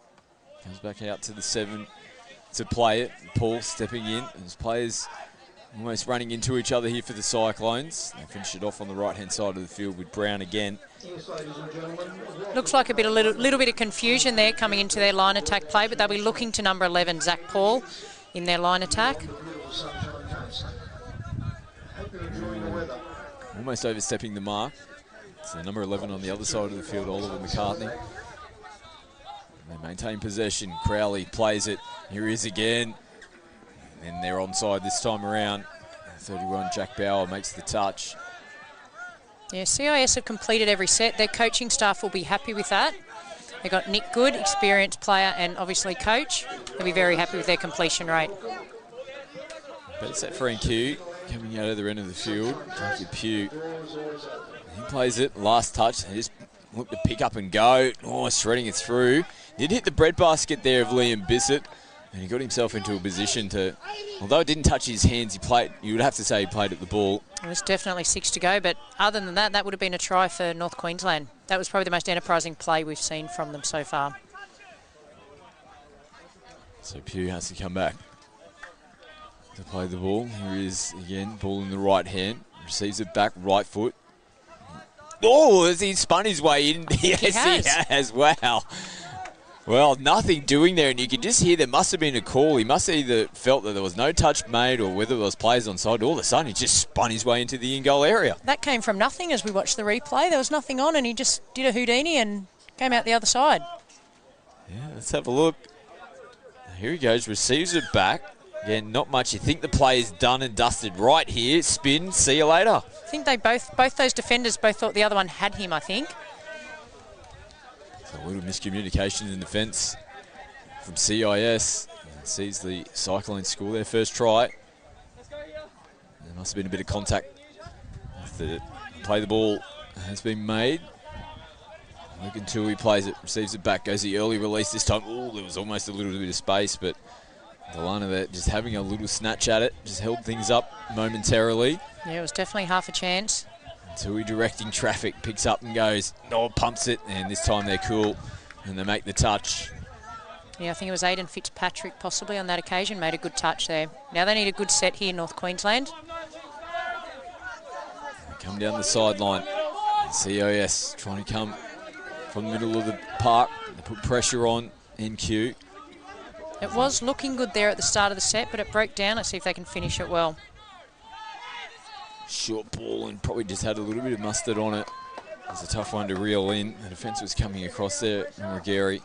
comes back out to the 7 to play it. Paul stepping in. As players almost running into each other here for the Cyclones. They finish it off on the right-hand side of the field with Brown again. Looks like a little bit of confusion there coming into their line attack play, but they'll be looking to number 11, Zach Paul, in their line attack. Almost overstepping the mark. So number 11 on the other side of the field, Oliver McCartney. They maintain possession. Crowley plays it. Here he is again. And they're onside this time around. 31, Jack Bauer makes the touch. Yeah, CIS have completed every set. Their coaching staff will be happy with that. They've got Nick Good, experienced player, and obviously coach. They'll be very happy with their completion rate. Better set for NQ. Coming out of the end of the field, Jacob Pugh. He plays it, last touch. They just look to pick up and go. Oh, shredding it through. Did hit the breadbasket there of Liam Bissett. And he got himself into a position to, although it didn't touch his hands, he played. You would have to say he played at the ball. It was definitely 6 to go, but other than that, that would have been a try for North Queensland. That was probably the most enterprising play we've seen from them so far. So Pugh has to come back to play the ball. Here he is again, ball in the right hand. Receives it back, right foot. Oh, has he spun his way in? Yes, he has. Wow. Well, nothing doing there, and you can just hear there must have been a call. He must have either felt that there was no touch made or whether there was players on side. All of a sudden, he just spun his way into the in-goal area. That came from nothing as we watched the replay. There was nothing on, and he just did a Houdini and came out the other side. Yeah, let's have a look. Here he goes, receives it back. Again, not much. You think the play is done and dusted right here. Spin, see you later. I think they both those defenders both thought the other one had him, I think. A little miscommunication in defence from CIS. And sees the Cyclones score their first try. There must have been a bit of contact. The play the ball has been made. Logan Tui plays it, receives it back, goes the early release this time. Oh, there was almost a little bit of space, but Delana there just having a little snatch at it, just held things up momentarily. Yeah, it was definitely half a chance. Tui directing traffic, picks up and goes, no, pumps it, and this time they're cool, and they make the touch. Yeah, I think it was Aidan Fitzpatrick possibly on that occasion, made a good touch there. Now they need a good set here, North Queensland. They come down the sideline. CIS trying to come from the middle of the park. They put pressure on NQ. It was looking good there at the start of the set, but it broke down. Let's see if they can finish it well. Short ball and probably just had a little bit of mustard on it. It was a tough one to reel in. The defence was coming across there. Gary.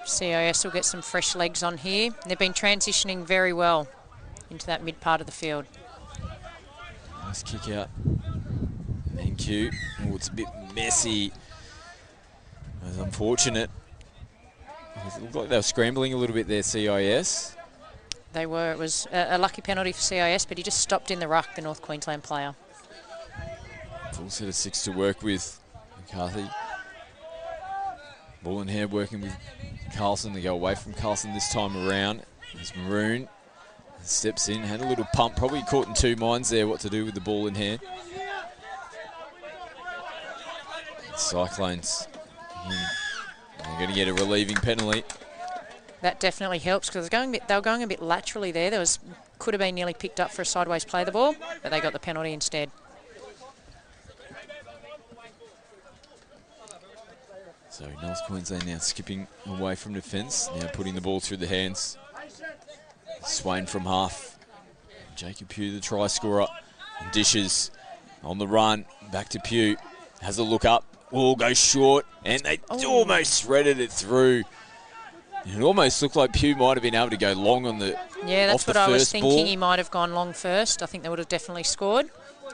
CIS will get some fresh legs on here. They've been transitioning very well into that mid part of the field. Nice kick out. NQ. Oh, it's a bit messy. It was unfortunate. It looked like they were scrambling a little bit there, CIS. They were. It was a lucky penalty for CIS, but he just stopped in the ruck, the North Queensland player. Full set of 6 to work with. McCarthy. Ball in hand working with Carlson. They go away from Carlson this time around. There's Maroon. Steps in, had a little pump. Probably caught in two minds there what to do with the ball in hand. Cyclones. They're going to get a relieving penalty. That definitely helps because they were going a bit laterally there. Could have been nearly picked up for a sideways play the ball, but they got the penalty instead. So North Queensland now skipping away from defence, now putting the ball through the hands. Swain from half. Jacob Pugh, the try scorer, and dishes on the run. Back to Pugh. Has a look up. Ball goes short, and they almost threaded it through. It almost looked like Pugh might have been able to go long on the Yeah, that's what I was thinking. Ball. He might have gone long first. I think they would have definitely scored.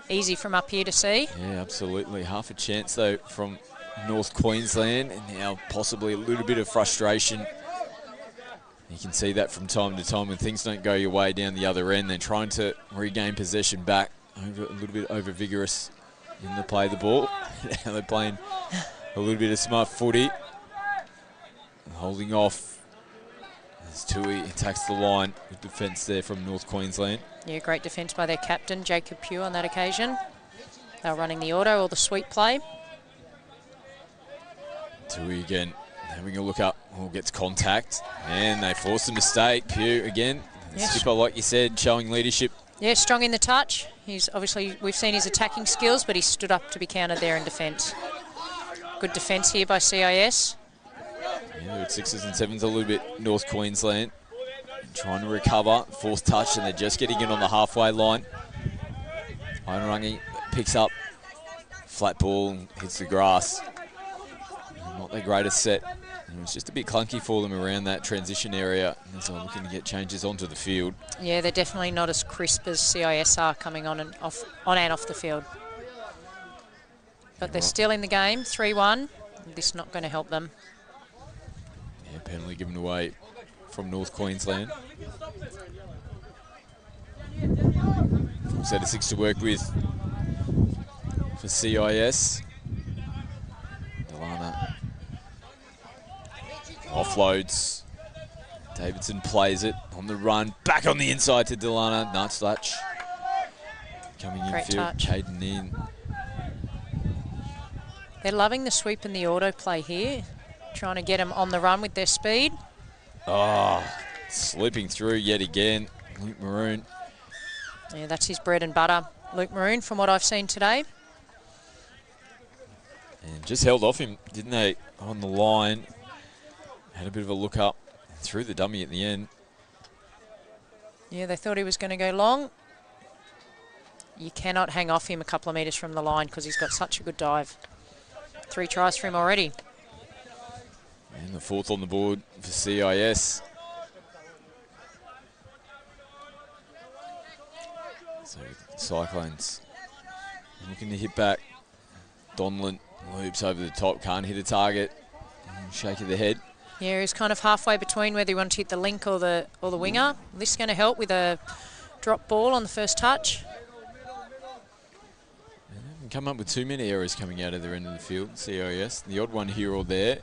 Easy from up here to see. Yeah, absolutely. Half a chance, though, from North Queensland, and now possibly a little bit of frustration. You can see that from time to time when things don't go your way down the other end. They're trying to regain possession back, a little bit over vigorous in the play of the ball. Now they're playing a little bit of smart footy. Holding off as Tui attacks the line with defence there from North Queensland. Yeah, great defence by their captain, Jacob Pugh, on that occasion. They were running the auto or the sweep play. Tui again having a look up. Gets contact, and they force a mistake. Pugh again. Yes. Skipper, like you said, showing leadership. Yeah, strong in the touch. He's obviously, we've seen his attacking skills, but he stood up to be counted there in defence. Good defence here by CIS. Yeah, at 6s and 7s a little bit North Queensland. Trying to recover. Fourth touch, and they're just getting in on the halfway line. Onarangi picks up. Flat ball and hits the grass. Not their greatest set. It was just a bit clunky for them around that transition area. And so looking to get changes onto the field. Yeah, they're definitely not as crisp as CIS are coming on and off the field. But they're still in the game, 3-1. This is not going to help them. Yeah, penalty given away from North Queensland. Full set of 6 to work with for CIS. Delana offloads. Davidson plays it on the run. Back on the inside to Delana. Nice touch. Coming in field. Caden in. They're loving the sweep and the auto play here. Trying to get them on the run with their speed. Oh, slipping through yet again. Luke Maroon. Yeah, that's his bread and butter. Luke Maroon, from what I've seen today. And just held off him, didn't they, on the line. Had a bit of a look up. Threw the dummy at the end. Yeah, they thought he was going to go long. You cannot hang off him a couple of metres from the line because he's got such a good dive. 3 tries for him already. And the 4th on the board for CIS. So Cyclones looking to hit back. Donlan loops over the top, can't hit a target. Shake of the head. Yeah, he's kind of halfway between whether he wants to hit the link or the winger. This is going to help with a drop ball on the first touch. They haven't come up with too many errors coming out of their end of the field, CIS. The odd one here or there.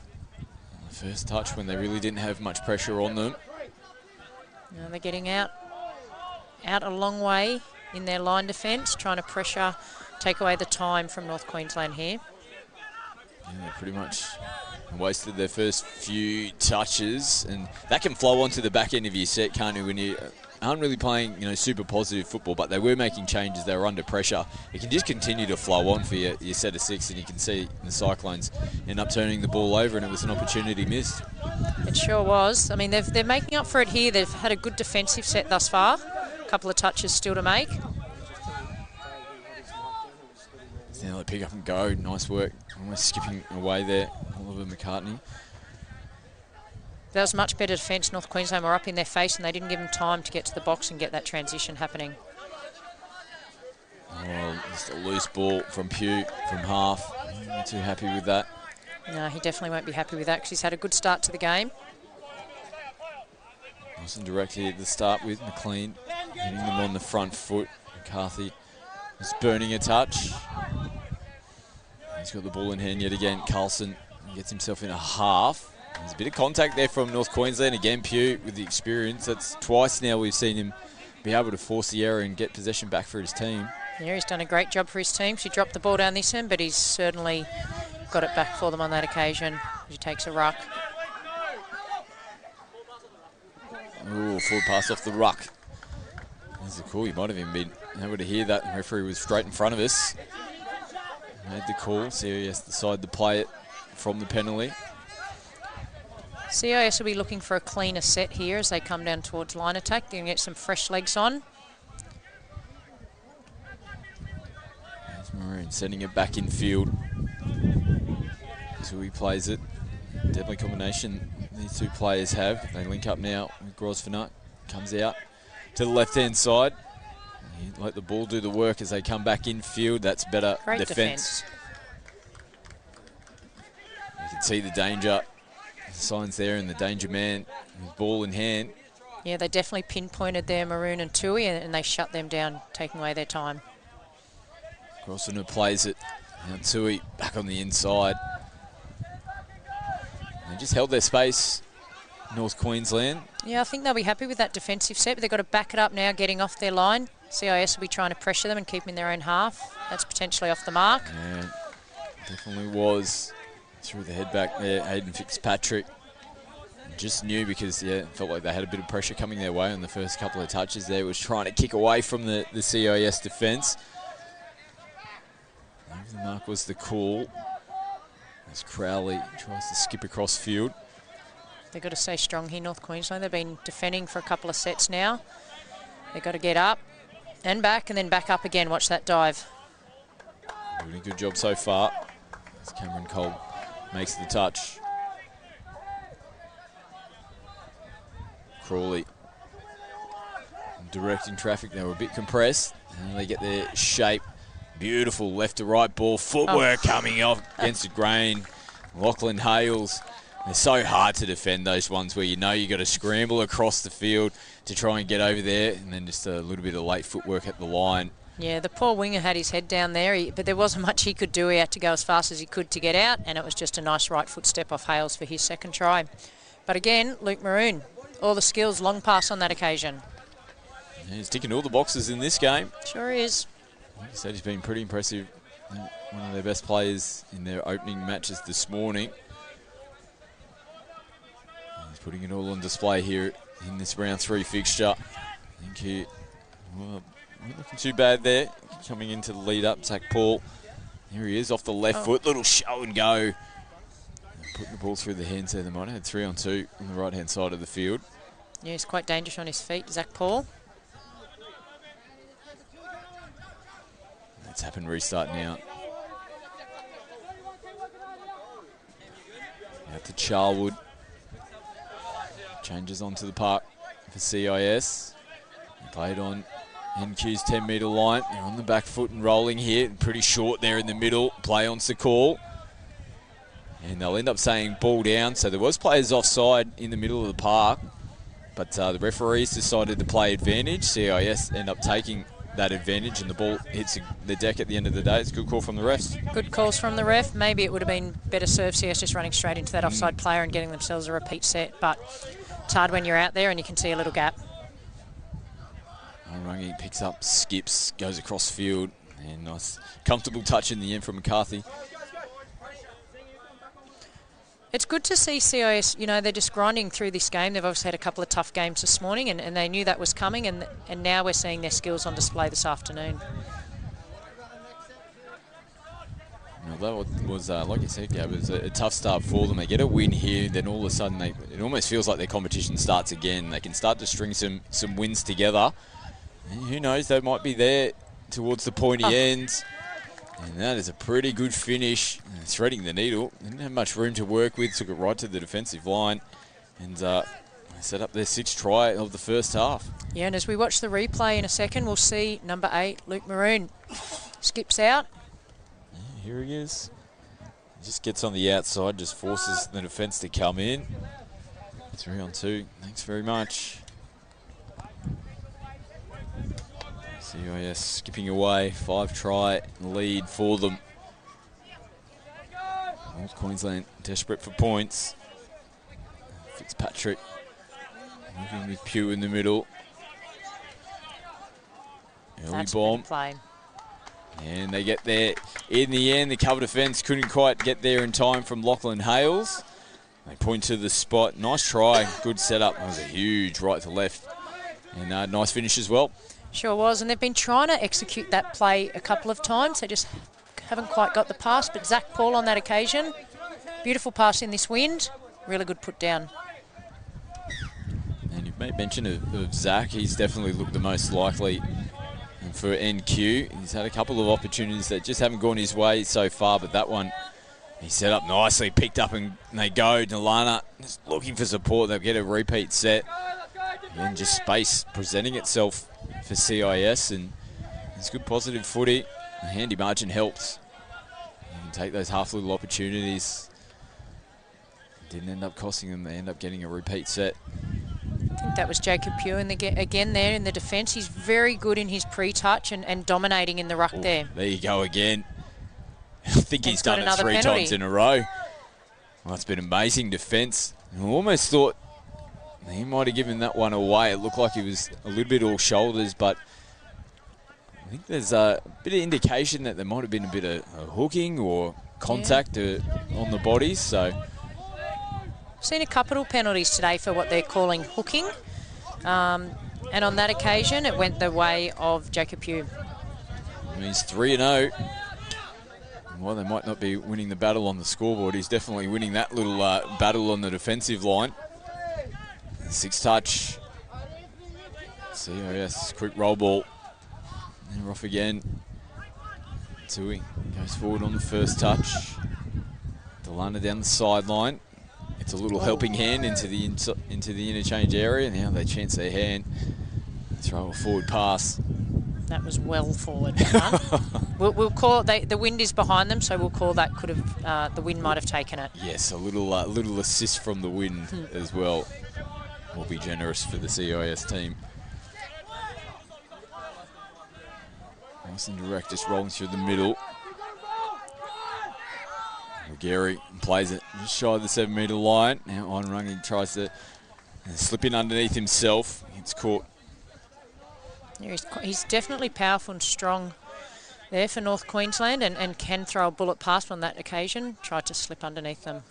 The first touch when they really didn't have much pressure on them. Now they're getting out a long way in their line defence, trying to pressure, take away the time from North Queensland here. Yeah, they pretty much wasted their first few touches, and that can flow onto the back end of your set, can't it, when you aren't really playing, super positive football, but they were making changes, they were under pressure. It can just continue to flow on for your set of 6, and you can see the Cyclones end up turning the ball over, and it was an opportunity missed. It sure was. I mean, they're making up for it here. They've had a good defensive set thus far. A couple of touches still to make. Now they pick up and go. Nice work. Almost skipping away there. Oliver McCartney. That was much better defence. North Queensland were up in their face and they didn't give them time to get to the box and get that transition happening. Oh, just a loose ball from Pugh from half. I'm not too happy with that. No, he definitely won't be happy with that because he's had a good start to the game. Nice and direct here at the start with McLean. Getting them on the front foot. McCarthy is burning a touch. He's got the ball in hand yet again. Carlson gets himself in a half. There's a bit of contact there from North Queensland. Again, Pugh with the experience. That's twice now we've seen him be able to force the error and get possession back for his team. Yeah, he's done a great job for his team. He dropped the ball down this end, but he's certainly got it back for them on that occasion. He takes a ruck. Ooh, forward pass off the ruck. There's a call. You might have even been able to hear that. The referee was straight in front of us. Made the call. CIS decided to play it from the penalty. CIS will be looking for a cleaner set here as they come down towards line attack. They're going to get some fresh legs on. There's Maroon sending it back in field. So he plays it. Deadly combination these two players have. They link up now with Grosvenor. Comes out to the left-hand side. You let the ball do the work as they come back in field. That's better defence. You can see the danger signs there and the danger man with ball in hand. Yeah, they definitely pinpointed their Maroon and Tui and they shut them down, taking away their time. Grosvenor plays it. Now Tui back on the inside. They just held their space, North Queensland. Yeah, I think they'll be happy with that defensive set, but they've got to back it up now, getting off their line. CIS will be trying to pressure them and keep them in their own half. That's potentially off the mark. Yeah, definitely was. Threw the head back there, Hayden Fitzpatrick. Just knew because, yeah, it felt like they had a bit of pressure coming their way on the first couple of touches there. Was trying to kick away from the CIS defence. The mark was the call. As Crowley tries to skip across field. They've got to stay strong here, North Queensland. They've been defending for a couple of sets now. They've got to get up and back and then back up again. Watch that dive. Doing a good job so far. As Cameron Cole makes the touch. Crawley directing traffic. They were a bit compressed. And they get their shape. Beautiful left to right ball. Footwork coming off against the grain. Lachlan Hales. They're so hard to defend, those ones where you know you got to scramble across the field to try and get over there, and then just a little bit of late footwork at the line. Yeah, the poor winger had his head down there, but there wasn't much he could do. He had to go as fast as he could to get out, and it was just a nice right foot step off Hales for his second try. But again, Luke Maroon, all the skills, long pass on that occasion. Yeah, he's ticking all the boxes in this game. Sure is. Like I said, he's been pretty impressive. One of their best players in their opening matches this morning. He's putting it all on display here in this round 3 fixture. I think he, well, not looking too bad there. Coming into the lead up, Zach Paul. Here he is off the left foot, little show and go. Putting the ball through the hands there. They might have had 3-on-2 on the right hand side of the field. Yeah, he's quite dangerous on his feet, Zach Paul. Let's happen restart now. Out to Charlwood. Changes onto the park for CIS. Played on NQ's 10-metre line. They're on the back foot and rolling here. Pretty short there in the middle. Play on Sakal. And they'll end up saying ball down. So there was players offside in the middle of the park. But the referees decided to play advantage. CIS end up taking that advantage and the ball hits the deck at the end of the day. It's a good call from the refs. Good calls from the ref. Maybe it would have been better served CS just running straight into that offside player and getting themselves a repeat set, but it's hard when you're out there and you can see a little gap. Rangi picks up, skips, goes across field, and nice comfortable touch in the end from McCarthy. It's good to see CIS, you know, they're just grinding through this game. They've obviously had a couple of tough games this morning and they knew that was coming and now we're seeing their skills on display this afternoon. Well, that was, like you said, Gab, it was a tough start for them. They get a win here, then all of a sudden it almost feels like their competition starts again. They can start to string some wins together. And who knows, they might be there towards the pointy ends. And that is a pretty good finish. Threading the needle. Didn't have much room to work with. Took it right to the defensive line. And set up their 6th try of the first half. Yeah, and as we watch the replay in a second, we'll see number 8, Luke Maroon. Skips out. Yeah, here he is. He just gets on the outside, just forces the defence to come in. 3-on-2. Thanks very much. CIS skipping away, 5-try lead for them. North Queensland desperate for points. Fitzpatrick moving with Pugh in the middle. Early bomb. And they get there in the end. The cover defence couldn't quite get there in time from Lachlan Hales. They point to the spot. Nice try. Good setup. That was a huge right to left. And nice finish as well. Sure was. And they've been trying to execute that play a couple of times. They just haven't quite got the pass. But Zach Paul on that occasion, beautiful pass in this wind. Really good put down. And you've made mention of Zach. He's definitely looked the most likely for NQ. He's had a couple of opportunities that just haven't gone his way so far, but that one he set up nicely, picked up, and they go. Nalana just looking for support. They'll get a repeat set. Again, just space presenting itself for CIS, and it's good positive footy. The handy margin helps. You can take those half little opportunities. Didn't end up costing them. They end up getting a repeat set. I think that was Jacob Pugh again there in the defence. He's very good in his pre-touch and dominating in the ruck there. There you go again. I think he's done it 3 times in a row. Well, it's been amazing defence. I almost thought he might have given that one away. It looked like he was a little bit all shoulders, but I think there's a bit of indication that there might have been a bit of hooking or contact on the bodies. So, seen a couple of penalties today for what they're calling hooking. And on that occasion, it went the way of Jacob Pugh. He's 3-0. Well, they might not be winning the battle on the scoreboard. He's definitely winning that little battle on the defensive line. 6 touch. CIS, quick roll ball. And we're off again. Tui goes forward on the first touch. Delana down the sideline. It's a little helping hand into the interchange area. Now they chance their hand. Throw a forward pass. That was well forward. we'll call it, the wind is behind them, so we'll call that could have the wind might have taken it. Yes, a little assist from the wind as well will be generous for the CIS team. Nice and direct, just rolling through the middle. Gary plays it just shy of the 7-metre line. Now on rung, he tries to slip in underneath himself. It's caught. Yeah, he's definitely powerful and strong there for North Queensland and can throw a bullet past on that occasion. Tried to slip underneath them.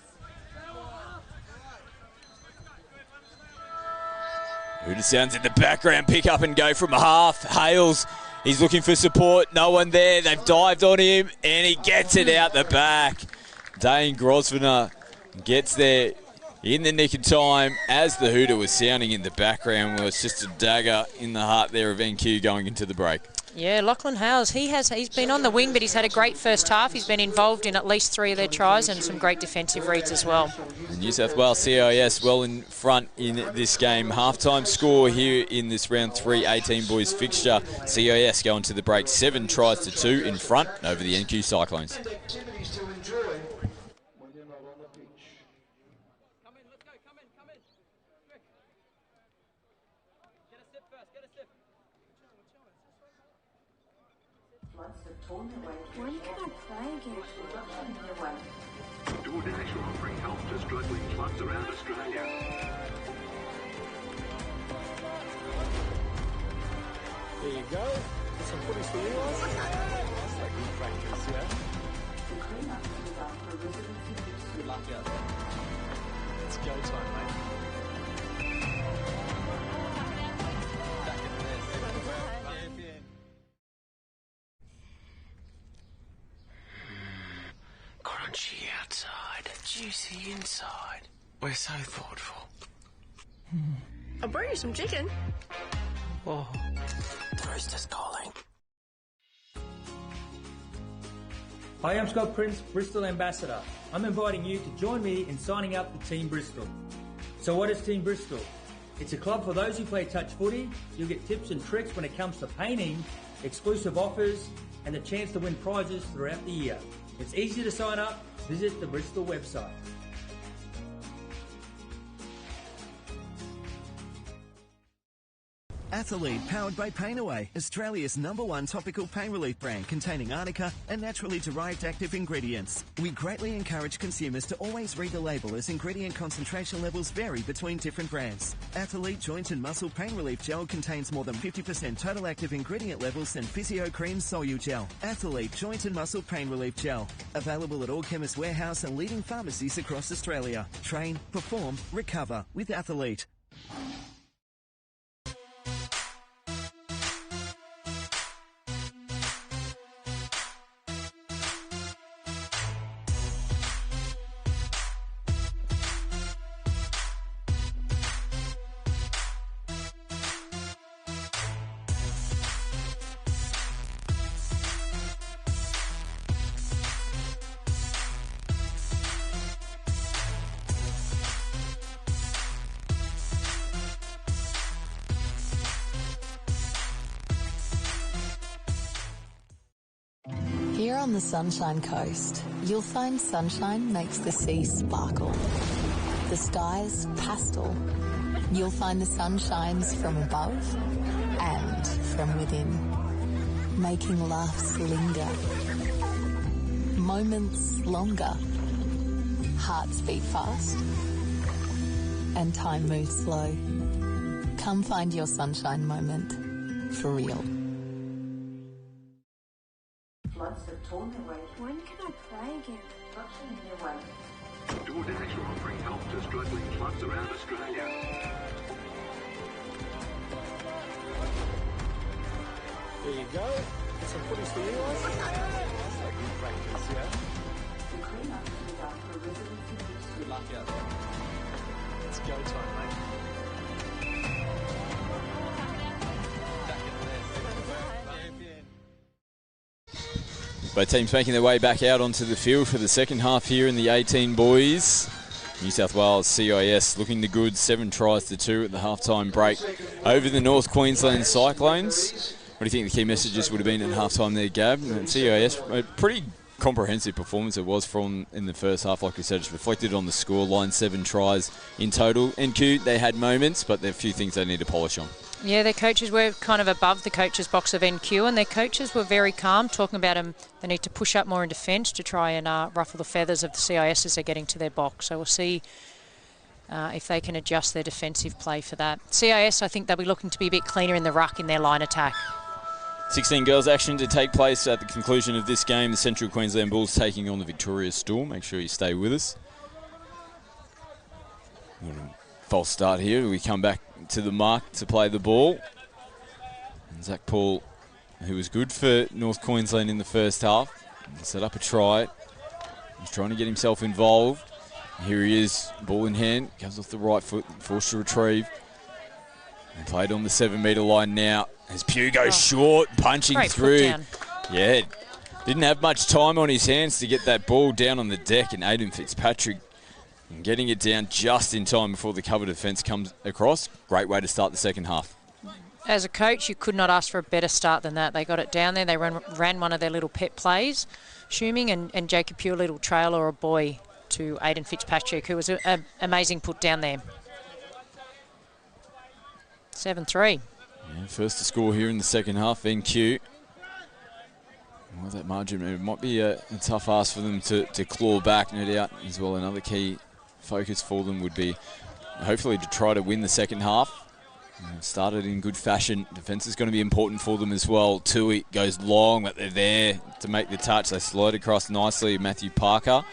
Hooter sounds in the background, pick up and go from half. Hales, he's looking for support. No one there. They've dived on him and he gets it out the back. Dane Grosvenor gets there in the nick of time as the hooter was sounding in the background. Well, it's just a dagger in the heart there of NQ going into the break. Yeah, Lachlan Hales, he's been on the wing, but he's had a great first half. He's been involved in at least 3 of their tries and some great defensive reads as well. And New South Wales CIS well in front in this game. Halftime score here in this round 3 18 boys fixture. CIS going to the break 7 tries to 2 in front over the NQ Cyclones. When can I play again? DoorDash are offering help to struggling clubs around Australia. There you go. Some footies for you guys. That's like good practice, yeah? Good luck out there. It's go time, mate. Back in the nest. Crunchy outside, juicy inside. We're so thoughtful. I'll bring you some chicken. Oh, the rooster's calling. Hi, I'm Scott Prince, Bristol Ambassador. I'm inviting you to join me in signing up for Team Bristol. So what is Team Bristol? It's a club for those who play touch footy. You'll get tips and tricks when it comes to painting, exclusive offers, and the chance to win prizes throughout the year. It's easy to sign up. Visit the Bristol website. Athlete, powered by Pain Away, Australia's #1 topical pain relief brand containing arnica and naturally derived active ingredients. We greatly encourage consumers to always read the label as ingredient concentration levels vary between different brands. Athlete Joint and Muscle Pain Relief Gel contains more than 50% total active ingredient levels than Physio Cream Solute Gel. Athlete Joint and Muscle Pain Relief Gel. Available at all Chemist Warehouse and leading pharmacies across Australia. Train, perform, recover with Athlete. Here on the Sunshine Coast, you'll find sunshine makes the sea sparkle. The sky's pastel. You'll find the sun shines from above and from within, making laughs linger, moments longer, hearts beat fast, and time moves slow. Come find your sunshine moment for real. Floods have torn their way. When can I play again? Destruction in their way. DoorDash are offering help to struggling clubs around Australia. There you go. Some footies for you guys. That's a good practice, yeah. The clean-up is after a residence in Brisbane. Good luck out there. It's go time, mate. Both teams making their way back out onto the field for the second half here in the 18 boys. New South Wales CIS looking the goods, 7 tries to 2 at the halftime break over the North Queensland Cyclones. What do you think the key messages would have been at halftime there, Gab? And CIS, a pretty comprehensive performance it was from in the first half. Like we said, it's reflected on the scoreline, 7 tries in total. NQ, they had moments, but there are a few things they need to polish on. Yeah, their coaches were kind of above the coaches' box of NQ, and their coaches were very calm, talking about them. They need to push up more in defence to try and ruffle the feathers of the CIS as they're getting to their box. So we'll see if they can adjust their defensive play for that. CIS, I think they'll be looking to be a bit cleaner in the ruck in their line attack. 16 girls action to take place at the conclusion of this game. The Central Queensland Bulls taking on the Victoria Storm. Make sure you stay with us. False start here. We come back to the mark to play the ball. And Zach Paul, who was good for North Queensland in the first half, set up a try. He's trying to get himself involved. Here he is, ball in hand, comes off the right foot, forced to retrieve. And played on the 7-metre line now. As Pugh goes short, punching through. Yeah, didn't have much time on his hands to get that ball down on the deck, and Aiden Fitzpatrick and getting it down just in time before the cover defence comes across. Great way to start the second half. As a coach, you could not ask for a better start than that. They got it down there. They ran one of their little pet plays, Schuming and Jacob Pugh, a little trail or a boy to Aiden Fitzpatrick, who was an amazing put down there. 7-3. Yeah, first to score here in the second half, NQ. Well, that margin, it might be a tough ask for them to claw back, no doubt, as well. Another key focus for them would be hopefully to try to win the second half. Started in good fashion. Defence is going to be important for them as well. Tui goes long, but they're there to make the touch. They slide across nicely. Matthew Parker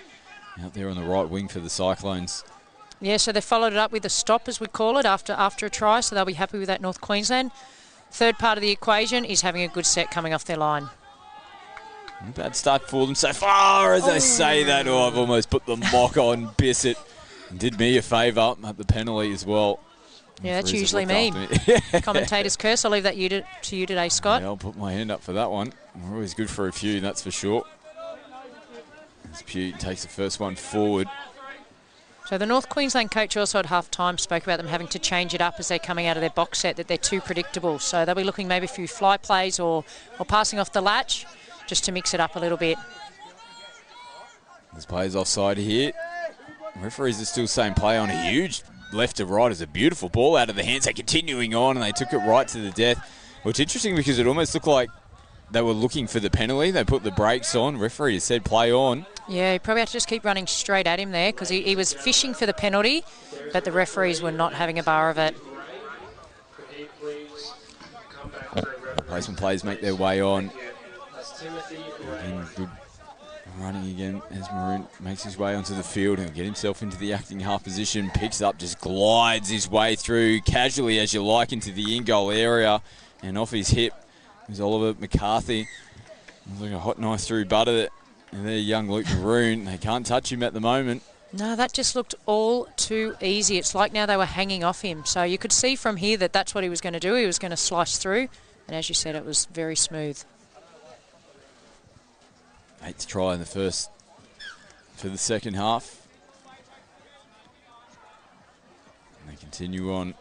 out there on the right wing for the Cyclones. Yeah, so they followed it up with a stop, as we call it, after a try, so they'll be happy with that, North Queensland. Third part of the equation is having a good set coming off their line. Bad start for them so far. As I say that, I've almost put the mock on Bissett. And did me a favour at the penalty as well. Yeah, that's usually me. Commentator's curse. I'll leave that to you today, Scott. Yeah, I'll put my hand up for that one. We're always good for a few, that's for sure. As Pugh takes the first one forward. So the North Queensland coach also at half-time spoke about them having to change it up as they're coming out of their box set, that they're too predictable. So they'll be looking maybe a few fly plays or passing off the latch just to mix it up a little bit. There's players offside here. Referees are still saying play on a huge left to right is a beautiful ball out of the hands. They're continuing on, and they took it right to the death. Well, it's interesting because it almost looked like they were looking for the penalty. They put the brakes on. Referee said play on. Yeah, he probably had to just keep running straight at him there because he was fishing for the penalty, but the referees were not having a bar of it. Replacement players make their way on. Again, good running again as Maroon makes his way onto the field and get himself into the acting half position. Picks up, just glides his way through casually as you like into the in-goal area. And off his hip is Oliver McCarthy. Looks like a hot knife through butter. And there, young Luke Maroon. They can't touch him at the moment. No, that just looked all too easy. It's like now they were hanging off him. So you could see from here that that's what he was going to do. He was going to slice through. And as you said, it was very smooth. 8th try in the first for the second half. And they continue on.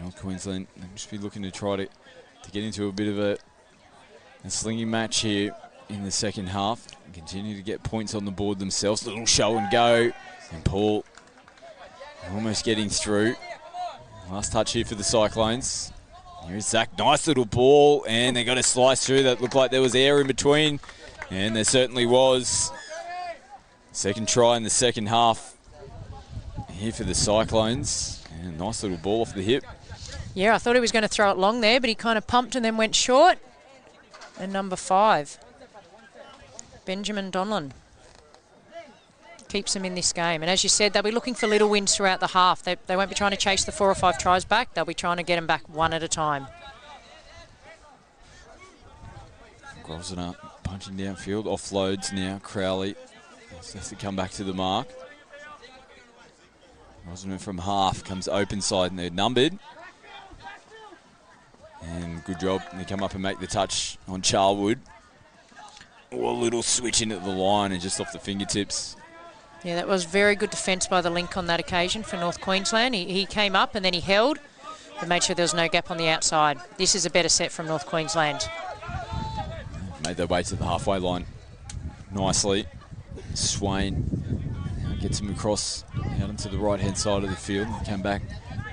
North Queensland, they'll just be looking to try to get into a bit of a slinging match here in the second half. And continue to get points on the board themselves. Little show and go. And Paul almost getting through. Last touch here for the Cyclones. Here's Zach, nice little ball, and they got a slice through that looked like there was air in between, and there certainly was. Second try in the second half here for the Cyclones, and a nice little ball off the hip. Yeah, I thought he was going to throw it long there, but he kind of pumped and then went short. And number 5, Benjamin Donlan, keeps them in this game. And as you said, they'll be looking for little wins throughout the half. They won't be trying to chase the 4 or 5 tries back. They'll be trying to get them back one at a time. Grosvenor punching downfield, offloads now. Crowley has to come back to the mark. Grosvenor from half comes open side and they're numbered. And good job. They come up and make the touch on Charlwood. Oh, a little switch into the line and just off the fingertips. Yeah, that was very good defence by the link on that occasion for North Queensland. He came up and then he held and made sure there was no gap on the outside. This is a better set from North Queensland. Made their way to the halfway line nicely. Swain gets him across out onto the right-hand side of the field. They come back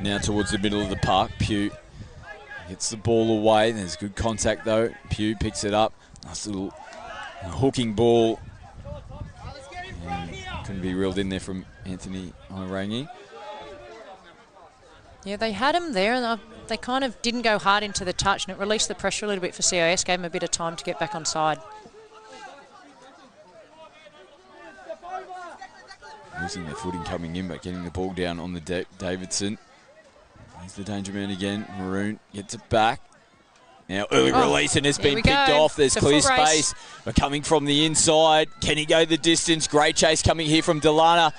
now towards the middle of the park. Pugh gets the ball away. There's good contact though. Pugh picks it up. Nice little hooking ball. Couldn't be reeled in there from Anthony Irangi. Yeah, they had him there and they kind of didn't go hard into the touch and it released the pressure a little bit for CIS, gave him a bit of time to get back on side. Losing their footing coming in but getting the ball down on the deck. Davidson. He's the danger man again. Maroon gets it back. Now early release and it's been picked off. There's clear space. But coming from the inside. Can he go the distance? Great chase coming here from Delana.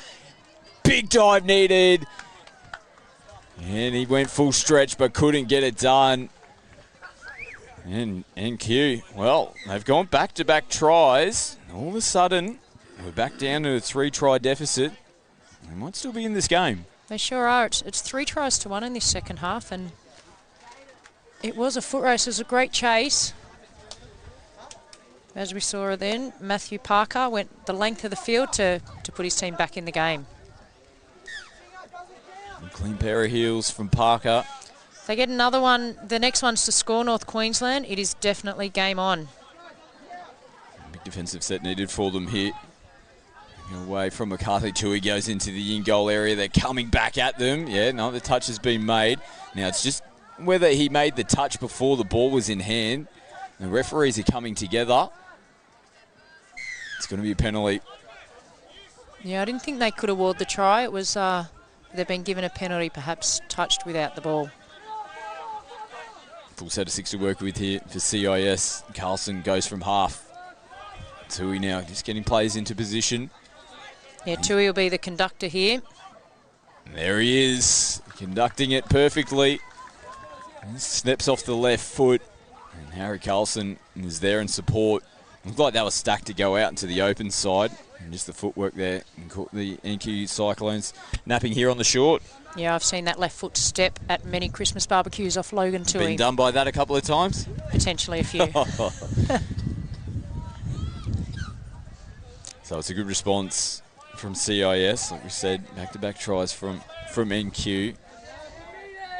Big dive needed. And he went full stretch but couldn't get it done. And NQ, well, they've gone back-to-back tries. All of a sudden, we're back down to a 3-try deficit. They might still be in this game. They sure are. It's 3 tries to 1 in this second half and it was a foot race. It was a great chase. As we saw then, Matthew Parker went the length of the field to put his team back in the game. A clean pair of heels from Parker. If they get another one, the next one's to score North Queensland, it is definitely game on. Big defensive set needed for them here. Away from McCarthy, Tui goes into the in-goal area. They're coming back at them. Yeah, no, the touch has been made. Now it's just whether he made the touch before the ball was in hand. The referees are coming together. It's going to be a penalty. Yeah, I didn't think they could award the try. It was they've been given a penalty, perhaps touched without the ball. Full set of 6 to work with here for CIS. Carlson goes from half. Tui now just getting players into position. Yeah, Tui will be the conductor here. And there he is, conducting it perfectly. And snaps off the left foot. And Harry Carlson is there in support. Looked like they were stacked to go out into the open side. And just the footwork there. And caught the NQ Cyclones napping here on the short. Yeah, I've seen that left foot step at many Christmas barbecues off Logan Tui. Been done by that a couple of times? Potentially a few. So it's a good response from CIS. Like we said, back-to-back tries from NQ.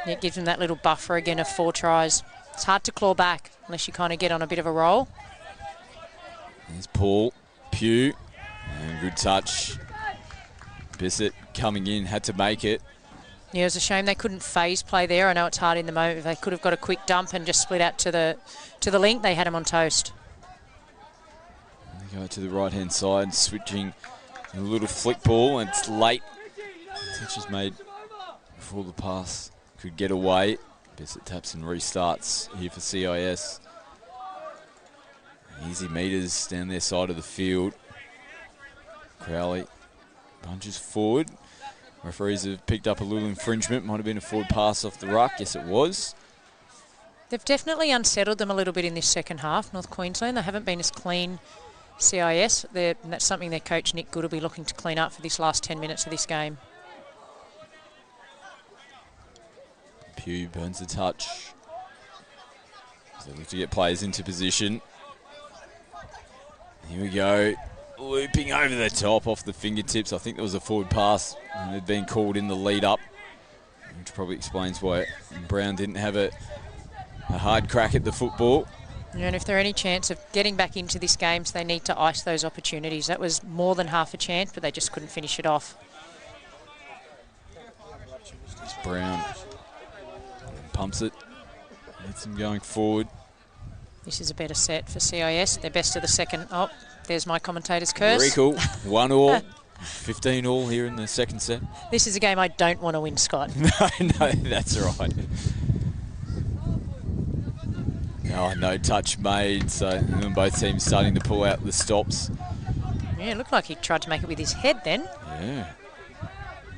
It gives them that little buffer again of 4 tries. It's hard to claw back unless you kind of get on a bit of a roll. There's Paul Pugh, and good touch. Bissett coming in, had to make it. Yeah, it was a shame they couldn't phase play there. I know it's hard in the moment. If they could have got a quick dump and just split out to the link, they had him on toast. They go to the right-hand side, switching a little flick ball, and it's late. Touch is made before the pass could get away. Bissett taps and restarts here for CIS. Easy meters down their side of the field. Crowley punches forward. Referees have picked up a little infringement. Might have been a forward pass off the ruck. Yes, it was. They've definitely unsettled them a little bit in this second half, North Queensland. They haven't been as clean, CIS. And that's something their coach, Nick Good, will be looking to clean up for this last 10 minutes of this game. Pugh burns the touch. So they look to get players into position. Here we go. Looping over the top off the fingertips. I think there was a forward pass and had been called in the lead up, which probably explains why Brown didn't have a hard crack at the football. And if there are any chance of getting back into this game, so they need to ice those opportunities. That was more than half a chance, but they just couldn't finish it off. It's Brown. Pumps it. Gets him going forward. This is a better set for CIS. They're best of the second. Oh, there's my commentator's curse. Very cool. 1-1. 15-all here in the second set. This is a game I don't want to win, Scott. No, that's right. Oh, no touch made, so both teams starting to pull out the stops. Yeah, it looked like he tried to make it with his head then. Yeah.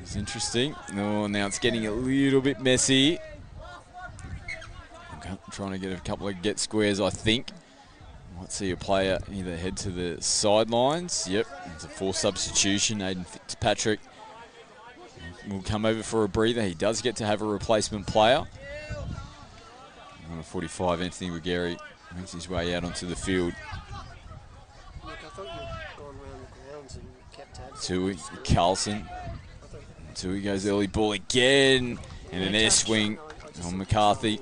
It's interesting. Oh, now it's getting a little bit messy. I'm trying to get a couple of get squares, I think. Might see a player either head to the sidelines. Yep, it's a full substitution. Aiden Fitzpatrick will come over for a breather. He does get to have a replacement player. Number 45, Anthony Wigeri, makes his way out onto the field. Look, I thought you'd gone around the grounds and kept tabs. Tui, Carlson. Tui goes early ball again. And an air swing on McCarthy.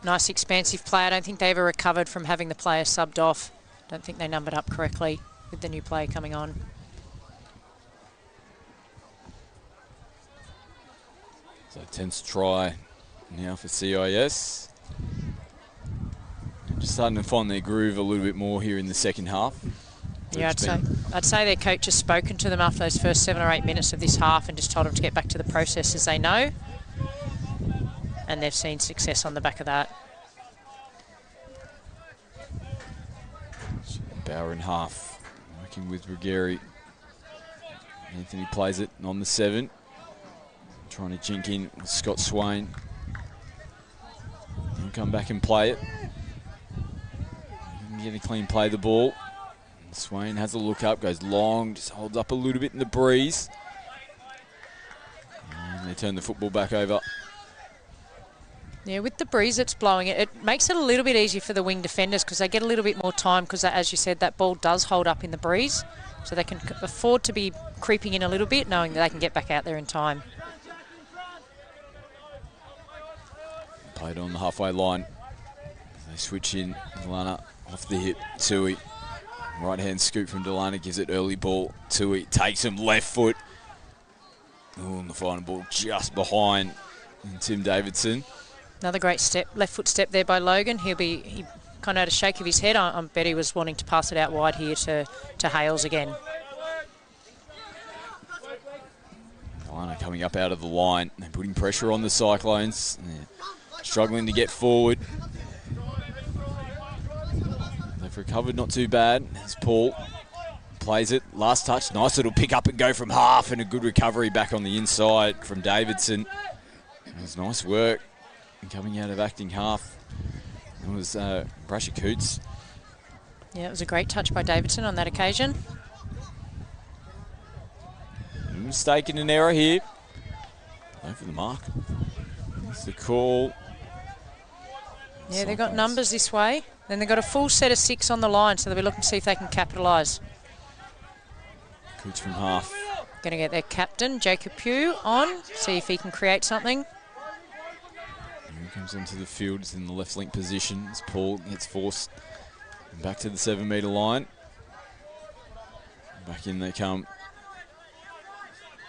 Nice expansive play. I don't think they ever recovered from having the player subbed off. Don't think they numbered up correctly with the new player coming on. So 10th try now for CIS. Just starting to find their groove a little bit more here in the second half. Yeah, I'd say their coach has spoken to them after those first 7 or 8 minutes of this half and just told them to get back to the processes they know. And they've seen success on the back of that. Bauer in half, working with Ruggieri. Anthony plays it on the 7. Trying to jink in with Scott Swain. He'll come back and play it. Get a clean play of the ball. Swain has a look up, goes long, just holds up a little bit in the breeze. And they turn the football back over. Yeah, with the breeze that's blowing it makes it a little bit easier for the wing defenders because they get a little bit more time because, as you said, that ball does hold up in the breeze. So they can afford to be creeping in a little bit, knowing that they can get back out there in time. Played on the halfway line. They switch in. Delana off the hip. Tui. Right-hand scoop from Delana gives it early ball. Tui takes him left foot. Oh, and the final ball just behind Tim Davidson. Another great step, left foot step there by Logan. He kind of had a shake of his head. I bet he was wanting to pass it out wide here to Hales again. Delana coming up out of the line. They're putting pressure on the Cyclones. They're struggling to get forward. They've recovered not too bad. There's Paul. Plays it. Last touch. Nice little pick up and go from half and a good recovery back on the inside from Davidson. It was nice work. And coming out of acting half, it was Brasher Coots. Yeah, it was a great touch by Davidson on that occasion. No mistake and an error here. Over the mark. That's the call. Yeah, they've got numbers this way. Then they've got a full set of 6 on the line, so they'll be looking to see if they can capitalise. Coots from half. Going to get their captain, Jacob Pugh, on, see if he can create something. Here he comes onto the field, he's in the left link position as Paul gets forced back to the 7 metre line. Back in they come.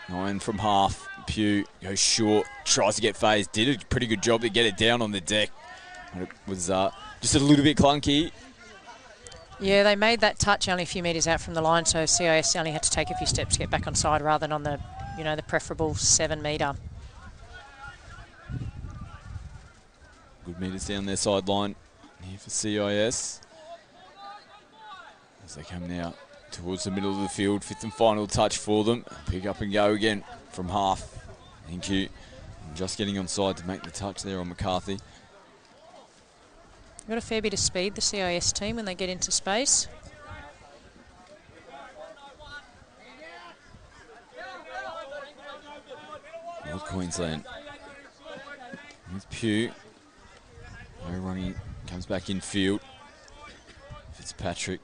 9 from half. Pugh goes short, tries to get phased, did a pretty good job to get it down on the deck. But it was just a little bit clunky. Yeah, they made that touch only a few metres out from the line, so CIS only had to take a few steps to get back on side rather than on the, the preferable 7 metre. Good metres down their sideline here for CIS. As they come now towards the middle of the field, 5th and final touch for them. Pick up and go again from half. Thank you. Just getting on side to make the touch there on McCarthy. Got a fair bit of speed, the CIS team, when they get into space. North Queensland with Pugh. No running, comes back in field. Fitzpatrick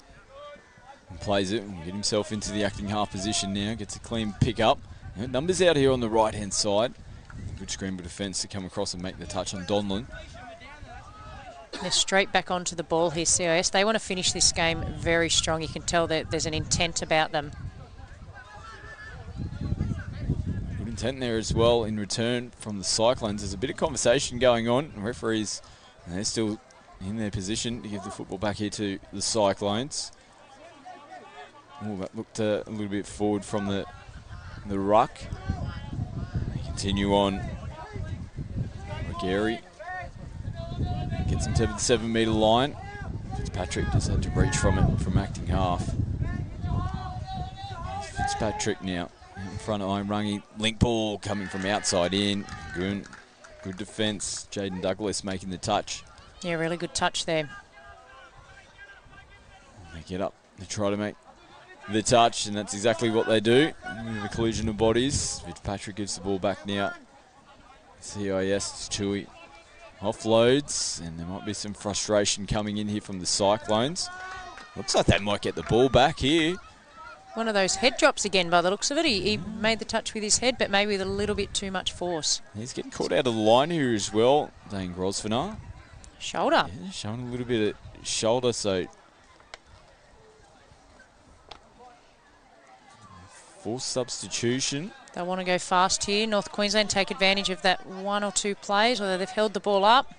and plays it and get himself into the acting half position now. Gets a clean pick up. Numbers out here on the right hand side. Good scramble defence to come across and make the touch on Donlan. They're straight back onto the ball here, CIS. They want to finish this game very strong. You can tell that there's an intent about them. Good intent there as well in return from the Cyclones. There's a bit of conversation going on. Referees, they're still in their position to give the football back here to the Cyclones. Oh, that looked a little bit forward from the ruck. They continue on. Gary gets him to the 7 metre line. Fitzpatrick just had to reach from it from acting half. Fitzpatrick now in front of Rungy. Link ball coming from outside in. Good defence. Jaden Douglas making the touch. Yeah, really good touch there. They get up. They try to make the touch, and that's exactly what they do. The collision of bodies. Fitzpatrick gives the ball back now. CIS, Chewy offloads, and there might be some frustration coming in here from the Cyclones. Looks like they might get the ball back here. One of those head drops again by the looks of it. He made the touch with his head, but maybe with a little bit too much force. He's getting caught out of the line here as well, Dane Grosvenor. Shoulder. Yeah, showing a little bit of shoulder, so forced substitution. They want to go fast here. North Queensland take advantage of that 1 or 2 plays, although they've held the ball up.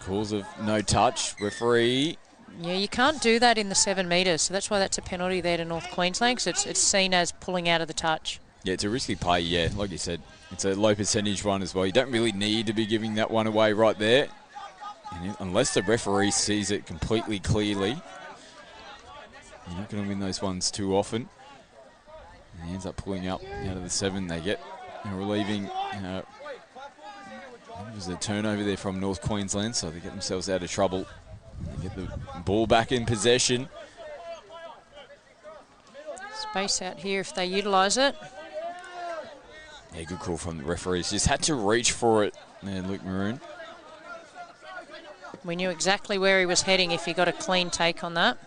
Calls of no touch. Referee. Yeah, you can't do that in the 7 metres, so that's why that's a penalty there to North Queensland, because it's seen as pulling out of the touch. Yeah, it's a risky play, yeah. Like you said, it's a low percentage one as well. You don't really need to be giving that one away right there. And unless the referee sees it completely clearly, you're not going to win those ones too often. And he ends up pulling up out of the 7. They get relieving. It was a turnover there from North Queensland, so they get themselves out of trouble. They get the ball back in possession. Space out here if they utilise it. Yeah, good call from the referees. Just had to reach for it there, Luke Maroon. We knew exactly where he was heading if he got a clean take on that.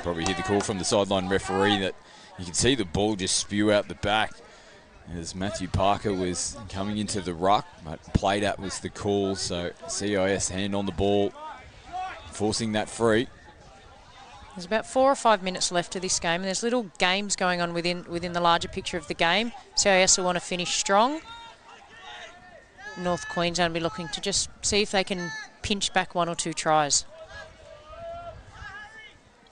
Probably hear the call from the sideline referee that you can see the ball just spew out the back as Matthew Parker was coming into the ruck, but played at was the call, so CIS hand on the ball, forcing that free. There's about 4 or 5 minutes left of this game, and there's little games going on within the larger picture of the game. CIS will want to finish strong. North Queensland will be looking to just see if they can pinch back 1 or 2 tries.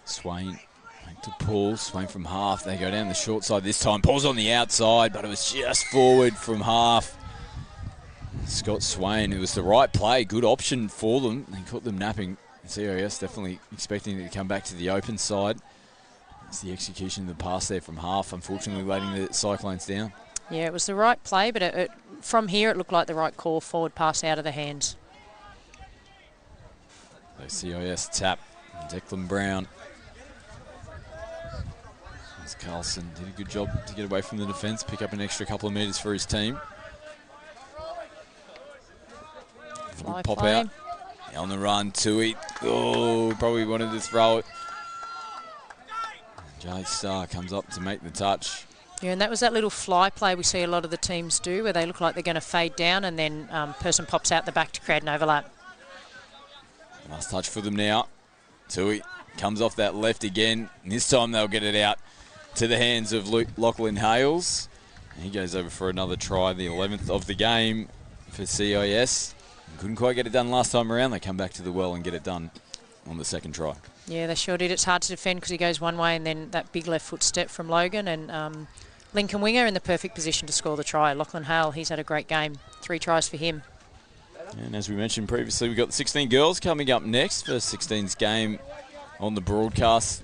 Swain back to Paul. Swain from half. They go down the short side this time. Paul's on the outside, but it was just forward from half. Scott Swain, it was the right play. Good option for them. They caught them napping. CIS definitely expecting it to come back to the open side. It's the execution of the pass there from half, unfortunately letting the Cyclones down. Yeah, it was the right play, but from here it looked like the right call. Forward pass out of the hands. So CIS tap. Declan Brown. Carlson did a good job to get away from the defence, pick up an extra couple of metres for his team. Fly Pop play. out. On the run, Tui. Oh, probably wanted to throw it. Jade Starr comes up to make the touch. Yeah, and that was that little fly play we see a lot of the teams do where they look like they're going to fade down and then person pops out the back to create an overlap. Last touch for them now. Tui comes off that left again. And this time they'll get it out to the hands of Lachlan Hales. And he goes over for another try, the 11th of the game for CIS. Couldn't quite get it done last time around. They come back to the well and get it done on the second try. Yeah, they sure did. It's hard to defend because he goes one way and then that big left foot step from Logan and Lincoln Winger in the perfect position to score the try. Lachlan Hale, he's had a great game. 3 tries for him. And as we mentioned previously, we've got the 16 girls coming up next for 16's game on the broadcast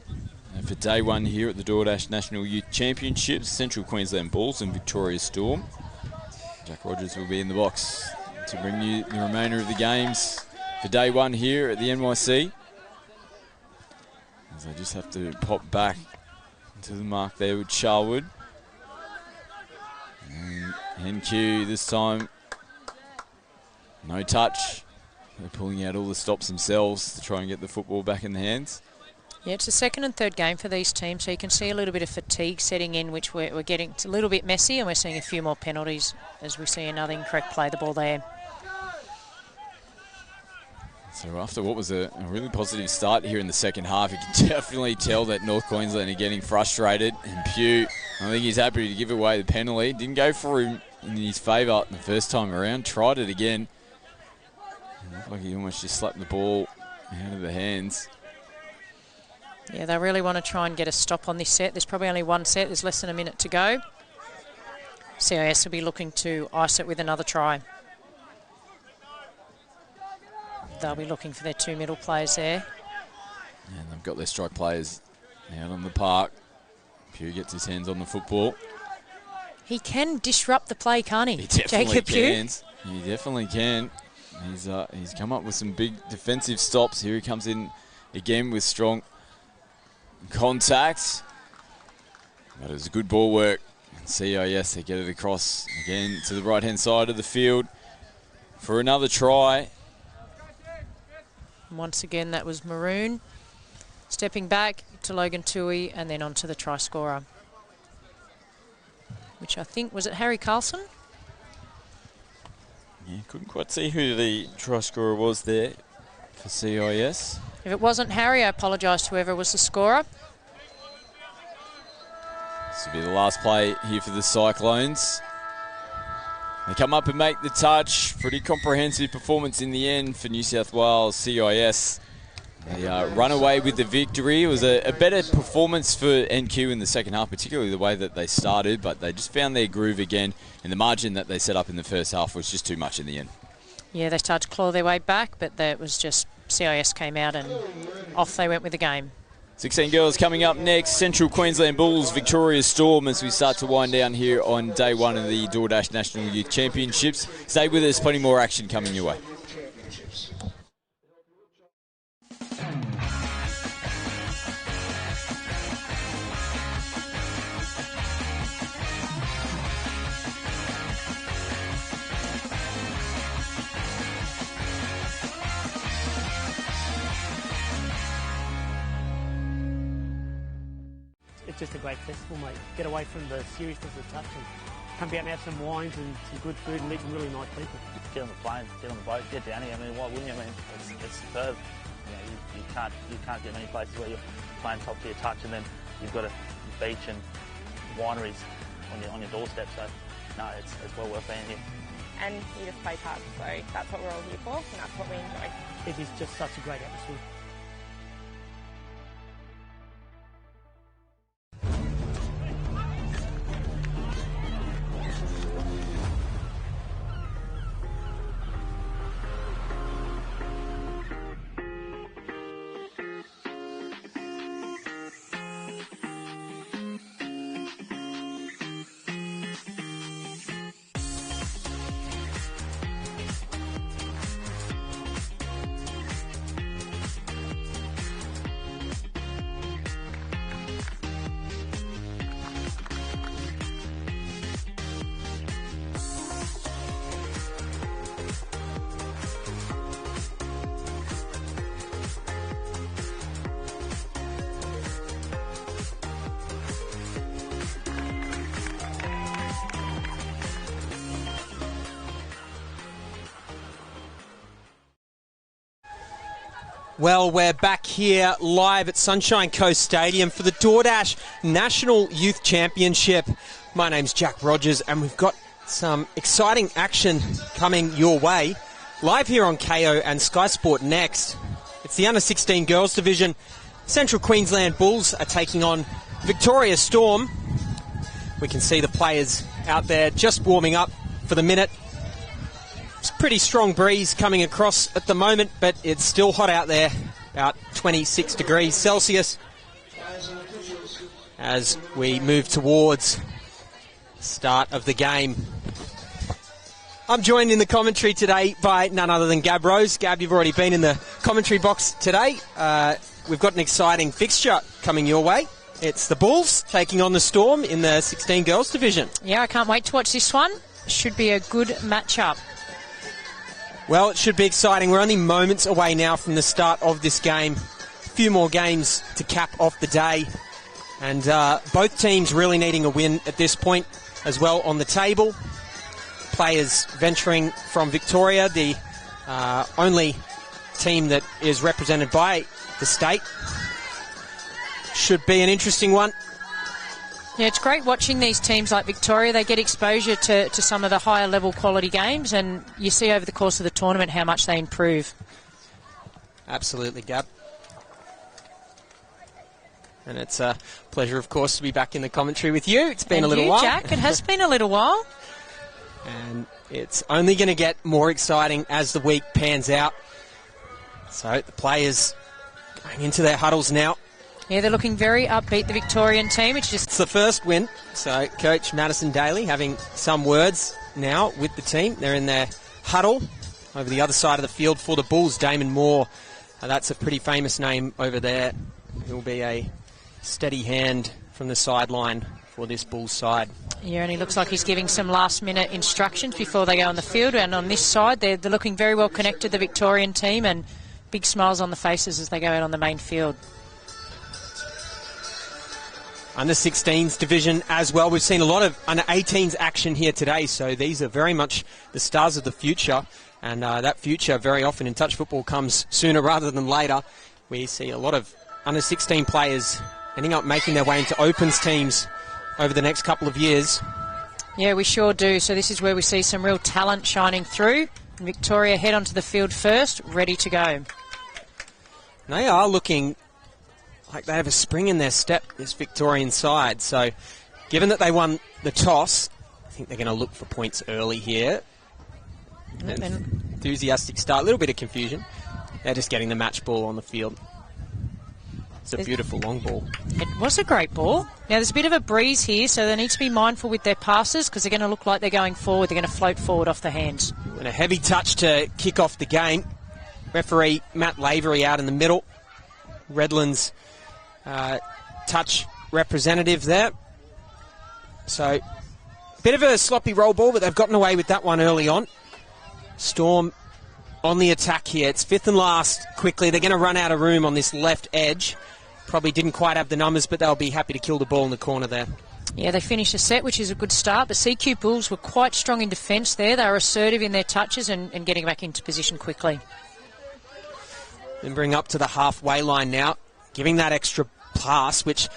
for day 1 here at the DoorDash National Youth Championships. Central Queensland Bulls and Victoria Storm. Jack Rogers will be in the box to bring you the remainder of the games for day 1 here at the NYC. As I just have to pop back to the mark there with Charwood. And NQ this time, no touch. They're pulling out all the stops themselves to try and get the football back in the hands. Yeah, it's the second and third game for these teams, so you can see a little bit of fatigue setting in, which we're getting. It's a little bit messy, and we're seeing a few more penalties as we see another incorrect play the ball there. So after what was a really positive start here in the second half, you can definitely tell that North Queensland are getting frustrated. And Pugh, I think he's happy to give away the penalty. Didn't go for him in his favour the first time around. Tried it again. It looked like he almost just slapped the ball out of the hands. Yeah, they really want to try and get a stop on this set. There's probably only one set. There's less than a minute to go. CIS will be looking to ice it with another try. They'll be looking for their 2 middle players there. And they've got their strike players out on the park. Pugh gets his hands on the football. He can disrupt the play, can't he? He definitely Jacob can. Pugh? He definitely can. He's come up with some big defensive stops. Here he comes in again with strong contact. But it was good ball work. And CIS, they get it across again to the right-hand side of the field for another try. Once again, that was Maroon. Stepping back to Logan Tui and then on to the try scorer. Which I think, was it Harry Carlson? Yeah, couldn't quite see who the try scorer was there for CIS. If it wasn't Harry, I apologise to whoever was the scorer. This will be the last play here for the Cyclones. They come up and make the touch. Pretty comprehensive performance in the end for New South Wales CIS. They run away with the victory. It was a better performance for NQ in the second half, particularly the way that they started, but they just found their groove again, and the margin that they set up in the first half was just too much in the end. Yeah, they started to claw their way back, but it was just CIS came out and off they went with the game. 16 girls coming up next. Central Queensland Bulls, Victoria Storm, as we start to wind down here on day 1 of the DoorDash National Youth Championships. Stay with us, plenty more action coming your way. It's just a great festival, mate. Get away from the seriousness of the touch and come out and have some wines and some good food and meet some really nice people. Get on the plane, get on the boat, get down here. I mean, why wouldn't you? I mean, it's superb. You know, you can't get many places where you're playing top to your touch, and then you've got a beach and wineries on your doorstep. So, no, it's well worth being here. And you just play touch, so that's what we're all here for, and that's what we enjoy. It is just such a great atmosphere. Well, we're back here live at Sunshine Coast Stadium for the DoorDash National Youth Championship. My name's Jack Rogers, and we've got some exciting action coming your way. Live here on KO and Sky Sport Next. It's the Under-16 Girls Division. Central Queensland Bulls are taking on Victoria Storm. We can see the players out there just warming up for the minute. It's a pretty strong breeze coming across at the moment, but it's still hot out there, about 26 degrees Celsius, as we move towards the start of the game. I'm joined in the commentary today by none other than Gab Rose. Gab, you've already been in the commentary box today. We've got an exciting fixture coming your way. It's the Bulls taking on the Storm in the 16 Girls Division. Yeah, I can't wait to watch this one. Should be a good matchup. Well, it should be exciting. We're only moments away now from the start of this game. A few more games to cap off the day. And both teams really needing a win at this point as well on the table. Players venturing from Victoria, the only team that is represented by the state. Should be an interesting one. Yeah, it's great watching these teams like Victoria. They get exposure to some of the higher level quality games, and you see over the course of the tournament how much they improve. Absolutely, Gab. And it's a pleasure, of course, to be back in the commentary with you. It's been a little while. Jack, it has been a little while. And it's only going to get more exciting as the week pans out. So the players going into their huddles now. Yeah, they're looking very upbeat, the Victorian team. It's the first win. So Coach Madison Daly having some words now with the team. They're in their huddle over the other side of the field for the Bulls. Damon Moore, that's a pretty famous name over there. He'll be a steady hand from the sideline for this Bulls side. Yeah, and he looks like he's giving some last-minute instructions before they go on the field. And on this side, they're looking very well connected, the Victorian team, and big smiles on the faces as they go out on the main field. Under-16s division as well. We've seen a lot of under-18s action here today, so these are very much the stars of the future, and that future very often in touch football comes sooner rather than later. We see a lot of under-16 players ending up making their way into Opens teams over the next couple of years. Yeah, we sure do. So this is where we see some real talent shining through. Victoria head onto the field first, ready to go. They are looking like they have a spring in their step, this Victorian side. So given that they won the toss, I think they're going to look for points early here. Enthusiastic start, a little bit of confusion. They're just getting the match ball on the field. It's a beautiful long ball. It was a great ball. Now there's a bit of a breeze here, so they need to be mindful with their passes because they're going to look like they're going forward. They're going to float forward off the hands. And a heavy touch to kick off the game. Referee Matt Lavery out in the middle. Redlands touch representative there. So, bit of a sloppy roll ball, but they've gotten away with that one early on. Storm on the attack here. It's fifth and last quickly. They're going to run out of room on this left edge. Probably didn't quite have the numbers, but they'll be happy to kill the ball in the corner there. Yeah, they finished a set, which is a good start. The CQ Bulls were quite strong in defence there. They were assertive in their touches and getting back into position quickly. Then bring up to the halfway line now. Giving that extra pass, which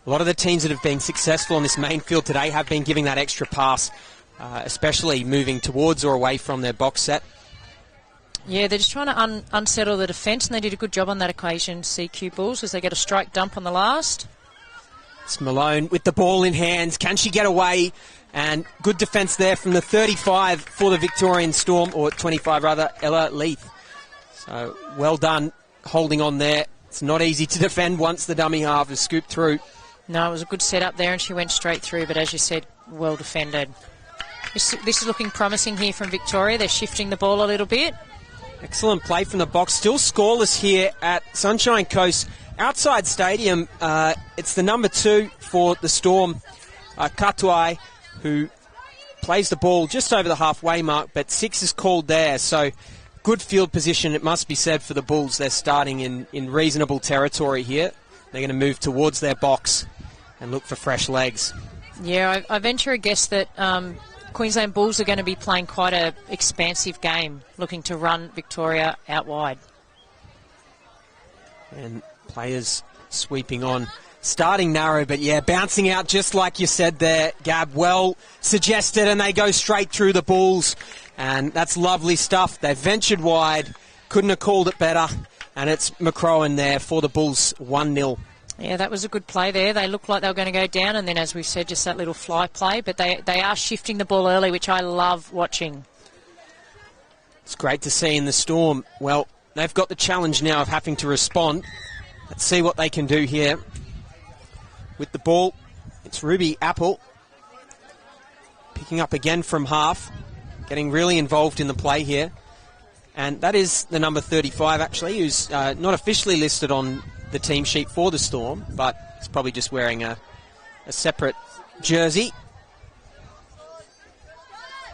a lot of the teams that have been successful on this main field today have been giving that extra pass, especially moving towards or away from their box set. Yeah, they're just trying to unsettle the defence, and they did a good job on that occasion, CQ Bulls, as they get a strike dump on the last. It's Malone with the ball in hands. Can she get away? And good defence there from the 35 for the Victorian Storm, or 25 rather, Ella Leith. So well done holding on there. It's not easy to defend once the dummy half is scooped through. No, it was a good setup there, and she went straight through, but as you said, well defended. This is looking promising here from Victoria. They're shifting the ball a little bit. Excellent play from the box. Still scoreless here at Sunshine Coast. Outside stadium, it's the number 2 for the Storm, Katuai, who plays the ball just over the halfway mark, but 6 is called there. So good field position, it must be said, for the Bulls. They're starting in reasonable territory here. They're going to move towards their box and look for fresh legs. Yeah, I venture a guess that Queensland Bulls are going to be playing quite an expansive game, looking to run Victoria out wide. And players sweeping on. Starting narrow, but yeah, bouncing out just like you said there, Gab. Well suggested, and they go straight through the Bulls. And that's lovely stuff. They ventured wide, couldn't have called it better. And it's McCrowan there for the Bulls, 1-0. Yeah, that was a good play there. They looked like they were going to go down, and then, as we said, just that little fly play. But they are shifting the ball early, which I love watching. It's great to see in the Storm. Well, they've got the challenge now of having to respond. Let's see what they can do here. With the ball, it's Ruby Apple. Picking up again from half. Getting really involved in the play here. And that is the number 35, actually, who's not officially listed on the team sheet for the Storm, but he's probably just wearing a separate jersey.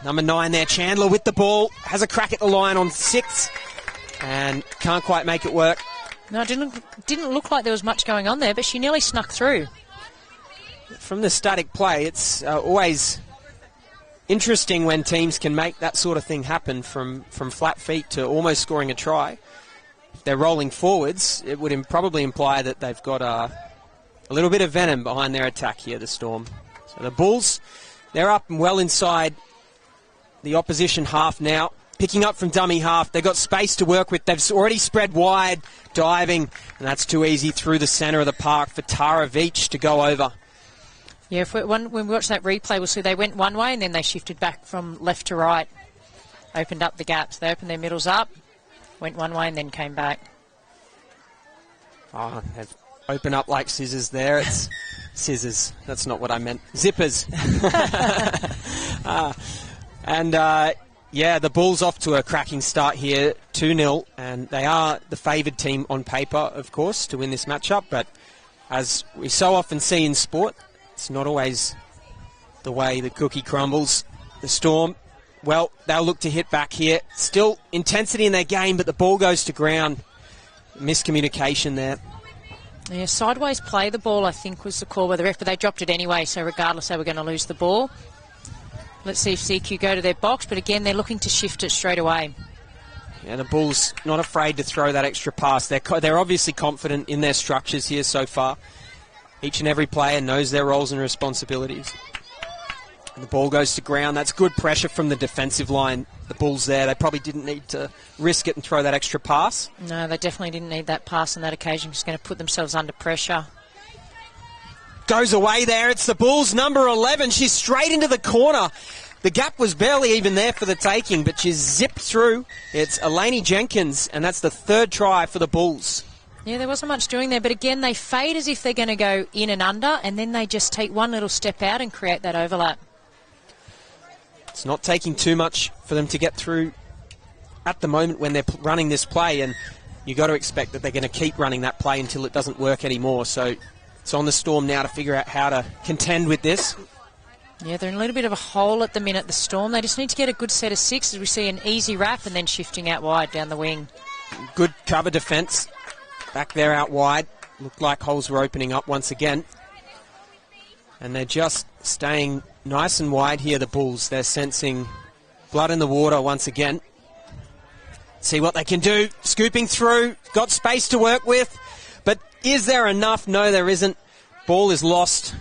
Number 9 there, Chandler with the ball. Has a crack at the line on 6. And can't quite make it work. No, it didn't look like there was much going on there, but she nearly snuck through. From the static play, it's always interesting when teams can make that sort of thing happen from flat feet to almost scoring a try. If they're rolling forwards, it would probably imply that they've got a little bit of venom behind their attack here, the Storm. So the Bulls, they're up and well inside the opposition half now. Picking up from dummy half. They've got space to work with. They've already spread wide, diving, and that's too easy through the centre of the park for Tara Veach to go over. Yeah, when we watch that replay, we'll see they went one way and then they shifted back from left to right. Opened up the gaps. They opened their middles up, went one way and then came back. Oh, they've opened up like scissors there. It's scissors. That's not what I meant. Zippers. Yeah, the Bulls off to a cracking start here, 2-0, and they are the favoured team on paper, of course, to win this matchup, but as we so often see in sport, it's not always the way the cookie crumbles. The Storm, well, they'll look to hit back here. Still intensity in their game, but the ball goes to ground. Miscommunication there. Yeah, sideways play the ball, I think, was the call by the ref, but they dropped it anyway, so regardless, they were going to lose the ball. Let's see if CQ go to their box, but again, they're looking to shift it straight away. Yeah, the Bulls not afraid to throw that extra pass. They're obviously confident in their structures here so far. Each and every player knows their roles and responsibilities. And the ball goes to ground. That's good pressure from the defensive line. The Bulls there, they probably didn't need to risk it and throw that extra pass. No, they definitely didn't need that pass on that occasion. Just going to put themselves under pressure. Goes away there. It's the Bulls, number 11. She's straight into the corner. The gap was barely even there for the taking, but she's zipped through. It's Eleni Jenkins, and that's the 3rd try for the Bulls. Yeah, there wasn't much doing there, but again, they fade as if they're going to go in and under, and then they just take one little step out and create that overlap. It's not taking too much for them to get through at the moment when they're running this play, and you've got to expect that they're going to keep running that play until it doesn't work anymore. So it's on the Storm now to figure out how to contend with this. Yeah, they're in a little bit of a hole at the minute, the Storm. They just need to get a good set of 6 as we see an easy wrap and then shifting out wide down the wing. Good cover defence. Back there out wide. Looked like holes were opening up once again. And they're just staying nice and wide here, the Bulls. They're sensing blood in the water once again. See what they can do. Scooping through. Got space to work with. But is there enough? No, there isn't. Ball is lost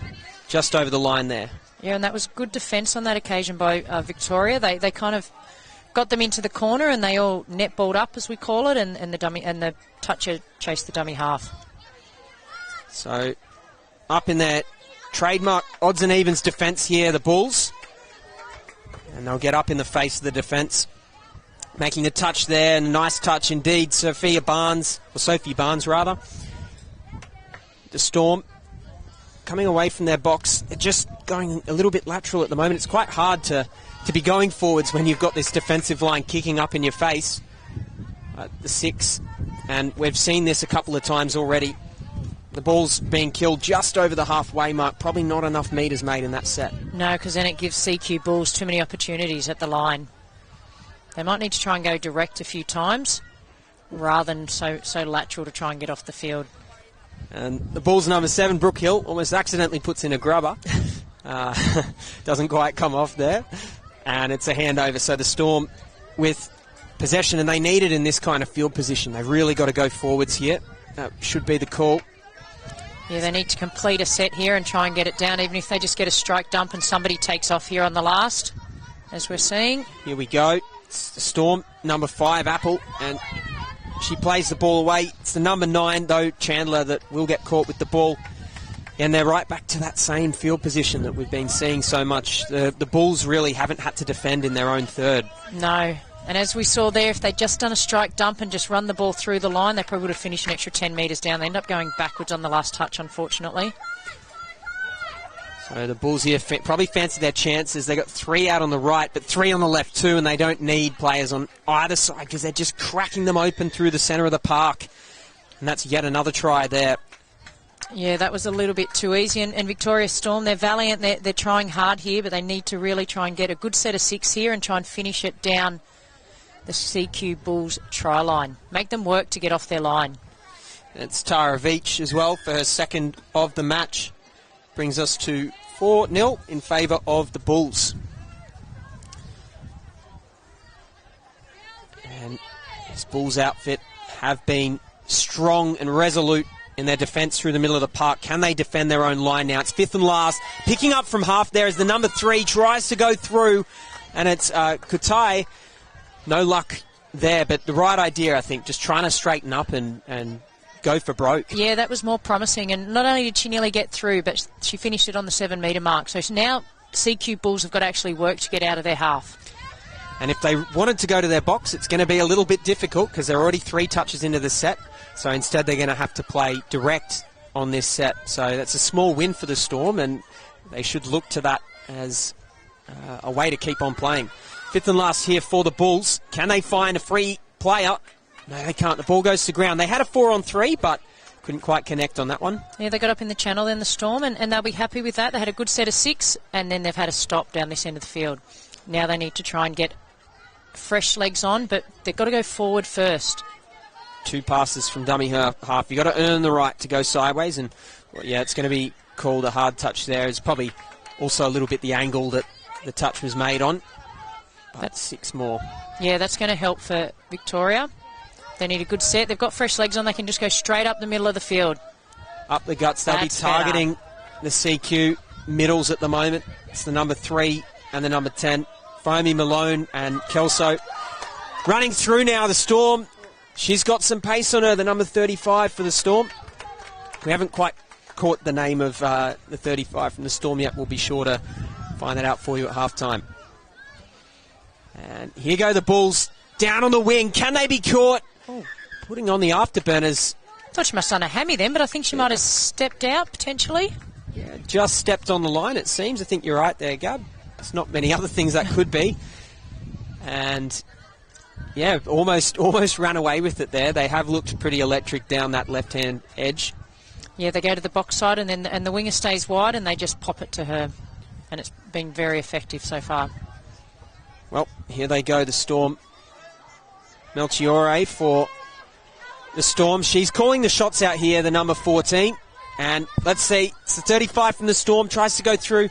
just over the line there. Yeah, and that was good defence on that occasion by Victoria. They kind of got them into the corner and they all netballed up, as we call it, and the toucher chased the dummy half. So up in their trademark odds and evens defence here, the Bulls. And they'll get up in the face of the defence. Making the touch there, and a nice touch indeed, Sophie Barnes. The Storm coming away from their box, just going a little bit lateral at the moment. It's quite hard to be going forwards when you've got this defensive line kicking up in your face. The 6, and we've seen this a couple of times already. The ball's being killed just over the halfway mark. Probably not enough metres made in that set. No, because then it gives CQ Bulls too many opportunities at the line. They might need to try and go direct a few times rather than so lateral to try and get off the field. And the Bulls number 7, Brooke Hill, almost accidentally puts in a grubber. Doesn't quite come off there. And it's a handover. So the Storm with possession, and they need it in this kind of field position. They've really got to go forwards here. should be the call. Yeah, they need to complete a set here and try and get it down, even if they just get a strike dump and somebody takes off here on the last, as we're seeing. Here we go. It's the Storm, number 5, Apple, and she plays the ball away. It's the number 9, though, Chandler, that will get caught with the ball. And they're right back to that same field position that we've been seeing so much. The Bulls really haven't had to defend in their own third. No. And as we saw there, if they'd just done a strike dump and just run the ball through the line, they probably would have finished an extra 10 metres down. They end up going backwards on the last touch, unfortunately. So the Bulls here probably fancy their chances. They got 3 out on the right, but 3 on the left too, and they don't need players on either side because they're just cracking them open through the centre of the park. And that's yet another try there. Yeah, that was a little bit too easy. And Victoria Storm, they're valiant. They're trying hard here, but they need to really try and get a good set of 6 here and try and finish it down the CQ Bulls try line. Make them work to get off their line. It's Tara Veach as well for her second of the match. Brings us to 4-0 in favour of the Bulls. And this Bulls outfit have been strong and resolute in their defence through the middle of the park. Can they defend their own line now? It's 5th and last. Picking up from half there is the number 3. Tries to go through, and it's Kutai. No luck there, but the right idea, I think, just trying to straighten up and go for broke. Yeah, that was more promising, and not only did she nearly get through, but she finished it on the 7-metre mark. So now CQ Bulls have got to actually work to get out of their half. And if they wanted to go to their box, it's going to be a little bit difficult because they're already 3 touches into the set. So instead they're going to have to play direct on this set. So that's a small win for the Storm, and they should look to that as a way to keep on playing. 5th and last here for the Bulls. Can they find a free player? No, they can't. The ball goes to ground. They had a 4-on-3, but couldn't quite connect on that one. Yeah, they got up in the channel then, the Storm, and they'll be happy with that. They had a good set of 6, and then they've had a stop down this end of the field. Now they need to try and get fresh legs on, but they've got to go forward first. 2 passes from dummy half. You've got to earn the right to go sideways, and well, yeah, it's going to be called a hard touch there. It's probably also a little bit the angle that the touch was made on. That's 6 more. Yeah, that's going to help for Victoria. They need a good set. They've got fresh legs on. They can just go straight up the middle of the field. Up the guts. They'll be targeting the CQ middles at the moment. It's the number 3 and the number 10. Foamy, Malone and Kelso. Running through now, the Storm. She's got some pace on her, the number 35 for the Storm. We haven't quite caught the name of the 35 from the Storm yet. We'll be sure to find that out for you at halftime. And here go the Bulls down on the wing. Can they be caught? Oh, putting on the afterburners. I thought she must have done a hammy then, but I think she might have stepped out potentially. Yeah, just stepped on the line, it seems. I think you're right there, Gab. There's not many other things that could be. And yeah, almost ran away with it there. They have looked pretty electric down that left-hand edge. Yeah, they go to the box side and the winger stays wide and they just pop it to her. And it's been very effective so far. Well, here they go, the Storm. Melchiore for the Storm. She's calling the shots out here, the number 14. And let's see, it's the 35 from the Storm. Tries to go through.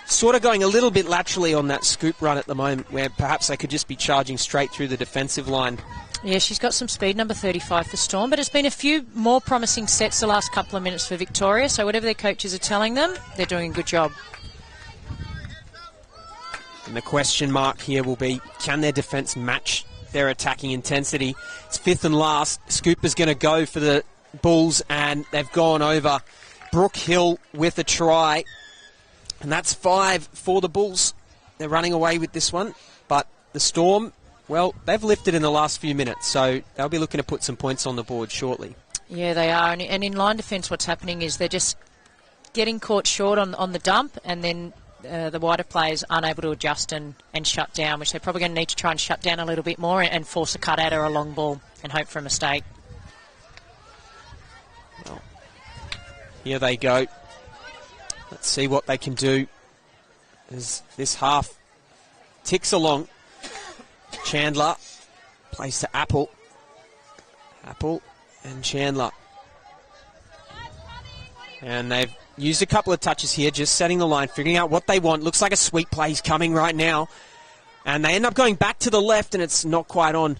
Sort of going a little bit laterally on that scoop run at the moment, where perhaps they could just be charging straight through the defensive line. Yeah, she's got some speed, number 35 for Storm, but it's been a few more promising sets the last couple of minutes for Victoria, so whatever their coaches are telling them, they're doing a good job. And the question mark here will be, can their defence match their attacking intensity? It's 5th and last. Scooper's going to go for the Bulls, and they've gone over. Brooke Hill with a try. And that's 5 for the Bulls. They're running away with this one. But the Storm, well, they've lifted in the last few minutes, so they'll be looking to put some points on the board shortly. Yeah, they are. And in line defence, what's happening is they're just getting caught short on the dump, and then the wider players unable to adjust and shut down, which they're probably going to need to try and shut down a little bit more and force a cut at her a long ball and hope for a mistake. Well, here they go. Let's see what they can do as this half ticks along. Chandler plays to Apple. Apple and Chandler. And they've used a couple of touches here, just setting the line, figuring out what they want. Looks like a sweet play's coming right now. And they end up going back to the left, and it's not quite on.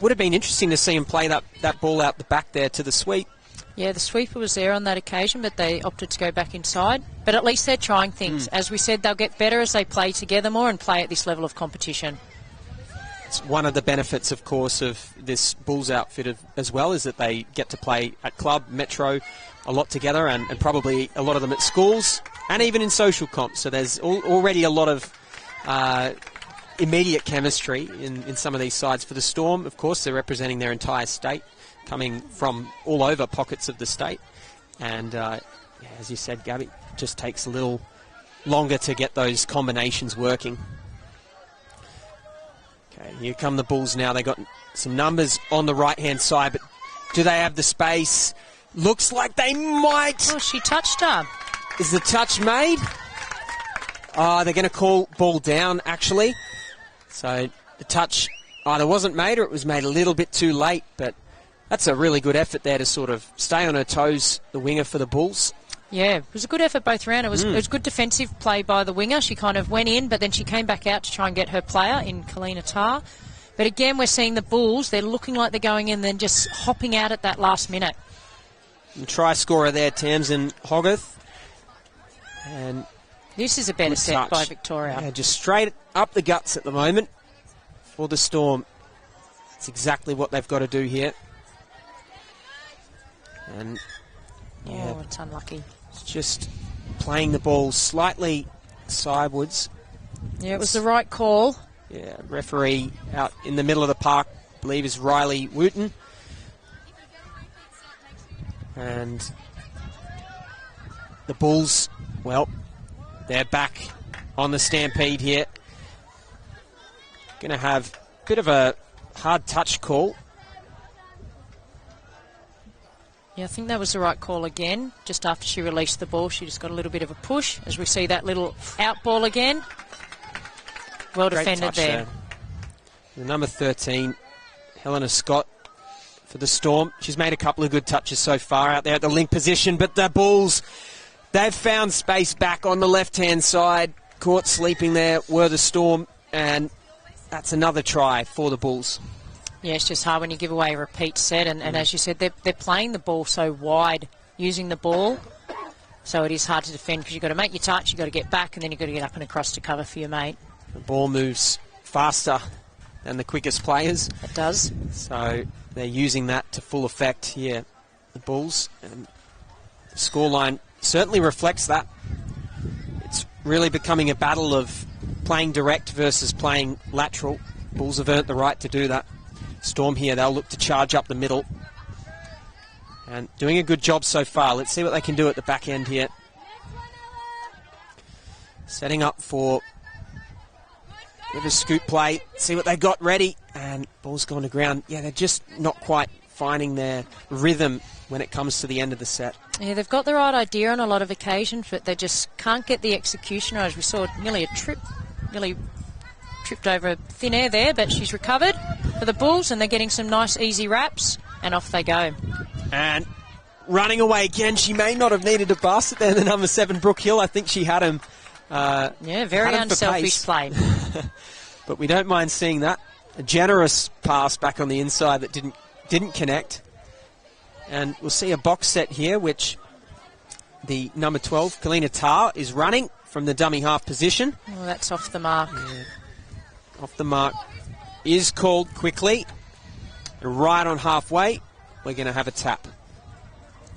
would have been interesting to see him play that ball out the back there to the sweep. Yeah, the sweeper was there on that occasion, but they opted to go back inside. But at least they're trying things. As we said, they'll get better as they play together more and play at this level of competition. It's one of the benefits, of course, of this Bulls outfit as well, is that they get to play at club, metro, a lot together, and probably a lot of them at schools and even in social comps. So there's already a lot of immediate chemistry in some of these sides. For the Storm, of course, they're representing their entire state, coming from all over pockets of the state. And as you said, Gabby, it just takes a little longer to get those combinations working. Okay, here come the Bulls now. They got some numbers on the right-hand side, but do they have the space? Looks like they might. Oh, she touched her. Is the touch made? They're going to call ball down, actually. So the touch either wasn't made or it was made a little bit too late, but that's a really good effort there to sort of stay on her toes, the winger for the Bulls. Yeah, it was a good effort both round. It was good defensive play by the winger. She kind of went in, but then she came back out to try and get her player in Kalina Tarr. But again, we're seeing the Bulls, they're looking like they're going in, then just hopping out at that last minute. The try scorer there, Tamsin Hogarth. And this is a better set by Victoria. Yeah, just straight up the guts at the moment for the Storm. It's exactly what they've got to do here. And yeah, it's unlucky. It's just playing the ball slightly sidewards. Yeah, it was the right call. Yeah, referee out in the middle of the park, I believe, is Riley Wooten. And the Bulls, well, they're back on the stampede here. Going to have a bit of a hard touch call. Yeah, I think that was the right call again. Just after she released the ball, she just got a little bit of a push. As we see that little out ball again. Well defended there. The number 13, Helena Scott, for the Storm. She's made a couple of good touches so far out there at the link position, but the Bulls, they've found space back on the left-hand side. Caught sleeping there were the Storm, and that's another try for the Bulls. Yeah, it's just hard when you give away a repeat set, and as you said, they're playing the ball so wide, using the ball, so it is hard to defend because you've got to make your touch, you've got to get back, and then you've got to get up and across to cover for your mate. The ball moves faster than the quickest players. It does. So they're using that to full effect here, the Bulls. And the scoreline certainly reflects that. It's really becoming a battle of playing direct versus playing lateral. Bulls have earned the right to do that. Storm here, they'll look to charge up the middle. And doing a good job so far. Let's see what they can do at the back end here. Setting up for a bit of a scoop play. See what they got ready. And ball's gone to ground. Yeah, they're just not quite finding their rhythm when it comes to the end of the set. Yeah, they've got the right idea on a lot of occasions, but they just can't get the execution right. As we saw, nearly tripped over thin air there, but she's recovered for the Bulls, and they're getting some nice easy wraps, and off they go. And running away again. She may not have needed a basket there, the number 7, Brooke Hill. I think she had him. Yeah, very unselfish play. But we don't mind seeing that. A generous pass back on the inside that didn't connect. And we'll see a box set here, which the number 12, Kalina Tarr, is running from the dummy half position. Oh, that's off the mark. Yeah. Off the mark is called quickly. Right on halfway, we're going to have a tap.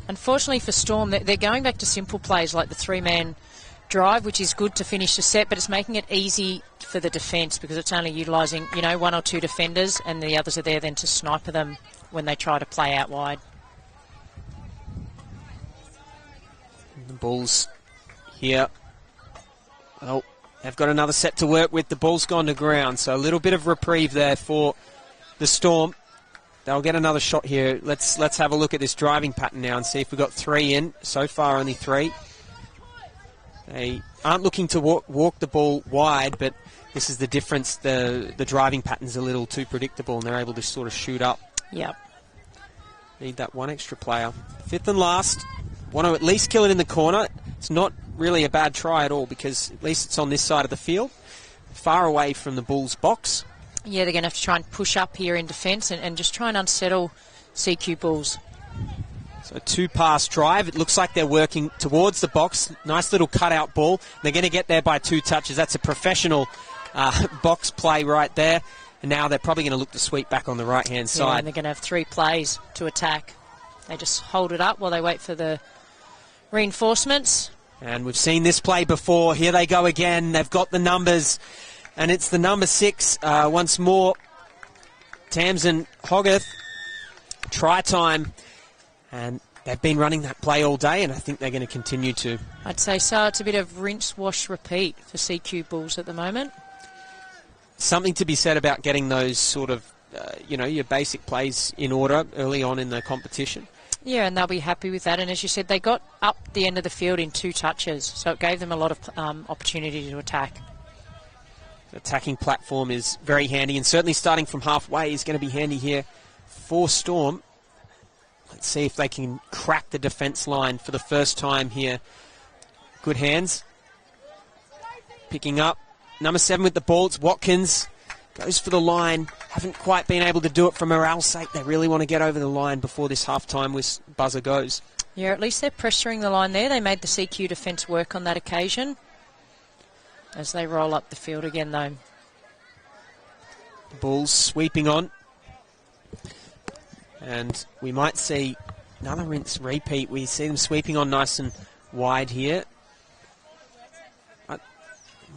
Unfortunately for Storm, they're going back to simple plays like the 3-man drive, which is good to finish the set, but it's making it easy for the defence because it's only utilising, 1 or 2 defenders, and the others are there then to sniper them when they try to play out wide. The Bulls here. Oh, they've got another set to work with. The ball's gone to ground, so a little bit of reprieve there for the Storm. They'll get another shot here. Let's have a look at this driving pattern now and see if we've got 3 in. So far, only 3. They aren't looking to walk the ball wide, but this is the difference. The driving pattern's a little too predictable, and they're able to sort of shoot up. Yep. Need that one extra player. 5th and last. Want to at least kill it in the corner. It's not really a bad try at all because at least it's on this side of the field, far away from the Bulls' box. Yeah, they're going to have to try and push up here in defence and just try and unsettle CQ Bulls. So a 2-pass drive. It looks like they're working towards the box. Nice little cutout ball. They're going to get there by 2 touches. That's a professional box play right there. And now they're probably going to look to sweep back on the right-hand side. Yeah, and they're going to have 3 plays to attack. They just hold it up while they wait for the reinforcements. And we've seen this play before. Here they go again. They've got the numbers. And it's the number 6 once more. Tamsin Hogarth. Try time. And they've been running that play all day, and I think they're going to continue to. I'd say so. It's a bit of rinse, wash, repeat for CQ Bulls at the moment. Something to be said about getting those sort of, your basic plays in order early on in the competition. Yeah, and they'll be happy with that. And as you said, they got up the end of the field in 2 touches, so it gave them a lot of opportunity to attack. The attacking platform is very handy, and certainly starting from halfway is going to be handy here for Storm. Let's see if they can crack the defence line for the first time here. Good hands. Picking up. Number 7 with the ball. It's Watkins. Goes for the line. Haven't quite been able to do it for morale's sake. They really want to get over the line before this half-time buzzer goes. Yeah, at least they're pressuring the line there. They made the CQ defence work on that occasion. As they roll up the field again, though. The Bulls sweeping on. And we might see another rinse repeat. We see them sweeping on nice and wide here.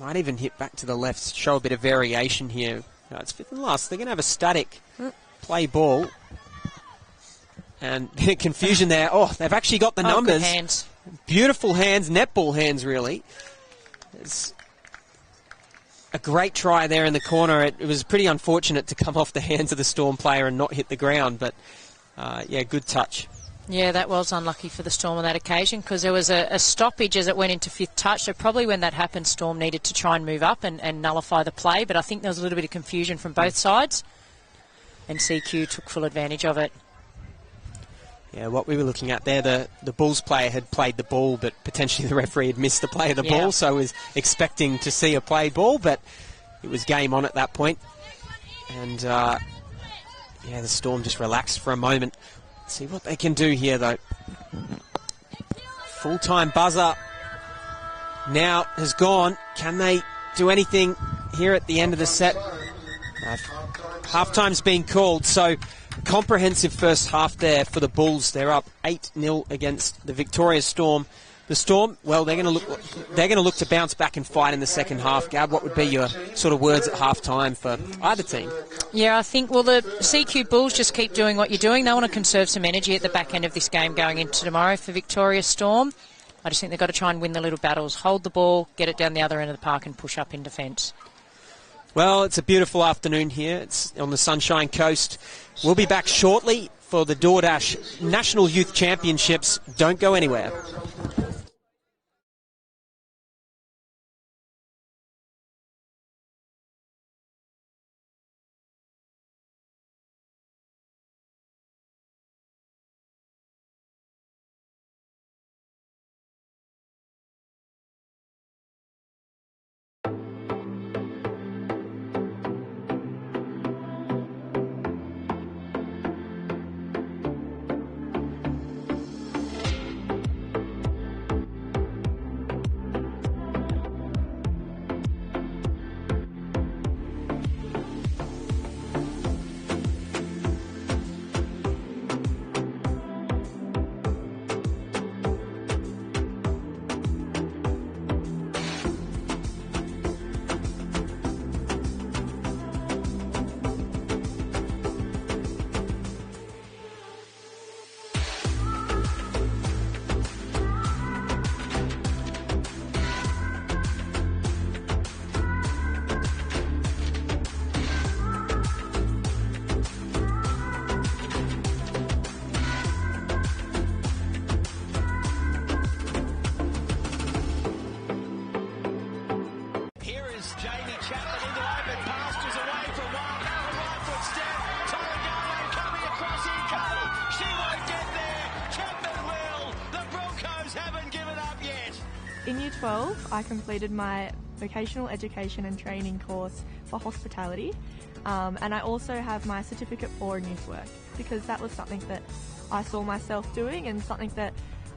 Might even hit back to the left, show a bit of variation here. No, it's 5th and last. They're going to have a static play ball. And confusion there. Oh, they've actually got the numbers. Good hands. Beautiful hands, netball hands, really. It's a great try there in the corner. It was pretty unfortunate to come off the hands of the Storm player and not hit the ground, but good touch. Yeah, that was unlucky for the Storm on that occasion because there was a stoppage as it went into 5th touch. So probably when that happened, Storm needed to try and move up and nullify the play, but I think there was a little bit of confusion from both sides, and CQ took full advantage of it. Yeah, what we were looking at there, the Bulls player had played the ball, but potentially the referee had missed the play of the ball, so was expecting to see a played ball, but it was game on at that point. And, the Storm just relaxed for a moment. Let's see what they can do here, though. Full-time buzzer now has gone. Can they do anything here at the end of the set? Half-time's been called, so comprehensive first half there for the Bulls. They're up 8-0 against the Victoria Storm. The Storm, well, they're going to look to bounce back and fight in the second half. Gab, what would be your sort of words at half-time for either team? Yeah, I think, the CQ Bulls just keep doing what you're doing. They want to conserve some energy at the back end of this game going into tomorrow for Victoria Storm. I just think they've got to try and win the little battles, hold the ball, get it down the other end of the park and push up in defence. Well, it's a beautiful afternoon here. It's on the Sunshine Coast. We'll be back shortly for the DoorDash National Youth Championships. Don't go anywhere. In Year 12, I completed my vocational education and training course for hospitality, And I also have my certificate for youth work because that was something that I saw myself doing and something that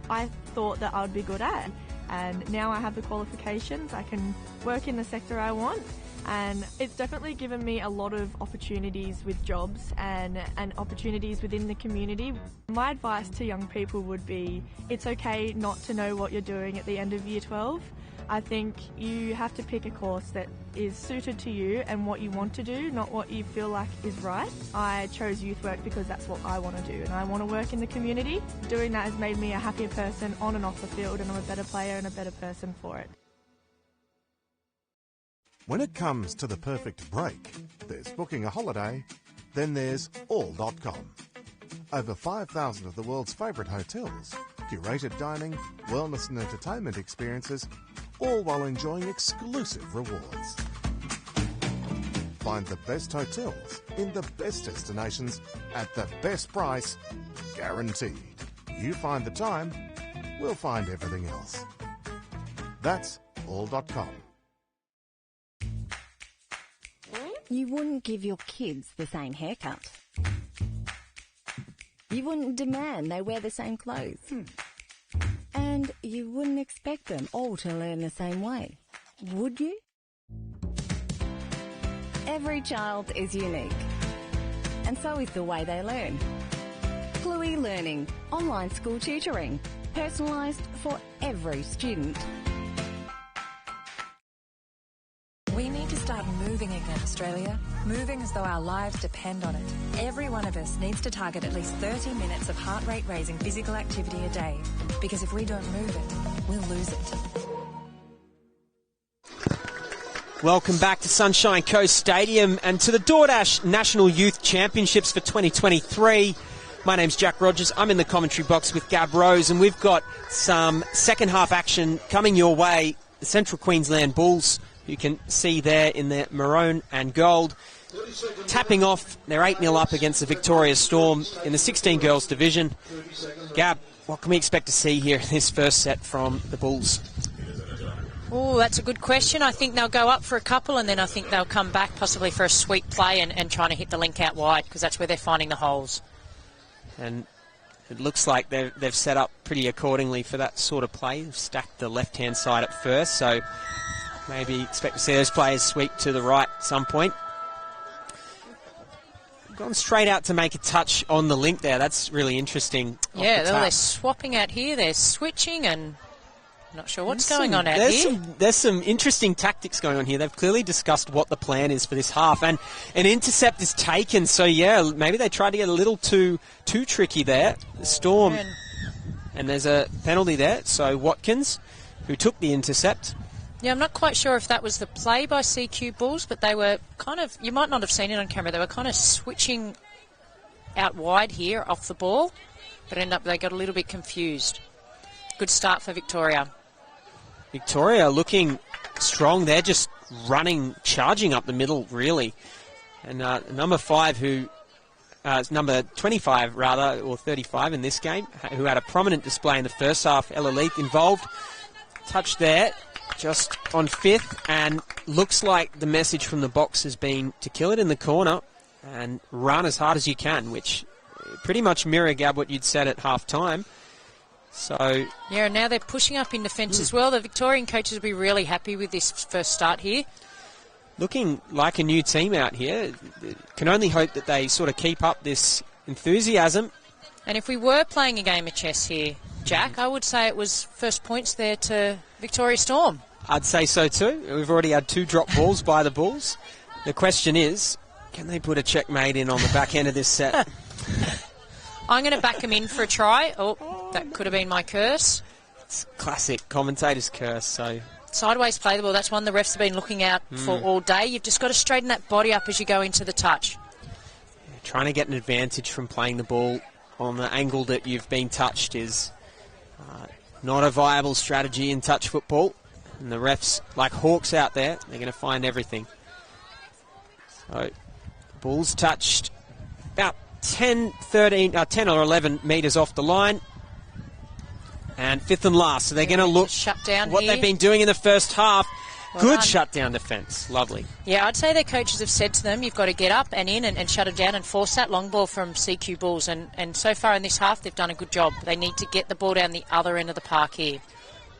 I thought that I would be good at. And now I have the qualifications, I can work in the sector I want, and it's definitely given me a lot of opportunities with jobs and opportunities within the community. My advice to young people would be it's okay not to know what you're doing at the end of Year 12. I think you have to pick a course that is suited to you and what you want to do, not what you feel like is right. I chose youth work because that's what I want to do and I want to work in the community. Doing that has made me a happier person on and off the field, and I'm a better player and a better person for it. When it comes to the perfect break, there's booking a holiday, then there's all.com. Over 5,000 of the world's favourite hotels, curated dining, wellness and entertainment experiences, all while enjoying exclusive rewards. Find the best hotels in the best destinations at the best price, guaranteed. You find the time, we'll find everything else. That's all.com. You wouldn't give your kids the same haircut. You wouldn't demand they wear the same clothes. And you wouldn't expect them all to learn the same way, would you? Every child is unique, and so is the way they learn. Cluey Learning, online school tutoring, personalised for every student. We need to start moving again, Australia. Moving as though our lives depend on it. Every one of us needs to target at least 30 minutes of heart rate raising physical activity a day. Because if we don't move it, we'll lose it. Welcome back to Sunshine Coast Stadium and to the DoorDash National Youth Championships for 2023. My name's Jack Rogers. I'm in the commentary box with Gab Rose, and we've got some second half action coming your way. The Central Queensland Bulls, you can see there in their maroon and gold, tapping off. They're 8-0 up against the Victoria Storm in the 16 girls division. Gab, what can we expect to see here in this first set from the Bulls? Oh, that's a good question. I think they'll go up for a couple and then I think they'll come back possibly for a sweep play and trying to hit the link out wide because that's where they're finding the holes. And it looks like they've set up pretty accordingly for that sort of play. They've stacked the left-hand side at first, so maybe expect to see those players sweep to the right at some point. Gone straight out to make a touch on the link there. That's really interesting. Yeah, they're swapping out here. They're switching and not sure what's going on out here. There's some interesting tactics going on here. They've clearly discussed what the plan is for this half. And an intercept is taken. So, yeah, maybe they tried to get a little too tricky there. The Storm. And there's a penalty there. So Watkins, who took the intercept. Yeah, I'm not quite sure if that was the play by CQ Bulls, but they were kind of, you might not have seen it on camera, they were kind of switching out wide here off the ball, but they got a little bit confused. Good start for Victoria. Victoria looking strong. They're just running, charging up the middle, really. And number 25 rather, or 35 in this game, who had a prominent display in the first half. Ella Leith involved. Touch there. Just on fifth, and looks like the message from the box has been to kill it in the corner and run as hard as you can, which pretty much mirror, Gab, what you'd said at half-time. So yeah, and now they're pushing up in defence as well. The Victorian coaches will be really happy with this first start here. Looking like a new team out here. Can only hope that they sort of keep up this enthusiasm. And if we were playing a game of chess here, Jack, I would say it was first points there to Victoria Storm. I'd say so too. We've already had 2 drop balls by the Bulls. The question is, can they put a checkmate in on the back end of this set? I'm going to back them in for a try. Oh, that could have been my curse. It's classic commentator's curse. So sideways play the ball. That's one the refs have been looking out for all day. You've just got to straighten that body up as you go into the touch. Yeah, trying to get an advantage from playing the ball on the angle that you've been touched is not a viable strategy in touch football. And the refs, like hawks out there, they're going to find everything. So, Bulls touched about 10 or 11 metres off the line. And fifth and last. So they're going to look shut down what here. They've been doing in the first half. Good shutdown defence. Lovely. Yeah, I'd say their coaches have said to them, you've got to get up and in and shut them down and force that long ball from CQ Bulls. And so far in this half, they've done a good job. They need to get the ball down the other end of the park here.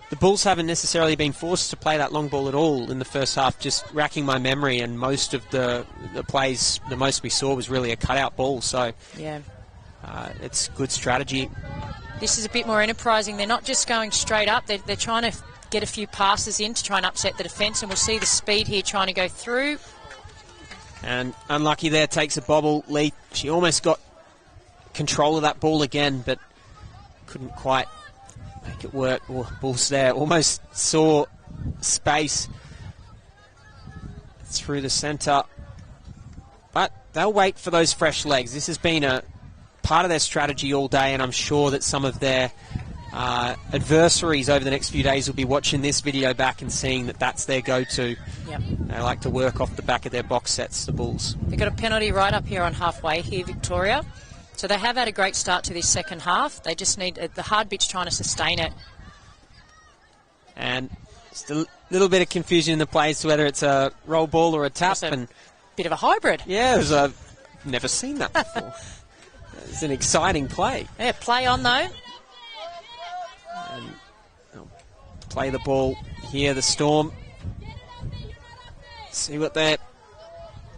The Bulls haven't necessarily been forced to play that long ball at all in the first half, just racking my memory, and most of the plays, the most we saw was really a cutout ball. So yeah, it's good strategy. This is a bit more enterprising. They're not just going straight up. They're trying to get a few passes in to try and upset the defence, and we'll see the speed here trying to go through. And unlucky there, takes a bobble. Lee, she almost got control of that ball again, but couldn't quite make it work. Bulls there almost saw space through the centre, but they'll wait for those fresh legs. This has been a part of their strategy all day, and I'm sure that some of their adversaries over the next few days will be watching this video back and seeing that that's their go-to. Yep. They like to work off the back of their box sets, the Bulls. They've got a penalty right up here on halfway here, Victoria. So they have had a great start to this second half. They just need the hard bit's trying to sustain it. And just a little bit of confusion in the play as to whether it's a roll ball or a tap. And bit of a hybrid. Yeah, I've never seen that before. It's an exciting play. Yeah, play on though. And they'll play the ball here, the Storm. See what they're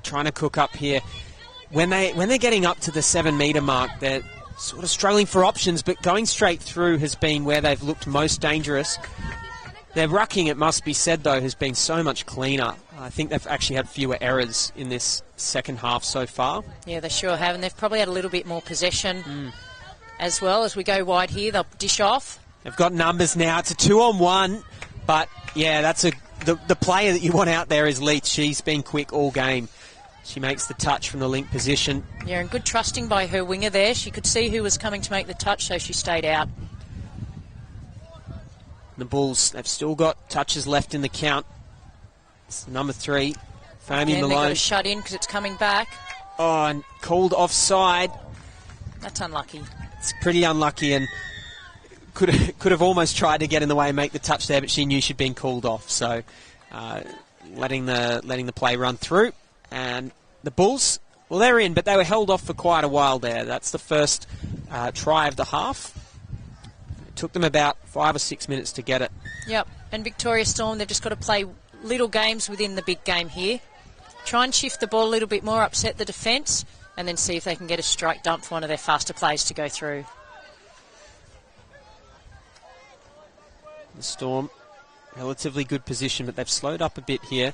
trying to cook up here. When they're getting up to the 7 metre mark, they're sort of struggling for options, but going straight through has been where they've looked most dangerous. Their rucking, it must be said, though, has been so much cleaner. I think they've actually had fewer errors in this second half so far. Yeah, they sure have, and they've probably had a little bit more possession as well. As we go wide here, they'll dish off. They've got numbers now. It's a 2-on-1, but yeah, that's the player that you want out there is Leach. She's been quick all game. She makes the touch from the link position. Yeah, and good trusting by her winger there. She could see who was coming to make the touch, so she stayed out. The Bulls, they've still got touches left in the count. It's number 3, Fami Malone. They've got to shut in because it's coming back. Oh, and called offside. That's unlucky. It's pretty unlucky, and could have almost tried to get in the way and make the touch there, but she knew she'd been called off. So letting the play run through. And the Bulls, well, they're in, but they were held off for quite a while there. That's the first try of the half. It took them about 5 or 6 minutes to get it. Yep, and Victoria Storm, they've just got to play little games within the big game here. Try and shift the ball a little bit more, upset the defence, and then see if they can get a strike dump for one of their faster players to go through. The Storm, relatively good position, but they've slowed up a bit here.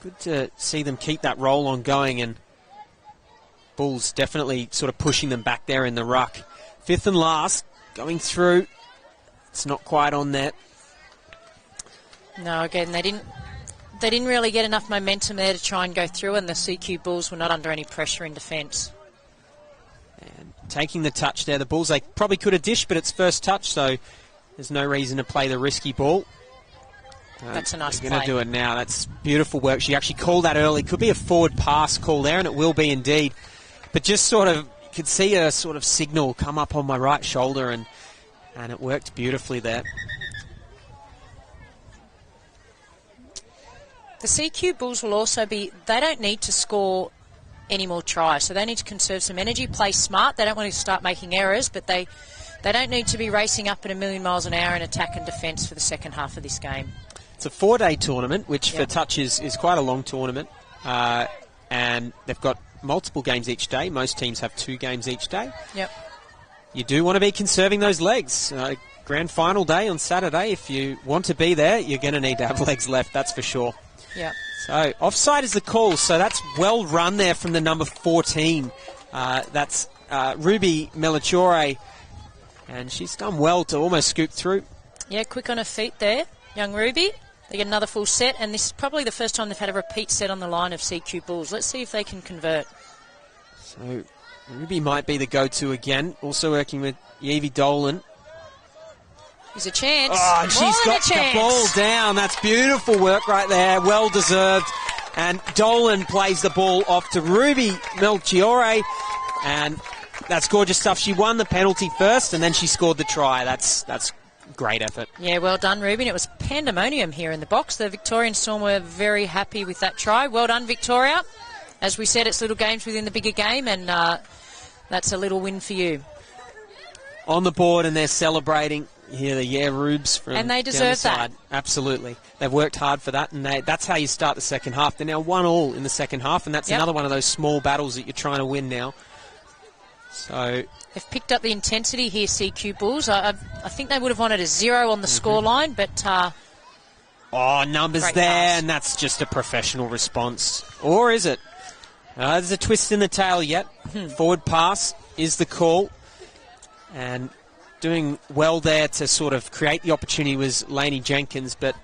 Good to see them keep that roll on going, and Bulls definitely sort of pushing them back there in the ruck. 5th and last, going through. It's not quite on net. No, again, they didn't really get enough momentum there to try and go through, and the CQ Bulls were not under any pressure in defence. And taking the touch there, the Bulls, they probably could have dished, but it's first touch, so there's no reason to play the risky ball. That's a nice play. They're going to do it now. That's beautiful work. She actually called that early. Could be a forward pass call there, and it will be indeed. But just sort of, you could see a sort of signal come up on my right shoulder, and it worked beautifully there. The CQ Bulls will also be, they don't need to score any more tries, so they need to conserve some energy, play smart. They don't want to start making errors, but they don't need to be racing up at 1,000,000 miles an hour in attack and defence for the second half of this game. It's a 4-day tournament, which for touch is quite a long tournament. And they've got multiple games each day. Most teams have 2 games each day. Yep. You do want to be conserving those legs. Grand final day on Saturday, if you want to be there, you're going to need to have legs left, that's for sure. Yeah. So offside is the call, so that's well run there from the number 14. That's Ruby Melchiore, and she's done well to almost scoop through. Yeah, quick on her feet there, young Ruby. They get another full set, and this is probably the first time they've had a repeat set on the line of CQ Bulls. Let's see if they can convert. So Ruby might be the go-to again. Also working with Yevi Dolan. There's a chance. Oh, and she's got the ball down. That's beautiful work right there. Well deserved. And Dolan plays the ball off to Ruby Melchiore. And that's gorgeous stuff. She won the penalty first, and then she scored the try. That's great effort. Yeah, well done, Ruby. And it was pandemonium here in the box. The Victorian Storm were very happy with that try. Well done, Victoria. As we said, it's little games within the bigger game, and that's a little win for you. On the board, and they're celebrating. Here, the Rubes from and they down deserve the side. that. Absolutely. They've worked hard for that, and that's how you start the second half. They're now 1-1 in the second half, and that's another one of those small battles that you're trying to win now. So they've picked up the intensity here, CQ Bulls. I think they would have wanted a 0 on the scoreline, but numbers there, pass. And that's just a professional response. Or is it? There's a twist in the tail yet. Forward pass is the call, and doing well there to sort of create the opportunity was Lainey Jenkins, but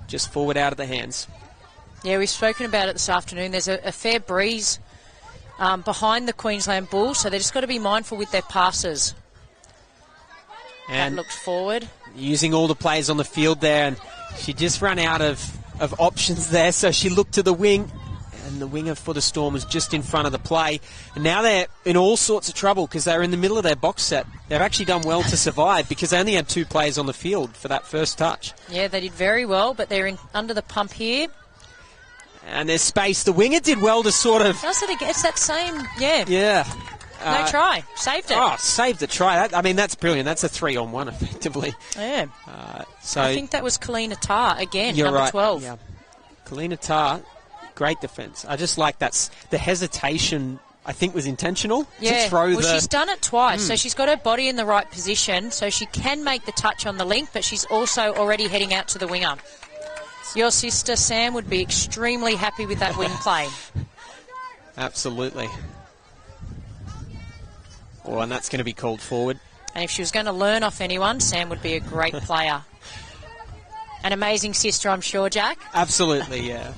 just forward out of the hands. Yeah, we've spoken about it this afternoon. There's a fair breeze behind the Queensland Bulls, so they've just got to be mindful with their passes. And that looked forward. Using all the players on the field there, and she just ran out of options there, so she looked to the wing, and the winger for the Storm was just in front of the play. And now they're in all sorts of trouble because they're in the middle of their box set. They've actually done well to survive because they only had 2 players on the field for that first touch. Yeah, they did very well, but they're under the pump here. And there's space. The winger did well to sort of... Does it again? It's that same, yeah. Yeah. No try. Saved it. Oh, saved the try. That's brilliant. That's a 3-on-1, effectively. Yeah. So I think that was Kalina Tarr again, you're number right. 12. Yeah. Kalina Tarr, great defence. I just like the hesitation, I think, was intentional. Yeah. To throw she's done it twice, so she's got her body in the right position, so she can make the touch on the link, but she's also already heading out to the winger. Your sister, Sam, would be extremely happy with that wing play. Absolutely. Oh, and that's going to be called forward. And if she was going to learn off anyone, Sam would be a great player. An amazing sister, I'm sure, Jack. Absolutely, yeah.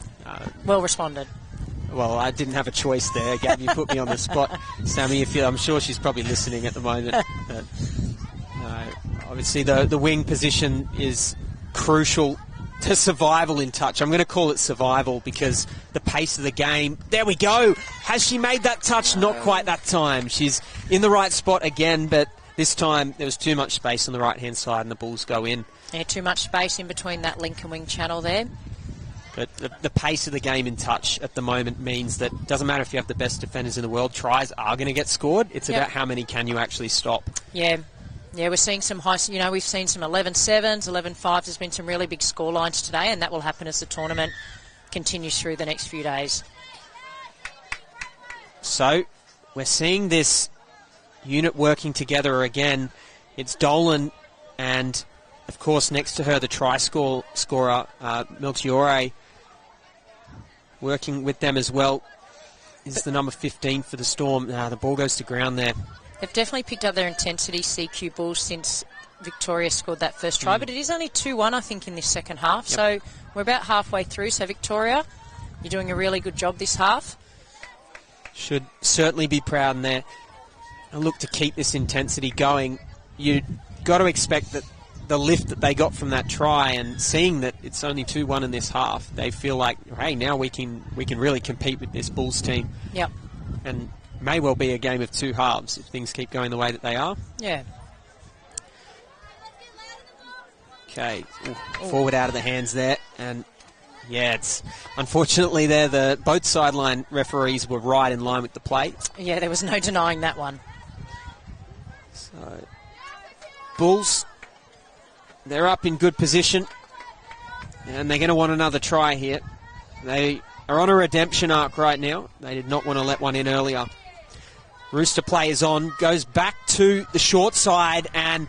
Well responded. Well, I didn't have a choice there, Gab. You put me on the spot, Sammy. I'm sure she's probably listening at the moment. But, obviously, the wing position is crucial to survival in touch. I'm going to call it survival because the pace of the game. There we go. Has she made that touch? Not quite that time. She's in the right spot again, but this time there was too much space on the right-hand side and the Bulls go in. Yeah, too much space in between that link and wing channel there. But the pace of the game in touch at the moment means that it doesn't matter if you have the best defenders in the world, tries are going to get scored. It's about how many can you actually stop. Yeah. Yeah, we're seeing some high, we've seen some 11-7s, 11-5s. There's been some really big score lines today, and that will happen as the tournament continues through the next few days. So, we're seeing this unit working together again. It's Dolan and, of course, next to her, the try scorer, Melchiore, working with them as well. Is the number 15 for the Storm. The ball goes to ground there. They've definitely picked up their intensity, CQ Bulls, since Victoria scored that first try. But it is only 2-1, I think, in this second half. Yep. So we're about halfway through. So, Victoria, you're doing a really good job this half. Should certainly be proud in there. And look to keep this intensity going. You've got to expect that the lift that they got from that try and seeing that it's only 2-1 in this half, they feel like, hey, now we can really compete with this Bulls team. Yep. And may well be a game of 2 halves if things keep going the way that they are. Yeah. Okay. Forward out of the hands there. And, yeah, it's unfortunately there, both sideline referees were right in line with the play. Yeah, there was no denying that one. So, Bulls, they're up in good position. And they're going to want another try here. They are on a redemption arc right now. They did not want to let one in earlier. Rooster play is on, goes back to the short side, and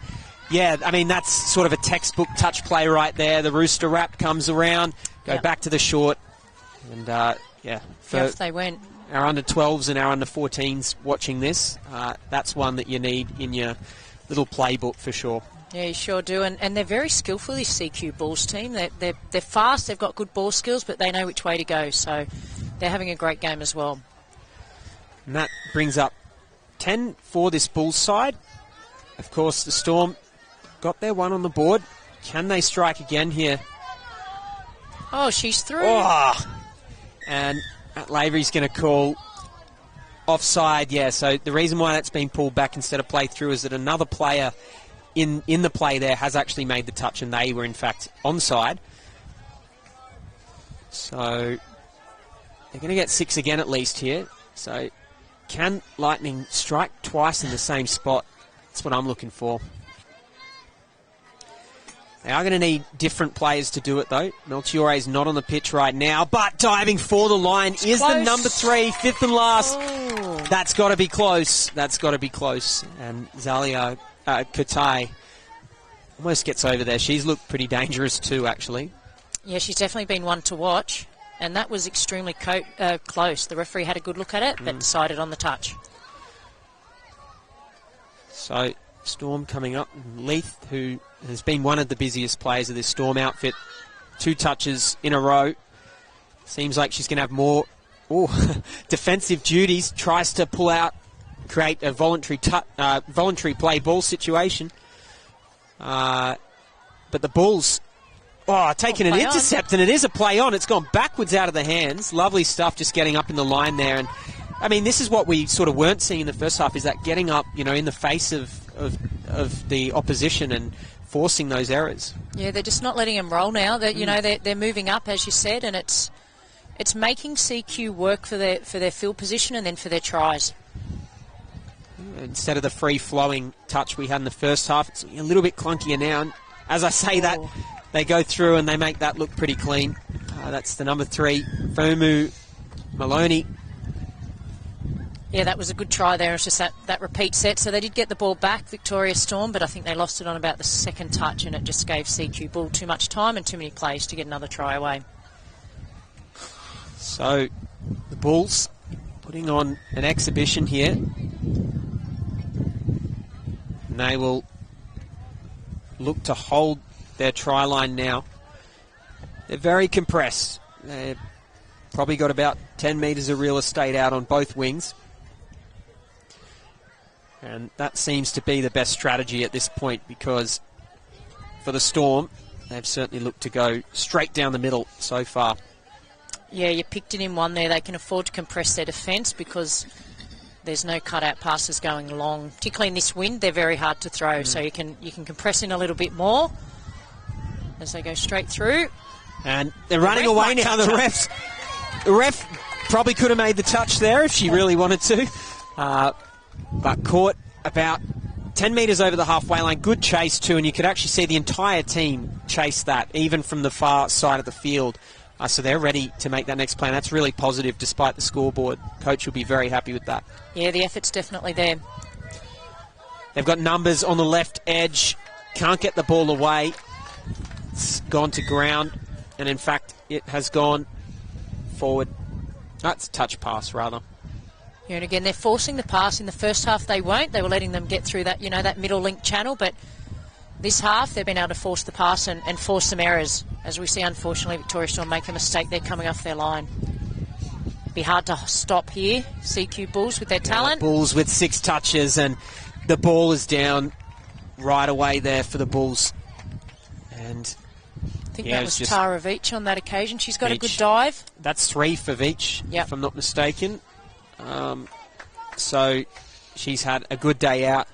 yeah, I mean, that's sort of a textbook touch play right there. The Rooster wrap comes around, go back to the short, and for they went. Our under-12s and our under-14s watching this, that's one that you need in your little playbook for sure. Yeah, you sure do, and they're very skillful, this CQ Bulls team. They're fast, they've got good ball skills, but they know which way to go, so they're having a great game as well. And that brings up 10 for this Bulls side. Of course, the Storm got their one on the board. Can they strike again here? Oh, she's through. Oh. And Matt Lavery's going to call offside. Yeah, so the reason why that's been pulled back instead of play through is that another player in the play there has actually made the touch, and they were in fact onside. So they're going to get 6 again at least here. So can Lightning strike twice in the same spot? That's what I'm looking for. They are going to need different players to do it, though. Melchiorre is not on the pitch right now, but diving for the line is the number 3, 5th and last. Oh. That's got to be close. That's got to be close. And Zalia Katai almost gets over there. She's looked pretty dangerous too, actually. Yeah, she's definitely been one to watch. And that was extremely close. The referee had a good look at it, but decided on the touch. So Storm coming up. Leith, who has been one of the busiest players of this Storm outfit, 2 touches in a row. Seems like she's going to have more defensive duties. Tries to pull out, create a voluntary play ball situation. But the Bulls taking an intercept, and it is a play on. It's gone backwards out of the hands. Lovely stuff, just getting up in the line there. And I mean, this is what we sort of weren't seeing in the first half, is that getting up, in the face of the opposition and forcing those errors. Yeah, they're just not letting them roll now. They're moving up, as you said, and it's making CQ work for their field position and then for their tries. Instead of the free-flowing touch we had in the first half, it's a little bit clunkier now. And as I say that, they go through and they make that look pretty clean. That's the number 3, Fomu Maloney. Yeah, that was a good try there. It's just that repeat set. So they did get the ball back, Victoria Storm, but I think they lost it on about the second touch, and it just gave CQ Bull too much time and too many plays to get another try away. So the Bulls putting on an exhibition here. And they will look to hold their try line now. They're very compressed. They've probably got about 10 metres of real estate out on both wings. And that seems to be the best strategy at this point, because for the Storm, they've certainly looked to go straight down the middle so far. Yeah, you picked it in one there. They can afford to compress their defence because there's no cutout passes going long. Particularly in this wind, they're very hard to throw. So you can compress in a little bit more as they go straight through. And they're running away now, the refs. The ref probably could have made the touch there if she really wanted to. But caught about 10 metres over the halfway line. Good chase too, and you could actually see the entire team chase that, even from the far side of the field. So they're ready to make that next play. And that's really positive despite the scoreboard. Coach will be very happy with that. Yeah, the effort's definitely there. They've got numbers on the left edge. Can't get the ball away. It's gone to ground. And in fact, it has gone forward. That's a touch pass, rather. Yeah, and again, they're forcing the pass. In the first half, they weren't. They were letting them get through that, that middle link channel. But this half, they've been able to force the pass and force some errors. As we see, unfortunately, Victoria Storm make a mistake. They're coming off their line. Be hard to stop here. CQ Bulls with their talent. Bulls with 6 touches, and the ball is down right away there for the Bulls. And I think that was Tara Veach on that occasion. She's got a good dive. That's 3 for Veach, if I'm not mistaken. So she's had a good day out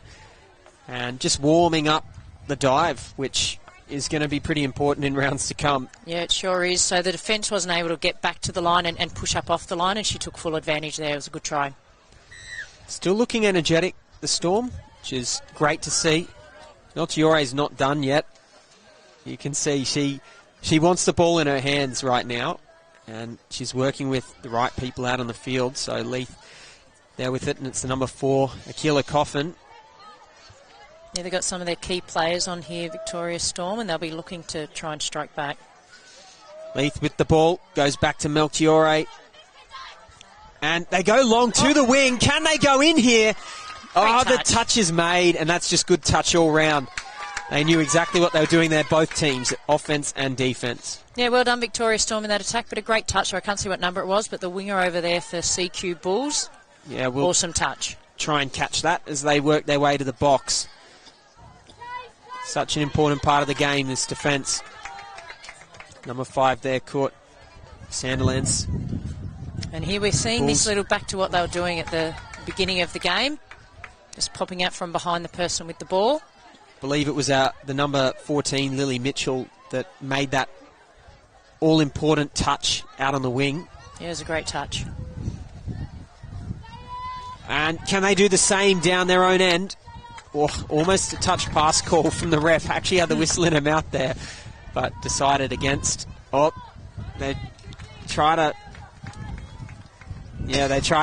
and just warming up the dive, which is going to be pretty important in rounds to come. Yeah, it sure is. So the defence wasn't able to get back to the line and push up off the line, and she took full advantage there. It was a good try. Still looking energetic, the Storm, which is great to see. Melchiorre is not done yet. You can see she wants the ball in her hands right now, and she's working with the right people out on the field. So Leith there with it, and it's the number 4, Akila Coffin. Yeah, they've got some of their key players on here, Victoria Storm, and they'll be looking to try and strike back. Leith with the ball, goes back to Melchiorre. And they go long to the wing. Can they go in here? The touch is made, and that's just good touch all round. They knew exactly what they were doing there, both teams, offense and defense. Yeah, well done, Victoria Storm, in that attack, but a great touch. I can't see what number it was, but the winger over there for CQ Bulls. Yeah, we'll awesome touch. Try and catch that as they work their way to the box. Such an important part of the game, this defence. Number 5 there caught Sandilands. And here we're seeing this little back to what they were doing at the beginning of the game. Just popping out from behind the person with the ball. believe it was the number 14, Lily Mitchell, that made that all-important touch out on the wing. Yeah, it was a great touch. And can they do the same down their own end? Oh, almost a touch pass call from the ref. Actually had the whistle in her mouth there, but decided against. Oh, they tried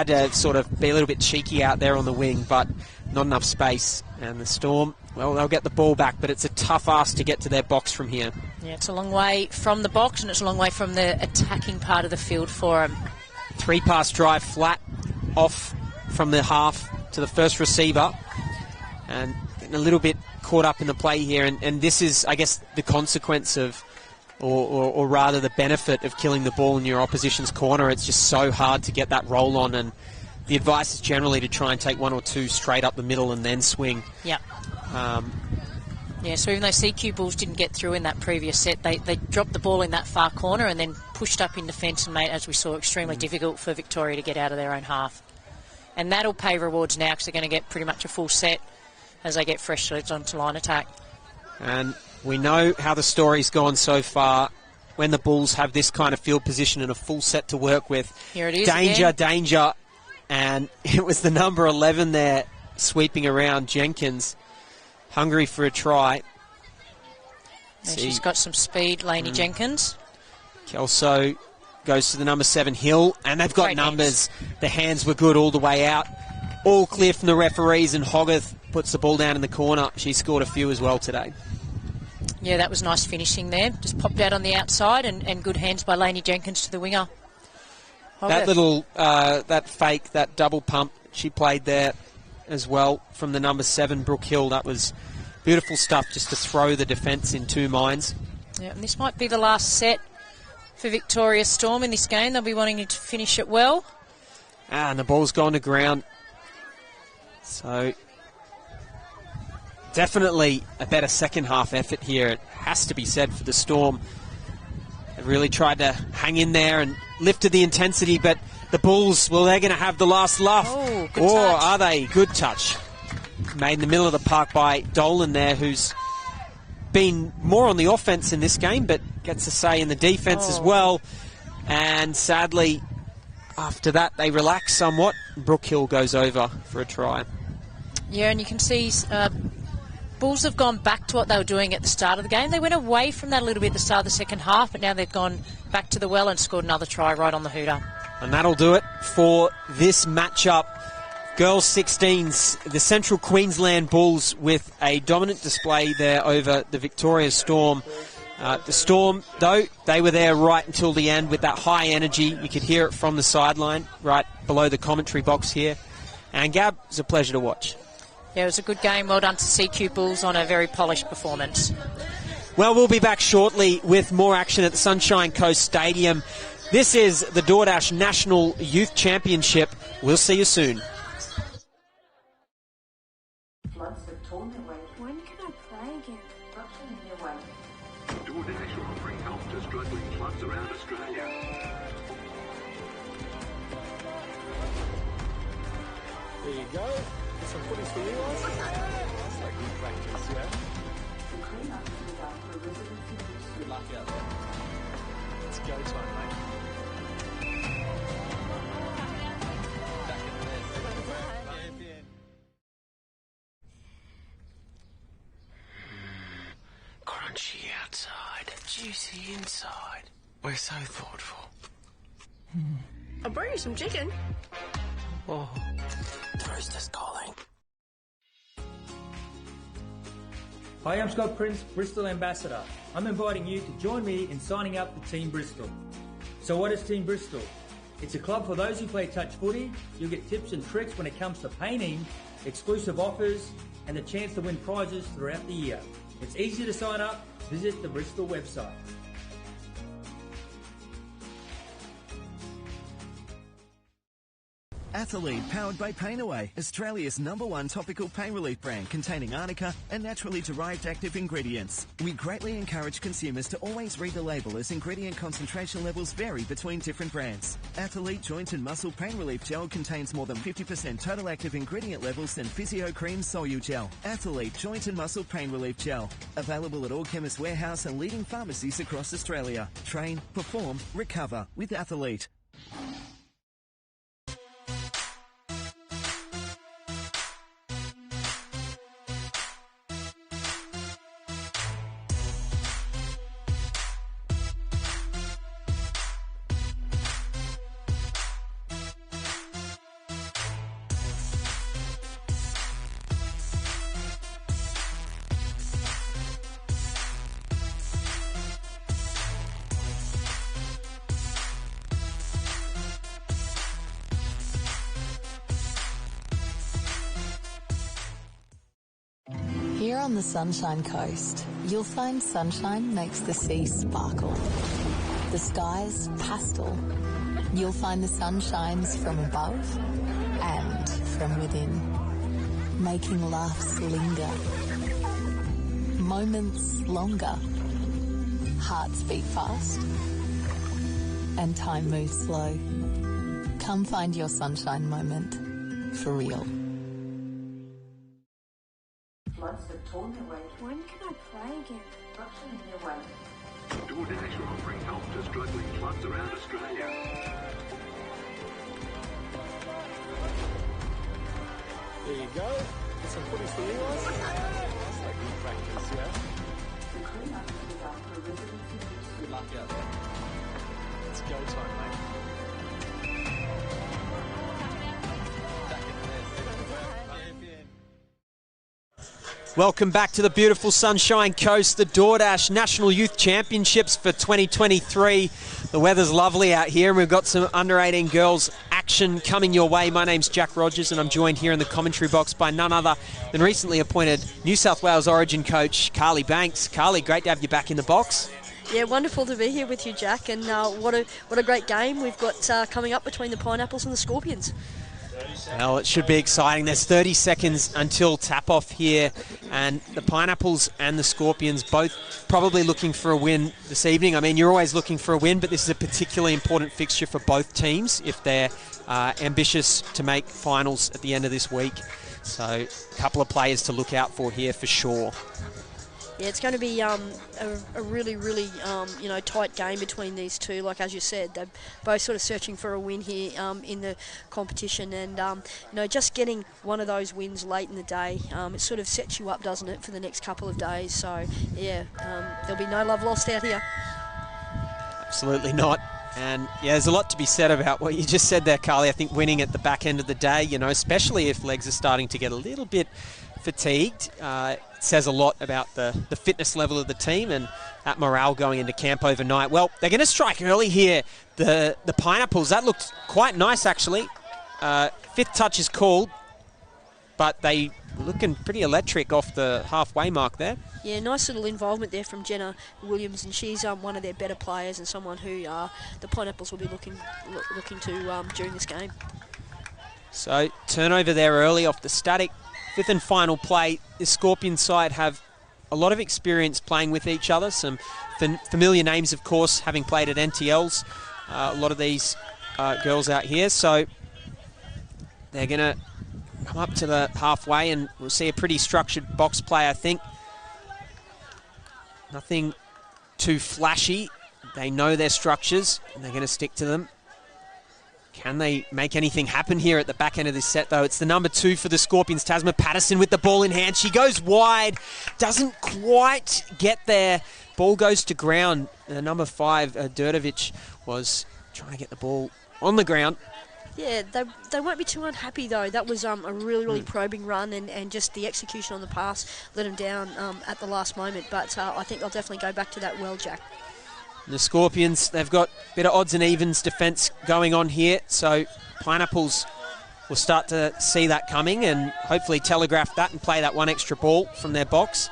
to sort of be a little bit cheeky out there on the wing, but not enough space. And the Storm, well, they'll get the ball back, but it's a tough ask to get to their box from here. Yeah, it's a long way from the box, and it's a long way from the attacking part of the field for them. 3-pass drive flat off from the half to the first receiver, and getting a little bit caught up in the play here, and this is, I guess, the consequence of, or rather the benefit of killing the ball in your opposition's corner. It's just so hard to get that roll on, and the advice is generally to try and take one or two straight up the middle and then swing. Yeah. So even though CQ Bulls didn't get through in that previous set, they dropped the ball in that far corner and then pushed up in defence and made, as we saw, extremely difficult for Victoria to get out of their own half. And that'll pay rewards now because they're going to get pretty much a full set as they get fresh leads onto line attack. And we know how the story's gone so far. When the Bulls have this kind of field position and a full set to work with, here it is danger, again. danger. And it was the number 11 there sweeping around, Jenkins, hungry for a try. She's got some speed, Lainey Jenkins. Kelso goes to the number 7, Hill, and they've got Great numbers. The hands were good all the way out. All clear from the referees, and Hogarth puts the ball down in the corner. She scored a few as well today. Yeah, that was nice finishing there. Just popped out on the outside, and good hands by Lainey Jenkins to the winger. That little, that fake, that double pump she played there as well from the number 7, Brooke Hill. That was beautiful stuff just to throw the defence in two minds. Yeah, and this might be the last set for Victoria Storm in this game. They'll be wanting to finish it well. And the ball's gone to ground. So definitely a better second half effort here. It has to be said for the Storm. They really tried to hang in there and lifted the intensity, but the Bulls, well, they're going to have the last laugh. Oh, good or touch. are they? Good touch. Made in the middle of the park by Dolan there, who's been more on the offense in this game, but gets a say in the defense as well. And sadly, after that, they relax somewhat. Brooke Hill goes over for a try. Yeah, and you can see Bulls have gone back to what they were doing at the start of the game. They went away from that a little bit at the start of the second half, but now they've gone back to the well and scored another try right on the hooter. And that'll do it for this matchup. Girls 16s, the Central Queensland Bulls with a dominant display there over the Victoria Storm. The Storm, though, they were there right until the end with that high energy. You could hear it from the sideline, right below the commentary box here. And Gab, it was a pleasure to watch. Yeah, it was a good game. Well done to CQ Bulls on a very polished performance. Well, we'll be back shortly with more action at the Sunshine Coast Stadium. This is the DoorDash National Youth Championship. We'll see you soon. Floods have torn their way. When can I play again? Eruption in their way. DoorDash are offering help to struggling clubs around Australia. There you go. Some footies for you guys. It's like good practice, yeah? The clean-up is after a resident in Good luck out there. It's go time, mate. Back in the net. Crunchy outside, juicy inside. We're so thoughtful. I'll bring you some chicken. Oh, the rooster's calling. Hi, I'm Scott Prince, Bristol Ambassador. I'm inviting you to join me in signing up for Team Bristol. So what is Team Bristol? It's a club for those who play touch footy. You'll get tips and tricks when it comes to painting, exclusive offers, and the chance to win prizes throughout the year. It's easy to sign up. Visit the Bristol website. Athlete, powered by Pain Away, Australia's #1 topical pain relief brand containing arnica and naturally derived active ingredients. We greatly encourage consumers to always read the label as ingredient concentration levels vary between different brands. Athlete Joint and Muscle Pain Relief Gel contains more than 50% total active ingredient levels than Physio Cream Solugel. Athlete Joint and Muscle Pain Relief Gel. Available at all Chemist Warehouse and leading pharmacies across Australia. Train, perform, recover with Athlete. Here on the Sunshine Coast, you'll find sunshine makes the sea sparkle. The skies pastel. You'll find the sun shines from above and from within, making laughs linger, moments longer, hearts beat fast, and time moves slow. Come find your sunshine moment for real. Floods have torn their way. When can I play again? Construction in their way. DoorDash are offering help to struggling clubs around Australia. There you go. Get some footies for you guys. That's like good practice, yeah? The clean-up is after a residency. Good luck out there. It's go time, mate. Welcome back to the beautiful Sunshine Coast, the DoorDash National Youth Championships for 2023. The weather's lovely out here and we've got some under-18 girls action coming your way. My name's Jack Rogers and I'm joined here in the commentary box by none other than recently appointed New South Wales Origin coach Carly Banks. Carly, great to have you back in the box. Yeah, wonderful to be here with you, Jack, and what a great game we've got coming up between the Pineapples and the Scorpions. Well, it should be exciting. There's 30 seconds until tap-off here, and the Pineapples and the Scorpions both probably looking for a win this evening. I mean, you're always looking for a win, but this is a particularly important fixture for both teams if they're ambitious to make finals at the end of this week. So a couple of players to look out for here for sure. Yeah, it's going to be a really, really, tight game between these two. Like, as you said, they're both sort of searching for a win here in the competition. And, just getting one of those wins late in the day, it sort of sets you up, doesn't it, for the next couple of days. So, yeah, there'll be no love lost out here. Absolutely not. And, yeah, there's a lot to be said about what you just said there, Carly. I think winning at the back end of the day, especially if legs are starting to get a little bit fatigued, says a lot about the fitness level of the team and that morale going into camp overnight. Well, they're going to strike early here, the Pineapples. That looked quite nice, actually. Fifth touch is called, but they looking pretty electric off the halfway mark there. Yeah, nice little involvement there from Jenna Williams, and she's one of their better players and someone who the Pineapples will be looking to during this game. So, turnover there early off the static. Fifth and final play. The Scorpion side have a lot of experience playing with each other. Some familiar names, of course, having played at NTLs. A lot of these girls out here. So they're going to come up to the halfway and we'll see a pretty structured box play, I think. Nothing too flashy. They know their structures and they're going to stick to them. Can they make anything happen here at the back end of this set, though? It's the number 2 for the Scorpions, Tasma Patterson, with the ball in hand. She goes wide, doesn't quite get there. Ball goes to ground. Number 5, Durdovic, was trying to get the ball on the ground. Yeah, they won't be too unhappy, though. That was a really, really probing run, and just the execution on the pass let them down at the last moment. But I think they'll definitely go back to that well, Jack. The Scorpions, they've got a bit of odds and evens defence going on here, so Pineapples will start to see that coming and hopefully telegraph that and play that one extra ball from their box.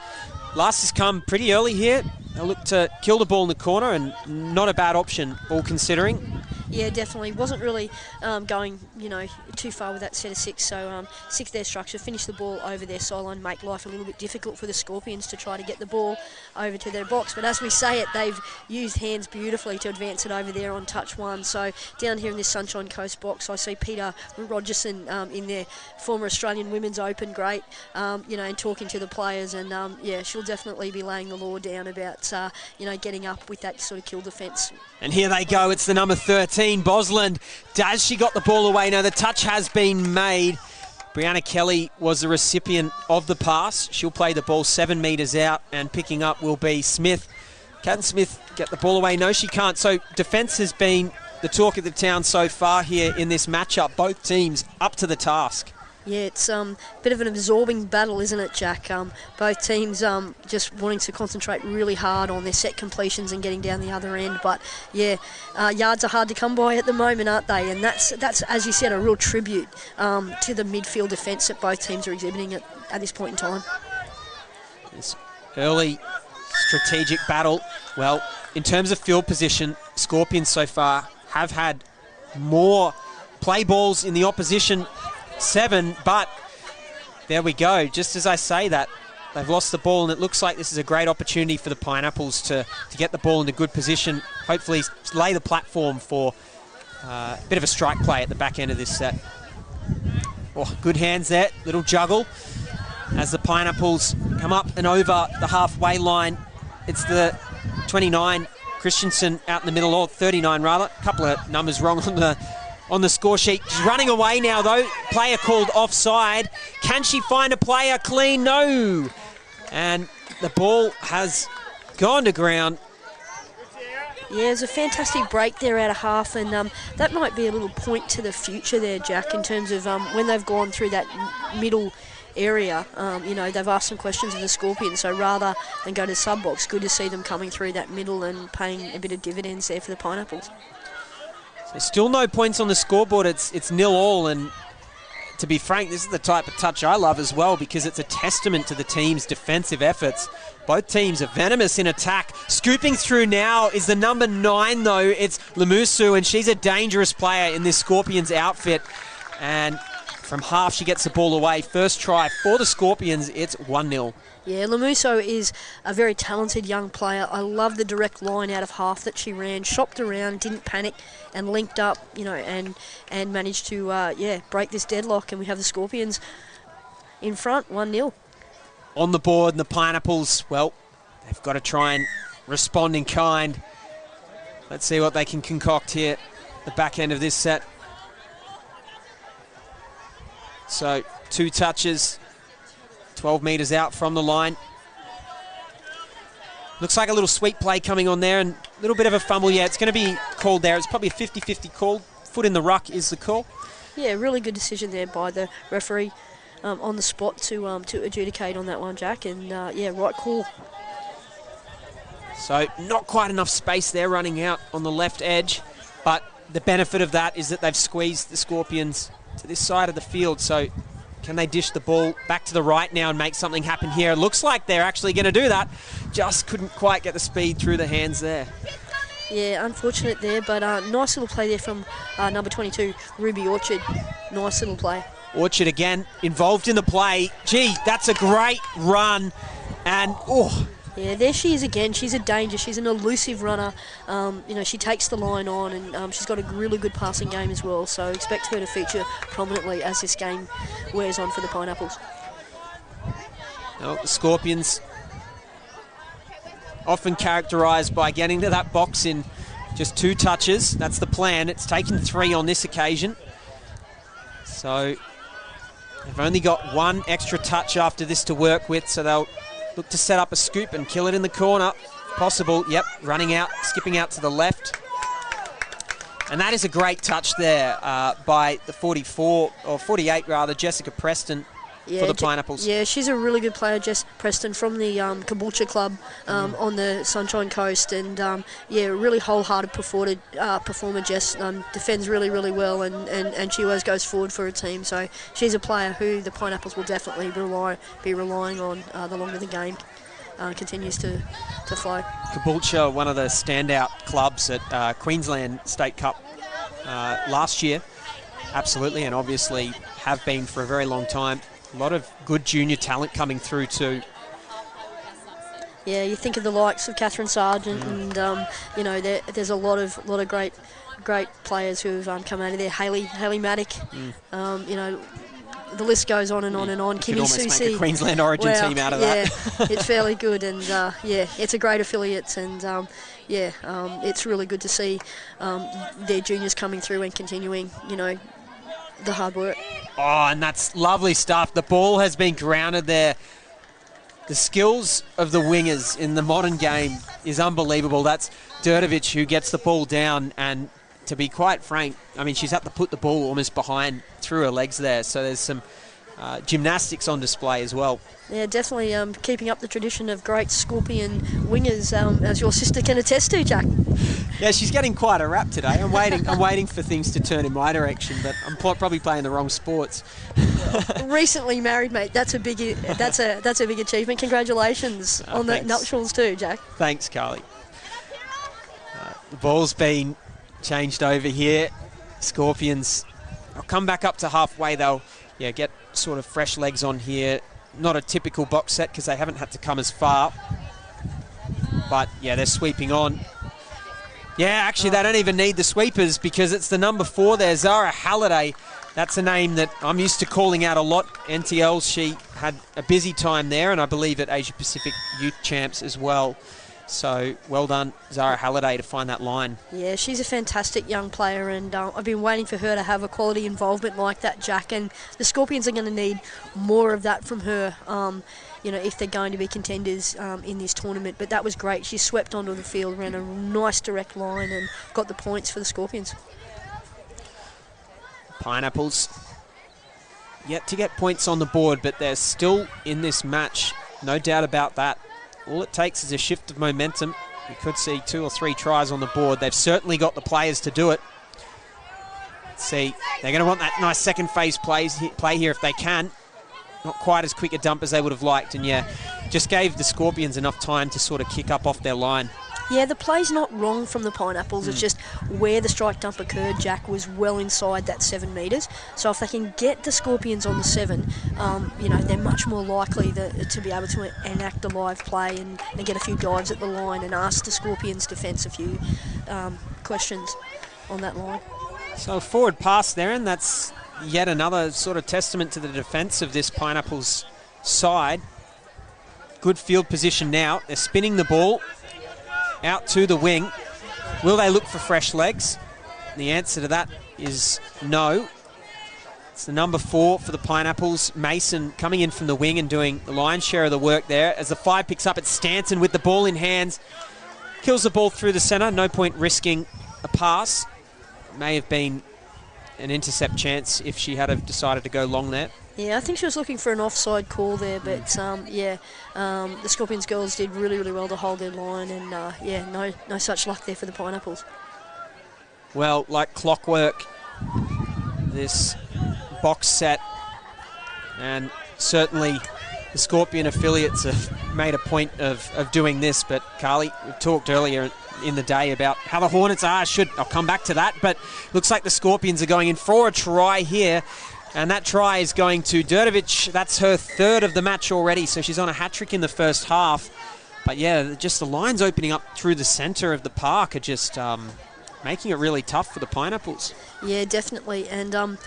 Last has come pretty early here. They'll look to kill the ball in the corner, and not a bad option, all considering. Yeah, definitely. Wasn't really going, too far with that set of 6. So stick their structure, finish the ball over their sideline, make life a little bit difficult for the Scorpions to try to get the ball over to their box. But as we say it, they've used hands beautifully to advance it over there on touch 1. So down here in this Sunshine Coast box, I see Peter Rogerson in their former Australian Women's Open great, and talking to the players. And, she'll definitely be laying the law down about, getting up with that sort of kill defence. And here they go. It's the number 13, Bosland. Does she got the ball away? No, the touch has been made. Brianna Kelly was the recipient of the pass. She'll play the ball 7 metres out, and picking up will be Smith. Can Smith get the ball away? No, she can't. So defence has been the talk of the town so far here in this matchup. Both teams up to the task. Yeah, it's a bit of an absorbing battle, isn't it, Jack? Both teams just wanting to concentrate really hard on their set completions and getting down the other end. But, yards are hard to come by at the moment, aren't they? And that's as you said, a real tribute to the midfield defence that both teams are exhibiting at this point in time. This early strategic battle. Well, in terms of field position, Scorpions so far have had more play balls in the opposition 7, but there we go. Just as I say that, they've lost the ball, and it looks like this is a great opportunity for the Pineapples to get the ball in a good position, hopefully lay the platform for a bit of a strike play at the back end of this set. Oh, good hands there, little juggle as the Pineapples come up and over the halfway line. It's the 29, Christensen, out in the middle, or 39 rather, a couple of numbers wrong on the score sheet. She's running away now, though. Player called offside. Can she find a player clean? No. And the ball has gone to ground. Yeah, it's a fantastic break there out of half, and that might be a little point to the future there, Jack, in terms of when they've gone through that middle area. They've asked some questions of the Scorpions, so rather than go to sub-box, good to see them coming through that middle and paying a bit of dividends there for the Pineapples. So still no points on the scoreboard. It's 0-0, and to be frank, this is the type of touch I love as well, because it's a testament to the team's defensive efforts. Both teams are venomous in attack. Scooping through now is the number 9, though. It's Lamusu, and she's a dangerous player in this Scorpions outfit. And from half, she gets the ball away. First try for the Scorpions, it's 1-0. Yeah, Lamuso is a very talented young player. I love the direct line out of half that she ran, shopped around, didn't panic, and linked up, and managed to, break this deadlock. And we have the Scorpions in front, 1-0. On the board, and the Pineapples, well, they've got to try and respond in kind. Let's see what they can concoct here at the back end of this set. So, 2 touches. 12 metres out from the line. Looks like a little sweep play coming on there, and a little bit of a fumble. Yeah, it's going to be called there. It's probably a 50-50 call. Foot in the ruck is the call. Yeah, really good decision there by the referee on the spot to adjudicate on that one, Jack. And, right call. So not quite enough space there running out on the left edge, but the benefit of that is that they've squeezed the Scorpions to this side of the field. So can they dish the ball back to the right now and make something happen here? It looks like they're actually going to do that. Just couldn't quite get the speed through the hands there. Yeah, unfortunate there, but nice little play there from number 22, Ruby Orchard. Nice little play. Orchard again involved in the play. Gee, that's a great run. And, yeah, there she is again. She's a danger. She's an elusive runner. She takes the line on, and she's got a really good passing game as well. So expect her to feature prominently as this game wears on for the Pineapples. Well, the Scorpions often characterised by getting to that box in just 2 touches. That's the plan. It's taken 3 on this occasion. So they've only got 1 extra touch after this to work with, so they'll look to set up a scoop and kill it in the corner. Possible, yep, running out, skipping out to the left. And that is a great touch there by the 44, or 48 rather, Jessica Preston for the Pineapples. Yeah, she's a really good player, Jess Preston, from the Caboolture Club on the Sunshine Coast. And, really wholehearted performer, Jess. Defends really, really well, and she always goes forward for her team. So she's a player who the Pineapples will definitely be relying on the longer the game continues to flow. Caboolture, one of the standout clubs at Queensland State Cup last year. Absolutely, and obviously have been for a very long time. A lot of good junior talent coming through too. Yeah, you think of the likes of Catherine Sargent, and you know, there's a lot of great players who have come out of there. Haley Maddock, you know, the list goes on and on and on. You Kimmy could almost Susi, make a Queensland Origin team out of that. Yeah, it's fairly good, and yeah, it's a great affiliate, and it's really good to see their juniors coming through and continuing, you know, the hard work. Oh, and that's lovely stuff. The ball has been grounded there. The skills of the wingers in the modern game is unbelievable. That's Durdovic who gets the ball down, and to be quite frank, I mean, she's had to put the ball almost behind through her legs there. So there's some gymnastics on display as well. Yeah, definitely keeping up the tradition of great Scorpion wingers, as your sister can attest to, Jack. Yeah, she's getting quite a rap today. I'm waiting for things to turn in my direction, but I'm probably playing the wrong sports. Recently married, mate. That's a big achievement. Congratulations on the nuptials too, Jack. Thanks, Carly. The ball's been changed over here. Scorpions, I'll come back up to halfway. They'll get sort of fresh legs on here. Not a typical box set because they haven't had to come as far. But yeah, they're sweeping on. Yeah, actually, they don't even need the sweepers because it's the number 4 there, Zara Halliday. That's a name that I'm used to calling out a lot. NTL, she had a busy time there, and I believe at Asia Pacific Youth Champs as well. So well done, Zara Halliday, to find that line. Yeah, she's a fantastic young player, and I've been waiting for her to have a quality involvement like that, Jack. And the Scorpions are going to need more of that from her, you know, if they're going to be contenders in this tournament. But that was great. She swept onto the field, ran a nice direct line, and got the points for the Scorpions. Pineapples yet to get points on the board, but they're still in this match, no doubt about that. All it takes is a shift of momentum. You could see 2 or 3 tries on the board. They've certainly got the players to do it. Let's see, they're going to want that nice second phase play here if they can. Not quite as quick a dump as they would have liked, and yeah, just gave the Scorpions enough time to sort of kick up off their line. Yeah, the play's not wrong from the Pineapples. It's just where the strike dump occurred, Jack, was well inside that 7 metres. So if they can get the Scorpions on the 7, you know, they're much more likely to be able to enact a live play and get a few dives at the line and ask the Scorpions defence a few questions on that line. So a forward pass there, and that's yet another sort of testament to the defence of this Pineapples side. Good field position now. They're spinning the ball out to the wing. Will they look for fresh legs? The answer to that is no. It's the number 4 for the Pineapples. Mason coming in from the wing and doing the lion's share of the work there. As the 5 picks up, it's Stanton with the ball in hands. Kills the ball through the centre. No point risking a pass. May have been an intercept chance if she had have decided to go long there. Yeah, I think she was looking for an offside call there, but the Scorpions girls did really, really well to hold their line, and no such luck there for the Pineapples. Well, like clockwork, this box set, and certainly the Scorpion affiliates have made a point of doing this, but Carly, we talked earlier in the day about how the Hornets are. I'll come back to that, but looks like the Scorpions are going in for a try here. And that try is going to Durdovic. That's her 3rd of the match already, so she's on a hat-trick in the first half. But yeah, just the lines opening up through the centre of the park are just making it really tough for the Pineapples. Yeah, definitely. And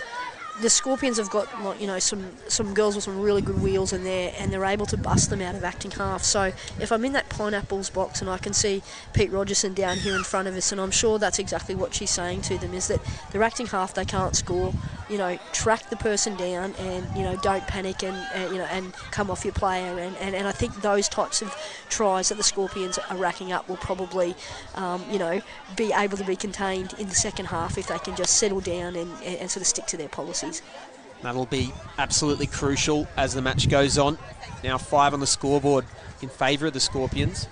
the Scorpions have got, you know, some girls with some really good wheels in there, and they're able to bust them out of acting half. So if I'm in that Pineapples box and I can see Pete Rogerson down here in front of us, and I'm sure that's exactly what she's saying to them, is that they're acting half, they can't score. You know, track the person down, and you know, don't panic, and come off your player, and I think those types of tries that the Scorpions are racking up will probably, you know, be able to be contained in the second half if they can just settle down and sort of stick to their policies. That'll be absolutely crucial as the match goes on. Now 5 on the scoreboard in favour of the Scorpions.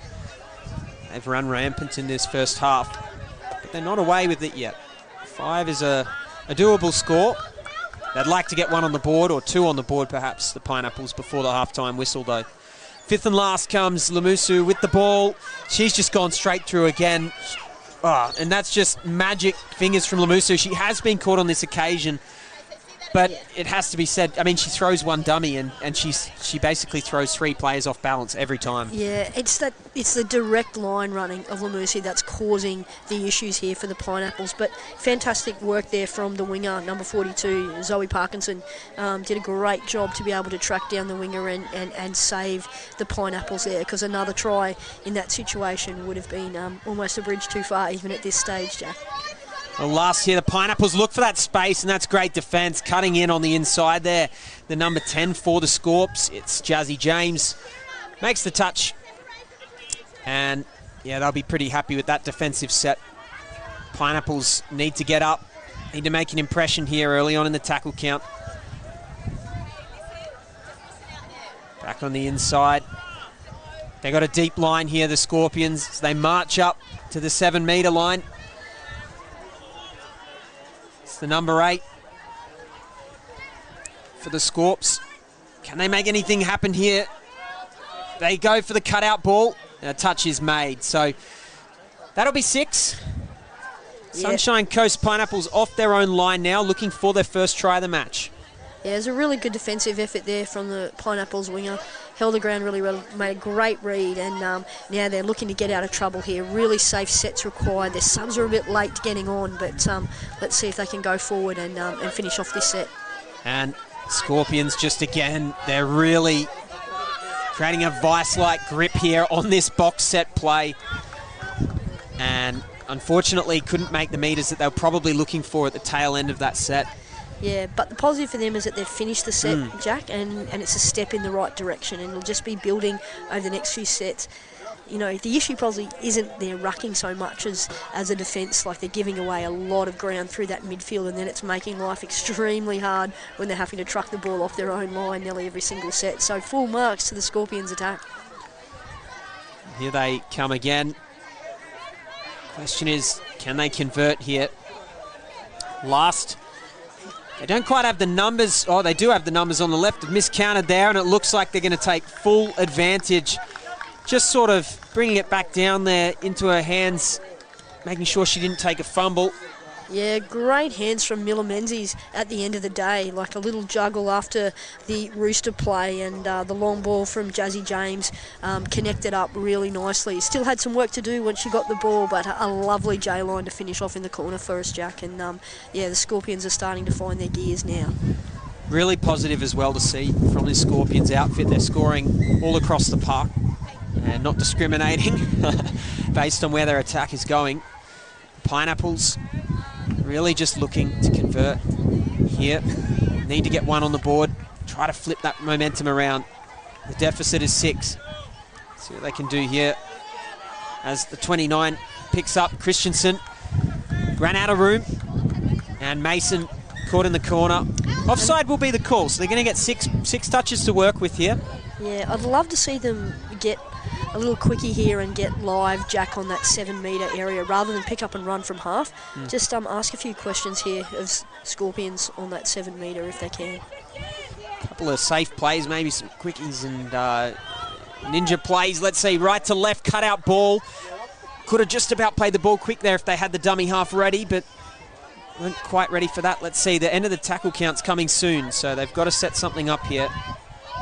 They've run rampant in this first half, but they're not away with it yet. 5 is a doable score. They'd like to get 1 on the board, or 2 on the board perhaps, the Pineapples, before the half-time whistle though. 5th and last comes Lamusu with the ball. She's just gone straight through again. Oh, and that's just magic fingers from Lamusu. She has been caught on this occasion, but it has to be said, I mean, she throws one dummy and she basically throws 3 players off balance every time. Yeah, it's the direct line running of Lamusu that's causing the issues here for the Pineapples. But fantastic work there from the winger, number 42, Zoe Parkinson. Did a great job to be able to track down the winger and save the Pineapples there, because another try in that situation would have been almost a bridge too far, even at this stage, Jack. Well, last year the Pineapples look for that space, and that's great defence, cutting in on the inside there. The number 10 for the Scorps, it's Jazzy James, makes the touch. And, yeah, they'll be pretty happy with that defensive set. Pineapples need to get up, need to make an impression here early on in the tackle count. Back on the inside. They got a deep line here, the Scorpions. So they march up to the 7-metre line. It's the number 8 for the Scorps. Can they make anything happen here? They go for the cutout ball. And a touch is made. So that'll be 6. Yeah. Sunshine Coast Pineapples off their own line now, looking for their first try of the match. Yeah, there's a really good defensive effort there from the Pineapples winger. Held the ground really well, made a great read, and now they're looking to get out of trouble here. Really safe sets required. Their subs are a bit late getting on, but let's see if they can go forward and finish off this set. And Scorpions just again, they're really creating a vice-like grip here on this box set play. And unfortunately couldn't make the meters that they were probably looking for at the tail end of that set. Yeah, but the positive for them is that they've finished the set, Jack, and it's a step in the right direction, and it'll just be building over the next few sets. You know, the issue probably isn't their rucking so much as a defence. Like, they're giving away a lot of ground through that midfield, and then it's making life extremely hard when they're having to truck the ball off their own line nearly every single set. So full marks to the Scorpions' attack. Here they come again. Question is, can they convert here? Last. They don't quite have the numbers. Oh, they do have the numbers on the left. They've miscounted there, and it looks like they're going to take full advantage. Just sort of bringing it back down there into her hands, making sure she didn't take a fumble. Yeah, great hands from Miller Menzies at the end of the day. Like a little juggle after the Rooster play, and the long ball from Jazzy James connected up really nicely. Still had some work to do once she got the ball, but a lovely J-line to finish off in the corner for us, Jack. And yeah, the Scorpions are starting to find their gears now. Really positive as well to see from this Scorpions outfit. They're scoring all across the park and not discriminating based on where their attack is going. Pineapples really just looking to convert here. Need to get one on the board. Try to flip that momentum around. The deficit is 6. See what they can do here. As the 29 picks up Christensen. Ran out of room. And Mason caught in the corner. Offside will be the call. So they're going to get six touches to work with here. Yeah, I'd love to see them get a little quickie here and get live, Jack, on that 7-metre area rather than pick up and run from half. Just ask a few questions here of Scorpions on that 7-metre if they can. A couple of safe plays, maybe some quickies and ninja plays. Let's see, right to left, cutout ball. Could have just about played the ball quick there if they had the dummy half ready, but weren't quite ready for that. Let's see, the end of the tackle count's coming soon, so they've got to set something up here.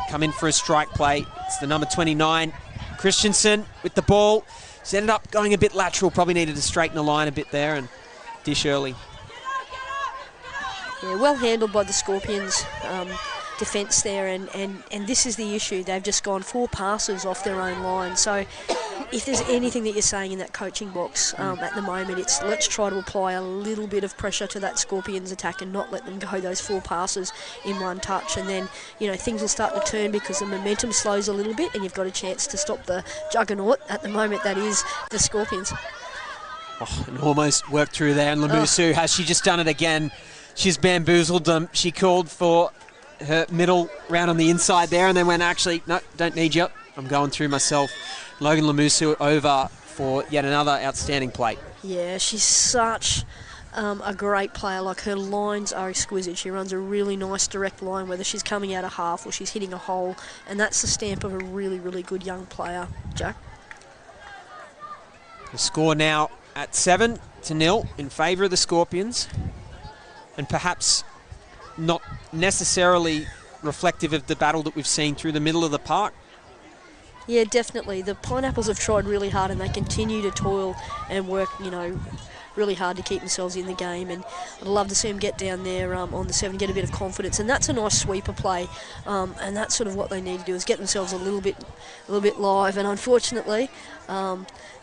Come in for a strike play. It's the number 29. Christensen with the ball. He's ended up going a bit lateral. Probably needed to straighten the line a bit there and dish early. Yeah, well handled by the Scorpions defence there, and this is the issue. They've just gone 4 passes off their own line. So if there's anything that you're saying in that coaching box at the moment, it's let's try to apply a little bit of pressure to that Scorpions attack and not let them go those 4 passes in one touch. And then, you know, things will start to turn because the momentum slows a little bit and you've got a chance to stop the juggernaut at the moment that is the Scorpions. Oh, and almost worked through there. And Lamusu, has she just done it again? She's bamboozled them. She called for her middle round on the inside there and then went, actually, no, don't need you. I'm going through myself. Logan Lamusu over for yet another outstanding play. Yeah, she's such a great player. Like, her lines are exquisite. She runs a really nice direct line, whether she's coming out of half or she's hitting a hole, and that's the stamp of a really, really good young player, Jack. The score now at 7-0 in favour of the Scorpions, and perhaps not necessarily reflective of the battle that we've seen through the middle of the park. Yeah, definitely. The Pineapples have tried really hard, and they continue to toil and work, really hard to keep themselves in the game. And I'd love to see them get down there on the 7, get a bit of confidence. And that's a nice sweeper play, and that's sort of what they need to do, is get themselves a little bit live. And unfortunately,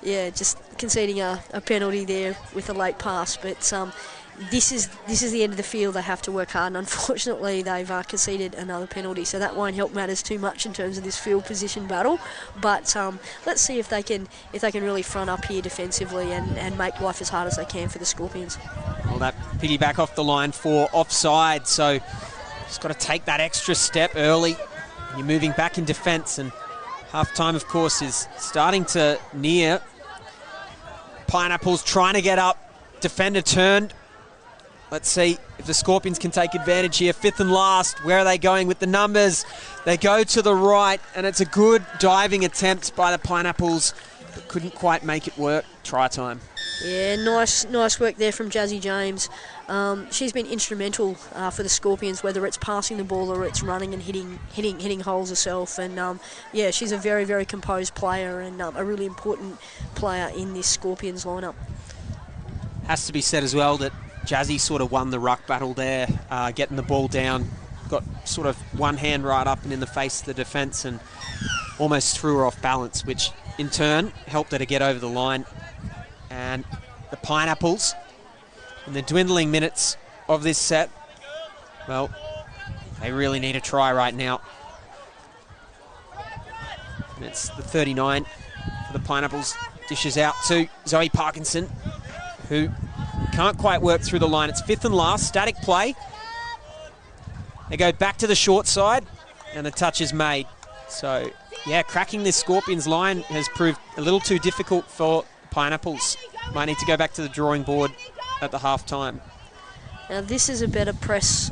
just conceding a penalty there with a late pass. But this is the end of the field. They have to work hard, and unfortunately they've conceded another penalty, so that won't help matters too much in terms of this field position battle. But let's see if they can really front up here defensively and make life as hard as they can for the Scorpions. Well, that piggyback off the line for offside, so just got to take that extra step early. You're moving back in defence, and half-time, of course, is starting to near. Pineapples trying to get up, defender turned. Let's see if the Scorpions can take advantage here. 5th and last. Where are they going with the numbers? They go to the right, and it's a good diving attempt by the Pineapples, but couldn't quite make it work. Try time. Yeah, nice work there from Jazzy James. She's been instrumental for the Scorpions, whether it's passing the ball or it's running and hitting holes herself. And she's a very, very composed player and a really important player in this Scorpions lineup. Has to be said as well that Jazzy sort of won the ruck battle there, getting the ball down, got sort of one hand right up and in the face of the defence and almost threw her off balance, which in turn helped her to get over the line. And the Pineapples, in the dwindling minutes of this set, well, they really need a try right now. And it's the 39 for the Pineapples, dishes out to Zoe Parkinson, who can't quite work through the line. It's 5th and last, static play. They go back to the short side, and the touch is made. So, yeah, cracking this Scorpions line has proved a little too difficult for Pineapples. Might need to go back to the drawing board at the half-time. Now, this is a better press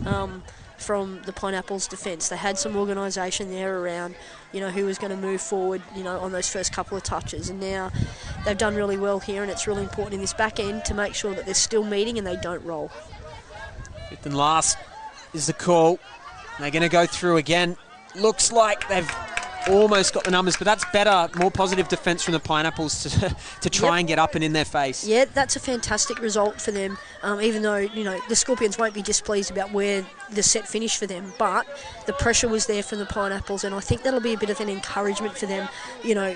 from the Pineapples' defence. They had some organisation there around, who was going to move forward, on those first couple of touches. And now they've done really well here, and it's really important in this back end to make sure that they're still meeting and they don't roll. 5th and last is the call. They're going to go through again. Looks like they've almost got the numbers, but that's better, more positive defence from the Pineapples to try and get up and in their face. Yeah, that's a fantastic result for them, even though, the Scorpions won't be displeased about where the set finished for them, but the pressure was there from the Pineapples, and I think that'll be a bit of an encouragement for them,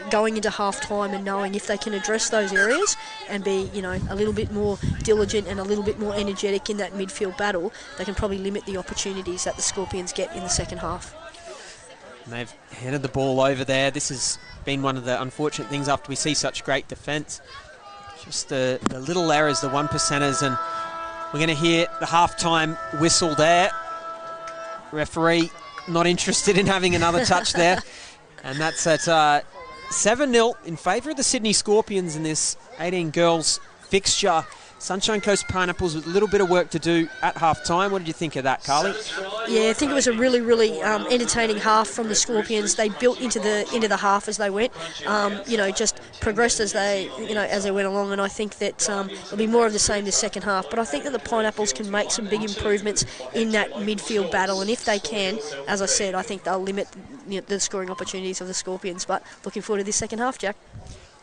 going into half-time and knowing if they can address those areas and be, a little bit more diligent and a little bit more energetic in that midfield battle, they can probably limit the opportunities that the Scorpions get in the second half. And they've headed the ball over there. This has been one of the unfortunate things after we see such great defence. Just the little errors, the 1%ers, and we're going to hear the half-time whistle there. Referee not interested in having another touch there. And that's at 7-0 in favour of the Sydney Scorpions in this 18 girls fixture. Sunshine Coast Pineapples with a little bit of work to do at half-time. What did you think of that, Carly? Yeah, I think it was a really, really entertaining half from the Scorpions. They built into the half as they went. Just progressed as they went along, and I think that it'll be more of the same this second half. But I think that the Pineapples can make some big improvements in that midfield battle, and if they can, as I said, I think they'll limit the scoring opportunities of the Scorpions. But looking forward to this second half, Jack.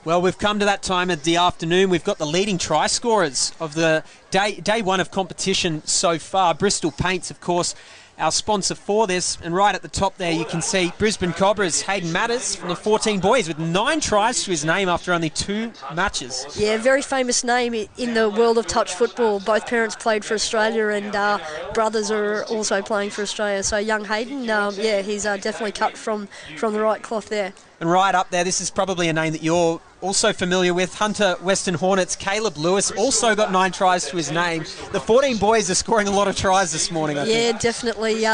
Well, we've come to that time of the afternoon. We've got the leading try scorers of the day one of competition so far. Bristol Paints, of course, our sponsor for this. And right at the top there, you can see Brisbane Cobras, Hayden Matters from the 14 boys with 9 tries to his name after only 2 matches. Yeah, very famous name in the world of touch football. Both parents played for Australia and brothers are also playing for Australia. So young Hayden, he's definitely cut from the right cloth there. And right up there, this is probably a name that you're also familiar with. Hunter Western Hornets, Caleb Lewis, also got 9 tries to his name. The 14 boys are scoring a lot of tries this morning, I think. Yeah, definitely.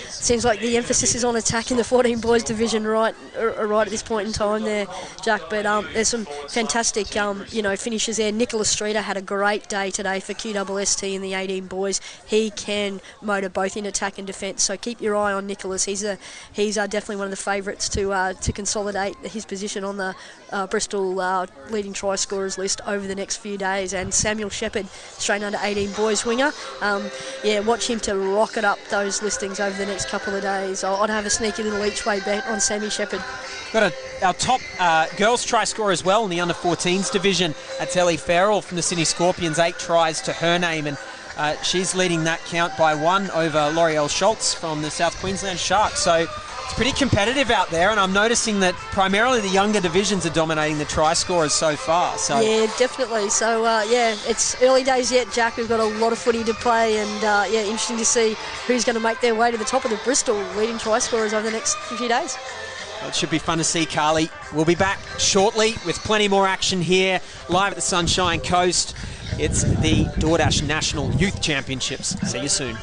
Seems like the emphasis is on attack in the 14 boys division right at this point in time there, Jack. But there's some fantastic, finishes there. Nicholas Streeter had a great day today for QWST in the 18 boys. He can motor both in attack and defence, so keep your eye on Nicholas. He's definitely one of the favourites to consolidate consolidate his position on the Bristol leading try scorers list over the next few days. And Samuel Shepherd, Australian under-18 boys winger, watch him to rocket up those listings over the next couple of days. I'd have a sneaky little each-way bet on Sammy Shepherd. Got our top girls try scorer as well in the under-14s division. That's Ellie Farrell from the Sydney Scorpions, 8 tries to her name, and she's leading that count by 1 over L'Oreal Schultz from the South Queensland Sharks. So it's pretty competitive out there, and I'm noticing that primarily the younger divisions are dominating the try scorers so far. So yeah, definitely. So it's early days yet, Jack. We've got a lot of footy to play, and interesting to see who's going to make their way to the top of the Bristol leading try scorers over the next few days. It should be fun to see, Carly. We'll be back shortly with plenty more action here, live at the Sunshine Coast. It's the DoorDash National Youth Championships. See you soon.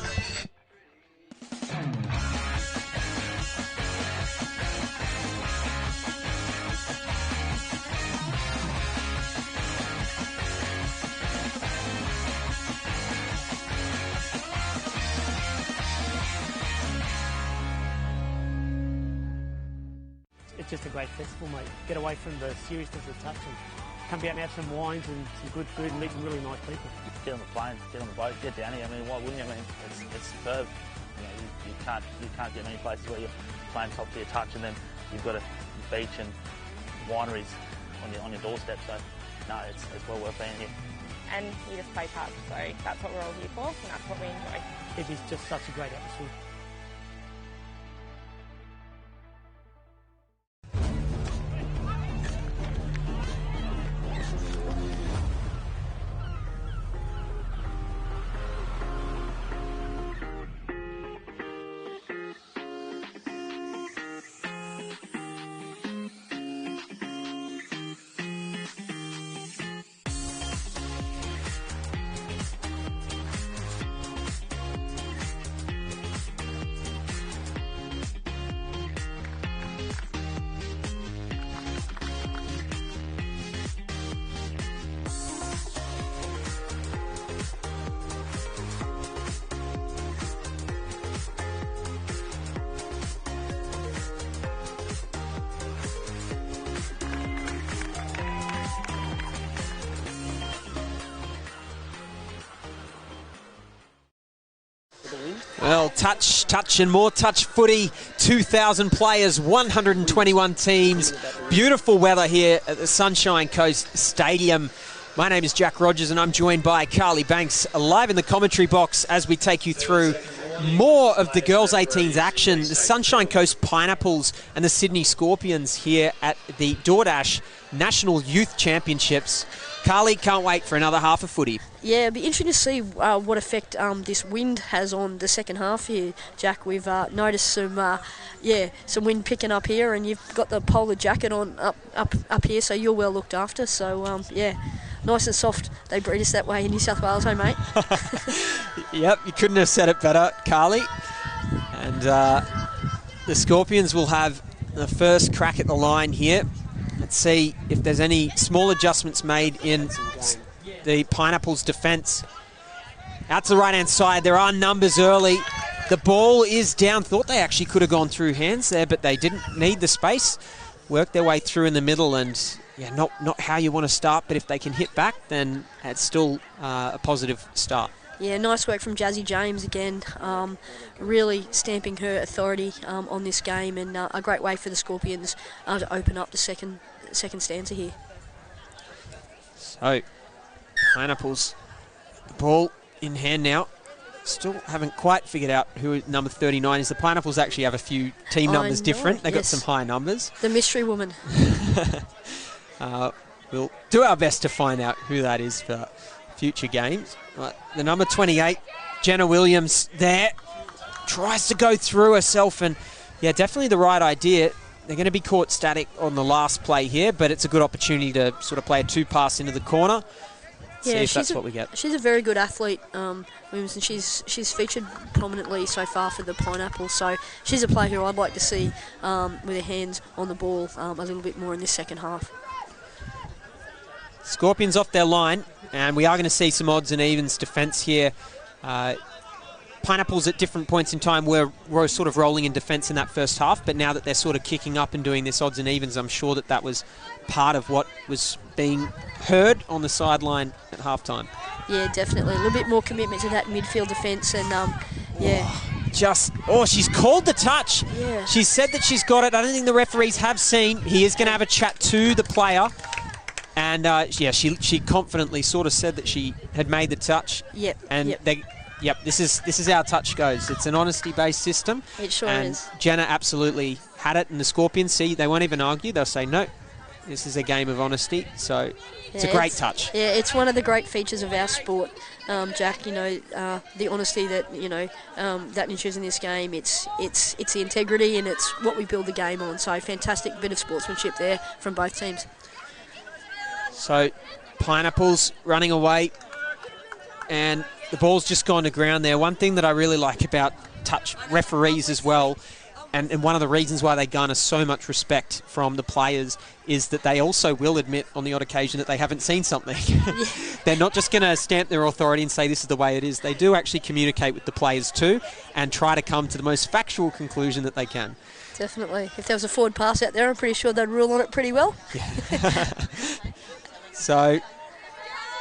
It's just a great festival, mate. Get away from the seriousness of touch and come out and have some wines and some good food and meet some really nice people. Get on the plane, get on the boat, get down here. I mean, why wouldn't you? I mean, it's superb. You know, you can't get many places where you're playing top to your touch, and then you've got a beach and wineries on your doorstep. So no, it's well worth being here. And we just play touch, so that's what we're all here for, and that's what we enjoy. It is just such a great atmosphere. Well, touch and more touch footy. 2,000 players, 121 teams. Beautiful weather here at the Sunshine Coast Stadium. My name is Jack Rogers, and I'm joined by Carly Banks live in the commentary box as we take you through more of the Girls 18s action. The Sunshine Coast Pineapples and the Sydney Scorpions here at the DoorDash National Youth Championships. Carly, can't wait for another half of footy. Yeah, it'll be interesting to see what effect this wind has on the second half here, Jack. We've noticed some wind picking up here, and you've got the polar jacket on up here, so you're well looked after. So, nice and soft. They breed us that way in New South Wales, hey, mate? Yep, you couldn't have said it better, Carly. And the Scorpions will have the first crack at the line here. Let's see if there's any small adjustments made in the Pineapples' defence. Out to the right-hand side, there are numbers early. The ball is down. Thought they actually could have gone through hands there, but they didn't need the space. Worked their way through in the middle, and yeah, not how you want to start, but if they can hit back, then it's still a positive start. Yeah, nice work from Jazzy James again, really stamping her authority on this game, and a great way for the Scorpions to open up the second stanza here. So, Pineapples, the ball in hand now. Still haven't quite figured out who number 39 is. The Pineapples actually have a few team numbers different. They've got some high numbers. The mystery woman. We'll do our best to find out who that is for future games. Right, the number 28, Jenna Williams there, tries to go through herself, and yeah, definitely the right idea. They're going to be caught static on the last play here, but it's a good opportunity to sort of play a two-pass into the corner. See if that's what we get. She's a very good athlete, Williams, and she's featured prominently so far for the Pineapple. So she's a player who I'd like to see with her hands on the ball a little bit more in this second half. Scorpions off their line, and we are going to see some odds and evens defence here. Pineapples at different points in time were sort of rolling in defence in that first half, but now that they're sort of kicking up and doing this odds and evens, I'm sure that was part of what was being heard on the sideline at halftime. Yeah, definitely. A little bit more commitment to that midfield defence and, she's called the touch. Yeah. She said that she's got it. I don't think the referees have seen. He is going to have a chat to the player. And, she confidently sort of said that she had made the touch. Yep. And this is how touch goes. It's an honesty-based system. It sure and is. Jenna absolutely had it, and the Scorpions, they won't even argue. They'll say, no, this is a game of honesty. So it's a great touch. Yeah, it's one of the great features of our sport, Jack. The honesty that that ensures in this game. It's the integrity, and it's what we build the game on. So fantastic bit of sportsmanship there from both teams. So Pineapples running away, and the ball's just gone to ground there. One thing that I really like about touch referees as well, and one of the reasons why they garner so much respect from the players, is that they also will admit on the odd occasion that they haven't seen something. Yeah. They're not just going to stamp their authority and say this is the way it is. They do actually communicate with the players too and try to come to the most factual conclusion that they can. Definitely. If there was a forward pass out there, I'm pretty sure they'd rule on it pretty well. Yeah. So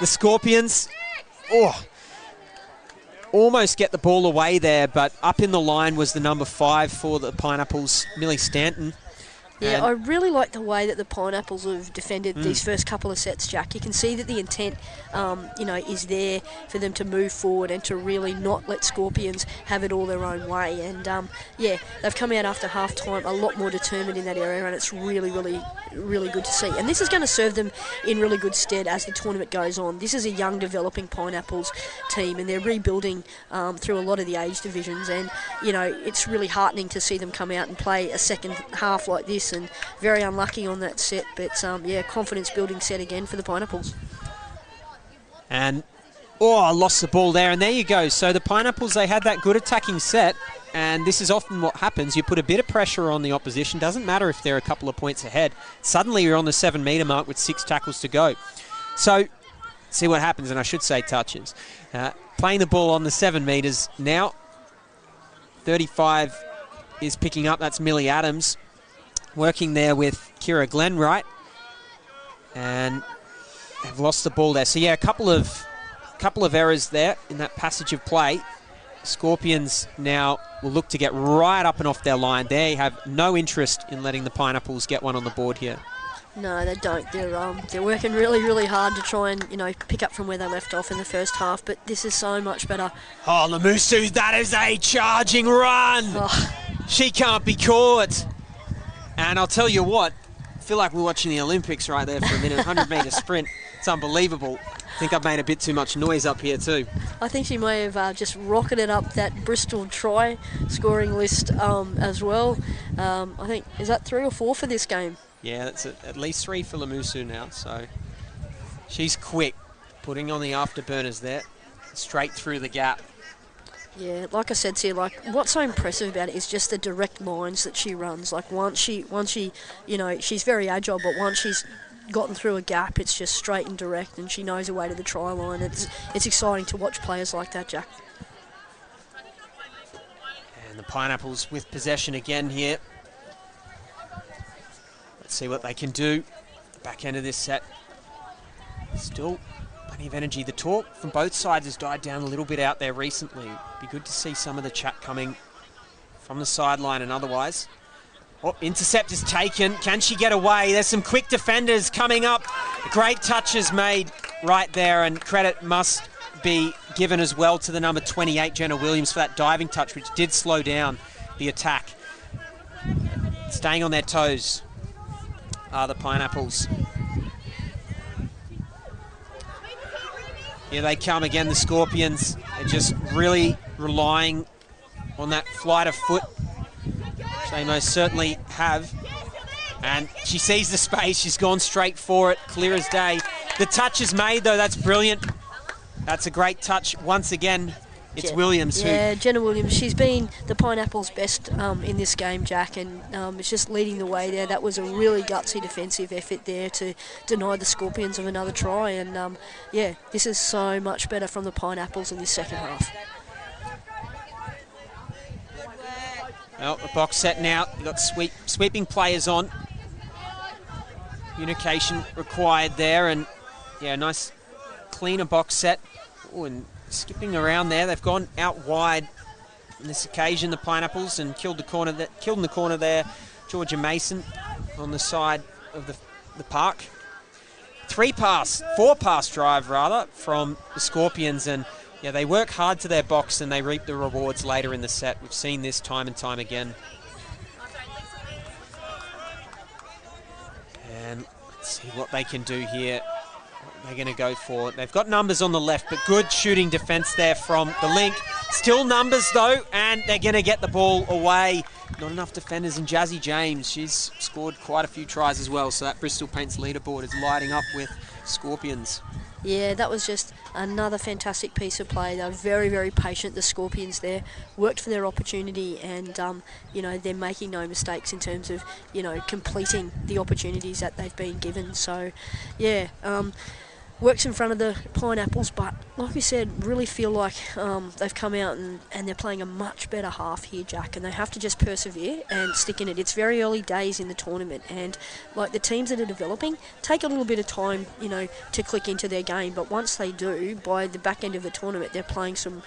the Scorpions, almost get the ball away there, but up in the line was the number 5 for the Pineapples, Millie Stanton. Yeah, I really like the way that the Pineapples have defended these first couple of sets, Jack. You can see that the intent, is there for them to move forward and to really not let Scorpions have it all their own way. And, they've come out after half-time a lot more determined in that area, and it's really, really, really good to see. And this is going to serve them in really good stead as the tournament goes on. This is a young, developing Pineapples team, and they're rebuilding through a lot of the age divisions. And, it's really heartening to see them come out and play a second half like this. And very unlucky on that set, but confidence building set again for the Pineapples. And lost the ball there, and there you go. So the Pineapples, they had that good attacking set, and this is often what happens. You put a bit of pressure on the opposition, doesn't matter if they're a couple of points ahead. Suddenly you're on the 7-metre mark with 6 tackles to go. So see what happens, and I should say touches. Playing the ball on the 7 metres now. 35 is picking up, that's Millie Adams. Working there with Kira Glenwright, and they've lost the ball there. So a couple of errors there in that passage of play. Scorpions now will look to get right up and off their line. They have no interest in letting the Pineapples get one on the board here. No, they don't. They're working really, really hard to try and pick up from where they left off in the first half. But this is so much better. Oh, Lamusu, that is a charging run. Oh. She can't be caught. And I'll tell you what, I feel like we're watching the Olympics right there for a minute. 100-metre sprint. It's unbelievable. I think I've made a bit too much noise up here too. I think she may have just rocketed up that Bristol try scoring list as well. I think, is that 3 or 4 for this game? Yeah, that's at least 3 for Lamusu now. So she's quick, putting on the afterburners there, straight through the gap. Yeah, like I said to you, what's so impressive about it is just the direct lines that she runs. Once she, she's very agile, but once she's gotten through a gap, it's just straight and direct, and she knows her way to the try line. It's exciting to watch players like that, Jack. And the Pineapples with possession again here. Let's see what they can do. The back end of this set. Still plenty of energy. The talk from both sides has died down a little bit out there recently. Be good to see some of the chat coming from the sideline and otherwise. Intercept is taken. Can she get away? There's some quick defenders coming up. Great touches made right there, and credit must be given as well to the number 28, Jenna Williams, for that diving touch, which did slow down the attack. Staying on their toes are the Pineapples. Here they come again, the Scorpions. They're just really relying on that flight of foot, which they most certainly have. And she sees the space. She's gone straight for it, clear as day. The touch is made, though. That's brilliant. That's a great touch. Once again, it's Williams. Yeah, Jenna Williams. She's been the Pineapples' best in this game, Jack, and it's just leading the way there. That was a really gutsy defensive effort there to deny the Scorpions of another try. And, this is so much better from the Pineapples in this second half. Well, the box set now. You've got sweeping players on. Communication required there, and yeah, nice cleaner box set. Ooh, and skipping around there. They've gone out wide on this occasion, the Pineapples, and killed in the corner there. Georgia Mason on the side of the park. Four pass drive rather from the Scorpions, and yeah, they work hard to their box and they reap the rewards later in the set. We've seen this time and time again. And let's see what they can do here. What they're going to go for. They've got numbers on the left, but good shooting defence there from the Link. Still numbers though, and they're going to get the ball away. Not enough defenders, and Jazzy James, she's scored quite a few tries as well, so that Bristol Paints leaderboard is lighting up with Scorpions. Yeah, that was just another fantastic piece of play. They were very, very patient, the Scorpions there, worked for their opportunity, and, you know, they're making no mistakes in terms of, you know, completing the opportunities that they've been given. So, yeah, works in front of the Pineapples, but like we said, really feel like they've come out and they're playing a much better half here, Jack, and they have to just persevere and stick in it. It's very early days in the tournament, and like the teams that are developing take a little bit of time, you know, to click into their game, but once they do, by the back end of the tournament, they're playing some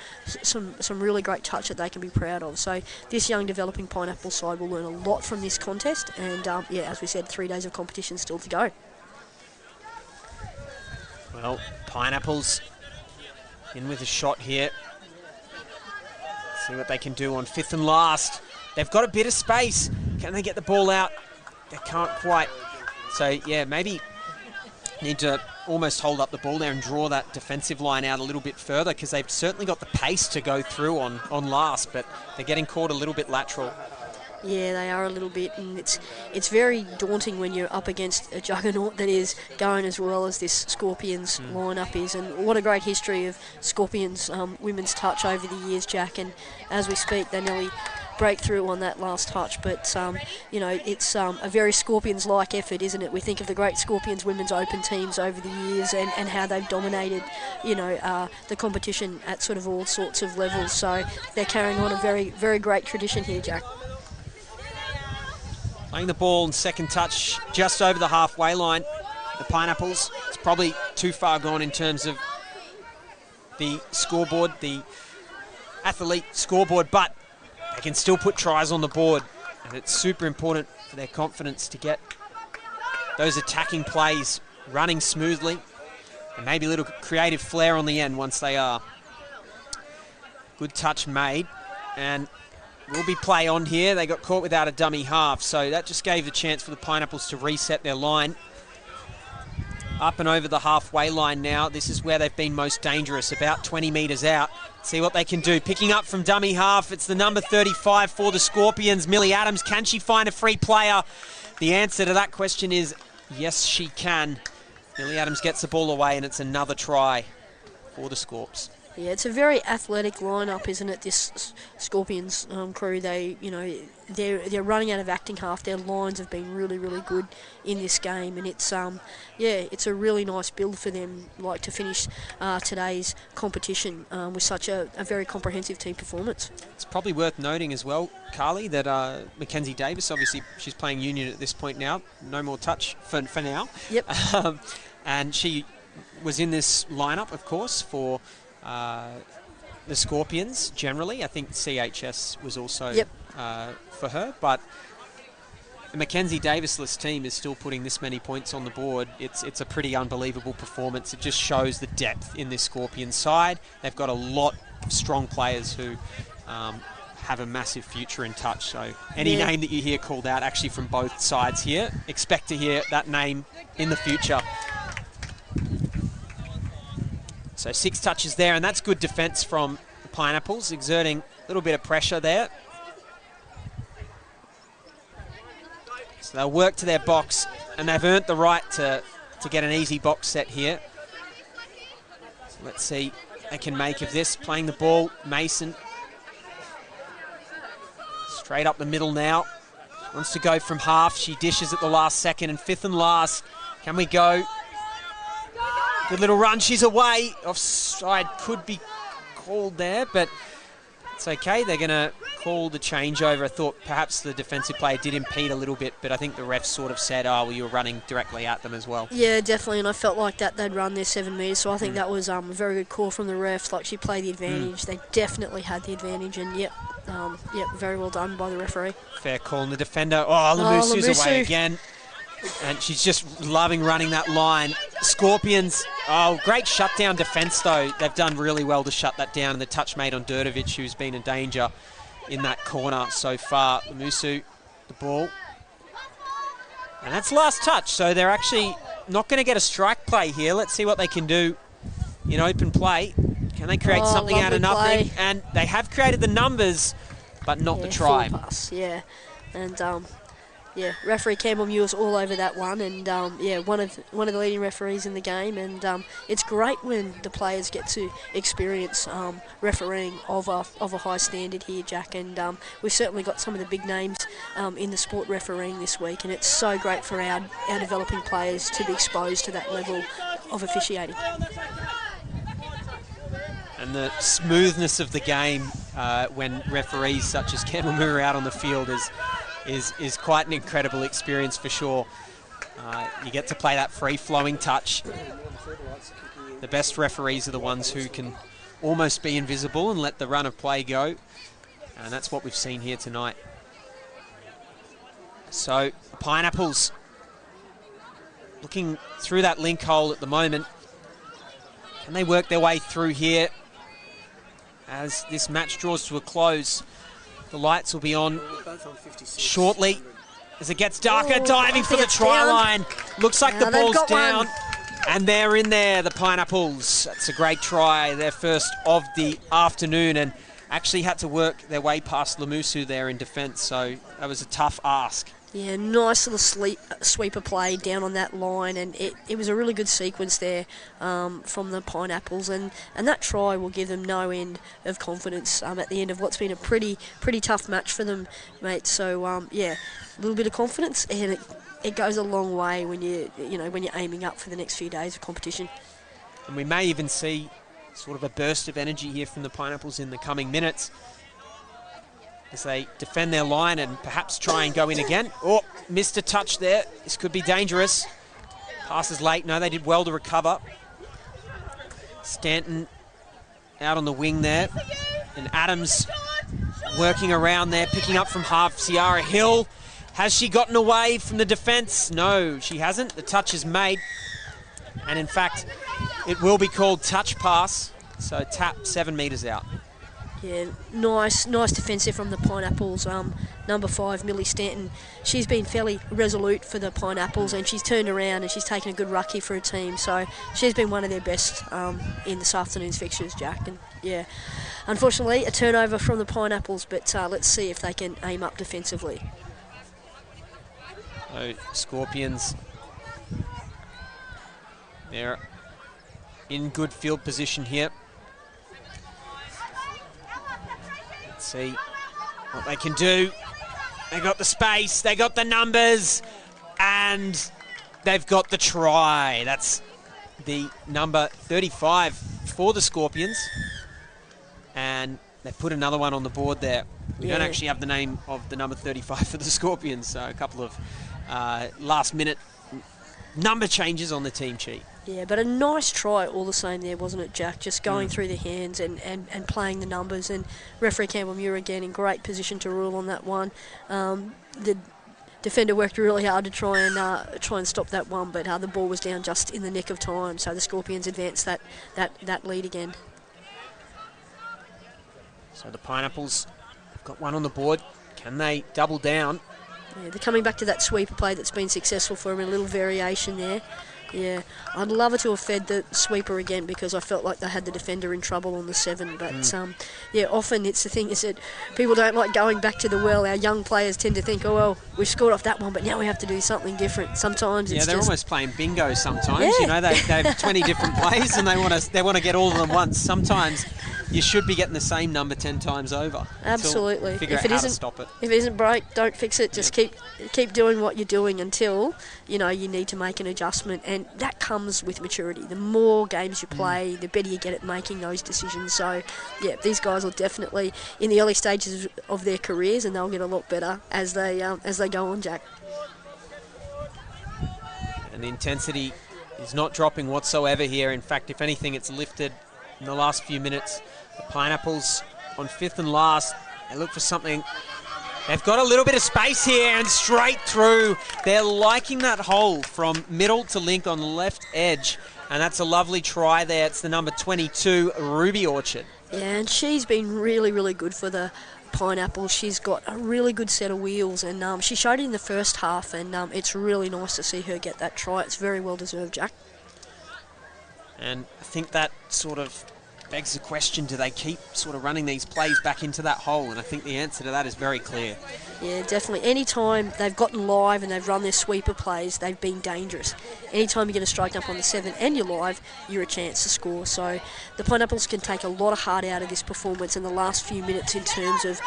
really great touch that they can be proud of. So this young developing Pineapple side will learn a lot from this contest, and yeah, as we said, 3 days of competition still to go. Well, Pineapples in with a shot here. See what they can do on 5th and last. They've got a bit of space. Can they get the ball out? They can't quite. So, yeah, maybe need to almost hold up the ball there and draw that defensive line out a little bit further, because they've certainly got the pace to go through on last, but they're getting caught a little bit lateral. Yeah, they are a little bit, and it's very daunting when you're up against a juggernaut that is going as well as this Scorpions lineup is. And what a great history of Scorpions women's touch over the years, Jack. And as we speak, they nearly break through on that last touch. But, you know, it's a very Scorpions-like effort, isn't it? We think of the great Scorpions women's open teams over the years and how they've dominated, you know, the competition at sort of all sorts of levels. So they're carrying on a very, very great tradition here, Jack. Playing the ball in second touch just over the halfway line. The Pineapples, it's probably too far gone in terms of the scoreboard, the athlete scoreboard, but they can still put tries on the board. And it's super important for their confidence to get those attacking plays running smoothly, and maybe a little creative flair on the end once they are. Good touch made, and will be play on here. They got caught without a dummy half, so that just gave the chance for the Pineapples to reset their line. Up and over the halfway line now. This is where they've been most dangerous, about 20 metres out. See what they can do. Picking up from dummy half, it's the number 35 for the Scorpions, Millie Adams. Can she find a free player? The answer to that question is yes, she can. Millie Adams gets the ball away, and it's another try for the Scorps. Yeah, it's a very athletic lineup, isn't it? This Scorpions crew, they, you know, they're running out of acting half. Their lines have been really, really good in this game, and it's yeah, it's a really nice build for them, like to finish today's competition with such a very comprehensive team performance. It's probably worth noting as well, Carly, that Mackenzie Davis, obviously she's playing Union at this point now. No more touch for now. Yep. And she was in this lineup, of course, for the Scorpions generally. I think CHS was also for her, but the Mackenzie Davis-less team is still putting this many points on the board. It's a pretty unbelievable performance. It just shows the depth in this Scorpion side. They've got a lot of strong players who have a massive future in touch. So any name that you hear called out, actually from both sides here, expect to hear that name in the future. So 6 touches there, and that's good defence from the Pineapples, exerting a little bit of pressure there. So they'll work to their box, and they've earned the right to get an easy box set here. So let's see what they can make of this. Playing the ball, Mason. Straight up the middle now. Wants to go from half. She dishes at the last second, and 5th and last. Can we go? Good little run, she's away. Offside could be called there, but It's okay. They're going to call the changeover. I thought perhaps the defensive player did impede a little bit, but I think the refs sort of said, oh, well, you were running directly at them as well. Yeah, definitely, and I felt like that they'd run their 7 metres, so I think that was a very good call from the refs. Like, she played the advantage. They definitely had the advantage, and very well done by the referee. Fair call. And the defender, Lamusu's away again. And she's just loving running that line. Scorpions, great shutdown defence though. They've done really well to shut that down. And the touch made on Durdovic, who's been in danger in that corner so far. Lamusu, the ball. And that's last touch, so they're actually not going to get a strike play here. Let's see what they can do in open play. Can they create something out of nothing? Play. And they have created the numbers, but not the try. Full pass, and referee Campbell Muir's all over that one, and one of the leading referees in the game, and it's great when the players get to experience refereeing of a high standard here, Jack, and we've certainly got some of the big names in the sport refereeing this week, and it's so great for our developing players to be exposed to that level of officiating. And the smoothness of the game when referees such as Campbell Muir are out on the field is quite an incredible experience for sure. You get to play that free-flowing touch. The best referees are the ones who can almost be invisible and let the run of play go. And that's what we've seen here tonight. So, Pineapples looking through that link hole at the moment. Can they work their way through here as this match draws to a close? The lights will be on shortly as it gets darker. Diving for the try line. Looks like the ball's down. And they're in there, the Pineapples. That's a great try, their first of the afternoon, and actually had to work their way past Lamusu there in defence, so that was a tough ask. Yeah, nice little sweeper play down on that line, and it was a really good sequence there from the Pineapples, and that try will give them no end of confidence at the end of what's been a pretty tough match for them, mate. So a little bit of confidence, and it goes a long way when you're aiming up for the next few days of competition. And we may even see sort of a burst of energy here from the Pineapples in the coming minutes, as they defend their line and perhaps try and go in again. Oh, missed a touch there. This could be dangerous. Passes late. No, they did well to recover. Stanton out on the wing there. And Adams working around there, picking up from half. Ciara Hill. Has she gotten away from the defence? No, she hasn't. The touch is made. And in fact, it will be called touch pass. So tap 7 metres out. Yeah, nice defensive from the Pineapples. Number 5, Millie Stanton. She's been fairly resolute for the Pineapples, and she's turned around and she's taken a good rucky for her team. So she's been one of their best in this afternoon's fixtures, Jack. And unfortunately, a turnover from the Pineapples, but let's see if they can aim up defensively. So Scorpions, they're in good field position here. See what they can do. They got the space, they got the numbers, and they've got the try. That's the number 35 for the Scorpions. And they put another one on the board there. We don't actually have the name of the number 35 for the Scorpions, so a couple of last-minute number changes on the team sheet. Yeah, but a nice try all the same there, wasn't it, Jack? Just going through the hands and playing the numbers. And referee Campbell Muir again in great position to rule on that one. The defender worked really hard to try and stop that one, but the ball was down just in the nick of time. So the Scorpions advanced that lead again. So the Pineapples have got one on the board. Can they double down? Yeah, they're coming back to that sweeper play that's been successful for them. A little variation there. Yeah, I'd love it to have fed the sweeper again because I felt like they had the defender in trouble on the 7. But often it's the thing is that people don't like going back to the well. Our young players tend to think, oh well, we've scored off that one, but now we have to do something different. Sometimes it's they're almost playing bingo. Sometimes they have 20 different plays and they want to get all of them once. Sometimes you should be getting the same number 10 times over. Absolutely. Figure out how to stop it. If it isn't broke, don't fix it. Just keep doing what you're doing until you need to make an adjustment. And And that comes with maturity. The more games you play, the better you get at making those decisions. So, yeah, these guys are definitely in the early stages of their careers, and they'll get a lot better as they go on, Jack. And the intensity is not dropping whatsoever here. In fact, if anything, it's lifted in the last few minutes. The Pineapples on 5th and last. They look for something. They've got a little bit of space here and straight through. They're liking that hole from middle to link on the left edge. And that's a lovely try there. It's the number 22, Ruby Orchard. Yeah, and she's been really, really good for the Pineapples. She's got a really good set of wheels, and she showed it in the first half, and it's really nice to see her get that try. It's very well deserved, Jack. And I think that sort of begs the question, do they keep sort of running these plays back into that hole? And I think the answer to that is very clear. Yeah, definitely. Anytime they've gotten live and they've run their sweeper plays, they've been dangerous. Anytime you get a strike up on the 7 and you're live, you're a chance to score. So the Pineapples can take a lot of heart out of this performance in the last few minutes in terms of,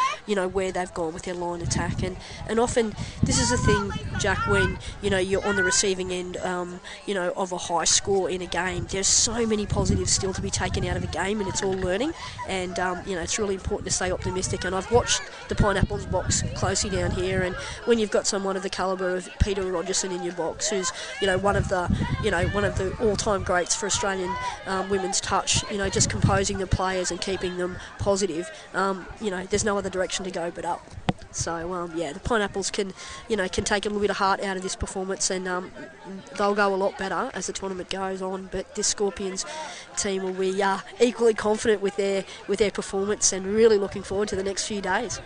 where they've gone with their line attack. And often this is the thing, Jack, when, you're on the receiving end, of a high score in a game. There's so many positives still to be taken out of a game, and it's all learning. And, it's really important to stay optimistic. And I've watched the Pineapples box closely down here, and when you've got someone of the calibre of Peter Rogerson in your box, who's one of the all-time greats for Australian women's touch, just composing the players and keeping them positive, there's no other direction to go but up. So the Pineapples can take a little bit of heart out of this performance, and they'll go a lot better as the tournament goes on. But this Scorpions team will be equally confident with their performance, and really looking forward to the next few days.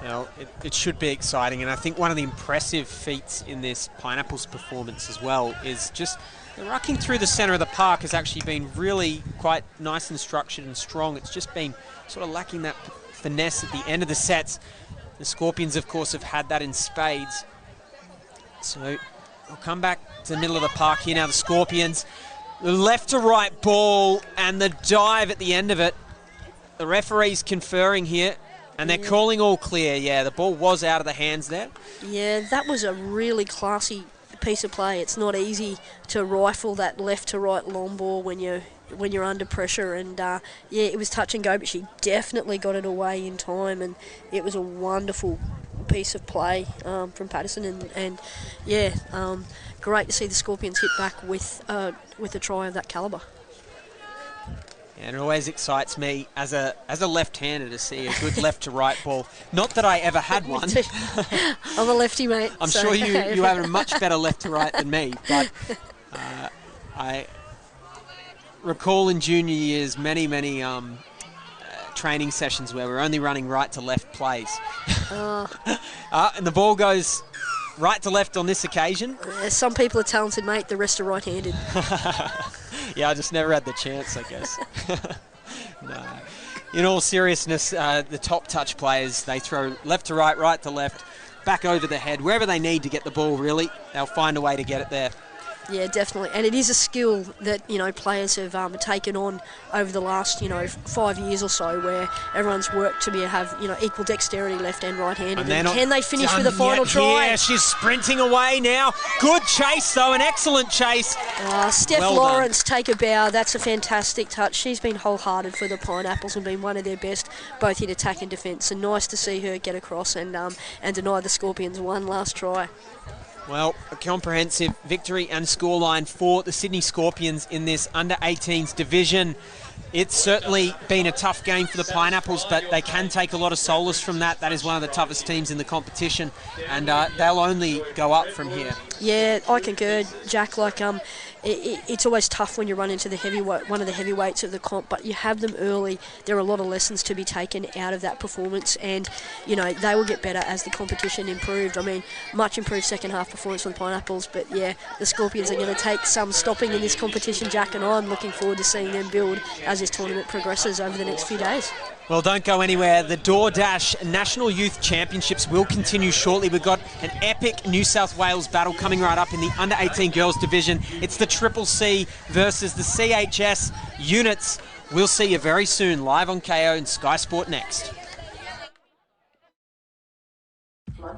Well, it should be exciting, and I think one of the impressive feats in this Pineapples performance as well is just the rucking through the centre of the park has actually been really quite nice and structured and strong. It's just been sort of lacking that finesse at the end of the sets. The Scorpions, of course, have had that in spades. So we'll come back to the middle of the park here now. The Scorpions, the left to right ball and the dive at the end of it. The referee's conferring here, and they're calling all clear. Yeah, the ball was out of the hands there. Yeah, that was a really classy piece of play. It's not easy to rifle that left to right long ball when you're under pressure, and it was touch and go, but she definitely got it away in time, and it was a wonderful piece of play from Patterson, and great to see the Scorpions hit back with a try of that calibre. And it always excites me as a left-hander to see a good left to right ball. Not that I ever had one. I'm a lefty, mate. I'm sure you have a much better left to right than me, but I recall in junior years many training sessions where we're only running right to left plays. And the ball goes right to left on this occasion. Some people are talented, mate. The rest are right-handed. Yeah, I just never had the chance, I guess. No. In all seriousness, the top touch players, they throw left to right, right to left, back over the head, wherever they need to get the ball, really. They'll find a way to get it there. Yeah, definitely. And it is a skill that, players have taken on over the last, 5 years or so, where everyone's worked to have, equal dexterity left and right-handed. And can they finish with a final try? Yeah, she's sprinting away now. Good chase, though, an excellent chase. Steph Lawrence, take a bow. That's a fantastic touch. She's been wholehearted for the Pineapples and been one of their best, both in attack and defence. And nice to see her get across and deny the Scorpions one last try. Well, a comprehensive victory and scoreline for the Sydney Scorpions in this under-18s division. It's certainly been a tough game for the Pineapples, but they can take a lot of solace from that. That is one of the toughest teams in the competition, and they'll only go up from here. Yeah, I concur, Jack. It's always tough when you run into one of the heavyweights of the comp, but you have them early. There are a lot of lessons to be taken out of that performance, and they will get better as the competition improved. I mean, much improved second half performance for the Pineapples, but yeah, the Scorpions are going to take some stopping in this competition, Jack, and I'm looking forward to seeing them build as this tournament progresses over the next few days. Well, don't go anywhere. The DoorDash National Youth Championships will continue shortly. We've got an epic New South Wales battle coming right up in the under-18 girls division. It's the Triple C versus the CHS units. We'll see you very soon live on KO and Sky Sport Next. When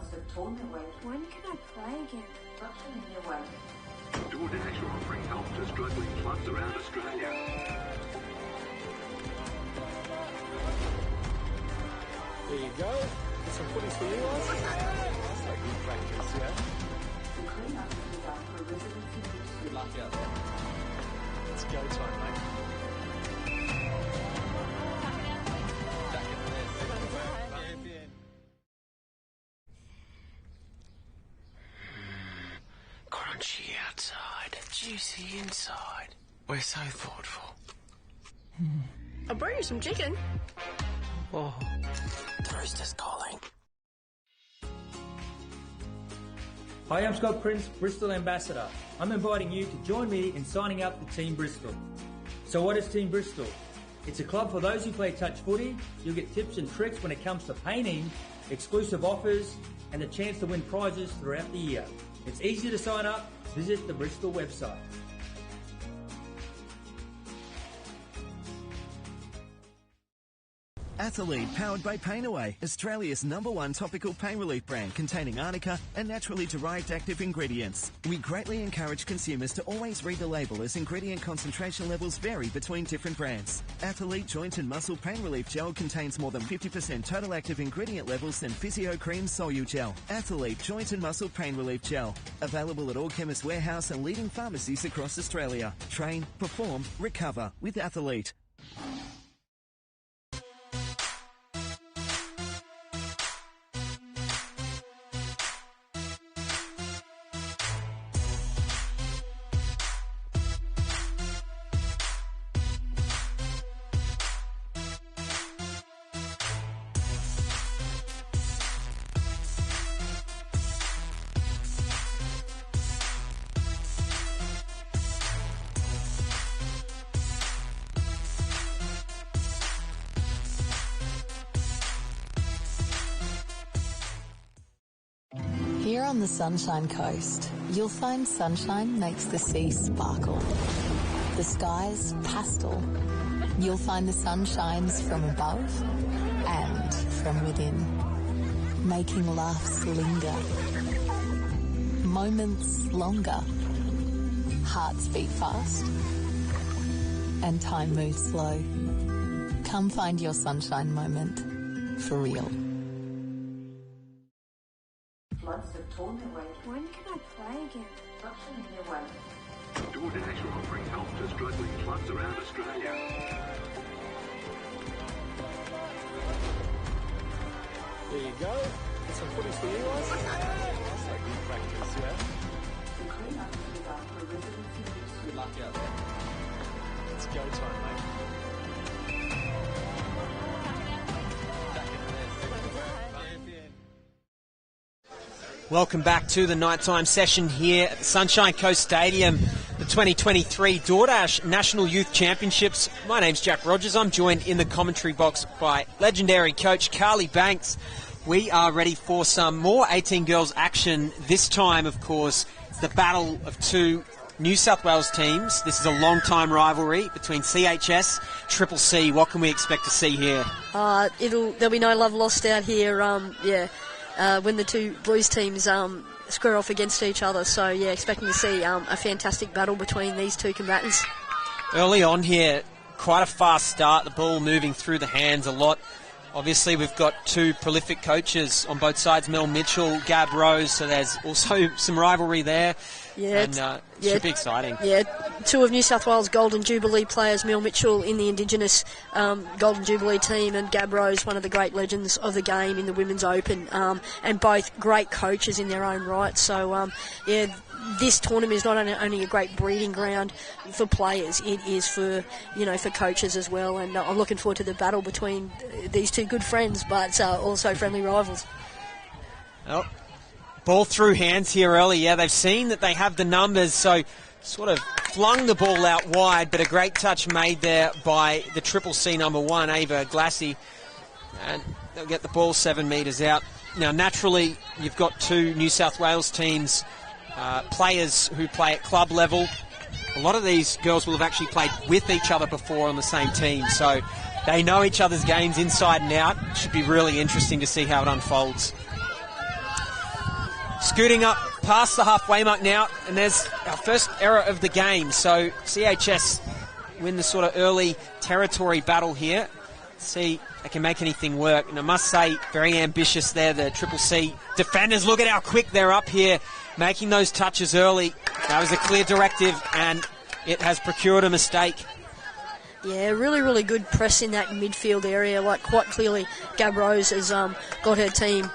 can I play again? go. Some footies for you guys. That's like good practice, yeah. Good luck out there. It's go time, mate. Crunchy outside, juicy inside. We're so thoughtful. I'll bring you some chicken. Oh, the rooster's calling. Hi, I'm Scott Prince, Bristol Ambassador. I'm inviting you to join me in signing up for Team Bristol. So what is Team Bristol? It's a club for those who play touch footy. You'll get tips and tricks when it comes to painting, exclusive offers, and the chance to win prizes throughout the year. It's easy to sign up. Visit the Bristol website. Athlete, powered by Pain Away, Australia's #1 topical pain relief brand containing arnica and naturally derived active ingredients. We greatly encourage consumers to always read the label as ingredient concentration levels vary between different brands. Athlete Joint and Muscle Pain Relief Gel contains more than 50% total active ingredient levels than Physio Cream Solu Gel. Athlete Joint and Muscle Pain Relief Gel. Available at all Chemist Warehouse and leading pharmacies across Australia. Train, perform, recover with Athlete. Here on the Sunshine Coast, you'll find sunshine makes the sea sparkle. The skies pastel. You'll find the sun shines from above and from within, making laughs linger, moments longer, hearts beat fast, and time moves slow. Come find your sunshine moment, for real. Floods have torn their way. When can I play again? Destruction in their way. DoorDash are offering help to struggling clubs around Australia. There you go. Some footies for you guys. That's like good practice, yeah. The clean-up is done for residents in Brisbane. Good luck out there. It's go time, mate. Welcome back to the nighttime session here at the Sunshine Coast Stadium, the 2023 DoorDash National Youth Championships. My name's Jack Rogers. I'm joined in the commentary box by legendary coach Carly Banks. We are ready for some more 18 girls action. This time, of course, it's the battle of two New South Wales teams. This is a long-time rivalry between CHS, Triple C. What can we expect to see here? There'll be no love lost out here. When the two Blues teams square off against each other. So, yeah, expecting to see a fantastic battle between these two combatants. Early on here, quite a fast start, the ball moving through the hands a lot. Obviously, we've got two prolific coaches on both sides, Mel Mitchell, Gab Rose, so there's also some rivalry there. Yeah, and should be exciting. Yeah, two of New South Wales Golden Jubilee players, Mel Mitchell in the Indigenous Golden Jubilee team, and Gab Rose, one of the great legends of the game in the Women's Open, and both great coaches in their own right. So, this tournament is not only a great breeding ground for players, it is for coaches as well. And I'm looking forward to the battle between these two good friends, but also friendly rivals. Oh. Ball through hands here early. Yeah, they've seen that they have the numbers, so sort of flung the ball out wide, but a great touch made there by the Triple C #1, Ava Glassy. And they'll get the ball 7 metres out. Now, naturally, you've got two New South Wales teams, players who play at club level. A lot of these girls will have actually played with each other before on the same team, so they know each other's games inside and out. It should be really interesting to see how it unfolds. Scooting up past the halfway mark now, and there's our first error of the game. So CHS win the sort of early territory battle here. see if they can make anything work. And I must say, very ambitious there, the Triple C defenders. Look at how quick they're up here, making those touches early. That was a clear directive, and it has procured a mistake. Yeah, really, really good press in that midfield area. Like, quite clearly, Gab Rose has got her team,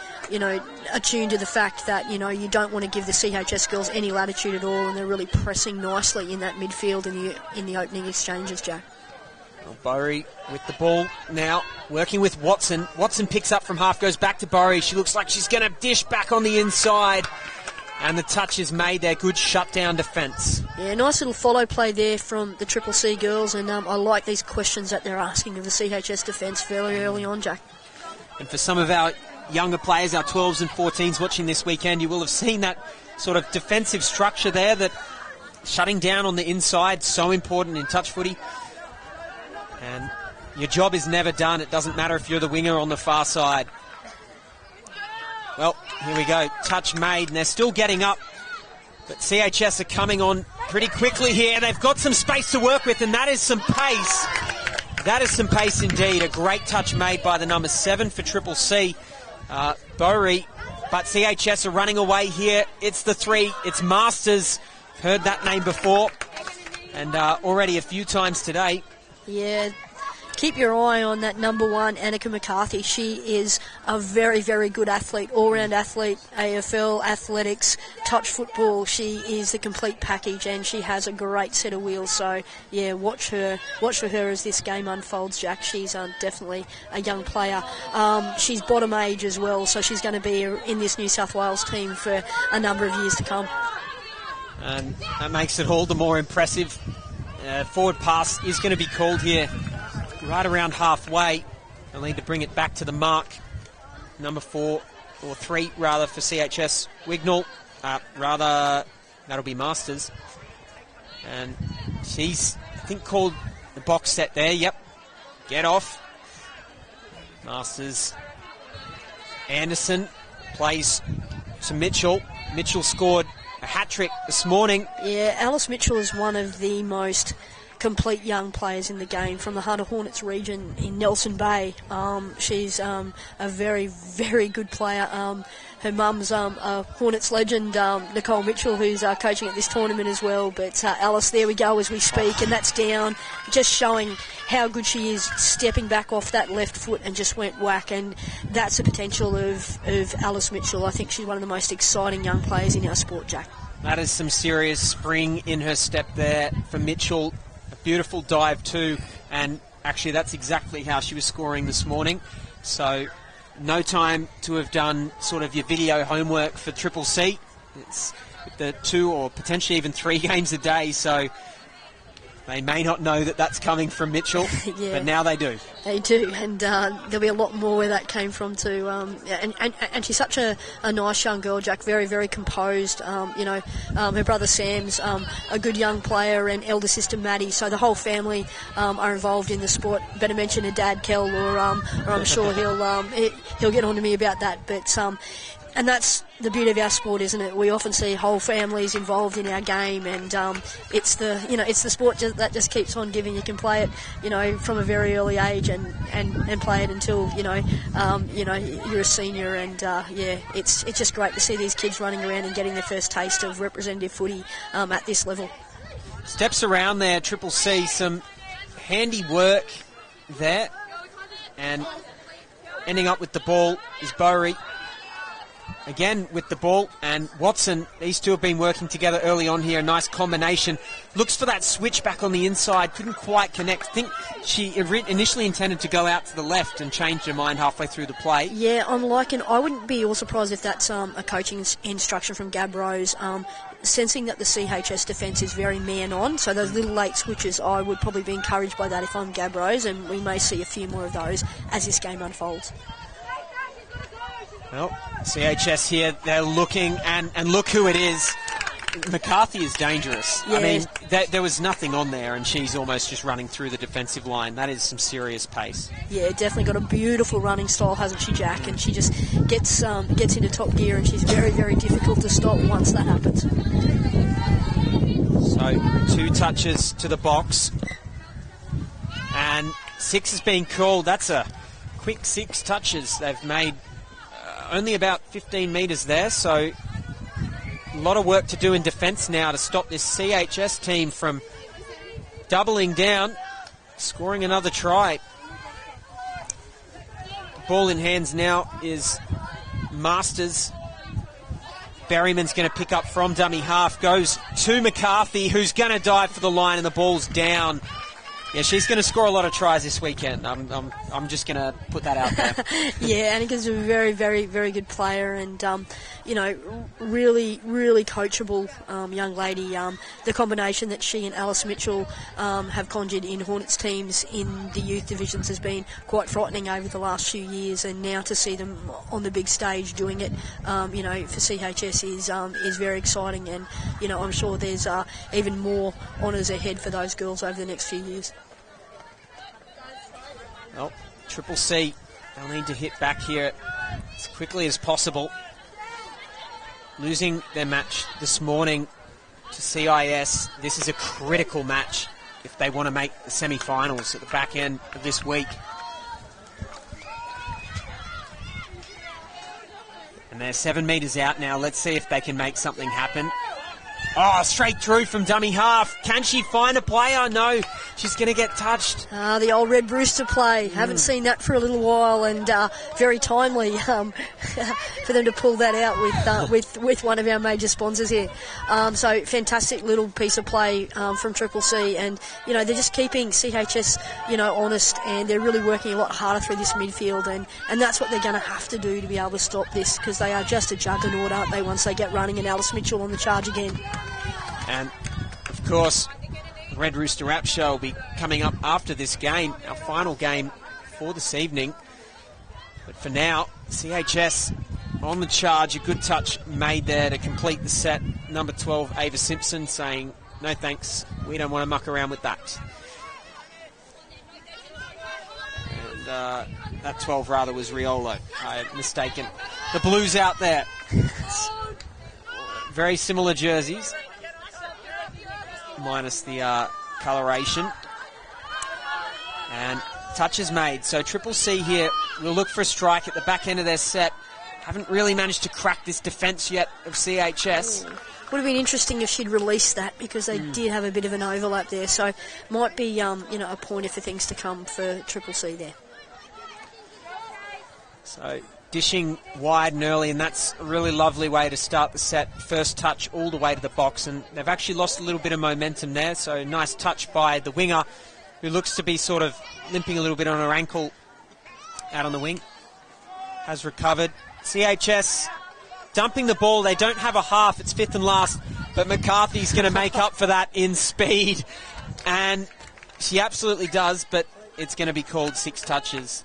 attuned to the fact that, you don't want to give the CHS girls any latitude at all, and they're really pressing nicely in that midfield in the opening exchanges, Jack. Well, Bowery with the ball now, working with Watson. Watson picks up from half, goes back to Bowery. She looks like she's going to dish back on the inside. And the touch is made there. Good shutdown defence. Yeah, nice little follow play there from the Triple C girls, and I like these questions that they're asking of the CHS defence fairly early on, Jack. And for some of our younger players, our 12s and 14s watching this weekend, you will have seen that sort of defensive structure there, that shutting down on the inside, so important in touch footy. And your job is never done. It doesn't matter if you're the winger on the far side. Well, here we go. Touch made, and they're still getting up. But CHS are coming on pretty quickly here. They've got some space to work with, and that is some pace. That is some pace indeed. A great touch made by the number 7 for Triple C, Bowery. But CHS are running away here. It's the 3. It's Masters. Heard that name before. And already a few times today. Yeah. Keep your eye on that number 1, Annika McCarthy. She is a very, very good athlete, all-round athlete, AFL, athletics, touch football. She is the complete package, and she has a great set of wheels. So, yeah, watch for her as this game unfolds, Jack. She's definitely a young player. She's bottom age as well, so she's going to be in this New South Wales team for a number of years to come. And that makes it all the more impressive. Forward pass is going to be called here. Right around halfway. They'll need to bring it back to the mark. Number 4, or 3 rather, for CHS. Wignall, that'll be Masters. And she's, I think, called the box set there. Yep. Get off. Masters. Anderson plays to Mitchell. Mitchell scored a hat-trick this morning. Yeah, Alice Mitchell is one of the most complete young players in the game from the Hunter Hornets region in Nelson Bay. She's a very, very good player. Her mum's a Hornets legend, Nicole Mitchell, who's coaching at this tournament as well. But Alice, there we go as we speak, and that's down, just showing how good she is, stepping back off that left foot and just went whack. And that's the potential of Alice Mitchell. I think she's one of the most exciting young players in our sport, Jack. That is some serious spring in her step there for Mitchell. Beautiful dive too, and actually that's exactly how she was scoring this morning. So no time to have done sort of your video homework for Triple C. It's the 2 or potentially even 3 games a day, so they may not know that that's coming from Mitchell, yeah, but now they do. They do, and there'll be a lot more where that came from too. And she's such a nice young girl, Jack, very, very composed. Her brother Sam's a good young player, and elder sister Maddie, so the whole family are involved in the sport. Better mention her dad, Kel, or I'm sure he'll get on to me about that. But and that's the beauty of our sport, isn't it? We often see whole families involved in our game, and it's the sport that just keeps on giving. You can play it, from a very early age, and play it until you're a senior, and it's just great to see these kids running around and getting their first taste of representative footy at this level. Steps around there, Triple C, some handy work there, and ending up with the ball is Bowery. Again with the ball, and Watson, these two have been working together early on here. A nice combination. Looks for that switch back on the inside. Couldn't quite connect. I think she initially intended to go out to the left and changed her mind halfway through the play. Yeah, I wouldn't be all surprised if that's a coaching instruction from Gab Rose. Sensing that the CHS defence is very man-on, so those little late switches, I would probably be encouraged by that if I'm Gab Rose, and we may see a few more of those as this game unfolds. Well, CHS here, they're looking, and look who it is. McCarthy is dangerous. Yeah. I mean, there was nothing on there, and she's almost just running through the defensive line. That is some serious pace. Yeah, definitely got a beautiful running style, hasn't she, Jack? And she just gets into top gear, and she's very, very difficult to stop once that happens. So, 2 touches to the box. And 6 has been called. That's a quick 6 touches. They've made only about 15 metres there, so a lot of work to do in defence now to stop this CHS team from doubling down, scoring another try. Ball in hands now is Masters. Berryman's going to pick up from dummy half, goes to McCarthy, who's going to dive for the line, and the ball's down. Yeah, she's going to score a lot of tries this weekend. I'm just going to put that out there. Yeah, Annika's a very, very, very good player, and really, really coachable young lady. The combination that she and Alice Mitchell have conjured in Hornets teams in the youth divisions has been quite frightening over the last few years, and now to see them on the big stage doing it, for CHS is very exciting, and I'm sure there's even more honours ahead for those girls over the next few years. Well, Triple C, they'll need to hit back here as quickly as possible. Losing their match this morning to CIS, this is a critical match if they want to make the semi-finals at the back end of this week. And they're 7 metres out now. Let's see if they can make something happen. Oh, straight through from dummy half. Can she find a player? No, she's going to get touched. The old Red Rooster play. Haven't seen that for a little while, and very timely for them to pull that out with one of our major sponsors here. So fantastic little piece of play from Triple C, and they're just keeping CHS honest, and they're really working a lot harder through this midfield, and that's what they're going to have to do to be able to stop this, because they are just a juggernaut, aren't they, once they get running, and Alice Mitchell on the charge again. And, of course, the Red Rooster Rap Show will be coming up after this game, our final game for this evening. But for now, CHS on the charge. A good touch made there to complete the set. Number 12, Ava Simpson, saying, no thanks, we don't want to muck around with that. And that 12 rather was Riolo. I had mistaken. The Blues out there. Very similar jerseys, minus the coloration. And touches made. So Triple C here will look for a strike at the back end of their set. Haven't really managed to crack this defence yet of CHS. Would have been interesting if she'd released that, because they did have a bit of an overlap there. So might be a pointer for things to come for Triple C there. So dishing wide and early, and that's a really lovely way to start the set. First touch all the way to the box, and they've actually lost a little bit of momentum there, so nice touch by the winger, who looks to be sort of limping a little bit on her ankle out on the wing. Has recovered. CHS dumping the ball. They don't have a half. It's fifth and last, but McCarthy's going to make up for that in speed, and she absolutely does, but it's going to be called 6 touches.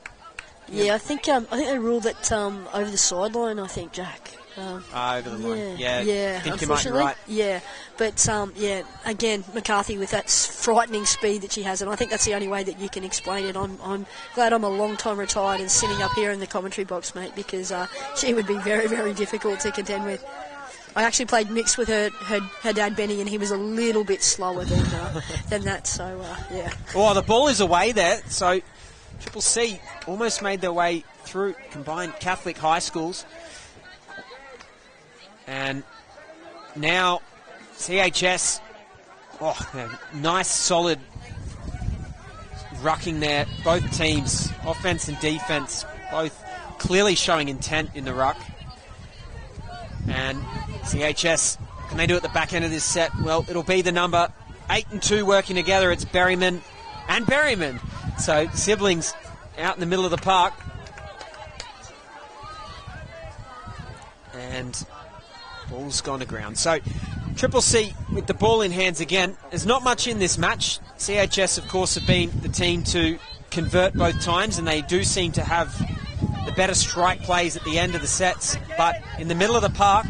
Yeah, I think they ruled it over the sideline, I think, Jack. Over the line. Yeah, I think you might be right. Yeah, but again, McCarthy with that frightening speed that she has, and I think that's the only way that you can explain it. I'm glad I'm a long time retired and sitting up here in the commentary box, mate, because she would be very, very difficult to contend with. I actually played mixed with her dad, Benny, and he was a little bit slower than that, so yeah. Well, the ball is away there, so Triple C almost made their way through combined Catholic high schools. And now CHS, nice solid rucking there. Both teams, offense and defense, both clearly showing intent in the ruck. And CHS, can they do it at the back end of this set? Well, it'll be the number 8 and 2 working together. It's Berryman and Berryman. So siblings out in the middle of the park. And ball's gone to ground. So Triple C with the ball in hands again. There's not much in this match. CHS, of course, have been the team to convert both times, and they do seem to have the better strike plays at the end of the sets. But in the middle of the park,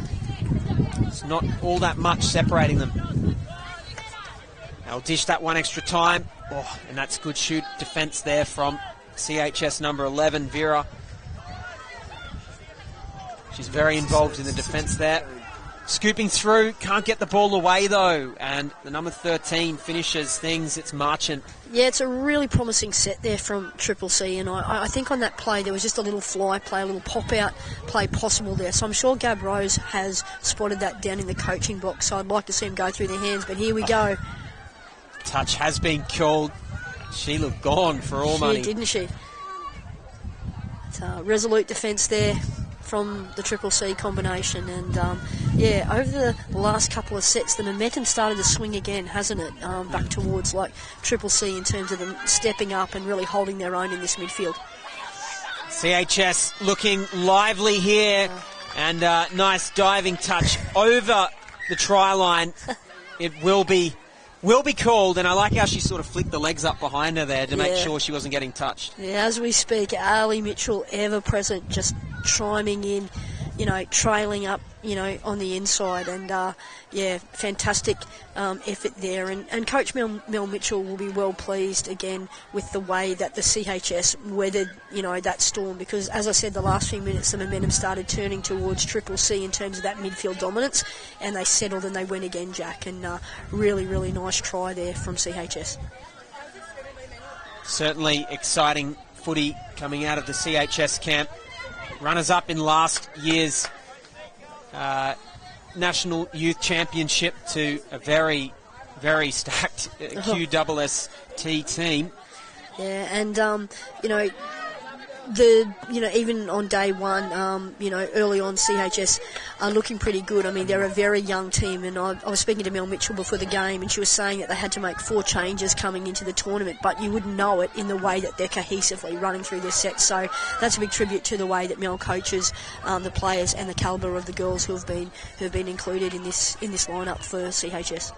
it's not all that much separating them. They'll dish that one extra time. And that's good shoot defence there from CHS number 11, Vera. She's very involved in the defence there. Scooping through, can't get the ball away though, and the number 13 finishes things. It's Marchant. Yeah, it's a really promising set there from Triple C, and I think on that play there was just a little fly play, a little pop-out play possible there. So I'm sure Gab Rose has spotted that down in the coaching box, so I'd like to see him go through their hands, but here we go. Touch has been called. She looked gone for all money. Didn't she? It's a resolute defence there from the Triple C combination, and over the last couple of sets the momentum started to swing again, hasn't it, back towards like Triple C in terms of them stepping up and really holding their own in this midfield. CHS looking lively here, and nice diving touch over the try line. It will be called, and I like how she sort of flicked the legs up behind her there to make sure she wasn't getting touched. Yeah, as we speak, Ali Mitchell, ever present, just chiming in, trailing up, on the inside, and fantastic effort there. And Coach Mel Mitchell will be well pleased again with the way that the CHS weathered, that storm, because as I said, the last few minutes the momentum started turning towards Triple C in terms of that midfield dominance, and they settled and they went again, Jack, and really, really nice try there from CHS. Certainly exciting footy coming out of the CHS camp. Runners-up in last year's National Youth Championship to a very, very stacked QSST team. Yeah, and even on day one, early on, CHS are looking pretty good. I mean, they're a very young team, and I was speaking to Mel Mitchell before the game, and she was saying that they had to make 4 changes coming into the tournament, but you wouldn't know it in the way that they're cohesively running through their sets. So that's a big tribute to the way that Mel coaches the players and the calibre of the girls who have been included in this lineup for CHS.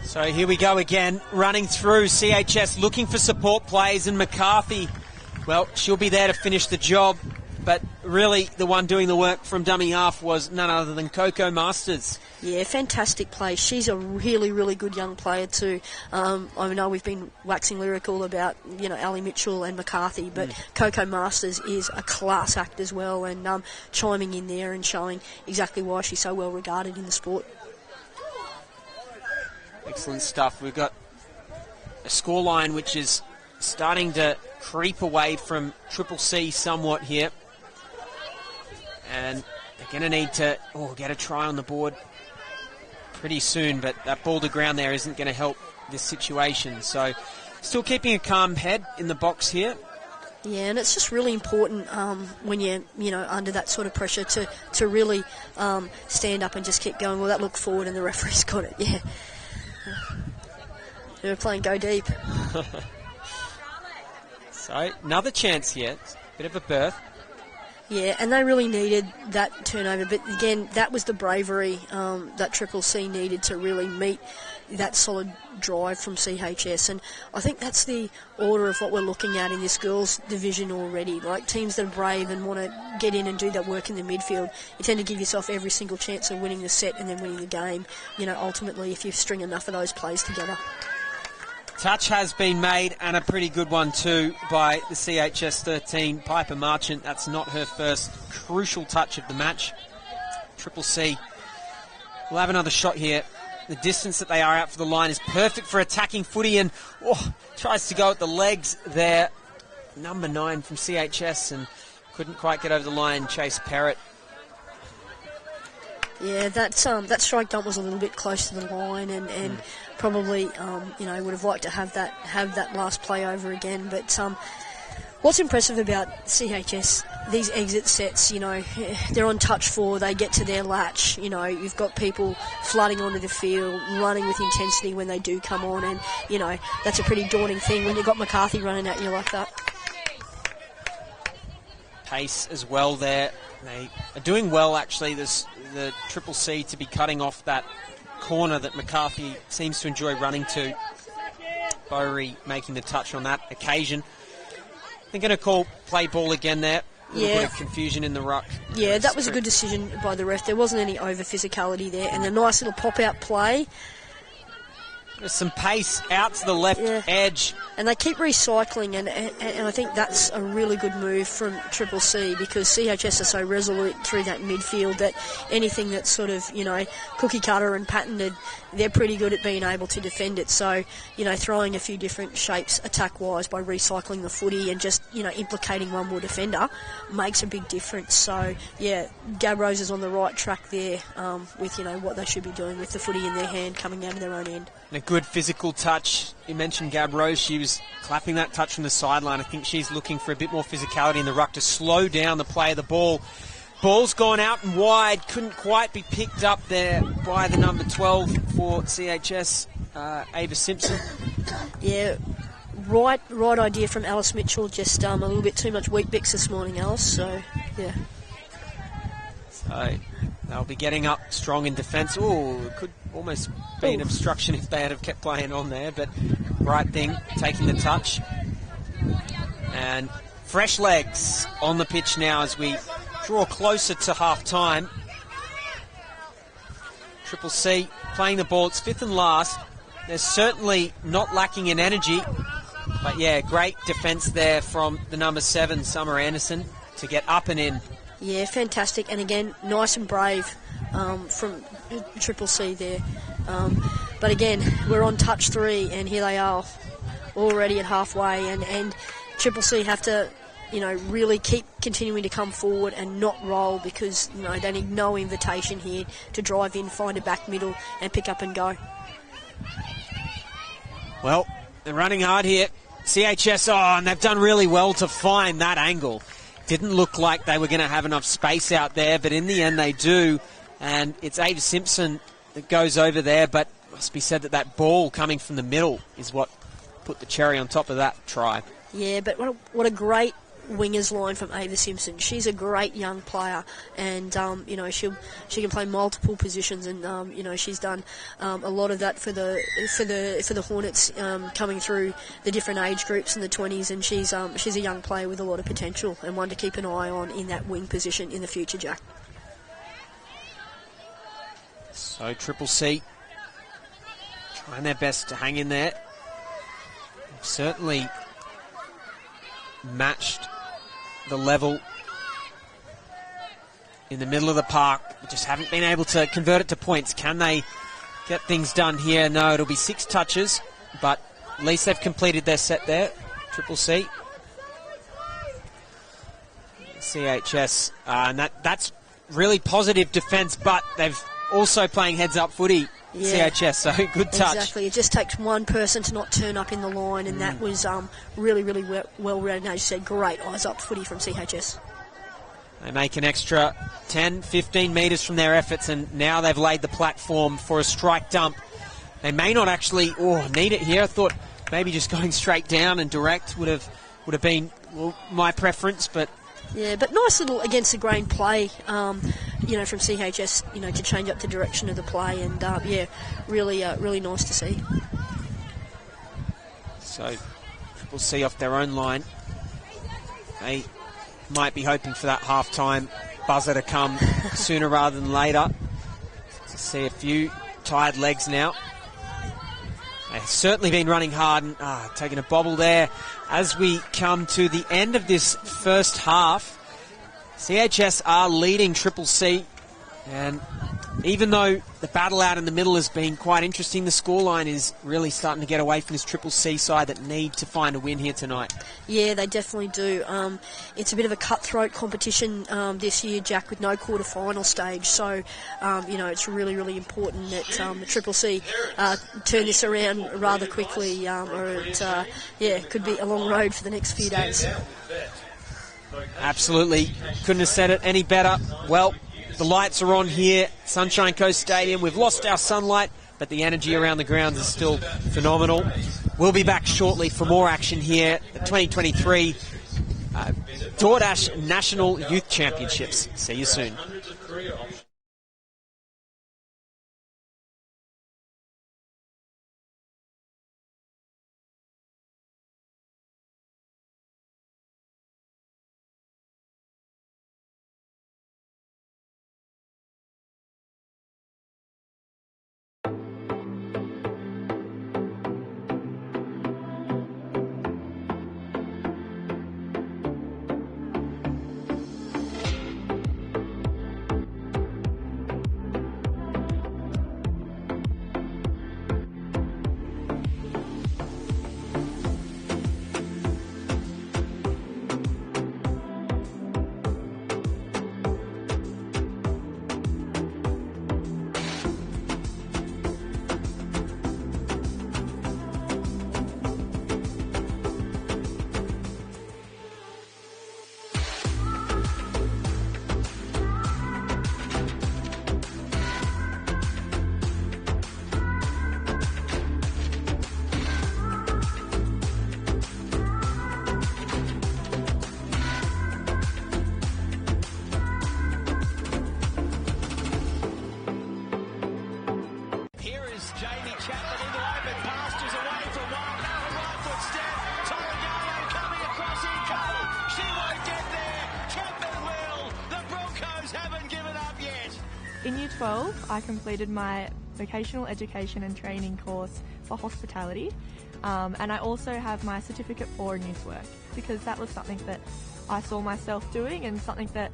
So here we go again, running through CHS, looking for support plays, and McCarthy, well, she'll be there to finish the job, but really the one doing the work from dummy half was none other than Coco Masters. Yeah, fantastic play. She's a really, really good young player too. I know we've been waxing lyrical about, Ali Mitchell and McCarthy, but Coco Masters is a class act as well, and chiming in there and showing exactly why she's so well regarded in the sport. Excellent stuff. We've got a scoreline which is starting to creep away from Triple C somewhat here. And they're going to need to get a try on the board pretty soon, but that ball to ground there isn't going to help this situation. So still keeping a calm head in the box here. Yeah, and it's just really important when you're, under that sort of pressure to really stand up and just keep going. Well, that looked forward and the referee's got it, yeah. They were playing go deep. So, another chance here. Bit of a berth. Yeah, and they really needed that turnover. But again, that was the bravery that Triple C needed to really meet that solid drive from CHS. And I think that's the order of what we're looking at in this girls' division already. Like teams that are brave and want to get in and do that work in the midfield, you tend to give yourself every single chance of winning the set and then winning the game, ultimately if you string enough of those plays together. Touch has been made, and a pretty good one too, by the CHS 13, Piper Marchant. That's not her first crucial touch of the match. Triple C will have another shot here. The distance that they are out for the line is perfect for attacking footy, and tries to go at the legs there. Number 9 from CHS, and couldn't quite get over the line, Chase Perrott. Yeah, that strike dump was a little bit close to the line, and probably would have liked to have that last play over again. But what's impressive about CHS, these exit sets, they're on touch 4, they get to their latch. You've got people flooding onto the field, running with intensity when they do come on, and that's a pretty daunting thing when you've got McCarthy running at you like that. Pace as well there. They are doing well actually. The Triple C to be cutting off that corner that McCarthy seems to enjoy running to. Bowery making the touch on that occasion. They're going to call play ball again there. A little bit of confusion in the ruck. Yeah, that was a good decision by the ref. There wasn't any over physicality there, and a nice little pop out play. There's some pace out to the left edge. And they keep recycling, and I think that's a really good move from Triple C, because CHS are so resolute through that midfield that anything that's sort of, cookie cutter and patented, they're pretty good at being able to defend it. So, throwing a few different shapes attack-wise by recycling the footy and just, implicating one more defender makes a big difference. So, Gab Rose is on the right track there with, what they should be doing with the footy in their hand coming out of their own end. And a good physical touch. You mentioned Gab Rose. She was clapping that touch from the sideline. I think she's looking for a bit more physicality in the ruck to slow down the play of the ball. Ball's gone out and wide. Couldn't quite be picked up there by the number 12 for CHS, Ava Simpson. Yeah, right idea from Alice Mitchell. Just a little bit too much Weet-Bix this morning, Alice. So, yeah. So they'll be getting up strong in defence. Oh, it could almost be an obstruction if they had have kept playing on there, but right thing, taking the touch. And fresh legs on the pitch now as we draw closer to half-time. Triple C playing the ball. It's fifth and last. They're certainly not lacking in energy, but yeah, great defence there from the number 7, Summer Anderson, to get up and in. Yeah, fantastic, and again, nice and brave from Triple C there. But again, we're on touch 3, and here they are already at halfway, and Triple C have to, really keep continuing to come forward and not roll, because, they need no invitation here to drive in, find a back middle, and pick up and go. Well, they're running hard here. CHS, and they've done really well to find that angle. Didn't look like they were going to have enough space out there, but in the end they do. And it's Ava Simpson that goes over there, but it must be said that ball coming from the middle is what put the cherry on top of that try. Yeah, but what a great wingers line from Ava Simpson. She's a great young player, and she can play multiple positions, and she's done a lot of that for the Hornets, coming through the different age groups in the 20s, and she's a young player with a lot of potential and one to keep an eye on in that wing position in the future, Jack. So Triple C trying their best to hang in there. They've certainly matched the level in the middle of the park. We just haven't been able to convert it to points. Can they get things done here? No, it'll be 6 touches, but at least they've completed their set there. Triple C. CHS, and that's really positive defence, but they've also playing heads-up footy. Yeah. CHS, so good touch. Exactly, it just takes one person to not turn up in the line, and that was really, really well read. And as you said, great eyes-up footy from CHS. They make an extra 10, 15 metres from their efforts, and now they've laid the platform for a strike dump. They may not actually need it here. I thought maybe just going straight down and direct would have been my preference, but... Yeah, but nice little against the grain play, from CHS, to change up the direction of the play, and really nice to see. So Triple C off their own line. They might be hoping for that half-time buzzer to come sooner rather than later. To see a few tired legs now. They've certainly been running hard and taking a bobble there. As we come to the end of this first half, CHS are leading Triple C, and even though the battle out in the middle has been quite interesting, the scoreline is really starting to get away from this Triple C side that need to find a win here tonight. Yeah, they definitely do. It's a bit of a cutthroat competition this year, Jack, with no quarter-final stage. So, it's really, really important that the Triple C turn this around rather quickly, or it could be a long road for the next few days. Absolutely. Couldn't have said it any better. Well, the lights are on here, Sunshine Coast Stadium. We've lost our sunlight, but the energy around the grounds is still phenomenal. We'll be back shortly for more action here at 2023 DoorDash National Youth Championships. See you soon. In Year 12, I completed my vocational education and training course for hospitality, and I also have my certificate for youth work because that was something that I saw myself doing and something that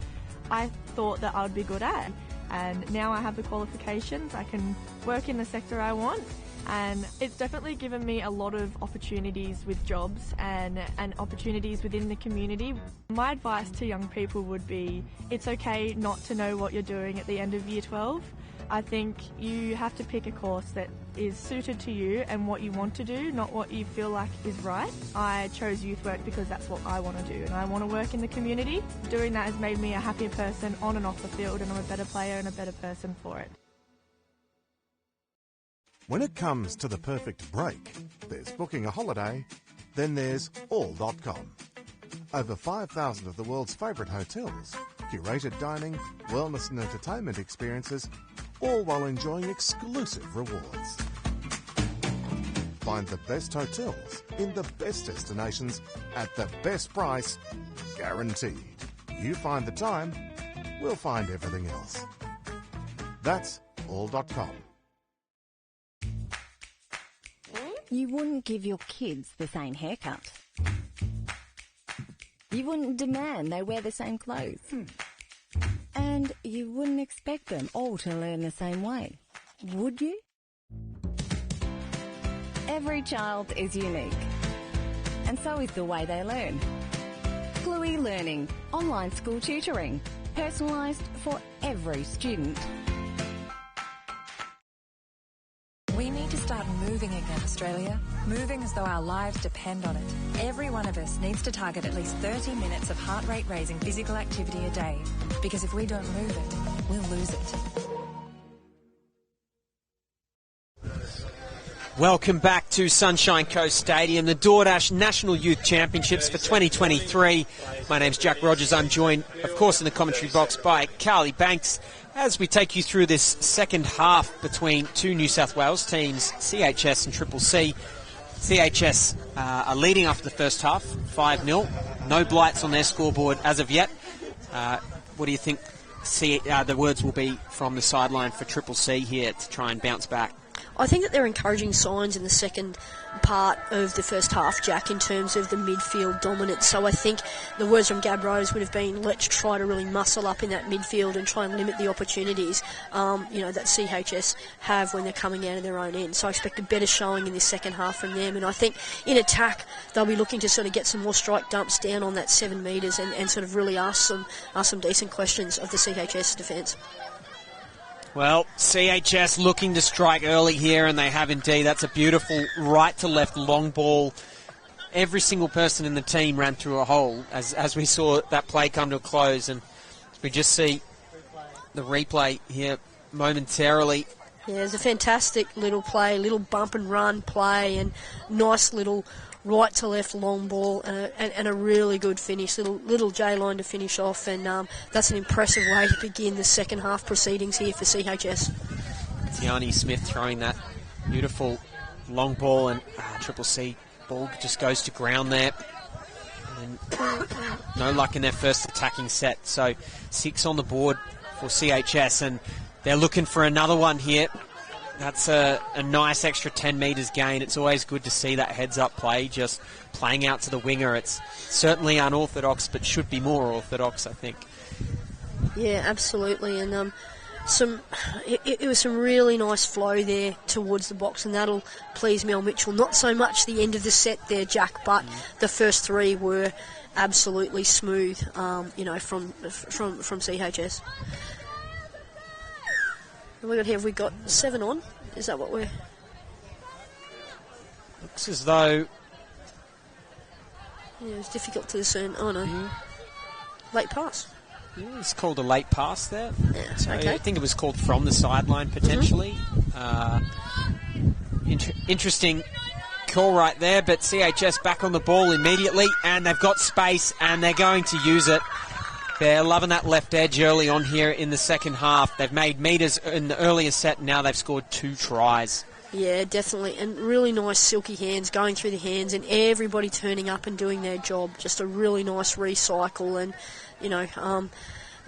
I thought that I would be good at. And now I have the qualifications, I can work in the sector I want, and it's definitely given me a lot of opportunities with jobs and opportunities within the community. My advice to young people would be it's okay not to know what you're doing at the end of Year 12. I think you have to pick a course that is suited to you and what you want to do, not what you feel like is right. I chose youth work because that's what I want to do, and I want to work in the community. Doing that has made me a happier person on and off the field, and I'm a better player and a better person for it. When it comes to the perfect break, there's booking a holiday, then there's all.com. Over 5,000 of the world's favourite hotels, curated dining, wellness and entertainment experiences, all while enjoying exclusive rewards. Find the best hotels in the best destinations at the best price, guaranteed. You find the time, we'll find everything else. That's all.com. You wouldn't give your kids the same haircut. You wouldn't demand they wear the same clothes. And you wouldn't expect them all to learn the same way, would you? Every child is unique, and so is the way they learn. Fluey Learning, online school tutoring, personalised for every student. We need to start moving again, Australia. Moving as though our lives depend on it. Every one of us needs to target at least 30 minutes of heart rate raising physical activity a day. Because if we don't move it, we'll lose it. Welcome back to Sunshine Coast Stadium, the DoorDash National Youth Championships for 2023. My name's Jack Rogers. I'm joined, of course, in the commentary box by Carly Banks as we take you through this second half between two New South Wales teams, CHS and Triple C. CHS are leading after the first half, 5-0. No blights on their scoreboard as of yet. What do you think the words will be from the sideline for Triple C here to try and bounce back? I think that they're encouraging signs in the second part of the first half, Jack, in terms of the midfield dominance. So I think the words from Gab Rose would have been, let's try to really muscle up in that midfield and try and limit the opportunities, that CHS have when they're coming out of their own end. So I expect a better showing in this second half from them. And I think in attack, they'll be looking to sort of get some more strike dumps down on that 7 metres and sort of really ask some decent questions of the CHS defence. Well, CHS looking to strike early here, and they have indeed. That's a beautiful right-to-left long ball. Every single person in the team ran through a hole as we saw that play come to a close, and we just see the replay here momentarily. Yeah, it was a fantastic little play, little bump and run play, and nice little right to left long ball and a really good finish, little J line to finish off, and that's an impressive way to begin the second half proceedings here for CHS. Tiani Smith throwing that beautiful long ball, and Triple C ball just goes to ground there. And no luck in their first attacking set, so 6 on the board for CHS, and they're looking for another one here. That's a nice extra 10 metres gain. It's always good to see that heads-up play, just playing out to the winger. It's certainly unorthodox, but should be more orthodox, I think. Yeah, absolutely. And it was some really nice flow there towards the box, and that'll please Mel Mitchell. Not so much the end of the set there, Jack, but the first 3 were absolutely smooth, from CHS. Have we got 7 on? Is that what we're... Looks as though... Yeah, it's difficult to discern. Oh, no. Late pass. Yeah, it's called a late pass there. Yeah, so okay. I think it was called from the sideline, potentially. Interesting call right there, but CHS back on the ball immediately, and they've got space, and they're going to use it. They're loving that left edge early on here in the second half. They've made metres in the earlier set, and now they've scored 2 tries. Yeah, definitely. And really nice silky hands going through the hands, and everybody turning up and doing their job. Just a really nice recycle, and,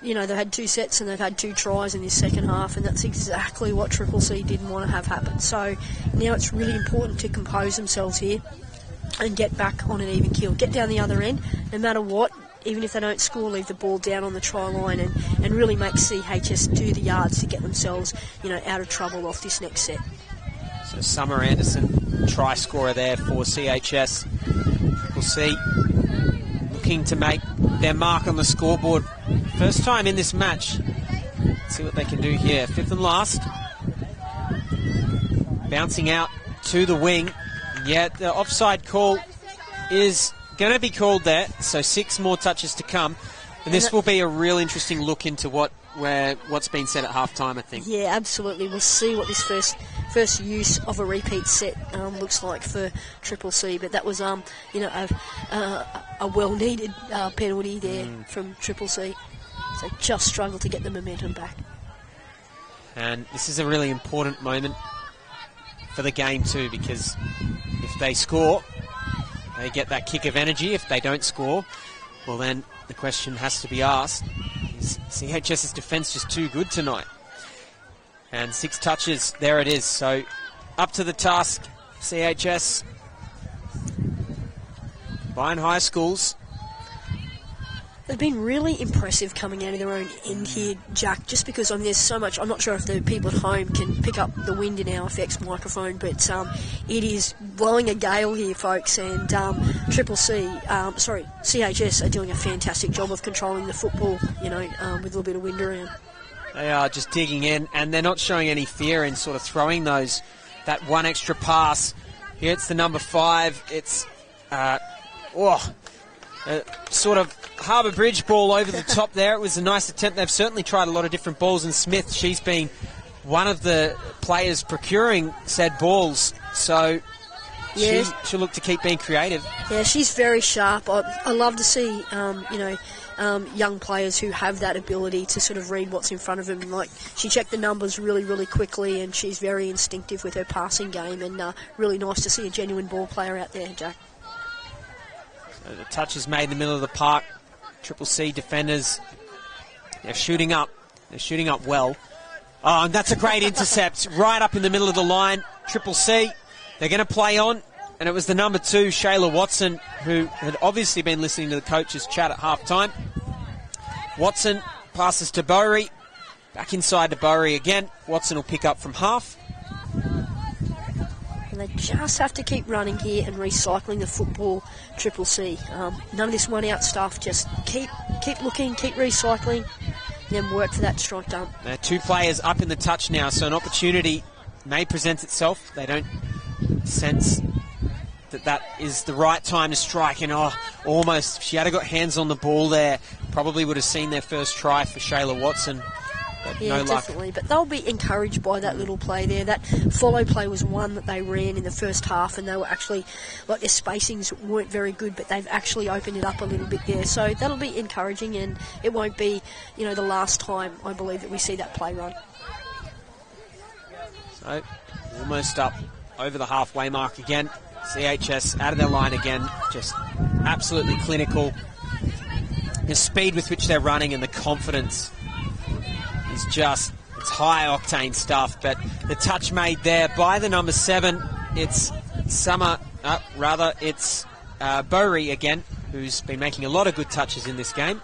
you know, they've had 2 sets and they've had 2 tries in this second half, and that's exactly what Triple C didn't want to have happen. So now it's really important to compose themselves here and get back on an even keel. Get down the other end, no matter what. Even if they don't score, leave the ball down on the try line and really make CHS do the yards to get themselves, you know, out of trouble off this next set. So Summer Anderson, try scorer there for CHS. We'll see, looking to make their mark on the scoreboard. First time in this match. Let's see what they can do here. 5th and last. Bouncing out to the wing. Yet the offside call is going to be called there, so 6 more touches to come, and this will be a real interesting look into what's been said at half-time, I think. Yeah, absolutely. We'll see what this first use of a repeat set looks like for Triple C, but that was you know, a well-needed penalty there from Triple C. So just struggled to get the momentum back. And this is a really important moment for the game too, because if they score, they get that kick of energy. If they don't score, well then the question has to be asked, is CHS's defence just too good tonight? And 6 touches, there it is. So up to the task, CHS. Vying High Schools. They've been really impressive coming out of their own end here, Jack, just because there's so much. I'm not sure if the people at home can pick up the wind in our FX microphone, but it is blowing a gale here, folks, and CHS are doing a fantastic job of controlling the football, you know, with a little bit of wind around. They are just digging in, and they're not showing any fear in sort of throwing that one extra pass. Here it's the number 5. It's sort of Harbour Bridge ball over the top there. It was a nice attempt. They've certainly tried a lot of different balls, and Smith, she's been one of the players procuring said balls, so she'll look to keep being creative. Yeah, she's very sharp. I love to see, young players who have that ability to sort of read what's in front of them. Like, she checked the numbers really, really quickly, and she's very instinctive with her passing game, and really nice to see a genuine ball player out there, Jack. So the touch is made in the middle of the park. Triple C defenders, they're shooting up. They're shooting up well. Oh, and that's a great intercept right up in the middle of the line. Triple C, they're going to play on. And it was the number 2, Shayla Watson, who had obviously been listening to the coach's chat at half-time. Watson passes to Bowery. Back inside to Bowery again. Watson will pick up from half. And they just have to keep running here and recycling the football, Triple C. None of this one-out stuff. Just keep looking, keep recycling, then work for that strike dump. There are 2 players up in the touch now, so an opportunity may present itself. They don't sense that is the right time to strike, and almost, if she had got hands on the ball there, probably would have seen their first try for Shayla Watson. But yeah, no luck. Definitely. But they'll be encouraged by that little play there. That follow play was one that they ran in the first half, and they were actually, like, their spacings weren't very good, but they've actually opened it up a little bit there. So that'll be encouraging, and it won't be, the last time, I believe, that we see that play run. So, almost up over the halfway mark again. CHS out of their line again, just absolutely clinical. The speed with which they're running and the confidence is it's high-octane stuff. But the touch made there by the number 7, it's Bowery again, who's been making a lot of good touches in this game.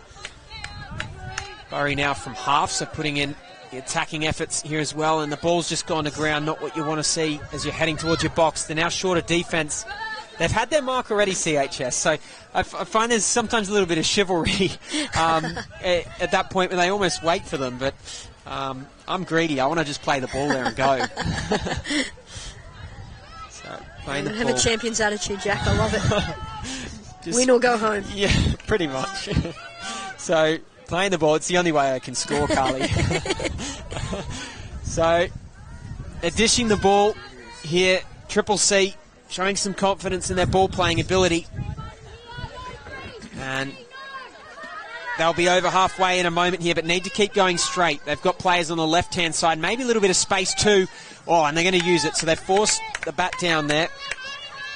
Bowery now from half, so putting in the attacking efforts here as well, and the ball's just gone to ground, not what you want to see as you're heading towards your box. They're now short of defence. They've had their mark already, CHS, so I find there's sometimes a little bit of chivalry at that point when they almost wait for them, but I'm greedy. I want to just play the ball there and go. So, playing the ball. Have a champion's attitude, Jack. I love it. Win or go home. Yeah, pretty much. So, playing the ball, it's the only way I can score, Carly. So, they're dishing the ball here. Triple C showing some confidence in their ball-playing ability. And they'll be over halfway in a moment here, but need to keep going straight. They've got players on the left-hand side, maybe a little bit of space too. Oh, and they're going to use it. So they've forced the bat down there.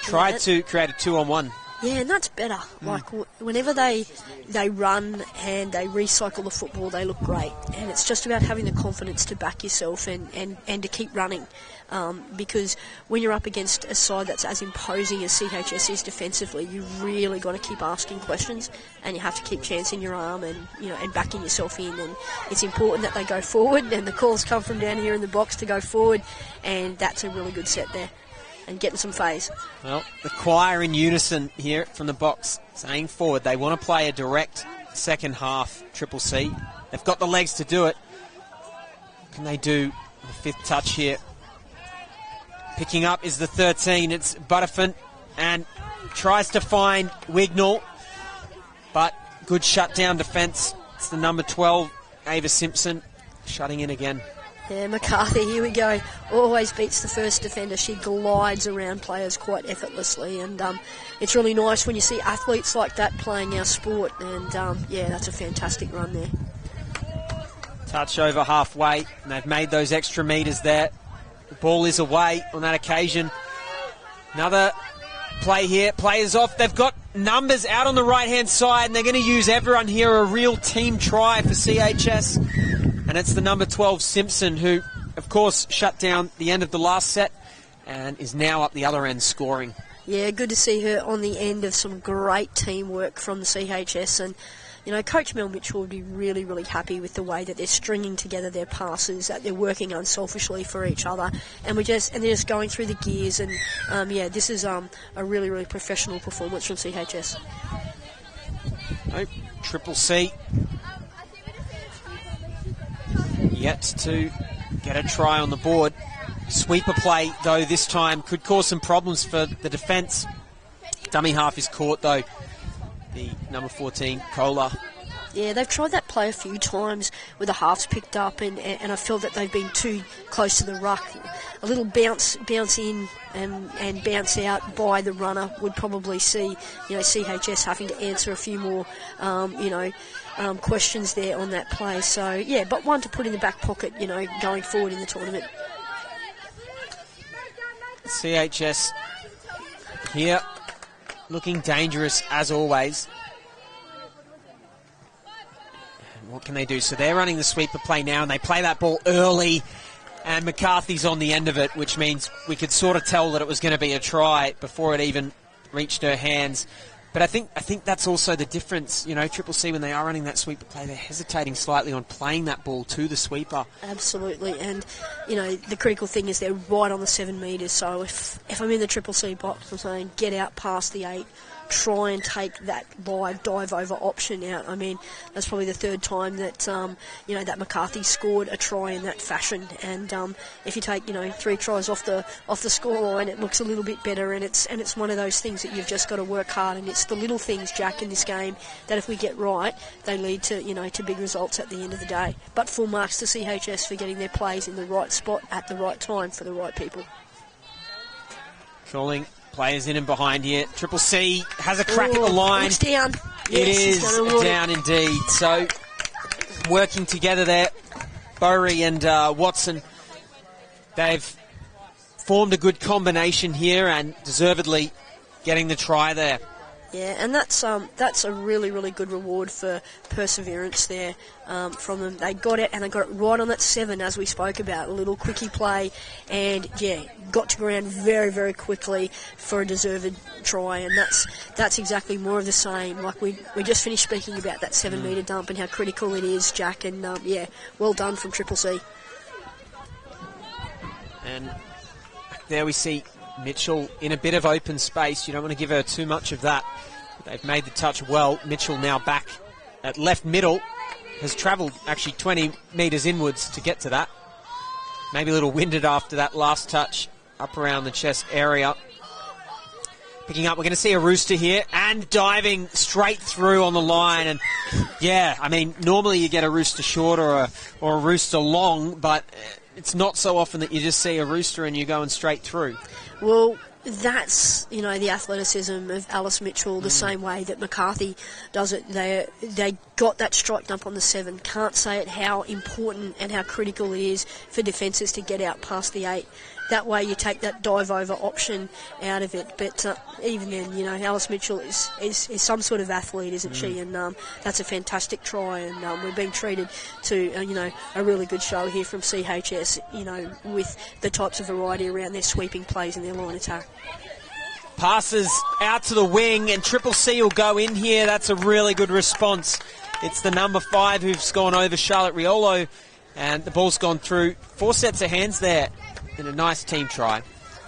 Tried to create a 2-on-1. Yeah, and that's better. Like whenever they run and they recycle the football, they look great. And it's just about having the confidence to back yourself and to keep running. Because when you're up against a side that's as imposing as CHS is defensively, you really got to keep asking questions, and you have to keep chancing your arm and and backing yourself in. And it's important that they go forward, and the calls come from down here in the box to go forward, and that's a really good set there. And getting some phase. Well, the choir in unison here from the box saying forward. They want to play a direct second half Triple C. They've got the legs to do it. What can they do? The fifth touch here. Picking up is the 13. It's Butterfin and tries to find Wignall. But good shutdown defence. It's the number 12, Ava Simpson, shutting in again. Yeah, McCarthy, here we go. Always beats the first defender. She glides around players quite effortlessly, and it's really nice when you see athletes like that playing our sport, and yeah, that's a fantastic run there. Touch over halfway, and they've made those extra metres there. The ball is away on that occasion. Another play here. Players off. They've got numbers out on the right-hand side, and they're going to use everyone here. A real team try for CHS. And it's the number 12, Simpson, who, of course, shut down the end of the last set and is now up the other end scoring. Yeah, good to see her on the end of some great teamwork from the CHS. And, Coach Mel Mitchell would be really, really happy with the way that they're stringing together their passes, that they're working unselfishly for each other. And they're just going through the gears. And, yeah, this is a really, really professional performance from CHS. Triple C. Yet to get a try on the board. Sweeper play, though, this time could cause some problems for the defence. Dummy half is caught, though. The number 14, Kohler. Yeah, they've tried that play a few times with the halves picked up, and I feel that they've been too close to the ruck. A little bounce in and bounce out by the runner would probably see, CHS having to answer a few more, questions there on that play. So, yeah, but one to put in the back pocket, going forward in the tournament. CHS here looking dangerous as always. And what can they do? So they're running the sweeper play now, and they play that ball early, and McCarthy's on the end of it, which means we could sort of tell that it was going to be a try before it even reached her hands. But I think that's also the difference. Triple C, when they are running that sweeper play, they're hesitating slightly on playing that ball to the sweeper. Absolutely, and the critical thing is they're right on the 7 metres. So if I'm in the Triple C box, I'm saying get out past the 8. Try and take that live dive over option out. I mean, that's probably the third time that that McCarthy scored a try in that fashion. And if you take 3 tries off the scoreline, it looks a little bit better. And it's one of those things that you've just got to work hard. And it's the little things, Jack, in this game that if we get right, they lead to to big results at the end of the day. But full marks to CHS for getting their plays in the right spot at the right time for the right people. Calling players in and behind here. Triple C has a crack at the line. It's down. It is down indeed. So working together there, Bowery and Watson, they've formed a good combination here and deservedly getting the try there. Yeah, and that's a really, really good reward for perseverance there from them. They got it, and they got it right on that 7, as we spoke about. A little quickie play, and yeah, got to ground very, very quickly for a deserved try, and that's exactly more of the same. Like we just finished speaking about that 7 metre dump and how critical it is, Jack, and yeah, well done from Triple C. And there we see Mitchell in a bit of open space. You don't want to give her too much of that. They've made the touch well. Mitchell now back at left middle. Has travelled actually 20 metres inwards to get to that. Maybe a little winded after that last touch up around the chest area. Picking up, we're going to see a rooster here and diving straight through on the line. And yeah, I mean, normally you get a rooster short or a rooster long, but it's not so often that you just see a rooster and you're going straight through. Well, that's, the athleticism of Alice Mitchell, the same way that McCarthy does it. They got that strike dump on the 7. Can't say it how important and how critical it is for defences to get out past the 8 that way you take that dive over option out of it. But even then, Alice Mitchell is some sort of athlete, isn't she? And that's a fantastic try, and we're being treated to a really good show here from CHS, with the types of variety around their sweeping plays and their line attack. Passes out to the wing, and Triple C will go in here. That's a really good response. It's the number 5 who's gone over, Charlotte Riolo, and the ball's gone through 4 sets of hands there in a nice team try.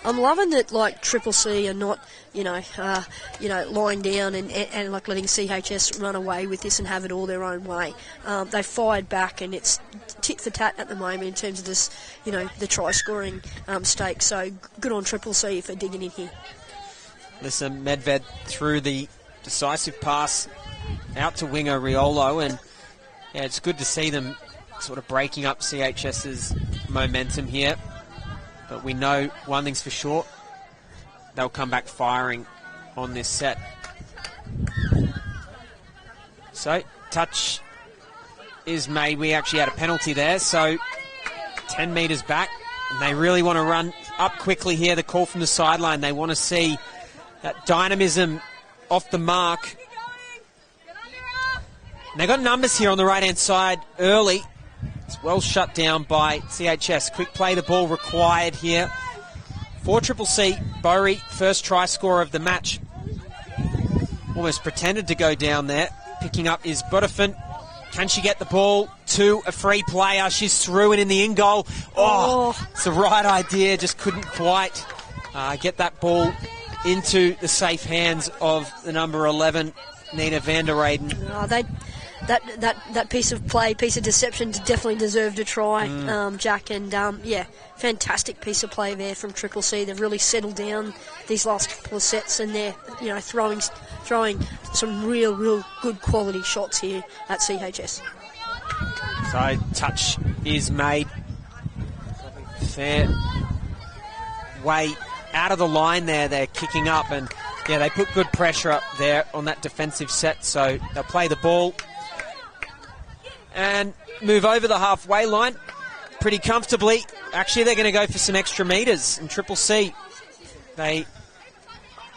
I'm loving that, Triple C are not, lying down and letting CHS run away with this and have it all their own way. They fired back, and it's tit for tat at the moment in terms of this, the try scoring stake. So good on Triple C for digging in here. Listen, Medved threw the decisive pass out to winger Riolo, and it's good to see them sort of breaking up CHS's momentum here. But we know one thing's for sure, they'll come back firing on this set. So, touch is made. We actually had a penalty there, so 10 metres back. And they really want to run up quickly here, the call from the sideline. They want to see that dynamism off the mark. And they got numbers here on the right-hand side early. It's well shut down by CHS. Quick play, the ball required here. For Triple C, Bowery, first try scorer of the match. Almost pretended to go down there. Picking up is Budafin. Can she get the ball to a free player? She's through it in the in-goal. It's the right idea, just couldn't quite get that ball into the safe hands of the number 11, Nina van der Reyden. That piece of play, piece of deception definitely deserved a try, Jack. And fantastic piece of play there from Triple C. They've really settled down these last couple of sets, and they're throwing some real good quality shots here at CHS. So touch is made. Fair way out of the line there. They're kicking up, and they put good pressure up there on that defensive set. So they'll play the ball and move over the halfway line pretty comfortably. Actually, they're going to go for some extra metres in Triple C. They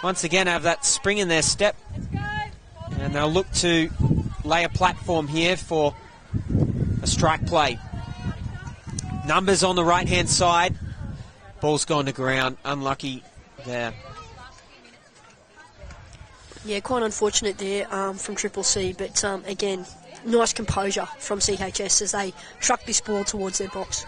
once again have that spring in their step, and they'll look to lay a platform here for a strike play. Numbers on the right-hand side. Ball's gone to ground. Unlucky there. Yeah, quite unfortunate there from Triple C, but again, nice composure from CHS as they truck this ball towards their box.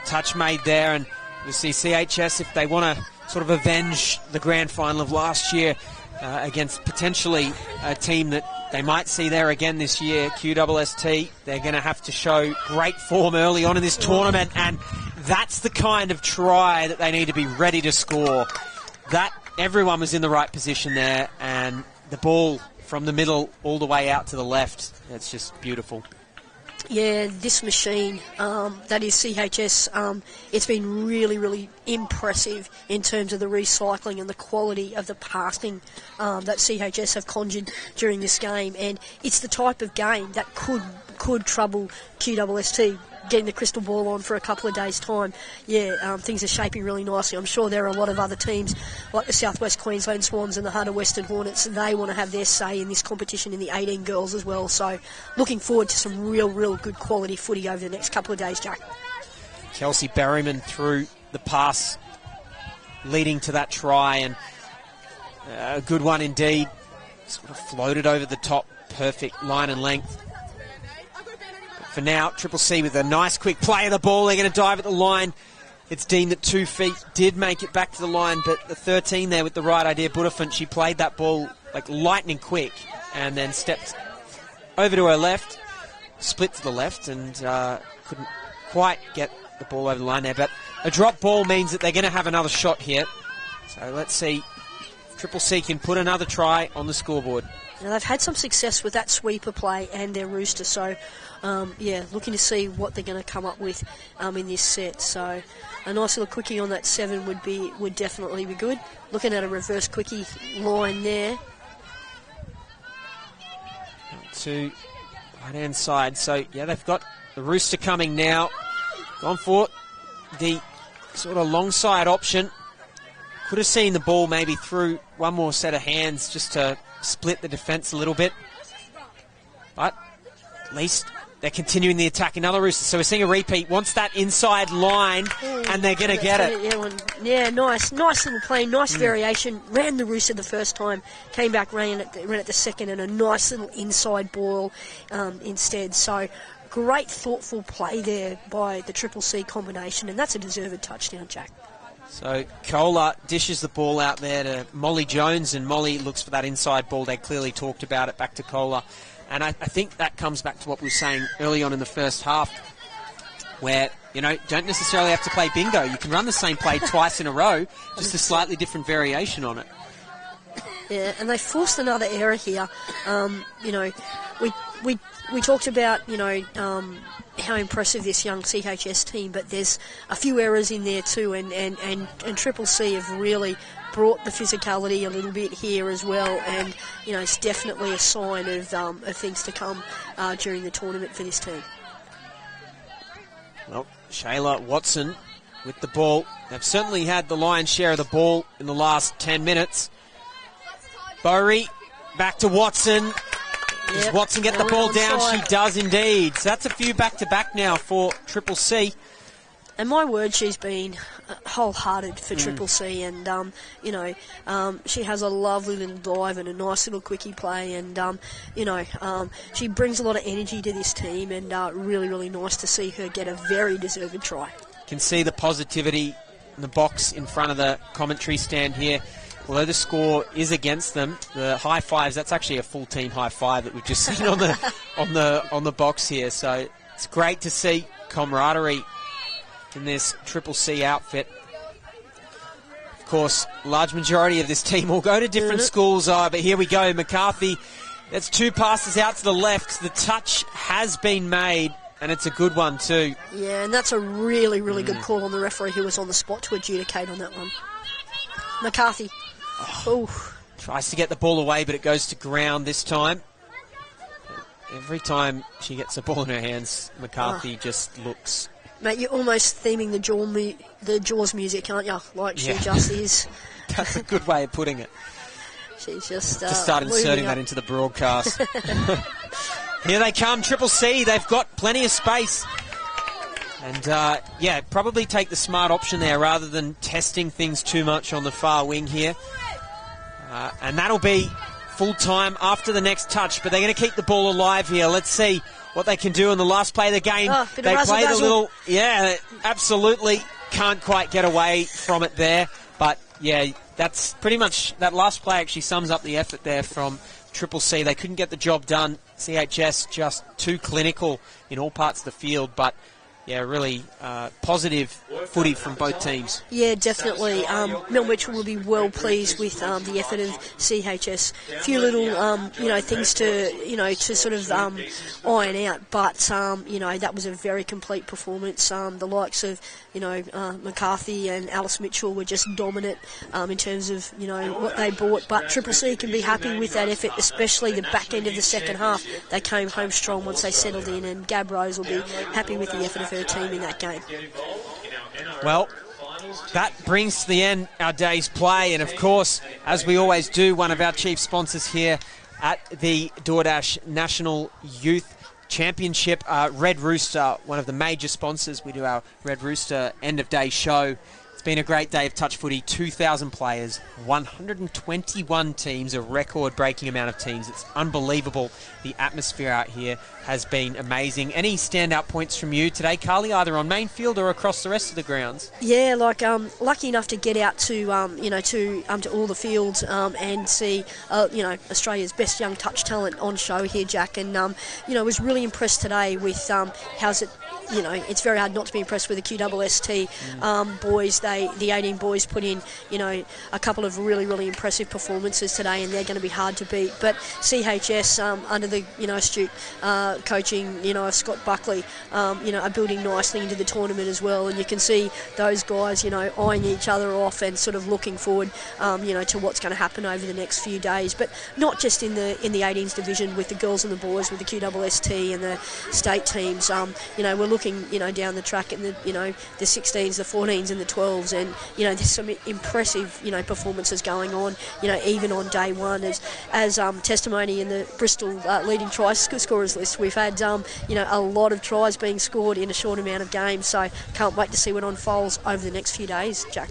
Touch made there, and you'll see CHS, if they want to sort of avenge the grand final of last year against potentially a team that they might see there again this year, QSST, they're going to have to show great form early on in this tournament, and that's the kind of try that they need to be ready to score. That everyone was in the right position there, and the ball from the middle all the way out to the left. It's just beautiful. Yeah, this machine, that is CHS, it's been really impressive in terms of the recycling and the quality of the passing that CHS have conjured during this game. And it's the type of game that could trouble QSST. Getting the crystal ball on for a couple of days' time, things are shaping really nicely. I'm sure there are a lot of other teams like the Southwest Queensland Swans and the Hunter Western Hornets. They want to have their say in this competition in the 18 girls as well. So looking forward to some real good quality footy over the next couple of days, Jack. Kelsey Berryman threw the pass leading to that try, and a good one indeed. Sort of floated over the top, perfect line and length. For now, Triple C with a nice quick play of the ball. They're going to dive at the line. It's deemed that 2 feet did make it back to the line, but the 13 there with the right idea, Budafin, she played that ball like lightning quick and then stepped over to her left, split to the left, and couldn't quite get the ball over the line there. But a drop ball means that they're going to have another shot here. So let's see if Triple C can put another try on the scoreboard. Now, they've had some success with that sweeper play and their rooster, so looking to see what they're going to come up with in this set. So a nice little quickie on that 7 would definitely be good. Looking at a reverse quickie line there. To right-hand side. So, they've got the rooster coming now. Gone for it. the sort of long side option. Could have seen the ball maybe through one more set of hands just to split the defence a little bit. But at least they're continuing the attack. Another Roosters. So we're seeing a repeat. Wants that inside line, and they're going to get it. Yeah, nice little play, nice variation. Ran the Rooster the first time, came back, ran it the second, and a nice little inside ball instead. So great, thoughtful play there by the Triple C combination, and that's a deserved touchdown, Jack. So Kohler dishes the ball out there to Molly Jones, and Molly looks for that inside ball. They clearly talked about it back to Kohler. And I think that comes back to what we were saying early on in the first half, where, don't necessarily have to play bingo. You can run the same play twice in a row, just a slightly different variation on it. Yeah, and they forced another error here. We talked about, how impressive this young CHS team, but there's a few errors in there too, and Triple C have really brought the physicality a little bit here as well, and it's definitely a sign of things to come during the tournament for this team. Well, Shayla Watson with the ball. They've certainly had the lion's share of the ball in the last 10 minutes. Bowery back to Watson. Does Watson get the ball down? She does indeed. So that's a few back-to-back now for Triple C. And my word, she's been wholehearted for Triple C, and she has a lovely little dive and a nice little quickie play, and she brings a lot of energy to this team, and really, really nice to see her get a very deserved try. Can see the positivity in the box in front of the commentary stand here. Although the score is against them, the high fives, that's actually a full team high five that we've just seen on the box here. So it's great to see camaraderie in this Triple C outfit. Of course, large majority of this team will go to different schools, but here we go, McCarthy. That's two passes out to the left. The touch has been made, and it's a good one too. Yeah, and that's a really, really good call on the referee who was on the spot to adjudicate on that one. McCarthy. Tries to get the ball away, but it goes to ground this time. Every time she gets the ball in her hands, McCarthy just looks... Mate, you're almost theming the Jaws music, aren't you? Like she just is. That's a good way of putting it. She's just start inserting that into the broadcast. Here they come, Triple C. They've got plenty of space. And, probably take the smart option there rather than testing things too much on the far wing here. And that'll be full time after the next touch, but they're going to keep the ball alive here. Let's see what they can do in the last play of the game. They play the little... Yeah, absolutely can't quite get away from it there. But, that's pretty much... That last play actually sums up the effort there from Triple C. They couldn't get the job done. CHS just too clinical in all parts of the field, but... really positive footy from both teams. Yeah, definitely. Mel Mitchell will be well pleased with the effort of CHS. A few little, things to sort of iron out, but that was a very complete performance. The likes of McCarthy and Alice Mitchell were just dominant in terms of what they brought. But Triple C can be happy with that effort, especially the back end of the second half. They came home strong once they settled in, and Gab Rose will be happy with the effort of her team in that game. Well, that brings to the end our day's play, and of course, as we always do, one of our chief sponsors here at the DoorDash National Youth Championship, Red Rooster, one of the major sponsors. We do our Red Rooster end of day show. It's been a great day of touch footy. 2,000 players, 121 teams, a record-breaking amount of teams. It's unbelievable. The atmosphere out here has been amazing. Any standout points from you today, Carly, either on main field or across the rest of the grounds? Yeah, lucky enough to get out to to all the fields and see Australia's best young touch talent on show here, Jack. And was really impressed today with how's it. It's very hard not to be impressed with the QSST boys. the 18 boys put in, a couple of really, really impressive performances today, and they're going to be hard to beat. But CHS, under the, astute coaching, of Scott Buckley, are building nicely into the tournament as well. And you can see those guys, eyeing each other off and sort of looking forward, to what's going to happen over the next few days. But not just in the 18s division with the girls and the boys, with the QSST and the state teams. We're looking, down the track in the 16s, the 14s and the 12s, and, there's some impressive, performances going on, even on day one. As testimony in the Bristol leading try scorers list, we've had, a lot of tries being scored in a short amount of games, so can't wait to see what unfolds over the next few days, Jack.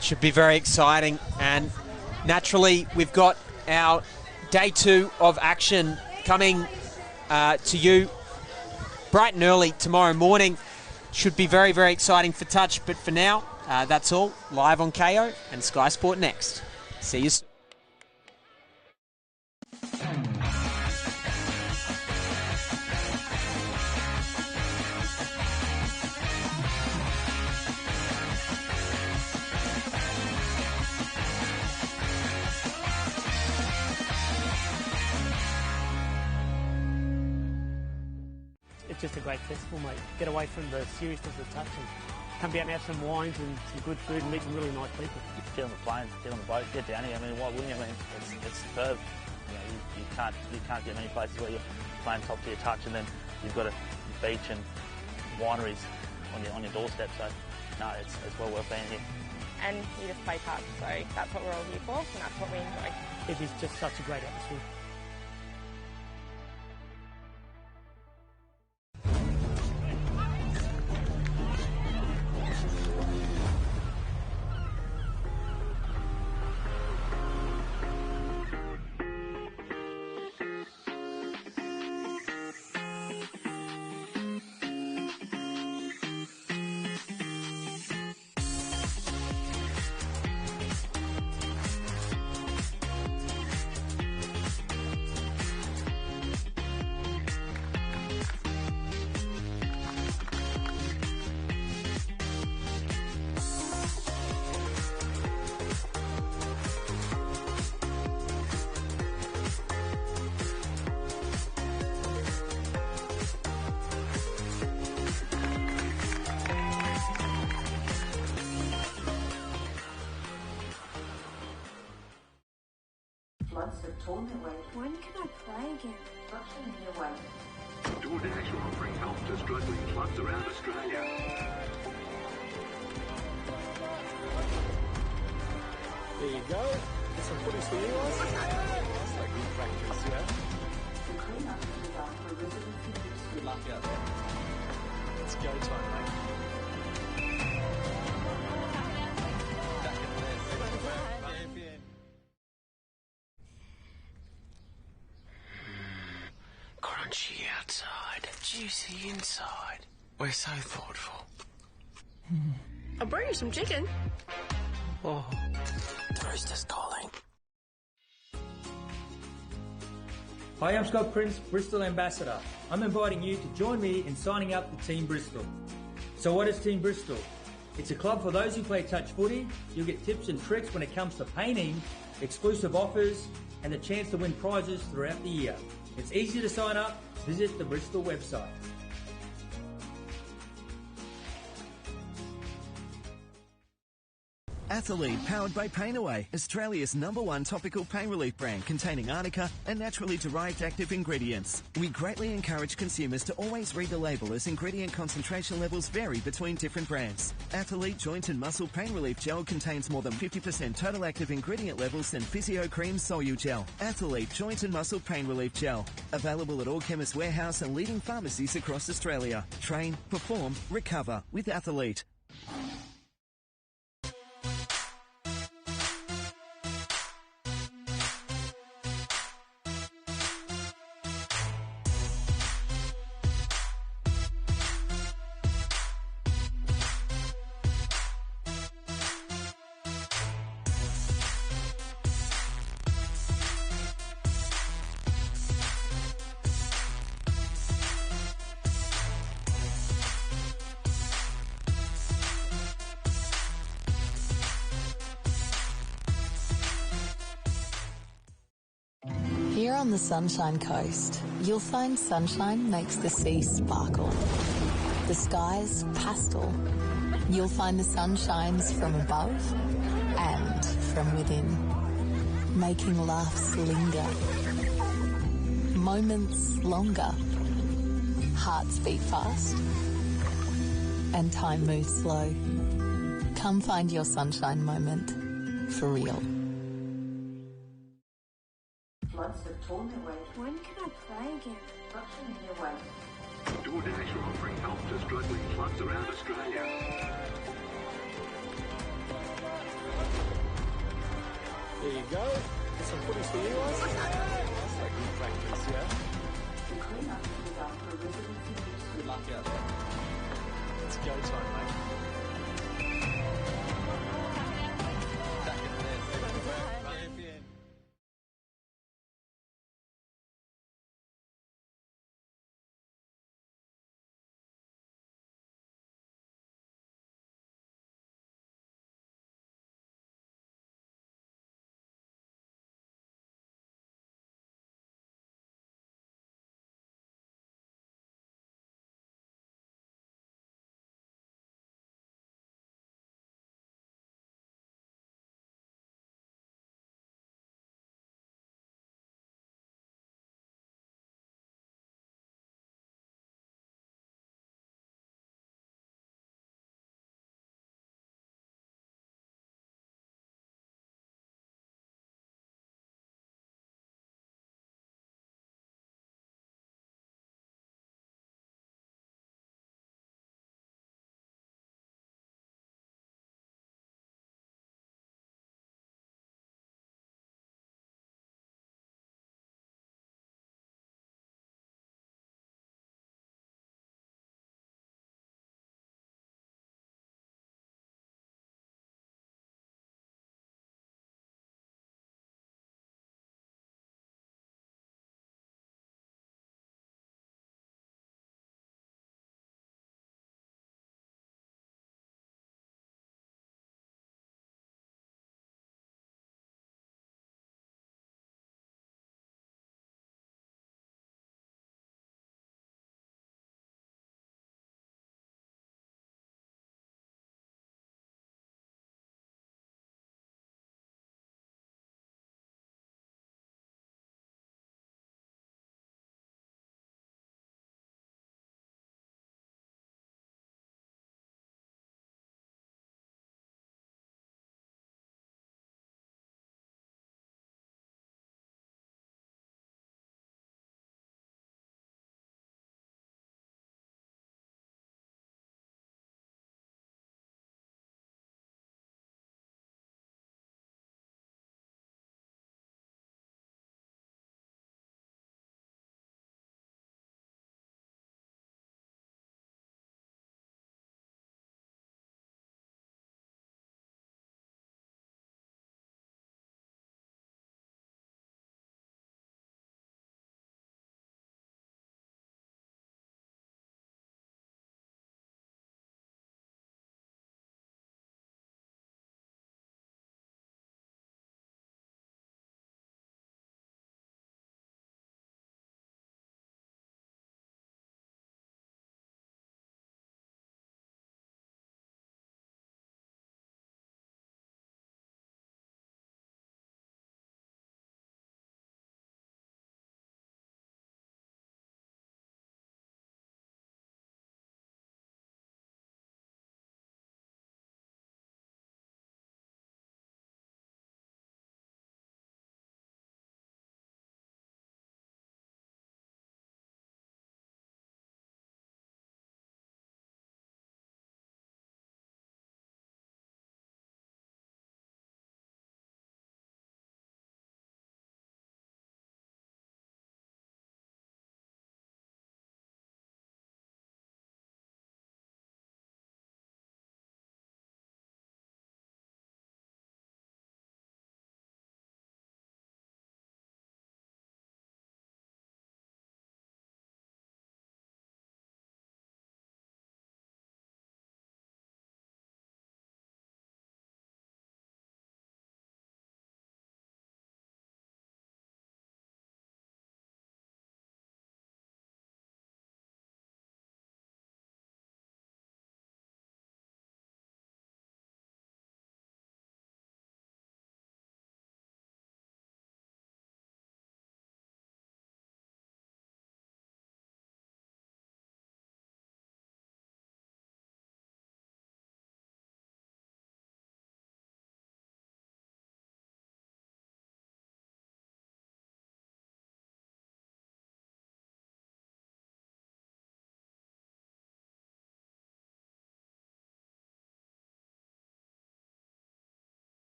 Should be very exciting, and naturally we've got our day 2 of action coming to you bright and early tomorrow morning. Should be very, very exciting for Touch, but for now, that's all live on KO and Sky Sport Next. See you soon. It's just a great festival, mate. Get away from the seriousness of touch and come down and have some wines and some good food and meet some really nice people. Get on the plane, get on the boat, get down here. I mean, why wouldn't you? I mean, it's superb. You can't get many places where you're playing top tier touch, and then you've got a beach and wineries on your doorstep. So no, it's well worth being here. And you just play touch, so that's what we're all here for, and that's what we enjoy. It is just such a great atmosphere. Floods have torn their way. When can I play again? Destruction in their way. DoorDash are offering help to struggling clubs around Australia. There you go. Get some footies for you guys. That's like good practice, yeah. The clean-up is done for residents in Brisbane. Good luck out there. It's go time, mate. Crunchy outside, juicy inside. We're so thoughtful. I'll bring you some chicken. Oh, the rooster's calling. Hi, I'm Scott Prince, Bristol Ambassador. I'm inviting you to join me in signing up for Team Bristol. So what is Team Bristol? It's a club for those who play touch footy. You'll get tips and tricks when it comes to painting, exclusive offers, and the chance to win prizes throughout the year. It's easy to sign up. Visit the Bristol website. Athlete, powered by Pain Away, Australia's #1 topical pain relief brand containing arnica and naturally derived active ingredients. We greatly encourage consumers to always read the label as ingredient concentration levels vary between different brands. Athlete Joint and Muscle Pain Relief Gel contains more than 50% total active ingredient levels than Physio Cream Solu Gel. Athlete Joint and Muscle Pain Relief Gel. Available at all Chemist Warehouse and leading pharmacies across Australia. Train, perform, recover with Athlete. Here on the Sunshine Coast, you'll find sunshine makes the sea sparkle. The skies pastel. You'll find the sun shines from above and from within, making laughs linger, moments longer, hearts beat fast, and time moves slow. Come find your sunshine moment for real. Floods have torn their way. When can I play again? Destruction in your way. DoorDash are offering help to struggling clubs around Australia. There you go. Some footies for you guys. That's a good practice.